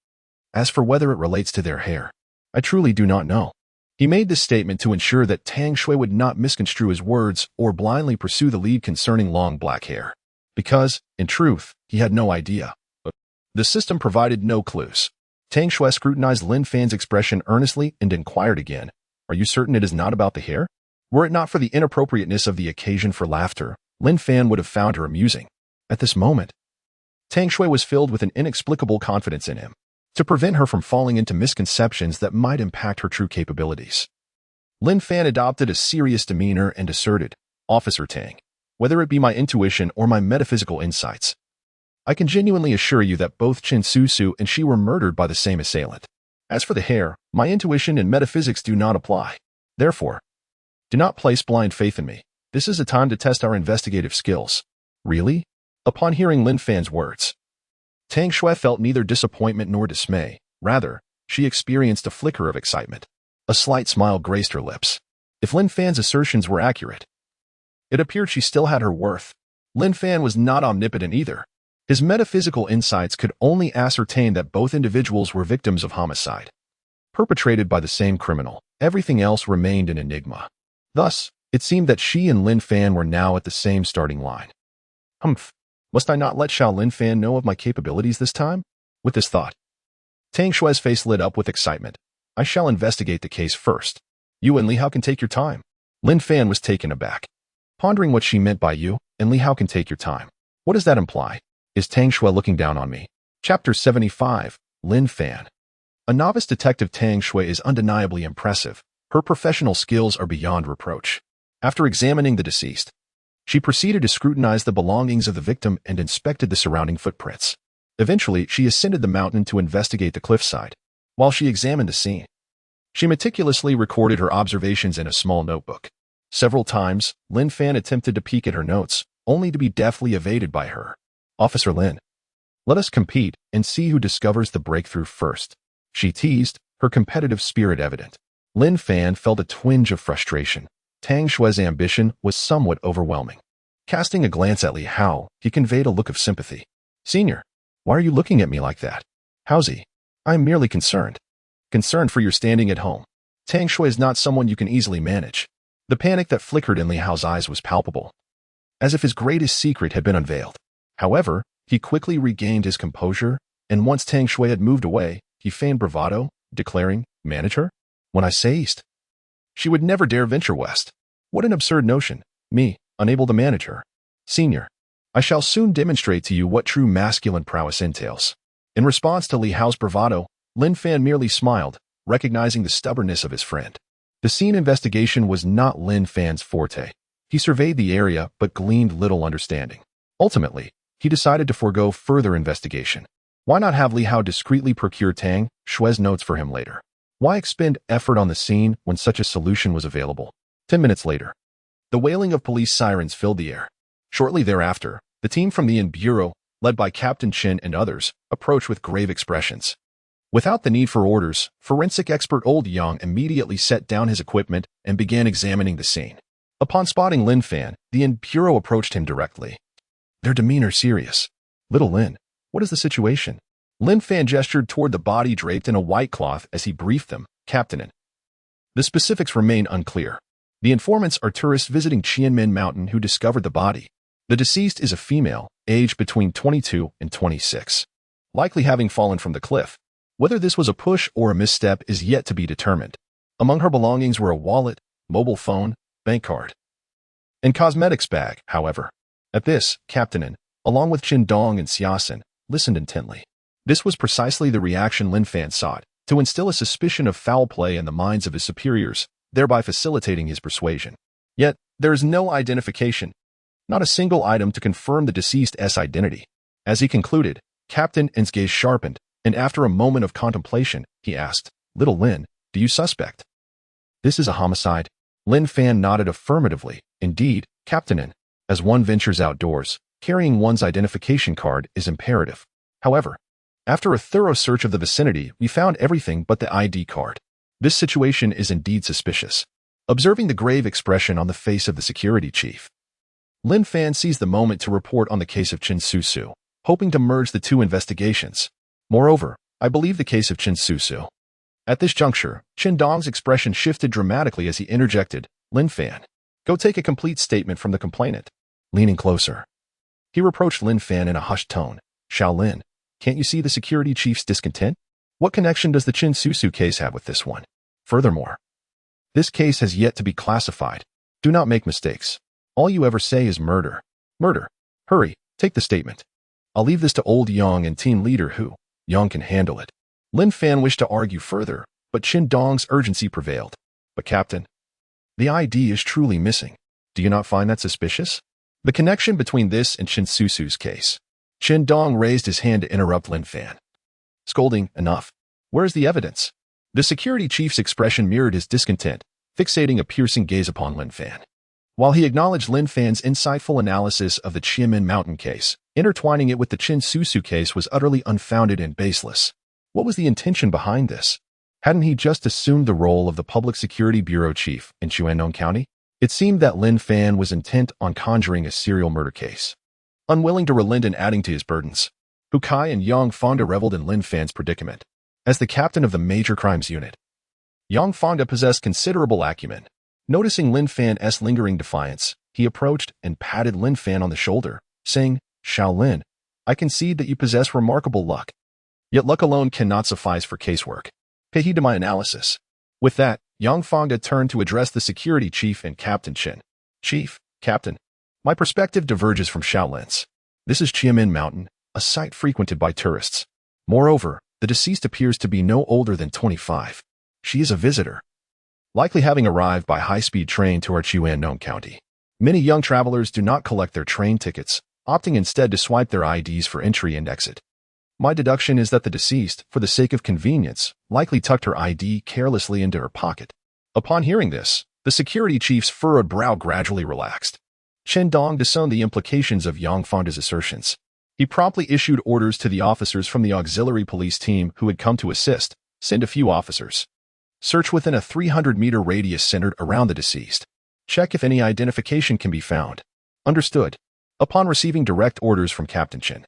As for whether it relates to their hair, I truly do not know." He made this statement to ensure that Tang Shui would not misconstrue his words or blindly pursue the lead concerning long black hair. Because, in truth, he had no idea. The system provided no clues. Tang Shui scrutinized Lin Fan's expression earnestly and inquired again, "Are you certain it is not about the hair?" Were it not for the inappropriateness of the occasion for laughter, Lin Fan would have found her amusing. At this moment, Tang Shui was filled with an inexplicable confidence in him, to prevent her from falling into misconceptions that might impact her true capabilities. Lin Fan adopted a serious demeanor and asserted, "Officer Tang, whether it be my intuition or my metaphysical insights, I can genuinely assure you that both Chen Susu and she were murdered by the same assailant. As for the hair, my intuition and metaphysics do not apply. Therefore, do not place blind faith in me. This is a time to test our investigative skills." Really? Upon hearing Lin Fan's words, Tang Shui felt neither disappointment nor dismay. Rather, she experienced a flicker of excitement. A slight smile graced her lips. If Lin Fan's assertions were accurate, it appeared she still had her worth. Lin Fan was not omnipotent either. His metaphysical insights could only ascertain that both individuals were victims of homicide, perpetrated by the same criminal. Everything else remained an enigma. Thus, it seemed that she and Lin Fan were now at the same starting line. Humph. Must I not let Xiao Lin Fan know of my capabilities this time? With this thought, Tang Shui's face lit up with excitement. "I shall investigate the case first. You and Li Hao can take your time." Lin Fan was taken aback, pondering what she meant by "you and Li Hao can take your time." What does that imply? Is Tang Shui looking down on me? Chapter 75, Lin Fan. A novice detective Tang Shui is undeniably impressive. Her professional skills are beyond reproach. After examining the deceased, she proceeded to scrutinize the belongings of the victim and inspected the surrounding footprints. Eventually, she ascended the mountain to investigate the cliffside. While she examined the scene, she meticulously recorded her observations in a small notebook. Several times, Lin Fan attempted to peek at her notes, only to be deftly evaded by her. "Officer Lin, let us compete and see who discovers the breakthrough first," she teased, her competitive spirit evident. Lin Fan felt a twinge of frustration. Tang Shui's ambition was somewhat overwhelming. Casting a glance at Li Hao, he conveyed a look of sympathy. "Senior, why are you looking at me like that? Howsy? I am merely concerned. Concerned for your standing at home. Tang Shui is not someone you can easily manage." The panic that flickered in Li Hao's eyes was palpable, as if his greatest secret had been unveiled. However, he quickly regained his composure, and once Tang Shui had moved away, he feigned bravado, declaring, "Manage her? When I say east, she would never dare venture west. What an absurd notion. Me, unable to manage her. Senior, I shall soon demonstrate to you what true masculine prowess entails. In response to Li Hao's bravado, Lin Fan merely smiled, recognizing the stubbornness of his friend. The scene investigation was not Lin Fan's forte. He surveyed the area but gleaned little understanding. Ultimately, he decided to forego further investigation. Why not have Li Hao discreetly procure Tang Shui's notes for him later? Why expend effort on the scene when such a solution was available? 10 minutes later, the wailing of police sirens filled the air. Shortly thereafter, the team from the Inn Bureau, led by Captain Chen and others, approached with grave expressions. Without the need for orders, forensic expert Old Yang immediately set down his equipment and began examining the scene. Upon spotting Lin Fan, the Inn Bureau approached him directly. Their demeanor serious. "Little Lin, what is the situation?" Lin Fan gestured toward the body draped in a white cloth as he briefed them, "Captain." The specifics remain unclear. The informants are tourists visiting Qianmen Mountain who discovered the body. The deceased is a female, aged between 22 and 26, likely having fallen from the cliff. Whether this was a push or a misstep is yet to be determined. Among her belongings were a wallet, mobile phone, bank card, and cosmetics bag, however. At this, Captain, along with Qin Dong and Xiaosan, listened intently. This was precisely the reaction Lin Fan sought, to instill a suspicion of foul play in the minds of his superiors, thereby facilitating his persuasion. Yet, there is no identification, not a single item to confirm the deceased's identity. As he concluded, Captain N's gaze sharpened, and after a moment of contemplation, he asked, "Little Lin, do you suspect this is a homicide?" Lin Fan nodded affirmatively. "Indeed, Captain, as one ventures outdoors, carrying one's identification card is imperative. However, after a thorough search of the vicinity, we found everything but the ID card. This situation is indeed suspicious." Observing the grave expression on the face of the security chief, Lin Fan seized the moment to report on the case of Qin Susu, hoping to merge the two investigations. "Moreover, I believe the case of Qin Susu." At this juncture, Qin Dong's expression shifted dramatically as he interjected, "Lin Fan, go take a complete statement from the complainant." Leaning closer, he reproached Lin Fan in a hushed tone, "Xiao Lin, can't you see the security chief's discontent? What connection does the Qin Susu case have with this one? Furthermore, this case has yet to be classified. Do not make mistakes. All you ever say is murder. Murder. Hurry, take the statement. I'll leave this to Old Yang and team leader Hu. Yang can handle it." Lin Fan wished to argue further, but Qin Dong's urgency prevailed. "But Captain, the ID is truly missing. Do you not find that suspicious? The connection between this and Qin Susu's case." Qin Dong raised his hand to interrupt Lin Fan. Scolding, "Enough. Where is the evidence?" The security chief's expression mirrored his discontent, fixating a piercing gaze upon Lin Fan. While he acknowledged Lin Fan's insightful analysis of the Qianmen Mountain case, intertwining it with the Qin Susu case was utterly unfounded and baseless. What was the intention behind this? Hadn't he just assumed the role of the Public Security Bureau chief in Qianmen County? It seemed that Lin Fan was intent on conjuring a serial murder case. Unwilling to relent in adding to his burdens, Hu Kai and Yang Fonda reveled in Lin Fan's predicament. As the captain of the Major Crimes Unit, Yang Fonda possessed considerable acumen. Noticing Lin Fan's lingering defiance, he approached and patted Lin Fan on the shoulder, saying, "Xiao Lin, I concede that you possess remarkable luck. Yet luck alone cannot suffice for casework. Pay heed to my analysis." With that, Yang Fonda turned to address the security chief and Captain Chen. "Chief, Captain, my perspective diverges from Xiao Lin's. This is Qianmen Mountain, a site frequented by tourists. Moreover, the deceased appears to be no older than 25. She is a visitor, likely having arrived by high-speed train to our Qianmen County. Many young travelers do not collect their train tickets, opting instead to swipe their IDs for entry and exit. My deduction is that the deceased, for the sake of convenience, likely tucked her ID carelessly into her pocket." Upon hearing this, the security chief's furrowed brow gradually relaxed. Qin Dong discerned the implications of Yang Fonda's assertions. He promptly issued orders to the officers from the auxiliary police team who had come to assist. "Send a few officers. Search within a 300-meter radius centered around the deceased. Check if any identification can be found." Understood. Upon receiving direct orders from Captain Chen,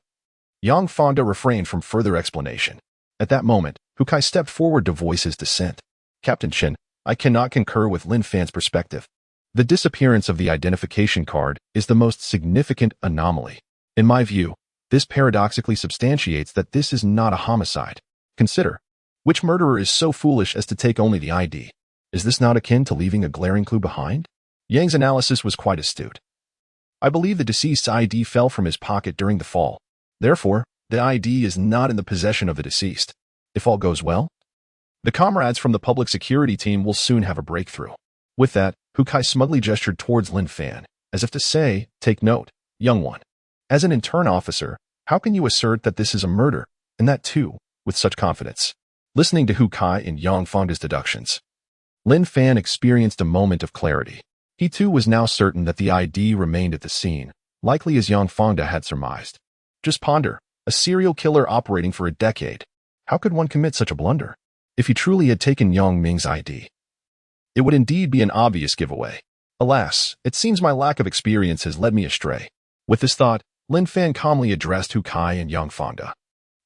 Yang Fonda refrained from further explanation. At that moment, Hu Kai stepped forward to voice his dissent. "Captain Chen, I cannot concur with Lin Fan's perspective. The disappearance of the identification card is the most significant anomaly. In my view, this paradoxically substantiates that this is not a homicide. Consider, which murderer is so foolish as to take only the ID? Is this not akin to leaving a glaring clue behind?" Yang's analysis was quite astute. I believe the deceased's ID fell from his pocket during the fall. Therefore, the ID is not in the possession of the deceased. If all goes well, the comrades from the public security team will soon have a breakthrough. With that, Hukai smugly gestured towards Lin Fan, as if to say, take note, young one. As an intern officer, how can you assert that this is a murder, and that too, with such confidence? Listening to Hukai and Yang Fangda's deductions, Lin Fan experienced a moment of clarity. He too was now certain that the ID remained at the scene, likely as Yang Fangda had surmised. Just ponder, a serial killer operating for a decade. How could one commit such a blunder? If he truly had taken Yang Ming's ID, it would indeed be an obvious giveaway. Alas, it seems my lack of experience has led me astray. With this thought, Lin Fan calmly addressed Hukai and Yang Fangda.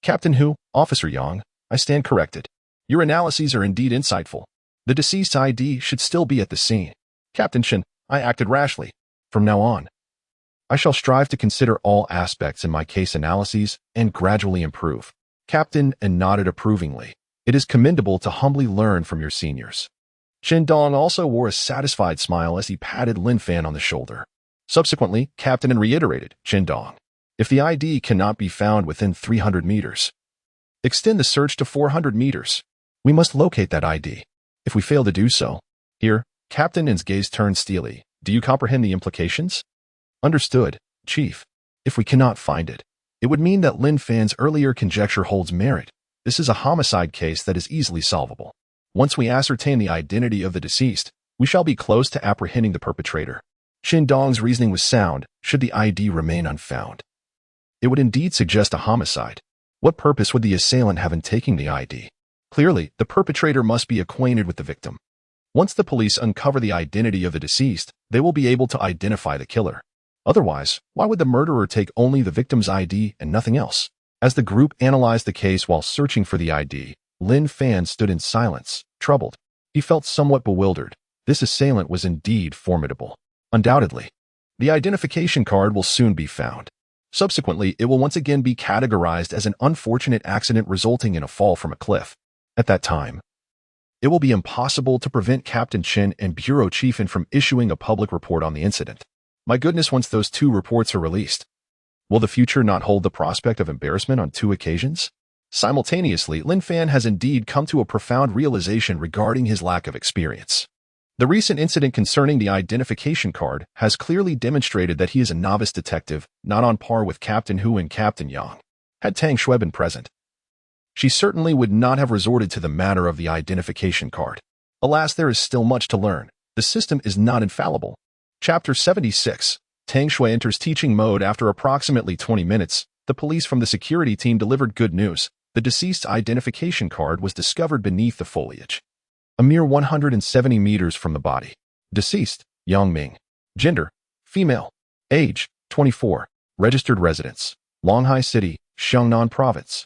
Captain Hu, Officer Yang, I stand corrected. Your analyses are indeed insightful. The deceased's ID should still be at the scene. Captain Chen, I acted rashly. From now on, I shall strive to consider all aspects in my case analyses and gradually improve. Captain and nodded approvingly. It is commendable to humbly learn from your seniors. Chen Dong also wore a satisfied smile as he patted Lin Fan on the shoulder. Subsequently, Captain reiterated, Chen Dong, if the ID cannot be found within 300 meters, extend the search to 400 meters. We must locate that ID. If we fail to do so, here, Captain N's gaze turned steely. Do you comprehend the implications? Understood, Chief. If we cannot find it, it would mean that Lin Fan's earlier conjecture holds merit. This is a homicide case that is easily solvable. Once we ascertain the identity of the deceased, we shall be close to apprehending the perpetrator. Chen Dong's reasoning was sound. Should the ID remain unfound, it would indeed suggest a homicide. What purpose would the assailant have in taking the ID? Clearly, the perpetrator must be acquainted with the victim. Once the police uncover the identity of the deceased, they will be able to identify the killer. Otherwise, why would the murderer take only the victim's ID and nothing else? As the group analyzed the case while searching for the ID, Lin Fan stood in silence, troubled. He felt somewhat bewildered. This assailant was indeed formidable. Undoubtedly, the identification card will soon be found. Subsequently, it will once again be categorized as an unfortunate accident resulting in a fall from a cliff. At that time, it will be impossible to prevent Captain Chen and Bureau Chief from issuing a public report on the incident. My goodness, once those two reports are released, will the future not hold the prospect of embarrassment on two occasions? Simultaneously, Lin Fan has indeed come to a profound realization regarding his lack of experience. The recent incident concerning the identification card has clearly demonstrated that he is a novice detective, not on par with Captain Hu and Captain Yang. Had Tang Shui been present, she certainly would not have resorted to the matter of the identification card. Alas, there is still much to learn. The system is not infallible. Chapter 76. Tang Shui enters teaching mode. After approximately 20 minutes, the police from the security team delivered good news. The deceased's identification card was discovered beneath the foliage, a mere 170 meters from the body. Deceased, Yang Ming. Gender, female. Age, 24. Registered residence, Longhai City, Xiangnan Province.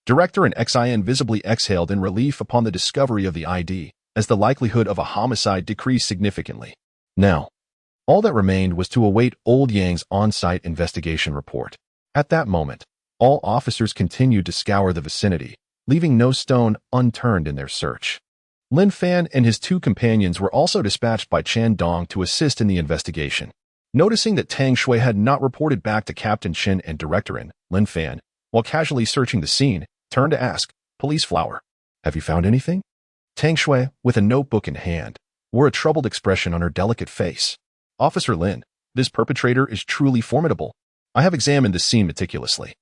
Director and XIN visibly exhaled in relief upon the discovery of the ID, as the likelihood of a homicide decreased significantly. Now, all that remained was to await Old Yang's on-site investigation report. At that moment, all officers continued to scour the vicinity, leaving no stone unturned in their search. Lin Fan and his two companions were also dispatched by Chen Dong to assist in the investigation. Noticing that Tang Shui had not reported back to Captain Chen and Director Lin Fan, while casually searching the scene, turned to ask, Police Flower, have you found anything? Tang Shui, with a notebook in hand, wore a troubled expression on her delicate face. Officer Lin, this perpetrator is truly formidable. I have examined the scene meticulously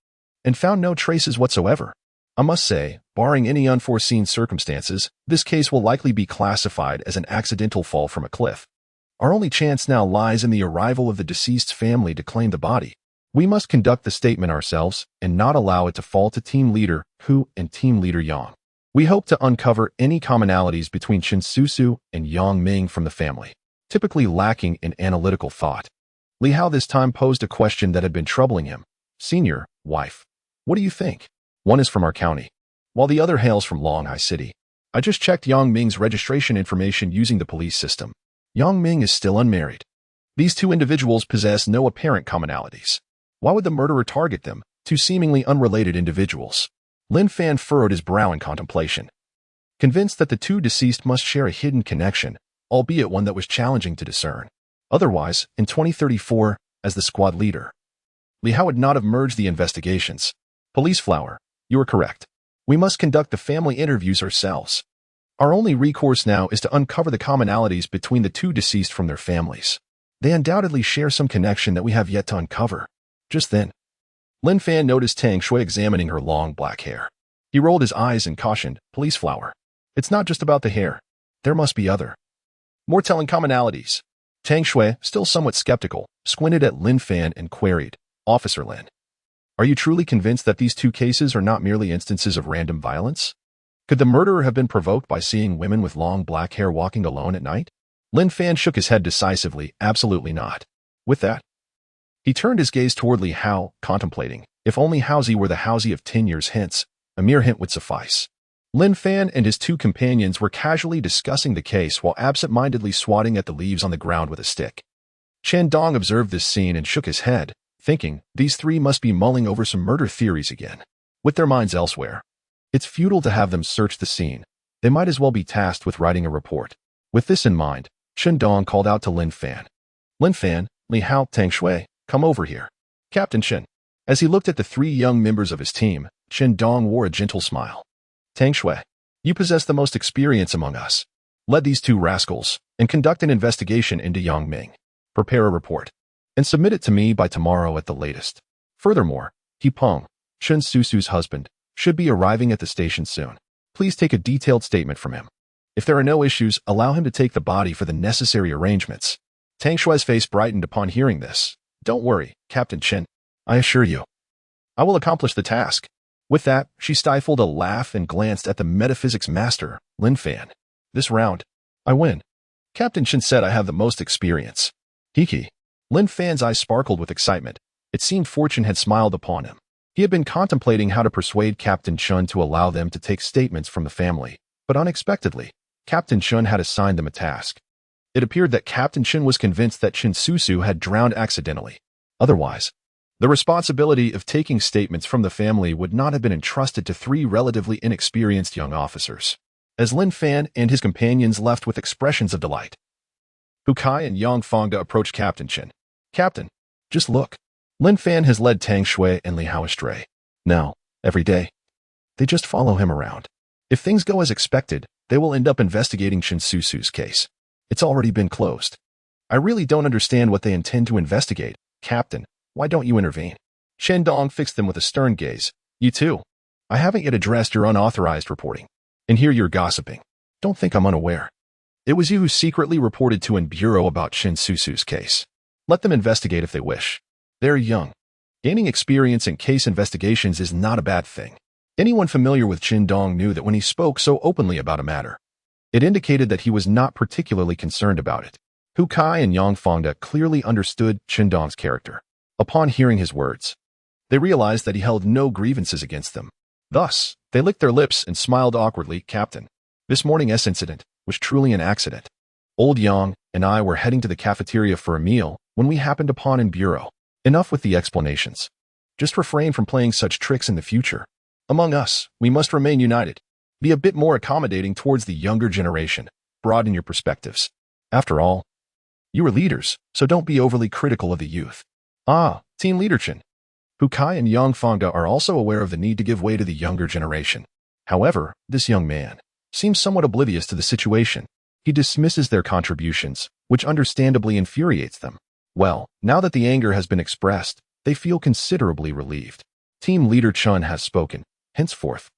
and found no traces whatsoever. I must say, barring any unforeseen circumstances, this case will likely be classified as an accidental fall from a cliff. Our only chance now lies in the arrival of the deceased's family to claim the body. We must conduct the statement ourselves and not allow it to fall to Team Leader Hu and Team Leader Yang. We hope to uncover any commonalities between Chen Susu and Yang Ming from the family, typically lacking in analytical thought. Li Hao this time posed a question that had been troubling him. Senior, wife, what do you think? One is from our county, while the other hails from Longhai City. I just checked Yang Ming's registration information using the police system. Yang Ming is still unmarried. These two individuals possess no apparent commonalities. Why would the murderer target them, two seemingly unrelated individuals? Lin Fan furrowed his brow in contemplation, convinced that the two deceased must share a hidden connection, albeit one that was challenging to discern. Otherwise, in 2034, as the squad leader. Li Hao would not have merged the investigations. Police Flower, you are correct. We must conduct the family interviews ourselves. Our only recourse now is to uncover the commonalities between the two deceased from their families. They undoubtedly share some connection that we have yet to uncover. Just then, Lin Fan noticed Tang Shui examining her long black hair. He rolled his eyes and cautioned, Police Flower. It's not just about the hair. There must be more telling commonalities. Tang Shui, still somewhat skeptical, squinted at Lin Fan and queried, Officer Lin, are you truly convinced that these two cases are not merely instances of random violence? Could the murderer have been provoked by seeing women with long black hair walking alone at night? Lin Fan shook his head decisively, absolutely not. With that, he turned his gaze toward Li Hao, contemplating, if only Haozi were the Haozi of 10 years hence, a mere hint would suffice. Lin Fan and his two companions were casually discussing the case while absent-mindedly swatting at the leaves on the ground with a stick. Chen Dong observed this scene and shook his head, thinking, these three must be mulling over some murder theories again, with their minds elsewhere. It's futile to have them search the scene. They might as well be tasked with writing a report. With this in mind, Chen Dong called out to Lin Fan. Lin Fan, Li Hao, Tang Shui, come over here. Captain Chen. As he looked at the three young members of his team, Chen Dong wore a gentle smile. Tang Shui, you possess the most experience among us. Lead these two rascals and conduct an investigation into Yang Ming. Prepare a report and submit it to me by tomorrow at the latest. Furthermore, He Peng, Chen Susu's husband, should be arriving at the station soon. Please take a detailed statement from him. If there are no issues, allow him to take the body for the necessary arrangements. Tang Shui's face brightened upon hearing this. Don't worry, Captain Chen. I assure you, I will accomplish the task. With that, she stifled a laugh and glanced at the metaphysics master, Lin Fan. This round, I win. Captain Chen said I have the most experience. Hiki. Lin Fan's eyes sparkled with excitement. It seemed fortune had smiled upon him. He had been contemplating how to persuade Captain Chen to allow them to take statements from the family, but unexpectedly, Captain Chen had assigned them a task. It appeared that Captain Chen was convinced that Chen Susu had drowned accidentally. Otherwise, the responsibility of taking statements from the family would not have been entrusted to three relatively inexperienced young officers. As Lin Fan and his companions left with expressions of delight, Hu Kai and Yang Fangda approached Captain Chen. Captain, just look. Lin Fan has led Tang Shui and Li Hao astray. Now, every day, they just follow him around. If things go as expected, they will end up investigating Chen Susu's case. It's already been closed. I really don't understand what they intend to investigate. Captain, why don't you intervene? Chen Dong fixed them with a stern gaze. You too. I haven't yet addressed your unauthorized reporting. And here you're gossiping. Don't think I'm unaware. It was you who secretly reported to an bureau about Chen Susu's case. Let them investigate if they wish. They're young. Gaining experience in case investigations is not a bad thing. Anyone familiar with Chen Dong knew that when he spoke so openly about a matter, it indicated that he was not particularly concerned about it. Hu Kai and Yang Fangda clearly understood Chen Dong's character. Upon hearing his words, they realized that he held no grievances against them. Thus, they licked their lips and smiled awkwardly. Captain, this morning's incident was truly an accident. Old Yang and I were heading to the cafeteria for a meal when we happened upon an bureau. Enough with the explanations. Just refrain from playing such tricks in the future. Among us, we must remain united. Be a bit more accommodating towards the younger generation. Broaden your perspectives. After all, you are leaders, so don't be overly critical of the youth. Ah, Team Leader Chen. Hu Kai and Yang Fangda are also aware of the need to give way to the younger generation. However, this young man seems somewhat oblivious to the situation. He dismisses their contributions, which understandably infuriates them. Well, now that the anger has been expressed, they feel considerably relieved. Team Leader Chen has spoken. Henceforth,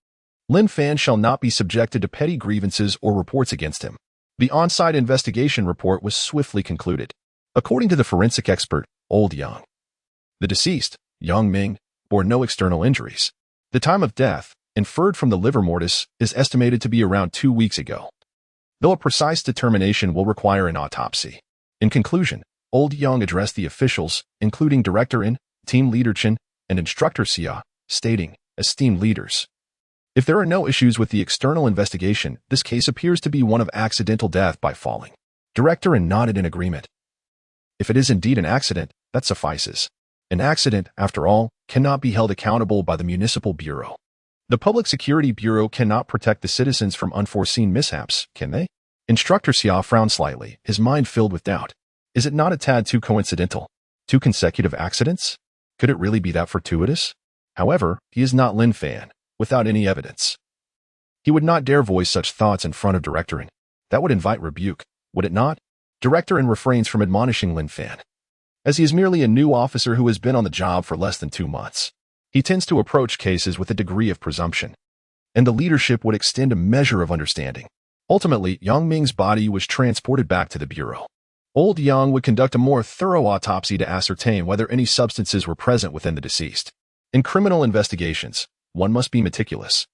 Lin Fan shall not be subjected to petty grievances or reports against him. The on-site investigation report was swiftly concluded. According to the forensic expert, Old Yang, the deceased, Yang Ming, bore no external injuries. The time of death, inferred from the livor mortis, is estimated to be around 2 weeks ago, though a precise determination will require an autopsy. In conclusion, Old Yang addressed the officials, including Director In, Team Leader Chen, and Instructor Xia, stating, esteemed leaders, if there are no issues with the external investigation, this case appears to be one of accidental death by falling. Director In nodded in agreement. If it is indeed an accident, that suffices. An accident, after all, cannot be held accountable by the Municipal Bureau. The Public Security Bureau cannot protect the citizens from unforeseen mishaps, can they? Instructor Xia frowned slightly, his mind filled with doubt. Is it not a tad too coincidental? 2 consecutive accidents? Could it really be that fortuitous? However, he is not Lin Fan, without any evidence. He would not dare voice such thoughts in front of Director In. That would invite rebuke, would it not? Director In refrains from admonishing Lin Fan, as he is merely a new officer who has been on the job for less than 2 months. He tends to approach cases with a degree of presumption, and the leadership would extend a measure of understanding. Ultimately, Yang Ming's body was transported back to the bureau. Old Yang would conduct a more thorough autopsy to ascertain whether any substances were present within the deceased. In criminal investigations, one must be meticulous,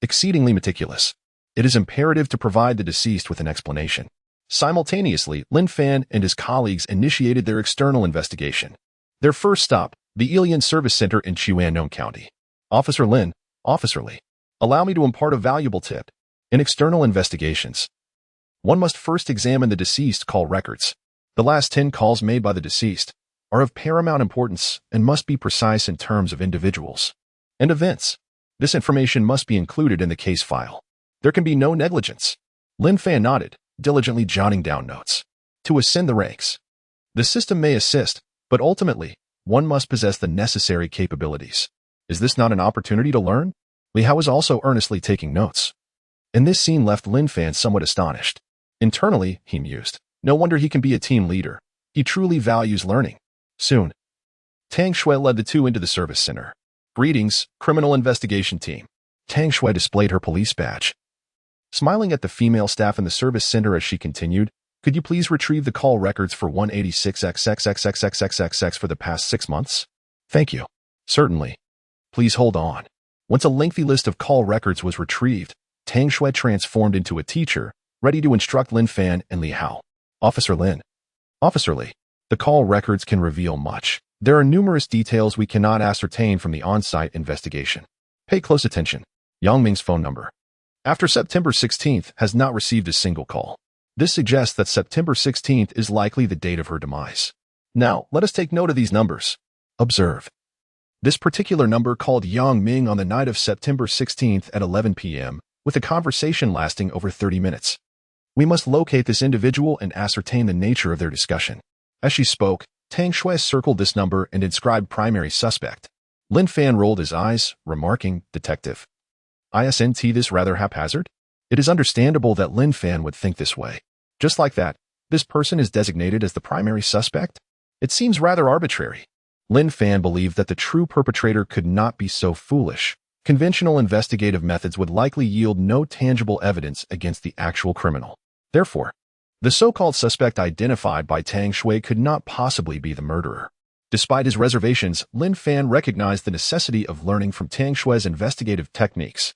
exceedingly meticulous. It is imperative to provide the deceased with an explanation. Simultaneously, Lin Fan and his colleagues initiated their external investigation. Their first stop, the Ilian Service Center in Lin County. Officer Lin, Officer Lee, allow me to impart a valuable tip. In external investigations, one must first examine the deceased call records. The last 10 calls made by the deceased are of paramount importance and must be precise in terms of individuals and events. This information must be included in the case file. There can be no negligence. Lin Fan nodded, diligently jotting down notes. To ascend the ranks, the system may assist, but ultimately, one must possess the necessary capabilities. Is this not an opportunity to learn? Li Hao was also earnestly taking notes. And this scene left Lin Fan somewhat astonished. Internally, he mused, no wonder he can be a team leader. He truly values learning. Soon, Tang Shui led the two into the service center. Greetings, criminal investigation team. Tang Shui displayed her police badge, smiling at the female staff in the service center as she continued, could you please retrieve the call records for 186XXXXXXXX for the past 6 months? Thank you. Certainly. Please hold on. Once a lengthy list of call records was retrieved, Tang Shui transformed into a teacher, ready to instruct Lin Fan and Li Hao. Officer Lin. Officer Li. The call records can reveal much. There are numerous details we cannot ascertain from the on-site investigation. Pay close attention. Yang Ming's phone number, after September 16th, has not received a single call. This suggests that September 16th is likely the date of her demise. Now, let us take note of these numbers. Observe. This particular number called Yang Ming on the night of September 16th at 11 p.m., with a conversation lasting over 30 minutes. We must locate this individual and ascertain the nature of their discussion. As she spoke, Tang Shui circled this number and inscribed primary suspect. Lin Fan rolled his eyes, remarking, detective. Isn't this rather haphazard? It is understandable that Lin Fan would think this way. Just like that, this person is designated as the primary suspect? It seems rather arbitrary. Lin Fan believed that the true perpetrator could not be so foolish. Conventional investigative methods would likely yield no tangible evidence against the actual criminal. Therefore, the so-called suspect identified by Tang Shui could not possibly be the murderer. Despite his reservations, Lin Fan recognized the necessity of learning from Tang Shui's investigative techniques.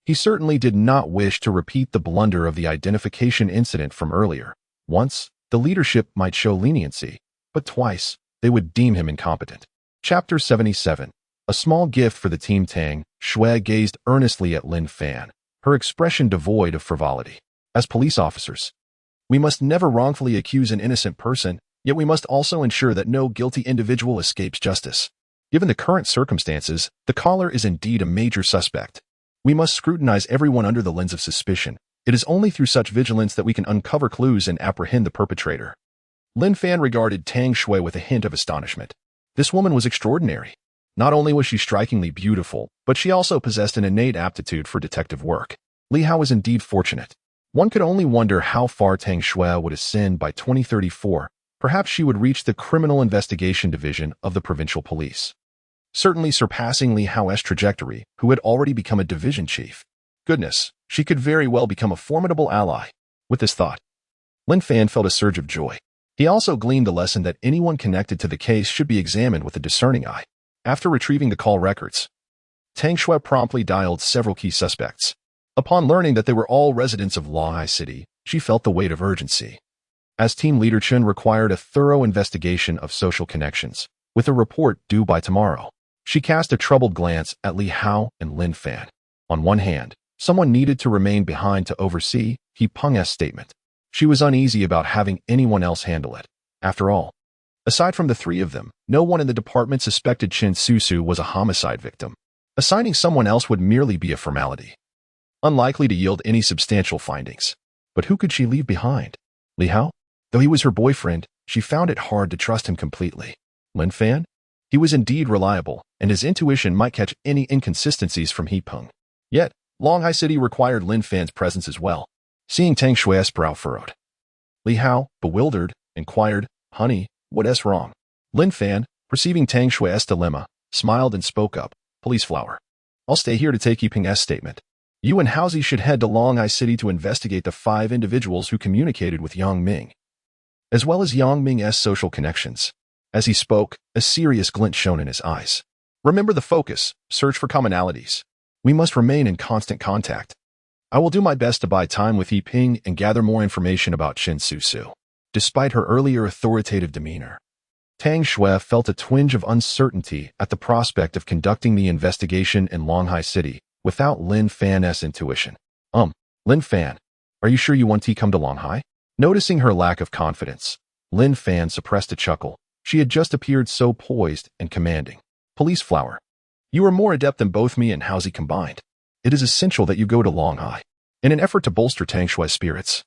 He certainly did not wish to repeat the blunder of the identification incident from earlier. Once, the leadership might show leniency, but twice, they would deem him incompetent. Chapter 77. A small gift for the team. Tang Shui gazed earnestly at Lin Fan, her expression devoid of frivolity. As police officers, we must never wrongfully accuse an innocent person, yet we must also ensure that no guilty individual escapes justice. Given the current circumstances, the caller is indeed a major suspect. We must scrutinize everyone under the lens of suspicion. It is only through such vigilance that we can uncover clues and apprehend the perpetrator. Lin Fan regarded Tang Shui with a hint of astonishment. This woman was extraordinary. Not only was she strikingly beautiful, but she also possessed an innate aptitude for detective work. Li Hao was indeed fortunate. One could only wonder how far Tang Shui would ascend by 2034. Perhaps she would reach the Criminal Investigation Division of the Provincial Police, certainly surpassing Li Hao's trajectory, who had already become a division chief. Goodness, she could very well become a formidable ally. With this thought, Lin Fan felt a surge of joy. He also gleaned the lesson that anyone connected to the case should be examined with a discerning eye. After retrieving the call records, Tang Shui promptly dialed several key suspects. Upon learning that they were all residents of Lahai City, she felt the weight of urgency. As team leader, Chen required a thorough investigation of social connections, with a report due by tomorrow. She cast a troubled glance at Li Hao and Lin Fan. On one hand, someone needed to remain behind to oversee He Peng's statement. She was uneasy about having anyone else handle it. After all, aside from the three of them, no one in the department suspected Chen Susu was a homicide victim. Assigning someone else would merely be a formality, unlikely to yield any substantial findings. But who could she leave behind? Li Hao? Though he was her boyfriend, she found it hard to trust him completely. Lin Fan? He was indeed reliable, and his intuition might catch any inconsistencies from He Peng. Yet, Longhai City required Lin Fan's presence as well. Seeing Tang Shui's brow furrowed, Li Hao, bewildered, inquired, "Honey, what's wrong?" Lin Fan, perceiving Tang Shui's dilemma, smiled and spoke up, "Police flower. I'll stay here to take He Peng's statement. You and Haozi should head to Longhai City to investigate the 5 individuals who communicated with Yang Ming, as well as Yang Ming's social connections." As he spoke, a serious glint shone in his eyes. "Remember the focus, search for commonalities. We must remain in constant contact. I will do my best to buy time with He Peng and gather more information about Qin Susu." Despite her earlier authoritative demeanor, Tang Shui felt a twinge of uncertainty at the prospect of conducting the investigation in Longhai City without Lin Fan's intuition. Lin Fan, are you sure you want to come to Longhai?" Noticing her lack of confidence, Lin Fan suppressed a chuckle. She had just appeared so poised and commanding. "Police flower, you are more adept than both me and Haozi combined. It is essential that you go to Longhai." In an effort to bolster Tang Shui's spirits,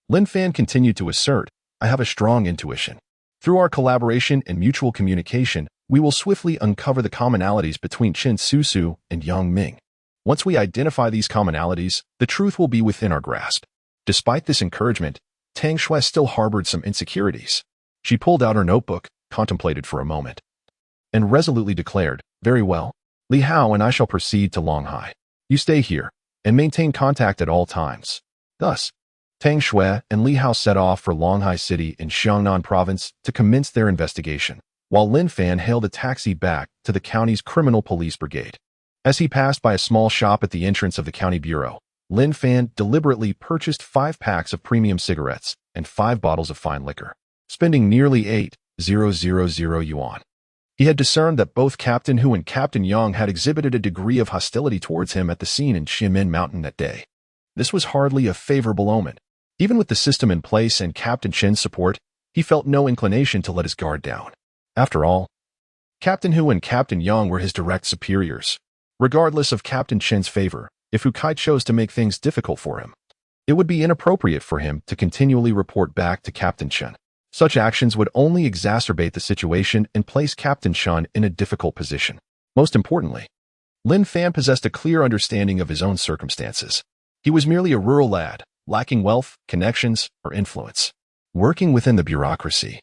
Lin Fan continued to assert, "I have a strong intuition. Through our collaboration and mutual communication, we will swiftly uncover the commonalities between Qin Susu and Yang Ming. Once we identify these commonalities, the truth will be within our grasp." Despite this encouragement, Tang Shui still harbored some insecurities. She pulled out her notebook, contemplated for a moment, and resolutely declared, "Very well. Li Hao and I shall proceed to Longhai. You stay here and maintain contact at all times." Thus, Tang Shui and Li Hao set off for Longhai City in Xiangnan Province to commence their investigation, while Lin Fan hailed a taxi back to the county's criminal police brigade. As he passed by a small shop at the entrance of the county bureau, Lin Fan deliberately purchased 5 packs of premium cigarettes and 5 bottles of fine liquor, spending nearly 8,000 yuan. He had discerned that both Captain Hu and Captain Yang had exhibited a degree of hostility towards him at the scene in Ximen Mountain that day. This was hardly a favorable omen. Even with the system in place and Captain Chen's support, he felt no inclination to let his guard down. After all, Captain Hu and Captain Yang were his direct superiors. Regardless of Captain Chen's favor, if Hu Kai chose to make things difficult for him, it would be inappropriate for him to continually report back to Captain Chen. Such actions would only exacerbate the situation and place Captain Chen in a difficult position. Most importantly, Lin Fan possessed a clear understanding of his own circumstances. He was merely a rural lad, lacking wealth, connections, or influence. Working within the bureaucracy,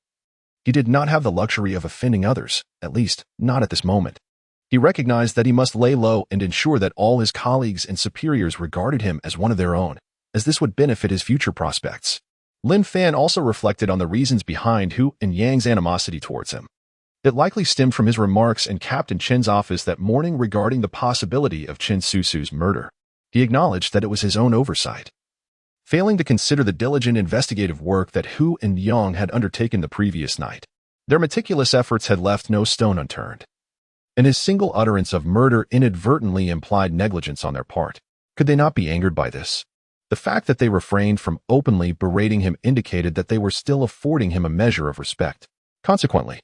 he did not have the luxury of offending others, at least not at this moment. He recognized that he must lay low and ensure that all his colleagues and superiors regarded him as one of their own, as this would benefit his future prospects. Lin Fan also reflected on the reasons behind Hu and Yang's animosity towards him. It likely stemmed from his remarks in Captain Chen's office that morning regarding the possibility of Qin Susu's murder. He acknowledged that it was his own oversight, failing to consider the diligent investigative work that Hu and Yang had undertaken the previous night. Their meticulous efforts had left no stone unturned, and his single utterance of murder inadvertently implied negligence on their part. Could they not be angered by this? The fact that they refrained from openly berating him indicated that they were still affording him a measure of respect. Consequently,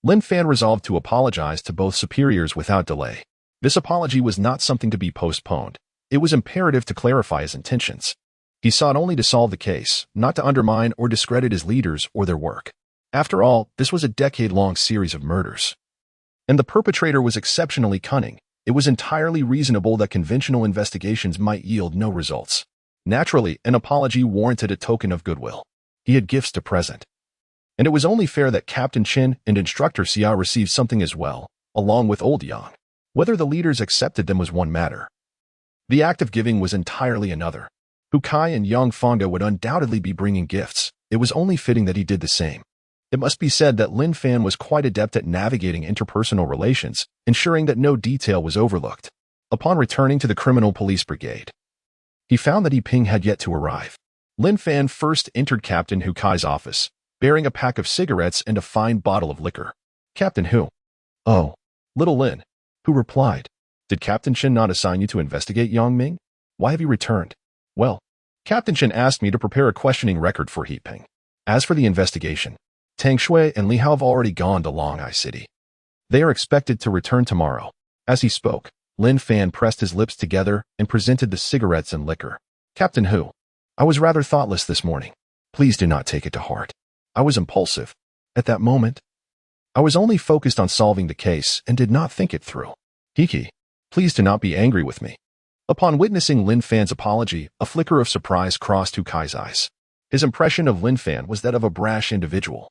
Lin Fan resolved to apologize to both superiors without delay. This apology was not something to be postponed. It was imperative to clarify his intentions. He sought only to solve the case, not to undermine or discredit his leaders or their work. After all, this was a decade-long series of murders, and the perpetrator was exceptionally cunning. It was entirely reasonable that conventional investigations might yield no results. Naturally, an apology warranted a token of goodwill. He had gifts to present, and it was only fair that Captain Chen and Instructor Xia received something as well, along with Old Yang. Whether the leaders accepted them was one matter. The act of giving was entirely another. Hu Kai and Yang Fanga would undoubtedly be bringing gifts. It was only fitting that he did the same. It must be said that Lin Fan was quite adept at navigating interpersonal relations, ensuring that no detail was overlooked. Upon returning to the criminal police brigade, he found that He Peng had yet to arrive. Lin Fan first entered Captain Hu Kai's office, bearing a pack of cigarettes and a fine bottle of liquor. "Captain Hu." "Oh, little Lin." Hu replied, "Did Captain Chen not assign you to investigate Yang Ming? Why have you returned?" "Well, Captain Chen asked me to prepare a questioning record for He Peng. As for the investigation, Tang Shui and Li Hao have already gone to Longhai City. They are expected to return tomorrow." As he spoke, Lin Fan pressed his lips together and presented the cigarettes and liquor. "Captain Hu, I was rather thoughtless this morning. Please do not take it to heart. I was impulsive. At that moment, I was only focused on solving the case and did not think it through. Hiki, please do not be angry with me. Upon witnessing Lin Fan's apology, a flicker of surprise crossed Hukai's eyes. His impression of Lin Fan was that of a brash individual,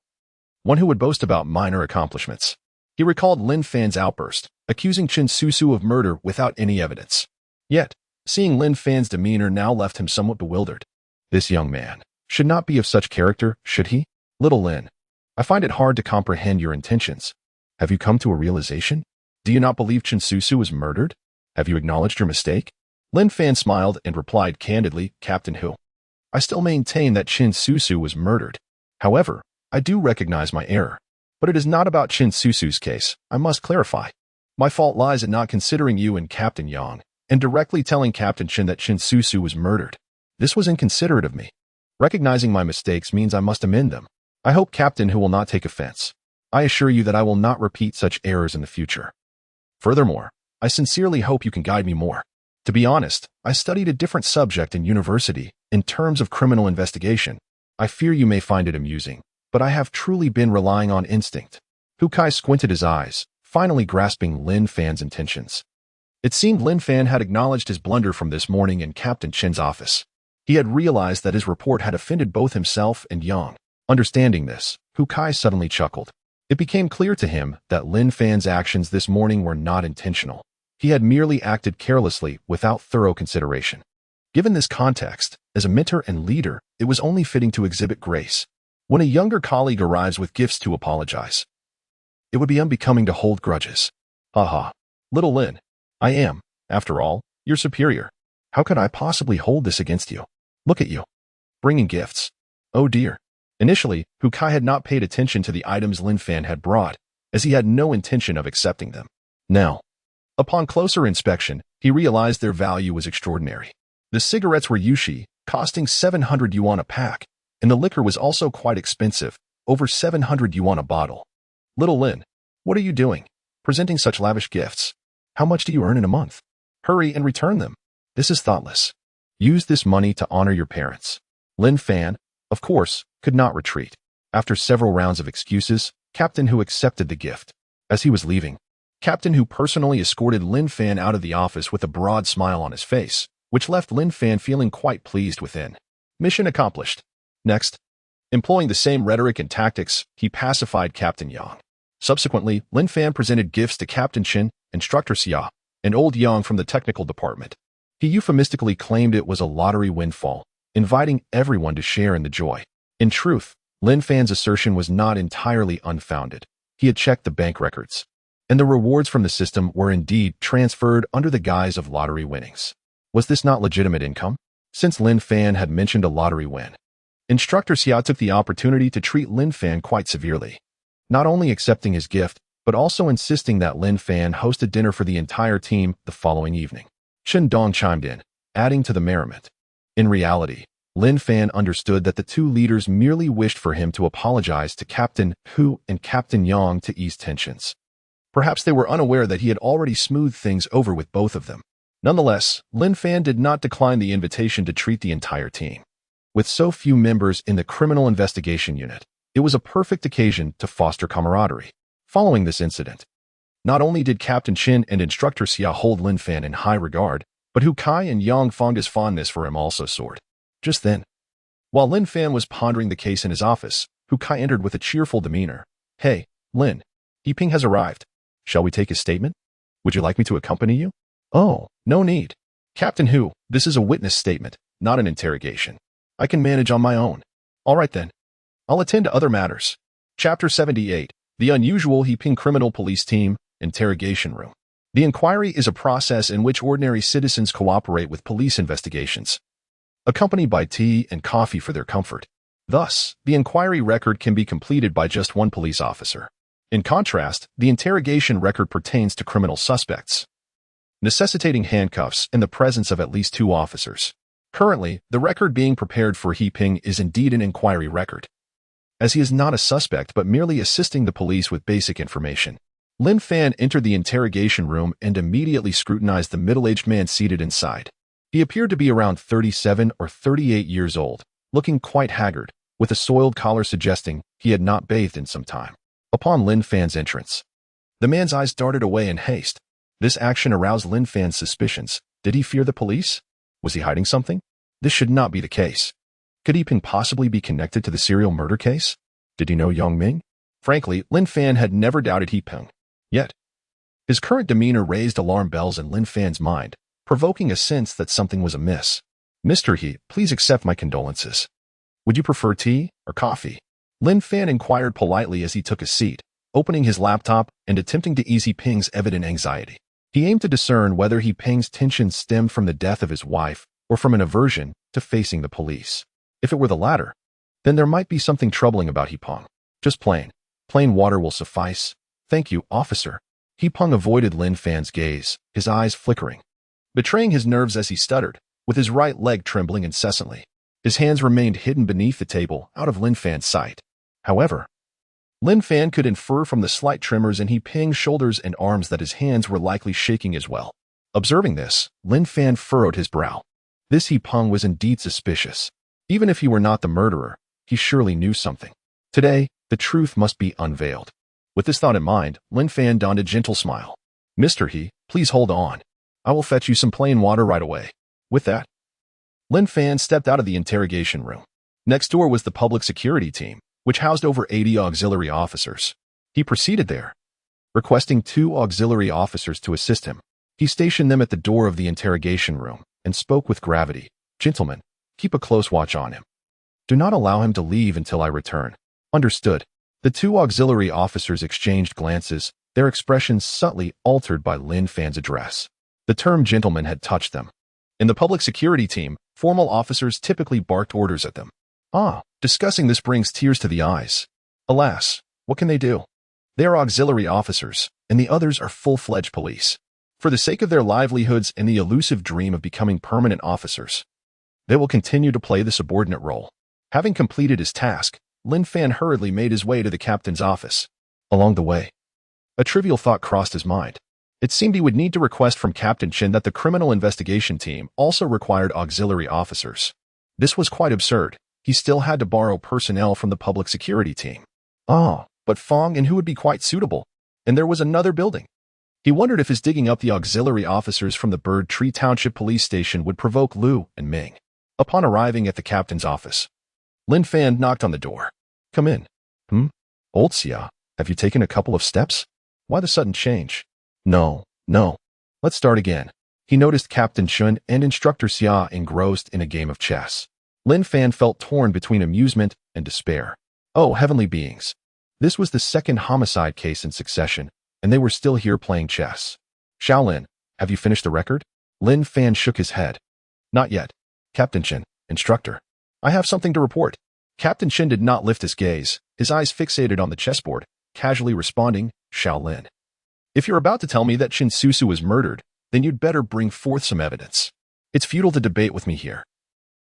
one who would boast about minor accomplishments. He recalled Lin Fan's outburst, accusing Qin Susu of murder without any evidence. Yet, seeing Lin Fan's demeanor now left him somewhat bewildered. This young man should not be of such character, should he? Little Lin, I find it hard to comprehend your intentions. Have you come to a realization? Do you not believe Qin Susu was murdered? Have you acknowledged your mistake? Lin Fan smiled and replied candidly, Captain Hu. I still maintain that Qin Susu was murdered. However, I do recognize my error. But it is not about Qin Susu's case, I must clarify. My fault lies in not considering you and Captain Yang, and directly telling Captain Qin that Qin Susu was murdered. This was inconsiderate of me. Recognizing my mistakes means I must amend them. I hope Captain Hu will not take offense. I assure you that I will not repeat such errors in the future. Furthermore, I sincerely hope you can guide me more. To be honest, I studied a different subject in university, in terms of criminal investigation. I fear you may find it amusing, but I have truly been relying on instinct. Hukai squinted his eyes, finally grasping Lin Fan's intentions. It seemed Lin Fan had acknowledged his blunder from this morning in Captain Qin's office. He had realized that his report had offended both himself and Yang. Understanding this, Hukai suddenly chuckled. It became clear to him that Lin Fan's actions this morning were not intentional. He had merely acted carelessly without thorough consideration. Given this context, as a mentor and leader, it was only fitting to exhibit grace. When a younger colleague arrives with gifts to apologize, it would be unbecoming to hold grudges. Haha. Little Lin, I am, after all, your superior. How could I possibly hold this against you? Look at you. Bringing gifts. Oh dear. Initially, Hukai had not paid attention to the items Lin Fan had brought, as he had no intention of accepting them. Now, upon closer inspection, he realized their value was extraordinary. The cigarettes were yushi, costing 700 yuan a pack, and the liquor was also quite expensive, over 700 yuan a bottle. Little Lin, what are you doing? Presenting such lavish gifts. How much do you earn in a month? Hurry and return them. This is thoughtless. Use this money to honor your parents. Lin Fan, of course, could not retreat. After several rounds of excuses, Captain Hu accepted the gift. As he was leaving, Captain Hu personally escorted Lin Fan out of the office with a broad smile on his face, which left Lin Fan feeling quite pleased within. Mission accomplished. Next, employing the same rhetoric and tactics, he pacified Captain Yang. Subsequently, Lin Fan presented gifts to Captain Qin, Instructor Xia, and Old Yang from the technical department. He euphemistically claimed it was a lottery windfall, inviting everyone to share in the joy. In truth, Lin Fan's assertion was not entirely unfounded. He had checked the bank records, and the rewards from the system were indeed transferred under the guise of lottery winnings. Was this not legitimate income? Since Lin Fan had mentioned a lottery win, Instructor Xia took the opportunity to treat Lin Fan quite severely, not only accepting his gift, but also insisting that Lin Fan host a dinner for the entire team the following evening. Chen Dong chimed in, adding to the merriment. In reality, Lin Fan understood that the two leaders merely wished for him to apologize to Captain Hu and Captain Yang to ease tensions. Perhaps they were unaware that he had already smoothed things over with both of them. Nonetheless, Lin Fan did not decline the invitation to treat the entire team. With so few members in the criminal investigation unit, it was a perfect occasion to foster camaraderie. Following this incident, not only did Captain Qin and Instructor Xia hold Lin Fan in high regard, but Hukai and Yang Feng's fondness for him also soared. Just then, while Lin Fan was pondering the case in his office, Hukai entered with a cheerful demeanor. Hey, Lin, Yiping has arrived. Shall we take his statement? Would you like me to accompany you? Oh, no need. Captain Hu, this is a witness statement, not an interrogation. I can manage on my own. All right then. I'll attend to other matters. Chapter 78, The Unusual Yiping Criminal Police Team, Interrogation Room. The inquiry is a process in which ordinary citizens cooperate with police investigations, accompanied by tea and coffee for their comfort. Thus, the inquiry record can be completed by just one police officer. In contrast, the interrogation record pertains to criminal suspects, necessitating handcuffs in the presence of at least two officers. Currently, the record being prepared for Yiping is indeed an inquiry record, as he is not a suspect but merely assisting the police with basic information. Lin Fan entered the interrogation room and immediately scrutinized the middle-aged man seated inside. He appeared to be around 37 or 38 years old, looking quite haggard, with a soiled collar suggesting he had not bathed in some time. Upon Lin Fan's entrance, the man's eyes darted away in haste. This action aroused Lin Fan's suspicions. Did he fear the police? Was he hiding something? This should not be the case. Could He Ping possibly be connected to the serial murder case? Did he know Yang Ming? Frankly, Lin Fan had never doubted He Ping. Yet, his current demeanor raised alarm bells in Lin Fan's mind, provoking a sense that something was amiss. Mr. He, please accept my condolences. Would you prefer tea or coffee? Lin Fan inquired politely as he took a seat, opening his laptop and attempting to ease He Ping's evident anxiety. He aimed to discern whether He Ping's tension stemmed from the death of his wife or from an aversion to facing the police. If it were the latter, then there might be something troubling about He Ping. Just plain water will suffice. Thank you, officer. He Ping avoided Lin Fan's gaze, his eyes flickering, betraying his nerves as he stuttered, with his right leg trembling incessantly. His hands remained hidden beneath the table, out of Lin Fan's sight. However, Lin Fan could infer from the slight tremors in He Ping's shoulders and arms that his hands were likely shaking as well. Observing this, Lin Fan furrowed his brow. This He Ping was indeed suspicious. Even if he were not the murderer, he surely knew something. Today, the truth must be unveiled. With this thought in mind, Lin Fan donned a gentle smile. Mr. He, please hold on. I will fetch you some plain water right away. With that, Lin Fan stepped out of the interrogation room. Next door was the public security team, which housed over 80 auxiliary officers. He proceeded there, requesting 2 auxiliary officers to assist him. He stationed them at the door of the interrogation room and spoke with gravity. Gentlemen, keep a close watch on him. Do not allow him to leave until I return. Understood. The 2 auxiliary officers exchanged glances, their expressions subtly altered by Lin Fan's address. The term gentleman had touched them. In the public security team, formal officers typically barked orders at them. Discussing this brings tears to the eyes. Alas, what can they do? They are auxiliary officers, and the others are full-fledged police. For the sake of their livelihoods and the elusive dream of becoming permanent officers, they will continue to play the subordinate role. Having completed his task, Lin Fan hurriedly made his way to the captain's office. Along the way, a trivial thought crossed his mind. It seemed he would need to request from Captain Chen that the criminal investigation team also required auxiliary officers. This was quite absurd. He still had to borrow personnel from the public security team. But Fong and who would be quite suitable. And there was another building. He wondered if his digging up the auxiliary officers from the Bird Tree Township police station would provoke Lu and Ming. Upon arriving at the captain's office, Lin Fan knocked on the door. Come in. Old Xia, have you taken a couple of steps? Why the sudden change? No. Let's start again. He noticed Captain Chun and Instructor Xia engrossed in a game of chess. Lin Fan felt torn between amusement and despair. Oh, heavenly beings. This was the second homicide case in succession, and they were still here playing chess. Shaolin, have you finished the record? Lin Fan shook his head. Not yet. Captain Chen, Instructor. I have something to report. Captain Chen did not lift his gaze, his eyes fixated on the chessboard, casually responding, Shaolin. If you're about to tell me that Chen Susu was murdered, then you'd better bring forth some evidence. It's futile to debate with me here.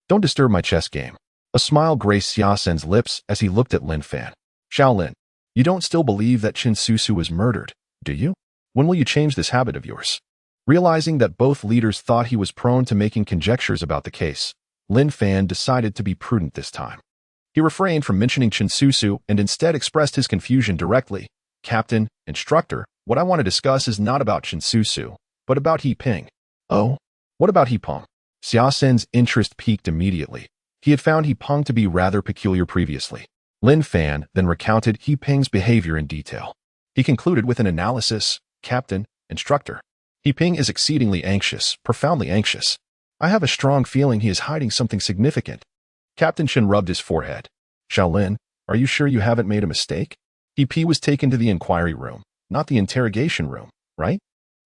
Don't disturb my chess game. A smile graced Xia Sen's lips as he looked at Lin Fan. Shaolin, you don't still believe that Chen Susu was murdered, do you? When will you change this habit of yours? Realizing that both leaders thought he was prone to making conjectures about the case, Lin Fan decided to be prudent this time. He refrained from mentioning Chen Susu and instead expressed his confusion directly. Captain, Instructor, what I want to discuss is not about Chen Susu, but about He Ping. Oh? What about He Ping? Xia Sen's interest peaked immediately. He had found He Ping to be rather peculiar previously. Lin Fan then recounted He Ping's behavior in detail. He concluded with an analysis. Captain, Instructor. He Ping is exceedingly anxious, profoundly anxious. I have a strong feeling he is hiding something significant. Captain Chen rubbed his forehead. Shaolin, are you sure you haven't made a mistake? He P was taken to the inquiry room, not the interrogation room, right?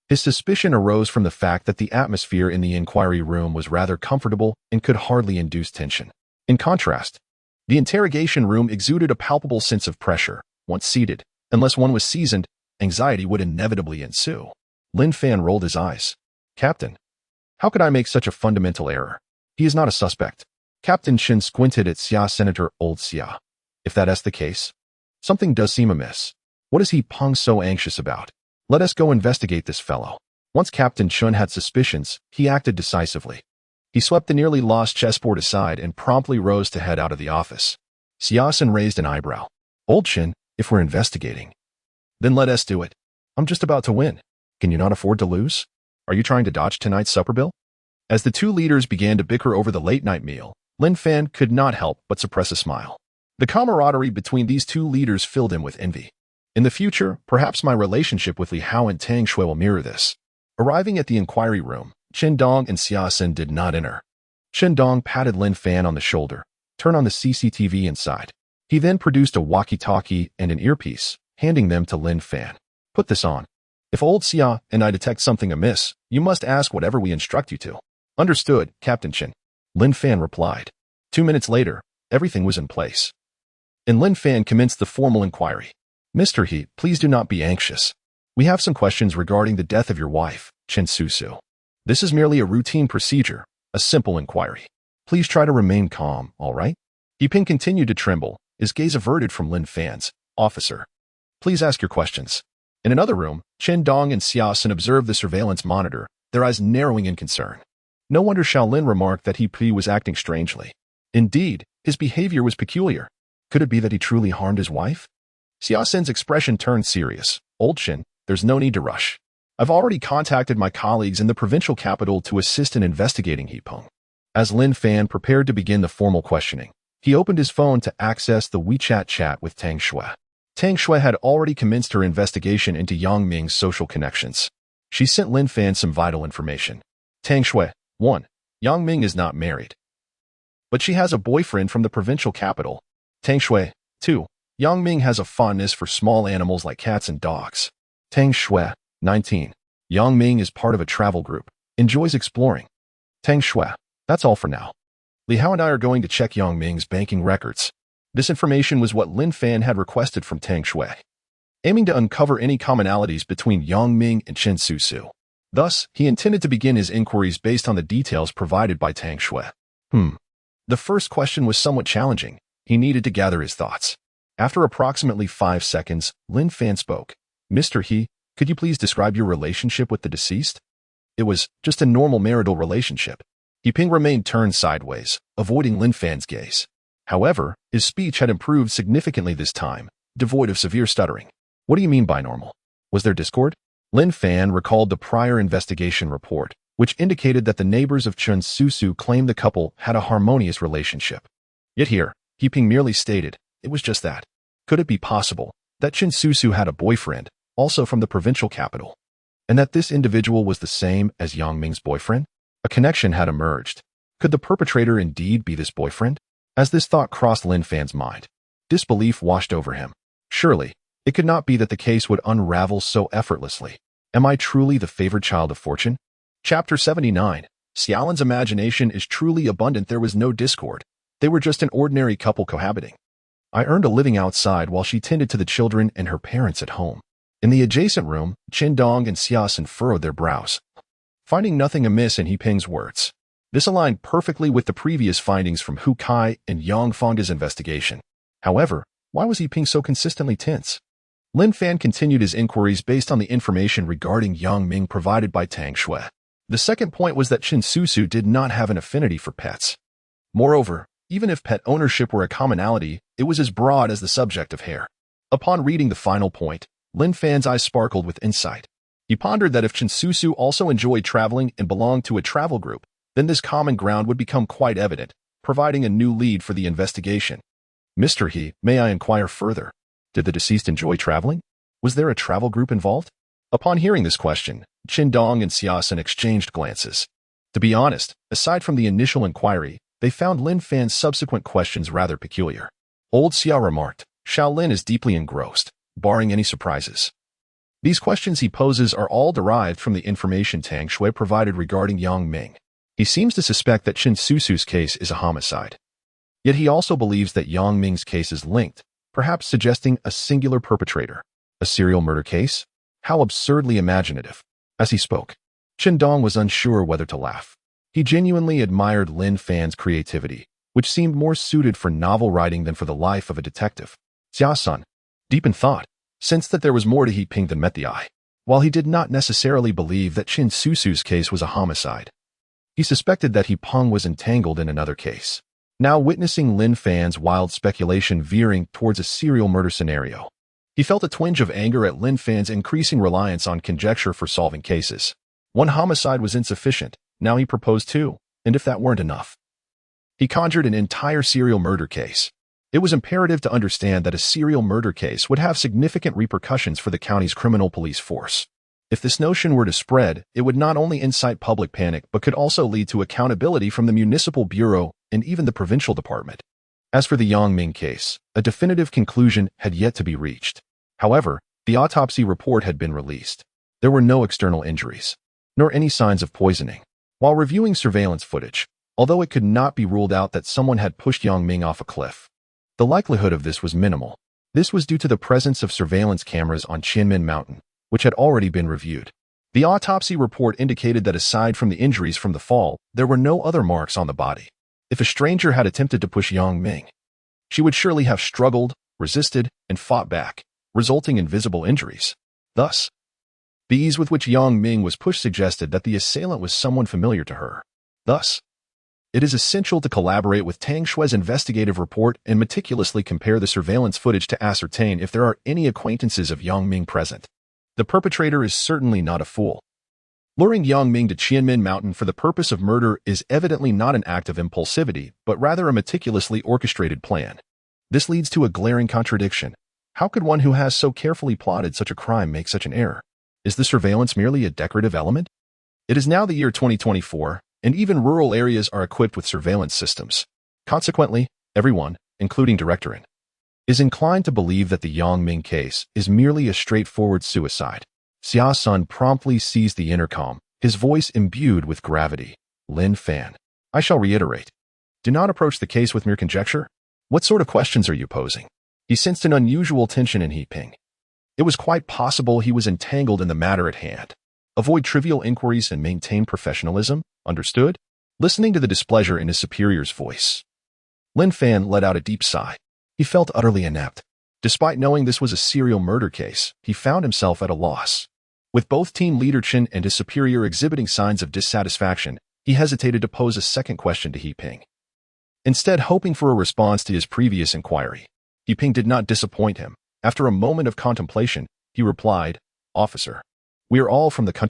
His suspicion arose from the fact that the atmosphere in the inquiry room was rather comfortable and could hardly induce tension. In contrast, the interrogation room exuded a palpable sense of pressure. Once seated, unless one was seasoned, anxiety would inevitably ensue. Lin Fan rolled his eyes. Captain, how could I make such a fundamental error? He is not a suspect. Captain Chen squinted at Xia Senator Old Xia. If that is the case, something does seem amiss. What is He Ping so anxious about? Let us go investigate this fellow. Once Captain Chun had suspicions, he acted decisively. He swept the nearly lost chessboard aside and promptly rose to head out of the office. Xia Sen raised an eyebrow. Old Chen, If we're investigating, then let us do it. I'm just about to win. Can you not afford to lose? Are you trying to dodge tonight's supper bill? As the two leaders began to bicker over the late-night meal, Lin Fan could not help but suppress a smile. The camaraderie between these two leaders filled him with envy. In the future, perhaps my relationship with Li Hao and Tang Shui will mirror this. Arriving at the inquiry room, Chen Dong and Xia Xin did not enter. Chen Dong patted Lin Fan on the shoulder, turned on the CCTV inside. He then produced a walkie-talkie and an earpiece, handing them to Lin Fan. Put this on. If old Xia and I detect something amiss, you must ask whatever we instruct you to. Understood, Captain Chen. Lin Fan replied. 2 minutes later, everything was in place. And Lin Fan commenced the formal inquiry. Mr. He, please do not be anxious. We have some questions regarding the death of your wife, Chen Susu. This is merely a routine procedure, a simple inquiry. Please try to remain calm, all right? He Ping continued to tremble, his gaze averted from Lin Fan's. Officer, please ask your questions. In another room, Chen Dong and Xia Xin observed the surveillance monitor, their eyes narrowing in concern. No wonder Shaolin remarked that he was acting strangely. Indeed, his behavior was peculiar. Could it be that he truly harmed his wife? Xia Xin's expression turned serious. Old Chen, there's no need to rush. I've already contacted my colleagues in the provincial capital to assist in investigating He Peng. As Lin Fan prepared to begin the formal questioning, he opened his phone to access the WeChat chat with Tang Shui. Tang Shui had already commenced her investigation into Yang Ming's social connections. She sent Lin Fan some vital information. Tang Shui, 1. Yang Ming is not married, but she has a boyfriend from the provincial capital. Tang Shui, 2. Yang Ming has a fondness for small animals like cats and dogs. Tang Shui, 19. Yang Ming is part of a travel group, enjoys exploring. Tang Shui, that's all for now. Li Hao and I are going to check Yang Ming's banking records. This information was what Lin Fan had requested from Tang Shui, aiming to uncover any commonalities between Yang Ming and Chen Susu. Thus, he intended to begin his inquiries based on the details provided by Tang Shui. The first question was somewhat challenging. He needed to gather his thoughts. After approximately 5 seconds, Lin Fan spoke. Mr. He, could you please describe your relationship with the deceased? It was just a normal marital relationship. He Ping remained turned sideways, avoiding Lin Fan's gaze. However, his speech had improved significantly this time, devoid of severe stuttering. What do you mean by normal? Was there discord? Lin Fan recalled the prior investigation report, which indicated that the neighbors of Chen Susu claimed the couple had a harmonious relationship. Yet here, He Ping merely stated, it was just that. Could it be possible that Chen Susu had a boyfriend, also from the provincial capital, and that this individual was the same as Yang Ming's boyfriend? A connection had emerged. Could the perpetrator indeed be this boyfriend? As this thought crossed Lin Fan's mind, disbelief washed over him. Surely, it could not be that the case would unravel so effortlessly. Am I truly the favored child of fortune? Chapter 79. Xiaolin's imagination is truly abundant. There was no discord. They were just an ordinary couple cohabiting. I earned a living outside while she tended to the children and her parents at home. In the adjacent room, Chen Dong and Xia Xin furrowed their brows, finding nothing amiss in He Ping's words. This aligned perfectly with the previous findings from Hu Kai and Yang Fang's investigation. However, why was He Ping so consistently tense? Lin Fan continued his inquiries based on the information regarding Yang Ming provided by Tang Shui. The second point was that Chen Susu did not have an affinity for pets. Moreover, even if pet ownership were a commonality, it was as broad as the subject of hair. Upon reading the final point, Lin Fan's eyes sparkled with insight. He pondered that if Chen Susu also enjoyed traveling and belonged to a travel group, then this common ground would become quite evident, providing a new lead for the investigation. Mr. He, may I inquire further? Did the deceased enjoy traveling? Was there a travel group involved? Upon hearing this question, Chen Dong and Xia Xin exchanged glances. To be honest, aside from the initial inquiry, they found Lin Fan's subsequent questions rather peculiar. Old Xia remarked, Shaolin is deeply engrossed, barring any surprises. These questions he poses are all derived from the information Tang Shui provided regarding Yang Ming. He seems to suspect that Chen Susu's case is a homicide. Yet he also believes that Yang Ming's case is linked, perhaps suggesting a singular perpetrator. A serial murder case? How absurdly imaginative. As he spoke, Chen Dong was unsure whether to laugh. He genuinely admired Lin Fan's creativity, which seemed more suited for novel writing than for the life of a detective. Xia Sun, deep in thought, sensed that there was more to He Ping than met the eye. While he did not necessarily believe that Chen Susu's case was a homicide, he suspected that He Peng was entangled in another case. Now witnessing Lin Fan's wild speculation veering towards a serial murder scenario, He felt a twinge of anger at Lin Fan's increasing reliance on conjecture for solving cases. One homicide was insufficient, now he proposed two, and if that weren't enough, he conjured an entire serial murder case. It was imperative to understand that a serial murder case would have significant repercussions for the county's criminal police force. If this notion were to spread, it would not only incite public panic but could also lead to accountability from the municipal bureau and even the provincial department. As for the Yang Ming case, a definitive conclusion had yet to be reached. However, the autopsy report had been released. There were no external injuries, nor any signs of poisoning. While reviewing surveillance footage, although it could not be ruled out that someone had pushed Yang Ming off a cliff, the likelihood of this was minimal. This was due to the presence of surveillance cameras on Qianmen Mountain, which had already been reviewed. The autopsy report indicated that aside from the injuries from the fall, there were no other marks on the body. If a stranger had attempted to push Yang Ming, she would surely have struggled, resisted, and fought back, resulting in visible injuries. Thus, the ease with which Yang Ming was pushed suggested that the assailant was someone familiar to her. Thus, it is essential to collaborate with Tang Shui's investigative report and meticulously compare the surveillance footage to ascertain if there are any acquaintances of Yang Ming present. The perpetrator is certainly not a fool. Luring Yang Ming to Qianmen Mountain for the purpose of murder is evidently not an act of impulsivity, but rather a meticulously orchestrated plan. This leads to a glaring contradiction. How could one who has so carefully plotted such a crime make such an error? Is the surveillance merely a decorative element? It is now the year 2024, and even rural areas are equipped with surveillance systems. Consequently, everyone, including Director Lin, is inclined to believe that the Yang Ming case is merely a straightforward suicide. Xia Sun promptly seized the intercom, his voice imbued with gravity. Lin Fan, I shall reiterate. Do not approach the case with mere conjecture. What sort of questions are you posing? He sensed an unusual tension in He Ping. It was quite possible he was entangled in the matter at hand. Avoid trivial inquiries and maintain professionalism, understood? Listening to the displeasure in his superior's voice, Lin Fan let out a deep sigh. He felt utterly inept. Despite knowing this was a serial murder case, he found himself at a loss. With both team leader Chen and his superior exhibiting signs of dissatisfaction, he hesitated to pose a second question to He Ping. Instead, hoping for a response to his previous inquiry, He Ping did not disappoint him. After a moment of contemplation, he replied, Officer, we are all from the country.